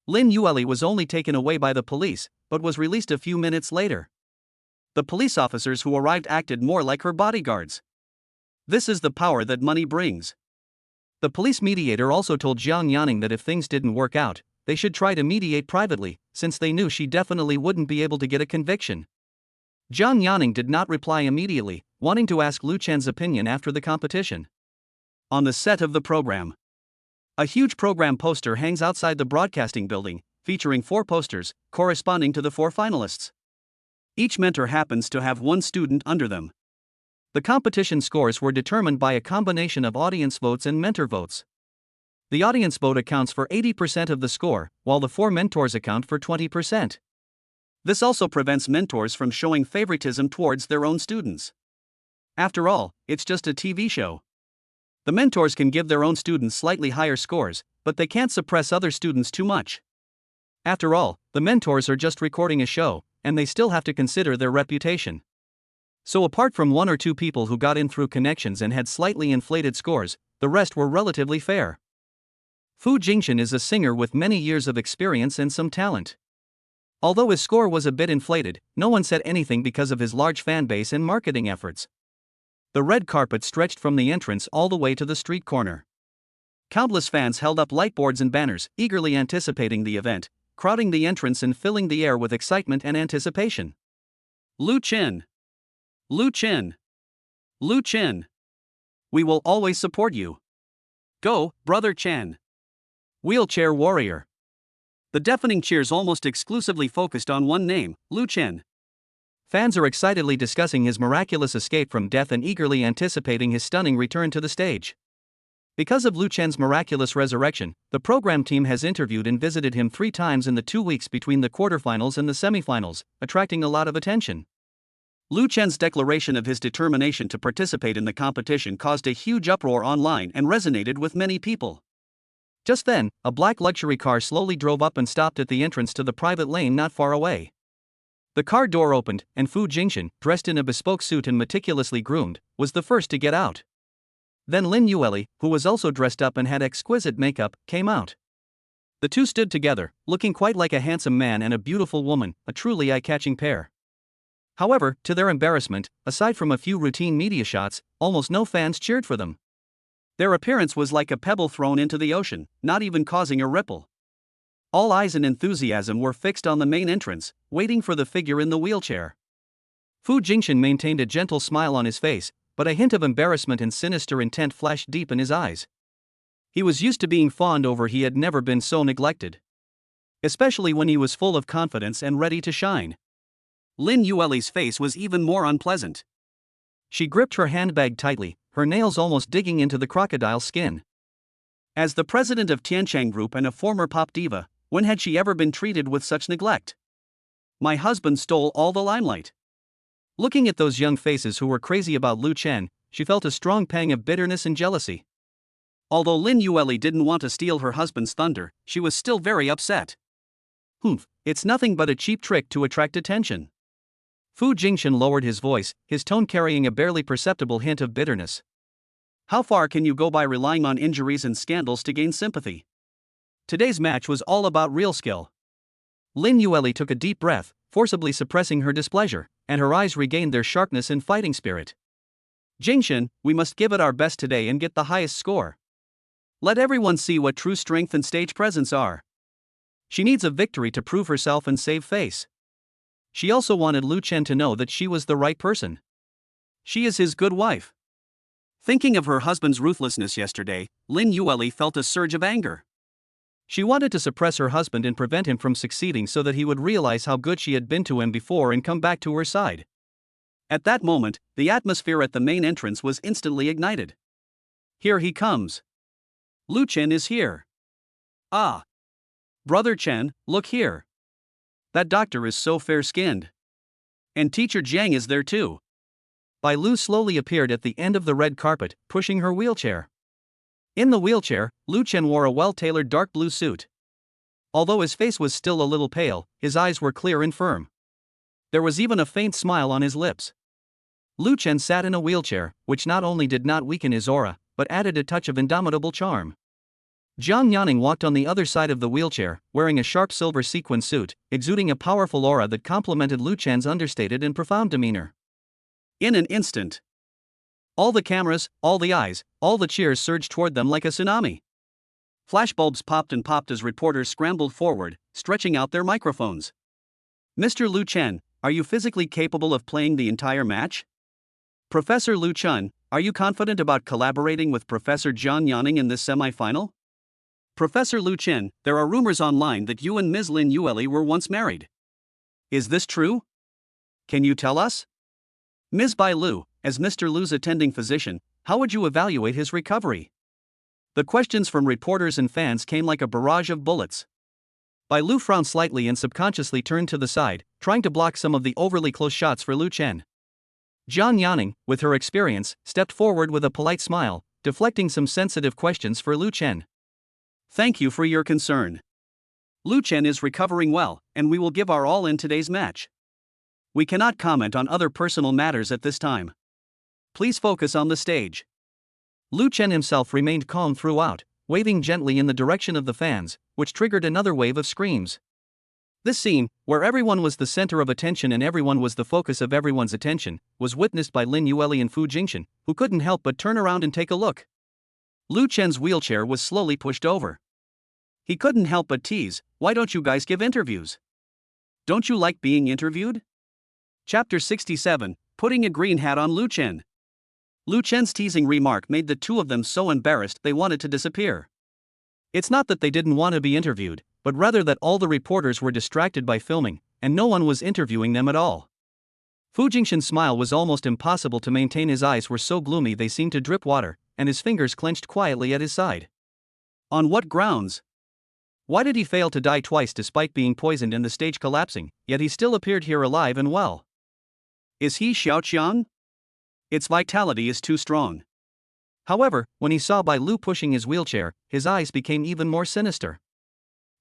[SPEAKER 1] Lin Yueli was only taken away by the police, but was released a few minutes later. The police officers who arrived acted more like her bodyguards. This is the power that money brings. The police mediator also told Jiang Yanning that if things didn't work out, they should try to mediate privately, since they knew she definitely wouldn't be able to get a conviction. Jiang Yanning did not reply immediately, wanting to ask Lu Chen's opinion after the competition. On the set of the program, a huge program poster hangs outside the broadcasting building, featuring 4 posters, corresponding to the 4 finalists. Each mentor happens to have 1 student under them. The competition scores were determined by a combination of audience votes and mentor votes. The audience vote accounts for 80% of the score, while the 4 mentors account for 20%. This also prevents mentors from showing favoritism towards their own students. After all, it's just a TV show. The mentors can give their own students slightly higher scores, but they can't suppress other students too much. After all, the mentors are just recording a show, and they still have to consider their reputation. So apart from one or two people who got in through connections and had slightly inflated scores, the rest were relatively fair. Fu Jingxian is a singer with many years of experience and some talent. Although his score was a bit inflated, no one said anything because of his large fan base and marketing efforts. The red carpet stretched from the entrance all the way to the street corner. Countless fans held up lightboards and banners, eagerly anticipating the event, crowding the entrance and filling the air with excitement and anticipation. Lu Chen! Lu Chen! Lu Chen! We will always support you. Go, Brother Chen! Wheelchair Warrior! The deafening cheers almost exclusively focused on one name, Lu Chen. Fans are excitedly discussing his miraculous escape from death and eagerly anticipating his stunning return to the stage. Because of Lu Chen's miraculous resurrection, the program team has interviewed and visited him 3 times in the 2 weeks between the quarterfinals and the semifinals, attracting a lot of attention. Lu Chen's declaration of his determination to participate in the competition caused a huge uproar online and resonated with many people. Just then, a black luxury car slowly drove up and stopped at the entrance to the private lane not far away. The car door opened, and Fu Jingxian, dressed in a bespoke suit and meticulously groomed, was the first to get out. Then Lin Yueli, who was also dressed up and had exquisite makeup, came out. The two stood together, looking quite like a handsome man and a beautiful woman, a truly eye-catching pair. However, to their embarrassment, aside from a few routine media shots, almost no fans cheered for them. Their appearance was like a pebble thrown into the ocean, not even causing a ripple. All eyes and enthusiasm were fixed on the main entrance, waiting for the figure in the wheelchair. Fu Jingxian maintained a gentle smile on his face, but a hint of embarrassment and sinister intent flashed deep in his eyes. He was used to being fawned over, he had never been so neglected. Especially when he was full of confidence and ready to shine. Lin Yueli's face was even more unpleasant. She gripped her handbag tightly, her nails almost digging into the crocodile skin. As the president of Tianchang Group and a former pop diva, when had she ever been treated with such neglect? My husband stole all the limelight. Looking at those young faces who were crazy about Lu Chen, she felt a strong pang of bitterness and jealousy. Although Lin Yueli didn't want to steal her husband's thunder, she was still very upset. It's nothing but a cheap trick to attract attention. Fu Jingxian lowered his voice, his tone carrying a barely perceptible hint of bitterness. How far can you go by relying on injuries and scandals to gain sympathy? Today's match was all about real skill. Lin Yueli took a deep breath, forcibly suppressing her displeasure, and her eyes regained their sharpness and fighting spirit. Jingxian, we must give it our best today and get the highest score. Let everyone see what true strength and stage presence are. She needs a victory to prove herself and save face. She also wanted Lu Chen to know that she was the right person. She is his good wife. Thinking of her husband's ruthlessness yesterday, Lin Yueli felt a surge of anger. She wanted to suppress her husband and prevent him from succeeding so that he would realize how good she had been to him before and come back to her side. At that moment, the atmosphere at the main entrance was instantly ignited. Here he comes. Lu Chen is here. Ah! Brother Chen, look here. That doctor is so fair-skinned. And teacher Jiang is there too. Bai Lu slowly appeared at the end of the red carpet, pushing her wheelchair. In the wheelchair, Lu Chen wore a well-tailored dark blue suit. Although his face was still a little pale, his eyes were clear and firm. There was even a faint smile on his lips. Lu Chen sat in a wheelchair, which not only did not weaken his aura, but added a touch of indomitable charm. Jiang Yanning walked on the other side of the wheelchair, wearing a sharp silver sequin suit, exuding a powerful aura that complemented Lu Chen's understated and profound demeanor. In an instant, all the cameras, all the eyes, all the cheers surged toward them like a tsunami. Flashbulbs popped and popped as reporters scrambled forward, stretching out their microphones. Mr. Lu Chen, are you physically capable of playing the entire match? Professor Lu Chen, are you confident about collaborating with Professor Jiang Yanning in this semi-final? Professor Lu Chen, there are rumors online that you and Ms. Lin Yueli were once married. Is this true? Can you tell us? Ms. Bai Lu, as Mr. Lu's attending physician, how would you evaluate his recovery? The questions from reporters and fans came like a barrage of bullets.
[SPEAKER 2] Bai Lu frowned slightly and subconsciously turned to the side, trying to block some of the overly close shots for Lu Chen. Jiang Yaning, with her experience, stepped forward with a polite smile, deflecting some sensitive questions for Lu Chen.
[SPEAKER 1] Thank you for your concern. Lu Chen is recovering well, and we will give our all in today's match. We cannot comment on other personal matters at this time. Please focus on the stage.
[SPEAKER 2] Lu Chen himself remained calm throughout, waving gently in the direction of the fans, which triggered another wave of screams. This scene, where everyone was the center of attention and everyone was the focus of everyone's attention, was witnessed by Lin Yueli and Fu Jingshan, who couldn't help but turn around and take a look. Lu Chen's wheelchair was slowly pushed over. He couldn't help but tease, "Why don't you guys give interviews? Don't you like being interviewed?" Chapter 67, Putting a Green Hat on Lu Chen. Lu Chen's teasing remark made the two of them so embarrassed they wanted to disappear. It's not that they didn't want to be interviewed, but rather that all the reporters were distracted by filming, and no one was interviewing them at all. Fu Jingshan's smile was almost impossible to maintain. His eyes were so gloomy they seemed to drip water, and his fingers clenched quietly at his side. On what grounds? Why did he fail to die twice despite being poisoned and the stage collapsing, yet he still appeared here alive and well? Is he Xiaoqiang? Its vitality is too strong. However, when he saw Bai Lu pushing his wheelchair, his eyes became even more sinister.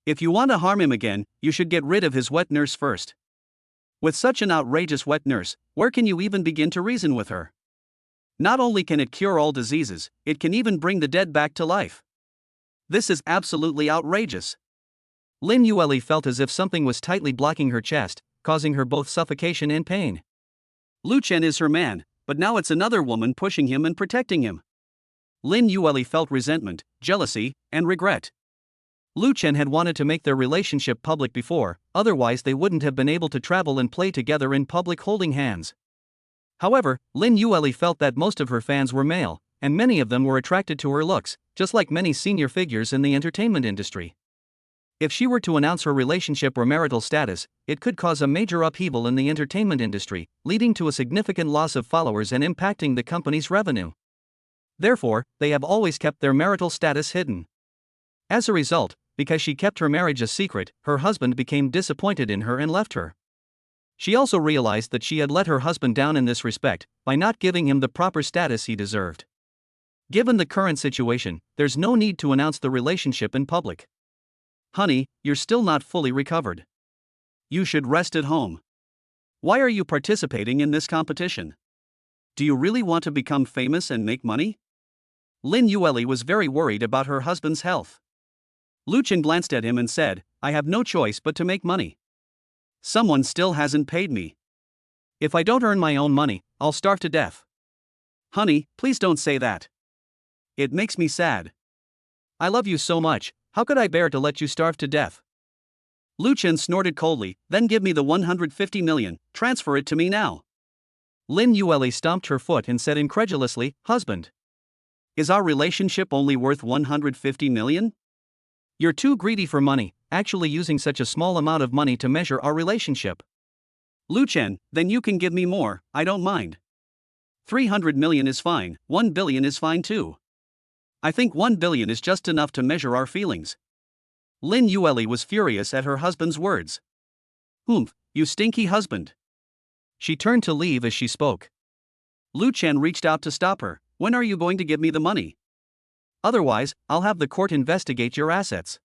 [SPEAKER 2] If you want to harm him again, you should get rid of his wet nurse first. With such an outrageous wet nurse, where can you even begin to reason with her? Not only can it cure all diseases, it can even bring the dead back to life. This is absolutely outrageous. Lin Yueli felt as if something was tightly blocking her chest, causing her both suffocation and pain. Lu Chen is her man, but now it's another woman pushing him and protecting him. Lin Yueli felt resentment, jealousy, and regret. Lu Chen had wanted to make their relationship public before, otherwise they wouldn't have been able to travel and play together in public holding hands. However, Lin Yueli felt that most of her fans were male, and many of them were attracted to her looks, just like many senior figures in the entertainment industry. If she were to announce her relationship or marital status, it could cause a major upheaval in the entertainment industry, leading to a significant loss of followers and impacting the company's revenue. Therefore, they have always kept their marital status hidden. As a result, because she kept her marriage a secret, her husband became disappointed in her and left her. She also realized that she had let her husband down in this respect, by not giving him the proper status he deserved. Given the current situation, there's no need to announce the relationship in public. Honey, you're still not fully recovered. You should rest at home. Why are you participating in this competition? Do you really want to become famous and make money? Lin Yueli was very worried about her husband's health. Lu Chen glanced at him and said, "I have no choice but to make money. Someone still hasn't paid me. If I don't earn my own money, I'll starve to death." Honey, please don't say that. It makes me sad. I love you so much, how could I bear to let you starve to death? Lu Chen snorted coldly, "Then give me the 150 million, transfer it to me now." Lin Yueli stomped her foot and said incredulously, "Husband, is our relationship only worth 150 million? You're too greedy for money, actually using such a small amount of money to measure our relationship." Lu Chen, "Then you can give me more, I don't mind. 300 million is fine, 1 billion is fine too. I think 1 billion is just enough to measure our feelings." Lin Yueli was furious at her husband's words. "Humph, you stinky husband." She turned to leave as she spoke. Lu Chen reached out to stop her. "When are you going to give me the money? Otherwise, I'll have the court investigate your assets."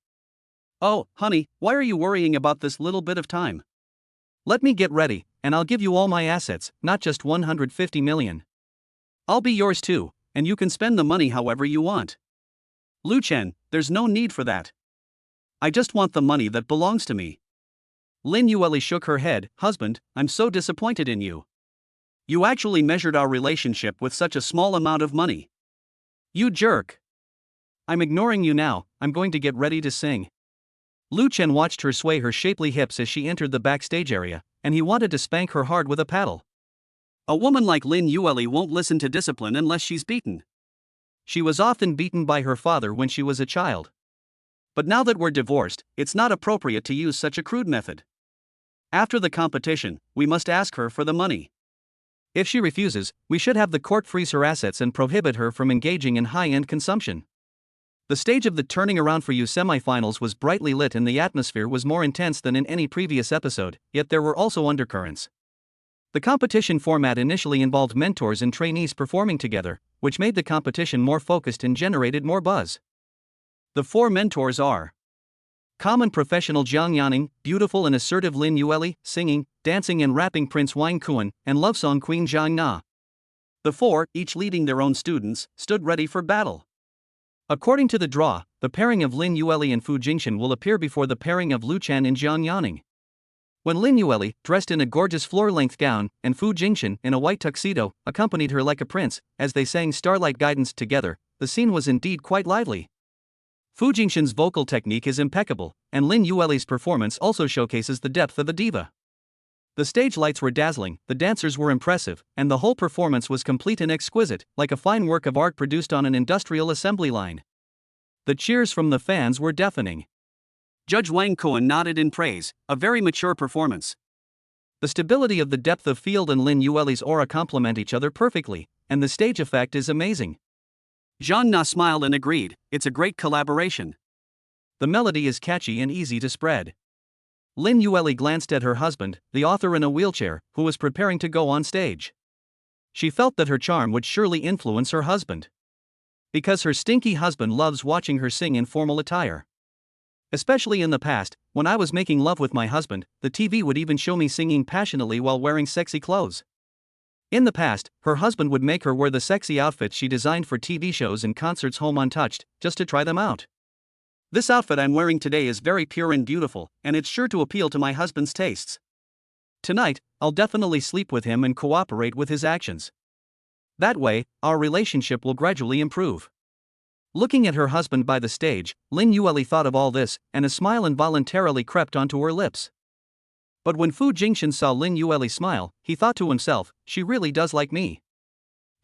[SPEAKER 2] "Oh, honey, why are you worrying about this little bit of time? Let me get ready, and I'll give you all my assets, not just 150 million. I'll be yours too, and you can spend the money however you want." Lu Chen, "There's no need for that. I just want the money that belongs to me." Lin Yueli shook her head. "Husband, I'm so disappointed in you. You actually measured our relationship with such a small amount of money. You jerk. I'm ignoring you now, I'm going to get ready to sing." Lu Chen watched her sway her shapely hips as she entered the backstage area, and he wanted to spank her hard with a paddle. A woman like Lin Yueli won't listen to discipline unless she's beaten. She was often beaten by her father when she was a child. But now that we're divorced, it's not appropriate to use such a crude method. After the competition, we must ask her for the money. If she refuses, we should have the court freeze her assets and prohibit her from engaging in high-end consumption. The stage of the Turning Around for You semifinals was brightly lit and the atmosphere was more intense than in any previous episode, yet there were also undercurrents. The competition format initially involved mentors and trainees performing together, which made the competition more focused and generated more buzz. The four mentors are common professional Jiang Yaning, beautiful and assertive Lin Yueli, singing, dancing and rapping Prince Wang Kuan, and love song Queen Zhang Na. The four, each leading their own students, stood ready for battle. According to the draw, the pairing of Lin Yueli and Fu Jingshan will appear before the pairing of Lu Chen and Jiang Yaning. When Lin Yueli, dressed in a gorgeous floor-length gown, and Fu Jingshan, in a white tuxedo, accompanied her like a prince, as they sang Starlight Guidance together, the scene was indeed quite lively. Fu Jingshan's vocal technique is impeccable, and Lin Yueli's performance also showcases the depth of a diva. The stage lights were dazzling, the dancers were impressive, and the whole performance was complete and exquisite, like a fine work of art produced on an industrial assembly line. The cheers from the fans were deafening.
[SPEAKER 1] Judge Wang Kuan nodded in praise, a very mature performance.
[SPEAKER 2] The stability of the depth of field and Lin Yueli's aura complement each other perfectly, and the stage effect is amazing.
[SPEAKER 1] Zhang Na smiled and agreed, it's a great collaboration.
[SPEAKER 2] The melody is catchy and easy to spread. Lin Yueli glanced at her husband, the author in a wheelchair, who was preparing to go on stage. She felt that her charm would surely influence her husband. Because her stinky husband loves watching her sing in formal attire. Especially in the past, when I was making love with my husband, the TV would even show me singing passionately while wearing sexy clothes. In the past, her husband would make her wear the sexy outfits she designed for TV shows and concerts home untouched, just to try them out.
[SPEAKER 1] This outfit I'm wearing today is very pure and beautiful, and it's sure to appeal to my husband's tastes.
[SPEAKER 2] Tonight, I'll definitely sleep with him and cooperate with his actions. That way, our relationship will gradually improve. Looking at her husband by the stage, Lin Yueli thought of all this, and a smile involuntarily crept onto her lips. But when Fu Jingshan saw Lin Yueli smile, he thought to himself, she really does like me.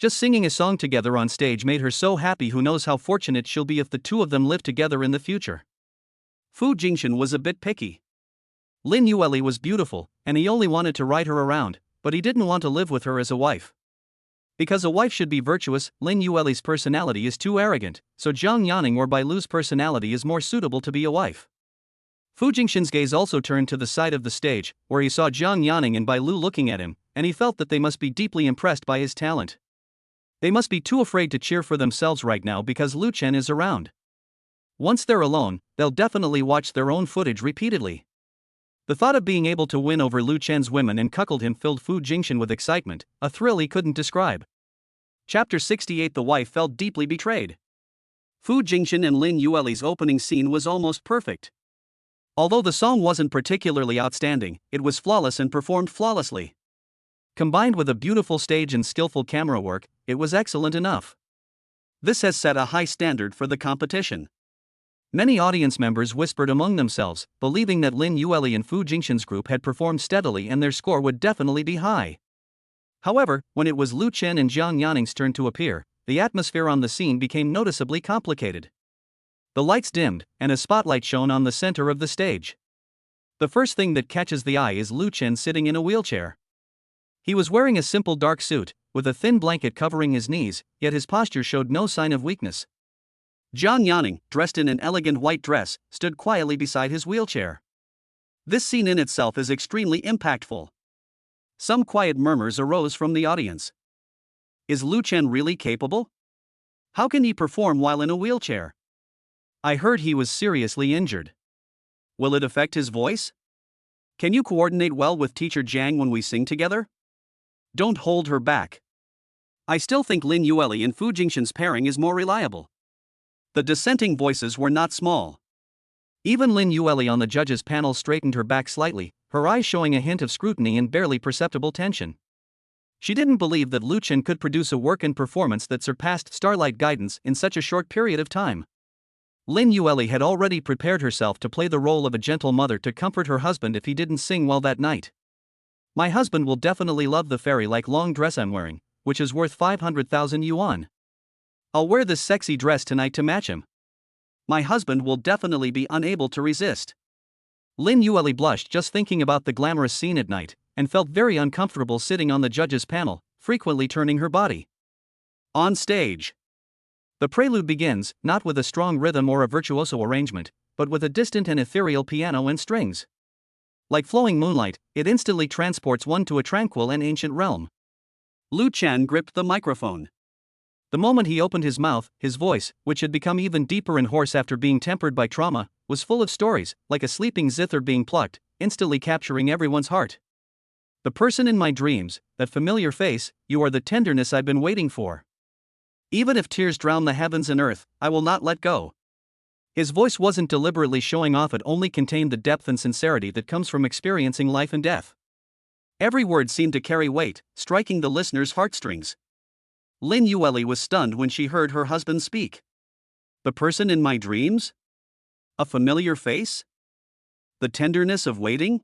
[SPEAKER 2] Just singing a song together on stage made her so happy. Who knows how fortunate she'll be if the two of them live together in the future.
[SPEAKER 1] Fu Jingshan was a bit picky.
[SPEAKER 2] Lin Yueli was beautiful, and he only wanted to ride her around, but he didn't want to live with her as a wife. Because a wife should be virtuous, Lin Yueli's personality is too arrogant, so Jiang Yaning or Bai Lu's personality is more suitable to be a wife. Fu Jingshan's gaze also turned to the side of the stage, where he saw Jiang Yaning and Bai Lu looking at him, and he felt that they must be deeply impressed by his talent. They must be too afraid to cheer for themselves right now because Lu Chen is around. Once they're alone, they'll definitely watch their own footage repeatedly. The thought of being able to win over Lu Chen's women and cuckold him filled Fu Jingshan with excitement, a thrill he couldn't describe.
[SPEAKER 1] Chapter 68. The wife felt deeply betrayed. Fu Jingshan and Lin Yueli's opening scene was almost perfect. Although the song wasn't particularly outstanding, it was flawless and performed flawlessly.
[SPEAKER 2] Combined with a beautiful stage and skillful camera work, it was excellent enough.
[SPEAKER 1] This has set a high standard for the competition.
[SPEAKER 2] Many audience members whispered among themselves, believing that Lin Yueli and Fu Jingshan's group had performed steadily and their score would definitely be high. However, when it was Lu Chen and Jiang Yaning's turn to appear, the atmosphere on the scene became noticeably complicated. The lights dimmed, and a spotlight shone on the center of the stage. The first thing that catches the eye is Lu Chen sitting in a wheelchair. He was wearing a simple dark suit, with a thin blanket covering his knees, yet his posture showed no sign of weakness.
[SPEAKER 1] Jiang Yaning, dressed in an elegant white dress, stood quietly beside his wheelchair. This scene in itself is extremely impactful. Some quiet murmurs arose from the audience. Is Lu Chen really capable? How can he perform while in a wheelchair? I heard he was seriously injured. Will it affect his voice? Can you coordinate well with teacher Jiang when we sing together? Don't hold her back. I still think Lin Yueli and Fu Jingshan's pairing is more reliable. The dissenting voices were not small.
[SPEAKER 2] Even Lin Yueli on the judges' panel straightened her back slightly, her eyes showing a hint of scrutiny and barely perceptible tension. She didn't believe that Lu Chen could produce a work and performance that surpassed Starlight Guidance in such a short period of time. Lin Yueli had already prepared herself to play the role of a gentle mother to comfort her husband if he didn't sing well that night. My husband will definitely love the fairy-like long dress I'm wearing, which is worth 500,000 yuan. I'll wear this sexy dress tonight to match him. My husband will definitely be unable to resist. Lin Yueli blushed just thinking about the glamorous scene at night, and felt very uncomfortable sitting on the judges' panel, frequently turning her body. On stage, The prelude begins, not with a strong rhythm or a virtuoso arrangement, but with a distant and ethereal piano and strings. Like flowing moonlight, it instantly transports one to a tranquil and ancient realm.
[SPEAKER 1] Lu Chen gripped the microphone.
[SPEAKER 2] The moment he opened his mouth, his voice, which had become even deeper and hoarse after being tempered by trauma, was full of stories, like a sleeping zither being plucked, instantly capturing everyone's heart. The person in my dreams, that familiar face, you are the tenderness I've been waiting for. Even if tears drown the heavens and earth, I will not let go. His voice wasn't deliberately showing off, it only contained the depth and sincerity that comes from experiencing life and death.
[SPEAKER 1] Every word seemed to carry weight, striking the listener's heartstrings. Lin Yueli was stunned when she heard her husband speak. The person in my dreams? A familiar face? The tenderness of waiting?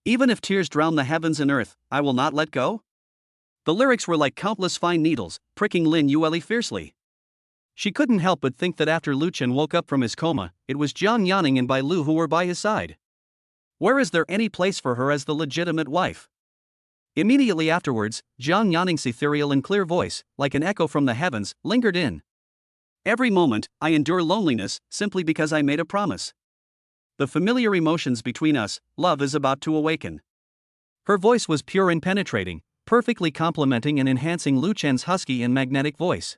[SPEAKER 1] Even if tears drown the heavens and earth, I will not let go? The lyrics were like countless fine needles, pricking Lin Yueli fiercely. She couldn't help but think that after Lu Chen woke up from his coma, it was Jiang Yanning and Bai Lu who were by his side. Where is there any place for her as the legitimate wife? Immediately afterwards, Jiang Yanning's ethereal and clear voice, like an echo from the heavens, lingered in. Every moment, I endure loneliness, simply because I made a promise. The familiar emotions between us, love is about to awaken. Her voice was pure and penetrating, perfectly complementing and enhancing Lu Chen's husky and magnetic voice.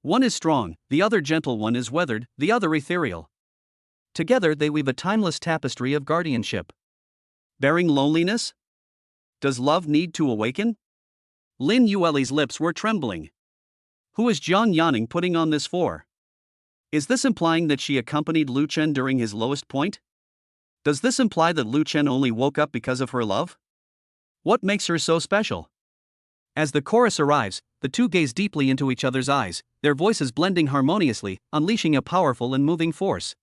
[SPEAKER 1] One is strong, the other gentle, one is weathered, the other ethereal. Together they weave a timeless tapestry of guardianship. Bearing loneliness? Does love need to awaken? Lin Yueli's lips were trembling. Who is Jiang Yanning putting on this for? Is this implying that she accompanied Lu Chen during his lowest point? Does this imply that Lu Chen only woke up because of her love? What makes her so special? As the chorus arrives, the two gaze deeply into each other's eyes, their voices blending harmoniously, unleashing a powerful and moving force.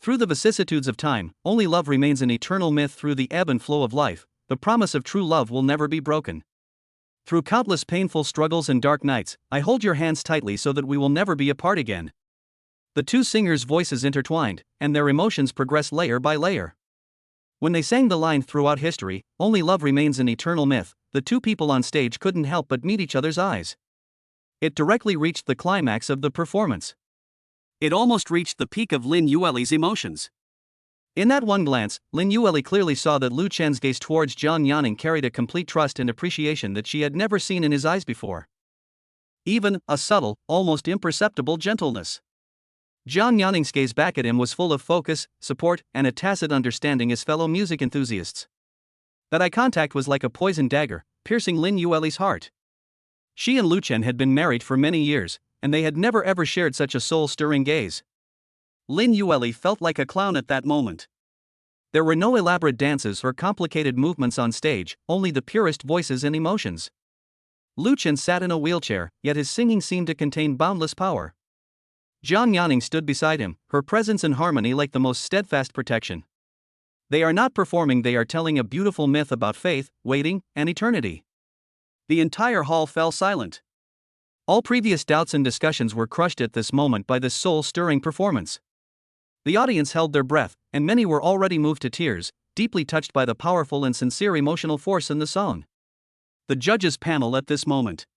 [SPEAKER 1] Through the vicissitudes of time, only love remains an eternal myth. Through the ebb and flow of life, the promise of true love will never be broken. Through countless painful struggles and dark nights, I hold your hands tightly so that we will never be apart again. The two singers' voices intertwined, and their emotions progress layer by layer. When they sang the line throughout history, only love remains an eternal myth, the two people on stage couldn't help but meet each other's eyes. It directly reached the climax of the performance. It almost reached the peak of Lin Yueli's emotions. In that one glance, Lin Yueli clearly saw that Lu Chen's gaze towards Jiang Yanning carried a complete trust and appreciation that she had never seen in his eyes before. Even a subtle, almost imperceptible gentleness. Jiang Yanning's gaze back at him was full of focus, support, and a tacit understanding as fellow music enthusiasts. That eye contact was like a poisoned dagger, piercing Lin Yueli's heart. She and Lu Chen had been married for many years, and they had never ever shared such a soul-stirring gaze. Lin Yueli felt like a clown at that moment. There were no elaborate dances or complicated movements on stage, only the purest voices and emotions. Lu Chen sat in a wheelchair, yet his singing seemed to contain boundless power. Jiang Yanning stood beside him, her presence and harmony like the most steadfast protection. They are not performing, they are telling a beautiful myth about faith, waiting, and eternity. The entire hall fell silent. All previous doubts and discussions were crushed at this moment by this soul-stirring performance. The audience held their breath, and many were already moved to tears, deeply touched by the powerful and sincere emotional force in the song. The judges' panel at this moment.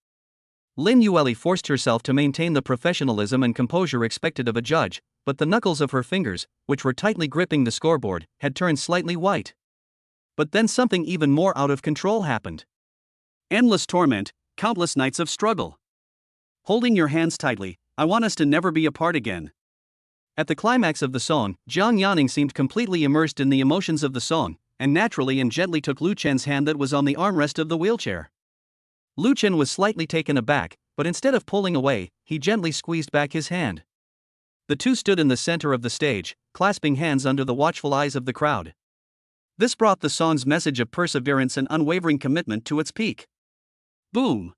[SPEAKER 1] Lin Yueli forced herself to maintain the professionalism and composure expected of a judge, but the knuckles of her fingers, which were tightly gripping the scoreboard, had turned slightly white. But then something even more out of control happened. Endless torment, countless nights of struggle. Holding your hands tightly, I want us to never be apart again. At the climax of the song, Jiang Yanning seemed completely immersed in the emotions of the song, and naturally and gently took Lu Chen's hand that was on the armrest of the wheelchair. Lu Chen was slightly taken aback, but instead of pulling away, he gently squeezed back his hand. The two stood in the center of the stage, clasping hands under the watchful eyes of the crowd. This brought the song's message of perseverance and unwavering commitment to its peak. Boom!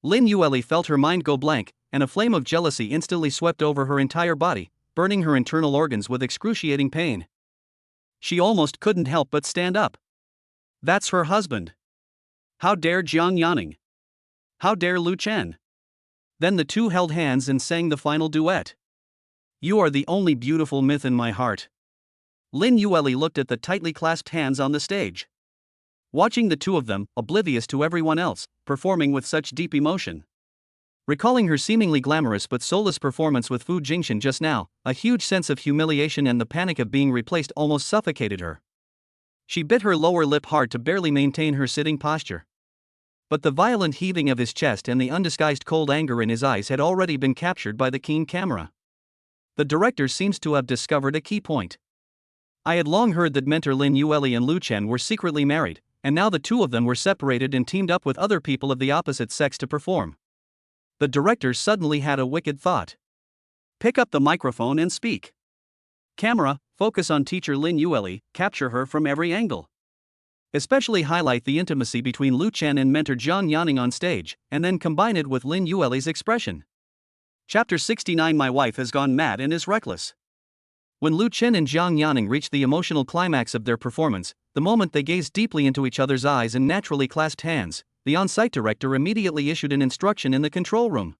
[SPEAKER 1] Lin Yueli felt her mind go blank, and a flame of jealousy instantly swept over her entire body, burning her internal organs with excruciating pain. She almost couldn't help but stand up. That's her husband. How dare Jiang Yanning? How dare Lu Chen? Then the two held hands and sang the final duet. You are the only beautiful myth in my heart. Lin Yueli looked at the tightly clasped hands on the stage. Watching the two of them, oblivious to everyone else, performing with such deep emotion.
[SPEAKER 2] Recalling her seemingly glamorous but soulless performance with Fu Jingxian just now, a huge sense of humiliation and the panic of being replaced almost suffocated her. She bit her lower lip hard to barely maintain her sitting posture. But the violent heaving of his chest and the undisguised cold anger in his eyes had already been captured by the keen camera. The director seems to have discovered a key point. I had long heard that mentor Lin Yueli and Lu Chen were secretly married, and now the two of them were separated and teamed up with other people of the opposite sex to perform. The director suddenly had a wicked thought.
[SPEAKER 1] Pick up the microphone and speak. Camera, focus on teacher Lin Yueli, capture her from every angle. Especially highlight the intimacy between Lu Chen and mentor Zhang Yanning on stage, and then combine it with Lin Yueli's expression. Chapter 69. My wife has gone mad and is reckless. When Lu Chen and Zhang Yanning reached the emotional climax of their performance, the moment they gazed deeply into each other's eyes and naturally clasped hands, the on-site director immediately issued an instruction in the control room.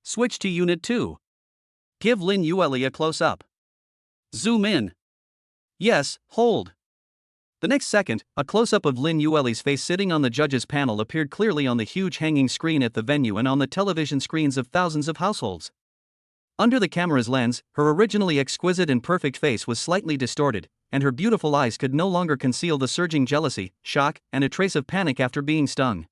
[SPEAKER 1] Switch to Unit 2. Give Lin Yueli a close-up. Zoom in. Yes, hold. The next second, a close-up of Lin Yueli's face sitting on the judges' panel appeared clearly on the huge hanging screen at the venue and on the television screens of thousands of households. Under the camera's lens, her originally exquisite and perfect face was slightly distorted, and her beautiful eyes could no longer conceal the surging jealousy, shock, and a trace of panic after being stung.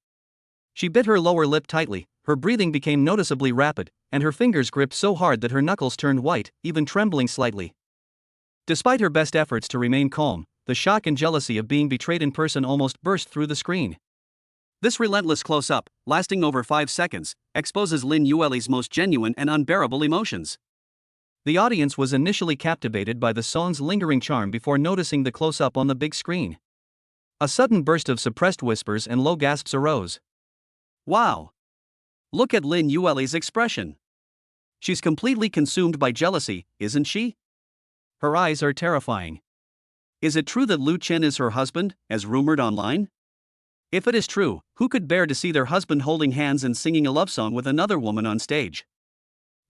[SPEAKER 1] She bit her lower lip tightly, her breathing became noticeably rapid, and her fingers gripped so hard that her knuckles turned white, even trembling slightly. Despite her best efforts to remain calm, the shock and jealousy of being betrayed in person almost burst through the screen. This relentless close-up, lasting over 5 seconds, exposes Lin Yueli's most genuine and unbearable emotions. The audience was initially captivated by the song's lingering charm before noticing the close-up on the big screen. A sudden burst of suppressed whispers and low gasps arose. Wow! Look at Lin Yueli's expression. She's completely consumed by jealousy, isn't she? Her eyes are terrifying. Is it true that Lu Chen is her husband, as rumored online? If it is true, who could bear to see their husband holding hands and singing a love song with another woman on stage?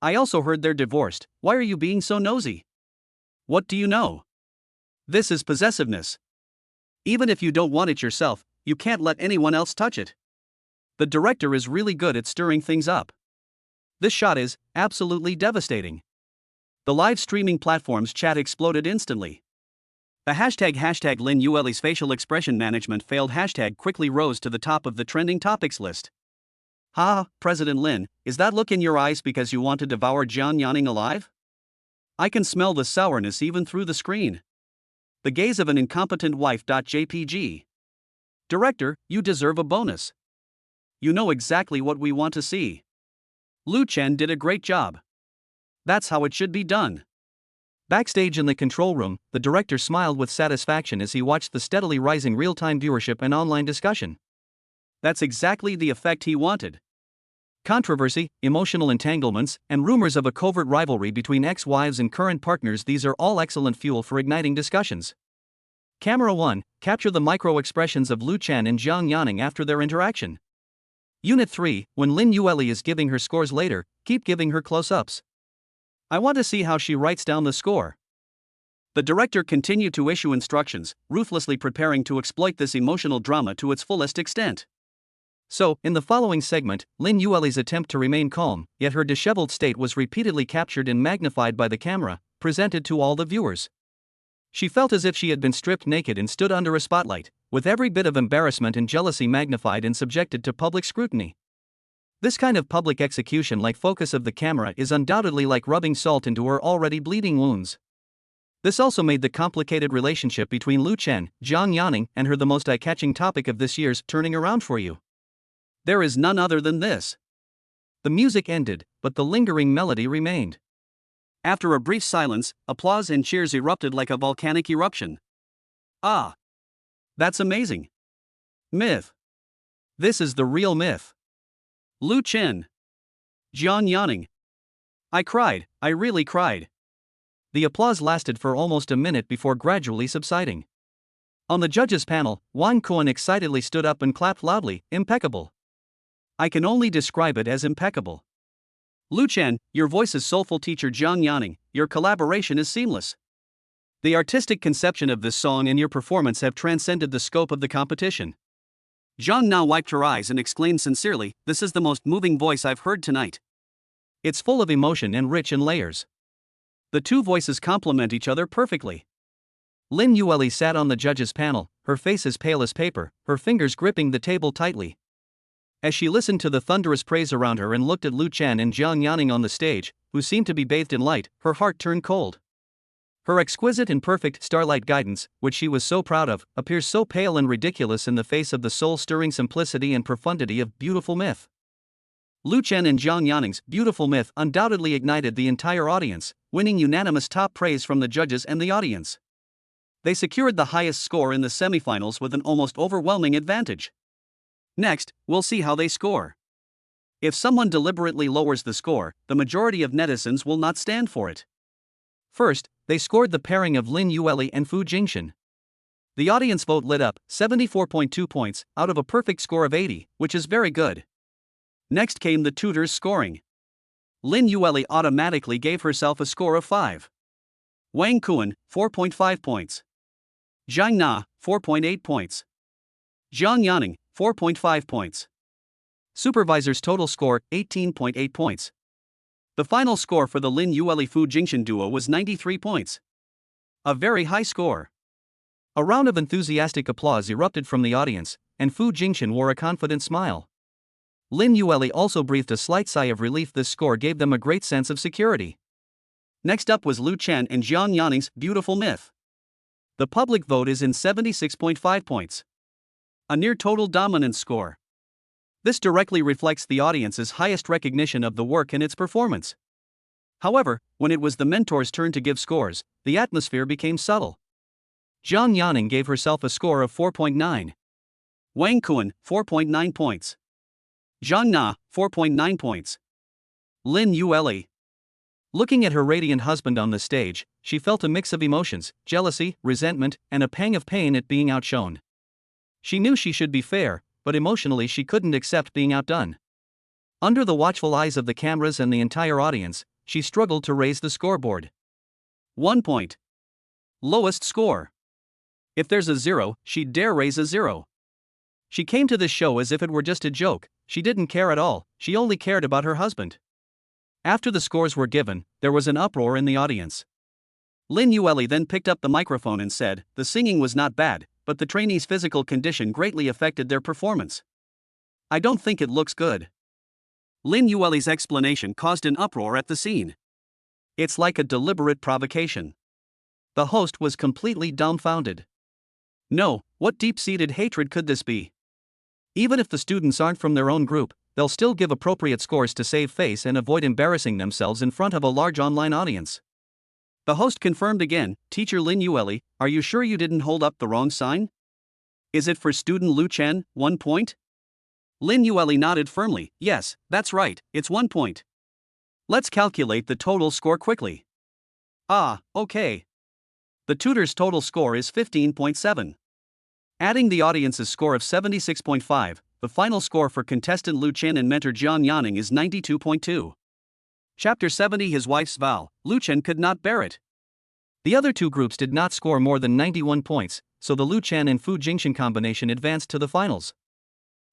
[SPEAKER 1] I also heard they're divorced. Why are you being so nosy? What do you know? This is possessiveness. Even if you don't want it yourself, you can't let anyone else touch it. The director is really good at stirring things up. This shot is absolutely devastating. The live streaming platform's chat exploded instantly. The hashtag Lin Yueli's facial expression management failed hashtag quickly rose to the top of the trending topics list. Ha, President Lin, is that look in your eyes because you want to devour Zhang Yanning alive? I can smell the sourness even through the screen. The gaze of an incompetent wife. JPG. Director, you deserve a bonus. You know exactly what we want to see. Lu Chen did a great job. That's how it should be done. Backstage in the control room, the director smiled with satisfaction as he watched the steadily rising real-time viewership and online discussion. That's exactly the effect he wanted. Controversy, emotional entanglements, and rumors of a covert rivalry between ex-wives and current partners, these are all excellent fuel for igniting discussions. Camera 1, capture the micro-expressions of Lu Chen and Zhang Yanning after their interaction. Unit 3, when Lin Yueli is giving her scores later, keep giving her close-ups. I want to see how she writes down the score. The director continued to issue instructions, ruthlessly preparing to exploit this emotional drama to its fullest extent. So, in the following segment, Lin Yueli's attempt to remain calm, yet her disheveled state was repeatedly captured and magnified by the camera, presented to all the viewers. She felt as if she had been stripped naked and stood under a spotlight, with every bit of embarrassment and jealousy magnified and subjected to public scrutiny. This kind of public execution-like focus of the camera is undoubtedly like rubbing salt into her already bleeding wounds. This also made the complicated relationship between Lu Chen, Zhang Yanning, and her the most eye-catching topic of this year's Turning Around for You. There is none other than this. The music ended, but the lingering melody remained. After a brief silence, applause and cheers erupted like a volcanic eruption. Ah! That's amazing. Myth. This is the real myth. Lu Chen. Zhang Yanning. I cried, I really cried. The applause lasted for almost a minute before gradually subsiding. On the judges' panel, Wang Kuan excitedly stood up and clapped loudly. Impeccable. I can only describe it as impeccable. Lu Chen, your voice is soulful. Teacher Zhang Yanning, your collaboration is seamless. The artistic conception of this song and your performance have transcended the scope of the competition. Zhang Na wiped her eyes and exclaimed sincerely, "This is the most moving voice I've heard tonight."
[SPEAKER 2] It's full of emotion and rich in layers.
[SPEAKER 1] The two voices complement each other perfectly.
[SPEAKER 2] Lin Yueli sat on the judges' panel, her face as pale as paper, her fingers gripping the table tightly. As she listened to the thunderous praise around her and looked at Lu Chen and Jiang Yanning on the stage, who seemed to be bathed in light, her heart turned cold. Her exquisite and perfect starlight guidance, which she was so proud of, appears so pale and ridiculous in the face of the soul-stirring simplicity and profundity of Beautiful Myth. Lu Chen and Jiang Yanning's Beautiful Myth undoubtedly ignited the entire audience, winning unanimous top praise from the judges and the audience. They secured the highest score in the semifinals with an almost overwhelming advantage. Next, we'll see how they score. If someone deliberately lowers the score, the majority of netizens will not stand for it. First, they scored the pairing of Lin Yueli and Fu Jingshan. The audience vote lit up, 74.2 points, out of a perfect score of 80, which is very good. Next came the tutors' scoring. Lin Yueli automatically gave herself a score of 5. Wang Kuan, 4.5 points. Zhang Na, 4.8 points. Jiang Yanning, 4.5 points. Supervisor's total score, 18.8 points. The final score for the Lin Yueli-Fu Jingshan duo was 93 points. A very high score. A round of enthusiastic applause erupted from the audience, and Fu Jingshan wore a confident smile. Lin Yueli also breathed a slight sigh of relief. This score gave them a great sense of security. Next up was Lu Chen and Jiang Yanning's Beautiful Myth. The public vote is in 76.5 points. A near total dominance score. This directly reflects the audience's highest recognition of the work and its performance. However, when it was the mentor's turn to give scores, the atmosphere became subtle. Jiang Yanning gave herself a score of 4.9. Wang Kuan, 4.9 points. Zhang Na, 4.9 points. Lin Yueli. Looking at her radiant husband on the stage, she felt a mix of emotions, jealousy, resentment, and a pang of pain at being outshone. She knew she should be fair, but emotionally she couldn't accept being outdone. Under the watchful eyes of the cameras and the entire audience, she struggled to raise the scoreboard. 1 point. Lowest score. If there's a 0, she'd dare raise a 0. She came to this show as if it were just a joke. She didn't care at all, she only cared about her husband. After the scores were given, there was an uproar in the audience. Lin Yueli then picked up the microphone and said, "The singing was not bad, but the trainees' physical condition greatly affected their performance. I don't think it looks good." Lin Yueli's explanation caused an uproar at the scene. It's like a deliberate provocation. The host was completely dumbfounded. No, what deep-seated hatred could this be? Even if the students aren't from their own group, they'll still give appropriate scores to save face and avoid embarrassing themselves in front of a large online audience. The host confirmed again, "Teacher Lin Yueli, are you sure you didn't hold up the wrong sign? Is it for student Lu Chen, 1 point?" Lin Yueli nodded firmly, "Yes, that's right, it's 1 point. Let's calculate the total score quickly." "Ah, okay. The tutor's total score is 15.7. Adding the audience's score of 76.5, the final score for contestant Lu Chen and mentor Jiang Yanning is 92.2. Chapter 70 His Wife's Vow. Lu Chen could not bear it. The other two groups did not score more than 91 points, so the Lu Chen and Fu Jingshan combination advanced to the finals.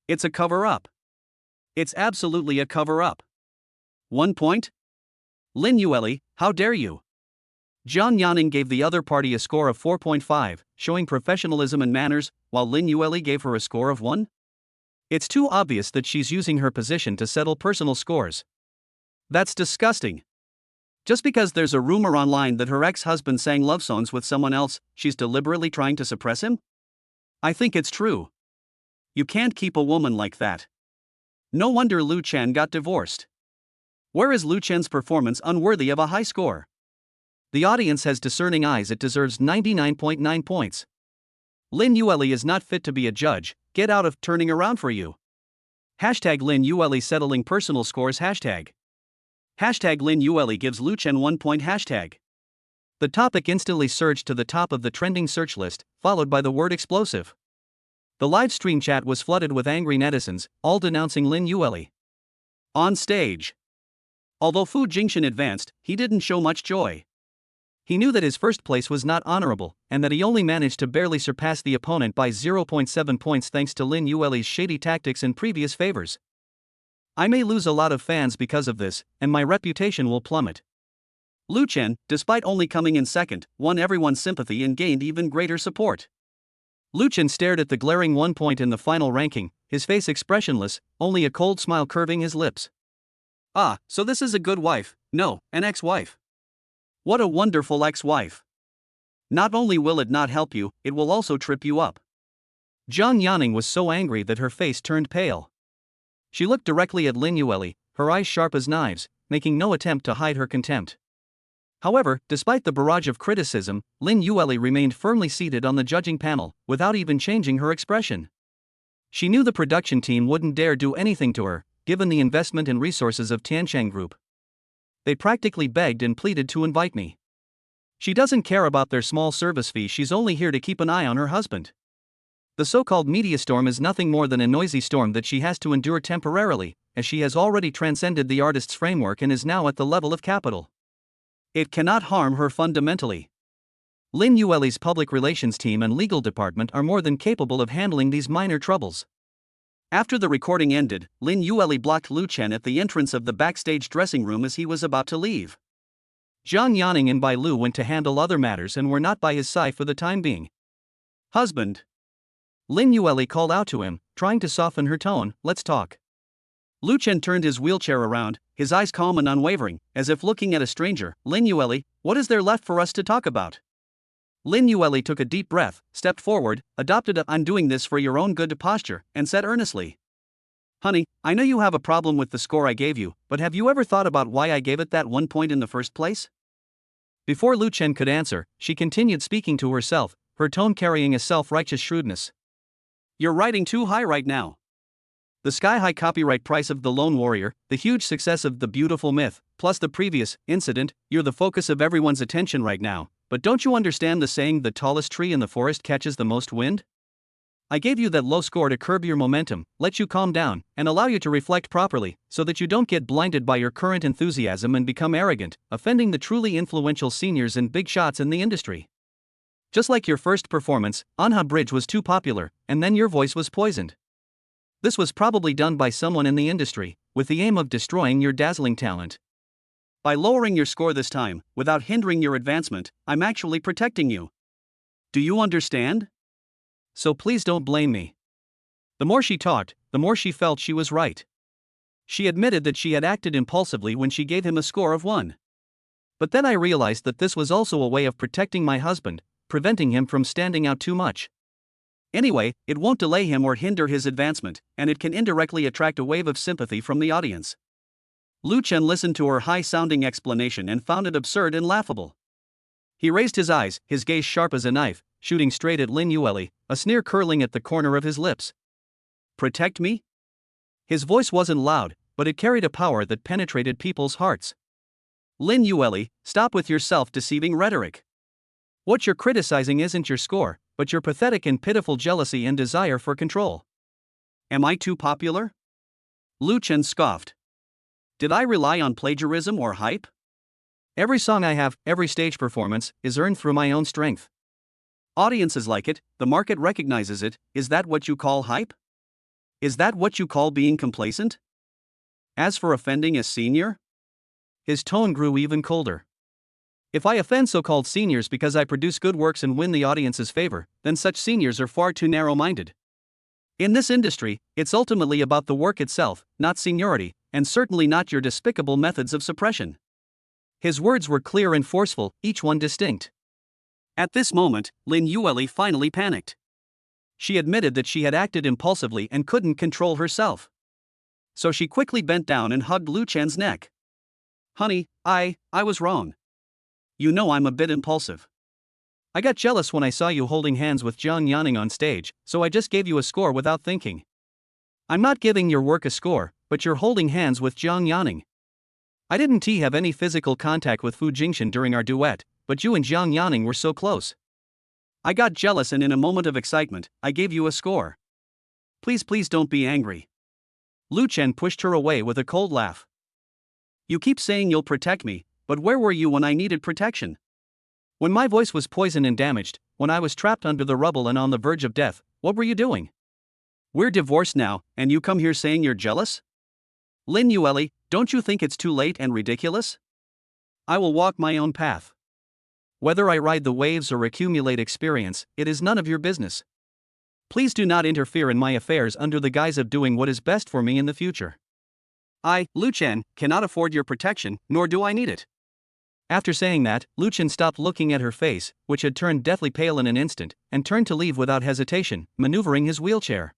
[SPEAKER 2] It's a cover-up. It's absolutely a cover-up. 1 point? Lin Yueli, how dare you? Jiang Yanning gave the other party a score of 4.5, showing professionalism and manners, while Lin Yueli gave her a score of 1. It's too obvious that she's using her position to settle personal scores. That's disgusting. Just because there's a rumor online that her ex-husband sang love songs with someone else, she's deliberately trying to suppress him? I think it's true. You can't keep a woman like that. No wonder Lu Chen got divorced. Where is Lu Chen's performance unworthy of a high score? The audience has discerning eyes. It deserves 99.9 points. Lin Yueli is not fit to be a judge. Get out of turning around for you. Hashtag Lin Yueli settling personal scores. Hashtag Lin Yueli gives Lu Chen 1 point. Hashtag. The topic instantly surged to the top of the trending search list, followed by the word explosive. The live stream chat was flooded with angry netizens, all denouncing Lin Yueli. On stage. Although Fu Jingshan advanced, he didn't show much joy. He knew that his first place was not honorable, and that he only managed to barely surpass the opponent by 0.7 points thanks to Lin Yueli's shady tactics and previous favors. I may lose a lot of fans because of this, and my reputation will plummet.
[SPEAKER 1] Lu Chen, despite only coming in second, won everyone's sympathy and gained even greater support.
[SPEAKER 2] Lu Chen stared at the glaring 1 point in the final ranking, his face expressionless, only a cold smile curving his lips.
[SPEAKER 1] Ah, so this is a good wife, no, an ex-wife. What a wonderful ex-wife. Not only will it not help you, it will also trip you up.
[SPEAKER 2] Zhang Yanning was so angry that her face turned pale. She looked directly at Lin Yueli, her eyes sharp as knives, making no attempt to hide her contempt. However, despite the barrage of criticism, Lin Yueli remained firmly seated on the judging panel, without even changing her expression. She knew the production team wouldn't dare do anything to her, given the investment and resources of Tiancheng Group. They practically begged and pleaded to invite me. She doesn't care about their small service fee, she's only here to keep an eye on her husband. The so-called media storm is nothing more than a noisy storm that she has to endure temporarily, as she has already transcended the artist's framework and is now at the level of capital.
[SPEAKER 1] It cannot harm her fundamentally.
[SPEAKER 2] Lin Yueli's public relations team and legal department are more than capable of handling these minor troubles.
[SPEAKER 1] After the recording ended, Lin Yueli blocked Lu Chen at the entrance of the backstage dressing room as he was about to leave.
[SPEAKER 2] Zhang Yanning and Bai Lu went to handle other matters and were not by his side for the time being.
[SPEAKER 1] Husband.
[SPEAKER 2] Lin Yueli called out to him, trying to soften her tone, let's talk.
[SPEAKER 1] Lu Chen turned his wheelchair around, his eyes calm and unwavering, as if looking at a stranger. Lin Yueli, what is there left for us to talk about?
[SPEAKER 2] Lin Yueli took a deep breath, stepped forward, adopted a "I'm doing this for your own good" posture, and said earnestly,
[SPEAKER 1] Honey, I know you have a problem with the score I gave you, but have you ever thought about why I gave it that 1 point in the first place?
[SPEAKER 2] Before Lu Chen could answer, she continued speaking to herself, her tone carrying a self-righteous shrewdness.
[SPEAKER 1] You're riding too high right now. The sky-high copyright price of The Lone Warrior, the huge success of The Beautiful Myth, plus the previous incident, you're the focus of everyone's attention right now, but don't you understand the saying the tallest tree in the forest catches the most wind? I gave you that low score to curb your momentum, let you calm down, and allow you to reflect properly, so that you don't get blinded by your current enthusiasm and become arrogant, offending the truly influential seniors and big shots in the industry. Just like your first performance, Anha Bridge was too popular, and then your voice was poisoned. This was probably done by someone in the industry, with the aim of destroying your dazzling talent. By lowering your score this time, without hindering your advancement, I'm actually protecting you. Do you understand?
[SPEAKER 2] So please don't blame me. The more she talked, the more she felt she was right. She admitted that she had acted impulsively when she gave him a score of 1. But then I realized that this was also a way of protecting my husband, preventing him from standing out too much.
[SPEAKER 1] Anyway, it won't delay him or hinder his advancement, and it can indirectly attract a wave of sympathy from the audience. Lu Chen listened to her high-sounding explanation and found it absurd and laughable. He raised his eyes, his gaze sharp as a knife, shooting straight at Lin Yueli, a sneer curling at the corner of his lips. Protect me?
[SPEAKER 2] His voice wasn't loud, but it carried a power that penetrated people's hearts.
[SPEAKER 1] Lin Yueli, stop with your self-deceiving rhetoric.
[SPEAKER 2] What you're criticizing isn't your score, but your pathetic and pitiful jealousy and desire for control.
[SPEAKER 1] Am I too popular? Lu Chen scoffed. Did I rely on plagiarism or hype?
[SPEAKER 2] Every song I have, every stage performance, is earned through my own strength.
[SPEAKER 1] Audiences like it, the market recognizes it. Is that what you call hype? Is that what you call being complacent? As for offending a senior?
[SPEAKER 2] His tone grew even colder. If I offend so-called seniors because I produce good works and win the audience's favor, then such seniors are far too narrow-minded. In this industry, it's ultimately about the work itself, not seniority, and certainly not your despicable methods of suppression. His words were clear and forceful, each one distinct.
[SPEAKER 1] At this moment, Lin Yueli finally panicked. She admitted that she had acted impulsively and couldn't control herself. So she quickly bent down and hugged Lu Chen's neck. Honey, I was wrong. You know I'm a bit impulsive.
[SPEAKER 2] I got jealous when I saw you holding hands with Zhang Yanning on stage, so I just gave you a score without thinking. I'm not giving your work a score, but you're holding hands with Zhang Yanning. I didn't have any physical contact with Fu Jingxian during our duet, but you and Zhang Yanning were so close.
[SPEAKER 1] I got jealous and in a moment of excitement, I gave you a score. Please don't be angry.
[SPEAKER 2] Lu Chen pushed her away with a cold laugh.
[SPEAKER 1] You keep saying you'll protect me, but where were you when I needed protection?
[SPEAKER 2] When my voice was poisoned and damaged, when I was trapped under the rubble and on the verge of death, what were you doing?
[SPEAKER 1] We're divorced now, and you come here saying you're jealous? Lin Yueli, don't you think it's too late and ridiculous? I will walk my own path.
[SPEAKER 2] Whether I ride the waves or accumulate experience, it is none of your business. Please do not interfere in my affairs under the guise of doing what is best for me in the future.
[SPEAKER 1] I, Lu Chen, cannot afford your protection, nor do I need it.
[SPEAKER 2] After saying that, Lu Chen stopped looking at her face, which had turned deathly pale in an instant, and turned to leave without hesitation, maneuvering his wheelchair.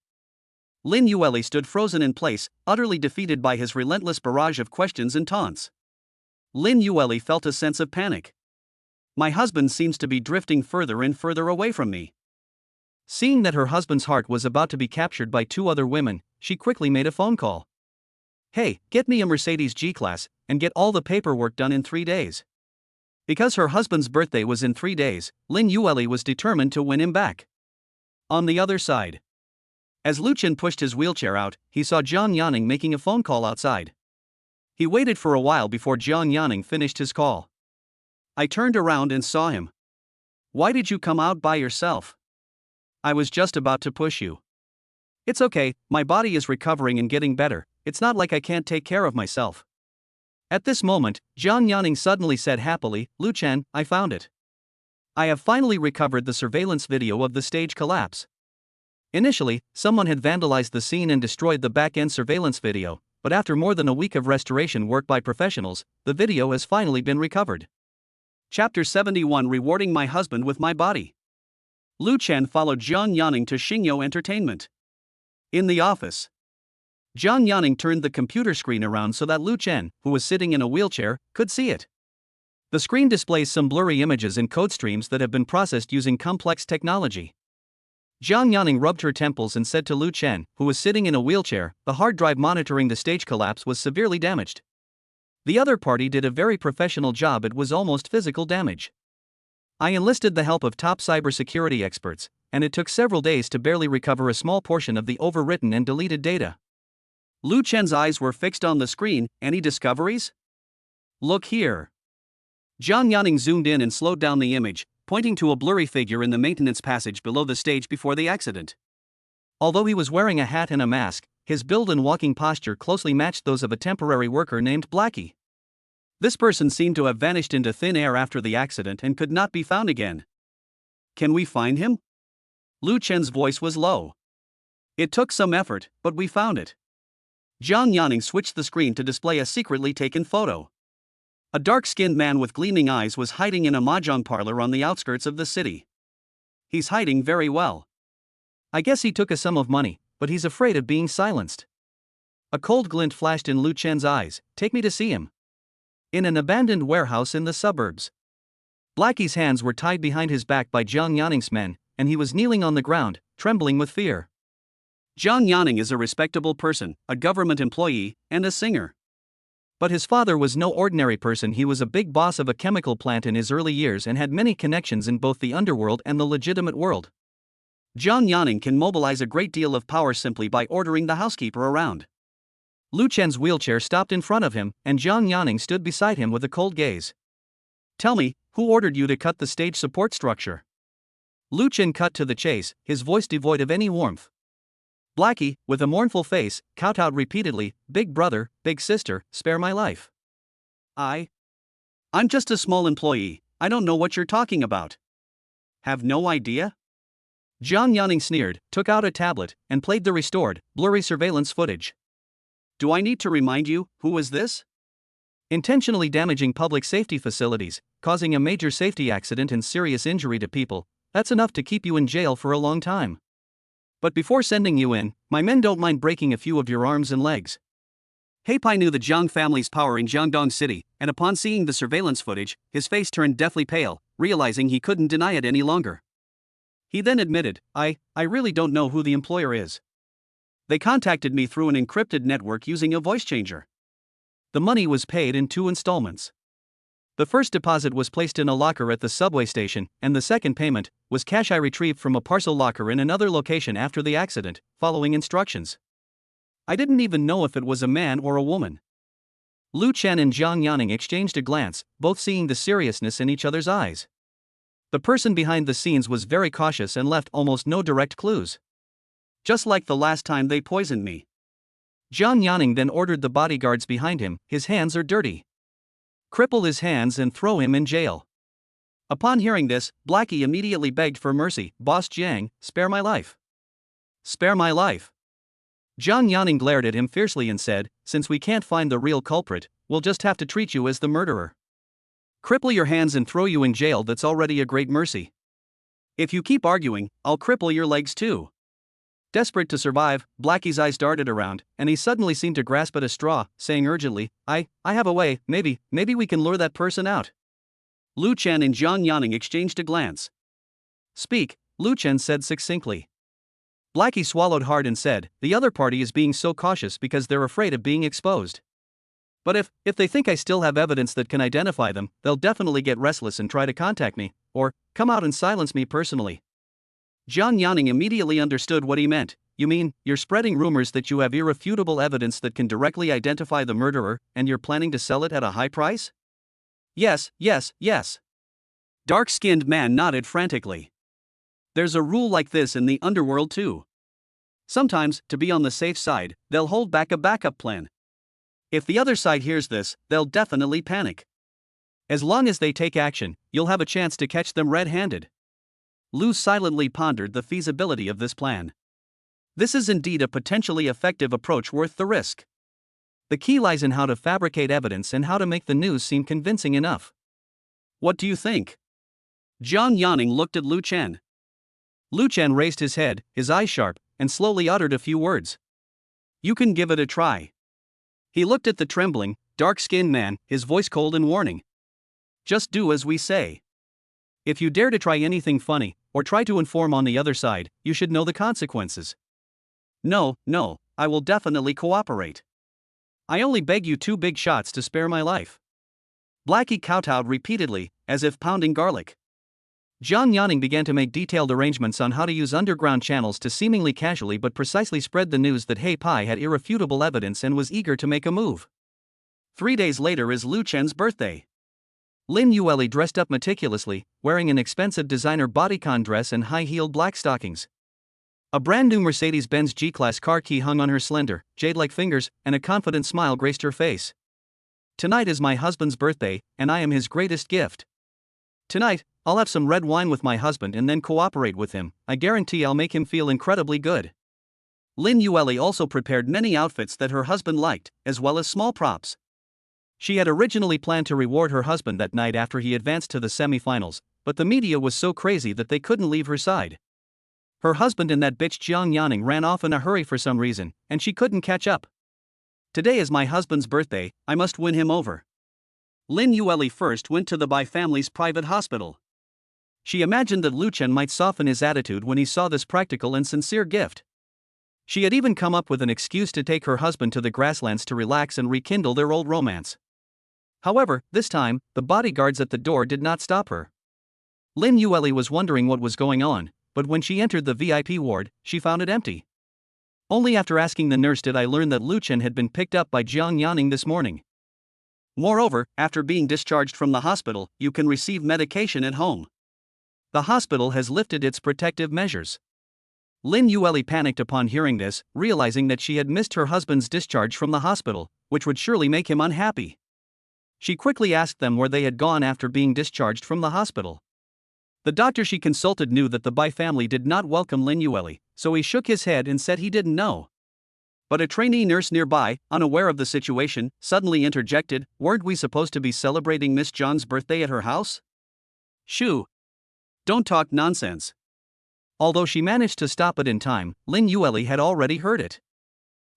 [SPEAKER 1] Lin Yueli stood frozen in place, utterly defeated by his relentless barrage of questions and taunts. Lin Yueli felt a sense of panic. My husband seems to be drifting further and further away from me.
[SPEAKER 2] Seeing that her husband's heart was about to be captured by two other women, she quickly made a phone call. Hey, get me a Mercedes G-Class, and get all the paperwork done in 3 days. Because her husband's birthday was in 3 days, Lin Yueli was determined to win him back. On the other side, as Lu Chen pushed his wheelchair out, he saw Jiang Yanning making a phone call outside. He waited for a while before Jiang Yanning finished his call.
[SPEAKER 1] I turned around and saw him. Why did you come out by yourself?
[SPEAKER 2] I was just about to push you. It's okay, my body is recovering and getting better, it's not like I can't take care of myself. At this moment, Jiang Yanning suddenly said happily, Lu Chen, I found it. I have finally recovered the surveillance video of the stage collapse. Initially, someone had vandalized the scene and destroyed the back-end surveillance video, but after more than a week of restoration work by professionals, the video has finally been recovered.
[SPEAKER 1] Chapter 71 Rewarding my husband with my body. Lu Chen followed Jiang Yanning to Xingyo Entertainment. In the office, Jiang Yanning turned the computer screen around so that Lu Chen, who was sitting in a wheelchair, could see it. The screen displays some blurry images and code streams that have been processed using complex technology. Jiang Yanning rubbed her temples and said to Lu Chen, who was sitting in a wheelchair, the hard drive monitoring the stage collapse was severely damaged. The other party did a very professional job, it was almost physical damage. I enlisted the help of top cybersecurity experts, and it took several days to barely recover a small portion of the overwritten and deleted data. Lu Chen's eyes were fixed on the screen. Any discoveries?
[SPEAKER 2] Look here.
[SPEAKER 1] Jiang Yanning zoomed in and slowed down the image, pointing to a blurry figure in the maintenance passage below the stage before the accident.
[SPEAKER 2] Although he was wearing a hat and a mask, his build and walking posture closely matched those of a temporary worker named Blackie.
[SPEAKER 1] This person seemed to have vanished into thin air after the accident and could not be found again. Can we find him? Lu Chen's voice was low. It took some effort, but we found it. Jiang Yanning switched the screen to display a secretly taken photo. A dark-skinned man with gleaming eyes was hiding in a mahjong parlor on the outskirts of the city. He's hiding very well.
[SPEAKER 2] I guess he took a sum of money, but he's afraid of being silenced. A cold glint flashed in Lu Chen's eyes. Take me to see him. In an abandoned warehouse in the suburbs. Blackie's hands were tied behind his back by Jiang Yanning's men, and he was kneeling on the ground, trembling with fear.
[SPEAKER 1] Jiang Yanning is a respectable person, a government employee, and a singer.
[SPEAKER 2] But his father was no ordinary person. He was a big boss of a chemical plant in his early years and had many connections in both the underworld and the legitimate world.
[SPEAKER 1] Jiang Yanning can mobilize a great deal of power simply by ordering the housekeeper around.
[SPEAKER 2] Lu Chen's wheelchair stopped in front of him, and Jiang Yanning stood beside him with a cold gaze. Tell me, who ordered you to cut the stage support structure? Lu Chen cut to the chase, his voice devoid of any warmth. Blackie, with a mournful face, kowtowed repeatedly, Big brother, big sister, spare my life.
[SPEAKER 1] I'm just a small employee, I don't know what you're talking about. Have no idea?
[SPEAKER 2] Jiang Yanning sneered, took out a tablet, and played the restored, blurry surveillance footage.
[SPEAKER 1] Do I need to remind you, who is this?
[SPEAKER 2] Intentionally damaging public safety facilities, causing a major safety accident and serious injury to people, that's enough to keep you in jail for a long time. But before sending you in, my men don't mind breaking a few of your arms and legs.
[SPEAKER 1] He Pai knew the Jiang family's power in Jiangdong City, and upon seeing the surveillance footage, his face turned deathly pale, realizing he couldn't deny it any longer. He then admitted, I really don't know who the employer is. They contacted me through an encrypted network using a voice changer.
[SPEAKER 2] The money was paid in 2 installments. The first deposit was placed in a locker at the subway station, and the second payment was cash I retrieved from a parcel locker in another location after the accident, following instructions. I didn't even know if it was a man or a woman. Lu Chen and Jiang Yanning exchanged a glance, both seeing the seriousness in each other's eyes. The person behind the scenes was very cautious and left almost no direct clues.
[SPEAKER 1] Just like the last time they poisoned me.
[SPEAKER 2] Jiang Yanning then ordered the bodyguards behind him, his hands are dirty. Cripple his hands and throw him in jail. Upon hearing this, Blackie immediately begged for mercy. Boss Jiang, spare my life. Spare my life. Jiang Yanning glared at him fiercely and said, since we can't find the real culprit, we'll just have to treat you as the murderer. Cripple your hands and throw you in jail, that's already a great mercy.
[SPEAKER 1] If you keep arguing, I'll cripple your legs too.
[SPEAKER 2] Desperate to survive, Blackie's eyes darted around, and he suddenly seemed to grasp at a straw, saying urgently, I have a way, maybe we can lure that person out.
[SPEAKER 1] Lu Chen and Jiang Yanning exchanged a glance.
[SPEAKER 2] Speak, Lu Chen said succinctly. Blackie swallowed hard and said, the other party is being so cautious because they're afraid of being exposed. But if they think I still have evidence that can identify them, they'll definitely get restless and try to contact me, or come out and silence me personally.
[SPEAKER 1] Jiang Yanning immediately understood what he meant.
[SPEAKER 2] You mean, you're spreading rumors that you have irrefutable evidence that can directly identify the murderer, and you're planning to sell it at a high price?
[SPEAKER 1] Yes. Dark-skinned man nodded frantically. There's a rule like this in the underworld too. Sometimes, to be on the safe side, they'll hold back a backup plan. If the other side hears this, they'll definitely panic.
[SPEAKER 2] As long as they take action, you'll have a chance to catch them red-handed.
[SPEAKER 1] Lu silently pondered the feasibility of this plan. This is indeed a potentially effective approach worth the risk.
[SPEAKER 2] The key lies in how to fabricate evidence and how to make the news seem convincing enough.
[SPEAKER 1] What do you think? Jiang Yanning looked at Lu Chen.
[SPEAKER 2] Lu Chen raised his head, his eyes sharp, and slowly uttered a few words.
[SPEAKER 1] You can give it a try. He looked at the trembling, dark-skinned man, his voice cold and warning. Just do as we say.
[SPEAKER 2] If you dare to try anything funny, or try to inform on the other side, you should know the consequences.
[SPEAKER 1] No, I will definitely cooperate. I only beg you 2 big shots to spare my life. Blackie kowtowed repeatedly, as if pounding garlic.
[SPEAKER 2] Jiang Yanning began to make detailed arrangements on how to use underground channels to seemingly casually but precisely spread the news that He Pai had irrefutable evidence and was eager to make a move.
[SPEAKER 1] 3 days later is Lu Chen's birthday.
[SPEAKER 2] Lin Yueli dressed up meticulously, wearing an expensive designer bodycon dress and high-heeled black stockings. A brand-new Mercedes-Benz G-Class car key hung on her slender, jade-like fingers, and a confident smile graced her face. Tonight is my husband's birthday, and I am his greatest gift. Tonight, I'll have some red wine with my husband and then cooperate with him. I guarantee I'll make him feel incredibly good.
[SPEAKER 1] Lin Yueli also prepared many outfits that her husband liked, as well as small props.
[SPEAKER 2] She had originally planned to reward her husband that night after he advanced to the semi-finals, but the media was so crazy that they couldn't leave her side. Her husband and that bitch Jiang Yanning ran off in a hurry for some reason, and she couldn't catch up.
[SPEAKER 1] Today is my husband's birthday, I must win him over. Lin Yueli first went to the Bai family's private hospital.
[SPEAKER 2] She imagined that Lu Chen might soften his attitude when he saw this practical and sincere gift. She had even come up with an excuse to take her husband to the grasslands to relax and rekindle their old romance. However, this time, the bodyguards at the door did not stop her. Lin Yueli was wondering what was going on, but when she entered the VIP ward, she found it empty. Only after asking the nurse did I learn that Lu Chen had been picked up by Jiang Yanning this morning.
[SPEAKER 1] Moreover, after being discharged from the hospital, you can receive medication at home.
[SPEAKER 2] The hospital has lifted its protective measures. Lin Yueli panicked upon hearing this, realizing that she had missed her husband's discharge from the hospital, which would surely make him unhappy. She quickly asked them where they had gone after being discharged from the hospital. The doctor she consulted knew that the Bai family did not welcome Lin Yueli, so he shook his head and said he didn't know. But a trainee nurse nearby, unaware of the situation, suddenly interjected, "Weren't we supposed to be celebrating Miss John's birthday at her house?"
[SPEAKER 1] Shoo! Don't talk nonsense.
[SPEAKER 2] Although she managed to stop it in time, Lin Yueli had already heard it.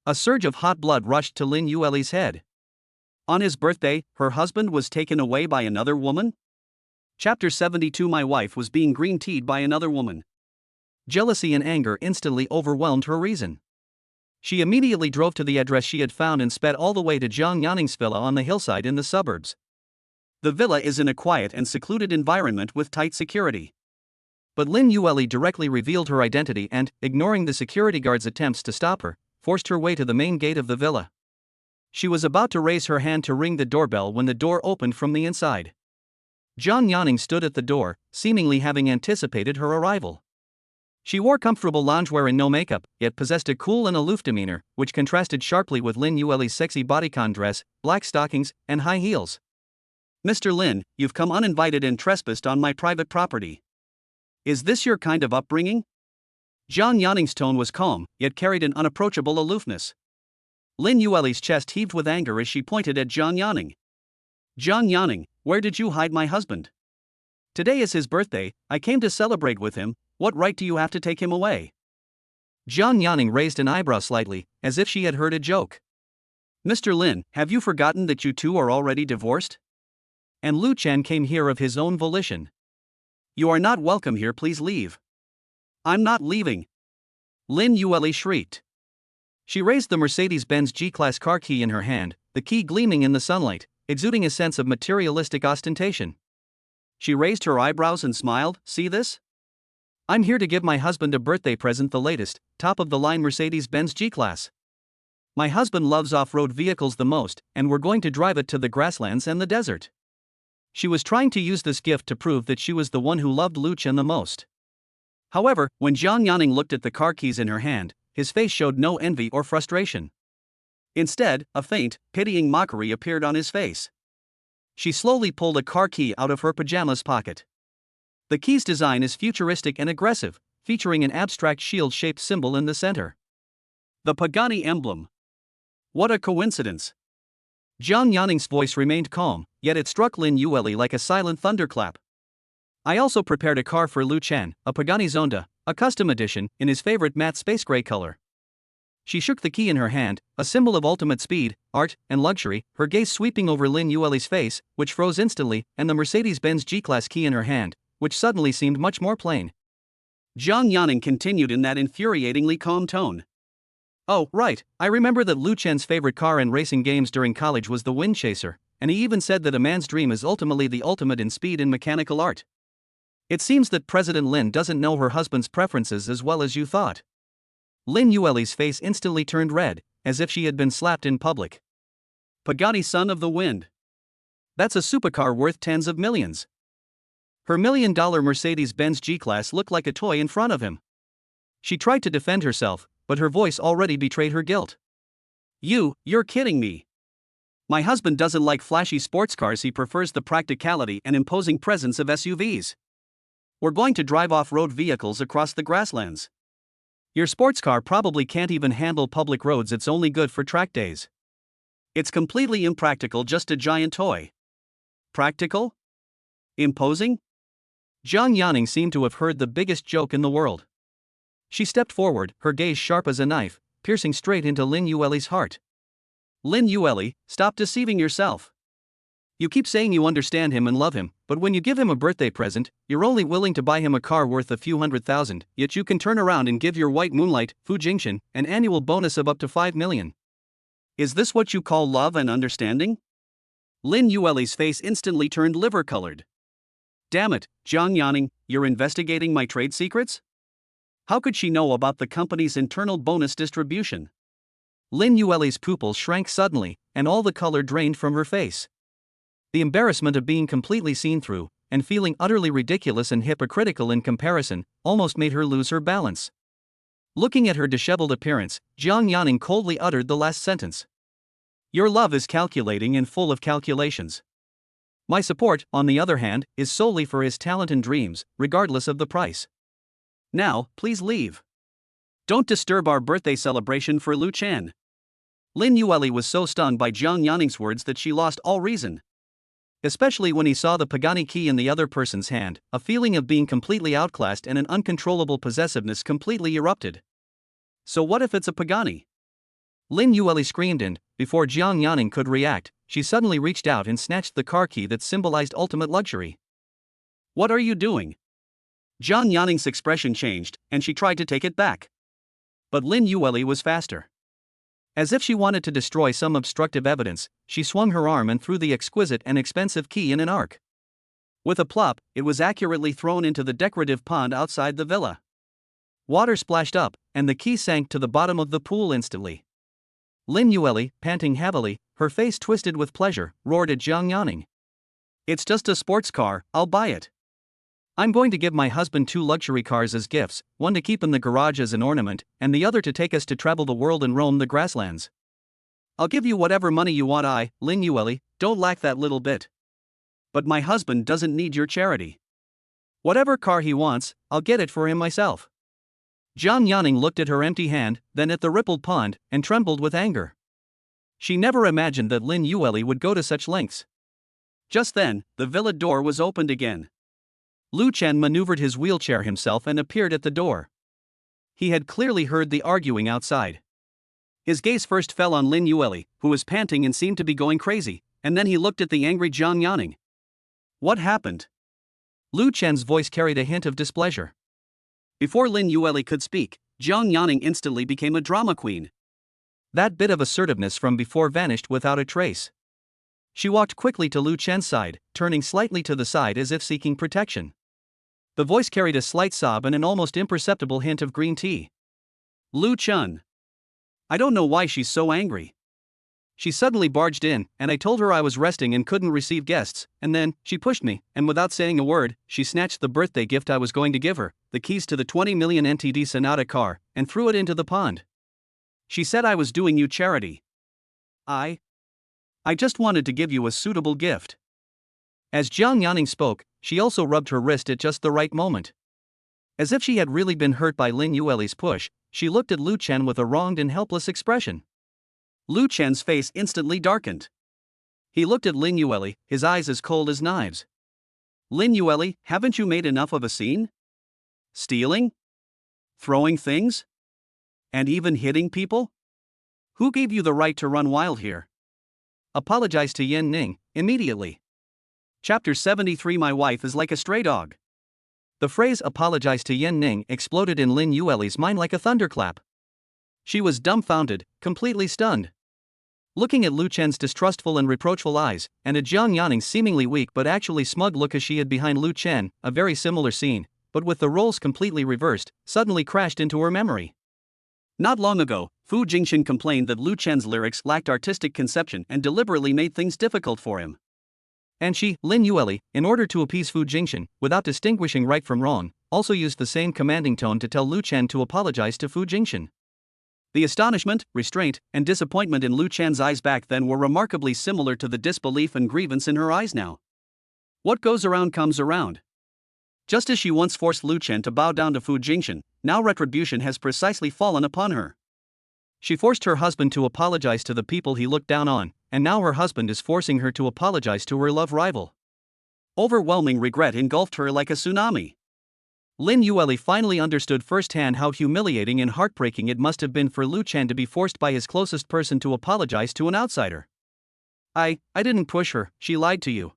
[SPEAKER 2] A surge of hot blood rushed to Lin Yueli's head.
[SPEAKER 1] On his birthday, her husband was taken away by another woman? Chapter 72. My wife was being green-teed by another woman.
[SPEAKER 2] Jealousy and anger instantly overwhelmed her reason. She immediately drove to the address she had found and sped all the way to Jiang Yanning's villa on the hillside in the suburbs.
[SPEAKER 1] The villa is in a quiet and secluded environment with tight security.
[SPEAKER 2] But Lin Yueli directly revealed her identity and, ignoring the security guard's attempts to stop her, forced her way to the main gate of the villa. She was about to raise her hand to ring the doorbell when the door opened from the inside. Zhang Yanning stood at the door, seemingly having anticipated her arrival. She wore comfortable loungewear and no makeup, yet possessed a cool and aloof demeanor, which contrasted sharply with Lin Yueli's sexy bodycon dress, black stockings, and high heels.
[SPEAKER 1] Mr. Lin, you've come uninvited and trespassed on my private property. Is this your kind of upbringing? Zhang Yanning's tone was calm, yet carried an unapproachable aloofness. Lin Yueli's chest heaved with anger as she pointed at Zhang Yanning. Zhang Yanning, where did you hide my husband? Today is his birthday, I came to celebrate with him, what right do you have to take him away?
[SPEAKER 2] Zhang Yanning raised an eyebrow slightly, as if she had heard a joke.
[SPEAKER 1] Mr. Lin, have you forgotten that you two are already divorced?
[SPEAKER 2] And Lu Chen came here of his own volition.
[SPEAKER 1] You are not welcome here, please leave. I'm not leaving.
[SPEAKER 2] Lin Yueli shrieked. She raised the Mercedes-Benz G-Class car key in her hand, the key gleaming in the sunlight, exuding a sense of materialistic ostentation.
[SPEAKER 1] She raised her eyebrows and smiled, see this?
[SPEAKER 2] I'm here to give my husband a birthday present, the latest, top-of-the-line Mercedes-Benz G-Class. My husband loves off-road vehicles the most, and we're going to drive it to the grasslands and the desert. She was trying to use this gift to prove that she was the one who loved Lu Chen the most.
[SPEAKER 1] However, when Zhang Yanning looked at the car keys in her hand, his face showed no envy or frustration. Instead, a faint, pitying mockery appeared on his face. She slowly pulled a car key out of her pajamas pocket. The key's design is futuristic and aggressive, featuring an abstract shield-shaped symbol in the center. The Pagani emblem. What a coincidence.
[SPEAKER 2] Zhang Yanning's voice remained calm, yet it struck Lin Yueli like a silent thunderclap. I also prepared a car for Lu Chen, a Pagani Zonda, a custom edition, in his favorite matte space gray color. She shook the key in her hand, a symbol of ultimate speed, art, and luxury, her gaze sweeping over Lin Yueli's face, which froze instantly, and the Mercedes-Benz G-Class key in her hand, which suddenly seemed much more plain.
[SPEAKER 1] Zhang Yanning continued in that infuriatingly calm tone.
[SPEAKER 2] Oh, right, I remember that Lu Chen's favorite car in racing games during college was the Wind Chaser, and he even said that a man's dream is ultimately the ultimate in speed in mechanical art. It seems that President Lin doesn't know her husband's preferences as well as you thought. Lin Yueli's face instantly turned red, as if she had been slapped in public.
[SPEAKER 1] Pagani Son of the Wind. That's a supercar worth tens of millions. Her $1 million Mercedes-Benz G-Class looked like a toy in front of him.
[SPEAKER 2] She tried to defend herself, but her voice already betrayed her guilt.
[SPEAKER 1] You're kidding me. My husband doesn't like flashy sports cars, he prefers the practicality and imposing presence of SUVs. We're going to drive off-road vehicles across the grasslands. Your sports car probably can't even handle public roads, it's only good for track days. It's completely impractical, just a giant toy. Practical? Imposing?
[SPEAKER 2] Zhang Yanning seemed to have heard the biggest joke in the world. She stepped forward, her gaze sharp as a knife, piercing straight into Lin Yueli's heart.
[SPEAKER 1] Lin Yueli, stop deceiving yourself. You keep saying you understand him and love him, but when you give him a birthday present, you're only willing to buy him a car worth a few $100,000, yet you can turn around and give your white moonlight, Fu Jingxian, an annual bonus of up to 5 million. Is this what you call love and understanding? Lin Yueli's face instantly turned liver-colored. Damn it, Zhang Yanning, you're investigating my trade secrets? How could she know about the company's internal bonus distribution?
[SPEAKER 2] Lin Yueli's pupils shrank suddenly, and all the color drained from her face. The embarrassment of being completely seen through, and feeling utterly ridiculous and hypocritical in comparison, almost made her lose her balance. Looking at her disheveled appearance, Zhang Yanning coldly uttered the last sentence. Your love is calculating and full of calculations. My support, on the other hand, is solely for his talent and dreams, regardless of the price.
[SPEAKER 1] Now, please leave. Don't disturb our birthday celebration for Lu Chen. Lin Yueli was so stung by Zhang Yanning's words that she lost all reason. Especially when he saw the Pagani key in the other person's hand, a feeling of being completely outclassed and an uncontrollable possessiveness completely erupted. So what if it's a Pagani?
[SPEAKER 2] Lin Yueli screamed and, before Zhang Yanning could react, she suddenly reached out and snatched the car key that symbolized ultimate luxury.
[SPEAKER 1] What are you doing? Zhang Yanning's expression changed, and she tried to take it back. But Lin Yueli was faster. As if she wanted to destroy some obstructive evidence, she swung her arm and threw the exquisite and expensive key in an arc. With a plop, it was accurately thrown into the decorative pond outside the villa. Water splashed up, and the key sank to the bottom of the pool instantly.
[SPEAKER 2] Lin Yueli, panting heavily, her face twisted with pleasure, roared at Zhang Yanning. It's just a sports car, I'll buy it. I'm going to give my husband 2 luxury cars as gifts, one to keep in the garage as an ornament, and the other to take us to travel the world and roam the grasslands. I'll give you whatever money you want. Lin Yueli, don't lack that little bit. But my husband doesn't need your charity. Whatever car he wants, I'll get it for him myself. Jiang Yaning looked at her empty hand, then at the rippled pond, and trembled with anger. She never imagined that Lin Yueli would go to such lengths. Just then, the villa door was opened again. Lu Chen maneuvered his wheelchair himself and appeared at the door. He had clearly heard the arguing outside. His gaze first fell on Lin Yueli, who was panting and seemed to be going crazy, and then he looked at the angry Jiang Yaning. What happened? Lu Chen's voice carried a hint of displeasure. Before Lin Yueli could speak, Jiang Yaning instantly became a drama queen. That bit of assertiveness from before vanished without a trace. She walked quickly to Lu Chen's side, turning slightly to the side as if seeking protection. The voice carried a slight sob and an almost imperceptible hint of green tea. Lu Chen. I don't know why she's so angry. She suddenly barged in, and I told her I was resting and couldn't receive guests, and then, she pushed me, and without saying a word, she snatched the birthday gift I was going to give her, the keys to the 20 million NTD Sonata car, and threw it into the pond. She said I was doing you charity. I just wanted to give you a suitable gift. As Jiang Yaning spoke, she also rubbed her wrist at just the right moment. As if she had really been hurt by Lin Yueli's push, she looked at Lu Chen with a wronged and helpless expression. Lu Chen's face instantly darkened. He looked at Lin Yueli, his eyes as cold as knives. Lin Yueli, haven't you made enough of a scene? Stealing? Throwing things? And even hitting people? Who gave you the right to run wild here? Apologize to Yin Ning, immediately. Chapter 73. My wife is like a stray dog. The phrase apologize to Yin Ning exploded in Lin Yueli's mind like a thunderclap. She was dumbfounded, completely stunned. Looking at Lu Chen's distrustful and reproachful eyes, and at Jiang Yaning's seemingly weak but actually smug look as she hid behind Lu Chen, a very similar scene, but with the roles completely reversed, suddenly crashed into her memory. Not long ago, Fu Jingxin complained that Lu Chen's lyrics lacked artistic conception and deliberately made things difficult for him. And she, Lin Yueli, in order to appease Fu Jingxin, without distinguishing right from wrong, also used the same commanding tone to tell Lu Chen to apologize to Fu Jingxin. The astonishment, restraint, and disappointment in Lu Chen's eyes back then were remarkably similar to the disbelief and grievance in her eyes now. What goes around comes around. Just as she once forced Lu Chen to bow down to Fu Jingxin, now retribution has precisely fallen upon her. She forced her husband to apologize to the people he looked down on, and now her husband is forcing her to apologize to her love rival. Overwhelming regret engulfed her like a tsunami. Lin Yueli finally understood firsthand how humiliating and heartbreaking it must have been for Lu Chen to be forced by his closest person to apologize to an outsider. I didn't push her, she lied to you.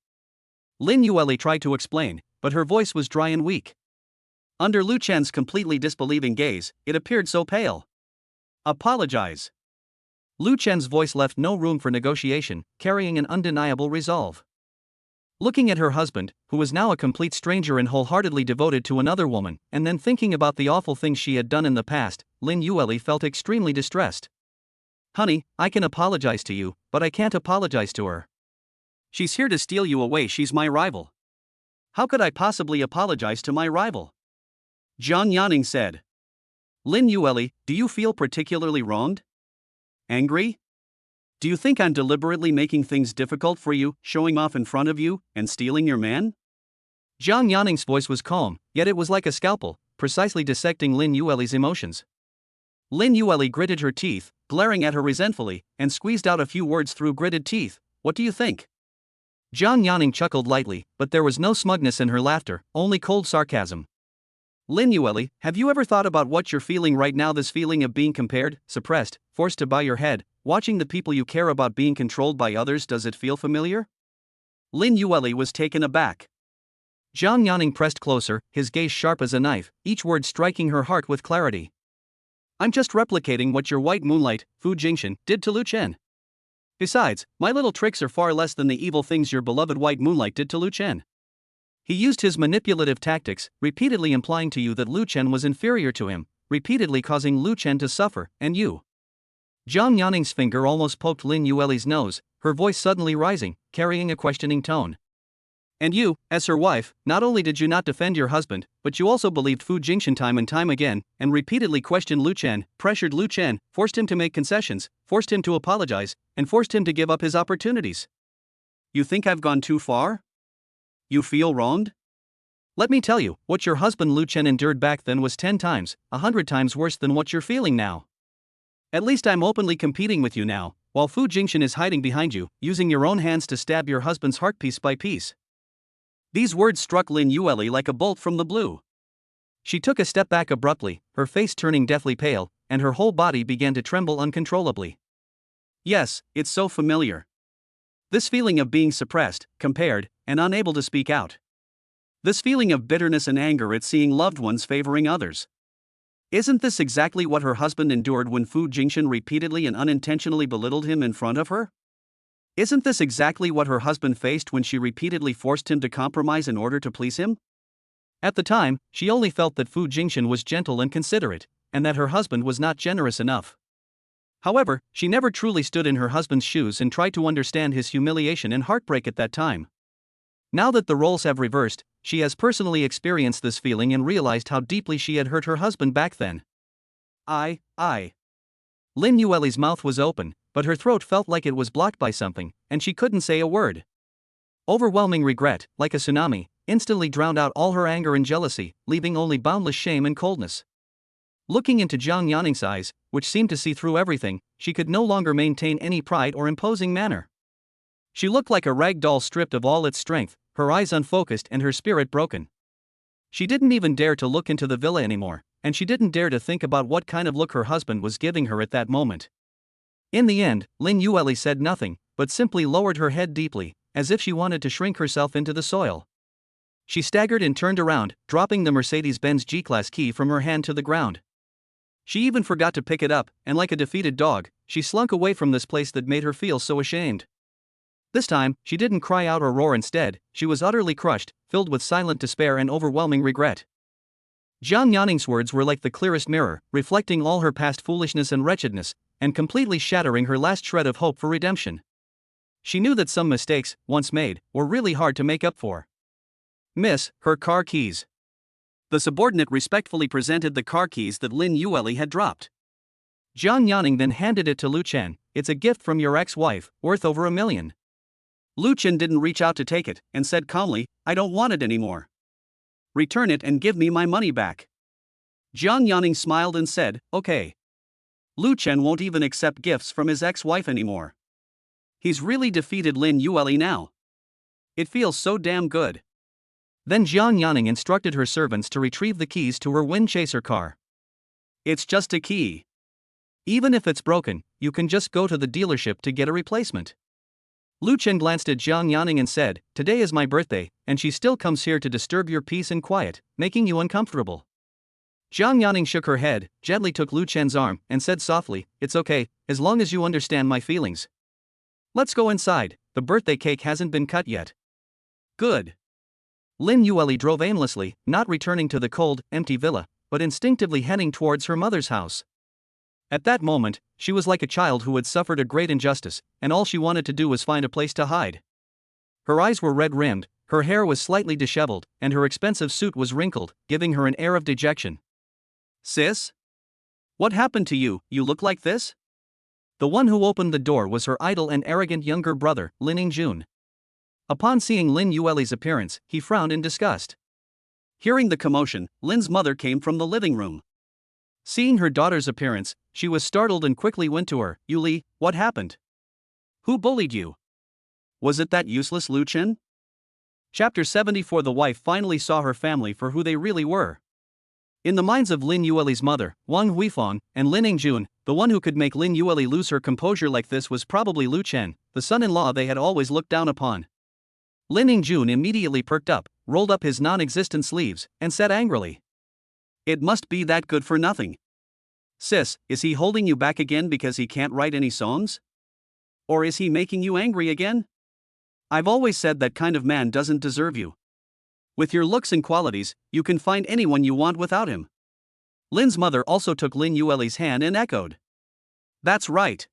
[SPEAKER 2] Lin Yueli tried to explain, but her voice was dry and weak. Under Lu Chen's completely disbelieving gaze, it appeared so pale. Apologize. Lu Chen's voice left no room for negotiation, carrying an undeniable resolve. Looking at her husband, who was now a complete stranger and wholeheartedly devoted to another woman, and then thinking about the awful things she had done in the past, Lin Yueli felt extremely distressed. Honey, I can apologize to you, but I can't apologize to her. She's here to steal you away. She's my rival. How could I possibly apologize to my rival? Jiang Yaning said. Lin Yueli, do you feel particularly wronged? Angry? Do you think I'm deliberately making things difficult for you, showing off in front of you, and stealing your man? Jiang Yanning's voice was calm, yet it was like a scalpel, precisely dissecting Lin Yueli's emotions. Lin Yueli gritted her teeth, glaring at her resentfully, and squeezed out a few words through gritted teeth. What do you think? Jiang Yanning chuckled lightly, but there was no smugness in her laughter, only cold sarcasm. Lin Yueli, have you ever thought about what you're feeling right now? This feeling of being compared, suppressed, forced to bow your head, watching the people you care about being controlled by others, does it feel familiar? Lin Yueli was taken aback. Jiang Yanning pressed closer, his gaze sharp as a knife, each word striking her heart with clarity. I'm just replicating what your white moonlight, Fu Jingxin, did to Lu Chen. Besides, my little tricks are far less than the evil things your beloved white moonlight did to Lu Chen. He used his manipulative tactics, repeatedly implying to you that Lu Chen was inferior to him, repeatedly causing Lu Chen to suffer, and you. Jiang Yanning's finger almost poked Lin Yueli's nose, her voice suddenly rising, carrying a questioning tone. And you, as her wife, not only did you not defend your husband, but you also believed Fu Jingchen time and time again, and repeatedly questioned Lu Chen, pressured Lu Chen, forced him to make concessions, forced him to apologize, and forced him to give up his opportunities.
[SPEAKER 1] You think I've gone too far? You feel wronged?
[SPEAKER 2] Let me tell you, what your husband Lu Chen endured back then was 10 times, 100 times worse than what you're feeling now. At least I'm openly competing with you now, while Fu Jingchen is hiding behind you, using your own hands to stab your husband's heart piece by piece.
[SPEAKER 1] These words struck Lin Yueli like a bolt from the blue.
[SPEAKER 2] She took a step back abruptly, her face turning deathly pale, and her whole body began to tremble uncontrollably.
[SPEAKER 1] Yes, it's so familiar. This feeling of being suppressed, compared, and unable to speak out. This feeling of bitterness and anger at seeing loved ones favoring others. Isn't this exactly what her husband endured when Fu Jingchen repeatedly and unintentionally belittled him in front of her? Isn't this exactly what her husband faced when she repeatedly forced him to compromise in order to please him?
[SPEAKER 2] At the time, she only felt that Fu Jingchen was gentle and considerate, and that her husband was not generous enough. However, she never truly stood in her husband's shoes and tried to understand his humiliation and heartbreak at that time. Now that the roles have reversed, she has personally experienced this feeling and realized how deeply she had hurt her husband back then.
[SPEAKER 1] I.
[SPEAKER 2] Lin Yueli's mouth was open, but her throat felt like it was blocked by something, and she couldn't say a word. Overwhelming regret, like a tsunami, instantly drowned out all her anger and jealousy, leaving only boundless shame and coldness. Looking into Jiang Yanning's eyes, which seemed to see through everything, she could no longer maintain any pride or imposing manner. She looked like a rag doll stripped of all its strength, her eyes unfocused and her spirit broken. She didn't even dare to look into the villa anymore, and she didn't dare to think about what kind of look her husband was giving her at that moment. In the end, Lin Yueli said nothing, but simply lowered her head deeply, as if she wanted to shrink herself into the soil. She staggered and turned around, dropping the Mercedes-Benz G-Class key from her hand to the ground. She even forgot to pick it up, and like a defeated dog, she slunk away from this place that made her feel so ashamed. This time, she didn't cry out or roar. Instead, she was utterly crushed, filled with silent despair and overwhelming regret. Jiang Yanning's words were like the clearest mirror, reflecting all her past foolishness and wretchedness, and completely shattering her last shred of hope for redemption. She knew that some mistakes, once made, were really hard to make up for. Miss, her car keys.
[SPEAKER 1] The subordinate respectfully presented the car keys that Lin Yueli had dropped.
[SPEAKER 2] Jiang Yanning then handed it to Lu Chen. It's a gift from your ex-wife, worth over $1 million.
[SPEAKER 1] Lu Chen didn't reach out to take it, and said calmly, I don't want it anymore. Return it and give me my money back. Jiang Yanning smiled and said, okay. Lu Chen won't even accept gifts from his ex-wife anymore. He's really defeated Lin Yueli now. It feels so damn good.
[SPEAKER 2] Then Jiang Yanning instructed her servants to retrieve the keys to her Wind Chaser car.
[SPEAKER 1] It's just a key.
[SPEAKER 2] Even if it's broken, you can just go to the dealership to get a replacement. Lu Chen glanced at Jiang Yanning and said, today is my birthday, and she still comes here to disturb your peace and quiet, making you uncomfortable. Jiang Yanning shook her head, gently took Lu Chen's arm, and said softly, it's okay, as long as you understand my feelings. Let's go inside, the birthday cake hasn't been cut yet.
[SPEAKER 1] Good.
[SPEAKER 2] Lin Yueli drove aimlessly, not returning to the cold, empty villa, but instinctively heading towards her mother's house. At that moment, she was like a child who had suffered a great injustice, and all she wanted to do was find a place to hide. Her eyes were red-rimmed, her hair was slightly disheveled, and her expensive suit was wrinkled, giving her an air of dejection.
[SPEAKER 1] Sis? What happened to you? You look like this?
[SPEAKER 2] The one who opened the door was her idle and arrogant younger brother, Lin Ingjun. Upon seeing Lin Yueli's appearance, he frowned in disgust.
[SPEAKER 1] Hearing the commotion, Lin's mother came from the living room.
[SPEAKER 2] Seeing her daughter's appearance, she was startled and quickly went to her. Yuli, what happened?
[SPEAKER 1] Who bullied you? Was it that useless Lu Chen? Chapter 74. The wife finally saw her family for who they really were.
[SPEAKER 2] In the minds of Lin Yueli's mother, Wang Huifang, and Lin Ingjun, the one who could make Lin Yueli lose her composure like this was probably Lu Chen, the son-in-law they had always looked down upon. Lin Ingjun immediately perked up, rolled up his non-existent sleeves, and said angrily,
[SPEAKER 1] it must be that good for nothing. Sis, is he holding you back again because he can't write any songs? Or is he making you angry again? I've always said that kind of man doesn't deserve you. With your looks and qualities, you can find anyone you want without him. Lin's mother also took Lin Yueli's hand and echoed, that's right.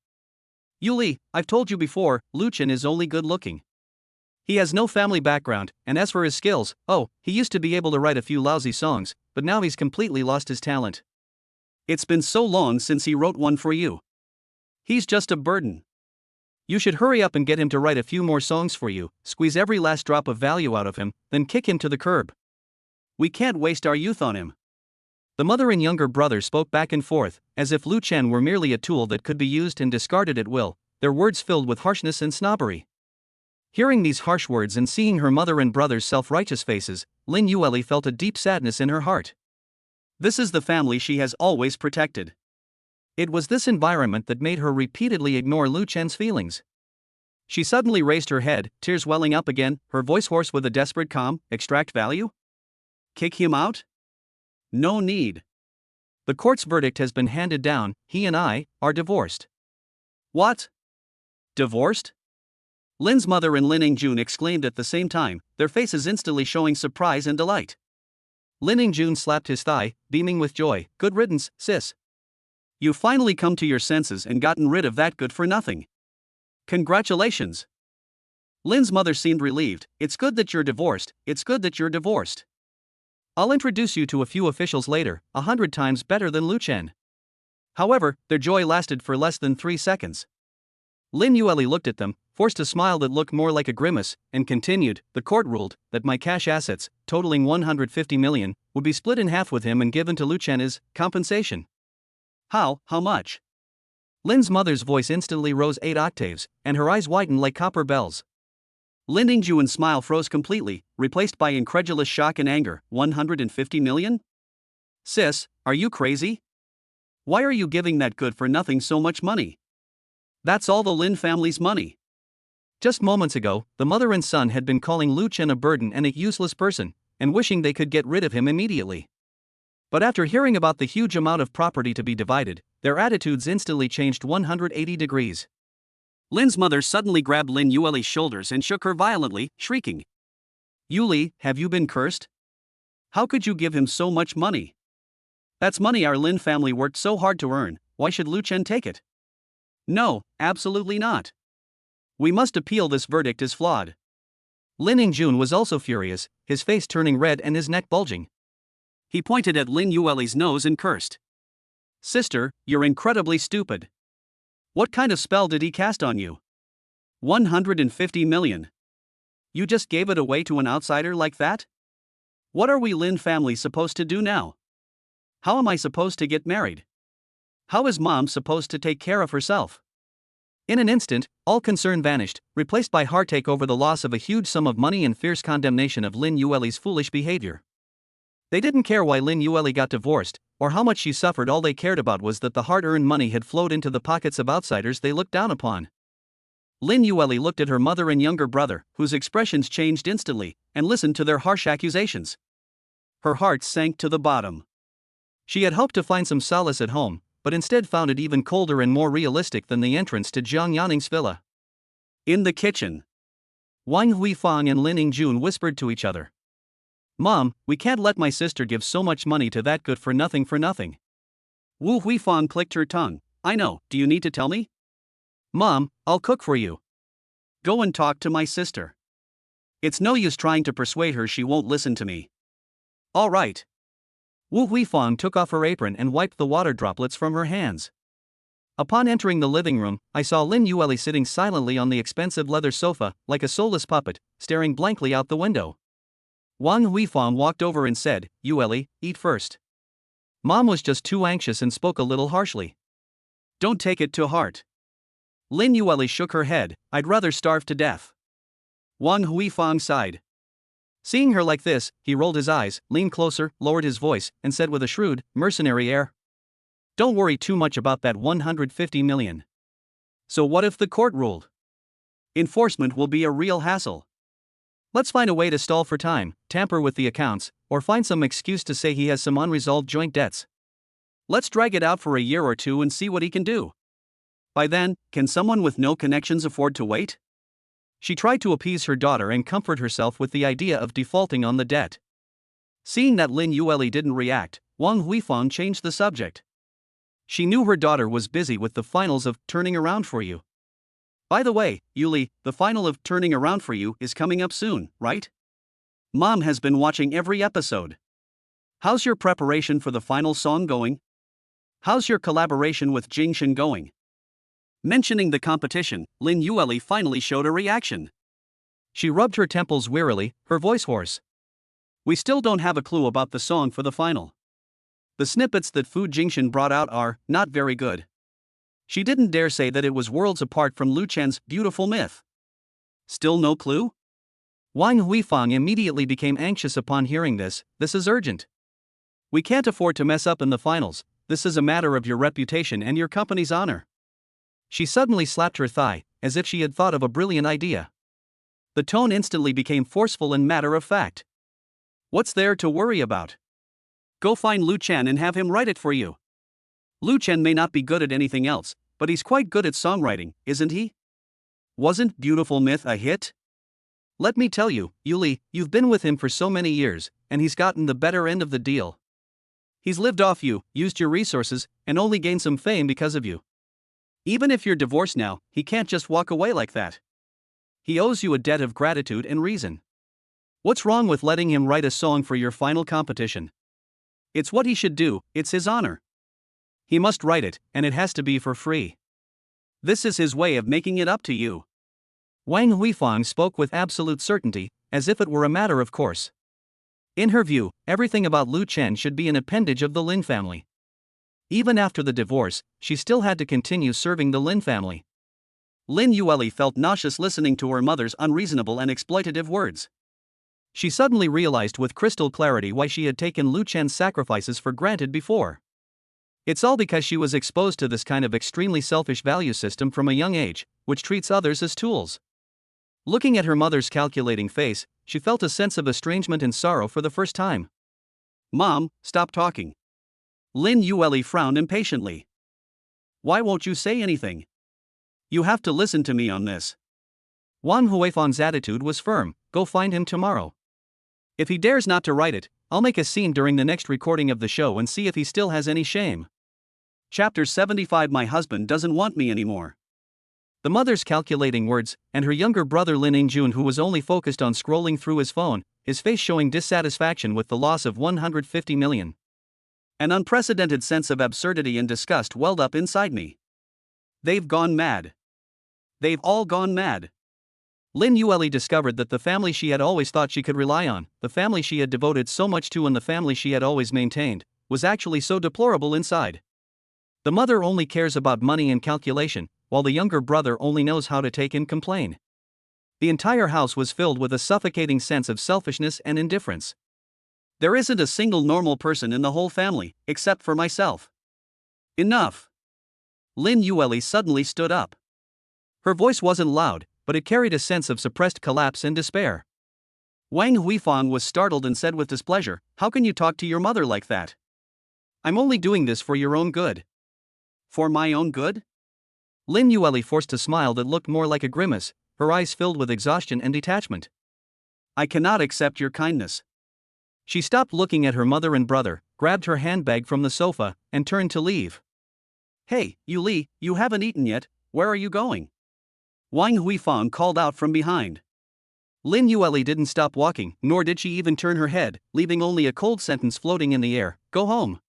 [SPEAKER 1] Yuli, I've told you before, Lu Chen is only good looking.
[SPEAKER 2] He has no family background, and as for his skills, oh, he used to be able to write a few lousy songs, but now he's completely lost his talent.
[SPEAKER 1] It's been so long since he wrote one for you. He's just a burden.
[SPEAKER 2] You should hurry up and get him to write a few more songs for you, squeeze every last drop of value out of him, then kick him to the curb.
[SPEAKER 1] We can't waste our youth on him.
[SPEAKER 2] The mother and younger brother spoke back and forth, as if Lu Chen were merely a tool that could be used and discarded at will, their words filled with harshness and snobbery. Hearing these harsh words and seeing her mother and brother's self-righteous faces, Lin Yueli felt a deep sadness in her heart.
[SPEAKER 1] This is the family she has always protected.
[SPEAKER 2] It was this environment that made her repeatedly ignore Lu Chen's feelings.
[SPEAKER 1] She suddenly raised her head, tears welling up again, her voice hoarse with a desperate calm. Extract value? Kick him out? No need.
[SPEAKER 2] The court's verdict has been handed down. He and I are divorced.
[SPEAKER 1] What? Divorced? Lin's mother and Lin Ingjun exclaimed at the same time, their faces instantly showing surprise and delight.
[SPEAKER 2] Lin Ingjun slapped his thigh, beaming with joy. Good riddance, sis.
[SPEAKER 1] You've finally come to your senses and gotten rid of that good-for-nothing. Congratulations. Lin's mother seemed relieved. It's good that you're divorced, it's good that you're divorced.
[SPEAKER 2] I'll introduce you to a few officials later, 100 times better than Lu Chen. However, their joy lasted for less than 3 seconds. Lin Yueli looked at them, forced a smile that looked more like a grimace, and continued, the court ruled that my cash assets, totaling 150 million, would be split in half with him and given to Lu Chen as compensation.
[SPEAKER 1] How much?
[SPEAKER 2] Lin's mother's voice instantly rose 8 octaves, and her eyes widened like copper bells.
[SPEAKER 1] Lin Ingjuan's smile froze completely, replaced by incredulous shock and anger. 150 million? Sis, are you crazy? Why are you giving that good-for-nothing so much money? That's all the Lin family's money.
[SPEAKER 2] Just moments ago, the mother and son had been calling Lu Chen a burden and a useless person, and wishing they could get rid of him immediately. But after hearing about the huge amount of property to be divided, their attitudes instantly changed 180 degrees.
[SPEAKER 1] Lin's mother suddenly grabbed Lin Yueli's shoulders and shook her violently, shrieking. Yuli, have you been cursed? How could you give him so much money? That's money our Lin family worked so hard to earn. Why should Lu Chen take it? No, absolutely not. We must appeal. This verdict is flawed.
[SPEAKER 2] Lin Ingjun was also furious, his face turning red and his neck bulging.
[SPEAKER 1] He pointed at Lin Yueli's nose and cursed. Sister, you're incredibly stupid. What kind of spell did he cast on you? 150 million. You just gave it away to an outsider like that? What are we Lin family supposed to do now? How am I supposed to get married? How is mom supposed to take care of herself?
[SPEAKER 2] In an instant, all concern vanished, replaced by heartache over the loss of a huge sum of money and fierce condemnation of Lin Yueli's foolish behavior. They didn't care why Lin Yueli got divorced, or how much she suffered. All they cared about was that the hard-earned money had flowed into the pockets of outsiders they looked down upon. Lin Yueli looked at her mother and younger brother, whose expressions changed instantly, and listened to their harsh accusations. Her heart sank to the bottom. She had hoped to find some solace at home, but instead found it even colder and more realistic than the entrance to Jiang Yanning's villa.
[SPEAKER 1] In the kitchen,
[SPEAKER 2] Wang Huifang and Lin Ingjun whispered to each other. Mom, we can't let my sister give so much money to that good-for-nothing.
[SPEAKER 1] Wu Huifang clicked her tongue. I know, do you need to tell me?
[SPEAKER 2] Mom, I'll cook for you.
[SPEAKER 1] Go and talk to my sister. It's no use trying to persuade her, she won't listen to me. All right.
[SPEAKER 2] Wu Huifang took off her apron and wiped the water droplets from her hands. Upon entering the living room, I saw Lin Yueli sitting silently on the expensive leather sofa, like a soulless puppet, staring blankly out the window. Wang Huifang walked over and said, Yueli, eat first. Mom was just too anxious and spoke a little harshly.
[SPEAKER 1] Don't take it to heart. Lin Yueli shook her head. I'd rather starve to death. Wang Huifang sighed.
[SPEAKER 2] Seeing her like this, he rolled his eyes, leaned closer, lowered his voice, and said with a shrewd, mercenary air. Don't worry too much about that 150 million.
[SPEAKER 1] So what if the court ruled? Enforcement will be a real hassle.
[SPEAKER 2] Let's find a way to stall for time, tamper with the accounts, or find some excuse to say he has some unresolved joint debts.
[SPEAKER 1] Let's drag it out for a year or two and see what he can do. By then, can someone with no connections afford to wait?
[SPEAKER 2] She tried to appease her daughter and comfort herself with the idea of defaulting on the debt.
[SPEAKER 1] Seeing that Lin Yueli didn't react, Wang Huifang changed the subject. She knew her daughter was busy with the finals of Turning Around for You. By the way, Yuli, the final of Turning Around for You is coming up soon, right? Mom has been watching every episode. How's your preparation for the final song going? How's your collaboration with Jingshin going? Mentioning the competition, Lin Yueli finally showed a reaction.
[SPEAKER 2] She rubbed her temples wearily, her voice hoarse.
[SPEAKER 1] We still don't have a clue about the song for the final. The snippets that Fu Jingshin brought out are not very good. She didn't dare say that it was worlds apart from Lu Chen's beautiful myth. Still no clue?
[SPEAKER 2] Wang Huifang immediately became anxious upon hearing this. This is urgent.
[SPEAKER 1] We can't afford to mess up in the finals. This is a matter of your reputation and your company's honor.
[SPEAKER 2] She suddenly slapped her thigh, as if she had thought of a brilliant idea.
[SPEAKER 1] The tone instantly became forceful and matter of fact. What's there to worry about? Go find Lu Chen and have him write it for you. Lu Chen may not be good at anything else, but he's quite good at songwriting, isn't he? Wasn't Beautiful Myth a hit?
[SPEAKER 2] Let me tell you, Yuli, you've been with him for so many years, and he's gotten the better end of the deal.
[SPEAKER 1] He's lived off you, used your resources, and only gained some fame because of you. Even if you're divorced now, he can't just walk away like that. He owes you a debt of gratitude and reason. What's wrong with letting him write a song for your final competition? It's what he should do, it's his honor. He must write it, and it has to be for free. This is his way of making it up to you.
[SPEAKER 2] Wang Huifang spoke with absolute certainty, as if it were a matter of course. In her view, everything about Lu Chen should be an appendage of the Lin family. Even after the divorce, she still had to continue serving the Lin family.
[SPEAKER 1] Lin Yueli felt nauseous listening to her mother's unreasonable and exploitative words.
[SPEAKER 2] She suddenly realized with crystal clarity why she had taken Lu Chen's sacrifices for granted before. It's all because she was exposed to this kind of extremely selfish value system from a young age, which treats others as tools. Looking at her mother's calculating face, she felt a sense of estrangement and sorrow for the first time.
[SPEAKER 1] Mom, stop talking. Lin Yueli frowned impatiently. Why won't you say anything? You have to listen to me on this.
[SPEAKER 2] Wang Huifang's attitude was firm. Go find him tomorrow.
[SPEAKER 1] If he dares not to write it, I'll make a scene during the next recording of the show and see if he still has any shame. Chapter 75. My husband doesn't want me anymore.
[SPEAKER 2] The mother's calculating words, and her younger brother Lin Ingjun, who was only focused on scrolling through his phone, his face showing dissatisfaction with the loss of 150 million.
[SPEAKER 1] An unprecedented sense of absurdity and disgust welled up inside me. They've gone mad. They've all gone mad.
[SPEAKER 2] Lin Yueli discovered that the family she had always thought she could rely on, the family she had devoted so much to and the family she had always maintained, was actually so deplorable inside. The mother only cares about money and calculation, while the younger brother only knows how to take and complain. The entire house was filled with a suffocating sense of selfishness and indifference.
[SPEAKER 1] There isn't a single normal person in the whole family, except for myself. Enough. Lin Yueli suddenly stood up. Her voice wasn't loud, but it carried a sense of suppressed collapse and despair. Wang Huifang was startled and said with displeasure, "How can you talk to your mother like that? I'm only doing this for your own good." For my own good?
[SPEAKER 2] Lin Yueli forced a smile that looked more like a grimace, her eyes filled with exhaustion and detachment.
[SPEAKER 1] I cannot accept your kindness.
[SPEAKER 2] She stopped looking at her mother and brother, grabbed her handbag from the sofa, and turned to leave.
[SPEAKER 1] Hey, Yuli, you haven't eaten yet, where are you going? Wang Huifang called out from behind.
[SPEAKER 2] Lin Yueli didn't stop walking, nor did she even turn her head, leaving only a cold sentence floating in the air: go home.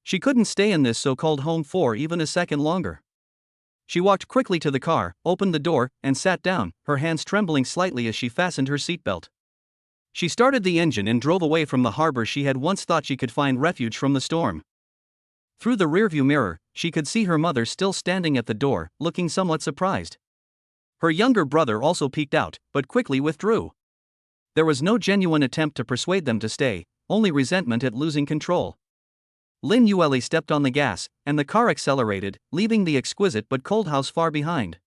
[SPEAKER 2] She couldn't stay in this so-called home for even a second longer. She walked quickly to the car, opened the door, and sat down, her hands trembling slightly as she fastened her seatbelt. She started the engine and drove away from the harbor she had once thought she could find refuge from the storm. Through the rearview mirror, she could see her mother still standing at the door, looking somewhat surprised. Her younger brother also peeked out, but quickly withdrew. There was no genuine attempt to persuade them to stay, only resentment at losing control. Lin Yueli stepped on the gas, and the car accelerated, leaving the exquisite but cold house far behind.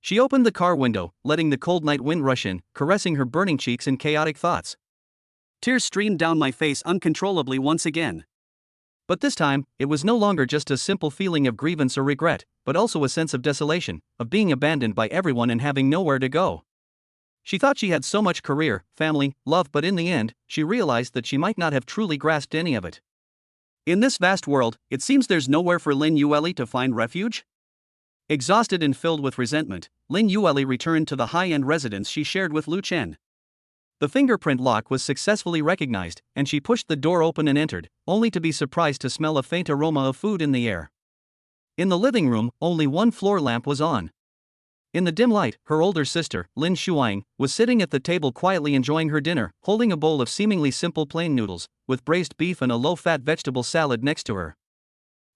[SPEAKER 2] She opened the car window, letting the cold night wind rush in, caressing her burning cheeks and chaotic thoughts.
[SPEAKER 1] Tears streamed down my face uncontrollably once again.
[SPEAKER 2] But this time, it was no longer just a simple feeling of grievance or regret, but also a sense of desolation, of being abandoned by everyone and having nowhere to go. She thought she had so much career, family, love, but in the end, she realized that she might not have truly grasped any of it.
[SPEAKER 1] In this vast world, it seems there's nowhere for Lin Yueli to find refuge?
[SPEAKER 2] Exhausted and filled with resentment, Lin Yueli returned to the high-end residence she shared with Lu Chen. The fingerprint lock was successfully recognized, and she pushed the door open and entered, only to be surprised to smell a faint aroma of food in the air. In the living room, only one floor lamp was on. In the dim light, her older sister, Lin Shuang, was sitting at the table quietly enjoying her dinner, holding a bowl of seemingly simple plain noodles, with braised beef and a low-fat vegetable salad next to her.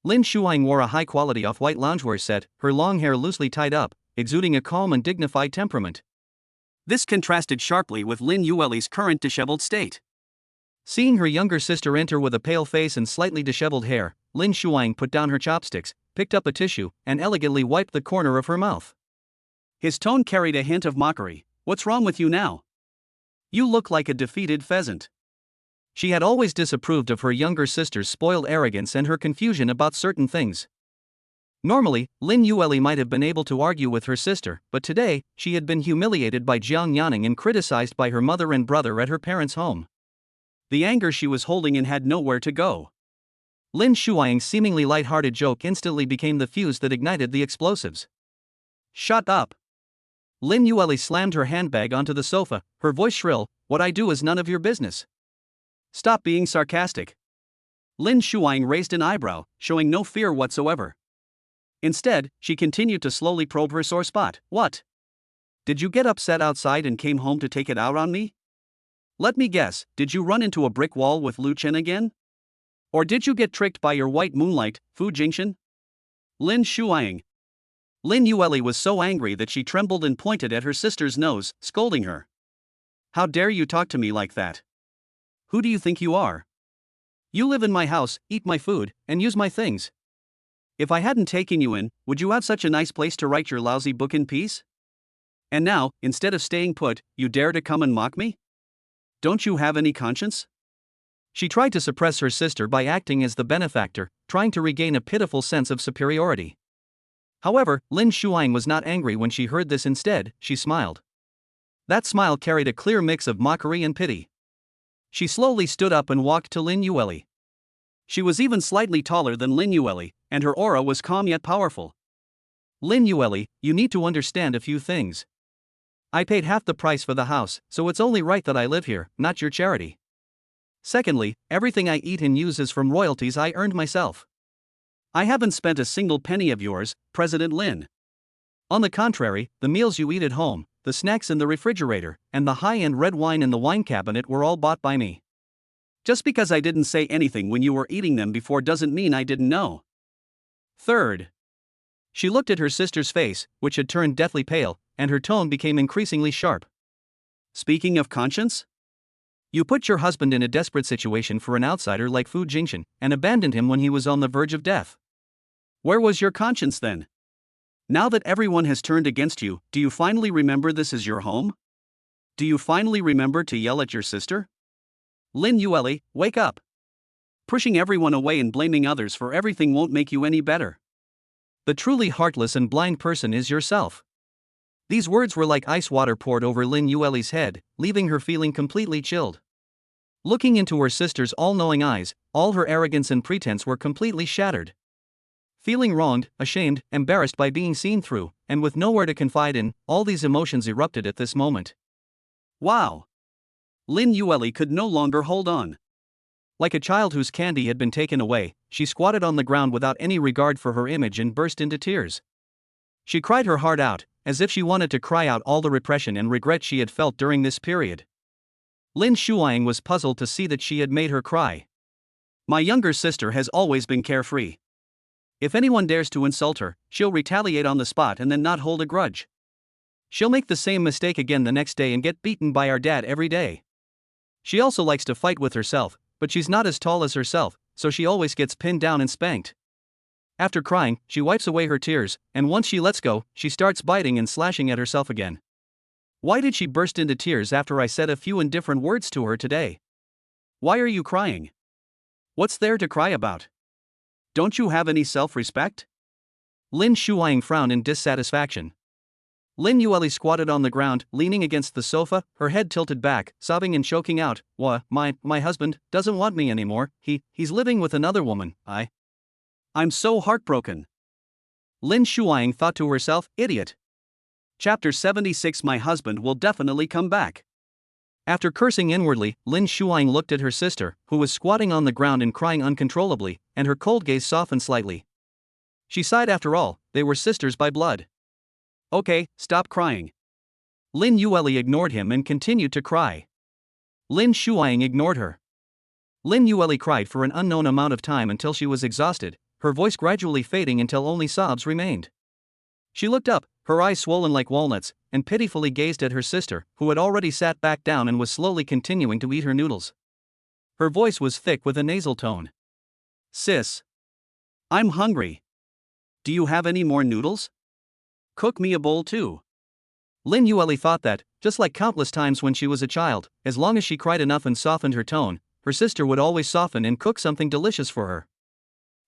[SPEAKER 2] Lin Shuang wore a high-quality off-white loungewear set, her long hair loosely tied up, exuding a calm and dignified temperament.
[SPEAKER 1] This contrasted sharply with Lin Yueli's current disheveled state.
[SPEAKER 2] Seeing her younger sister enter with a pale face and slightly disheveled hair, Lin Shuang put down her chopsticks, picked up a tissue, and elegantly wiped the corner of her mouth.
[SPEAKER 1] His tone carried a hint of mockery. "What's wrong with you now? You look like a defeated pheasant."
[SPEAKER 2] She had always disapproved of her younger sister's spoiled arrogance and her confusion about certain things. Normally, Lin Yueli might have been able to argue with her sister, but today, she had been humiliated by Jiang Yanning and criticized by her mother and brother at her parents' home.
[SPEAKER 1] The anger she was holding in had nowhere to go.
[SPEAKER 2] Lin Shuang's seemingly light-hearted joke instantly became the fuse that ignited the explosives.
[SPEAKER 1] "Shut up."
[SPEAKER 2] Lin Yueli slammed her handbag onto the sofa, her voice shrill. "What I do is none of your business."
[SPEAKER 1] "Stop being sarcastic." Lin Shuang raised an eyebrow, showing no fear whatsoever. Instead, she continued to slowly probe her sore spot. "What? Did you get upset outside and came home to take it out on me? Let me guess, did you run into a brick wall with Lu Chen again? Or did you get tricked by your white moonlight, Fu Jingxian?" Lin Shuang. Lin Yueli was so angry that she trembled and pointed at her sister's nose, scolding her. "How dare you talk to me like that? Who do you think you are? You live in my house, eat my food, and use my things. If I hadn't taken you in, would you have such a nice place to write your lousy book in peace? And now, instead of staying put, you dare to come and mock me? Don't you have any conscience?"
[SPEAKER 2] She tried to suppress her sister by acting as the benefactor, trying to regain a pitiful sense of superiority. However, Lin Shuang was not angry when she heard this. Instead, she smiled. That smile carried a clear mix of mockery and pity. She slowly stood up and walked to Lin Yueli.
[SPEAKER 1] She was even slightly taller than Lin Yueli, and her aura was calm yet powerful.
[SPEAKER 2] "Lin Yueli, you need to understand a few things. I paid half the price for the house, so it's only right that I live here, not your charity. Secondly, everything I eat and use is from royalties I earned myself.
[SPEAKER 1] I haven't spent a single penny of yours, President Lin.
[SPEAKER 2] On the contrary, the meals you eat at home, the snacks in the refrigerator, and the high-end red wine in the wine cabinet were all bought by me.
[SPEAKER 1] Just because I didn't say anything when you were eating them before doesn't mean I didn't know. Third."
[SPEAKER 2] She looked at her sister's face, which had turned deathly pale, and her tone became increasingly sharp.
[SPEAKER 1] "Speaking of conscience?
[SPEAKER 2] You put your husband in a desperate situation for an outsider like Fu Jingxian, and abandoned him when he was on the verge of death.
[SPEAKER 1] Where was your conscience then? Now that everyone has turned against you, do you finally remember this is your home? Do you finally remember to yell at your sister? Lin Yueli, wake up. Pushing everyone away and blaming others for everything won't make you any better.
[SPEAKER 2] The truly heartless and blind person is yourself." These words were like ice water poured over Lin Yueli's head, leaving her feeling completely chilled. Looking into her sister's all-knowing eyes, all her arrogance and pretense were completely shattered. Feeling wronged, ashamed, embarrassed by being seen through, and with nowhere to confide in, all these emotions erupted at this moment.
[SPEAKER 1] Wow! Lin Yueli could no longer hold on.
[SPEAKER 2] Like a child whose candy had been taken away, she squatted on the ground without any regard for her image and burst into tears. She cried her heart out, as if she wanted to cry out all the repression and regret she had felt during this period. Lin Shuang was puzzled to see that she had made her cry.
[SPEAKER 1] "My younger sister has always been carefree. If anyone dares to insult her, she'll retaliate on the spot and then not hold a grudge. She'll make the same mistake again the next day and get beaten by our dad every day. She also likes to fight with herself, but she's not as tall as herself, so she always gets pinned down and spanked. After crying, she wipes away her tears, and once she lets go, she starts biting and slashing at herself again. Why did she burst into tears after I said a few indifferent words to her today? Why are you crying? What's there to cry about? Don't you have any self-respect?"
[SPEAKER 2] Lin Shuang frowned in dissatisfaction. Lin Yueli squatted on the ground, leaning against the sofa, her head tilted back, sobbing and choking out, My husband doesn't want me anymore, he's living with another woman, I'm
[SPEAKER 1] so heartbroken."
[SPEAKER 2] Lin Shuang thought to herself, idiot.
[SPEAKER 1] Chapter 76 My husband will definitely come back.
[SPEAKER 2] After cursing inwardly, Lin Shuang looked at her sister, who was squatting on the ground and crying uncontrollably, and her cold gaze softened slightly. She sighed. After all, they were sisters by blood.
[SPEAKER 1] Okay, stop crying.
[SPEAKER 2] Lin Yueli ignored him and continued to cry. Lin Shuang ignored her. Lin Yueli cried for an unknown amount of time until she was exhausted, her voice gradually fading until only sobs remained. She looked up, her eyes swollen like walnuts, and pitifully gazed at her sister, who had already sat back down and was slowly continuing to eat her noodles. Her voice was thick with a nasal tone.
[SPEAKER 1] Sis. I'm hungry. Do you have any more noodles? Cook me a bowl too.
[SPEAKER 2] Lin Yueli thought that, just like countless times when she was a child, as long as she cried enough and softened her tone, her sister would always soften and cook something delicious for her.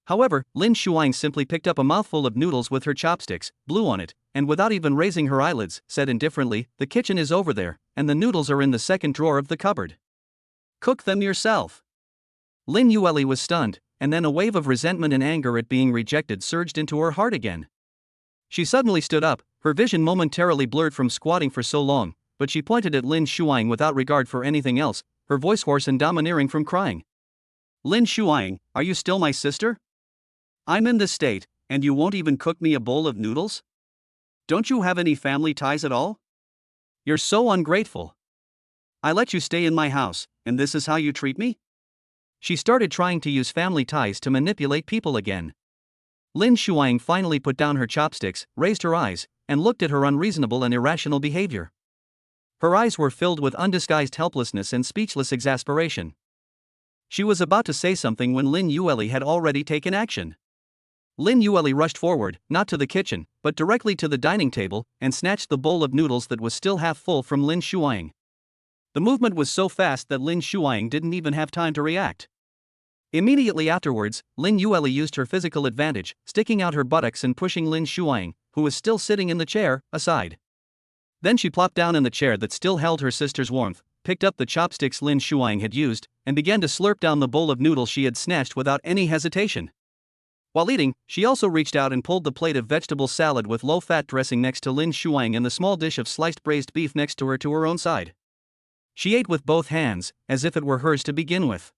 [SPEAKER 2] However, Lin Shuang simply picked up a mouthful of noodles with her chopsticks, blew on it, and without even raising her eyelids, said indifferently, "The kitchen is over there, and the noodles are in the second drawer of the cupboard.
[SPEAKER 1] Cook them yourself."
[SPEAKER 2] Lin Yueli was stunned, and then a wave of resentment and anger at being rejected surged into her heart again. She suddenly stood up, her vision momentarily blurred from squatting for so long, but she pointed at Lin Shuang without regard for anything else, her voice hoarse and domineering from crying.
[SPEAKER 1] Lin Shuang, are you still my sister? I'm in this state, and you won't even cook me a bowl of noodles? Don't you have any family ties at all?
[SPEAKER 2] You're so ungrateful.
[SPEAKER 1] I let you stay in my house, and this is how you treat me?
[SPEAKER 2] She started trying to use family ties to manipulate people again. Lin Shuang finally put down her chopsticks, raised her eyes, and looked at her unreasonable and irrational behavior. Her eyes were filled with undisguised helplessness and speechless exasperation. She was about to say something when Lin Yueli had already taken action. Lin Yueli rushed forward, not to the kitchen, but directly to the dining table, and snatched the bowl of noodles that was still half full from Lin Shuang. The movement was so fast that Lin Shuang didn't even have time to react. Immediately afterwards, Lin Yueli used her physical advantage, sticking out her buttocks and pushing Lin Shuang, who was still sitting in the chair, aside. Then she plopped down in the chair that still held her sister's warmth, picked up the chopsticks Lin Shuang had used, and began to slurp down the bowl of noodles she had snatched without any hesitation. While eating, she also reached out and pulled the plate of vegetable salad with low-fat dressing next to Lin Shuang and the small dish of sliced braised beef next to her own side. She ate with both hands, as if it were hers to begin with.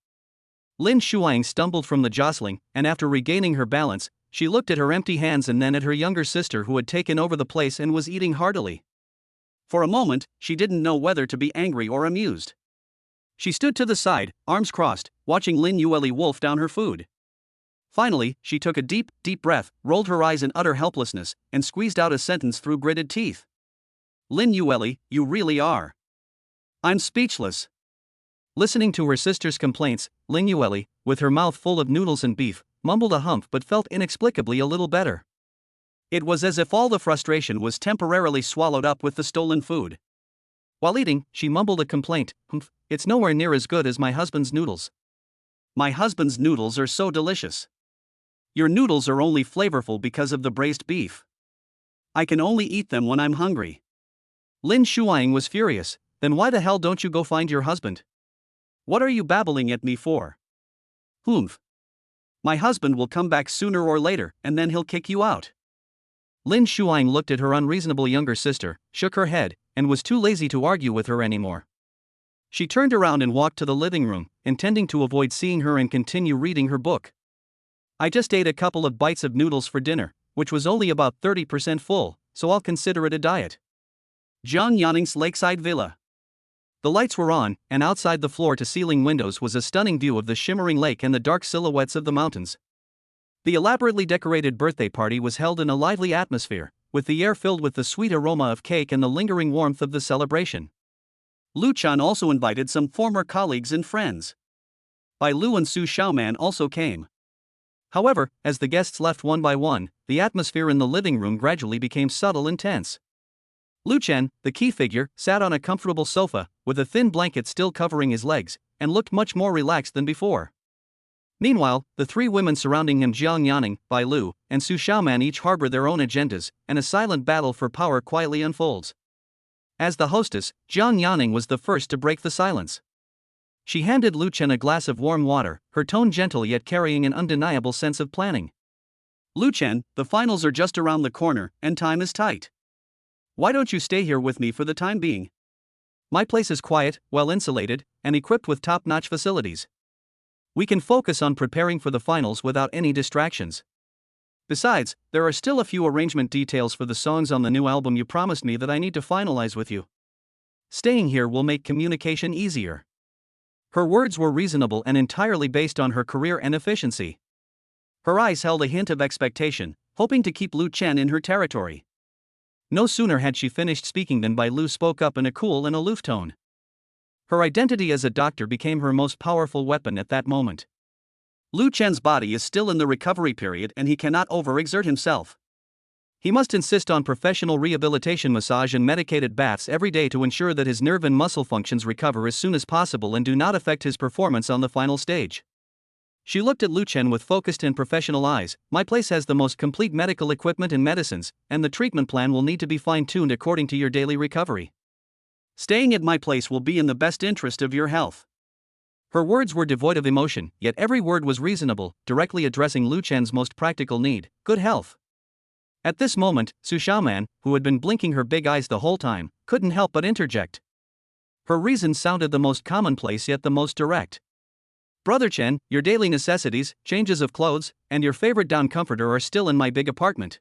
[SPEAKER 2] Lin Shuang stumbled from the jostling, and after regaining her balance, she looked at her empty hands and then at her younger sister who had taken over the place and was eating heartily.
[SPEAKER 1] For a moment, she didn't know whether to be angry or amused. She stood to the side, arms crossed, watching Lin Yueli wolf down her food. Finally, she took a deep, deep breath, rolled her eyes in utter helplessness, and squeezed out a sentence through gritted teeth. Lin Yueli, you really are. I'm speechless.
[SPEAKER 2] Listening to her sister's complaints, Lin Yueli, with her mouth full of noodles and beef, mumbled a humph but felt inexplicably a little better.
[SPEAKER 1] It was as if all the frustration was temporarily swallowed up with the stolen food.
[SPEAKER 2] While eating, she mumbled a complaint, "Humph, it's nowhere near as good as my husband's noodles.
[SPEAKER 1] My husband's noodles are so delicious. Your noodles are only flavorful because of the braised beef. I can only eat them when I'm hungry."
[SPEAKER 2] Lin Shuang was furious. Then why the hell don't you go find your husband?
[SPEAKER 1] What are you babbling at me for? Humph. My husband will come back sooner or later, and then he'll kick you out.
[SPEAKER 2] Lin Shuang looked at her unreasonable younger sister, shook her head, and was too lazy to argue with her anymore. She turned around and walked to the living room, intending to avoid seeing her and continue reading her book. "I just ate a couple of bites of noodles for dinner, which was only about 30% full, so I'll consider it a diet."
[SPEAKER 1] Zhang Yanning's lakeside villa.
[SPEAKER 2] The lights were on, and outside the floor-to-ceiling windows was a stunning view of the shimmering lake and the dark silhouettes of the mountains. The elaborately decorated birthday party was held in a lively atmosphere, with the air filled with the sweet aroma of cake and the lingering warmth of the celebration.
[SPEAKER 1] Lu Chan also invited some former colleagues and friends. Bai Lu and Su Xiaoman also came.
[SPEAKER 2] However, as the guests left one by one, the atmosphere in the living room gradually became subtle and tense. Lu Chen, the key figure, sat on a comfortable sofa, with a thin blanket still covering his legs, and looked much more relaxed than before. Meanwhile, the three women surrounding him, Zhang Yanning, Bai Lu, and Su Xiaoman, each harbor their own agendas, and a silent battle for power quietly unfolds. As the hostess, Zhang Yanning was the first to break the silence. She handed Lu Chen a glass of warm water, her tone gentle yet carrying an undeniable sense of planning.
[SPEAKER 1] Lu Chen, the finals are just around the corner, and time is tight. Why don't you stay here with me for the time being?
[SPEAKER 2] My place is quiet, well insulated, and equipped with top-notch facilities. We can focus on preparing for the finals without any distractions. Besides, there are still a few arrangement details for the songs on the new album you promised me that I need to finalize with you. Staying here will make communication easier. Her words were reasonable and entirely based on her career and efficiency. Her eyes held a hint of expectation, hoping to keep Lu Chen in her territory. No sooner had she finished speaking than Bai Lu spoke up in a cool and aloof tone. Her identity as a doctor became her most powerful weapon at that moment.
[SPEAKER 1] Lu Chen's body is still in the recovery period and he cannot overexert himself.
[SPEAKER 2] He must insist on professional rehabilitation massage and medicated baths every day to ensure that his nerve and muscle functions recover as soon as possible and do not affect his performance on the final stage. She looked at Lu Chen with focused and professional eyes. My place has the most complete medical equipment and medicines, and the treatment plan will need to be fine-tuned according to your daily recovery.
[SPEAKER 1] Staying at my place will be in the best interest of your health.
[SPEAKER 2] Her words were devoid of emotion, yet every word was reasonable, directly addressing Lu Chen's most practical need, good health. At this moment, Su Xiaoman, who had been blinking her big eyes the whole time, couldn't help but interject. Her reason sounded the most commonplace yet the most direct. Brother Chen, your daily necessities, changes of clothes, and your favorite down comforter are still in my big apartment.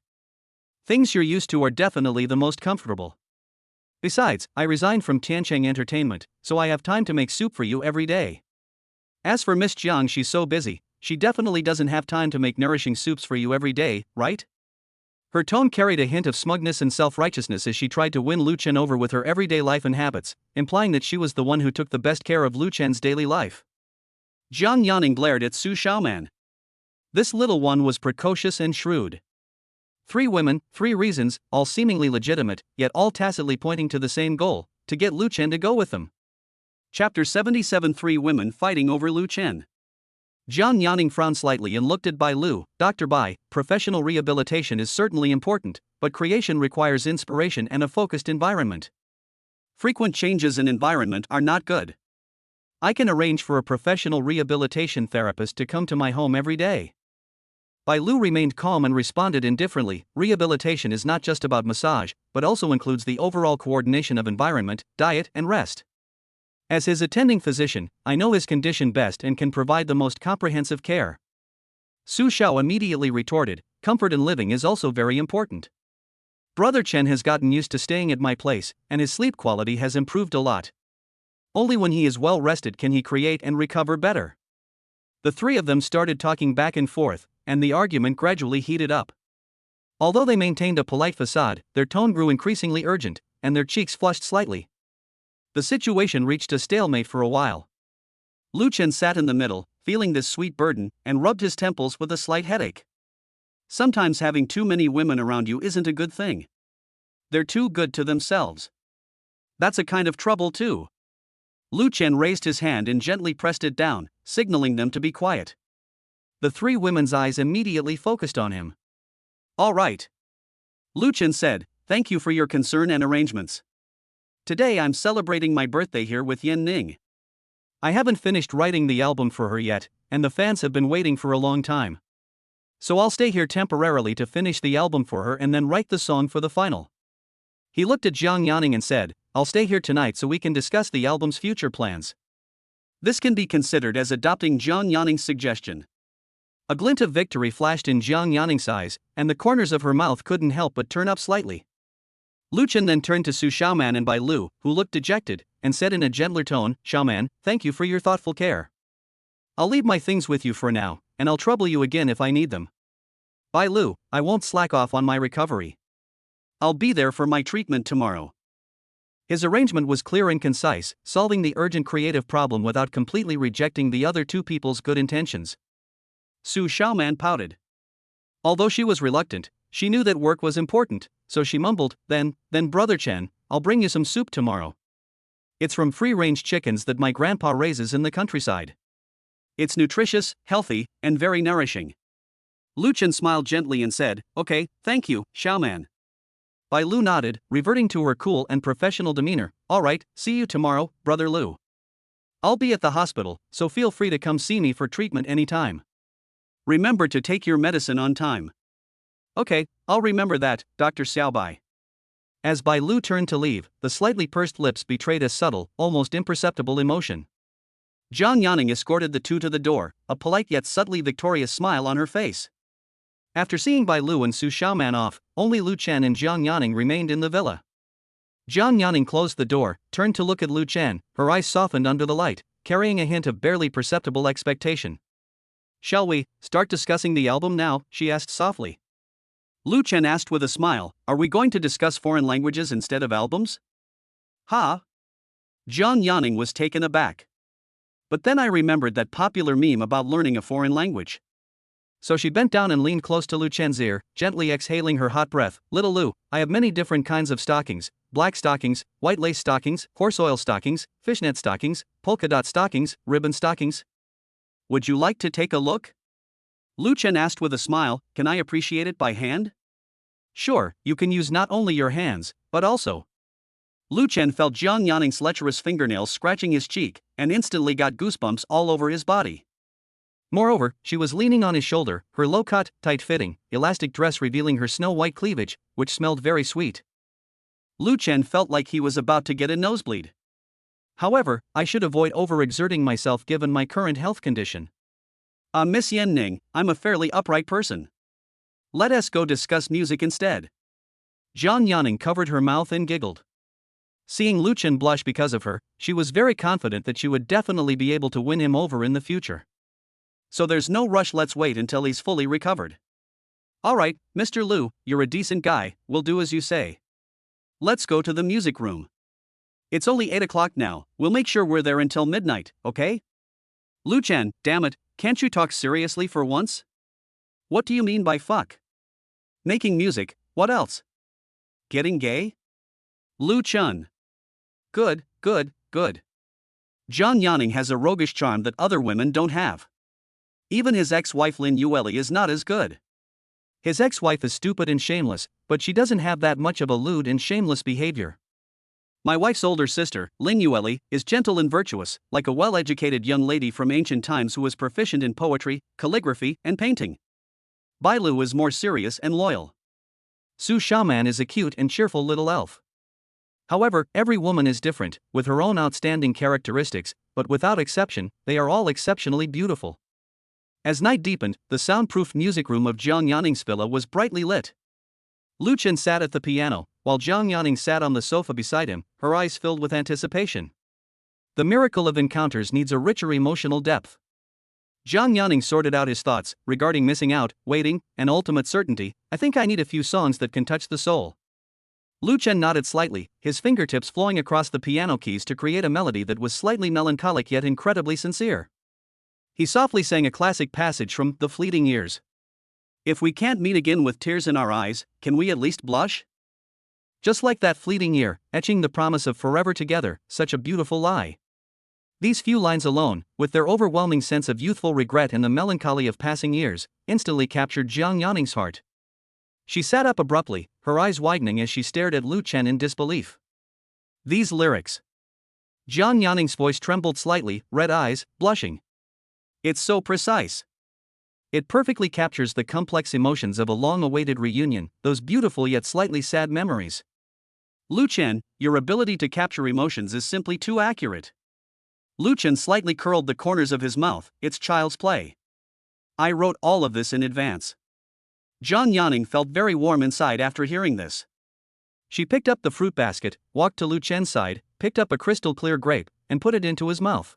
[SPEAKER 2] Things you're used to are definitely the most comfortable. Besides, I resigned from Tiancheng Entertainment, so I have time to make soup for you every day. As for Miss Jiang, she's so busy, she definitely doesn't have time to make nourishing soups for you every day, right? Her tone carried a hint of smugness and self-righteousness as she tried to win Lu Chen over with her everyday life and habits, implying that she was the one who took the best care of Lu Chen's daily life.
[SPEAKER 1] Jiang Yaning glared at Su Xiaoman.
[SPEAKER 2] This little one was precocious and shrewd. 3 women, 3 reasons, all seemingly legitimate, yet all tacitly pointing to the same goal, to get Lu Chen to go with them.
[SPEAKER 1] Chapter 77. 3 women fighting over Lu Chen.
[SPEAKER 2] Jiang Yaning frowned slightly and looked at Bai Lu. Dr. Bai, professional rehabilitation is certainly important, but creation requires inspiration and a focused environment.
[SPEAKER 1] Frequent changes in environment are not good.
[SPEAKER 2] I can arrange for a professional rehabilitation therapist to come to my home every day. Bai Lu remained calm and responded indifferently. Rehabilitation is not just about massage, but also includes the overall coordination of environment, diet, and rest. As his attending physician, I know his condition best and can provide the most comprehensive care. Su Xiao immediately retorted, comfort in living is also very important. Brother Chen has gotten used to staying at my place, and his sleep quality has improved a lot. Only when he is well rested can he create and recover better. The 3 of them started talking back and forth, and the argument gradually heated up. Although they maintained a polite facade, their tone grew increasingly urgent, and their cheeks flushed slightly. The situation reached a stalemate for a while.
[SPEAKER 1] Lu Chen sat in the middle, feeling this sweet burden, and rubbed his temples with a slight headache. Sometimes having too many women around you isn't a good thing. They're too good to themselves. That's a kind of trouble too. Lu Chen raised his hand and gently pressed it down, signaling them to be quiet.
[SPEAKER 2] The 3 women's eyes immediately focused on him.
[SPEAKER 1] All right. Lu Chen said, thank you for your concern and arrangements. Today I'm celebrating my birthday here with Yan Ning.
[SPEAKER 2] I haven't finished writing the album for her yet, and the fans have been waiting for a long time. So I'll stay here temporarily to finish the album for her and then write the song for the final. He looked at Jiang Yaning and said, I'll stay here tonight so we can discuss the album's future plans.
[SPEAKER 1] This can be considered as adopting Jiang Yaning's suggestion.
[SPEAKER 2] A glint of victory flashed in Jiang Yaning's eyes, and the corners of her mouth couldn't help but turn up slightly. Lu Chen then turned to Su Xiaoman and Bai Lu, who looked dejected, and said in a gentler tone, Xiaoman, thank you for your thoughtful care. I'll leave my things with you for now, and I'll trouble you again if I need them. Bai Lu, I won't slack off on my recovery.
[SPEAKER 1] I'll be there for my treatment tomorrow.
[SPEAKER 2] His arrangement was clear and concise, solving the urgent creative problem without completely rejecting the other 2 people's good intentions.
[SPEAKER 1] Su Xiaoman pouted.
[SPEAKER 2] Although she was reluctant, she knew that work was important, so she mumbled, then Brother Chen, I'll bring you some soup tomorrow. It's from free-range chickens that my grandpa raises in the countryside.
[SPEAKER 1] It's nutritious, healthy, and very nourishing. Lu Chen smiled gently and said, okay, thank you, Xiaoman.
[SPEAKER 2] Bai Lu nodded, reverting to her cool and professional demeanor. All right, see you tomorrow, Brother Lu. I'll be at the hospital, so feel free to come see me for treatment anytime.
[SPEAKER 1] Remember to take your medicine on time. Okay, I'll remember that, Dr. Xiaobai.
[SPEAKER 2] As Bai Lu turned to leave, the slightly pursed lips betrayed a subtle, almost imperceptible emotion.
[SPEAKER 1] Zhang Yanning escorted the two to the door, a polite yet subtly victorious smile on her face.
[SPEAKER 2] After seeing Bai Lu and Su Xiaoman off, only Lu Chen and Zhang Yanning remained in the villa. Zhang Yanning closed the door, turned to look at Lu Chen, her eyes softened under the light, carrying a hint of barely perceptible expectation.
[SPEAKER 1] Shall we start discussing the album now? She asked softly. Lu Chen asked with a smile, are we going to discuss foreign languages instead of albums? Ha! Zhang Yanning was taken aback. But then I remembered that popular meme about learning a foreign language.
[SPEAKER 2] So she bent down and leaned close to Lu Chen's ear, gently exhaling her hot breath. Little Lu, I have many different kinds of stockings: black stockings, white lace stockings, horse oil stockings, fishnet stockings, polka dot stockings, ribbon stockings.
[SPEAKER 1] Would you like to take a look? Lu Chen asked with a smile, can I appreciate it by hand?
[SPEAKER 2] Sure, you can use not only your hands, but also.
[SPEAKER 1] Lu Chen felt Zhang Yanning's lecherous fingernails scratching his cheek, and instantly got goosebumps all over his body.
[SPEAKER 2] Moreover, she was leaning on his shoulder, her low-cut, tight-fitting, elastic dress revealing her snow-white cleavage, which smelled very sweet.
[SPEAKER 1] Lu Chen felt like he was about to get a nosebleed.
[SPEAKER 2] However, I should avoid overexerting myself given my current health condition.
[SPEAKER 1] Miss Yan Ning, I'm a fairly upright person. Let us go discuss music instead.
[SPEAKER 2] Zhang Yanning covered her mouth and giggled. Seeing Lu Chen blush because of her, she was very confident that she would definitely be able to win him over in the future.
[SPEAKER 1] So there's no rush, let's wait until he's fully recovered. Alright, Mr. Lu, you're a decent guy, we'll do as you say. Let's go to the music room. It's only 8 o'clock now, we'll make sure we're there until midnight, okay? Lu Chen, damn it, can't you talk seriously for once? What do you mean by fuck? Making music, what else? Getting gay? Lu Chen. Good. Zhang Yanning has a roguish charm that other women don't have. Even his ex-wife Lin Yueli is not as good.
[SPEAKER 2] His ex-wife is stupid and shameless, but she doesn't have that much of a lewd and shameless behavior.
[SPEAKER 1] My wife's older sister, Lin Yueli, is gentle and virtuous, like a well-educated young lady from ancient times who was proficient in poetry, calligraphy, and painting. Bai Lu is more serious and loyal.
[SPEAKER 2] Su Xiaoman is a cute and cheerful little elf. However, every woman is different, with her own outstanding characteristics, but without exception, they are all exceptionally beautiful. As night deepened, the soundproof music room of Zhang Yanning's villa was brightly lit. Lu Chen sat at the piano, while Zhang Yanning sat on the sofa beside him, her eyes filled with anticipation. The miracle of encounters needs a richer emotional depth. Zhang Yanning sorted out his thoughts, regarding missing out, waiting, and ultimate certainty. I think I need a few songs that can touch the soul. Lu Chen nodded slightly, his fingertips flowing across the piano keys to create a melody that was slightly melancholic yet incredibly sincere. He softly sang a classic passage from The Fleeting Years. If we can't meet again with tears in our eyes, can we at least blush? Just like that fleeting year, etching the promise of forever together, such a beautiful lie. These few lines alone, with their overwhelming sense of youthful regret and the melancholy of passing years, instantly captured Zhang Yanning's heart. She sat up abruptly, her eyes widening as she stared at Lu Chen in disbelief. These lyrics. Zhang Yanning's voice trembled slightly, red eyes, blushing. It's so precise. It perfectly captures the complex emotions of a long-awaited reunion, those beautiful yet slightly sad memories. Lu Chen, your ability to capture emotions is simply too accurate. Lu Chen slightly curled the corners of his mouth, it's child's play. I wrote all of this in advance. Zhang Yanning felt very warm inside after hearing this. She picked up the fruit basket, walked to Lu Chen's side, picked up a crystal-clear grape, and put it into his mouth.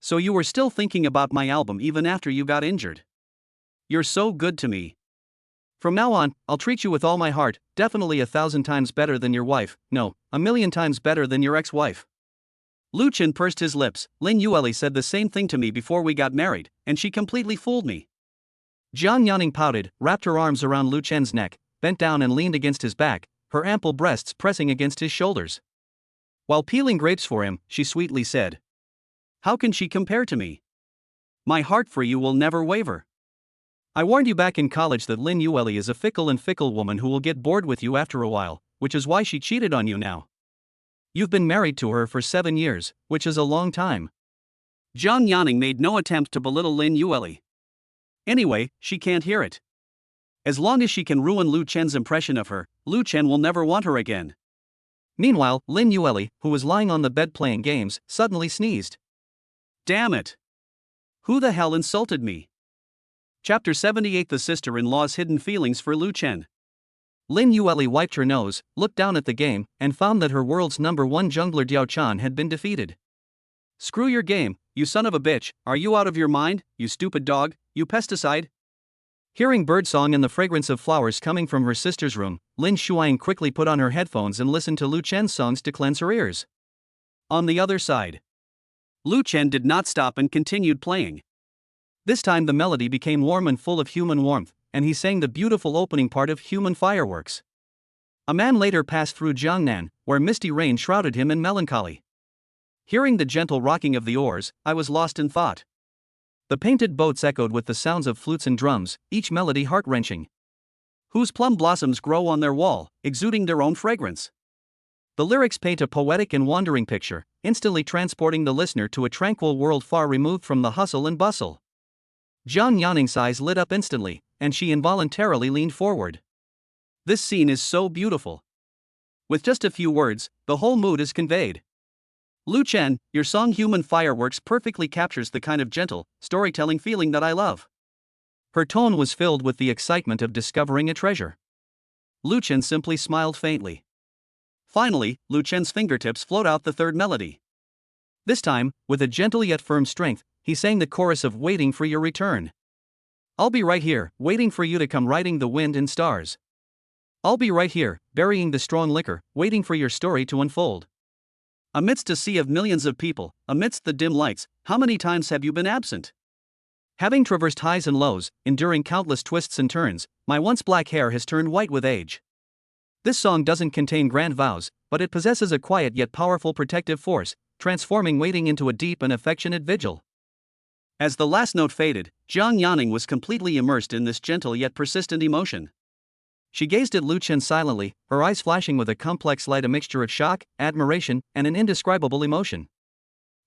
[SPEAKER 2] So you were still thinking about my album even after you got injured. You're so good to me. From now on, I'll treat you with all my heart, definitely 1,000 times better than your wife, no, 1,000,000 times better than your ex-wife. Lu Chen pursed his lips. Lin Yueli said the same thing to me before we got married, and she completely fooled me. Zhang Yanning pouted, wrapped her arms around Lu Chen's neck, bent down and leaned against his back, her ample breasts pressing against his shoulders. While peeling grapes for him, she sweetly said, "How can she compare to me? My heart for you will never waver. I warned you back in college that Lin Yueli is a fickle woman who will get bored with you after a while, which is why she cheated on you now. You've been married to her for 7 years, which is a long time." Zhang Yanning made no attempt to belittle Lin Yueli. Anyway, she can't hear it.
[SPEAKER 1] As long as she can ruin Lu Chen's impression of her, Lu Chen will never want her again.
[SPEAKER 2] Meanwhile, Lin Yueli, who was lying on the bed playing games, suddenly sneezed.
[SPEAKER 1] Damn it! Who the hell insulted me? Chapter 78: The Sister-in-Law's Hidden Feelings for Lu Chen.
[SPEAKER 2] Lin Yueli wiped her nose, looked down at the game, and found that her world's #1 jungler Diao Chan had been defeated.
[SPEAKER 1] Screw your game, you son of a bitch, are you out of your mind, you stupid dog, you pesticide?
[SPEAKER 2] Hearing birdsong and the fragrance of flowers coming from her sister's room, Lin Shuang quickly put on her headphones and listened to Lu Chen's songs to cleanse her ears.
[SPEAKER 1] On the other side, Lu Chen did not stop and continued playing.
[SPEAKER 2] This time the melody became warm and full of human warmth, and he sang the beautiful opening part of Human Fireworks. A man later passed through Jiangnan, where misty rain shrouded him in melancholy. Hearing the gentle rocking of the oars, I was lost in thought. The painted boats echoed with the sounds of flutes and drums, each melody heart-wrenching.
[SPEAKER 1] Whose plum blossoms grow on their wall, exuding their own fragrance.
[SPEAKER 2] The lyrics paint a poetic and wandering picture, instantly transporting the listener to a tranquil world far removed from the hustle and bustle. Jiang Yanning's eyes lit up instantly, and she involuntarily leaned forward.
[SPEAKER 1] This scene is so beautiful. With just a few words, the whole mood is conveyed. Lu Chen, your song Human Fireworks perfectly captures the kind of gentle, storytelling feeling that I love.
[SPEAKER 2] Her tone was filled with the excitement of discovering a treasure.
[SPEAKER 1] Lu Chen simply smiled faintly. Finally, Lu Chen's fingertips flowed out the third melody.
[SPEAKER 2] This time, with a gentle yet firm strength, he sang the chorus of Waiting for Your Return. I'll be right here, waiting for you to come riding the wind and stars. I'll be right here, burying the strong liquor, waiting for your story to unfold.
[SPEAKER 1] Amidst a sea of millions of people, amidst the dim lights, how many times have you been absent?
[SPEAKER 2] Having traversed highs and lows, enduring countless twists and turns, my once black hair has turned white with age. This song doesn't contain grand vows, but it possesses a quiet yet powerful protective force, transforming waiting into a deep and affectionate vigil.
[SPEAKER 1] As the last note faded, Jiang Yanning was completely immersed in this gentle yet persistent emotion.
[SPEAKER 2] She gazed at Lu Chen silently, her eyes flashing with a complex light, a mixture of shock, admiration, and an indescribable emotion.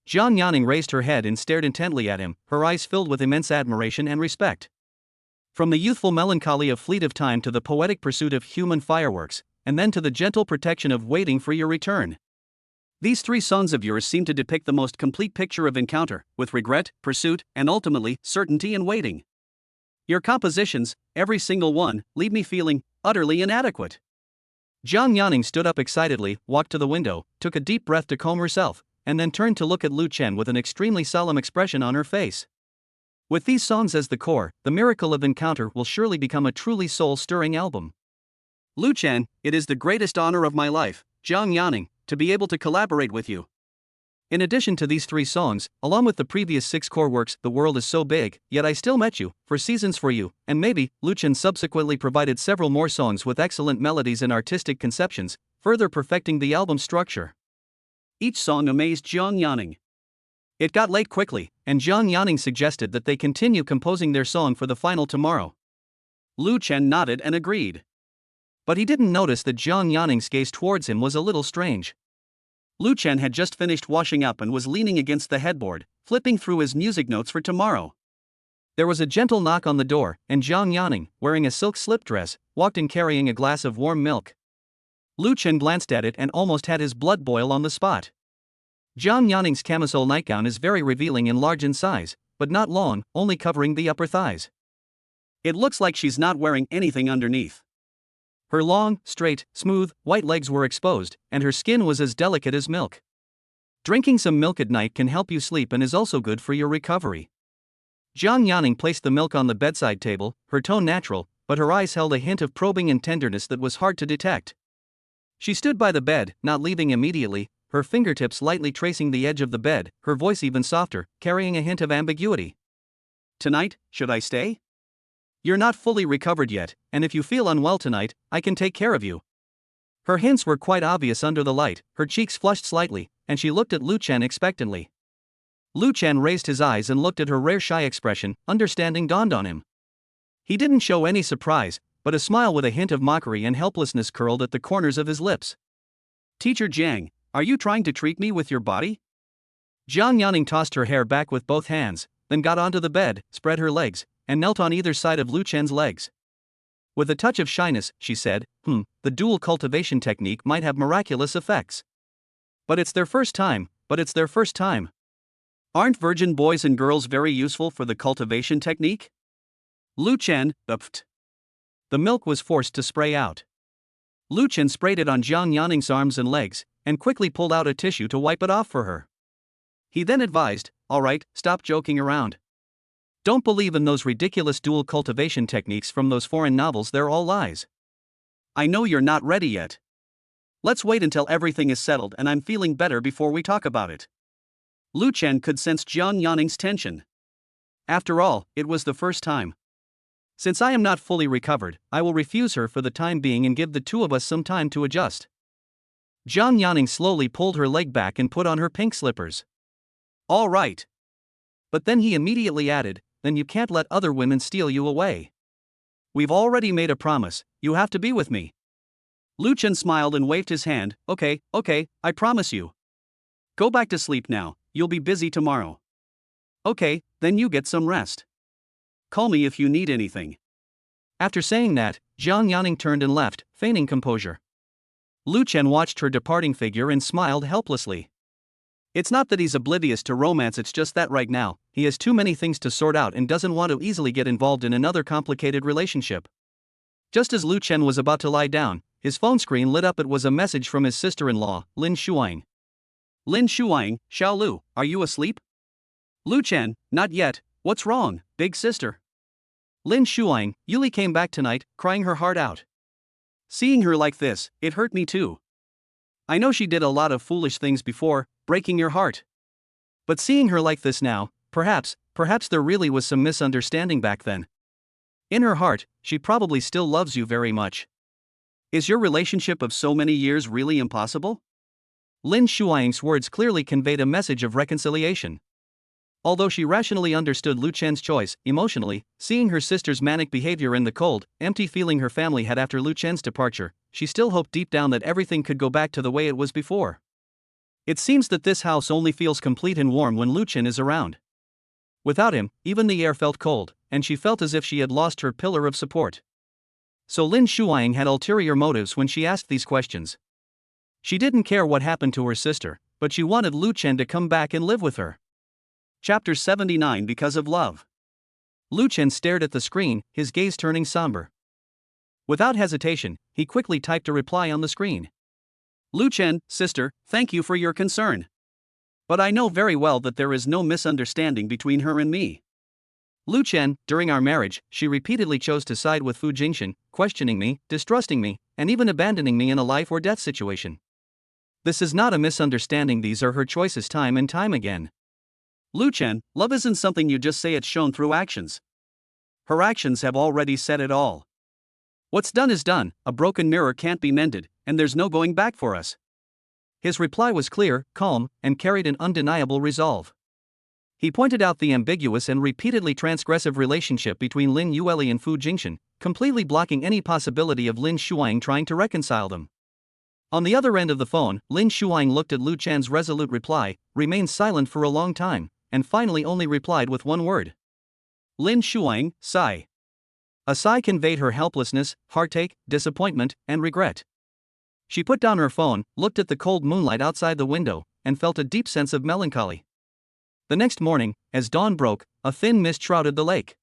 [SPEAKER 2] Jiang Yanning raised her head and stared intently at him, her eyes filled with immense admiration and respect. From the youthful melancholy of Fleet of Time to the poetic pursuit of Human Fireworks, and then to the gentle protection of Waiting for Your Return. These three songs of yours seem to depict the most complete picture of encounter, with regret, pursuit, and ultimately, certainty and waiting. Your compositions, every single one, leave me feeling utterly inadequate. Jiang Yanning stood up excitedly, walked to the window, took a deep breath to calm herself, and then turned to look at Lu Chen with an extremely solemn expression on her face. With these songs as the core, the miracle of encounter will surely become a truly soul-stirring album.
[SPEAKER 1] Lu Chen, it is the greatest honor of my life, Jiang Yanning, to be able to collaborate with you.
[SPEAKER 2] In addition to these three songs, along with the previous 6 core works, The World is So Big, Yet I Still Met You, For Seasons for You, and Maybe, Lu Chen subsequently provided several more songs with excellent melodies and artistic conceptions, further perfecting the album's structure.
[SPEAKER 1] Each song amazed Jiang Yanning.
[SPEAKER 2] It got late quickly, and Jiang Yanning suggested that they continue composing their song for the final tomorrow.
[SPEAKER 1] Lu Chen nodded and agreed.
[SPEAKER 2] But he didn't notice that Jiang Yanning's gaze towards him was a little strange.
[SPEAKER 1] Lu Chen had just finished washing up and was leaning against the headboard, flipping through his music notes for tomorrow.
[SPEAKER 2] There was a gentle knock on the door, and Jiang Yanning, wearing a silk slip dress, walked in carrying a glass of warm milk. Lu Chen glanced at it and almost had his blood boil on the spot. Jiang Yanning's camisole nightgown is very revealing and large in size, but not long, only covering the upper thighs.
[SPEAKER 1] It looks like she's not wearing anything underneath.
[SPEAKER 2] Her long, straight, smooth, white legs were exposed, and her skin was as delicate as milk. Drinking some milk at night can help you sleep and is also good for your recovery. Jiang Yanning placed the milk on the bedside table, her tone natural, but her eyes held a hint of probing and tenderness that was hard to detect. She stood by the bed, not leaving immediately, her fingertips lightly tracing the edge of the bed, her voice even softer, carrying a hint of ambiguity.
[SPEAKER 1] Tonight, should I stay?
[SPEAKER 2] You're not fully recovered yet, and if you feel unwell tonight, I can take care of you. Her hints were quite obvious under the light, her cheeks flushed slightly, and she looked at Lu Chen expectantly. Lu Chen raised his eyes and looked at her rare shy expression, understanding dawned on him. He didn't show any surprise, but a smile with a hint of mockery and helplessness curled at the corners of his lips.
[SPEAKER 1] Teacher Jiang, are you trying to treat me with your body?
[SPEAKER 2] Jiang Yanning tossed her hair back with both hands, then got onto the bed, spread her legs, and knelt on either side of Lu Chen's legs. With a touch of shyness, she said, the dual cultivation technique might have miraculous effects. But it's their first time.
[SPEAKER 1] Aren't virgin boys and girls very useful for the cultivation technique? Lu Chen,
[SPEAKER 2] The milk was forced to spray out. Lu Chen sprayed it on Jiang Yanning's arms and legs, and quickly pulled out a tissue to wipe it off for her. He then advised, all right, stop joking around. Don't believe in those ridiculous dual cultivation techniques from those foreign novels, they're all lies.
[SPEAKER 1] I know you're not ready yet. Let's wait until everything is settled and I'm feeling better before we talk about it. Lu Chen could sense Jiang Yanning's tension. After all, it was the first time. Since I am not fully recovered, I will refuse her for the time being and give the two of us some time to adjust. Jiang Yanning slowly pulled her leg back and put on her pink slippers. All right.
[SPEAKER 2] But then he immediately added, then you can't let other women steal you away. We've already made a promise, you have to be with me.
[SPEAKER 1] Lu Chen smiled and waved his hand, okay, I promise you. Go back to sleep now, you'll be busy tomorrow. Okay, then you get some rest. Call me if you need anything.
[SPEAKER 2] After saying that, Jiang Yanning turned and left, feigning composure. Lu Chen watched her departing figure and smiled helplessly. It's not that he's oblivious to romance, it's just that right now, he has too many things to sort out and doesn't want to easily get involved in another complicated relationship. Just as Lu Chen was about to lie down, his phone screen lit up. It was a message from his sister-in-law, Lin Shuang.
[SPEAKER 1] Lin Shuang, Xiao Lu, are you asleep? Lu Chen, not yet, what's wrong, big sister?
[SPEAKER 2] Lin Shuang, Yuli came back tonight, crying her heart out.
[SPEAKER 1] Seeing her like this, it hurt me too. I know she did a lot of foolish things before, breaking your heart.
[SPEAKER 2] But seeing her like this now, perhaps there really was some misunderstanding back then. In her heart, she probably still loves you very much.
[SPEAKER 1] Is your relationship of so many years really impossible?
[SPEAKER 2] Lin Shuang's words clearly conveyed a message of reconciliation. Although she rationally understood Lu Chen's choice, emotionally, seeing her sister's manic behavior and the cold, empty feeling her family had after Lu Chen's departure, she still hoped deep down that everything could go back to the way it was before. It seems that this house only feels complete and warm when Lu Chen is around. Without him, even the air felt cold, and she felt as if she had lost her pillar of support. So Lin Shuang had ulterior motives when she asked these questions. She didn't care what happened to her sister, but she wanted Lu Chen to come back and live with her.
[SPEAKER 1] Chapter 79 Because of Love.
[SPEAKER 2] Lu Chen stared at the screen, his gaze turning somber. Without hesitation, he quickly typed a reply on the screen.
[SPEAKER 1] Lu Chen, sister, thank you for your concern. But I know very well that there is no misunderstanding between her and me.
[SPEAKER 2] Lu Chen, during our marriage, she repeatedly chose to side with Fu Jingxin, questioning me, distrusting me, and even abandoning me in a life or death situation. This is not a misunderstanding, these are her choices time and time again.
[SPEAKER 1] Lu Chen, love isn't something you just say, it's shown through actions. Her actions have already said it all. What's done is done, a broken mirror can't be mended, and there's no going back for us.
[SPEAKER 2] His reply was clear, calm, and carried an undeniable resolve. He pointed out the ambiguous and repeatedly transgressive relationship between Lin Yueli and Fu Jingxin, completely blocking any possibility of Lin Shuang trying to reconcile them. On the other end of the phone, Lin Shuang looked at Lu Chen's resolute reply, remained silent for a long time, and finally only replied with one word.
[SPEAKER 1] Lin Shuang, sigh.
[SPEAKER 2] A sigh conveyed her helplessness, heartache, disappointment, and regret. She put down her phone, looked at the cold moonlight outside the window, and felt a deep sense of melancholy. The next morning, as dawn broke, a thin mist shrouded the lake.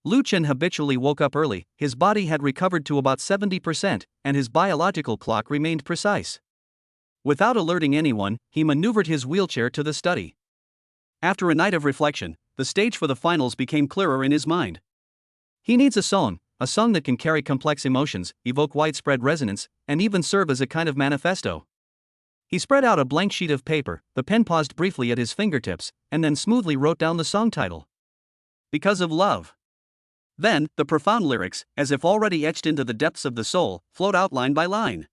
[SPEAKER 2] Lu Chen habitually woke up early, his body had recovered to about 70%, and his biological clock remained precise. Without alerting anyone, he maneuvered his wheelchair to the study.
[SPEAKER 1] After a night of reflection, the stage for the finals became clearer in his mind.
[SPEAKER 2] He needs a song that can carry complex emotions, evoke widespread resonance, and even serve as a kind of manifesto. He spread out a blank sheet of paper, the pen paused briefly at his fingertips, and then smoothly wrote down the song title.
[SPEAKER 1] Because of Love. Then, the profound lyrics, as if already etched into the depths of the soul, flowed out line by line.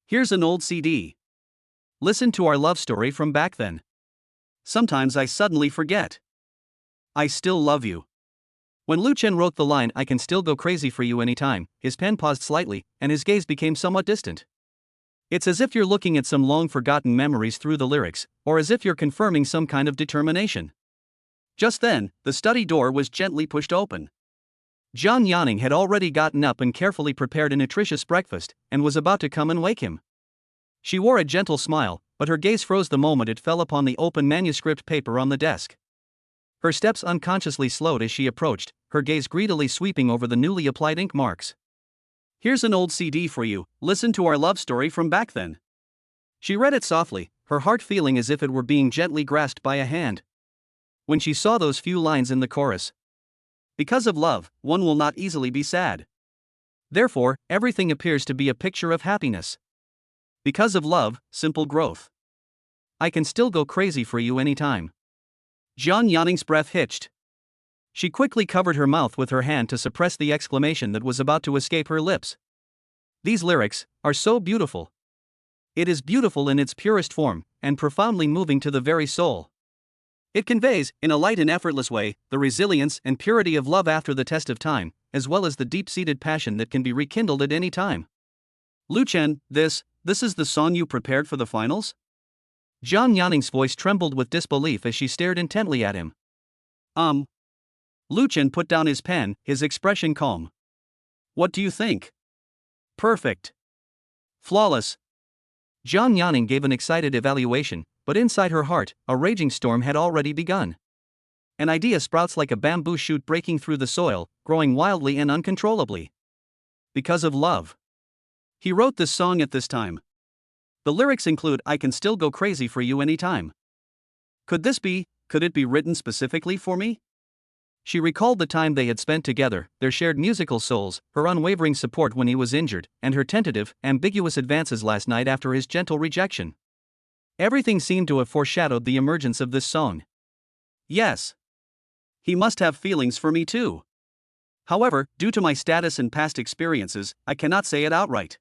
[SPEAKER 1] Here's an old CD.
[SPEAKER 2] Listen to our love story from back then.
[SPEAKER 1] Sometimes I suddenly forget. I still love you.
[SPEAKER 2] When Lu Chen wrote the line, I can still go crazy for you anytime, his pen paused slightly, and his gaze became somewhat distant. It's as if you're looking at some long-forgotten memories through the lyrics, or as if you're confirming some kind of determination.
[SPEAKER 1] Just then, the study door was gently pushed open.
[SPEAKER 2] Jiang Yaning had already gotten up and carefully prepared a nutritious breakfast, and was about to come and wake him. She wore a gentle smile, but her gaze froze the moment it fell upon the open manuscript paper on the desk. Her steps unconsciously slowed as she approached, her gaze greedily sweeping over the newly applied ink marks.
[SPEAKER 1] Here's an old CD for you, listen to our love story from back then.
[SPEAKER 2] She read it softly, her heart feeling as if it were being gently grasped by a hand. When she saw those few lines in the chorus,
[SPEAKER 1] because of love, one will not easily be sad.
[SPEAKER 2] Therefore, everything appears to be a picture of happiness.
[SPEAKER 1] Because of love, simple growth.
[SPEAKER 2] I can still go crazy for you anytime.
[SPEAKER 1] Jiang Yaning's breath hitched.
[SPEAKER 2] She quickly covered her mouth with her hand to suppress the exclamation that was about to escape her lips. These lyrics are so beautiful. It is beautiful in its purest form, and profoundly moving to the very soul.
[SPEAKER 1] It conveys, in a light and effortless way, the resilience and purity of love after the test of time, as well as the deep-seated passion that can be rekindled at any time.
[SPEAKER 2] Lu Chen, this is the song you prepared for the finals? Jiang Yaning's voice trembled with disbelief as she stared intently at him.
[SPEAKER 1] Lu Chen put down his pen, his expression calm. What do you think?
[SPEAKER 2] Perfect.
[SPEAKER 1] Flawless.
[SPEAKER 2] Jiang Yaning gave an excited evaluation, but inside her heart, a raging storm had already begun. An idea sprouts like a bamboo shoot breaking through the soil, growing wildly and uncontrollably.
[SPEAKER 1] Because of love. He wrote this song at this time. The lyrics include I can still go crazy for you anytime. Could it be written specifically for me?
[SPEAKER 2] She recalled the time they had spent together, their shared musical souls, her unwavering support when he was injured, and her tentative, ambiguous advances last night after his gentle rejection. Everything seemed to have foreshadowed the emergence of this song.
[SPEAKER 1] Yes. He must have feelings for me too. However, due to my status and past experiences, I cannot say it outright.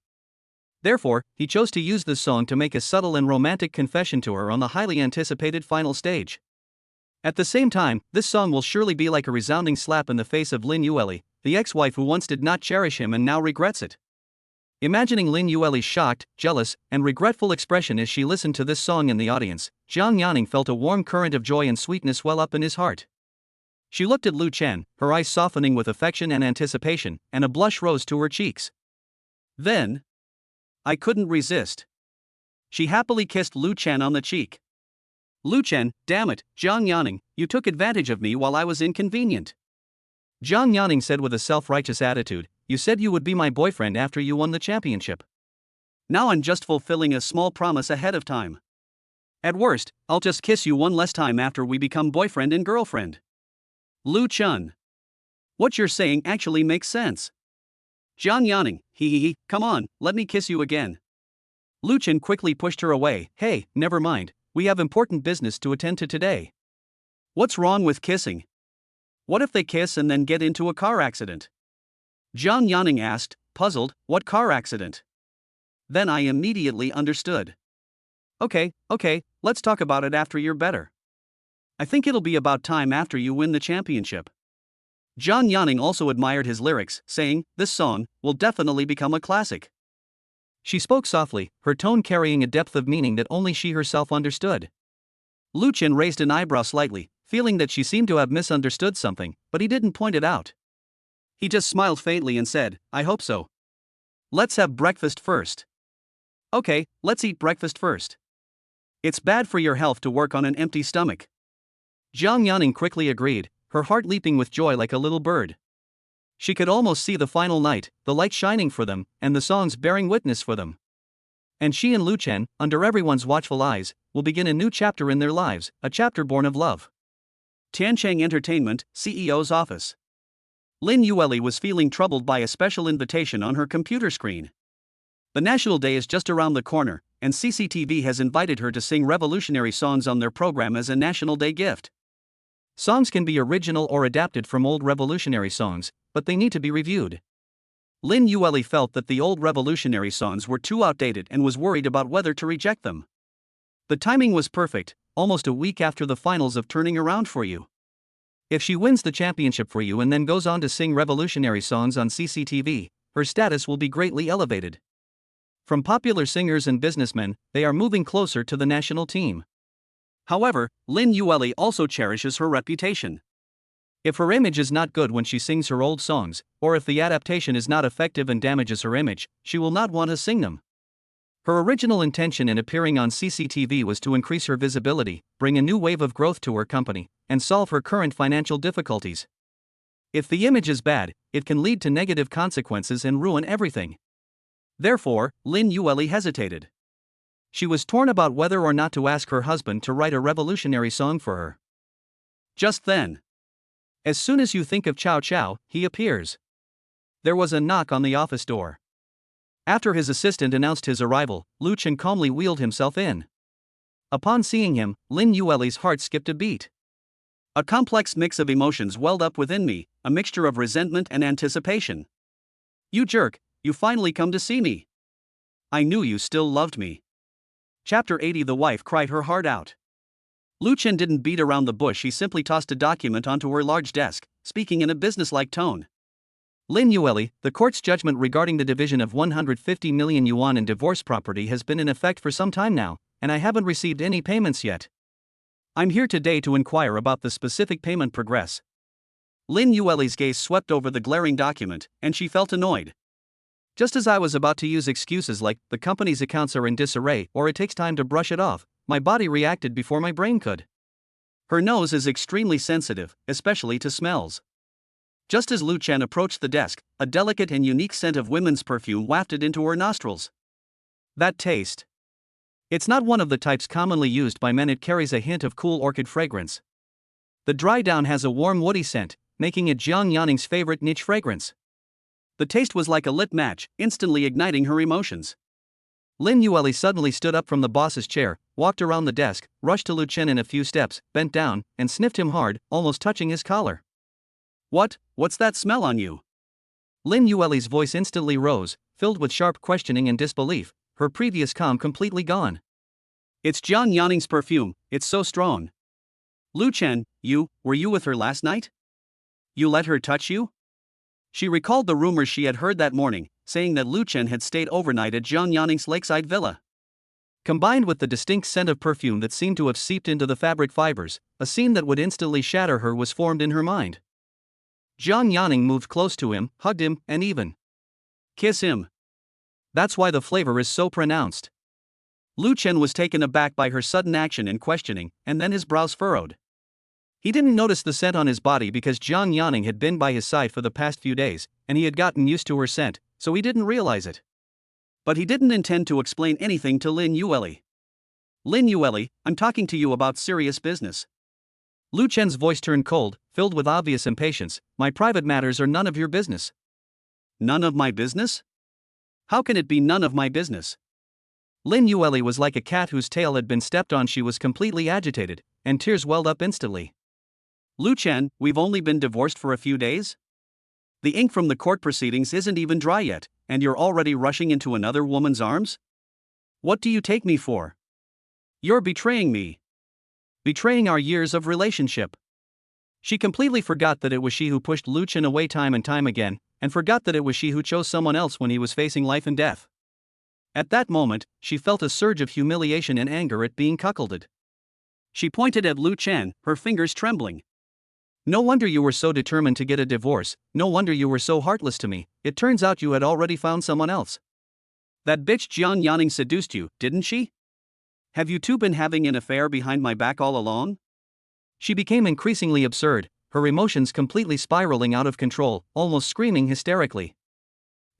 [SPEAKER 2] Therefore, he chose to use this song to make a subtle and romantic confession to her on the highly anticipated final stage. At the same time, this song will surely be like a resounding slap in the face of Lin Yueli, the ex-wife who once did not cherish him and now regrets it. Imagining Lin Yueli's shocked, jealous, and regretful expression as she listened to this song in the audience, Jiang Yaning felt a warm current of joy and sweetness well up in his heart. She looked at Lu Chen, her eyes softening with affection and anticipation, and a blush rose to her cheeks.
[SPEAKER 1] Then, I couldn't resist. She happily kissed Lu Chen on the cheek. Lu Chen, damn it, Jiang Yaning, you took advantage of me while I was inconvenient.
[SPEAKER 2] Jiang Yaning said with a self-righteous attitude, you said you would be my boyfriend after you won the championship.
[SPEAKER 1] Now I'm just fulfilling a small promise ahead of time. At worst, I'll just kiss you one less time after we become boyfriend and girlfriend. Lu Chen. What you're saying actually makes sense. Jiang Yaning, come on, let me kiss you again.
[SPEAKER 2] Lu Chen quickly pushed her away. Hey, never mind, we have important business to attend to today.
[SPEAKER 1] What's wrong with kissing? What if they kiss and then get into a car accident? Jiang Yaning asked, puzzled, what car accident? Then I immediately understood. Okay, let's talk about it after you're better. I think it'll be about time after you win the championship. Jiang Yaning also admired his lyrics, saying, this song will definitely become a classic.
[SPEAKER 2] She spoke softly, her tone carrying a depth of meaning that only she herself understood.
[SPEAKER 1] Lu Chen raised an eyebrow slightly, feeling that she seemed to have misunderstood something, but he didn't point it out. He just smiled faintly and said, I hope so. Let's have breakfast first. Okay, let's eat breakfast first. It's bad for your health to work on an empty stomach.
[SPEAKER 2] Jiang Yaning quickly agreed, her heart leaping with joy like a little bird. She could almost see the final night, the light shining for them, and the songs bearing witness for them. And she and Lu Chen, under everyone's watchful eyes, will begin a new chapter in their lives, a chapter born of love.
[SPEAKER 1] Tiancheng Entertainment, CEO's office. Lin Yueli was feeling troubled by a special invitation on her computer screen. The National Day is just around the corner, and CCTV has invited her to sing revolutionary songs on their program as a National Day gift.
[SPEAKER 2] Songs can be original or adapted from old revolutionary songs, but they need to be reviewed.
[SPEAKER 1] Lin Yueli felt that the old revolutionary songs were too outdated and was worried about whether to reject them. The timing was perfect, almost a week after the finals of Turning Around for You. If she wins the championship for you and then goes on to sing revolutionary songs on CCTV, her status will be greatly elevated. From popular singers and businessmen, they are moving closer to the national team. However, Lin Yueli also cherishes her reputation.
[SPEAKER 2] If her image is not good when she sings her old songs, or if the adaptation is not effective and damages her image, she will not want to sing them. Her original intention in appearing on CCTV was to increase her visibility, bring a new wave of growth to her company, and solve her current financial difficulties. If the image is bad, it can lead to negative consequences and ruin everything. Therefore, Lin Yueli hesitated. She was torn about whether or not to ask her husband to write a revolutionary song for her. Just then, as soon as you think of Chow Chow, he appears. There was a knock on the office door. After his assistant announced his arrival, Lu Chen calmly wheeled himself in. Upon seeing him, Lin Yueli's heart skipped a beat. A complex mix of emotions welled up within me, a mixture of resentment and anticipation. You jerk, you finally come to see me. I knew you still loved me. Chapter 80. The wife cried her heart out. Lu Chen didn't beat around the bush, he simply tossed a document onto her large desk, speaking in a businesslike tone. Lin Yueli, the court's judgment regarding the division of 150 million yuan in divorce property has been in effect for some time now, and I haven't received any payments yet. I'm here today to inquire about the specific payment progress. Lin Yueli's gaze swept over the glaring document, and she felt annoyed. Just as I was about to use excuses like, the company's accounts are in disarray or it takes time to brush it off, my body reacted before my brain could. Her nose is extremely sensitive, especially to smells. Just as Lu Chen approached the desk, a delicate and unique scent of women's perfume wafted into her nostrils. That taste. It's not one of the types commonly used by men, it carries a hint of cool orchid fragrance. The dry down has a warm woody scent, making it Jiang Yanning's favorite niche fragrance. The taste was like a lit match, instantly igniting her emotions. Lin Yueli suddenly stood up from the boss's chair, walked around the desk, rushed to Lu Chen in a few steps, bent down, and sniffed him hard, almost touching his collar. What's that smell on you? Lin Yueli's voice instantly rose, filled with sharp questioning and disbelief, her previous calm completely gone. It's Jiang Yanning's perfume, it's so strong. Lu Chen, were you with her last night? You let her touch you? She recalled the rumors she had heard that morning, saying that Lu Chen had stayed overnight at Jiang Yanning's lakeside villa. Combined with the distinct scent of perfume that seemed to have seeped into the fabric fibers, a scene that would instantly shatter her was formed in her mind. Jiang Yanning moved close to him, hugged him, and even kissed him. That's why the flavor is so pronounced. Lu Chen was taken aback by her sudden action and questioning, and then his brows furrowed. He didn't notice the scent on his body because Jiang Yanning had been by his side for the past few days, and he had gotten used to her scent, so he didn't realize it. But he didn't intend to explain anything to Lin Yueli. Lin Yueli, I'm talking to you about serious business. Lu Chen's voice turned cold, filled with obvious impatience. My private matters are none of your business. None of my business? How can it be none of my business? Lin Yueli was like a cat whose tail had been stepped on. She was completely agitated, and tears welled up instantly. Lu Chen, we've only been divorced for a few days? The ink from the court proceedings isn't even dry yet, and you're already rushing into another woman's arms? What do you take me for? You're betraying me. Betraying our years of relationship. She completely forgot that it was she who pushed Lu Chen away time and time again, and forgot that it was she who chose someone else when he was facing life and death. At that moment, she felt a surge of humiliation and anger at being cuckolded. She pointed at Lu Chen, her fingers trembling. No wonder you were so determined to get a divorce, no wonder you were so heartless to me, it turns out you had already found someone else. That bitch Jiang Yanning seduced you, didn't she? Have you two been having an affair behind my back all along? She became increasingly absurd, her emotions completely spiraling out of control, almost screaming hysterically.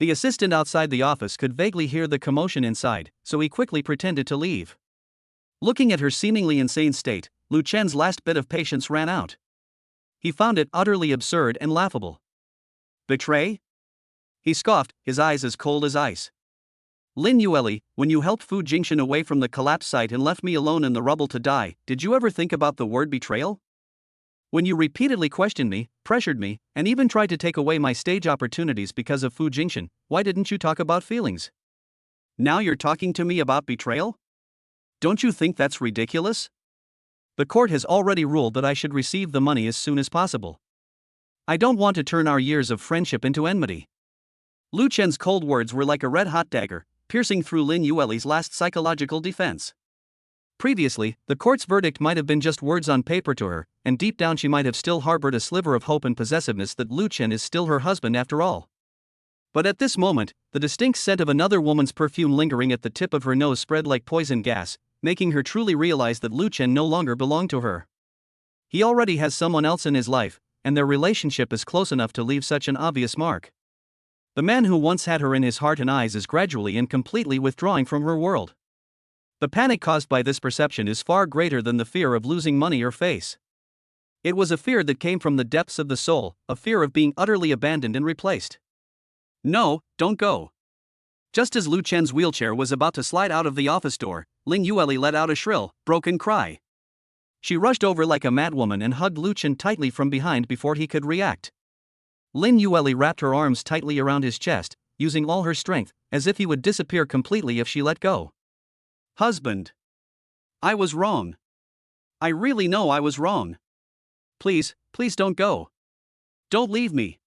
[SPEAKER 2] The assistant outside the office could vaguely hear the commotion inside, so he quickly pretended to leave. Looking at her seemingly insane state, Lu Chen's last bit of patience ran out. He found it utterly absurd and laughable. Betray? He scoffed, his eyes as cold as ice. Lin Yueli, when you helped Fu Jingxin away from the collapse site and left me alone in the rubble to die, did you ever think about the word betrayal? When you repeatedly questioned me, pressured me, and even tried to take away my stage opportunities because of Fu Jingxin, why didn't you talk about feelings? Now you're talking to me about betrayal? Don't you think that's ridiculous? The court has already ruled that I should receive the money as soon as possible. I don't want to turn our years of friendship into enmity. Lu Chen's cold words were like a red-hot dagger, piercing through Lin Yueli's last psychological defense. Previously, the court's verdict might have been just words on paper to her, and deep down she might have still harbored a sliver of hope and possessiveness that Lu Chen is still her husband after all. But at this moment, the distinct scent of another woman's perfume lingering at the tip of her nose spread like poison gas, making her truly realize that Lu Chen no longer belonged to her. He already has someone else in his life, and their relationship is close enough to leave such an obvious mark. The man who once had her in his heart and eyes is gradually and completely withdrawing from her world. The panic caused by this perception is far greater than the fear of losing money or face. It was a fear that came from the depths of the soul, a fear of being utterly abandoned and replaced.
[SPEAKER 1] No, don't go. Just as Lu Chen's wheelchair was about to slide out of the office door, Lin Yueli let out a shrill, broken cry. She rushed over like a madwoman and hugged Lu Chen tightly from behind before he could react. Lin Yueli wrapped her arms tightly around his chest, using all her strength, as if he would disappear completely if she let go. Husband. I was wrong. I really know I was wrong. Please, please don't go. Don't leave me.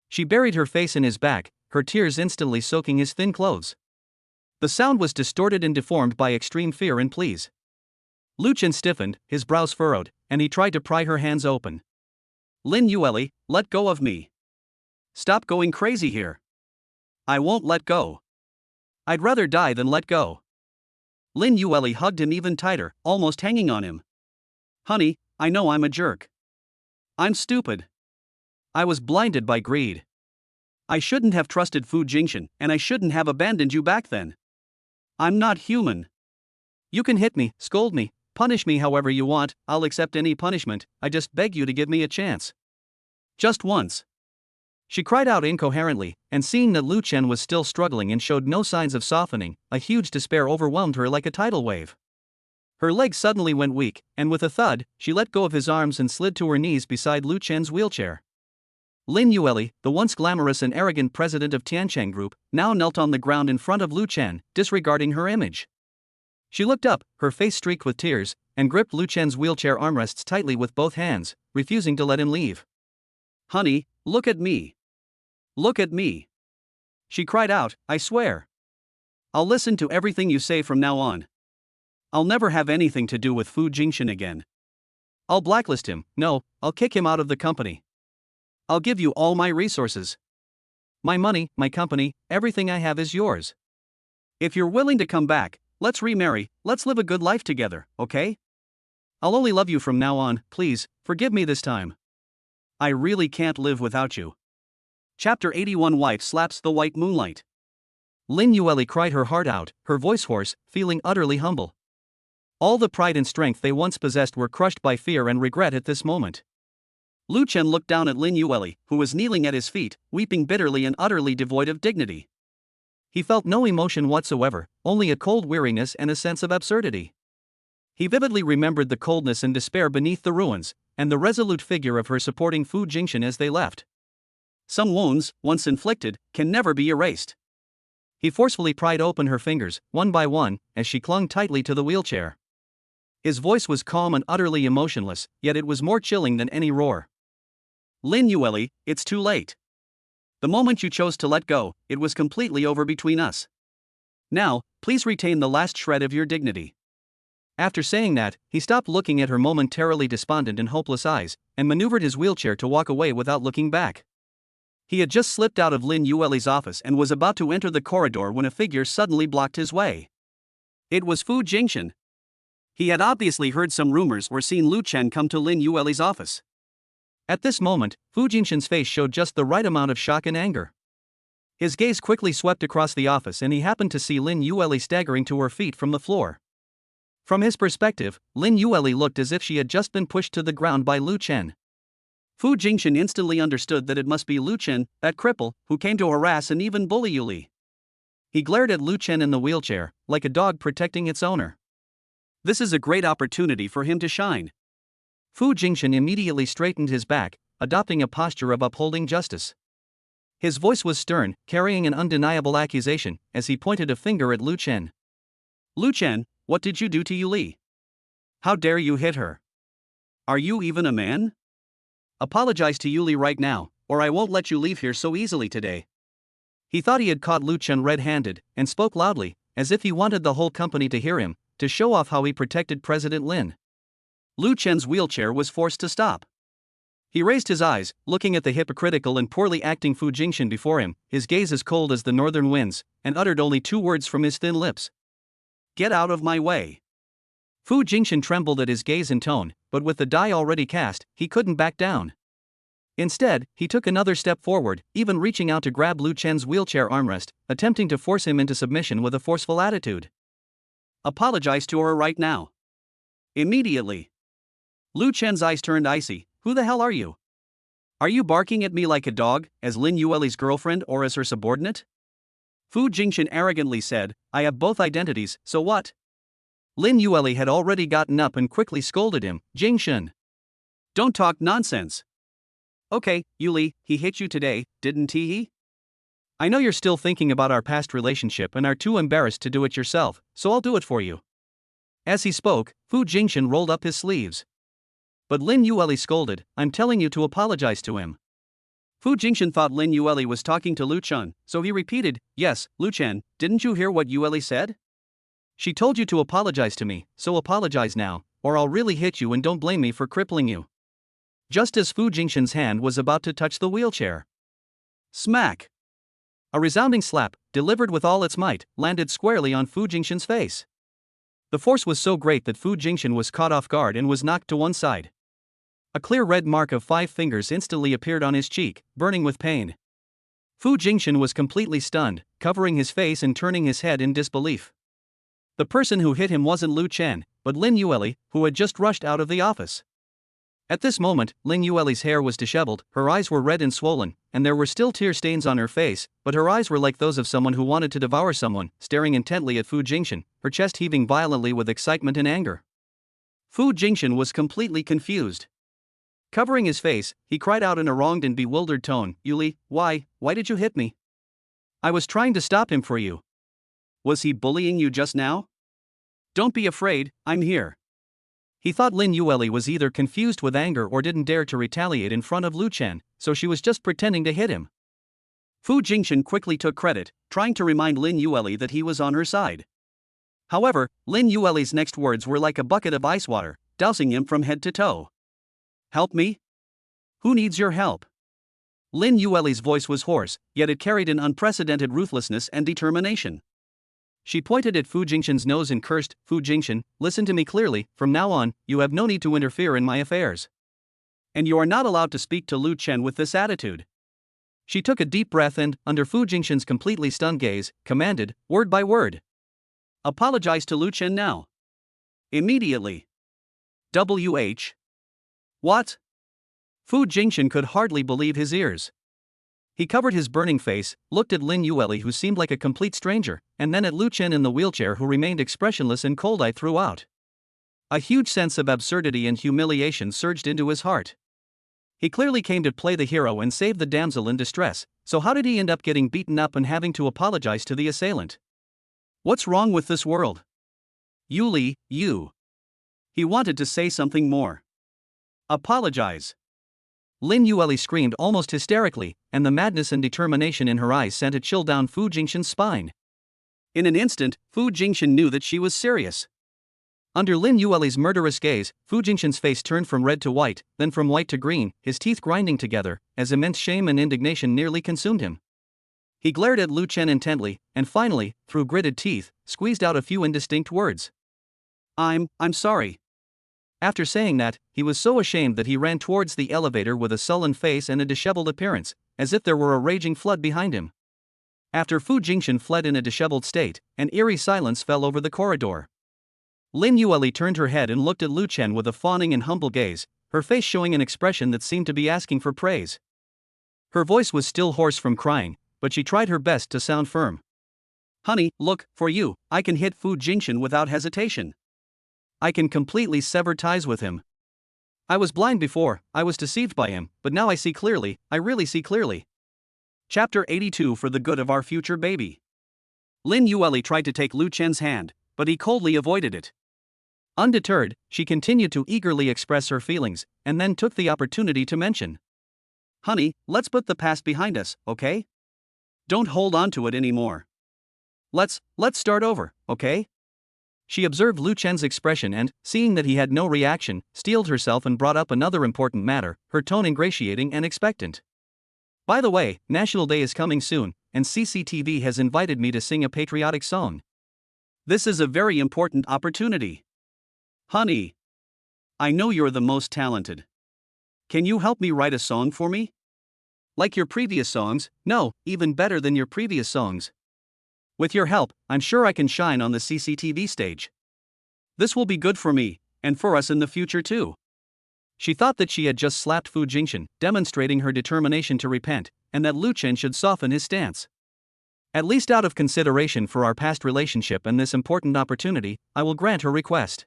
[SPEAKER 2] She buried her face in his back, her tears instantly soaking his thin clothes. The sound was distorted and deformed by extreme fear and pleas. Lu Chen stiffened, his brows furrowed, and he tried to pry her hands open.
[SPEAKER 1] Lin Yueli, let go of me. Stop going crazy here. I won't let go. I'd rather die than let go. Lin Yueli hugged him even tighter, almost hanging on him. Honey, I know I'm a jerk. I'm stupid. I was blinded by greed. I shouldn't have trusted Fu Jingshan, and I shouldn't have abandoned you back then. I'm not human. You can hit me, scold me, punish me however you want, I'll accept any punishment, I just beg you to give me a chance. Just once. She cried out incoherently, and seeing that Lu Chen was still struggling and showed no signs of softening, a huge despair overwhelmed her like a tidal wave. Her legs suddenly went weak, and with a thud, she let go of his arms and slid to her knees beside Lu Chen's wheelchair. Lin Yueli, the once glamorous and arrogant president of Tiancheng Group, now knelt on the ground in front of Lu Chen, disregarding her image. She looked up, her face streaked with tears, and gripped Lu Chen's wheelchair armrests tightly with both hands, refusing to let him leave. Honey, look at me. Look at me. She cried out, I swear. I'll listen to everything you say from now on. I'll never have anything to do with Fu Jingshan again. I'll blacklist him, no, I'll kick him out of the company. I'll give you all my resources. My money, my company, everything I have is yours. If you're willing to come back, let's remarry, let's live a good life together, okay? I'll only love you from now on, please, forgive me this time. I really can't live without you. Chapter 81 Wife slaps the white moonlight.
[SPEAKER 2] Lin Yueli cried her heart out, her voice hoarse, feeling utterly humble. All the pride and strength they once possessed were crushed by fear and regret at this moment.
[SPEAKER 1] Lu Chen looked down at Lin Yueli, who was kneeling at his feet, weeping bitterly and utterly devoid of dignity. He felt no emotion whatsoever, only a cold weariness and a sense of absurdity. He vividly remembered the coldness and despair beneath the ruins, and the resolute figure of her supporting Fu Jingshan as they left. Some wounds, once inflicted, can never be erased. He forcefully pried open her fingers, one by one, as she clung tightly to the wheelchair. His voice was calm and utterly emotionless, yet it was more chilling than any roar. Lin Yueli, it's too late. The moment you chose to let go, it was completely over between us. Now, please retain the last shred of your dignity. After saying that, he stopped looking at her momentarily despondent and hopeless eyes, and maneuvered his wheelchair to walk away without looking back. He had just slipped out of Lin Yueli's office and was about to enter the corridor when a figure suddenly blocked his way. It was Fu Jingshan. He had obviously heard some rumors or seen Lu Chen come to Lin Yueli's office. At this moment, Fu Jingshan's face showed just the right amount of shock and anger. His gaze quickly swept across the office and he happened to see Lin Yueli staggering to her feet from the floor. From his perspective, Lin Yueli looked as if she had just been pushed to the ground by Lu Chen. Fu Jingshan instantly understood that it must be Lu Chen, that cripple, who came to harass and even bully Yuli. He glared at Lu Chen in the wheelchair, like a dog protecting its owner. This is a great opportunity for him to shine. Fu Jingshan immediately straightened his back, adopting a posture of upholding justice. His voice was stern, carrying an undeniable accusation, as he pointed a finger at Lu Chen. Lu Chen, what did you do to Yuli? How dare you hit her? Are you even a man? Apologize to Yuli right now, or I won't let you leave here so easily today. He thought he had caught Lu Chen red-handed, and spoke loudly, as if he wanted the whole company to hear him,
[SPEAKER 2] to show off how he protected President Lin.
[SPEAKER 1] Lu Chen's wheelchair was forced to stop.
[SPEAKER 2] He raised his eyes, looking at the hypocritical and poorly acting Fu Jingxian before him, his gaze as cold as the northern winds, and uttered only 2 words from his thin lips.
[SPEAKER 1] "Get out of my way."
[SPEAKER 2] Fu Jingxian trembled at his gaze and tone, but with the die already cast, he couldn't back down. Instead, he took another step forward, even reaching out to grab Lu Chen's wheelchair armrest, attempting to force him into submission with a forceful attitude.
[SPEAKER 1] "Apologize to her right now. Immediately." Lu Chen's eyes turned icy. "Who the hell are you? Are you barking at me like a dog, as Lin Yueli's girlfriend or as her subordinate?" Fu Jingxian arrogantly said, "I have both identities, so what?"
[SPEAKER 2] Lin Yueli had already gotten up and quickly scolded him. "Jingxian,
[SPEAKER 1] don't talk nonsense." "Okay, Yuli, he hit you today, didn't he?
[SPEAKER 2] I know you're still thinking about our past relationship and are too embarrassed to do it yourself, so I'll do it for you." As he spoke, Fu Jingxian rolled up his sleeves. But Lin Yueli scolded, "I'm telling you to apologize to him."
[SPEAKER 1] Fu Jingxian thought Lin Yueli was talking to Lu Chen, so he repeated, "Yes, Lu Chen, didn't you hear what Yueli said?
[SPEAKER 2] She told you to apologize to me, so apologize now, or I'll really hit you and don't blame me for crippling you." Just as Fu Jingxian's hand was about to touch the wheelchair,
[SPEAKER 1] smack!
[SPEAKER 2] A resounding slap, delivered with all its might, landed squarely on Fu Jingxian's face. The force was so great that Fu Jingxian was caught off guard and was knocked to one side. A clear red mark of 5 fingers instantly appeared on his cheek, burning with pain. Fu Jingxian was completely stunned, covering his face and turning his head in disbelief. The person who hit him wasn't Lu Chen, but Lin Yueli, who had just rushed out of the office. At this moment, Lin Yueli's hair was disheveled, her eyes were red and swollen, and there were still tear stains on her face, but her eyes were like those of someone who wanted to devour someone, staring intently at Fu Jingxian, her chest heaving violently with excitement and anger.
[SPEAKER 1] Fu Jingxian was completely confused. Covering his face, he cried out in a wronged and bewildered tone, "Yuli, why did you hit me?
[SPEAKER 2] I was trying to stop him for you."
[SPEAKER 1] "Was he bullying you just now? Don't be afraid, I'm here."
[SPEAKER 2] He thought Lin Yueli was either confused with anger or didn't dare to retaliate in front of Lu Chen, so she was just pretending to hit him.
[SPEAKER 1] Fu Jingxian quickly took credit, trying to remind Lin Yueli that he was on her side. However, Lin Yueli's next words were like a bucket of ice water, dousing him from head to toe. "Help me? Who needs your help?" Lin Yueli's voice was hoarse, yet it carried an unprecedented ruthlessness and determination.
[SPEAKER 2] She pointed at Fu Jingxian's nose and cursed, "Fu Jingxian, listen to me clearly, from now on, you have no need to interfere in my affairs.
[SPEAKER 1] And you are not allowed to speak to Lu Chen with this attitude."
[SPEAKER 2] She took a deep breath and, under Fu Jingxian's completely stunned gaze, commanded, word by word,
[SPEAKER 1] "Apologize to Lu Chen now. Immediately." "WH? What?" Fu Jingxian could hardly believe his ears. He covered his burning face, looked at Lin Yueli who seemed like a complete stranger, and then at Lu Chen in the wheelchair who remained expressionless and cold-eyed throughout. A huge sense of absurdity and humiliation surged into his heart. He clearly came to play the hero and save the damsel in distress, so how did he end up getting beaten up and having to apologize to the assailant? What's wrong with this world? Yuli, you. He wanted to say something more. Apologize.
[SPEAKER 2] Lin Yueli screamed almost hysterically, and the madness and determination in her eyes sent a chill down Fu Jingxian's spine.
[SPEAKER 1] In an instant, Fu Jingxian knew that she was serious.
[SPEAKER 2] Under Lin Yueli's murderous gaze, Fu Jingxian's face turned from red to white, then from white to green, his teeth grinding together, as immense shame and indignation nearly consumed him. He glared at Lu Chen intently, and finally, through gritted teeth, squeezed out a few indistinct words.
[SPEAKER 1] I'm sorry."
[SPEAKER 2] After saying that, he was so ashamed that he ran towards the elevator with a sullen face and a disheveled appearance, as if there were a raging flood behind him. After Fu Jingxian fled in a disheveled state, an eerie silence fell over the corridor. Lin Yueli turned her head and looked at Lu Chen with a fawning and humble gaze, her face showing an expression that seemed to be asking for praise. Her voice was still hoarse from crying, but she tried her best to sound firm.
[SPEAKER 1] "Honey, look, for you, I can hit Fu Jingxian without hesitation.
[SPEAKER 2] I can completely sever ties with him. I was blind before, I was deceived by him, but now I see clearly, I really see clearly."
[SPEAKER 1] Chapter 82 For the Good of Our Future Baby. Lin Yueli tried to take Lu Chen's hand, but he coldly avoided it.
[SPEAKER 2] Undeterred, she continued to eagerly express her feelings, and then took the opportunity to mention,
[SPEAKER 1] "Honey, let's put the past behind us, okay? Don't hold on to it anymore. Let's start over, okay?"
[SPEAKER 2] She observed Lu Chen's expression and, seeing that he had no reaction, steeled herself and brought up another important matter, her tone ingratiating and expectant. By the way, National Day is coming soon, and CCTV has invited me to sing a patriotic song.
[SPEAKER 1] This is a very important opportunity. Honey, I know you're the most talented. Can you help me write a song for me?
[SPEAKER 2] Like your previous songs? No, even better than your previous songs. With your help, I'm sure I can shine on the CCTV stage.
[SPEAKER 1] This will be good for me, and for us in the future too.
[SPEAKER 2] She thought that she had just slapped Fu Jingxian, demonstrating her determination to repent, and that Lu Chen should soften his stance. At least out of consideration for our past relationship and this important opportunity, I will grant her request.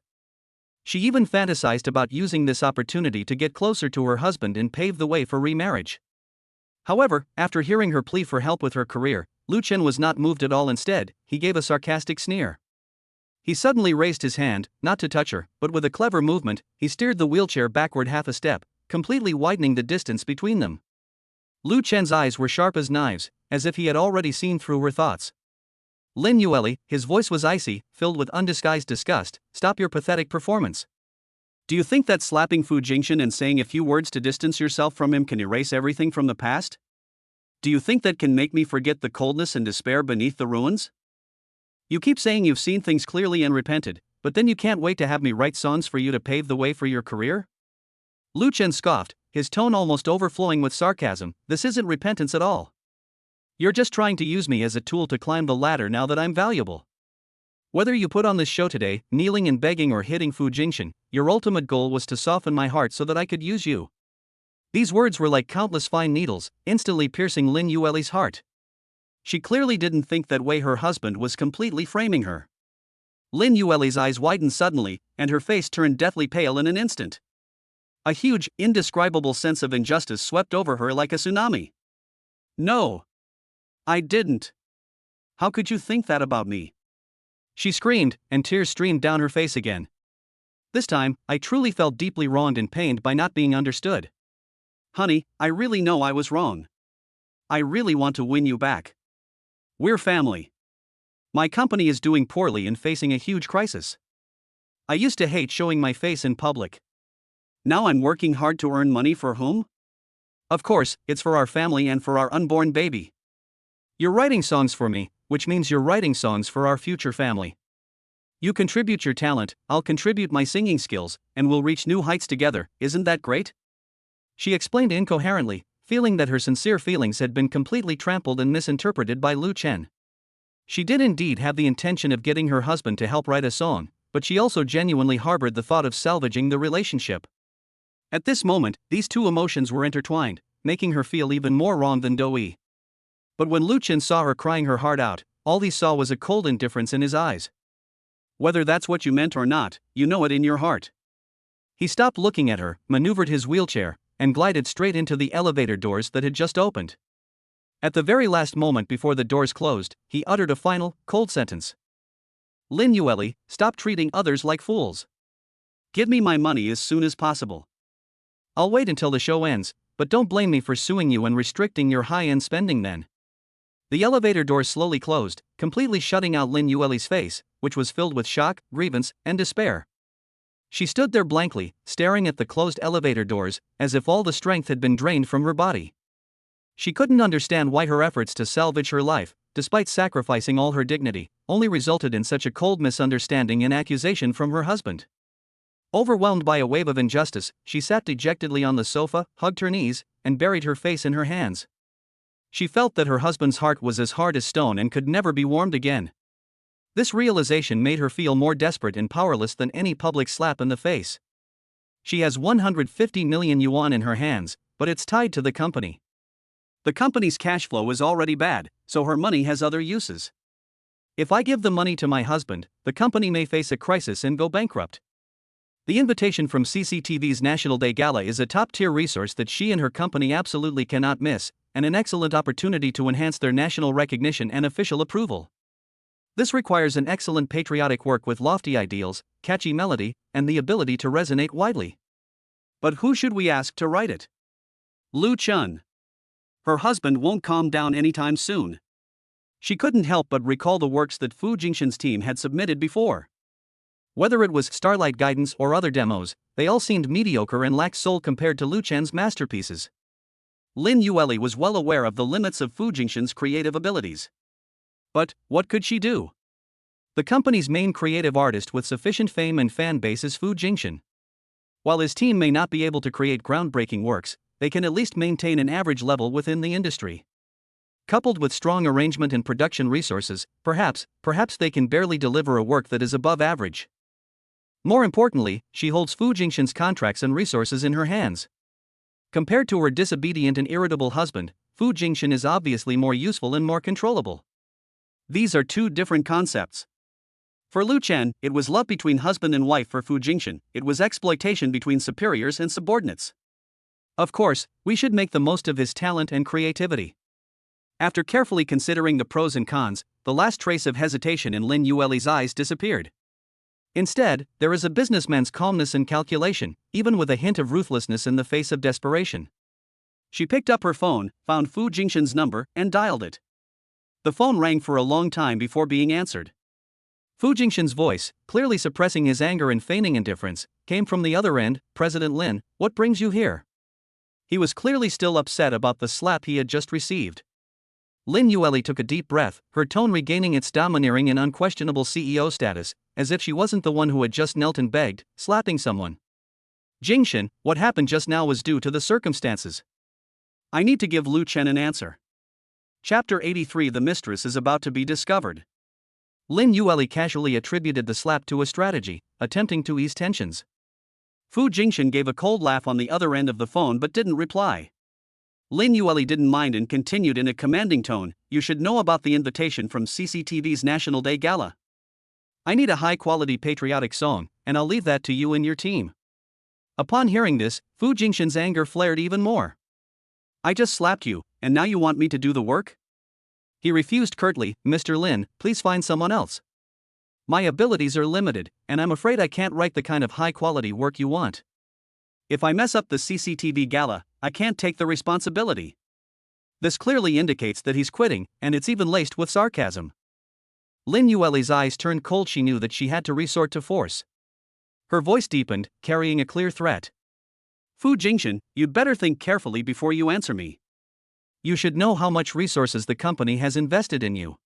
[SPEAKER 2] She even fantasized about using this opportunity to get closer to her husband and pave the way for remarriage. However, after hearing her plea for help with her career, Lu Chen was not moved at all. Instead, he gave a sarcastic sneer. He suddenly raised his hand, not to touch her, but with a clever movement, he steered the wheelchair backward half a step, completely widening the distance between them. Lu Chen's eyes were sharp as knives, as if he had already seen through her thoughts. Lin Yueli, his voice was icy, filled with undisguised disgust, stop your pathetic performance.
[SPEAKER 1] Do you think that slapping Fu Jingxian and saying a few words to distance yourself from him can erase everything from the past? Do you think that can make me forget the coldness and despair beneath the ruins? You keep saying you've seen things clearly and repented, but then you can't wait to have me write songs for you to pave the way for your career?
[SPEAKER 2] Lu Chen scoffed, his tone almost overflowing with sarcasm. This isn't repentance at all. You're just trying to use me as a tool to climb the ladder now that I'm valuable. Whether you put on this show today, kneeling and begging or hitting Fu Jingxian, your ultimate goal was to soften my heart so that I could use you. These words were like countless fine needles, instantly piercing Lin Yueli's heart. She clearly didn't think that way her husband was completely framing her. Lin Yueli's eyes widened suddenly, and her face turned deathly pale in an instant. A huge, indescribable sense of injustice swept over her like a tsunami. No, I didn't. How could you think that about me? She screamed, and tears streamed down her face again. This time, I truly felt deeply wronged and pained by not being understood.
[SPEAKER 1] Honey, I really know I was wrong. I really want to win you back. We're family. My company is doing poorly and facing a huge crisis. I used to hate showing my face in public. Now I'm working hard to earn money for whom?
[SPEAKER 2] Of course, it's for our family and for our unborn baby. You're writing songs for me, which means you're writing songs for our future family. You contribute your talent, I'll contribute my singing skills, and we'll reach new heights together. Isn't that great? She explained incoherently, feeling that her sincere feelings had been completely trampled and misinterpreted by Lu Chen. She did indeed have the intention of getting her husband to help write a song, but she also genuinely harbored the thought of salvaging the relationship. At this moment, these two emotions were intertwined, making her feel even more wrong than Doi. But when Lu Chen saw her crying her heart out, all he saw was a cold indifference in his eyes.
[SPEAKER 1] Whether that's what you meant or not, you know it in your heart.
[SPEAKER 2] He stopped looking at her, maneuvered his wheelchair, and glided straight into the elevator doors that had just opened. At the very last moment before the doors closed, he uttered a final, cold sentence. Lin Yueli, stop treating others like fools.
[SPEAKER 1] Give me my money as soon as possible.
[SPEAKER 2] I'll wait until the show ends, but don't blame me for suing you and restricting your high-end spending then. The elevator doors slowly closed, completely shutting out Lin Yueli's face, which was filled with shock, grievance, and despair. She stood there blankly, staring at the closed elevator doors, as if all the strength had been drained from her body. She couldn't understand why her efforts to salvage her life, despite sacrificing all her dignity, only resulted in such a cold misunderstanding and accusation from her husband. Overwhelmed by a wave of injustice, she sat dejectedly on the sofa, hugged her knees, and buried her face in her hands. She felt that her husband's heart was as hard as stone and could never be warmed again. This realization made her feel more desperate and powerless than any public slap in the face. She has 150 million yuan in her hands, but it's tied to the company.
[SPEAKER 1] The company's cash flow is already bad, so her money has other uses.
[SPEAKER 2] If I give the money to my husband, the company may face a crisis and go bankrupt. The invitation from CCTV's National Day Gala is a top-tier resource that she and her company absolutely cannot miss, and an excellent opportunity to enhance their national recognition and official approval. This requires an excellent patriotic work with lofty ideals, catchy melody, and the ability to resonate widely.
[SPEAKER 1] But who should we ask to write it? Lu Chen. Her husband won't calm down anytime soon. She couldn't help but recall the works that Fu Jingxian's team had submitted before.
[SPEAKER 2] Whether it was Starlight Guidance or other demos, they all seemed mediocre and lacked soul compared to Lu Chen's masterpieces.
[SPEAKER 1] Lin Yueli was well aware of the limits of Fu Jingshan's creative abilities.
[SPEAKER 2] But what could she do? The company's main creative artist with sufficient fame and fan base is Fu Jingshan. While his team may not be able to create groundbreaking works, they can at least maintain an average level within the industry. Coupled with strong arrangement and production resources, perhaps they can barely deliver a work that is above average. More importantly, she holds Fu Jingshan's contracts and resources in her hands. Compared to her disobedient and irritable husband, Fu Jingshan is obviously more useful and more controllable.
[SPEAKER 1] These are two different concepts. For Lu Chen, it was love between husband and wife. For Fu Jingshan, it was exploitation between superiors and subordinates.
[SPEAKER 2] Of course, we should make the most of his talent and creativity.
[SPEAKER 1] After carefully considering the pros and cons, the last trace of hesitation in Lin Yueli's eyes disappeared.
[SPEAKER 2] Instead, there is a businessman's calmness and calculation, even with a hint of ruthlessness in the face of desperation.
[SPEAKER 1] She picked up her phone, found Fu Jingshan's number, and dialed it. The phone rang for a long time before being answered.
[SPEAKER 2] Fu Jingshan's voice, clearly suppressing his anger and feigning indifference, came from the other end. "President Lin, what brings you here?" He was clearly still upset about the slap he had just received. Lin Yueli took a deep breath, her tone regaining its domineering and unquestionable CEO status, as if she wasn't the one who had just knelt and begged, slapping someone. "Jingshan, what happened just now was due to the circumstances.
[SPEAKER 1] I need to give Lu Chen an answer." Chapter 83: The Mistress is about to be discovered.
[SPEAKER 2] Lin Yueli casually attributed the slap to a strategy, attempting to ease tensions.
[SPEAKER 1] Fu Jingshan gave a cold laugh on the other end of the phone but didn't reply. Lin Yueli didn't mind and continued in a commanding tone, "You should know about the invitation from CCTV's National Day Gala. I need a high-quality patriotic song, and I'll leave that to you and your team." Upon hearing this, Fu Jingshan's anger flared even more. "I just slapped you, and now you want me to do the work?"
[SPEAKER 2] He refused curtly. "Mr. Lin, please find someone else. My abilities are limited, and I'm afraid I can't write the kind of high-quality work you want.
[SPEAKER 1] If I mess up the CCTV gala, I can't take the responsibility."
[SPEAKER 2] This clearly indicates that he's quitting, and it's even laced with sarcasm. Lin Yueli's eyes turned cold. She knew that she had to resort to force. Her voice deepened, carrying a clear threat.
[SPEAKER 1] "Fu Jingshan, you'd better think carefully before you answer me.
[SPEAKER 2] You should know how much resources the company has invested in you.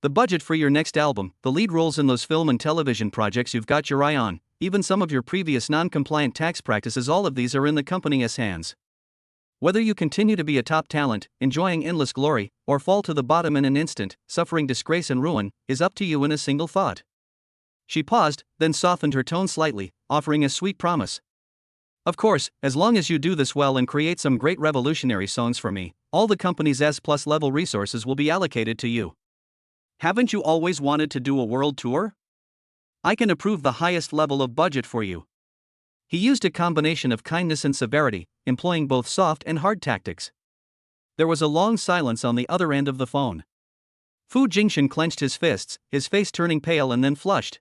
[SPEAKER 2] The budget for your next album, the lead roles in those film and television projects you've got your eye on, even some of your previous non-compliant tax practices, all of these are in the company's hands. Whether you continue to be a top talent, enjoying endless glory, or fall to the bottom in an instant, suffering disgrace and ruin, is up to you in a single thought." She paused, then softened her tone slightly, offering a sweet promise. "Of course, as long as you do this well and create some great revolutionary songs for me, all the company's S+ level resources will be allocated to you."
[SPEAKER 1] "Haven't you always wanted to do a world tour? I can approve the highest level of budget for you."
[SPEAKER 2] He used a combination of kindness and severity, employing both soft and hard tactics. There was a long silence on the other end of the phone. Fu Jingshan clenched his fists, his face turning pale and then flushed.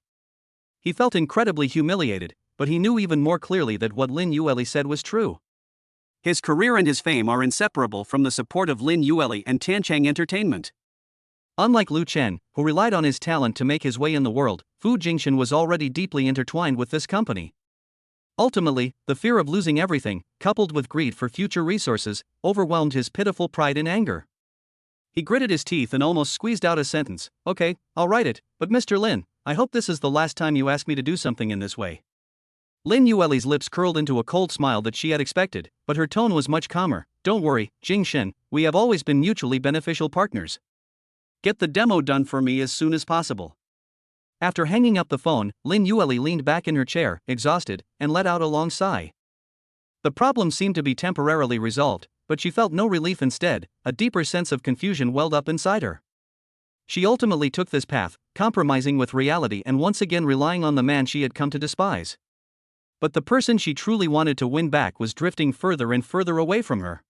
[SPEAKER 2] He felt incredibly humiliated, but he knew even more clearly that what Lin Yueli said was true.
[SPEAKER 1] His career and his fame are inseparable from the support of Lin Yueli and Tanchang Entertainment.
[SPEAKER 2] Unlike Lu Chen, who relied on his talent to make his way in the world, Fu Jingshan was already deeply intertwined with this company. Ultimately, the fear of losing everything, coupled with greed for future resources, overwhelmed his pitiful pride and anger. He gritted his teeth and almost squeezed out a sentence. "Okay, I'll write it, but Mr. Lin, I hope this is the last time you ask me to do something in this way." Lin Yueli's lips curled into a cold smile that she had expected, but her tone was much calmer. "Don't worry, Jingshan, we have always been mutually beneficial partners.
[SPEAKER 1] Get the demo done for me as soon as possible."
[SPEAKER 2] After hanging up the phone, Lin Yueli leaned back in her chair, exhausted, and let out a long sigh. The problem seemed to be temporarily resolved, but she felt no relief. Instead, a deeper sense of confusion welled up inside her. She ultimately took this path, compromising with reality and once again relying on the man she had come to despise. But the person she truly wanted to win back was drifting further and further away from her.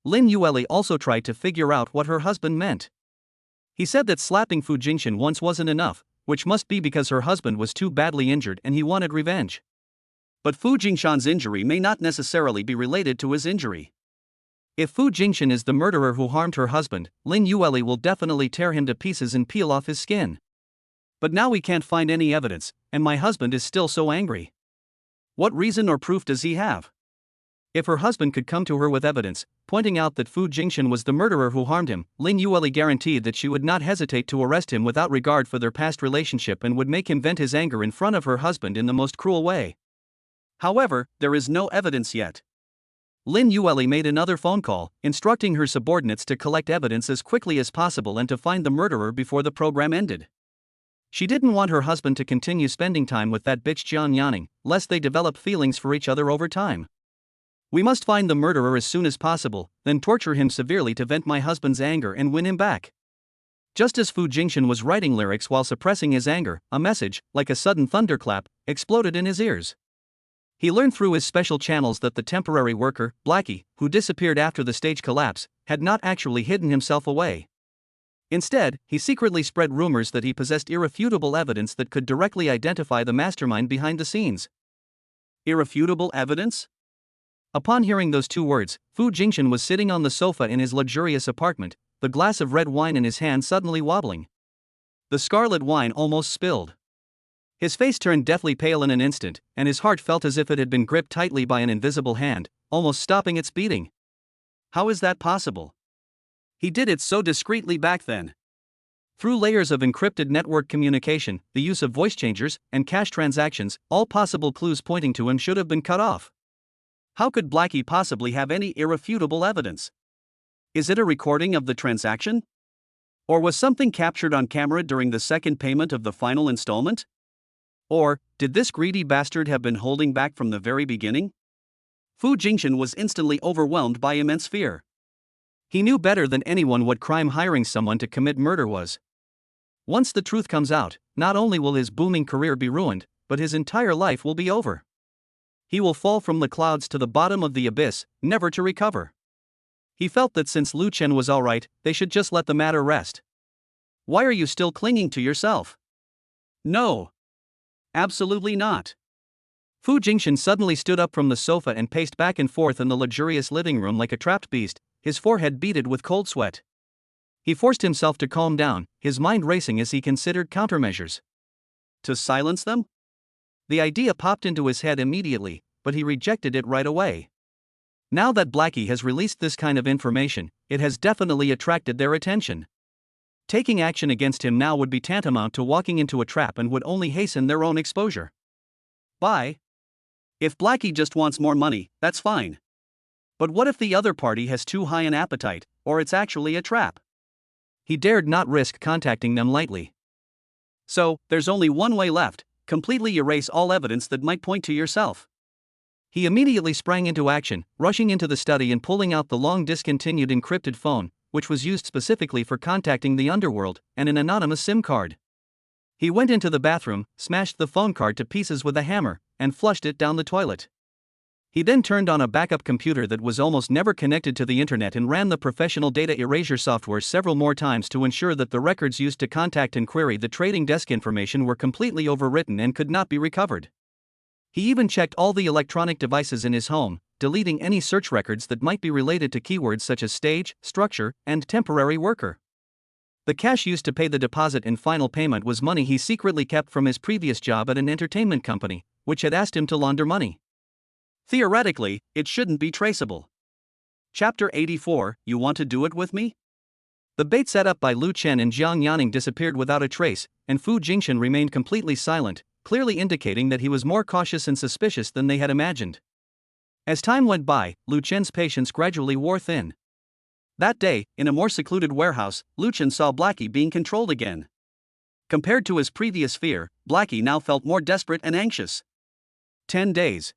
[SPEAKER 2] Lin Yueli also tried to figure out what her husband meant. He said that slapping Fu Jingshan once wasn't enough, which must be because her husband was too badly injured and he wanted revenge.
[SPEAKER 1] But Fu Jingshan's injury may not necessarily be related to his injury.
[SPEAKER 2] If Fu Jingshan is the murderer who harmed her husband, Lin Yueli will definitely tear him to pieces and peel off his skin. But now we can't find any evidence, and my husband is still so angry. What reason or proof does he have? If her husband could come to her with evidence, pointing out that Fu Jingxian was the murderer who harmed him, Lin Yueli guaranteed that she would not hesitate to arrest him without regard for their past relationship and would make him vent his anger in front of her husband in the most cruel way. However, there is no evidence yet. Lin Yueli made another phone call, instructing her subordinates to collect evidence as quickly as possible and to find the murderer before the program ended. She didn't want her husband to continue spending time with that bitch Jiang Yanning, lest they develop feelings for each other over time. We must find the murderer as soon as possible, then torture him severely to vent my husband's anger and win him back. Just as Fu Jingxian was writing lyrics while suppressing his anger, a message, like a sudden thunderclap, exploded in his ears. He learned through his special channels that the temporary worker, Blackie, who disappeared after the stage collapse, had not actually hidden himself away. Instead, he secretly spread rumors that he possessed irrefutable evidence that could directly identify the mastermind behind the scenes.
[SPEAKER 1] Irrefutable evidence?
[SPEAKER 2] Upon hearing those two words, Fu Jingxian was sitting on the sofa in his luxurious apartment, the glass of red wine in his hand suddenly wobbling. The scarlet wine almost spilled. His face turned deathly pale in an instant, and his heart felt as if it had been gripped tightly by an invisible hand, almost stopping its beating.
[SPEAKER 1] How is that possible? He did it so discreetly back then.
[SPEAKER 2] Through layers of encrypted network communication, the use of voice changers, and cash transactions, all possible clues pointing to him should have been cut off.
[SPEAKER 1] How could Blackie possibly have any irrefutable evidence? Is it a recording of the transaction? Or was something captured on camera during the second payment of the final installment? Or, did this greedy bastard have been holding back from the very beginning? Fu Jingxian was instantly overwhelmed by immense fear.
[SPEAKER 2] He knew better than anyone what crime hiring someone to commit murder was. Once the truth comes out, not only will his booming career be ruined, but his entire life will be over. He will fall from the clouds to the bottom of the abyss, never to recover. He felt that since Lu Chen was alright, they should just let the matter rest.
[SPEAKER 1] Why are you still clinging to yourself? No. Absolutely not.
[SPEAKER 2] Fu Jingxian suddenly stood up from the sofa and paced back and forth in the luxurious living room like a trapped beast, his forehead beaded with cold sweat. He forced himself to calm down, his mind racing as he considered countermeasures.
[SPEAKER 1] To silence them?
[SPEAKER 2] The idea popped into his head immediately, but he rejected it right away. Now that Blackie has released this kind of information, it has definitely attracted their attention. Taking action against him now would be tantamount to walking into a trap and would only hasten their own exposure.
[SPEAKER 1] Bye. If Blackie just wants more money, that's fine. But what if the other party has too high an appetite, or it's actually a trap?
[SPEAKER 2] He dared not risk contacting them lightly.
[SPEAKER 1] So, there's only one way left: completely erase all evidence that might point to yourself.
[SPEAKER 2] He immediately sprang into action, rushing into the study and pulling out the long discontinued encrypted phone, which was used specifically for contacting the underworld, and an anonymous SIM card. He went into the bathroom, smashed the phone card to pieces with a hammer, and flushed it down the toilet. He then turned on a backup computer that was almost never connected to the internet and ran the professional data erasure software several more times to ensure that the records used to contact and query the trading desk information were completely overwritten and could not be recovered. He even checked all the electronic devices in his home, deleting any search records that might be related to keywords such as stage, structure, and temporary worker. The cash used to pay the deposit and final payment was money he secretly kept from his previous job at an entertainment company, which had asked him to launder money.
[SPEAKER 1] Theoretically, it shouldn't be traceable. Chapter 84, You Want to Do It With Me?
[SPEAKER 2] The bait set up by Lu Chen and Jiang Yanning disappeared without a trace, and Fu Jingxian remained completely silent, clearly indicating that he was more cautious and suspicious than they had imagined. As time went by, Lu Chen's patience gradually wore thin.
[SPEAKER 1] That day, in a more secluded warehouse, Lu Chen saw Blackie being controlled again. Compared to his previous fear, Blackie now felt more desperate and anxious.
[SPEAKER 2] 10 days.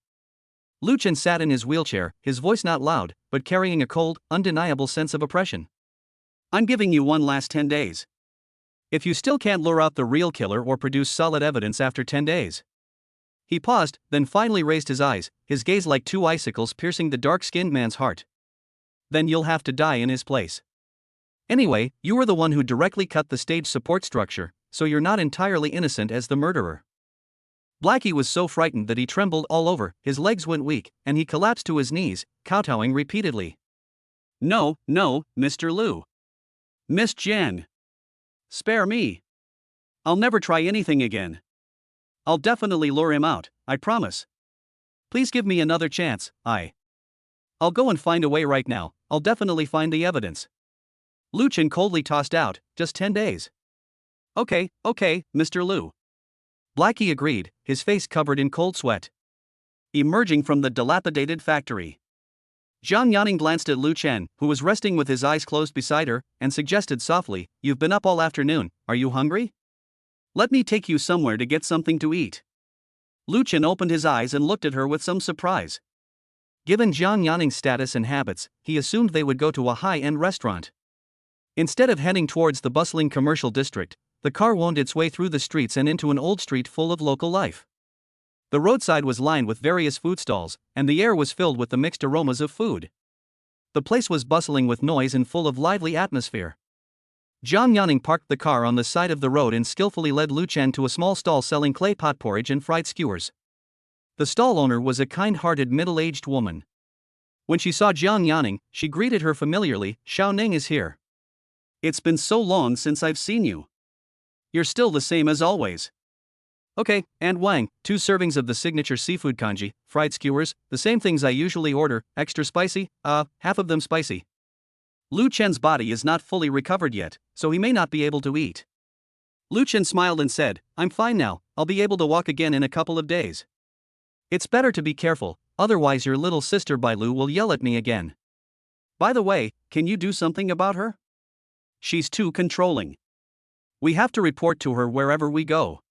[SPEAKER 2] Lu Chen sat in his wheelchair, his voice not loud, but carrying a cold, undeniable sense of oppression.
[SPEAKER 1] I'm giving you one last 10 days.
[SPEAKER 2] If you still can't lure out the real killer or produce solid evidence after 10 days. He paused, then finally raised his eyes, his gaze like two icicles piercing the dark-skinned man's heart. Then you'll have to die in his place. Anyway, you were the one who directly cut the stage support structure, so you're not entirely innocent as the murderer. Blackie was so frightened that he trembled all over, his legs went weak, and he collapsed to his knees, kowtowing repeatedly.
[SPEAKER 1] No, no, Mr. Lu. Miss Jen. Spare me. I'll never try anything again. I'll definitely lure him out, I promise.
[SPEAKER 2] Please give me another chance. I'll go and find a way right now. I'll definitely find the evidence. Lu Chen coldly tossed out, just 10 days.
[SPEAKER 1] Okay, Mr. Lu.
[SPEAKER 2] Blackie agreed, his face covered in cold sweat.
[SPEAKER 1] Emerging from the dilapidated factory,
[SPEAKER 2] Zhang Yanning glanced at Lu Chen, who was resting with his eyes closed beside her, and suggested softly, "You've been up all afternoon, are you hungry?
[SPEAKER 1] Let me take you somewhere to get something to eat." Lu Chen opened his eyes and looked at her with some surprise.
[SPEAKER 2] Given Zhang Yanning's status and habits, he assumed they would go to a high-end restaurant. Instead of heading towards the bustling commercial district, the car wound its way through the streets and into an old street full of local life. The roadside was lined with various food stalls, and the air was filled with the mixed aromas of food. The place was bustling with noise and full of lively atmosphere. Zhang Yanning parked the car on the side of the road and skillfully led Lu Chen to a small stall selling clay pot porridge and fried skewers. The stall owner was a kind-hearted middle-aged woman. When she saw Zhang Yanning, she greeted her familiarly, "Xiao Ning is here.
[SPEAKER 1] It's been so long since I've seen you. You're still the same as always."
[SPEAKER 2] "Okay, Aunt Wang, 2 servings of the signature seafood congee, fried skewers, the same things I usually order, extra spicy, half of them spicy."
[SPEAKER 1] Lu Chen's body is not fully recovered yet, so he may not be able to eat.
[SPEAKER 2] Lu Chen smiled and said, "I'm fine now, I'll be able to walk again in a couple of days. It's better to be careful, otherwise your little sister Bai Lu will yell at me again.
[SPEAKER 1] By the way, can you do something about her? She's too controlling. We have to report to her wherever we go.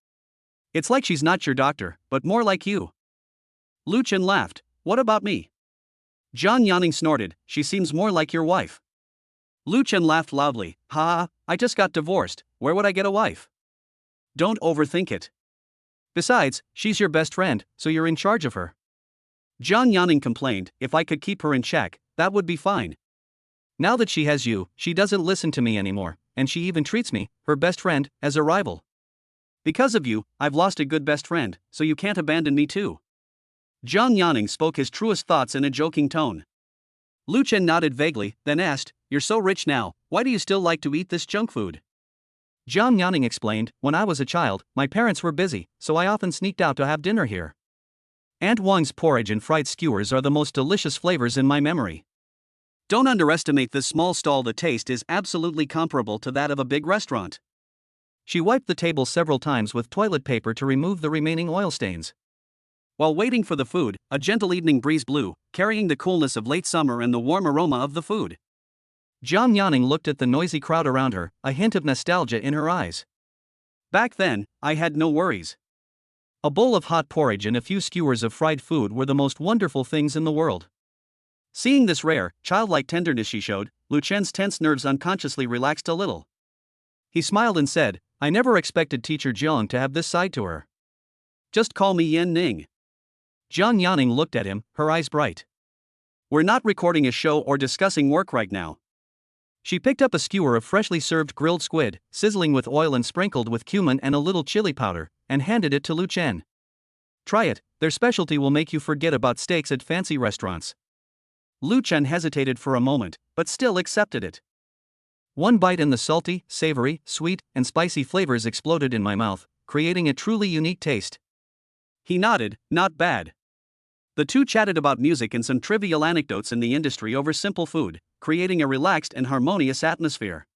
[SPEAKER 1] It's like she's not your doctor, but more like you." Lu Chen laughed. "What about me?"
[SPEAKER 2] Zhang Yanning snorted, "She seems more like your wife."
[SPEAKER 1] Lu Chen laughed loudly. "Ha, I just got divorced, where would I get a wife?" "Don't overthink it.
[SPEAKER 2] Besides, she's your best friend, so you're in charge of her."
[SPEAKER 1] Zhang Yanning complained, "If I could keep her in check, that would be fine.
[SPEAKER 2] Now that she has you, she doesn't listen to me anymore, and she even treats me, her best friend, as a rival."
[SPEAKER 1] "Because of you, I've lost a good best friend, so you can't abandon me too." Zhang Yanning spoke his truest thoughts in a joking tone. Lu Chen nodded vaguely, then asked, "You're so rich now, why do you still like to eat this junk food?"
[SPEAKER 2] Zhang Yanning explained, "When I was a child, my parents were busy, so I often sneaked out to have dinner here. Aunt Wang's porridge and fried skewers are the most delicious flavors in my memory."
[SPEAKER 1] "Don't underestimate this small stall. The taste is absolutely comparable to that of a big restaurant."
[SPEAKER 2] She wiped the table several times with toilet paper to remove the remaining oil stains.
[SPEAKER 1] While waiting for the food, a gentle evening breeze blew, carrying the coolness of late summer and the warm aroma of the food.
[SPEAKER 2] Zhang Yanning looked at the noisy crowd around her, a hint of nostalgia in her eyes.
[SPEAKER 1] "Back then, I had no worries.
[SPEAKER 2] A bowl of hot porridge and a few skewers of fried food were the most wonderful things in the world."
[SPEAKER 1] Seeing this rare, childlike tenderness she showed, Lu Chen's tense nerves unconsciously relaxed a little.
[SPEAKER 2] He smiled and said, "I never expected Teacher Jiang to have this side to her."
[SPEAKER 1] "Just call me Yan Ning."
[SPEAKER 2] Zhang Yanning looked at him, her eyes bright.
[SPEAKER 1] "We're not recording a show or discussing work right now."
[SPEAKER 2] She picked up a skewer of freshly served grilled squid, sizzling with oil and sprinkled with cumin and a little chili powder, and handed it to Lu Chen. "Try it, their specialty will make you forget about steaks at fancy restaurants."
[SPEAKER 1] Lu Chen hesitated for a moment, but still accepted it.
[SPEAKER 2] One bite and the salty, savory, sweet, and spicy flavors exploded in my mouth, creating a truly unique taste.
[SPEAKER 1] He nodded, "Not bad." The two chatted about music and some trivial anecdotes in the industry over simple food, creating a relaxed and harmonious atmosphere.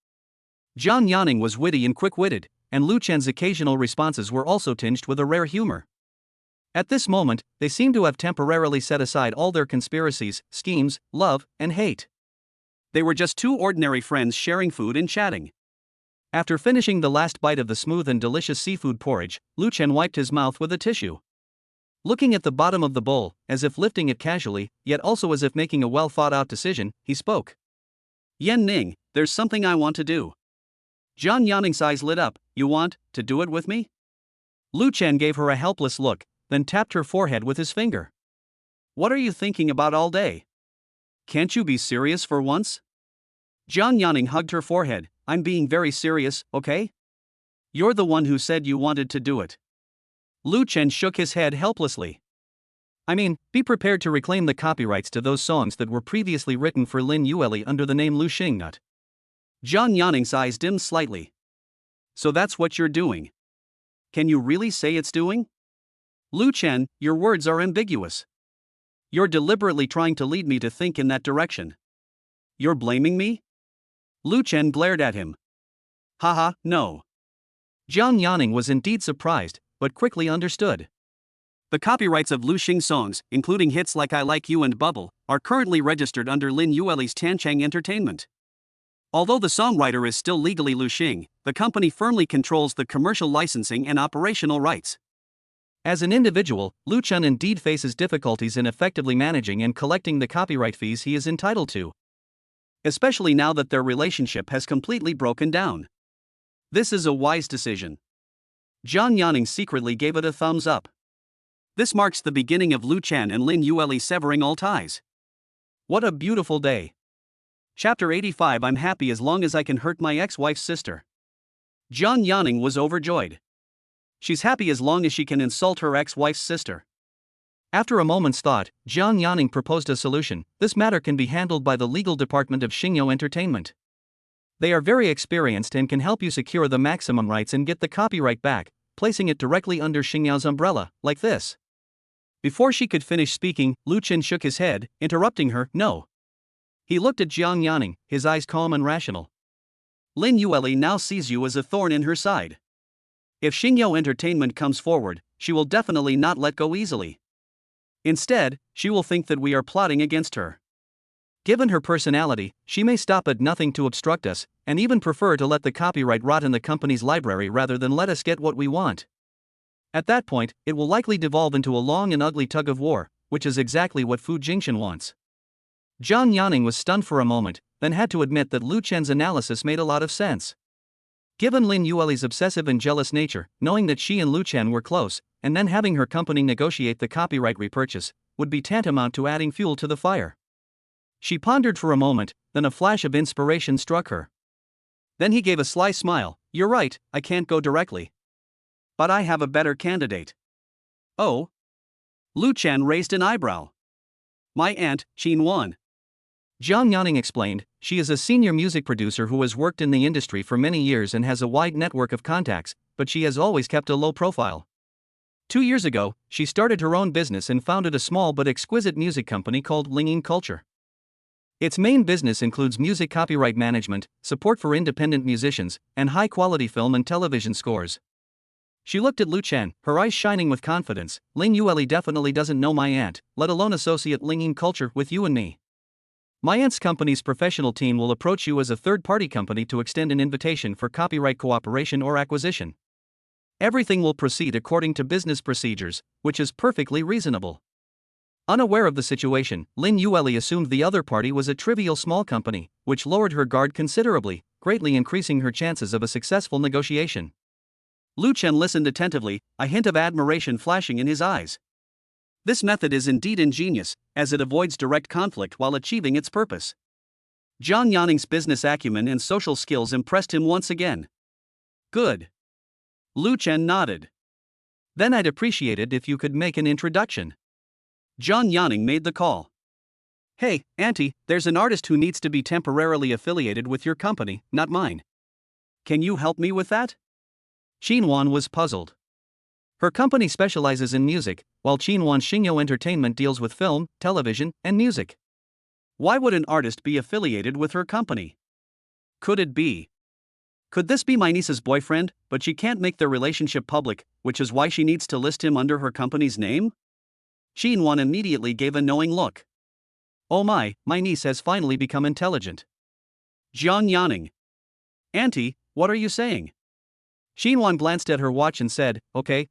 [SPEAKER 2] Zhang Yanning was witty and quick-witted, and Lu Chen's occasional responses were also tinged with a rare humor. At this moment, they seemed to have temporarily set aside all their conspiracies, schemes, love, and hate.
[SPEAKER 1] They were just two ordinary friends sharing food and chatting.
[SPEAKER 2] After finishing the last bite of the smooth and delicious seafood porridge, Lu Chen wiped his mouth with a tissue. Looking at the bottom of the bowl, as if lifting it casually, yet also as if making a well-thought-out decision, he spoke.
[SPEAKER 1] "Yan Ning, there's something I want to do." Zhang Yanning's eyes lit up. "You want to do it with me?"
[SPEAKER 2] Lu Chen gave her a helpless look, then tapped her forehead with his finger.
[SPEAKER 1] "What are you thinking about all day? Can't you be serious for once?" Zhang Yanning hugged her forehead. "I'm being very serious, okay? You're the one who said you wanted to do it."
[SPEAKER 2] Lu Chen shook his head helplessly. "I mean, be prepared to reclaim the copyrights to those songs that were previously written for Lin Yueli under the name Lu Xingnut."
[SPEAKER 1] Zhang Yanning's eyes dimmed slightly. "So that's what you're doing. Can you really say it's doing? Lu Chen, your words are ambiguous. You're deliberately trying to lead me to think in that direction. You're blaming me? Lu Chen glared at him. Haha, no.
[SPEAKER 2] Jiang Yaning was indeed surprised, but quickly understood.
[SPEAKER 1] The copyrights of Lu Xing songs, including hits like I Like You and Bubble, are currently registered under Lin Yueli's Tanchang Entertainment. Although the songwriter is still legally Lu Xing, the company firmly controls the commercial licensing and operational rights.
[SPEAKER 2] As an individual, Lu Chen indeed faces difficulties in effectively managing and collecting the copyright fees he is entitled to.
[SPEAKER 1] Especially now that their relationship has completely broken down. This is a wise decision. Jiang Yaning secretly gave it a thumbs up. This marks the beginning of Lu Chen and Lin Yueli severing all ties.
[SPEAKER 2] What a beautiful day.
[SPEAKER 1] Chapter 85. I'm happy as long as I can hurt my ex-wife's sister. Jiang Yaning was overjoyed. She's happy as long as she can insult her ex-wife's sister.
[SPEAKER 2] After a moment's thought, Jiang Yaning proposed a solution. This matter can be handled by the legal department of Xingyou Entertainment. They are very experienced and can help you secure the maximum rights and get the copyright back, placing it directly under Xingyou's umbrella, like this. Before she could finish speaking, Lu Chen shook his head, interrupting her. No. He looked at Jiang Yaning, his eyes calm and rational.
[SPEAKER 1] Lin Yueli now sees you as a thorn in her side. If Xingyou Entertainment comes forward, she will definitely not let go easily. Instead, she will think that we are plotting against her.
[SPEAKER 2] Given her personality, she may stop at nothing to obstruct us, and even prefer to let the copyright rot in the company's library rather than let us get what we want. At that point, it will likely devolve into a long and ugly tug of war, which is exactly what Fu Jingshan wants. Jiang Yaning was stunned for a moment, then had to admit that Lu Chen's analysis made a lot of sense. Given Lin Yueli's obsessive and jealous nature, knowing that she and Lu Chen were close, and then having her company negotiate the copyright repurchase, would be tantamount to adding fuel to the fire. She pondered for a moment, then a flash of inspiration struck her.
[SPEAKER 1] Then he gave a sly smile. You're right, I can't go directly. But I have a better candidate. Oh? Lu Chen raised an eyebrow. My aunt, Qin Wan.
[SPEAKER 2] Jiang Yaning explained, she is a senior music producer who has worked in the industry for many years and has a wide network of contacts, but she has always kept a low profile. 2 years ago, she started her own business and founded a small but exquisite music company called Linging Culture. Its main business includes music copyright management, support for independent musicians, and high-quality film and television scores. She looked at Lu Chen, her eyes shining with confidence. Lin Yueli definitely doesn't know my aunt, let alone associate Linging Culture with you and me. My aunt's company's professional team will approach you as a third-party company to extend an invitation for copyright cooperation or acquisition. Everything will proceed according to business procedures, which is perfectly reasonable. Unaware of the situation, Lin Yueli assumed the other party was a trivial small company, which lowered her guard considerably, greatly increasing her chances of a successful negotiation.
[SPEAKER 1] Lu Chen listened attentively, a hint of admiration flashing in his eyes. This method is indeed ingenious, as it avoids direct conflict while achieving its purpose. Jiang Yaning's business acumen and social skills impressed him once again. Good. Lu Chen nodded.
[SPEAKER 2] Then I'd appreciate it if you could make an introduction.
[SPEAKER 1] Jiang Yaning made the call. Hey, Auntie, there's an artist who needs to be temporarily affiliated with your company, not mine. Can you help me with that?
[SPEAKER 2] Qin Wan was puzzled. Her company specializes in music, while Qin Wan's Xingyou Entertainment deals with film, television, and music.
[SPEAKER 1] Why would an artist be affiliated with her company? Could it be? Could this be my niece's boyfriend, but she can't make their relationship public, which is why she needs to list him under her company's name? Qin Wan immediately gave a knowing look.
[SPEAKER 2] Oh my niece has finally become intelligent.
[SPEAKER 1] Jiang Yaning. Auntie, what are you saying?
[SPEAKER 2] Qin Wan glanced at her watch and said, Okay,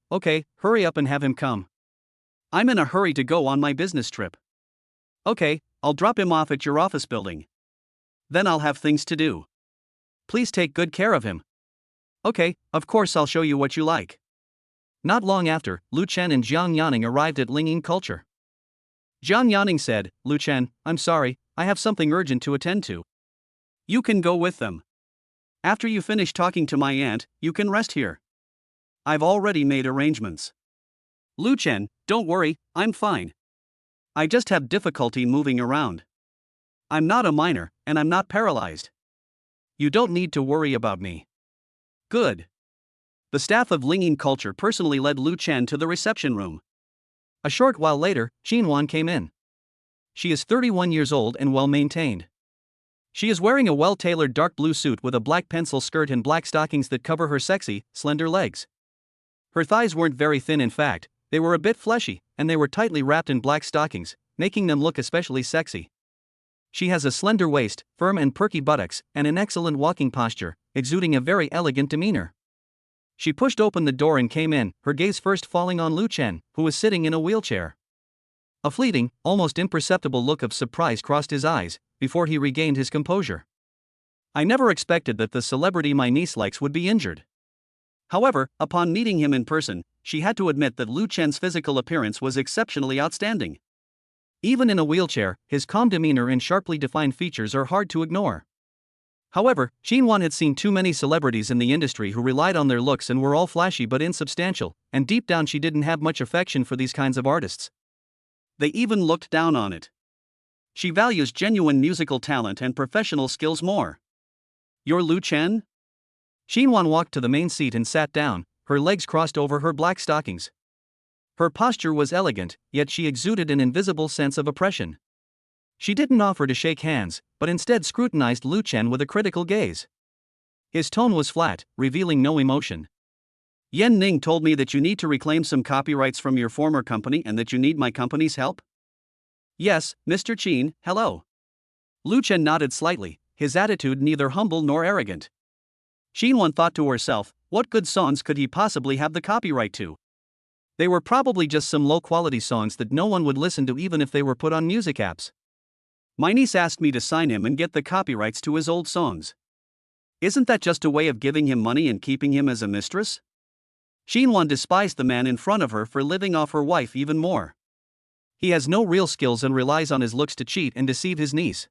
[SPEAKER 2] hurry up and have him come.
[SPEAKER 1] I'm in a hurry to go on my business trip. Okay, I'll drop him off at your office building. Then I'll have things to do. Please take good care of him.
[SPEAKER 2] Okay, of course I'll show you what you like. Not long after, Lu Chen and Jiang Yaning arrived at Linging Culture.
[SPEAKER 1] Jiang Yaning said,
[SPEAKER 2] Lu Chen, I'm sorry, I have something urgent to attend to.
[SPEAKER 1] You can go with them. After you finish talking to my aunt, you can rest here. I've already made arrangements. Lu Chen, don't worry, I'm fine. I just have difficulty moving around. I'm not a minor, and I'm not paralyzed. You don't need to worry about me. Good. The staff of Lingyin Culture personally led Lu Chen to the reception room.
[SPEAKER 2] A short while later, Xinwan came in. She is 31 years old and well-maintained. She is wearing a well-tailored dark blue suit with a black pencil skirt and black stockings that cover her sexy, slender legs. Her thighs weren't very thin, in fact, they were a bit fleshy, and they were tightly wrapped in black stockings, making them look especially sexy. She has a slender waist, firm and perky buttocks, and an excellent walking posture, exuding a very elegant demeanor. She pushed open the door and came in, her gaze first falling on Lu Chen, who was sitting in a wheelchair. A fleeting, almost imperceptible look of surprise crossed his eyes, before he regained his composure. I never expected that the celebrity my niece likes would be injured. However, upon meeting him in person, she had to admit that Lu Chen's physical appearance was exceptionally outstanding. Even in a wheelchair, his calm demeanor and sharply defined features are hard to ignore. However, Xinwan had seen too many celebrities in the industry who relied on their looks and were all flashy but insubstantial, and deep down she didn't have much affection for these kinds of artists.
[SPEAKER 1] They even looked down on it. She values genuine musical talent and professional skills more. You're Lu Chen?
[SPEAKER 2] Xinwan walked to the main seat and sat down, her legs crossed over her black stockings. Her posture was elegant, yet she exuded an invisible sense of oppression. She didn't offer to shake hands, but instead scrutinized Lu Chen with a critical gaze. His tone was flat, revealing no emotion.
[SPEAKER 1] Yan Ning told me that you need to reclaim some copyrights from your former company and that you need my company's help?
[SPEAKER 2] Yes, Mr. Qin, hello.
[SPEAKER 1] Lu Chen nodded slightly, his attitude neither humble nor arrogant. Xinwan thought to herself, what good songs could he possibly have the copyright to?
[SPEAKER 2] They were probably just some low-quality songs that no one would listen to even if they were put on music apps.
[SPEAKER 1] My niece asked me to sign him and get the copyrights to his old songs. Isn't that just a way of giving him money and keeping him as a mistress? Xinwan despised the man in front of her for living off her wife even more.
[SPEAKER 2] He has no real skills and relies on his looks to cheat and deceive his niece.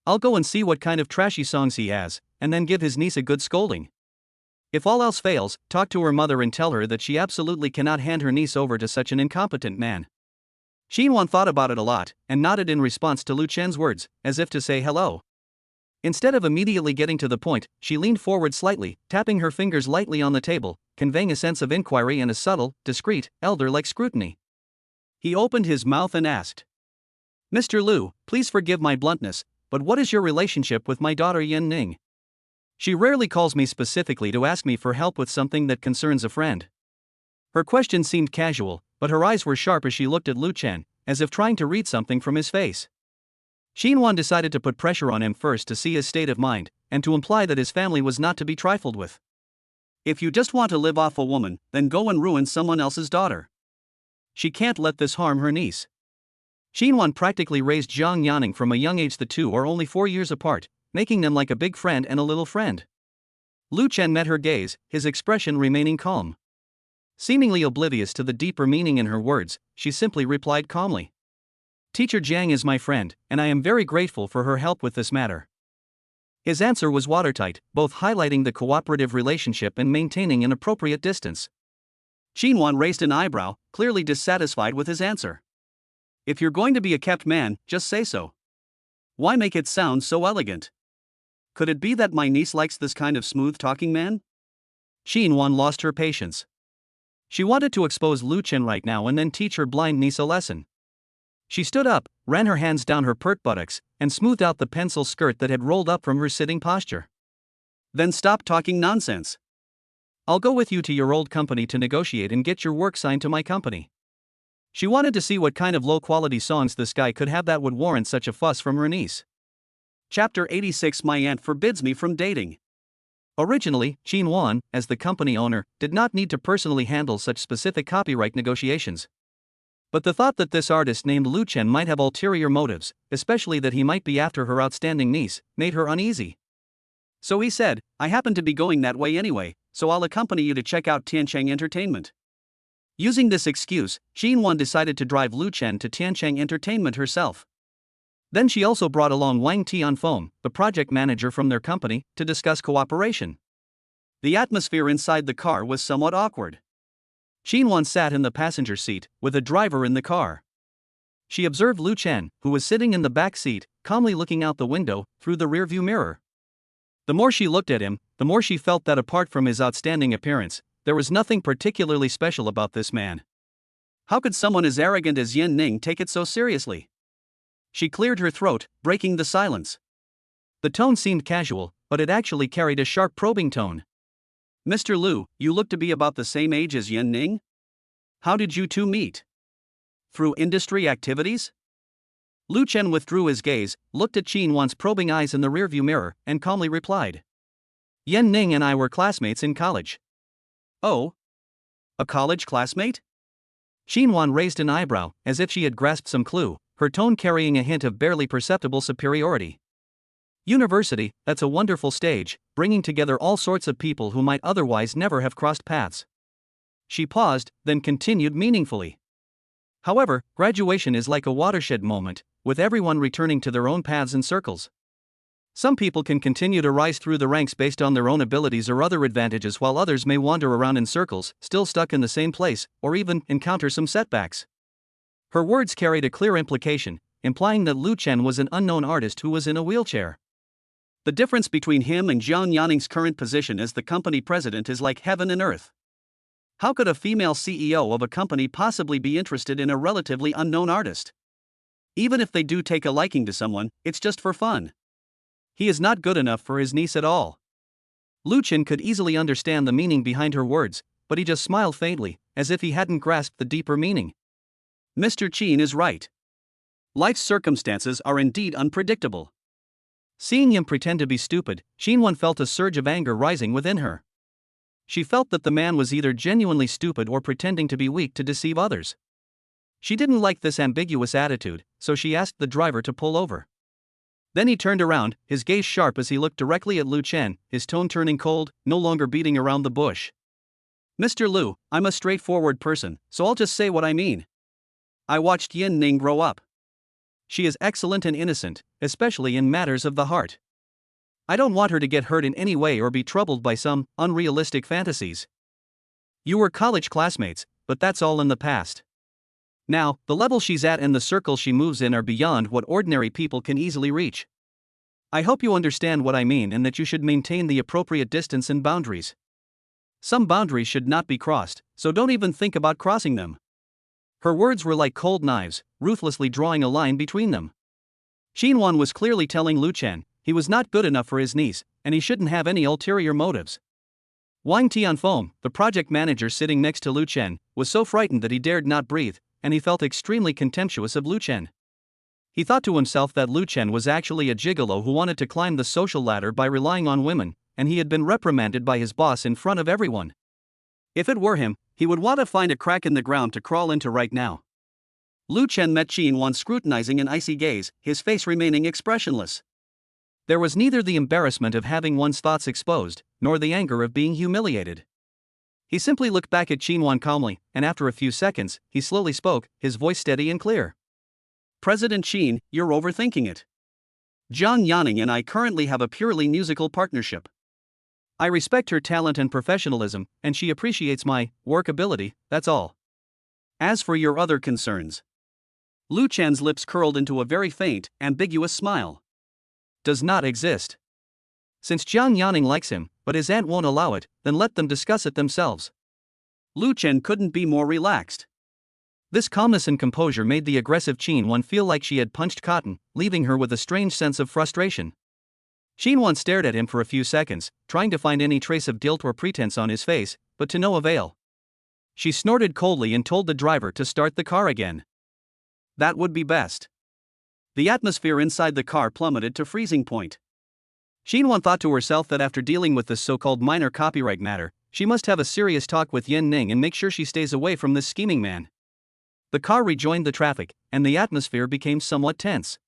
[SPEAKER 2] I'll go and see what kind of trashy songs he has, and then give his niece a good scolding. If all else fails, talk to her mother and tell her that she absolutely cannot hand her niece over to such an incompetent man.
[SPEAKER 1] Xinwan thought about it a lot, and nodded in response to Lu Chen's words, as if to say hello.
[SPEAKER 2] Instead of immediately getting to the point, she leaned forward slightly, tapping her fingers lightly on the table, conveying a sense of inquiry and a subtle, discreet, elder-like scrutiny.
[SPEAKER 1] He opened his mouth and asked,
[SPEAKER 2] Mr. Lu, please forgive my bluntness, but what is your relationship with my daughter Yan Ning? She rarely calls me specifically to ask me for help with something that concerns a friend. Her question seemed casual, but her eyes were sharp as she looked at Lu Chen, as if trying to read something from his face. Xinwan decided to put pressure on him first to see his state of mind, and to imply that his family was not to be trifled with.
[SPEAKER 1] If you just want to live off a woman, then go and ruin someone else's daughter. She can't let this harm her niece.
[SPEAKER 2] Xinwan practically raised Zhang Yanning from a young age. The two are only 4 years apart, making them like a big friend and a little friend. Lu Chen met her gaze, his expression remaining calm. Seemingly oblivious to the deeper meaning in her words, she simply replied calmly. Teacher Jiang is my friend, and I am very grateful for her help with this matter. His answer was watertight, both highlighting the cooperative relationship and maintaining an appropriate distance.
[SPEAKER 1] Xinwan raised an eyebrow, clearly dissatisfied with his answer. If you're going to be a kept man, just say so. Why make it sound so elegant? Could it be that my niece likes this kind of smooth-talking man?
[SPEAKER 2] Xinwan lost her patience. She wanted to expose Lu Chen right now and then teach her blind niece a lesson. She stood up, ran her hands down her pert buttocks, and smoothed out the pencil skirt that had rolled up from her sitting posture.
[SPEAKER 1] Then stop talking nonsense.
[SPEAKER 2] I'll go with you to your old company to negotiate and get your work signed to my company. She wanted to see what kind of low-quality songs this guy could have that would warrant such a fuss from her niece.
[SPEAKER 1] Chapter 86 My aunt forbids me from dating.
[SPEAKER 2] Originally, Xinwan, as the company owner, did not need to personally handle such specific copyright negotiations. But the thought that this artist named Lu Chen might have ulterior motives, especially that he might be after her outstanding niece, made her uneasy.
[SPEAKER 1] So he said, I happen to be going that way anyway, so I'll accompany you to check out Tiancheng Entertainment. Using this excuse, Xinwan decided to drive Lu Chen to Tiancheng Entertainment herself. Then she also brought along Wang Tianfeng, the project manager from their company, to discuss cooperation. The atmosphere inside the car was somewhat awkward. Xinwan sat in the passenger seat, with a driver in the car. She observed Lu Chen, who was sitting in the back seat, calmly looking out the window, through the rearview mirror. The more she looked at him, the more she felt that apart from his outstanding appearance,
[SPEAKER 2] There was nothing particularly special about this man.
[SPEAKER 1] How could someone as arrogant as Yan Ning take it so seriously? She cleared her throat, breaking the silence.
[SPEAKER 2] The tone seemed casual, but it actually carried a sharp probing tone.
[SPEAKER 1] Mr. Liu, you look to be about the same age as Yan Ning? How did you two meet? Through industry activities?
[SPEAKER 2] Lu Chen withdrew his gaze, looked at Qin Wan's probing eyes in the rearview mirror, and calmly replied. Yan Ning and I were classmates in college.
[SPEAKER 1] Oh? A college classmate?
[SPEAKER 2] Qin Wan raised an eyebrow, as if she had grasped some clue, her tone carrying a hint of barely perceptible superiority. University, that's a wonderful stage, bringing together all sorts of people who might otherwise never have crossed paths. She paused, then continued meaningfully. However, graduation is like a watershed moment, with everyone returning to their own paths and circles. Some people can continue to rise through the ranks based on their own abilities or other advantages, while others may wander around in circles, still stuck in the same place, or even encounter some setbacks. Her words carried a clear implication, implying that Lu Chen was an unknown artist who was in a wheelchair.
[SPEAKER 1] The difference between him and Jiang Yanning's current position as the company president is like heaven and earth. How could a female CEO of a company possibly be interested in a relatively unknown artist? Even if they do take a liking to someone, it's just for fun. He is not good enough for his niece at all.
[SPEAKER 2] Lu Chen could easily understand the meaning behind her words, but he just smiled faintly, as if he hadn't grasped the deeper meaning.
[SPEAKER 1] Mr. Qin is right. Life's circumstances are indeed unpredictable.
[SPEAKER 2] Seeing him pretend to be stupid, Qin Wan felt a surge of anger rising within her. She felt that the man was either genuinely stupid or pretending to be weak to deceive others. She didn't like this ambiguous attitude, so she asked the driver to pull over. Then he turned around, his gaze sharp as he looked directly at Lu Chen, his tone turning cold, no longer beating around the bush.
[SPEAKER 1] Mr. Liu, I'm a straightforward person, so I'll just say what I mean. I watched Yan Ning grow up. She is excellent and innocent, especially in matters of the heart. I don't want her to get hurt in any way or be troubled by some unrealistic fantasies. You were college classmates, but that's all in the past. Now, the level she's at and the circle she moves in are beyond what ordinary people can easily reach. I hope you understand what I mean and that you should maintain the appropriate distance and boundaries. Some boundaries should not be crossed, so don't even think about crossing them. Her words were like cold knives, ruthlessly drawing a line between them. Qin Wan was clearly telling Lu Chen he was not good enough for his niece, and he shouldn't have any ulterior motives. Wang Tianfeng, the project manager sitting next to Lu Chen, was so frightened that he dared not breathe, and he felt extremely contemptuous of Lu Chen. He thought to himself that Lu Chen was actually a gigolo who wanted to climb the social ladder by relying on women, and he had been reprimanded by his boss in front of everyone. If it were him, he would want to find a crack in the ground to crawl into right now. Lu Chen met Qin Wan scrutinizing an icy gaze, his face remaining expressionless. There was neither the embarrassment of having one's thoughts exposed, nor the anger of being humiliated. He simply looked back at Qin Wan calmly, and after a few seconds, he slowly spoke, his voice steady and clear. President Qin, you're overthinking it. Jiang Yanning and I currently have a purely musical partnership. I respect her talent and professionalism, and she appreciates my work ability, that's all. As for your other concerns. Lu Chen's lips curled into a very faint, ambiguous smile. Does not exist. Since Jiang Yanning likes him, but his aunt won't allow it, then let them discuss it themselves. Lu Chen couldn't be more relaxed. This calmness and composure made the aggressive Qin Wan feel like she had punched cotton, leaving her with a strange sense of frustration. Qin Wan stared at him for a few seconds, trying to find any trace of guilt or pretense on his face, but to no avail. She snorted coldly and told the driver to start the car again. That would be best. The atmosphere inside the car plummeted to freezing point. Qin Wan thought to herself that after dealing with this so-called minor copyright matter, she must have a serious talk with Yan Ning and make sure she stays away from this scheming man. The car rejoined the traffic, and the atmosphere became somewhat tense.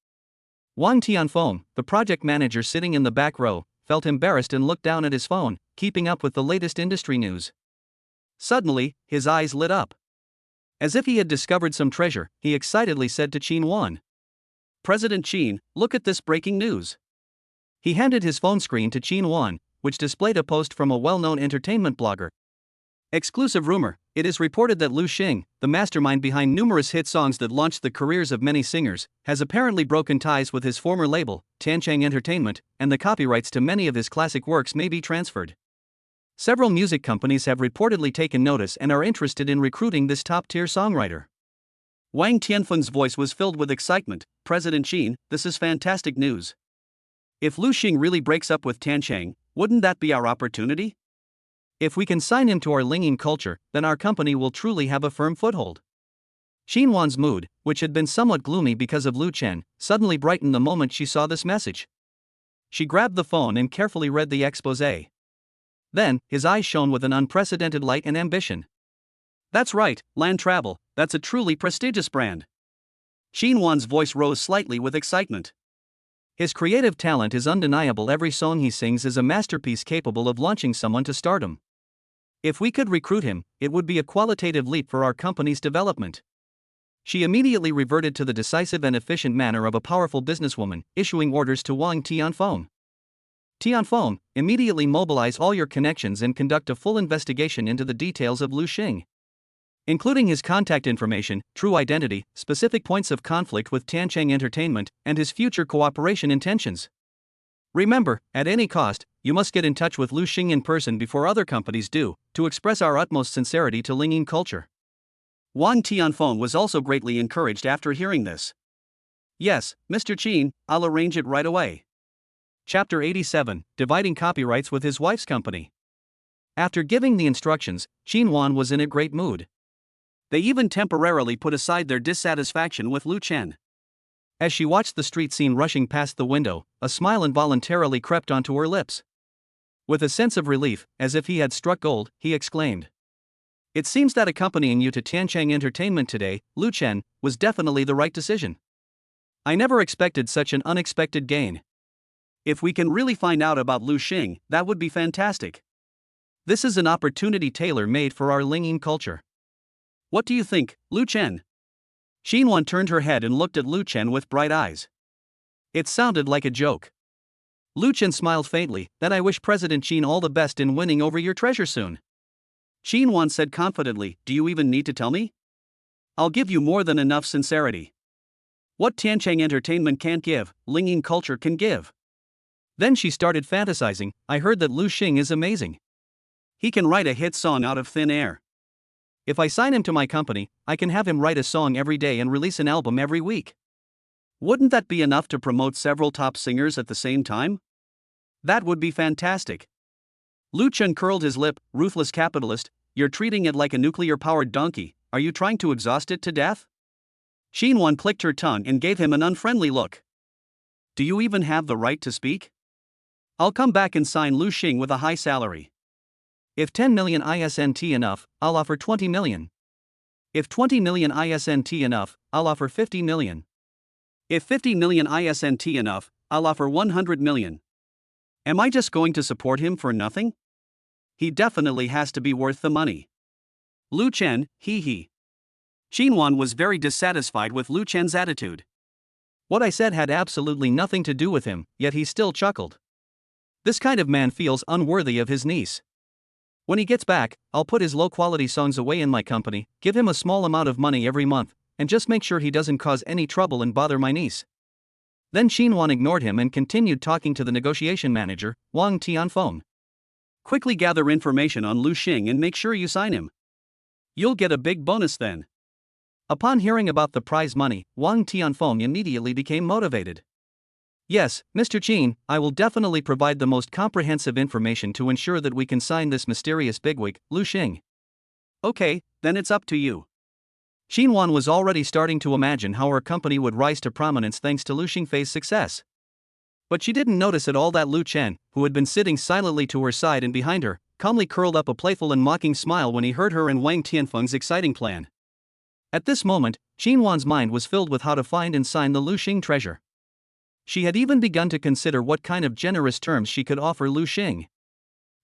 [SPEAKER 1] Wang Tianfeng, the project manager sitting in the back row, felt embarrassed and looked down at his phone, keeping up with the latest industry news. Suddenly, his eyes lit up. As if he had discovered some treasure, he excitedly said to Qin Wan, President Qin, look at this breaking news. He handed his phone screen to Qin Wan, which displayed a post from a well-known entertainment blogger. Exclusive rumor, it is reported that Lu Xing, the mastermind behind numerous hit songs that launched the careers of many singers, has apparently broken ties with his former label, Tanchang Entertainment, and the copyrights to many of his classic works may be transferred.
[SPEAKER 2] Several music companies have reportedly taken notice and are interested in recruiting this top-tier songwriter.
[SPEAKER 1] Wang Tianfeng's voice was filled with excitement. President Qin, this is fantastic news. If Lu Xing really breaks up with Tancheng, wouldn't that be our opportunity?
[SPEAKER 2] If we can sign him to our Lingyin culture, then our company will truly have a firm foothold. Xinhuan's mood, which had been somewhat gloomy because of Lu Chen, suddenly brightened the moment she saw this message. She grabbed the phone and carefully read the exposé. Then, his eyes shone with an unprecedented light and ambition.
[SPEAKER 1] That's right, Land Travel, that's a truly prestigious brand. Xinhuan's voice rose slightly with excitement.
[SPEAKER 2] His creative talent is undeniable. Every song he sings is a masterpiece capable of launching someone to stardom. If we could recruit him, it would be a qualitative leap for our company's development. She immediately reverted to the decisive and efficient manner of a powerful businesswoman, issuing orders to Wang Tianfeng. Tianfeng, immediately mobilize all your connections and conduct a full investigation into the details of Lu Xing, including his contact information, true identity, specific points of conflict with Tancheng Entertainment, and his future cooperation intentions. Remember, at any cost, you must get in touch with Lu Xing in person before other companies do, to express our utmost sincerity to Lingyin culture.
[SPEAKER 1] Wang Tianfeng was also greatly encouraged after hearing this. Yes, Mr. Qin, I'll arrange it right away.
[SPEAKER 2] Chapter 87, Dividing Copyrights with His Wife's Company. After giving the instructions, Xinhuan was in a great mood.
[SPEAKER 1] They even temporarily put aside their dissatisfaction with Lu Chen.
[SPEAKER 2] As she watched the street scene rushing past the window, a smile involuntarily crept onto her lips. With a sense of relief, as if he had struck gold, he exclaimed, "It seems that accompanying you to Tancheng Entertainment today, Lu Chen, was definitely the right decision. I never expected such an unexpected gain.
[SPEAKER 1] If we can really find out about Lu Xing, that would be fantastic.
[SPEAKER 2] This is an opportunity tailor-made for our Lingyin culture.
[SPEAKER 1] What do you think, Lu Chen?"
[SPEAKER 2] Xinhuan turned her head and looked at Lu Chen with bright eyes. It sounded like a joke. Lu Chen smiled faintly. "Then I wish President Qin all the best in winning over your treasure soon."
[SPEAKER 1] Xinhuan said confidently, "Do you even need to tell me? I'll give you more than enough sincerity. What Tancheng Entertainment can't give, Lingyin culture can give."
[SPEAKER 2] Then she started fantasizing. "I heard that Lu Xing is amazing.
[SPEAKER 1] He can write a hit song out of thin air.
[SPEAKER 2] If I sign him to my company, I can have him write a song every day and release an album every week.
[SPEAKER 1] Wouldn't that be enough to promote several top singers at the same time? That would be fantastic."
[SPEAKER 2] Lu Chen curled his lip. "Ruthless capitalist, you're treating it like a nuclear-powered donkey. Are you trying to exhaust it to death?"
[SPEAKER 1] Xinhuan clicked her tongue and gave him an unfriendly look. "Do you even have the right to speak? I'll come back and sign Lu Xing with a high salary.
[SPEAKER 2] If 10 million ISNT enough, I'll offer 20 million. If 20 million ISNT enough, I'll offer 50 million.
[SPEAKER 1] If 50 million ISNT enough, I'll offer 100 million. Am I just going to support him for nothing? He definitely has to be worth the money. Lu Chen, he. Xinhuan was very dissatisfied with Lu Chen's attitude.
[SPEAKER 2] What I said had absolutely nothing to do with him, yet he still chuckled. This kind of man feels unworthy of his niece. When he gets back, I'll put his low-quality songs away in my company, give him a small amount of money every month, and just make sure he doesn't cause any trouble and bother my niece." Then Xinhuan ignored him and continued talking to the negotiation manager, Wang Tianfeng.
[SPEAKER 1] "Quickly gather information on Lu Xing and make sure you sign him. You'll get a big bonus then."
[SPEAKER 2] Upon hearing about the prize money, Wang Tianfeng immediately became motivated. "Yes, Mr. Qin, I will definitely provide the most comprehensive information to ensure that we can sign this mysterious bigwig, Lu Xing."
[SPEAKER 1] "Okay, then it's up to you."
[SPEAKER 2] Xinhuan was already starting to imagine how her company would rise to prominence thanks to Lu Xingfei's success. But she didn't notice at all that Lu Chen, who had been sitting silently to her side and behind her, calmly curled up a playful and mocking smile when he heard her and Wang Tianfeng's exciting plan. At this moment, Xinhuan's mind was filled with how to find and sign the Lu Xing treasure. She had even begun to consider what kind of generous terms she could offer Lu Xing.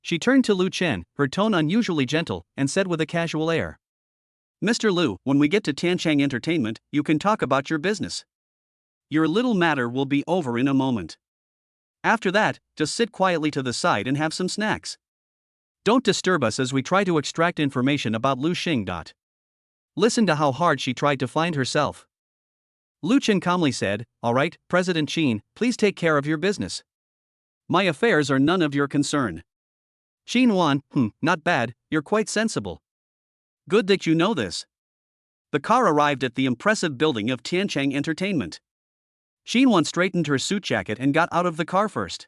[SPEAKER 2] She turned to Lu Chen, her tone unusually gentle, and said with a casual air,
[SPEAKER 1] "Mr. Lu, when we get to Tancheng Entertainment, you can talk about your business. Your little matter will be over in a moment. After that, just sit quietly to the side and have some snacks. Don't disturb us as we try to extract information about Lu Xing.
[SPEAKER 2] Listen to how hard she tried to find herself." Lu Chen calmly said, "All right, President Qin, please take care of your business.
[SPEAKER 1] My affairs are none of your concern."
[SPEAKER 2] Xinhuan, not bad, you're quite sensible.
[SPEAKER 1] Good that you know this. The car arrived at the impressive building of Tiancheng Entertainment. Xinhuan straightened her suit jacket and got out of the car first.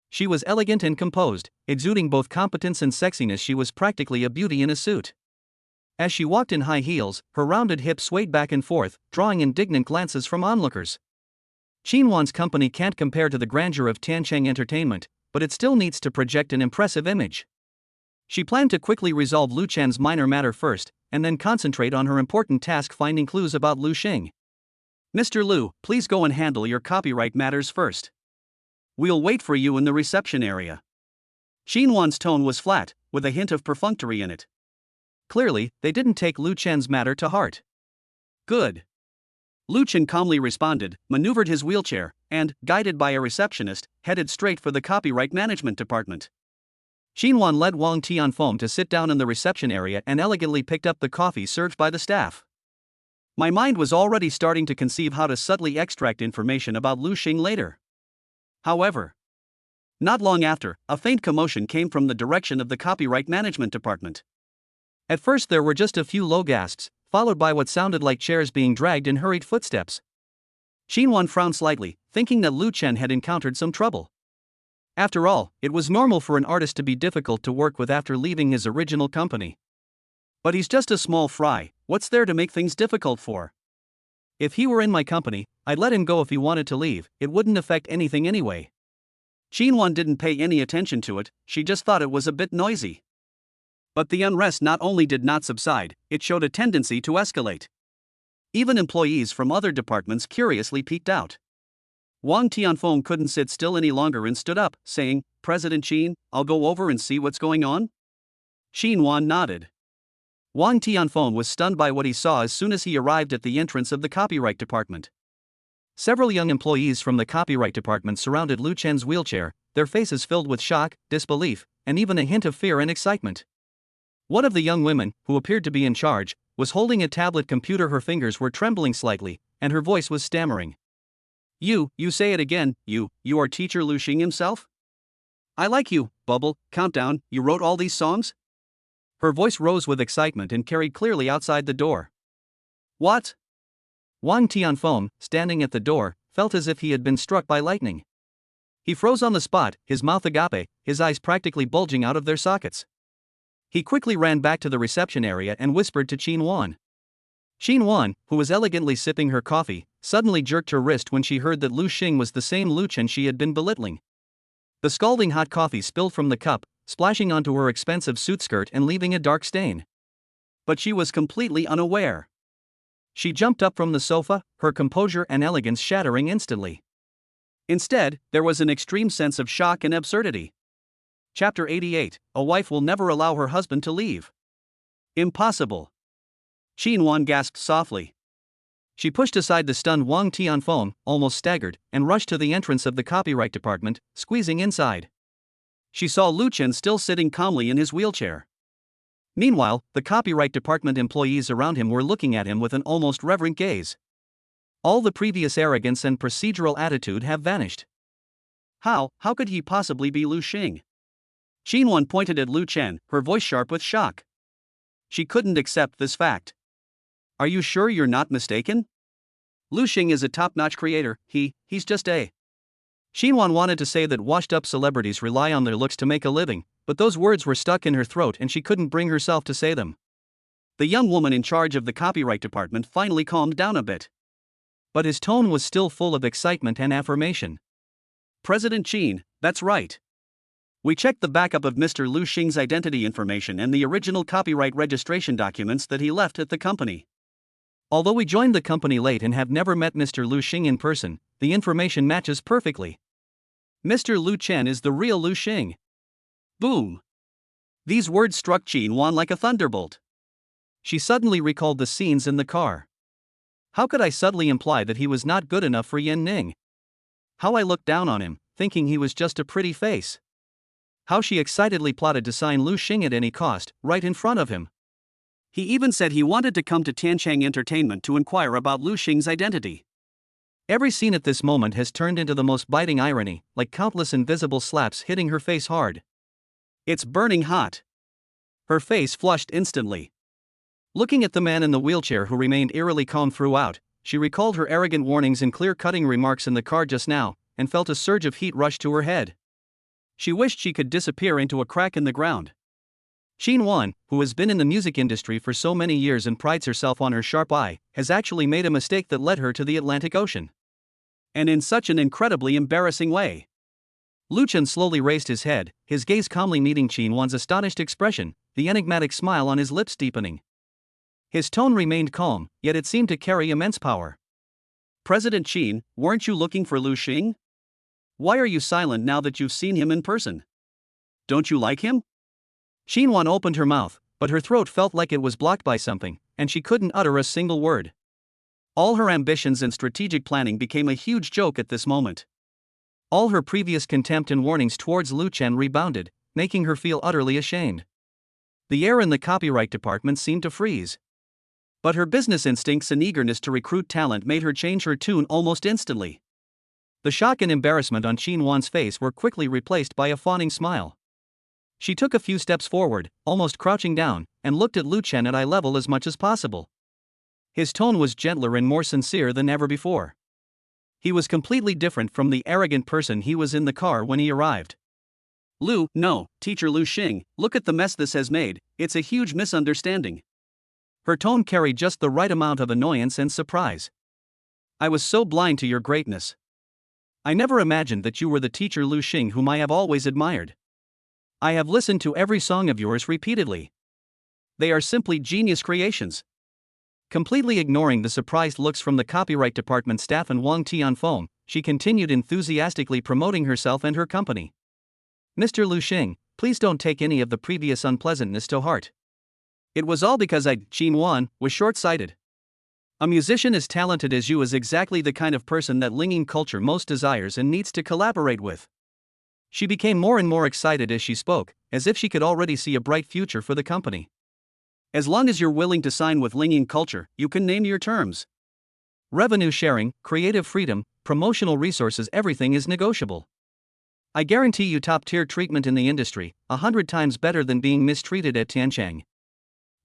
[SPEAKER 2] She was elegant and composed, exuding both competence and sexiness. She was practically a beauty in a suit. As she walked in high heels, her rounded hips swayed back and forth, drawing indignant glances from onlookers. Xinhuan's company can't compare to the grandeur of Tiancheng Entertainment, but it still needs to project an impressive image. She planned to quickly resolve Lu Chen's minor matter first, and then concentrate on her important task, finding clues about Lu Xing.
[SPEAKER 1] Mr. Lu, please go and handle your copyright matters first. We'll wait for you in the reception area. Xinhuan's tone was flat, with a hint of perfunctory in it.
[SPEAKER 2] Clearly, they didn't take Lu Chen's matter to heart.
[SPEAKER 1] Good. Lu Chen calmly responded, maneuvered his wheelchair, and, guided by a receptionist, headed straight for the copyright management department.
[SPEAKER 2] Xinhuan led Wang Tianfeng to sit down in the reception area and elegantly picked up the coffee served by the staff.
[SPEAKER 1] My mind was already starting to conceive how to subtly extract information about Lu Xing later. However, not long after, a faint commotion came from the direction of the copyright management department.
[SPEAKER 2] At first there were just a few low gasps, followed by what sounded like chairs being dragged in hurried footsteps.
[SPEAKER 1] Xinhuan frowned slightly, thinking that Lu Chen had encountered some trouble.
[SPEAKER 2] After all, it was normal for an artist to be difficult to work with after leaving his original company.
[SPEAKER 1] But he's just a small fry, what's there to make things difficult for?
[SPEAKER 2] If he were in my company, I'd let him go if he wanted to leave, it wouldn't affect anything anyway.
[SPEAKER 1] Xinhuan didn't pay any attention to it, she just thought it was a bit noisy. But the unrest not only did not subside, it showed a tendency to escalate. Even employees from other departments curiously peeked out. Wang Tianfeng couldn't sit still any longer and stood up, saying, President Qin, I'll go over and see what's going on? Xinhuan nodded.
[SPEAKER 2] Wang Tianfeng was stunned by what he saw as soon as he arrived at the entrance of the copyright department. Several young employees from the copyright department surrounded Lu Chen's wheelchair, their faces filled with shock, disbelief, and even a hint of fear and excitement. One of the young women, who appeared to be in charge, was holding a tablet computer. Her fingers were trembling slightly, and her voice was stammering.
[SPEAKER 1] You say it again, you are teacher Lu Xing himself? I like you, Bubble, Countdown, you wrote all these songs?
[SPEAKER 2] Her voice rose with excitement and carried clearly outside the door.
[SPEAKER 1] What?
[SPEAKER 2] Wang Tianfeng, standing at the door, felt as if he had been struck by lightning. He froze on the spot, his mouth agape, his eyes practically bulging out of their sockets. He quickly ran back to the reception area and whispered to Xinhuan. Xinhuan, who was elegantly sipping her coffee, suddenly jerked her wrist when she heard that Lu Xing was the same Lu Chen she had been belittling. The scalding hot coffee spilled from the cup, splashing onto her expensive suit skirt and leaving a dark stain.
[SPEAKER 1] But she was completely unaware.
[SPEAKER 2] She jumped up from the sofa, her composure and elegance shattering instantly.
[SPEAKER 1] Instead, there was an extreme sense of shock and absurdity. Chapter 88, A wife will never allow her husband to leave. Impossible. Xinhuan gasped softly.
[SPEAKER 2] She pushed aside the stunned Wang Tianfeng, almost staggered, and rushed to the entrance of the copyright department, squeezing inside.
[SPEAKER 1] She saw Lu Chen still sitting calmly in his wheelchair.
[SPEAKER 2] Meanwhile, the copyright department employees around him were looking at him with an almost reverent gaze. All the previous arrogance and procedural attitude have vanished.
[SPEAKER 1] How could he possibly be Lu Xing? Xinhuan pointed at Lu Chen, her voice sharp with shock. She couldn't accept this fact. Are you sure you're not mistaken? Lu Xing is a top-notch creator, he's just a...
[SPEAKER 2] Xinhuan wanted to say that washed-up celebrities rely on their looks to make a living, but those words were stuck in her throat and she couldn't bring herself to say them.
[SPEAKER 1] The young woman in charge of the copyright department finally calmed down a bit.
[SPEAKER 2] But his tone was still full of excitement and affirmation.
[SPEAKER 1] President Qin, that's right. We checked the backup of Mr. Lu Xing's identity information and the original copyright registration documents that he left at the company.
[SPEAKER 2] Although we joined the company late and have never met Mr. Lu Xing in person, the information matches perfectly.
[SPEAKER 1] Mr. Lu Chen is the real Lu Xing. Boom. These words struck Xinhuan like a thunderbolt.
[SPEAKER 2] She suddenly recalled the scenes in the car. How could I subtly imply that he was not good enough for Yan Ning? How I looked down on him, thinking he was just a pretty face. How she excitedly plotted to sign Lu Xing at any cost, right in front of him.
[SPEAKER 1] He even said he wanted to come to Tiancheng Entertainment to inquire about Lu Xing's identity.
[SPEAKER 2] Every scene at this moment has turned into the most biting irony, like countless invisible slaps hitting her face hard.
[SPEAKER 1] It's burning hot.
[SPEAKER 2] Her face flushed instantly. Looking at the man in the wheelchair who remained eerily calm throughout, she recalled her arrogant warnings and clear-cutting remarks in the car just now, and felt a surge of heat rush to her head. She wished she could disappear into a crack in the ground. Shin Won, who has been in the music industry for so many years and prides herself on her sharp eye, has actually made a mistake that led her to the Atlantic Ocean.
[SPEAKER 1] And in such an incredibly embarrassing way.
[SPEAKER 2] Lu Chen slowly raised his head, his gaze calmly meeting Shin Won's astonished expression, the enigmatic smile on his lips deepening. His tone remained calm, yet it seemed to carry immense power.
[SPEAKER 1] President Shin, weren't you looking for Lu Xing? Why are you silent now that you've seen him in person? Don't you like him?
[SPEAKER 2] Shin Won opened her mouth, but her throat felt like it was blocked by something, and she couldn't utter a single word. All her ambitions and strategic planning became a huge joke at this moment. All her previous contempt and warnings towards Lu Chen rebounded, making her feel utterly ashamed. The air in the copyright department seemed to freeze. But her business instincts and eagerness to recruit talent made her change her tune almost instantly. The shock and embarrassment on Shin Won's face were quickly replaced by a fawning smile. She took a few steps forward, almost crouching down, and looked at Lu Chen at eye level as much as possible. His tone was gentler and more sincere than ever before. He was completely different from the arrogant person he was in the car when he arrived.
[SPEAKER 1] Teacher Lu Xing, look at the mess this has made, it's a huge misunderstanding.
[SPEAKER 2] Her tone carried just the right amount of annoyance and surprise. I was so blind to your greatness. I never imagined that you were the teacher Lu Xing whom I have always admired. I have listened to every song of yours repeatedly. They are simply genius creations. Completely ignoring the surprised looks from the copyright department staff and Wang Tianfeng, she continued enthusiastically promoting herself and her company. Mr. Lu Xing, please don't take any of the previous unpleasantness to heart. It was all because Shin Won, was short-sighted. A musician as talented as you is exactly the kind of person that Linging culture most desires and needs to collaborate with. She became more and more excited as she spoke, as if she could already see a bright future for the company.
[SPEAKER 1] As long as you're willing to sign with Linging culture, you can name your terms.
[SPEAKER 2] Revenue sharing, creative freedom, promotional resources, everything is negotiable. I guarantee you top-tier treatment in the industry, 100 times better than being mistreated at Tiancheng.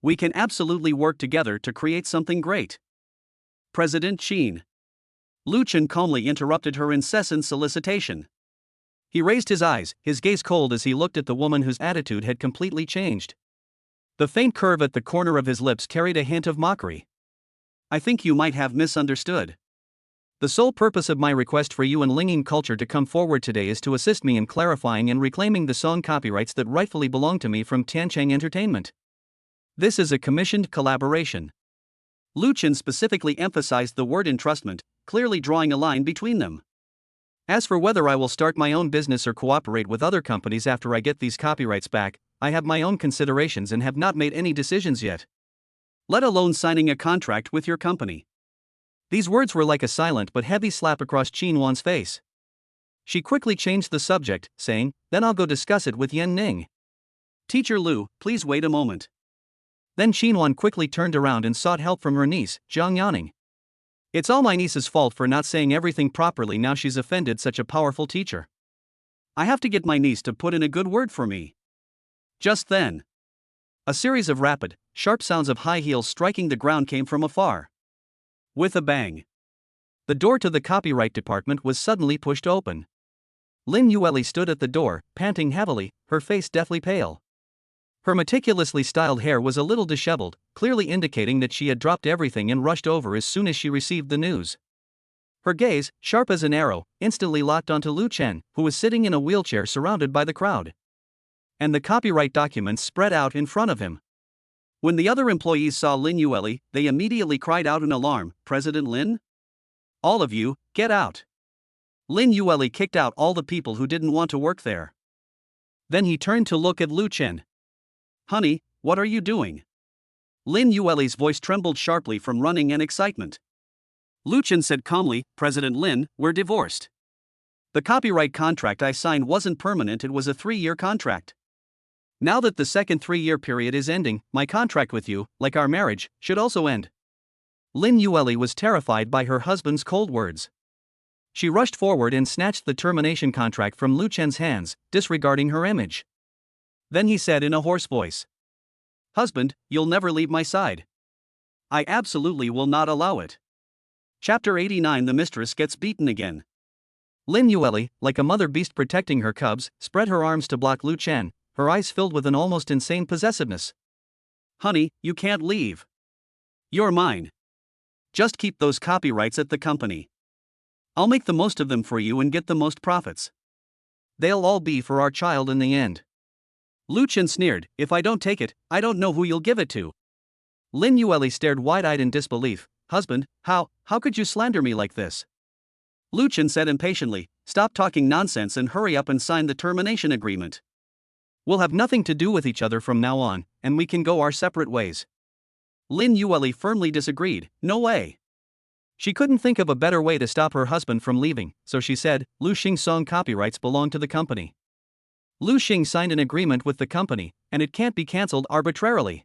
[SPEAKER 1] We can absolutely work together to create something great. President Shin. Lu Chen calmly interrupted her incessant solicitation. He raised his eyes, his gaze cold as he looked at the woman whose attitude had completely changed. The faint curve at the corner of his lips carried a hint of mockery. I think you might have misunderstood. The sole purpose of my request for you and Linging culture to come forward today is to assist me in clarifying and reclaiming the song copyrights that rightfully belong to me from Tiancheng Entertainment. This is a commissioned collaboration. Lu Chen specifically emphasized the word entrustment, clearly drawing a line between them. As for whether I will start my own business or cooperate with other companies after I get these copyrights back, I have my own considerations and have not made any decisions yet. Let alone signing a contract with your company. These words were like a silent but heavy slap across Shin Won's face. She quickly changed the subject, saying, "Then I'll go discuss it with Yan Ning." Teacher Lu, please wait a moment. Then Shin Won quickly turned around and sought help from her niece, Zhang Yaning. It's all my niece's fault for not saying everything properly. Now she's offended such a powerful teacher. I have to get my niece to put in a good word for me. Just then, a series of rapid, sharp sounds of high heels striking the ground came from afar. With a bang, the door to the copyright department was suddenly pushed open. Lin Yueli stood at the door, panting heavily, her face deathly pale. Her meticulously styled hair was a little disheveled, clearly indicating that she had dropped everything and rushed over as soon as she received the news. Her gaze, sharp as an arrow, instantly locked onto Lu Chen, who was sitting in a wheelchair surrounded by the crowd. And the copyright documents spread out in front of him. When the other employees saw Lin Yueli, they immediately cried out in alarm, "President Lin? All of you, get out!" Lin Yueli kicked out all the people who didn't want to work there. Then he turned to look at Lu Chen. "Honey, what are you doing?" Lin Yueli's voice trembled sharply from running and excitement. Lu Chen said calmly, "President Lin, we're divorced. The copyright contract I signed wasn't permanent, it was a 3-year contract. Now that the second 3-year period is ending, my contract with you, like our marriage, should also end." Lin Yueli was terrified by her husband's cold words. She rushed forward and snatched the termination contract from Lu Chen's hands, disregarding her image.
[SPEAKER 2] Then he said in a hoarse voice, "Husband, you'll never leave my side. I absolutely will not allow it." Chapter 89. The mistress gets beaten again. Lin Yueli, like a mother beast protecting her cubs, spread her arms to block Lu Chen, her eyes filled with an almost insane possessiveness. "Honey, you can't leave. You're mine. Just keep those copyrights at the company. I'll make the most of them for you and get the most profits. They'll all be for our child in the end." Lu Chen sneered, "If I don't take it, I don't know who you'll give it to." Lin Yueli stared wide-eyed in disbelief. "Husband, how could you slander me like this?" Lu Chen said impatiently, "Stop talking nonsense and hurry up and sign the termination agreement. We'll have nothing to do with each other from now on, and we can go our separate ways." Lin Yueli firmly disagreed. "No way." She couldn't think of a better way to stop her husband from leaving, so she said, "Lu Xing's song copyrights belong to the company. Lu Xing signed an agreement with the company, and it can't be cancelled arbitrarily."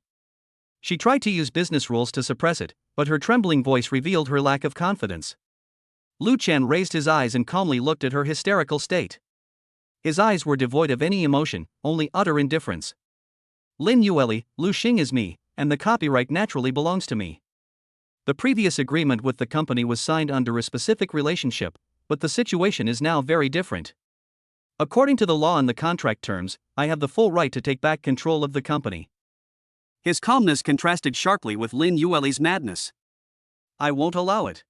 [SPEAKER 2] She tried to use business rules to suppress it, but her trembling voice revealed her lack of confidence. Lu Chen raised his eyes and calmly looked at her hysterical state. His eyes were devoid of any emotion, only utter indifference. "Lin Yueli, Lu Xing is me, and the copyright naturally belongs to me. The previous agreement with the company was signed under a specific relationship, but the situation is now very different. According to the law and the contract terms, I have the full right to take back control of the company." His calmness contrasted sharply with Lin Yueli's madness. "I won't allow it."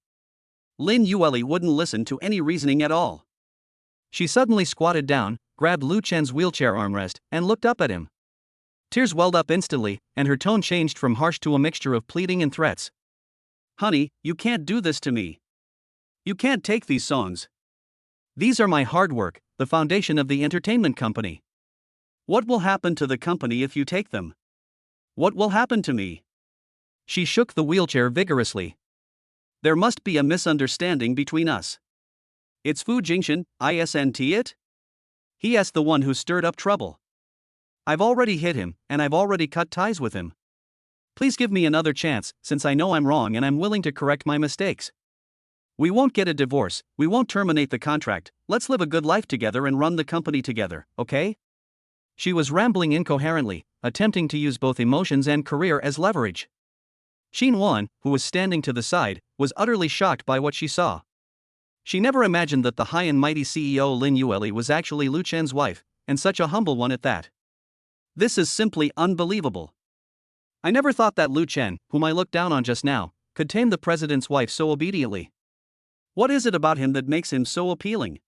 [SPEAKER 2] Lin Yueli wouldn't listen to any reasoning at all. She suddenly squatted down, grabbed Lu Chen's wheelchair armrest, and looked up at him. Tears welled up instantly, and her tone changed from harsh to a mixture of pleading and threats. "Honey, you can't do this to me. You can't take these songs. These are my hard work, the foundation of the entertainment company. What will happen to the company if you take them? What will happen to me?" She shook the wheelchair vigorously. "There must be a misunderstanding between us. It's Fu Jingxin, isn't it? He is the one who stirred up trouble. I've already hit him, and I've already cut ties with him. Please give me another chance, since I know I'm wrong and I'm willing to correct my mistakes. We won't get a divorce, we won't terminate the contract, let's live a good life together and run the company together, okay?" She was rambling incoherently, attempting to use both emotions and career as leverage. Xin Wan, who was standing to the side, was utterly shocked by what she saw. She never imagined that the high and mighty CEO Lin Yueli was actually Lu Chen's wife, and such a humble one at that. "This is simply unbelievable. I never thought that Lu Chen, whom I looked down on just now, could tame the president's wife so obediently. What is it about him that makes him so appealing?"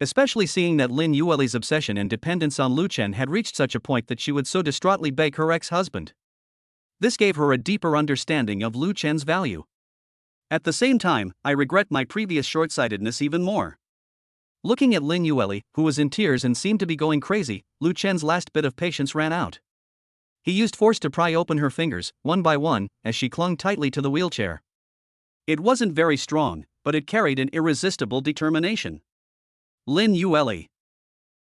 [SPEAKER 2] Especially seeing that Lin Yueli's obsession and dependence on Lu Chen had reached such a point that she would so distraughtly beg her ex-husband. This gave her a deeper understanding of Lu Chen's value. "At the same time, I regret my previous short-sightedness even more." Looking at Lin Yueli, who was in tears and seemed to be going crazy, Lu Chen's last bit of patience ran out. He used force to pry open her fingers, one by one, as she clung tightly to the wheelchair. It wasn't very strong, but it carried an irresistible determination. "Lin Yueli."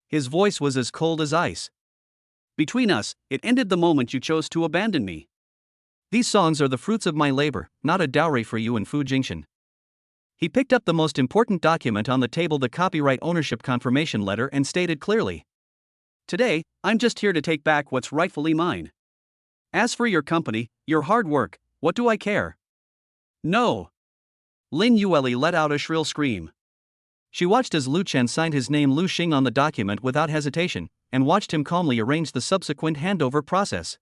[SPEAKER 2] His voice was as cold as ice. "Between us, it ended the moment you chose to abandon me. These songs are the fruits of my labor, not a dowry for you and Fu Jingxin." He picked up the most important document on the table, the copyright ownership confirmation letter, and stated clearly, "Today, I'm just here to take back what's rightfully mine. As for your company, your hard work, what do I care?" "No!" Lin Yueli let out a shrill scream. She watched as Lu Chen signed his name Lu Xing on the document without hesitation, and watched him calmly arrange the subsequent handover process.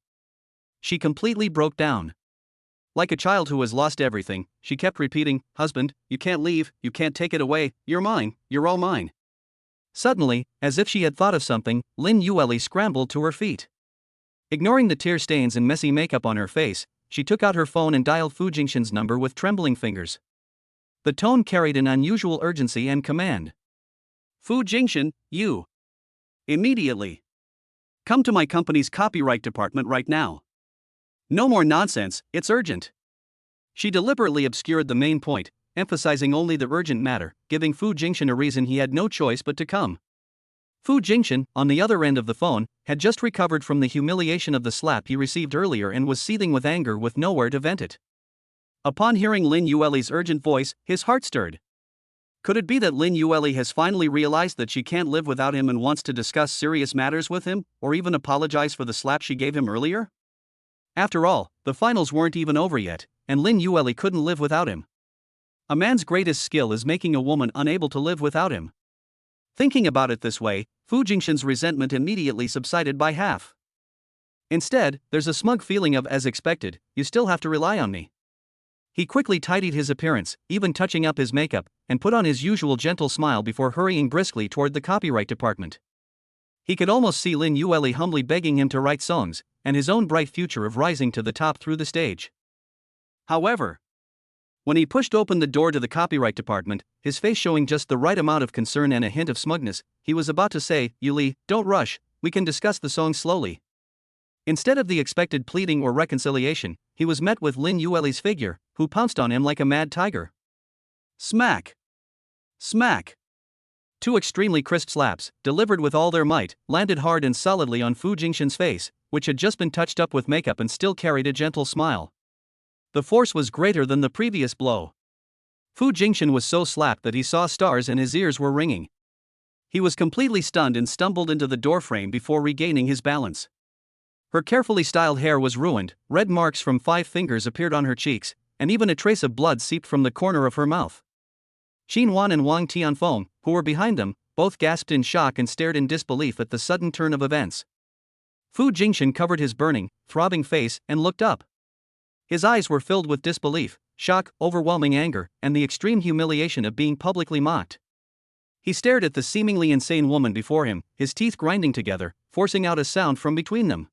[SPEAKER 2] She completely broke down. Like a child who has lost everything, she kept repeating, "Husband, you can't leave, you can't take it away, you're mine, you're all mine." Suddenly, as if she had thought of something, Lin Yueli scrambled to her feet. Ignoring the tear stains and messy makeup on her face, she took out her phone and dialed Fu Jingxin's number with trembling fingers. The tone carried an unusual urgency and command. "Fu Jingxin, you. Immediately. Come to my company's copyright department right now. No more nonsense, it's urgent." She deliberately obscured the main point, emphasizing only the urgent matter, giving Fu Jingxin a reason he had no choice but to come. Fu Jingxin, on the other end of the phone, had just recovered from the humiliation of the slap he received earlier and was seething with anger with nowhere to vent it. Upon hearing Lin Yueli's urgent voice, his heart stirred.
[SPEAKER 1] Could it be that Lin Yueli has finally realized that she can't live without him and wants to discuss serious matters with him, or even apologize for the slap she gave him earlier? After all, the finals weren't even over yet, and Lin Yueli couldn't live without him. A man's greatest skill is making a woman unable to live without him. Thinking about it this way, Fu Jingxin's resentment immediately subsided by half. Instead, there's a smug feeling of, as expected, you still have to rely on me. He quickly tidied his appearance, even touching up his makeup, and put on his usual gentle smile before hurrying briskly toward the copyright department. He could almost see Lin Yueli humbly begging him to write songs, and his own bright future of rising to the top through the stage. However, when he pushed open the door to the copyright department, his face showing just the right amount of concern and a hint of smugness, he was about to say, "Yuli, don't rush, we can discuss the song slowly." Instead of the expected pleading or reconciliation, he was met with Lin Yueli's figure, who pounced on him like a mad tiger. Smack! Smack! Two extremely crisp slaps, delivered with all their might, landed hard and solidly on Fu Jingxin's face, which had just been touched up with makeup and still carried a gentle smile. The force was greater than the previous blow. Fu Jingxin was so slapped that he saw stars and his ears were ringing. He was completely stunned and stumbled into the doorframe before regaining his balance. Her carefully styled hair was ruined, red marks from 5 fingers appeared on her cheeks, and even a trace of blood seeped from the corner of her mouth. Qin Wan and Wang Tianfeng, who were behind them, both gasped in shock and stared in disbelief at the sudden turn of events. Fu Jingxin covered his burning, throbbing face and looked up. His eyes were filled with disbelief, shock, overwhelming anger, and the extreme humiliation of being publicly mocked. He stared at the seemingly insane woman before him, his teeth grinding together, forcing out a sound from between them.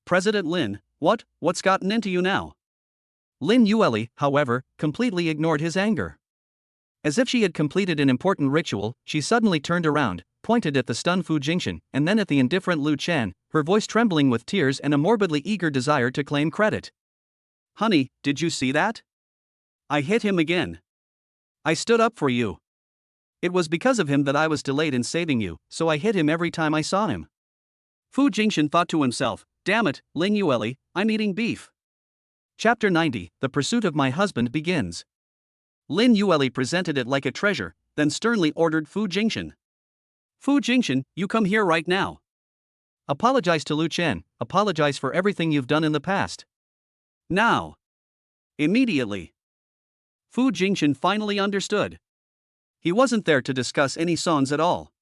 [SPEAKER 1] "President Lin, what's gotten into you now?" Lin Yueli, however, completely ignored his anger. As if she had completed an important ritual, she suddenly turned around, pointed at the stunned Fu Jingxin, and then at the indifferent Lu Chen, her voice trembling with tears and a morbidly eager desire to claim credit. "Honey, did you see that? I hit him again. I stood up for you. It was because of him that I was delayed in saving you, so I hit him every time I saw him." Fu Jingxin thought to himself, "Damn it, Lin Yueli, I'm eating beef." Chapter 90, The Pursuit of My Husband begins. Lin Yueli presented it like a treasure, then sternly ordered Fu Jingxin. "Fu Jingxin, you come here right now. Apologize to Lu Chen, apologize for everything you've done in the past. Now. Immediately." Fu Jingxin finally understood. He wasn't there to discuss any songs at all.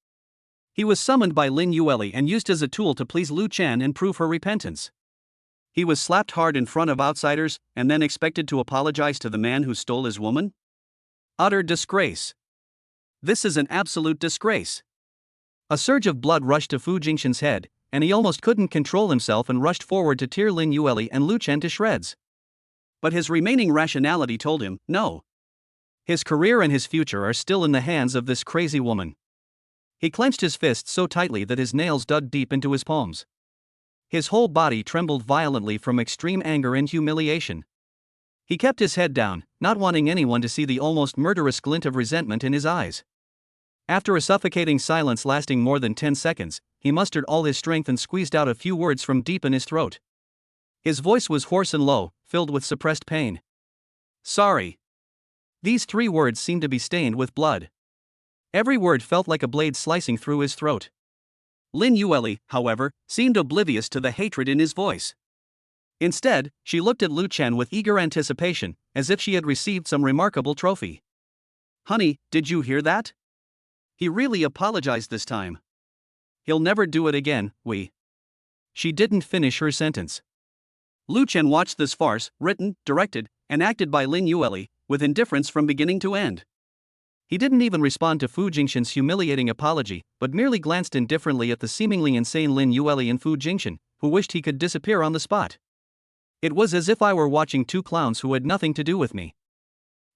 [SPEAKER 1] He was summoned by Lin Yueli and used as a tool to please Lu Chen and prove her repentance. He was slapped hard in front of outsiders, and then expected to apologize to the man who stole his woman? Utter disgrace. This is an absolute disgrace. A surge of blood rushed to Fu Jingxin's head, and he almost couldn't control himself and rushed forward to tear Lin Yueli and Lu Chen to shreds. But his remaining rationality told him, no. His career and his future are still in the hands of this crazy woman. He clenched his fists so tightly that his nails dug deep into his palms. His whole body trembled violently from extreme anger and humiliation. He kept his head down, not wanting anyone to see the almost murderous glint of resentment in his eyes. After a suffocating silence lasting more than 10 seconds, he mustered all his strength and squeezed out a few words from deep in his throat. His voice was hoarse and low, filled with suppressed pain. "Sorry." These 3 words seemed to be stained with blood. Every word felt like a blade slicing through his throat. Lin Yueli, however, seemed oblivious to the hatred in his voice. Instead, she looked at Lu Chen with eager anticipation, as if she had received some remarkable trophy. "Honey, did you hear that? He really apologized this time. He'll never do it again, She didn't finish her sentence. Lu Chen watched this farce, written, directed, and acted by Lin Yueli, with indifference from beginning to end. He didn't even respond to Fu Jingxin's humiliating apology, but merely glanced indifferently at the seemingly insane Lin Yueli and Fu Jingxin, who wished he could disappear on the spot. It was as if I were watching 2 clowns who had nothing to do with me.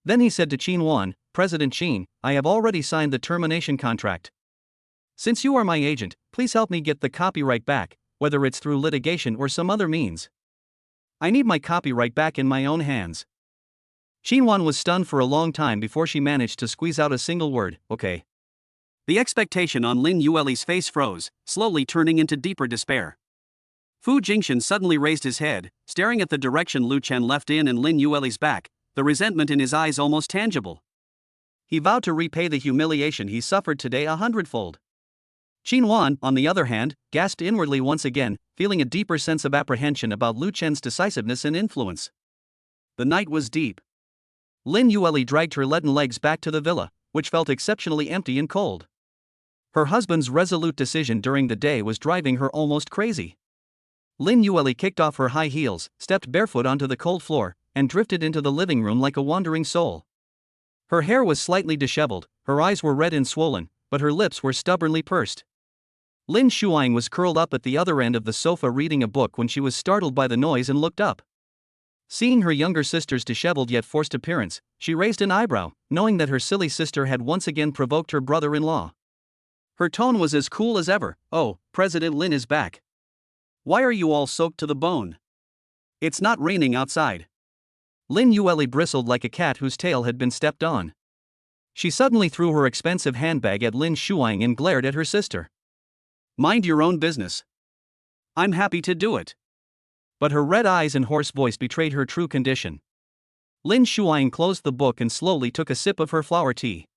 [SPEAKER 1] Then he said to Qin Wan, "President Qin, I have already signed the termination contract. Since you are my agent, please help me get the copyright back, whether it's through litigation or some other means. I need my copyright back in my own hands." Qin Wan was stunned for a long time before she managed to squeeze out a single word, "Okay." The expectation on Lin Yueli's face froze, slowly turning into deeper despair. Fu Jingxin suddenly raised his head, staring at the direction Lu Chen left in and Lin Yueli's back, the resentment in his eyes almost tangible. he vowed to repay the humiliation he suffered today 100-fold. Qinhuan, on the other hand, gasped inwardly once again, feeling a deeper sense of apprehension about Lu Chen's decisiveness and influence. The night was deep. Lin Yueli dragged her leaden legs back to the villa, which felt exceptionally empty and cold. Her husband's resolute decision during the day was driving her almost crazy. Lin Yueli kicked off her high heels, stepped barefoot onto the cold floor, and drifted into the living room like a wandering soul. Her hair was slightly disheveled, her eyes were red and swollen, but her lips were stubbornly pursed. Lin Shuang was curled up at the other end of the sofa reading a book when she was startled by the noise and looked up. Seeing her younger sister's disheveled yet forced appearance, she raised an eyebrow, knowing that her silly sister had once again provoked her brother-in-law. Her tone was as cool as ever. "Oh, President Lin is back. Why are you all soaked to the bone? It's not raining outside." Lin Yueli bristled like a cat whose tail had been stepped on. She suddenly threw her expensive handbag at Lin Shuang and glared at her sister. "Mind your own business. I'm happy to do it." But her red eyes and hoarse voice betrayed her true condition. Lin Shuang closed the book and slowly took a sip of her flower tea.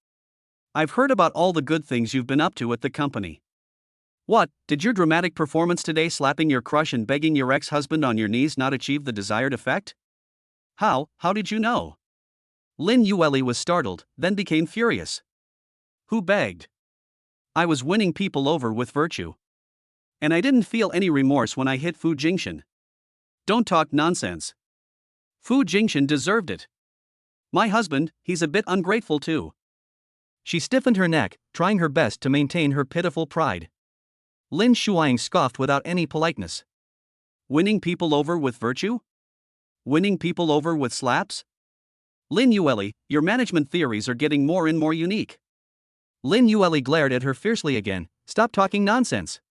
[SPEAKER 1] "I've heard about all the good things you've been up to at the company. What, did your dramatic performance today slapping your crush and begging your ex-husband on your knees not achieve the desired effect? How did you know?" Lin Yueli was startled, then became furious. "Who begged? I was winning people over with virtue. And I didn't feel any remorse when I hit Fu Jingxian. Don't talk nonsense. Fu Jingxian deserved it. My husband, he's a bit ungrateful too." She stiffened her neck, trying her best to maintain her pitiful pride. Lin Shuang scoffed without any politeness. "Winning people over with virtue? Winning people over with slaps? Lin Yueli, your management theories are getting more and more unique." Lin Yueli glared at her fiercely again. "Stop talking nonsense.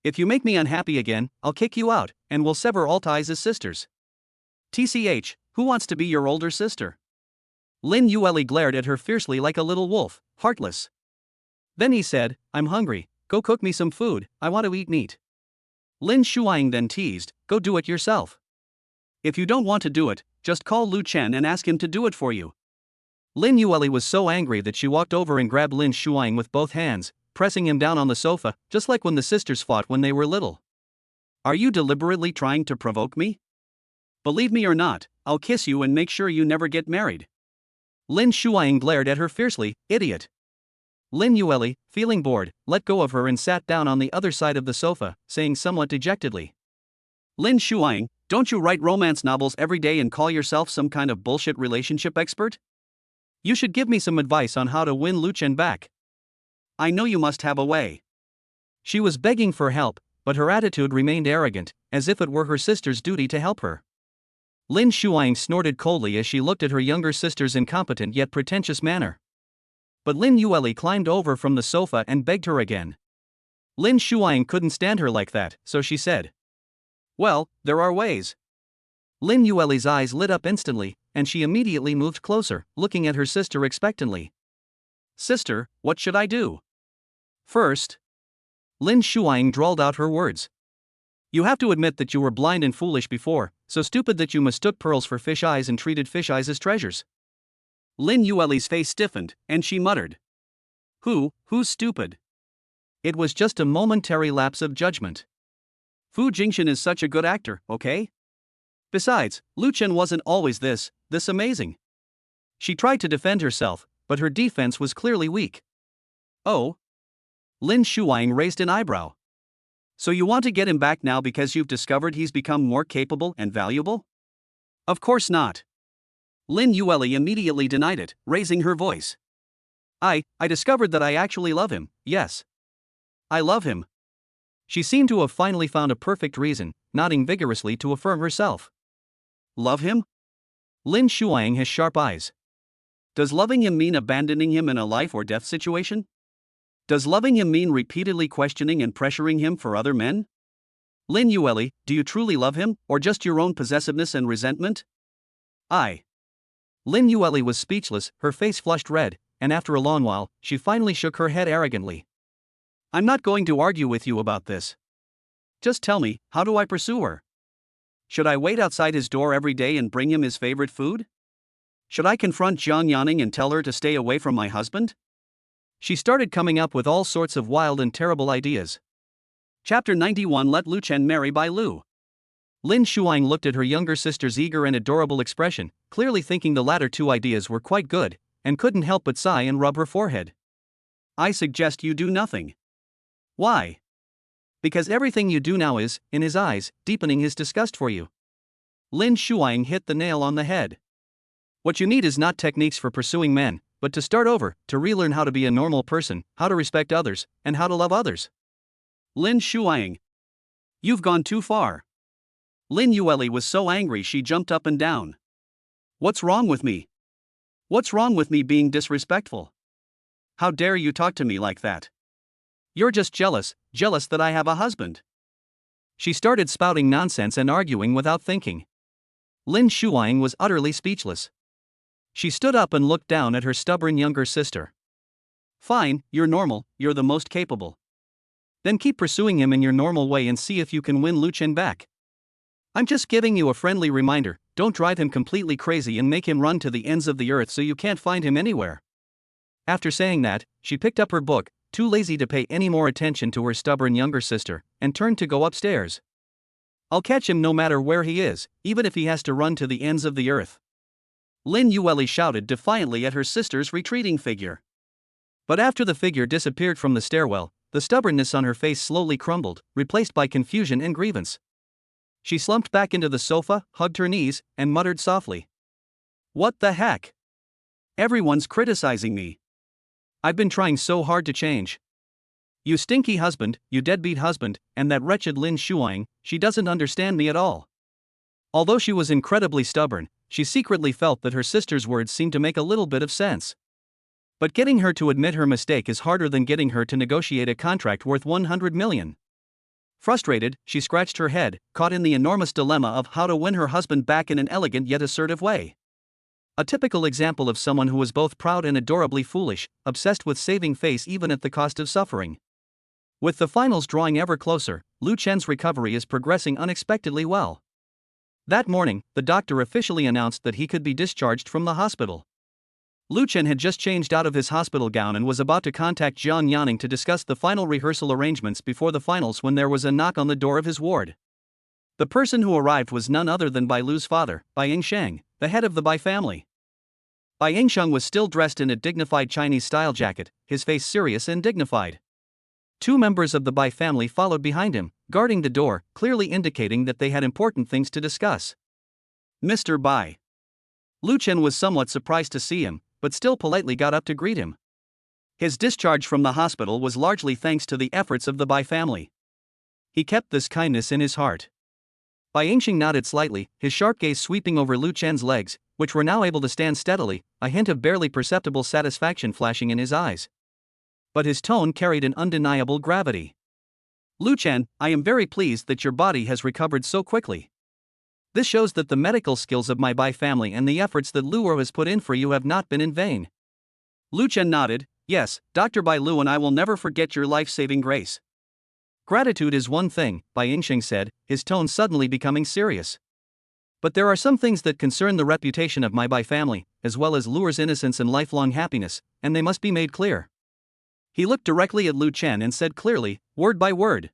[SPEAKER 1] If you make me unhappy again, I'll kick you out, and we'll sever all ties as sisters. TCH, who wants to be your older sister?" Lin Yueli glared at her fiercely like a little wolf, heartless. Then he said, "I'm hungry, go cook me some food, I want to eat meat." Lin Shuang then teased, "Go do it yourself. If you don't want to do it, just call Lu Chen and ask him to do it for you." Lin Yueli was so angry that she walked over and grabbed Lin Shuang with both hands, pressing him down on the sofa, just like when the sisters fought when they were little. "Are you deliberately trying to provoke me? Believe me or not, I'll kiss you and make sure you never get married." Lin Shuang glared at her fiercely, "Idiot." Lin Yueli, feeling bored, let go of her and sat down on the other side of the sofa, saying somewhat dejectedly, "Lin Shuang, don't you write romance novels every day and call yourself some kind of bullshit relationship expert? You should give me some advice on how to win Lu Chen back. I know you must have a way." She was begging for help, but her attitude remained arrogant, as if it were her sister's duty to help her. Lin Shuang snorted coldly as she looked at her younger sister's incompetent yet pretentious manner. But Lin Yueli climbed over from the sofa and begged her again. Lin Shuang couldn't stand her like that, so she said, "Well, there are ways." Lin Yueli's eyes lit up instantly, and she immediately moved closer, looking at her sister expectantly. "Sister, what should I do?" "First," Lin Shuang drawled out her words, "you have to admit that you were blind and foolish before, so stupid that you mistook pearls for fish eyes and treated fish eyes as treasures." Lin Yueli's face stiffened, and she muttered, Who's stupid? It was just a momentary lapse of judgment. Fu Jingxian is such a good actor, okay? Besides, Lu Chen wasn't always this amazing." She tried to defend herself, but her defense was clearly weak. "Oh?" Lin Shuang raised an eyebrow. "So you want to get him back now because you've discovered he's become more capable and valuable?" "Of course not." Lin Yueli immediately denied it, raising her voice. I discovered that I actually love him, yes. I love him." She seemed to have finally found a perfect reason, nodding vigorously to affirm herself. "Love him?" Lin Shuang has sharp eyes. "Does loving him mean abandoning him in a life or death situation? Does loving him mean repeatedly questioning and pressuring him for other men? Lin Yueli, do you truly love him, or just your own possessiveness and resentment?" Lin Yueli was speechless, her face flushed red, and after a long while, she finally shook her head arrogantly. "I'm not going to argue with you about this. Just tell me, how do I pursue her? Should I wait outside his door every day and bring him his favorite food? Should I confront Jiang Yanning and tell her to stay away from my husband?
[SPEAKER 2] She started coming up with all sorts of wild and terrible ideas.
[SPEAKER 1] Chapter 91 Let Lu Chen marry Bai Lu.
[SPEAKER 2] Lin Shuang looked at her younger sister's eager and adorable expression, clearly thinking the latter two ideas were quite good, and couldn't help but sigh and rub her forehead.
[SPEAKER 1] I suggest you do nothing.
[SPEAKER 2] Why? Because everything you do now is, in his eyes, deepening his disgust for you. Lin Shuang hit the nail on the head. What you need is not techniques for pursuing men, but to start over, to relearn how to be a normal person, how to respect others, and how to love others.
[SPEAKER 1] Lin Shuang. You've gone too far. Lin Yueli was so angry she jumped up and down. What's wrong with me? What's wrong with me being disrespectful? How dare you talk to me like that? You're just jealous that I have a husband.
[SPEAKER 2] She started spouting nonsense and arguing without thinking. Lin Shuang was utterly speechless. She stood up and looked down at her stubborn younger sister.
[SPEAKER 1] Fine, you're normal, you're the most capable.
[SPEAKER 2] Then keep pursuing him in your normal way and see if you can win Lu Chen back. I'm just giving you a friendly reminder, don't drive him completely crazy and make him run to the ends of the earth so you can't find him anywhere. After saying that, she picked up her book, too lazy to pay any more attention to her stubborn younger sister, and turned to go upstairs. I'll catch him no matter where he is, even if he has to run to the ends of the earth.
[SPEAKER 1] Lin Yueli shouted defiantly at her sister's retreating figure.
[SPEAKER 2] But after the figure disappeared from the stairwell, the stubbornness on her face slowly crumbled, replaced by confusion and grievance. She slumped back into the sofa, hugged her knees, and muttered softly.
[SPEAKER 1] What the heck? Everyone's criticizing me.
[SPEAKER 2] I've been trying so hard to change. You stinky husband, you deadbeat husband, and that wretched Lin Shuang, she doesn't understand me at all. Although she was incredibly stubborn, she secretly felt that her sister's words seemed to make a little bit of sense. But getting her to admit her mistake is harder than getting her to negotiate a contract worth 100 million. Frustrated, she scratched her head, caught in the enormous dilemma of how to win her husband back in an elegant yet assertive way. A typical example of someone who was both proud and adorably foolish, obsessed with saving face even at the cost of suffering. With the finals drawing ever closer, Lu Chen's recovery is progressing unexpectedly well. That morning, the doctor officially announced that he could be discharged from the hospital. Lu Chen had just changed out of his hospital gown and was about to contact Jiang Yanning to discuss the final rehearsal arrangements before the finals when there was a knock on the door of his ward. The person who arrived was none other than Bai Lu's father, Bai Yingsheng, the head of the Bai family. Bai Yingsheng was still dressed in a dignified Chinese-style jacket, his face serious and dignified. Two members of the Bai family followed behind him, guarding the door, clearly indicating that they had important things to discuss.
[SPEAKER 1] Mr. Bai.
[SPEAKER 2] Lu Chen was somewhat surprised to see him, but still politely got up to greet him.
[SPEAKER 1] His discharge from the hospital was largely thanks to the efforts of the Bai family.
[SPEAKER 2] He kept this kindness in his heart. Bai Yingxing nodded slightly, his sharp gaze sweeping over Lu Chen's legs, which were now able to stand steadily, a hint of barely perceptible satisfaction flashing in his eyes. But his tone carried an undeniable gravity.
[SPEAKER 1] Lu Chen, I am very pleased that your body has recovered so quickly.
[SPEAKER 2] This shows that the medical skills of my Bai family and the efforts that Luo has put in for you have not been in vain.
[SPEAKER 1] Lu Chen nodded. Yes, Dr. Bai Lu and I will never forget your life-saving grace.
[SPEAKER 2] Gratitude is one thing, Bai Yingxing said, his tone suddenly becoming serious. But there are some things that concern the reputation of my Bai family, as well as Luo's innocence and lifelong happiness, and they must be made clear. He looked directly at Lu Chen and said clearly, word by word.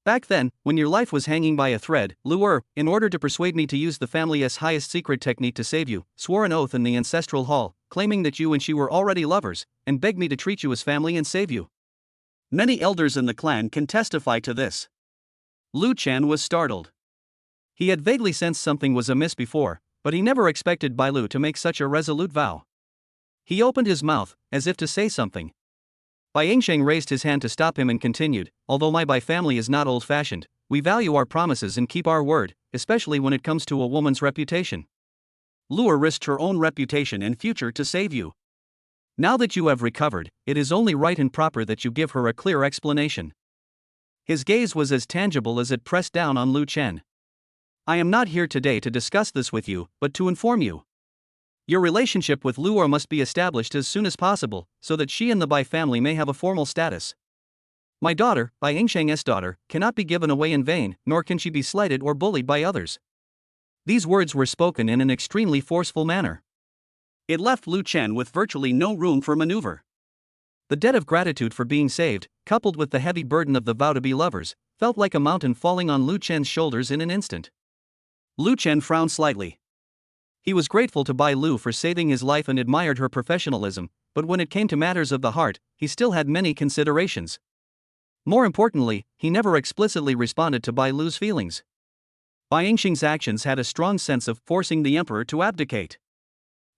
[SPEAKER 2] Back then, when your life was hanging by a thread, Luo, in order to persuade me to use the family's highest secret technique to save you, swore an oath in the ancestral hall, claiming that you and she were already lovers, and begged me to treat you as family and save you.
[SPEAKER 1] Many elders in the clan can testify to this.
[SPEAKER 2] Lu Chen was startled. He had vaguely sensed something was amiss before, but he never expected Bai Lu to make such a resolute vow. He opened his mouth, as if to say something. Bai Yingsheng raised his hand to stop him and continued, although my Bai family is not old-fashioned, we value our promises and keep our word, especially when it comes to a woman's reputation.
[SPEAKER 1] Luo risked her own reputation and future to save you.
[SPEAKER 2] Now that you have recovered, it is only right and proper that you give her a clear explanation. His gaze was as tangible as it pressed down on Lu Chen. I am not here today to discuss this with you, but to inform you. Your relationship with Luo must be established as soon as possible, so that she and the Bai family may have a formal status. My daughter, Bai Yingsheng's daughter, cannot be given away in vain, nor can she be slighted or bullied by others. These words were spoken in an extremely forceful manner.
[SPEAKER 1] It left Lu Chen with virtually no room for maneuver.
[SPEAKER 2] The debt of gratitude for being saved, coupled with the heavy burden of the vow to be lovers, felt like a mountain falling on Lu Chen's shoulders in an instant.
[SPEAKER 1] Lu Chen frowned slightly.
[SPEAKER 2] He was grateful to Bai Lu for saving his life and admired her professionalism, but when it came to matters of the heart, he still had many considerations. More importantly, he never explicitly responded to Bai Lu's feelings. Bai Yingxing's actions had a strong sense of forcing the emperor to abdicate.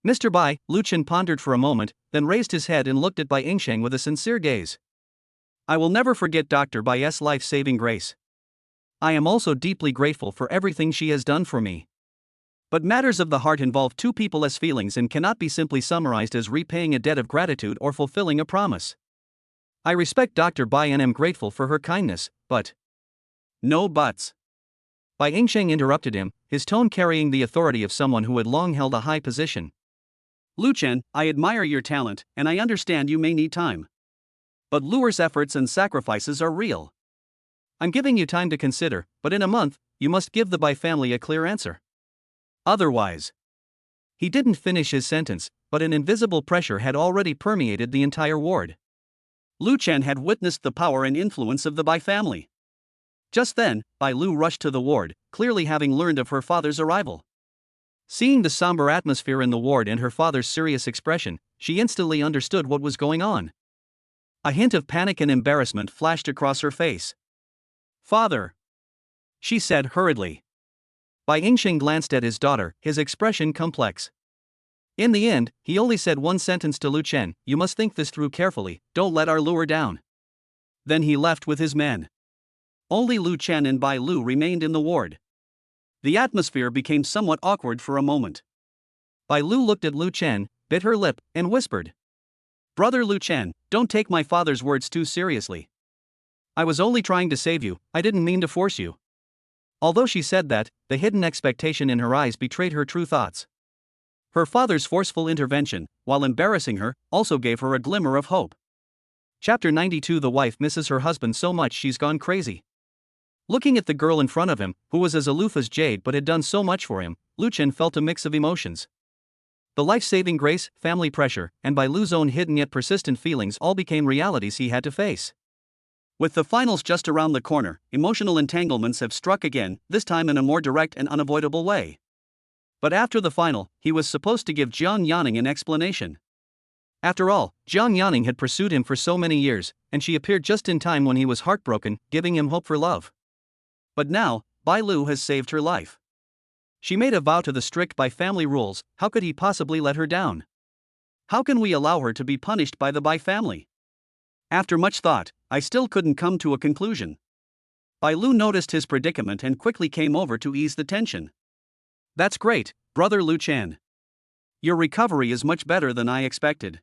[SPEAKER 2] Mr. Bai, Lu Chen pondered for a moment, then raised his head and looked at Bai Yingxing with a sincere gaze.
[SPEAKER 1] I will never forget Dr. Bai's life-saving grace. I am also deeply grateful for everything she has done for me. But matters of the heart involve two people as feelings and cannot be simply summarized as repaying a debt of gratitude or fulfilling a promise. I respect Dr. Bai and am grateful for her kindness, but...
[SPEAKER 2] No buts. Bai Yingxing interrupted him, his tone carrying the authority of someone who had long held a high position.
[SPEAKER 1] Lu Chen, I admire your talent, and I understand you may need time. But Luer's efforts and sacrifices are real.
[SPEAKER 2] I'm giving you time to consider, but in a month, you must give the Bai family a clear answer.
[SPEAKER 1] Otherwise.
[SPEAKER 2] He didn't finish his sentence, but an invisible pressure had already permeated the entire ward.
[SPEAKER 1] Lu Chen had witnessed the power and influence of the Bai family. Just then, Bai Lu rushed to the ward, clearly having learned of her father's arrival.
[SPEAKER 2] Seeing the somber atmosphere in the ward and her father's serious expression, she instantly understood what was going on.
[SPEAKER 1] A hint of panic and embarrassment flashed across her face. "Father," she said hurriedly.
[SPEAKER 2] Bai Yingxing glanced at his daughter, his expression complex. In the end, he only said one sentence to Lu Chen: "You must think this through carefully, don't let our lure down."
[SPEAKER 1] Then he left with his men. Only Lu Chen and Bai Lu remained in the ward. The atmosphere became somewhat awkward for a moment.
[SPEAKER 2] Bai Lu looked at Lu Chen, bit her lip, and whispered,
[SPEAKER 1] "Brother Lu Chen, don't take my father's words too seriously. I was only trying to save you, I didn't mean to force you."
[SPEAKER 2] Although she said that, the hidden expectation in her eyes betrayed her true thoughts.
[SPEAKER 1] Her father's forceful intervention, while embarrassing her, also gave her a glimmer of hope.
[SPEAKER 2] Chapter 92. The wife misses her husband so much she's gone crazy. Looking at the girl in front of him, who was as aloof as jade but had done so much for him, Lu Chen felt a mix of emotions. The life-saving grace, family pressure, and Bai Lu's own hidden yet persistent feelings all became realities he had to face.
[SPEAKER 1] With the finals just around the corner, emotional entanglements have struck again, this time in a more direct and unavoidable way. But after the final, he was supposed to give Jiang Yanning an explanation. After all, Jiang Yanning had pursued him for so many years, and she appeared just in time when he was heartbroken, giving him hope for love. But now, Bai Lu has saved her life. She made a vow to the strict Bai family rules. How could he possibly let her down? How can we allow her to be punished by the Bai family? After much thought, I still couldn't come to a conclusion. Bai Lu noticed his predicament and quickly came over to ease the tension. "That's great, brother Lu Chen. Your recovery is much better than I expected.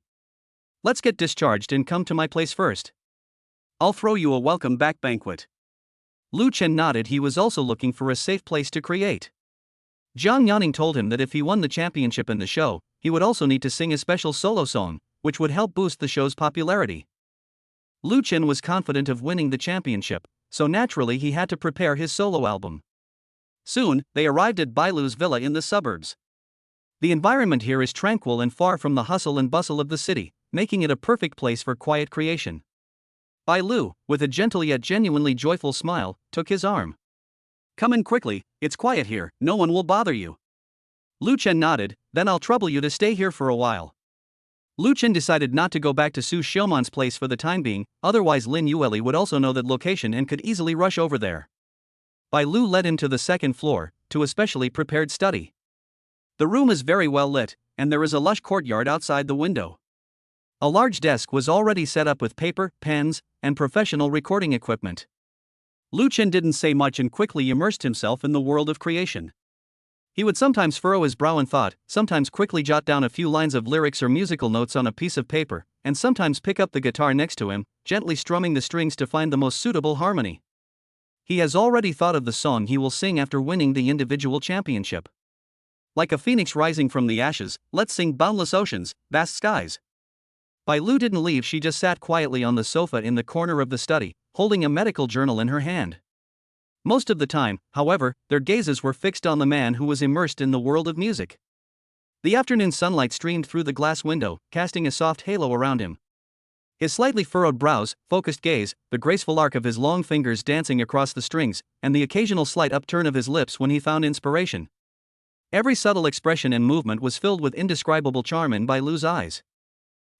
[SPEAKER 1] Let's get discharged and come to my place first. I'll throw you a welcome back banquet." Lu Chen nodded. He was also looking for a safe place to create. Jiang Yanning told him that if he won the championship in the show, he would also need to sing a special solo song, which would help boost the show's popularity. Lu Chen was confident of winning the championship, so naturally he had to prepare his solo album. Soon, they arrived at Bai Lu's villa in the suburbs. The environment here is tranquil and far from the hustle and bustle of the city, making it a perfect place for quiet creation. Bai Lu, with a gentle yet genuinely joyful smile, took his arm. "Come in quickly, it's quiet here, no one will bother you." Lu Chen nodded. "Then I'll trouble you to stay here for a while." Lu Chen decided not to go back to Su Xiuman's place for the time being, otherwise Lin Yueli would also know that location and could easily rush over there. Bai Lu led him to the second floor, to a specially prepared study. The room is very well lit, and there is a lush courtyard outside the window. A large desk was already set up with paper, pens, and professional recording equipment. Lu Chen didn't say much and quickly immersed himself in the world of creation. He would sometimes furrow his brow in thought, sometimes quickly jot down a few lines of lyrics or musical notes on a piece of paper, and sometimes pick up the guitar next to him, gently strumming the strings to find the most suitable harmony. He has already thought of the song he will sing after winning the individual championship. Like a phoenix rising from the ashes, let's sing boundless oceans, vast skies. Bai Lu didn't leave. She just sat quietly on the sofa in the corner of the study, holding a medical journal in her hand. Most of the time, however, their gazes were fixed on the man who was immersed in the world of music.
[SPEAKER 2] The afternoon sunlight streamed through the glass window, casting a soft halo around him. His slightly furrowed brows, focused gaze, the graceful arc of his long fingers dancing across the strings, and the occasional slight upturn of his lips when he found inspiration. Every subtle expression and movement was filled with indescribable charm in Bai Lu's eyes.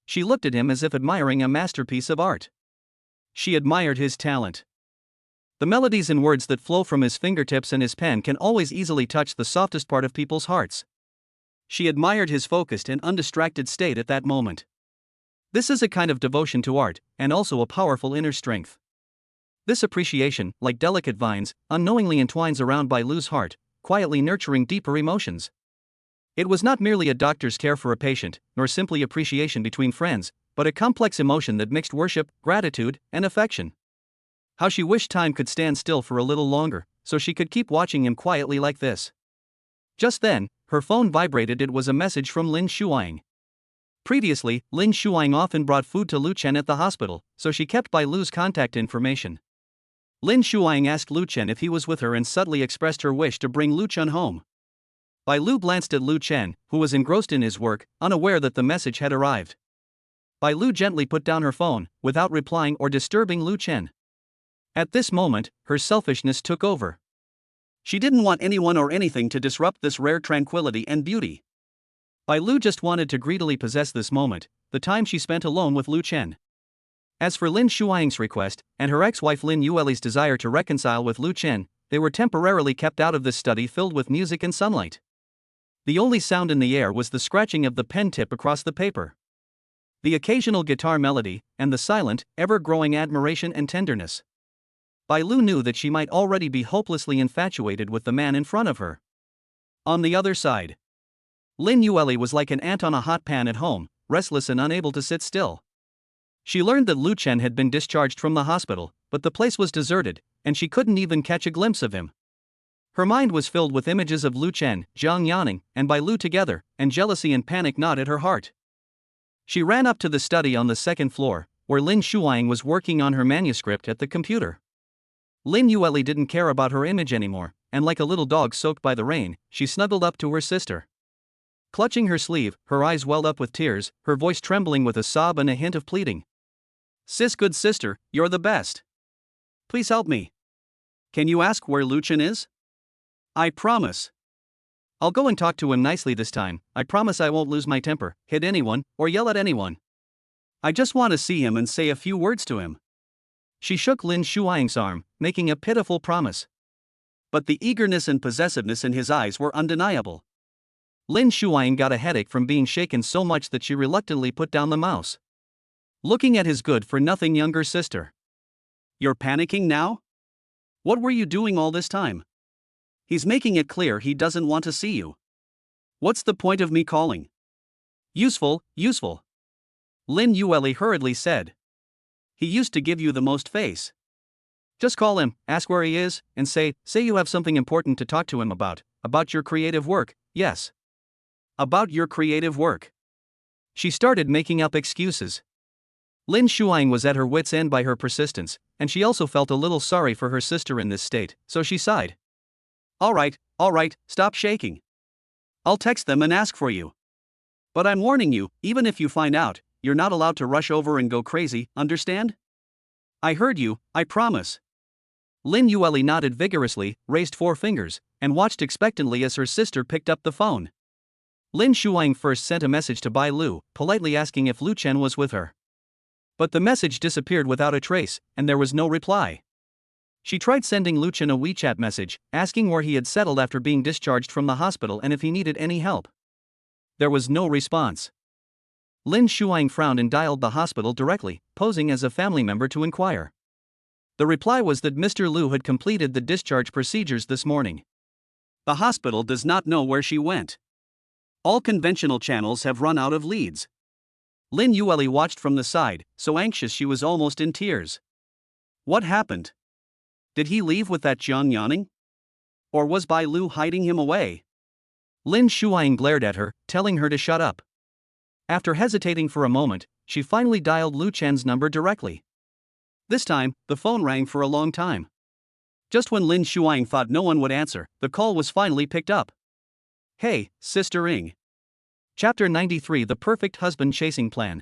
[SPEAKER 2] She looked at him as if admiring a masterpiece of art. She admired his talent. The melodies and words that flow from his fingertips and his pen can always easily touch the softest part of people's hearts. She admired his focused and undistracted state at that moment. This is a kind of devotion to art, and also a powerful inner strength. This appreciation, like delicate vines, unknowingly entwines around Bai Lu's heart, quietly nurturing deeper emotions. It was not merely a doctor's care for a patient, nor simply appreciation between friends, but a complex emotion that mixed worship, gratitude, and affection. How she wished time could stand still for a little longer, so she could keep watching him quietly like this. Just then, her phone vibrated. It was a message from Lin Shuang. Previously, Lin Shuang often brought food to Lu Chen at the hospital, so she kept Bai Lu's contact information. Lin Shuang asked Lu Chen if he was with her and subtly expressed her wish to bring Lu Chen home. Bai Lu glanced at Lu Chen, who was engrossed in his work, unaware that the message had arrived. Bai Lu gently put down her phone, without replying or disturbing Lu Chen. At this moment, her selfishness took over. She didn't want anyone or anything to disrupt this rare tranquility and beauty. Bai Lu just wanted to greedily possess this moment, the time she spent alone with Lu Chen. As for Lin Shuang's request, and her ex-wife Lin Yueli's desire to reconcile with Lu Chen, they were temporarily kept out of this study filled with music and sunlight. The only sound in the air was the scratching of the pen tip across the paper. The occasional guitar melody, and the silent, ever-growing admiration and tenderness. Bai Lu knew that she might already be hopelessly infatuated with the man in front of her. On the other side, Lin Yueli was like an ant on a hot pan at home, restless and unable to sit still. She learned that Lu Chen had been discharged from the hospital, but the place was deserted, and she couldn't even catch a glimpse of him. Her mind was filled with images of Lu Chen, Zhang Yaning, and Bai Lu together, and jealousy and panic gnawed at her heart. She ran up to the study on the second floor, where Lin Shuang was working on her manuscript at the computer. Lin Yueli didn't care about her image anymore, and like a little dog soaked by the rain, she snuggled up to her sister. Clutching her sleeve, her eyes welled up with tears, her voice trembling with a sob and a hint of pleading. "Sis, good sister, you're the best. Please help me. Can you ask where Lu Chen is? I promise. I'll go and talk to him nicely this time. I promise I won't lose my temper, hit anyone, or yell at anyone. I just want to see him and say a few words to him." She shook Lin Shuang's arm, making a pitiful promise. But the eagerness and possessiveness in his eyes were undeniable. Lin Shuang got a headache from being shaken so much that she reluctantly put down the mouse. Looking at his good-for-nothing younger sister. "You're panicking now? What were you doing all this time? He's making it clear he doesn't want to see you. What's the point of me calling?" Useful. Lin Yueli hurriedly said. "He used to give you the most face. Just call him, ask where he is, and say you have something important to talk to him about your creative work, yes. About your creative work." She started making up excuses. Lin Shuang was at her wits' end by her persistence, and she also felt a little sorry for her sister in this state, so she sighed. All right, stop shaking. I'll text them and ask for you. But I'm warning you, even if you find out, you're not allowed to rush over and go crazy, understand? I heard you, I promise." Lin Yueli nodded vigorously, raised 4 fingers, and watched expectantly as her sister picked up the phone. Lin Shuang first sent a message to Bai Lu, politely asking if Lu Chen was with her. But the message disappeared without a trace, and there was no reply. She tried sending Lu Chen a WeChat message, asking where he had settled after being discharged from the hospital and if he needed any help. There was no response. Lin Shuang frowned and dialed the hospital directly, posing as a family member to inquire. The reply was that Mr. Lu had completed the discharge procedures this morning. The hospital does not know where she went. All conventional channels have run out of leads. Lin Yueli watched from the side, so anxious she was almost in tears. What happened? Did he leave with that Jiang Yaning? Or was Bai Lu hiding him away? Lin Shuang glared at her, telling her to shut up. After hesitating for a moment, she finally dialed Lu Chen's number directly. This time, the phone rang for a long time. Just when Lin Shuang thought no one would answer, the call was finally picked up. "Hey, Sister Ing. Chapter 93: The Perfect Husband Chasing Plan.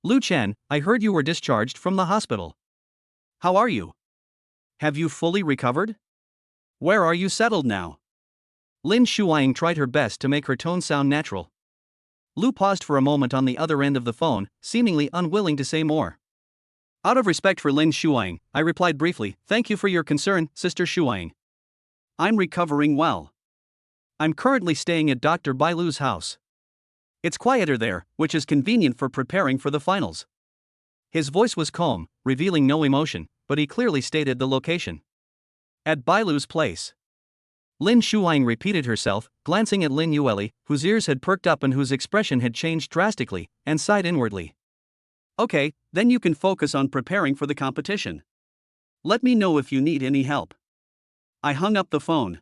[SPEAKER 2] Lu Chen, I heard you were discharged from the hospital. How are you? Have you fully recovered? Where are you settled now? Lin Shuang tried her best to make her tone sound natural. Lu paused for a moment on the other end of the phone, seemingly unwilling to say more. Out of respect for Lin Shuang, I replied briefly, "Thank you for your concern, Sister Shuang. I'm recovering well. I'm currently staying at Dr. Bailu's house. It's quieter there, which is convenient for preparing for the finals." His voice was calm, revealing no emotion, but he clearly stated the location. At Bailu's place. Lin Shuang repeated herself, glancing at Lin Yueli, whose ears had perked up and whose expression had changed drastically, and sighed inwardly. Okay, then you can focus on preparing for the competition. Let me know if you need any help. I hung up the phone.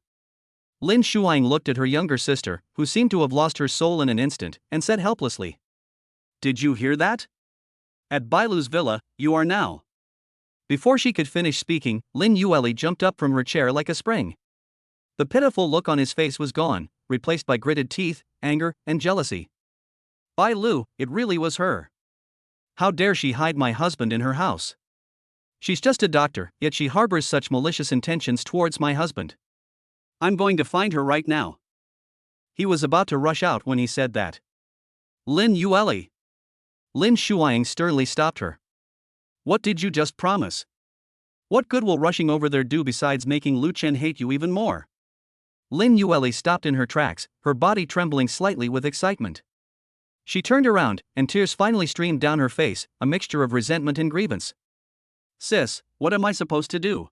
[SPEAKER 2] Lin Shuang looked at her younger sister, who seemed to have lost her soul in an instant, and said helplessly, "Did you hear that? At Bailu's villa, you are now." Before she could finish speaking, Lin Yueli jumped up from her chair like a spring. The pitiful look on his face was gone, replaced by gritted teeth, anger, and jealousy. Bailu, it really was her. How dare she hide my husband in her house? She's just a doctor, yet she harbors such malicious intentions towards my husband. I'm going to find her right now. He was about to rush out when he said that. Lin Yueli. Lin Shuang sternly stopped her. What did you just promise? What good will rushing over there do besides making Lu Chen hate you even more? Lin Yueli stopped in her tracks, her body trembling slightly with excitement. She turned around, and tears finally streamed down her face, a mixture of resentment and grievance. Sis, what am I supposed to do?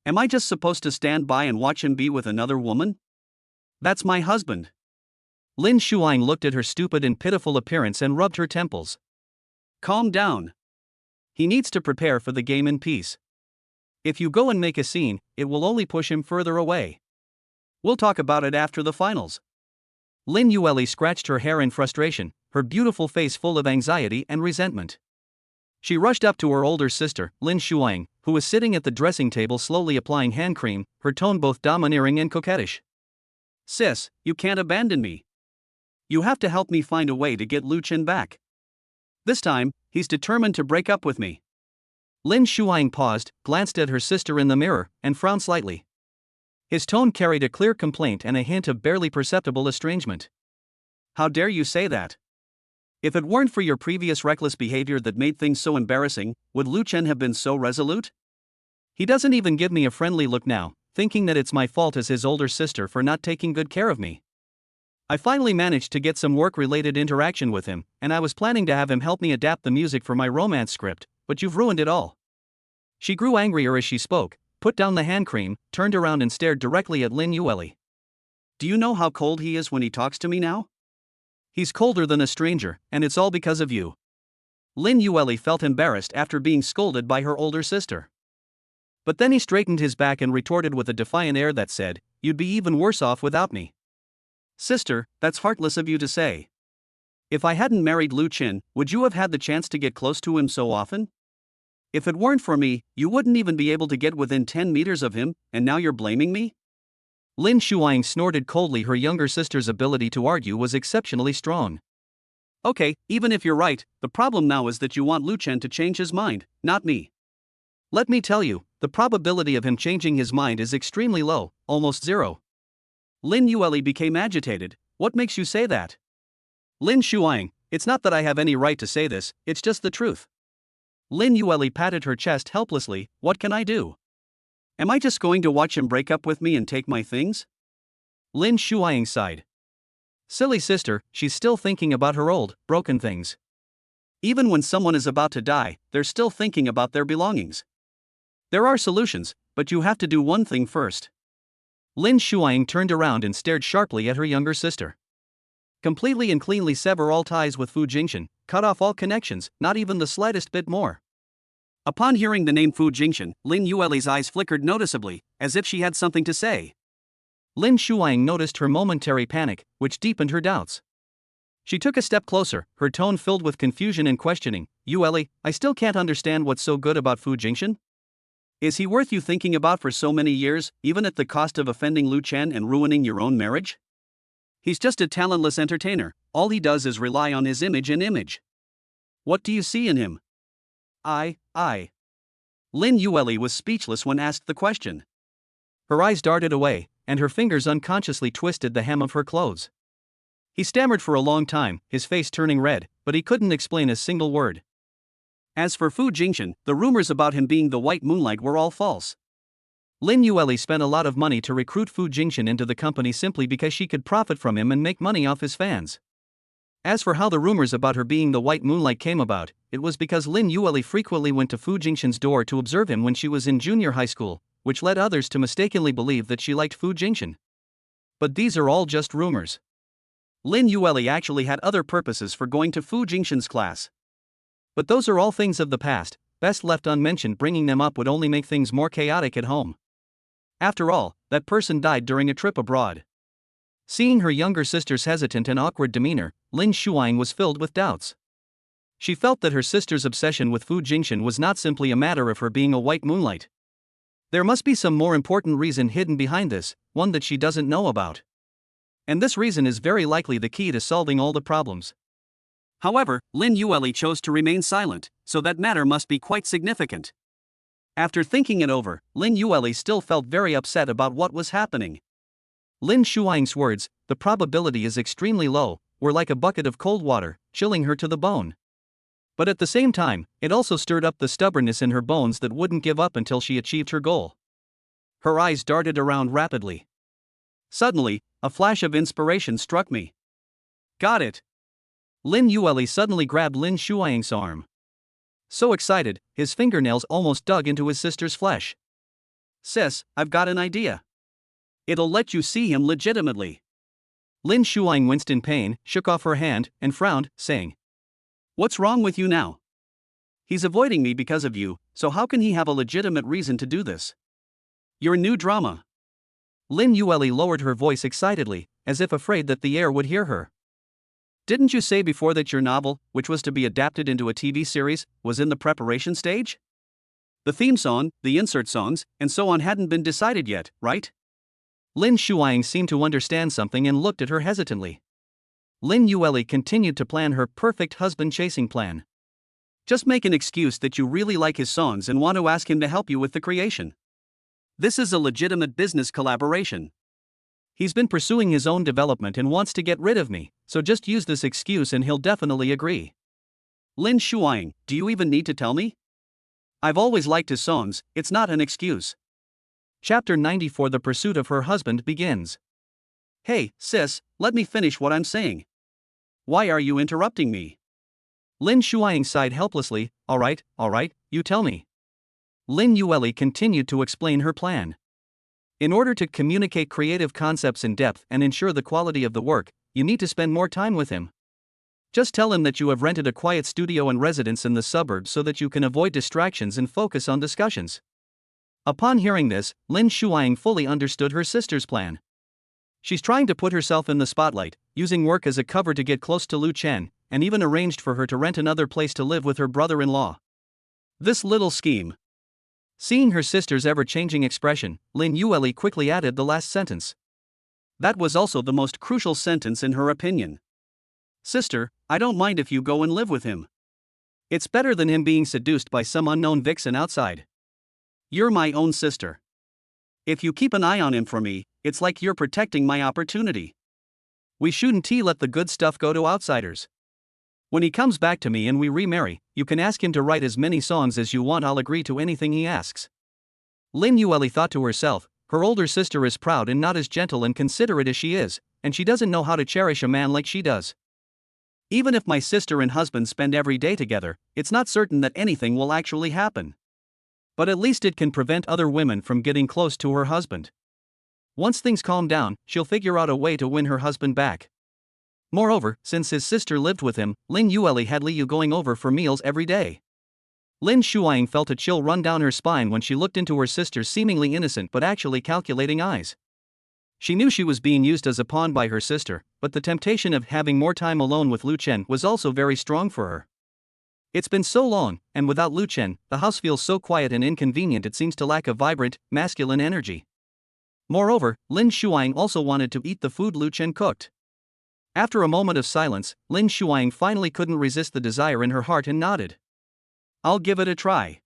[SPEAKER 2] Am I just supposed to stand by and watch him be with another woman? That's my husband. Lin Shuang looked at her stupid and pitiful appearance and rubbed her temples. Calm down. He needs to prepare for the game in peace. If you go and make a scene, it will only push him further away. We'll talk about it after the finals. Lin Yueli scratched her hair in frustration, her beautiful face full of anxiety and resentment. She rushed up to her older sister, Lin Shuang, who was sitting at the dressing table slowly applying hand cream, her tone both domineering and coquettish. Sis, you can't abandon me. You have to help me find a way to get Lu Chen back. This time, he's determined to break up with me. Lin Shuang paused, glanced at her sister in the mirror, and frowned slightly. His tone carried a clear complaint and a hint of barely perceptible estrangement. How dare you say that? If it weren't for your previous reckless behavior that made things so embarrassing, would Lu Chen have been so resolute? He doesn't even give me a friendly look now, thinking that it's my fault as his older sister for not taking good care of me. I finally managed to get some work-related interaction with him, and I was planning to have him help me adapt the music for my romance script, but you've ruined it all. She grew angrier as she spoke, put down the hand cream, turned around and stared directly at Lin Yueli. Do you know how cold he is when he talks to me now? He's colder than a stranger, and it's all because of you. Lin Yueli felt embarrassed after being scolded by her older sister. But then he straightened his back and retorted with a defiant air that said, "You'd be even worse off without me." Sister, that's heartless of you to say. If I hadn't married Lu Chen, would you have had the chance to get close to him so often? If it weren't for me, you wouldn't even be able to get within 10 meters of him, and now you're blaming me? Lin Shuang snorted coldly. Her younger sister's ability to argue was exceptionally strong. Okay, even if you're right, the problem now is that you want Lu Chen to change his mind, not me. Let me tell you, the probability of him changing his mind is extremely low, almost zero. Lin Yueli became agitated. What makes you say that? Lin Shuang, it's not that I have any right to say this, it's just the truth. Lin Yueli patted her chest helplessly. What can I do? Am I just going to watch him break up with me and take my things? Lin Shuang sighed. Silly sister, she's still thinking about her old, broken things. Even when someone is about to die, they're still thinking about their belongings. There are solutions, but you have to do one thing first. Lin Shuang turned around and stared sharply at her younger sister. Completely and cleanly sever all ties with Fu Jingxian, cut off all connections, not even the slightest bit more. Upon hearing the name Fu Jingxian, Lin Yueli's eyes flickered noticeably, as if she had something to say. Lin Shuang noticed her momentary panic, which deepened her doubts. She took a step closer, her tone filled with confusion and questioning. Yueli, I still can't understand what's so good about Fu Jingxian. Is he worth you thinking about for so many years, even at the cost of offending Lu Chen and ruining your own marriage? He's just a talentless entertainer,
[SPEAKER 1] all he does is rely on his image and image. What do you see in him? I. Lin Yueli was speechless when asked the question.
[SPEAKER 2] Her eyes darted away, and her fingers unconsciously twisted the hem of her clothes. He stammered for a long time, his face turning red, but he couldn't explain a single word.
[SPEAKER 1] As for Fu Jingxian, the rumors about him being the White Moonlight were all false.
[SPEAKER 2] Lin Yueli spent a lot of money to recruit Fu Jingxian into the company simply because she could profit from him and make money off his fans. As for how the rumors about her being the White Moonlight came about, it was because Lin Yueli frequently went to Fu Jingxian's door to observe him when she was in junior high school, which led others to mistakenly believe that she liked Fu Jingxian. But these are all just rumors.
[SPEAKER 1] Lin Yueli actually had other purposes for going to Fu Jingxian's class.
[SPEAKER 2] But those are all things of the past, best left unmentioned. Bringing them up would only make things more chaotic at home. After all, that person died during a trip abroad. Seeing her younger sister's hesitant and awkward demeanor, Lin Shuang was filled with doubts. She felt that her sister's obsession with Fu Jingxian was not simply a matter of her being a White Moonlight. There must be some more important reason hidden behind this, one that she doesn't know about. And this reason is very likely the key to solving all the problems.
[SPEAKER 1] However, Lin Yueli chose to remain silent, so that matter must be quite significant. After thinking it over, Lin Yueli still felt very upset about what was happening.
[SPEAKER 2] Lin Shuang's words, "The probability is extremely low," were like a bucket of cold water, chilling her to the bone. But at the same time, it also stirred up the stubbornness in her bones that wouldn't give up until she achieved her goal. Her eyes darted around rapidly.
[SPEAKER 1] Suddenly, a flash of inspiration struck me. Got it!
[SPEAKER 2] Lin Yueli suddenly grabbed Lin Shuang's arm. So excited, his fingernails almost dug into his sister's flesh.
[SPEAKER 1] Sis, I've got an idea. It'll let you see him legitimately.
[SPEAKER 2] Lin Shuang winced in pain, shook off her hand, and frowned, saying,
[SPEAKER 1] "What's wrong with you now? He's avoiding me because of you, so how can he have a legitimate reason to do this? Your new drama."
[SPEAKER 2] Lin Yueli lowered her voice excitedly, as if afraid that the air would hear her.
[SPEAKER 1] "Didn't you say before that your novel, which was to be adapted into a TV series, was in the preparation stage? The theme song, the insert songs, and so on hadn't been decided yet, right?"
[SPEAKER 2] Lin Shuang seemed to understand something and looked at her hesitantly. Lin Yueli continued to plan her perfect husband-chasing plan.
[SPEAKER 1] "Just make an excuse that you really like his songs and want to ask him to help you with the creation. This is a legitimate business collaboration.
[SPEAKER 2] He's been pursuing his own development and wants to get rid of me, so just use this excuse and he'll definitely agree."
[SPEAKER 1] "Lin Shuang, do you even need to tell me? I've always liked his songs, it's not an excuse."
[SPEAKER 2] Chapter 94: The Pursuit of Her Husband begins.
[SPEAKER 1] "Hey, sis, let me finish what I'm saying. Why are you interrupting me?"
[SPEAKER 2] Lin Shuang sighed helplessly. All right, you tell me." Lin Yueli continued to explain her plan. In order to communicate creative concepts in depth and ensure the quality of the work, you need to spend more time with him. Just tell him that you have rented a quiet studio and residence in the suburbs so that you can avoid distractions and focus on discussions. Upon hearing this, Lin Shuang fully understood her sister's plan. She's trying to put herself in the spotlight, using work as a cover to get close to Lu Chen, and even arranged for her to rent another place to live with her brother-in-law.
[SPEAKER 1] This little scheme.
[SPEAKER 2] Seeing her sister's ever-changing expression, Lin Yueli quickly added the last sentence.
[SPEAKER 1] That was also the most crucial sentence in her opinion. "Sister, I don't mind if you go and live with him. It's better than him being seduced by some unknown vixen outside. You're my own sister. If you keep an eye on him for me, it's like you're protecting my opportunity.
[SPEAKER 2] We shouldn't let the good stuff go to outsiders. When he comes back to me and we remarry, you can ask him to write as many songs as you want. I'll agree to anything he asks." Lin Yueli thought to herself, her older sister is proud and not as gentle and considerate as she is, and she doesn't know how to cherish a man like she does.
[SPEAKER 1] Even if my sister and husband spend every day together, it's not certain that anything will actually happen.
[SPEAKER 2] But at least it can prevent other women from getting close to her husband. Once things calm down, she'll figure out a way to win her husband back. Moreover, since his sister lived with him, Lin Yueli had Liu going over for meals every day. Lin Shuang felt a chill run down her spine when she looked into her sister's seemingly innocent but actually calculating eyes. She knew she was being used as a pawn by her sister, but the temptation of having more time alone with Lu Chen was also very strong for her. It's been so long, and without Lu Chen, the house feels so quiet and inconvenient. It seems to lack a vibrant, masculine energy. Moreover, Lin Shuang also wanted to eat the food Lu Chen cooked. After a moment of silence, Lin Shuang finally couldn't resist the desire in her heart and nodded.
[SPEAKER 1] I'll give it a try.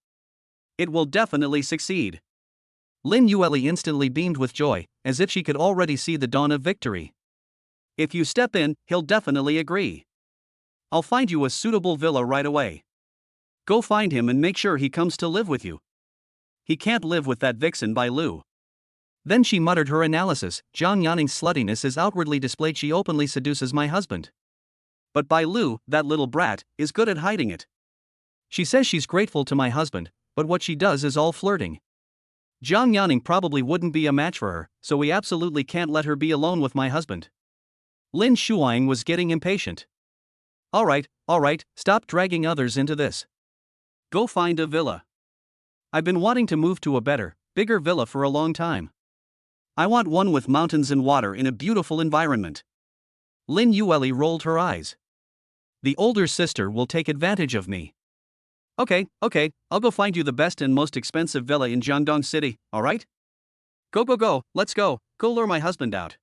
[SPEAKER 1] It will definitely succeed.
[SPEAKER 2] Lin Yue instantly beamed with joy, as if she could already see the dawn of victory.
[SPEAKER 1] If you step in, he'll definitely agree. I'll find you a suitable villa right away. Go find him and make sure he comes to live with you. He can't live with that vixen Bai Lu.
[SPEAKER 2] Then she muttered her analysis. Zhang Yanning's sluttiness is outwardly displayed. She openly seduces my husband.
[SPEAKER 1] But Bai Lu, that little brat, is good at hiding it.
[SPEAKER 2] She says she's grateful to my husband, but what she does is all flirting. Zhang Yanning probably wouldn't be a match for her, so we absolutely can't let her be alone with my husband. Lin Shuang was getting impatient. All right, stop dragging others into this.
[SPEAKER 1] Go find a villa.
[SPEAKER 2] I've been wanting to move to a better, bigger villa for a long time.
[SPEAKER 1] I want one with mountains and water in a beautiful environment.
[SPEAKER 2] Lin Yue rolled her eyes. The older sister will take advantage of me.
[SPEAKER 1] Okay, I'll go find you the best and most expensive villa in Jiangdong City, alright? Go, let's go lure my husband out.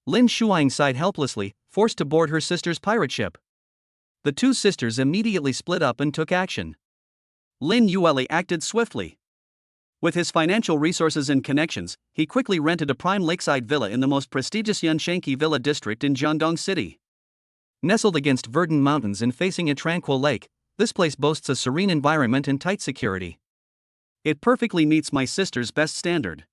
[SPEAKER 2] Lin Shuang sighed helplessly, forced to board her sister's pirate ship. The two sisters immediately split up and took action.
[SPEAKER 1] Lin Yue acted swiftly. With his financial resources and connections, he quickly rented a prime lakeside villa in the most prestigious Yunshanqi Villa district in Jiangdong City.
[SPEAKER 2] Nestled against verdant mountains and facing a tranquil lake, this place boasts a serene environment and tight security.
[SPEAKER 1] It perfectly meets my sister's best standard.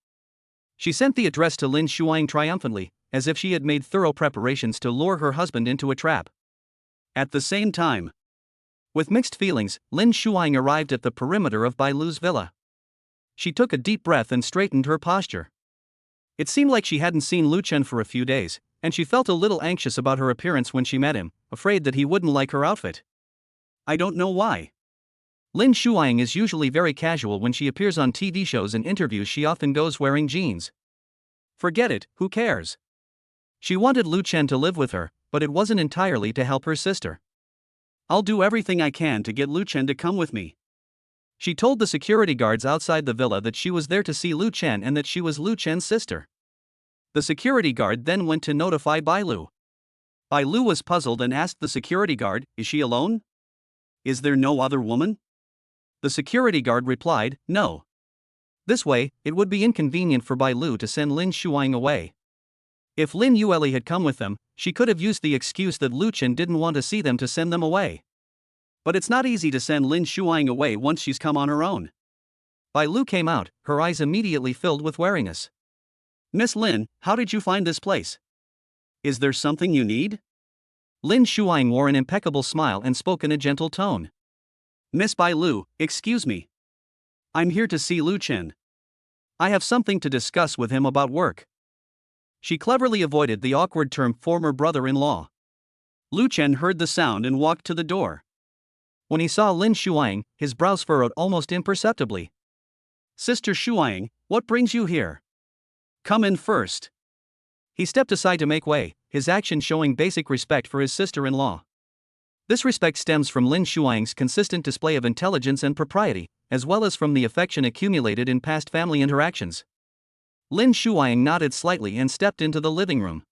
[SPEAKER 2] She sent the address to Lin Shuang triumphantly, as if she had made thorough preparations to lure her husband into a trap.
[SPEAKER 1] At the same time,
[SPEAKER 2] with mixed feelings, Lin Shuang arrived at the perimeter of Bai Lu's villa. She took a deep breath and straightened her posture. It seemed like she hadn't seen Lu Chen for a few days, and she felt a little anxious about her appearance when she met him, afraid that he wouldn't like her outfit.
[SPEAKER 1] I don't know why.
[SPEAKER 2] Lin Shuang is usually very casual when she appears on TV shows and interviews. She often goes wearing jeans.
[SPEAKER 1] Forget it, who cares?
[SPEAKER 2] She wanted Lu Chen to live with her, but it wasn't entirely to help her sister.
[SPEAKER 1] I'll do everything I can to get Lu Chen to come with me.
[SPEAKER 2] She told the security guards outside the villa that she was there to see Lu Chen and that she was Lu Chen's sister. The security guard then went to notify Bai Lu.
[SPEAKER 1] Bai Lu was puzzled and asked the security guard, "Is she alone? Is there no other woman?"
[SPEAKER 2] The security guard replied, "No." This way, it would be inconvenient for Bai Lu to send Lin Shuang away. If Lin Yue had come with them, she could have used the excuse that Lu Chen didn't want to see them to send them away.
[SPEAKER 1] But it's not easy to send Lin Shuang away once she's come on her own.
[SPEAKER 2] Bai Lu came out, her eyes immediately filled with wariness.
[SPEAKER 1] "Miss Lin, how did you find this place? Is there something you need?"
[SPEAKER 2] Lin Shuang wore an impeccable smile and spoke in a gentle tone.
[SPEAKER 1] "Miss Bai Lu, excuse me. I'm here to see Lu Chen. I have something to discuss with him about work." She cleverly avoided the awkward term former brother-in-law. Lu Chen heard the sound and walked to the door.
[SPEAKER 2] When he saw Lin Shuang, his brows furrowed almost imperceptibly.
[SPEAKER 1] "Sister Shuang, what brings you here? Come in first."
[SPEAKER 2] He stepped aside to make way, his action showing basic respect for his sister-in-law. This respect stems from Lin Shuang's consistent display of intelligence and propriety, as well as from the affection accumulated in past family interactions. Lin Shuang nodded slightly and stepped into the living room.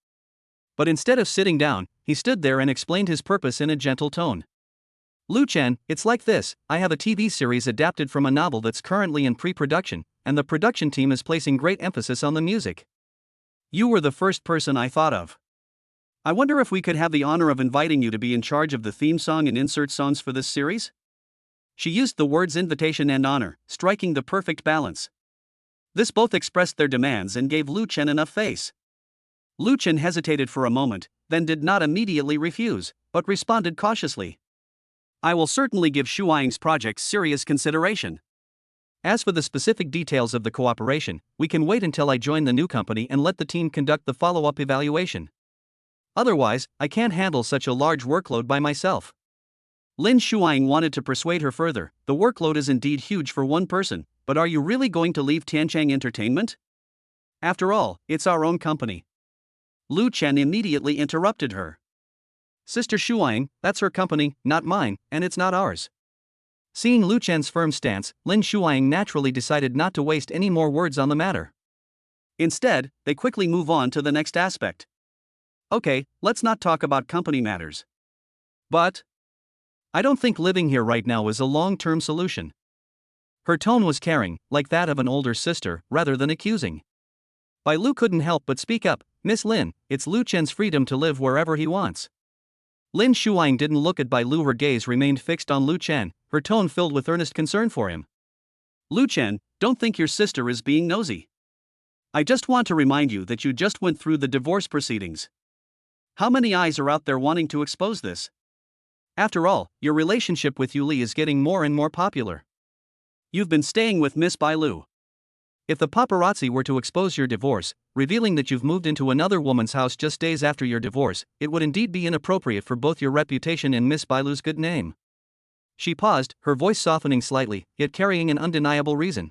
[SPEAKER 2] But instead of sitting down, he stood there and explained his purpose in a gentle tone. "Lu Chen, it's like this, I have a TV series adapted from a novel that's currently in pre-production, and the production team is placing great emphasis on the music. You were the first person I thought of. I wonder if we could have the honor of inviting you to be in charge of the theme song and insert songs for this series?" She used the words invitation and honor, striking the perfect balance. This both expressed their demands and gave Lu Chen enough face. Lu Chen hesitated for a moment, then did not immediately refuse, but responded cautiously. "I will certainly give Shuang's project serious consideration. As for the specific details of the cooperation, we can wait until I join the new company and let the team conduct the follow-up evaluation. Otherwise, I can't handle such a large workload by myself." Lin Shuang wanted to persuade her further. "The workload is indeed huge for one person, but are you really going to leave Tianchang Entertainment? After all, it's our own company." Lu Chen immediately interrupted her. "Sister Shuang, that's her company, not mine, and it's not ours." Seeing Lu Chen's firm stance, Lin Shuang naturally decided not to waste any more words on the matter. Instead, they quickly move on to the next aspect.
[SPEAKER 1] Okay, let's not talk about company matters.
[SPEAKER 2] But I don't think living here right now is a long-term solution. Her tone was caring, like that of an older sister, rather than accusing. Bai Lu couldn't help but speak up. Miss Lin, it's Lu Chen's freedom to live wherever he wants. Lin Shuang didn't look at Bai Lu, her gaze remained fixed on Lu Chen, her tone filled with earnest concern for him.
[SPEAKER 1] Lu Chen, don't think your sister is being nosy. I just want to remind you that you just went through the divorce proceedings. How many eyes are out there wanting to expose this? After all, your relationship with Yu Li is getting more and more popular. You've been staying with Miss Bai Lu. If the paparazzi were to expose your divorce, revealing that you've moved into another woman's house just days after your divorce, it would indeed be inappropriate for both your reputation and Miss Bai Lu's good name. She paused, her voice softening slightly, yet carrying an undeniable reason.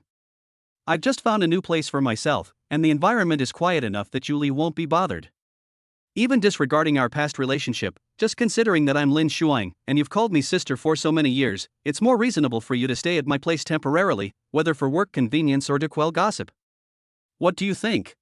[SPEAKER 1] I've just found a new place for myself, and the environment is quiet enough that Yu Li won't be bothered. Even disregarding our past relationship, just considering that I'm Lin Shuang, and you've called me sister for so many years, it's more reasonable for you to stay at my place temporarily, whether for work convenience or to quell gossip. What do you think?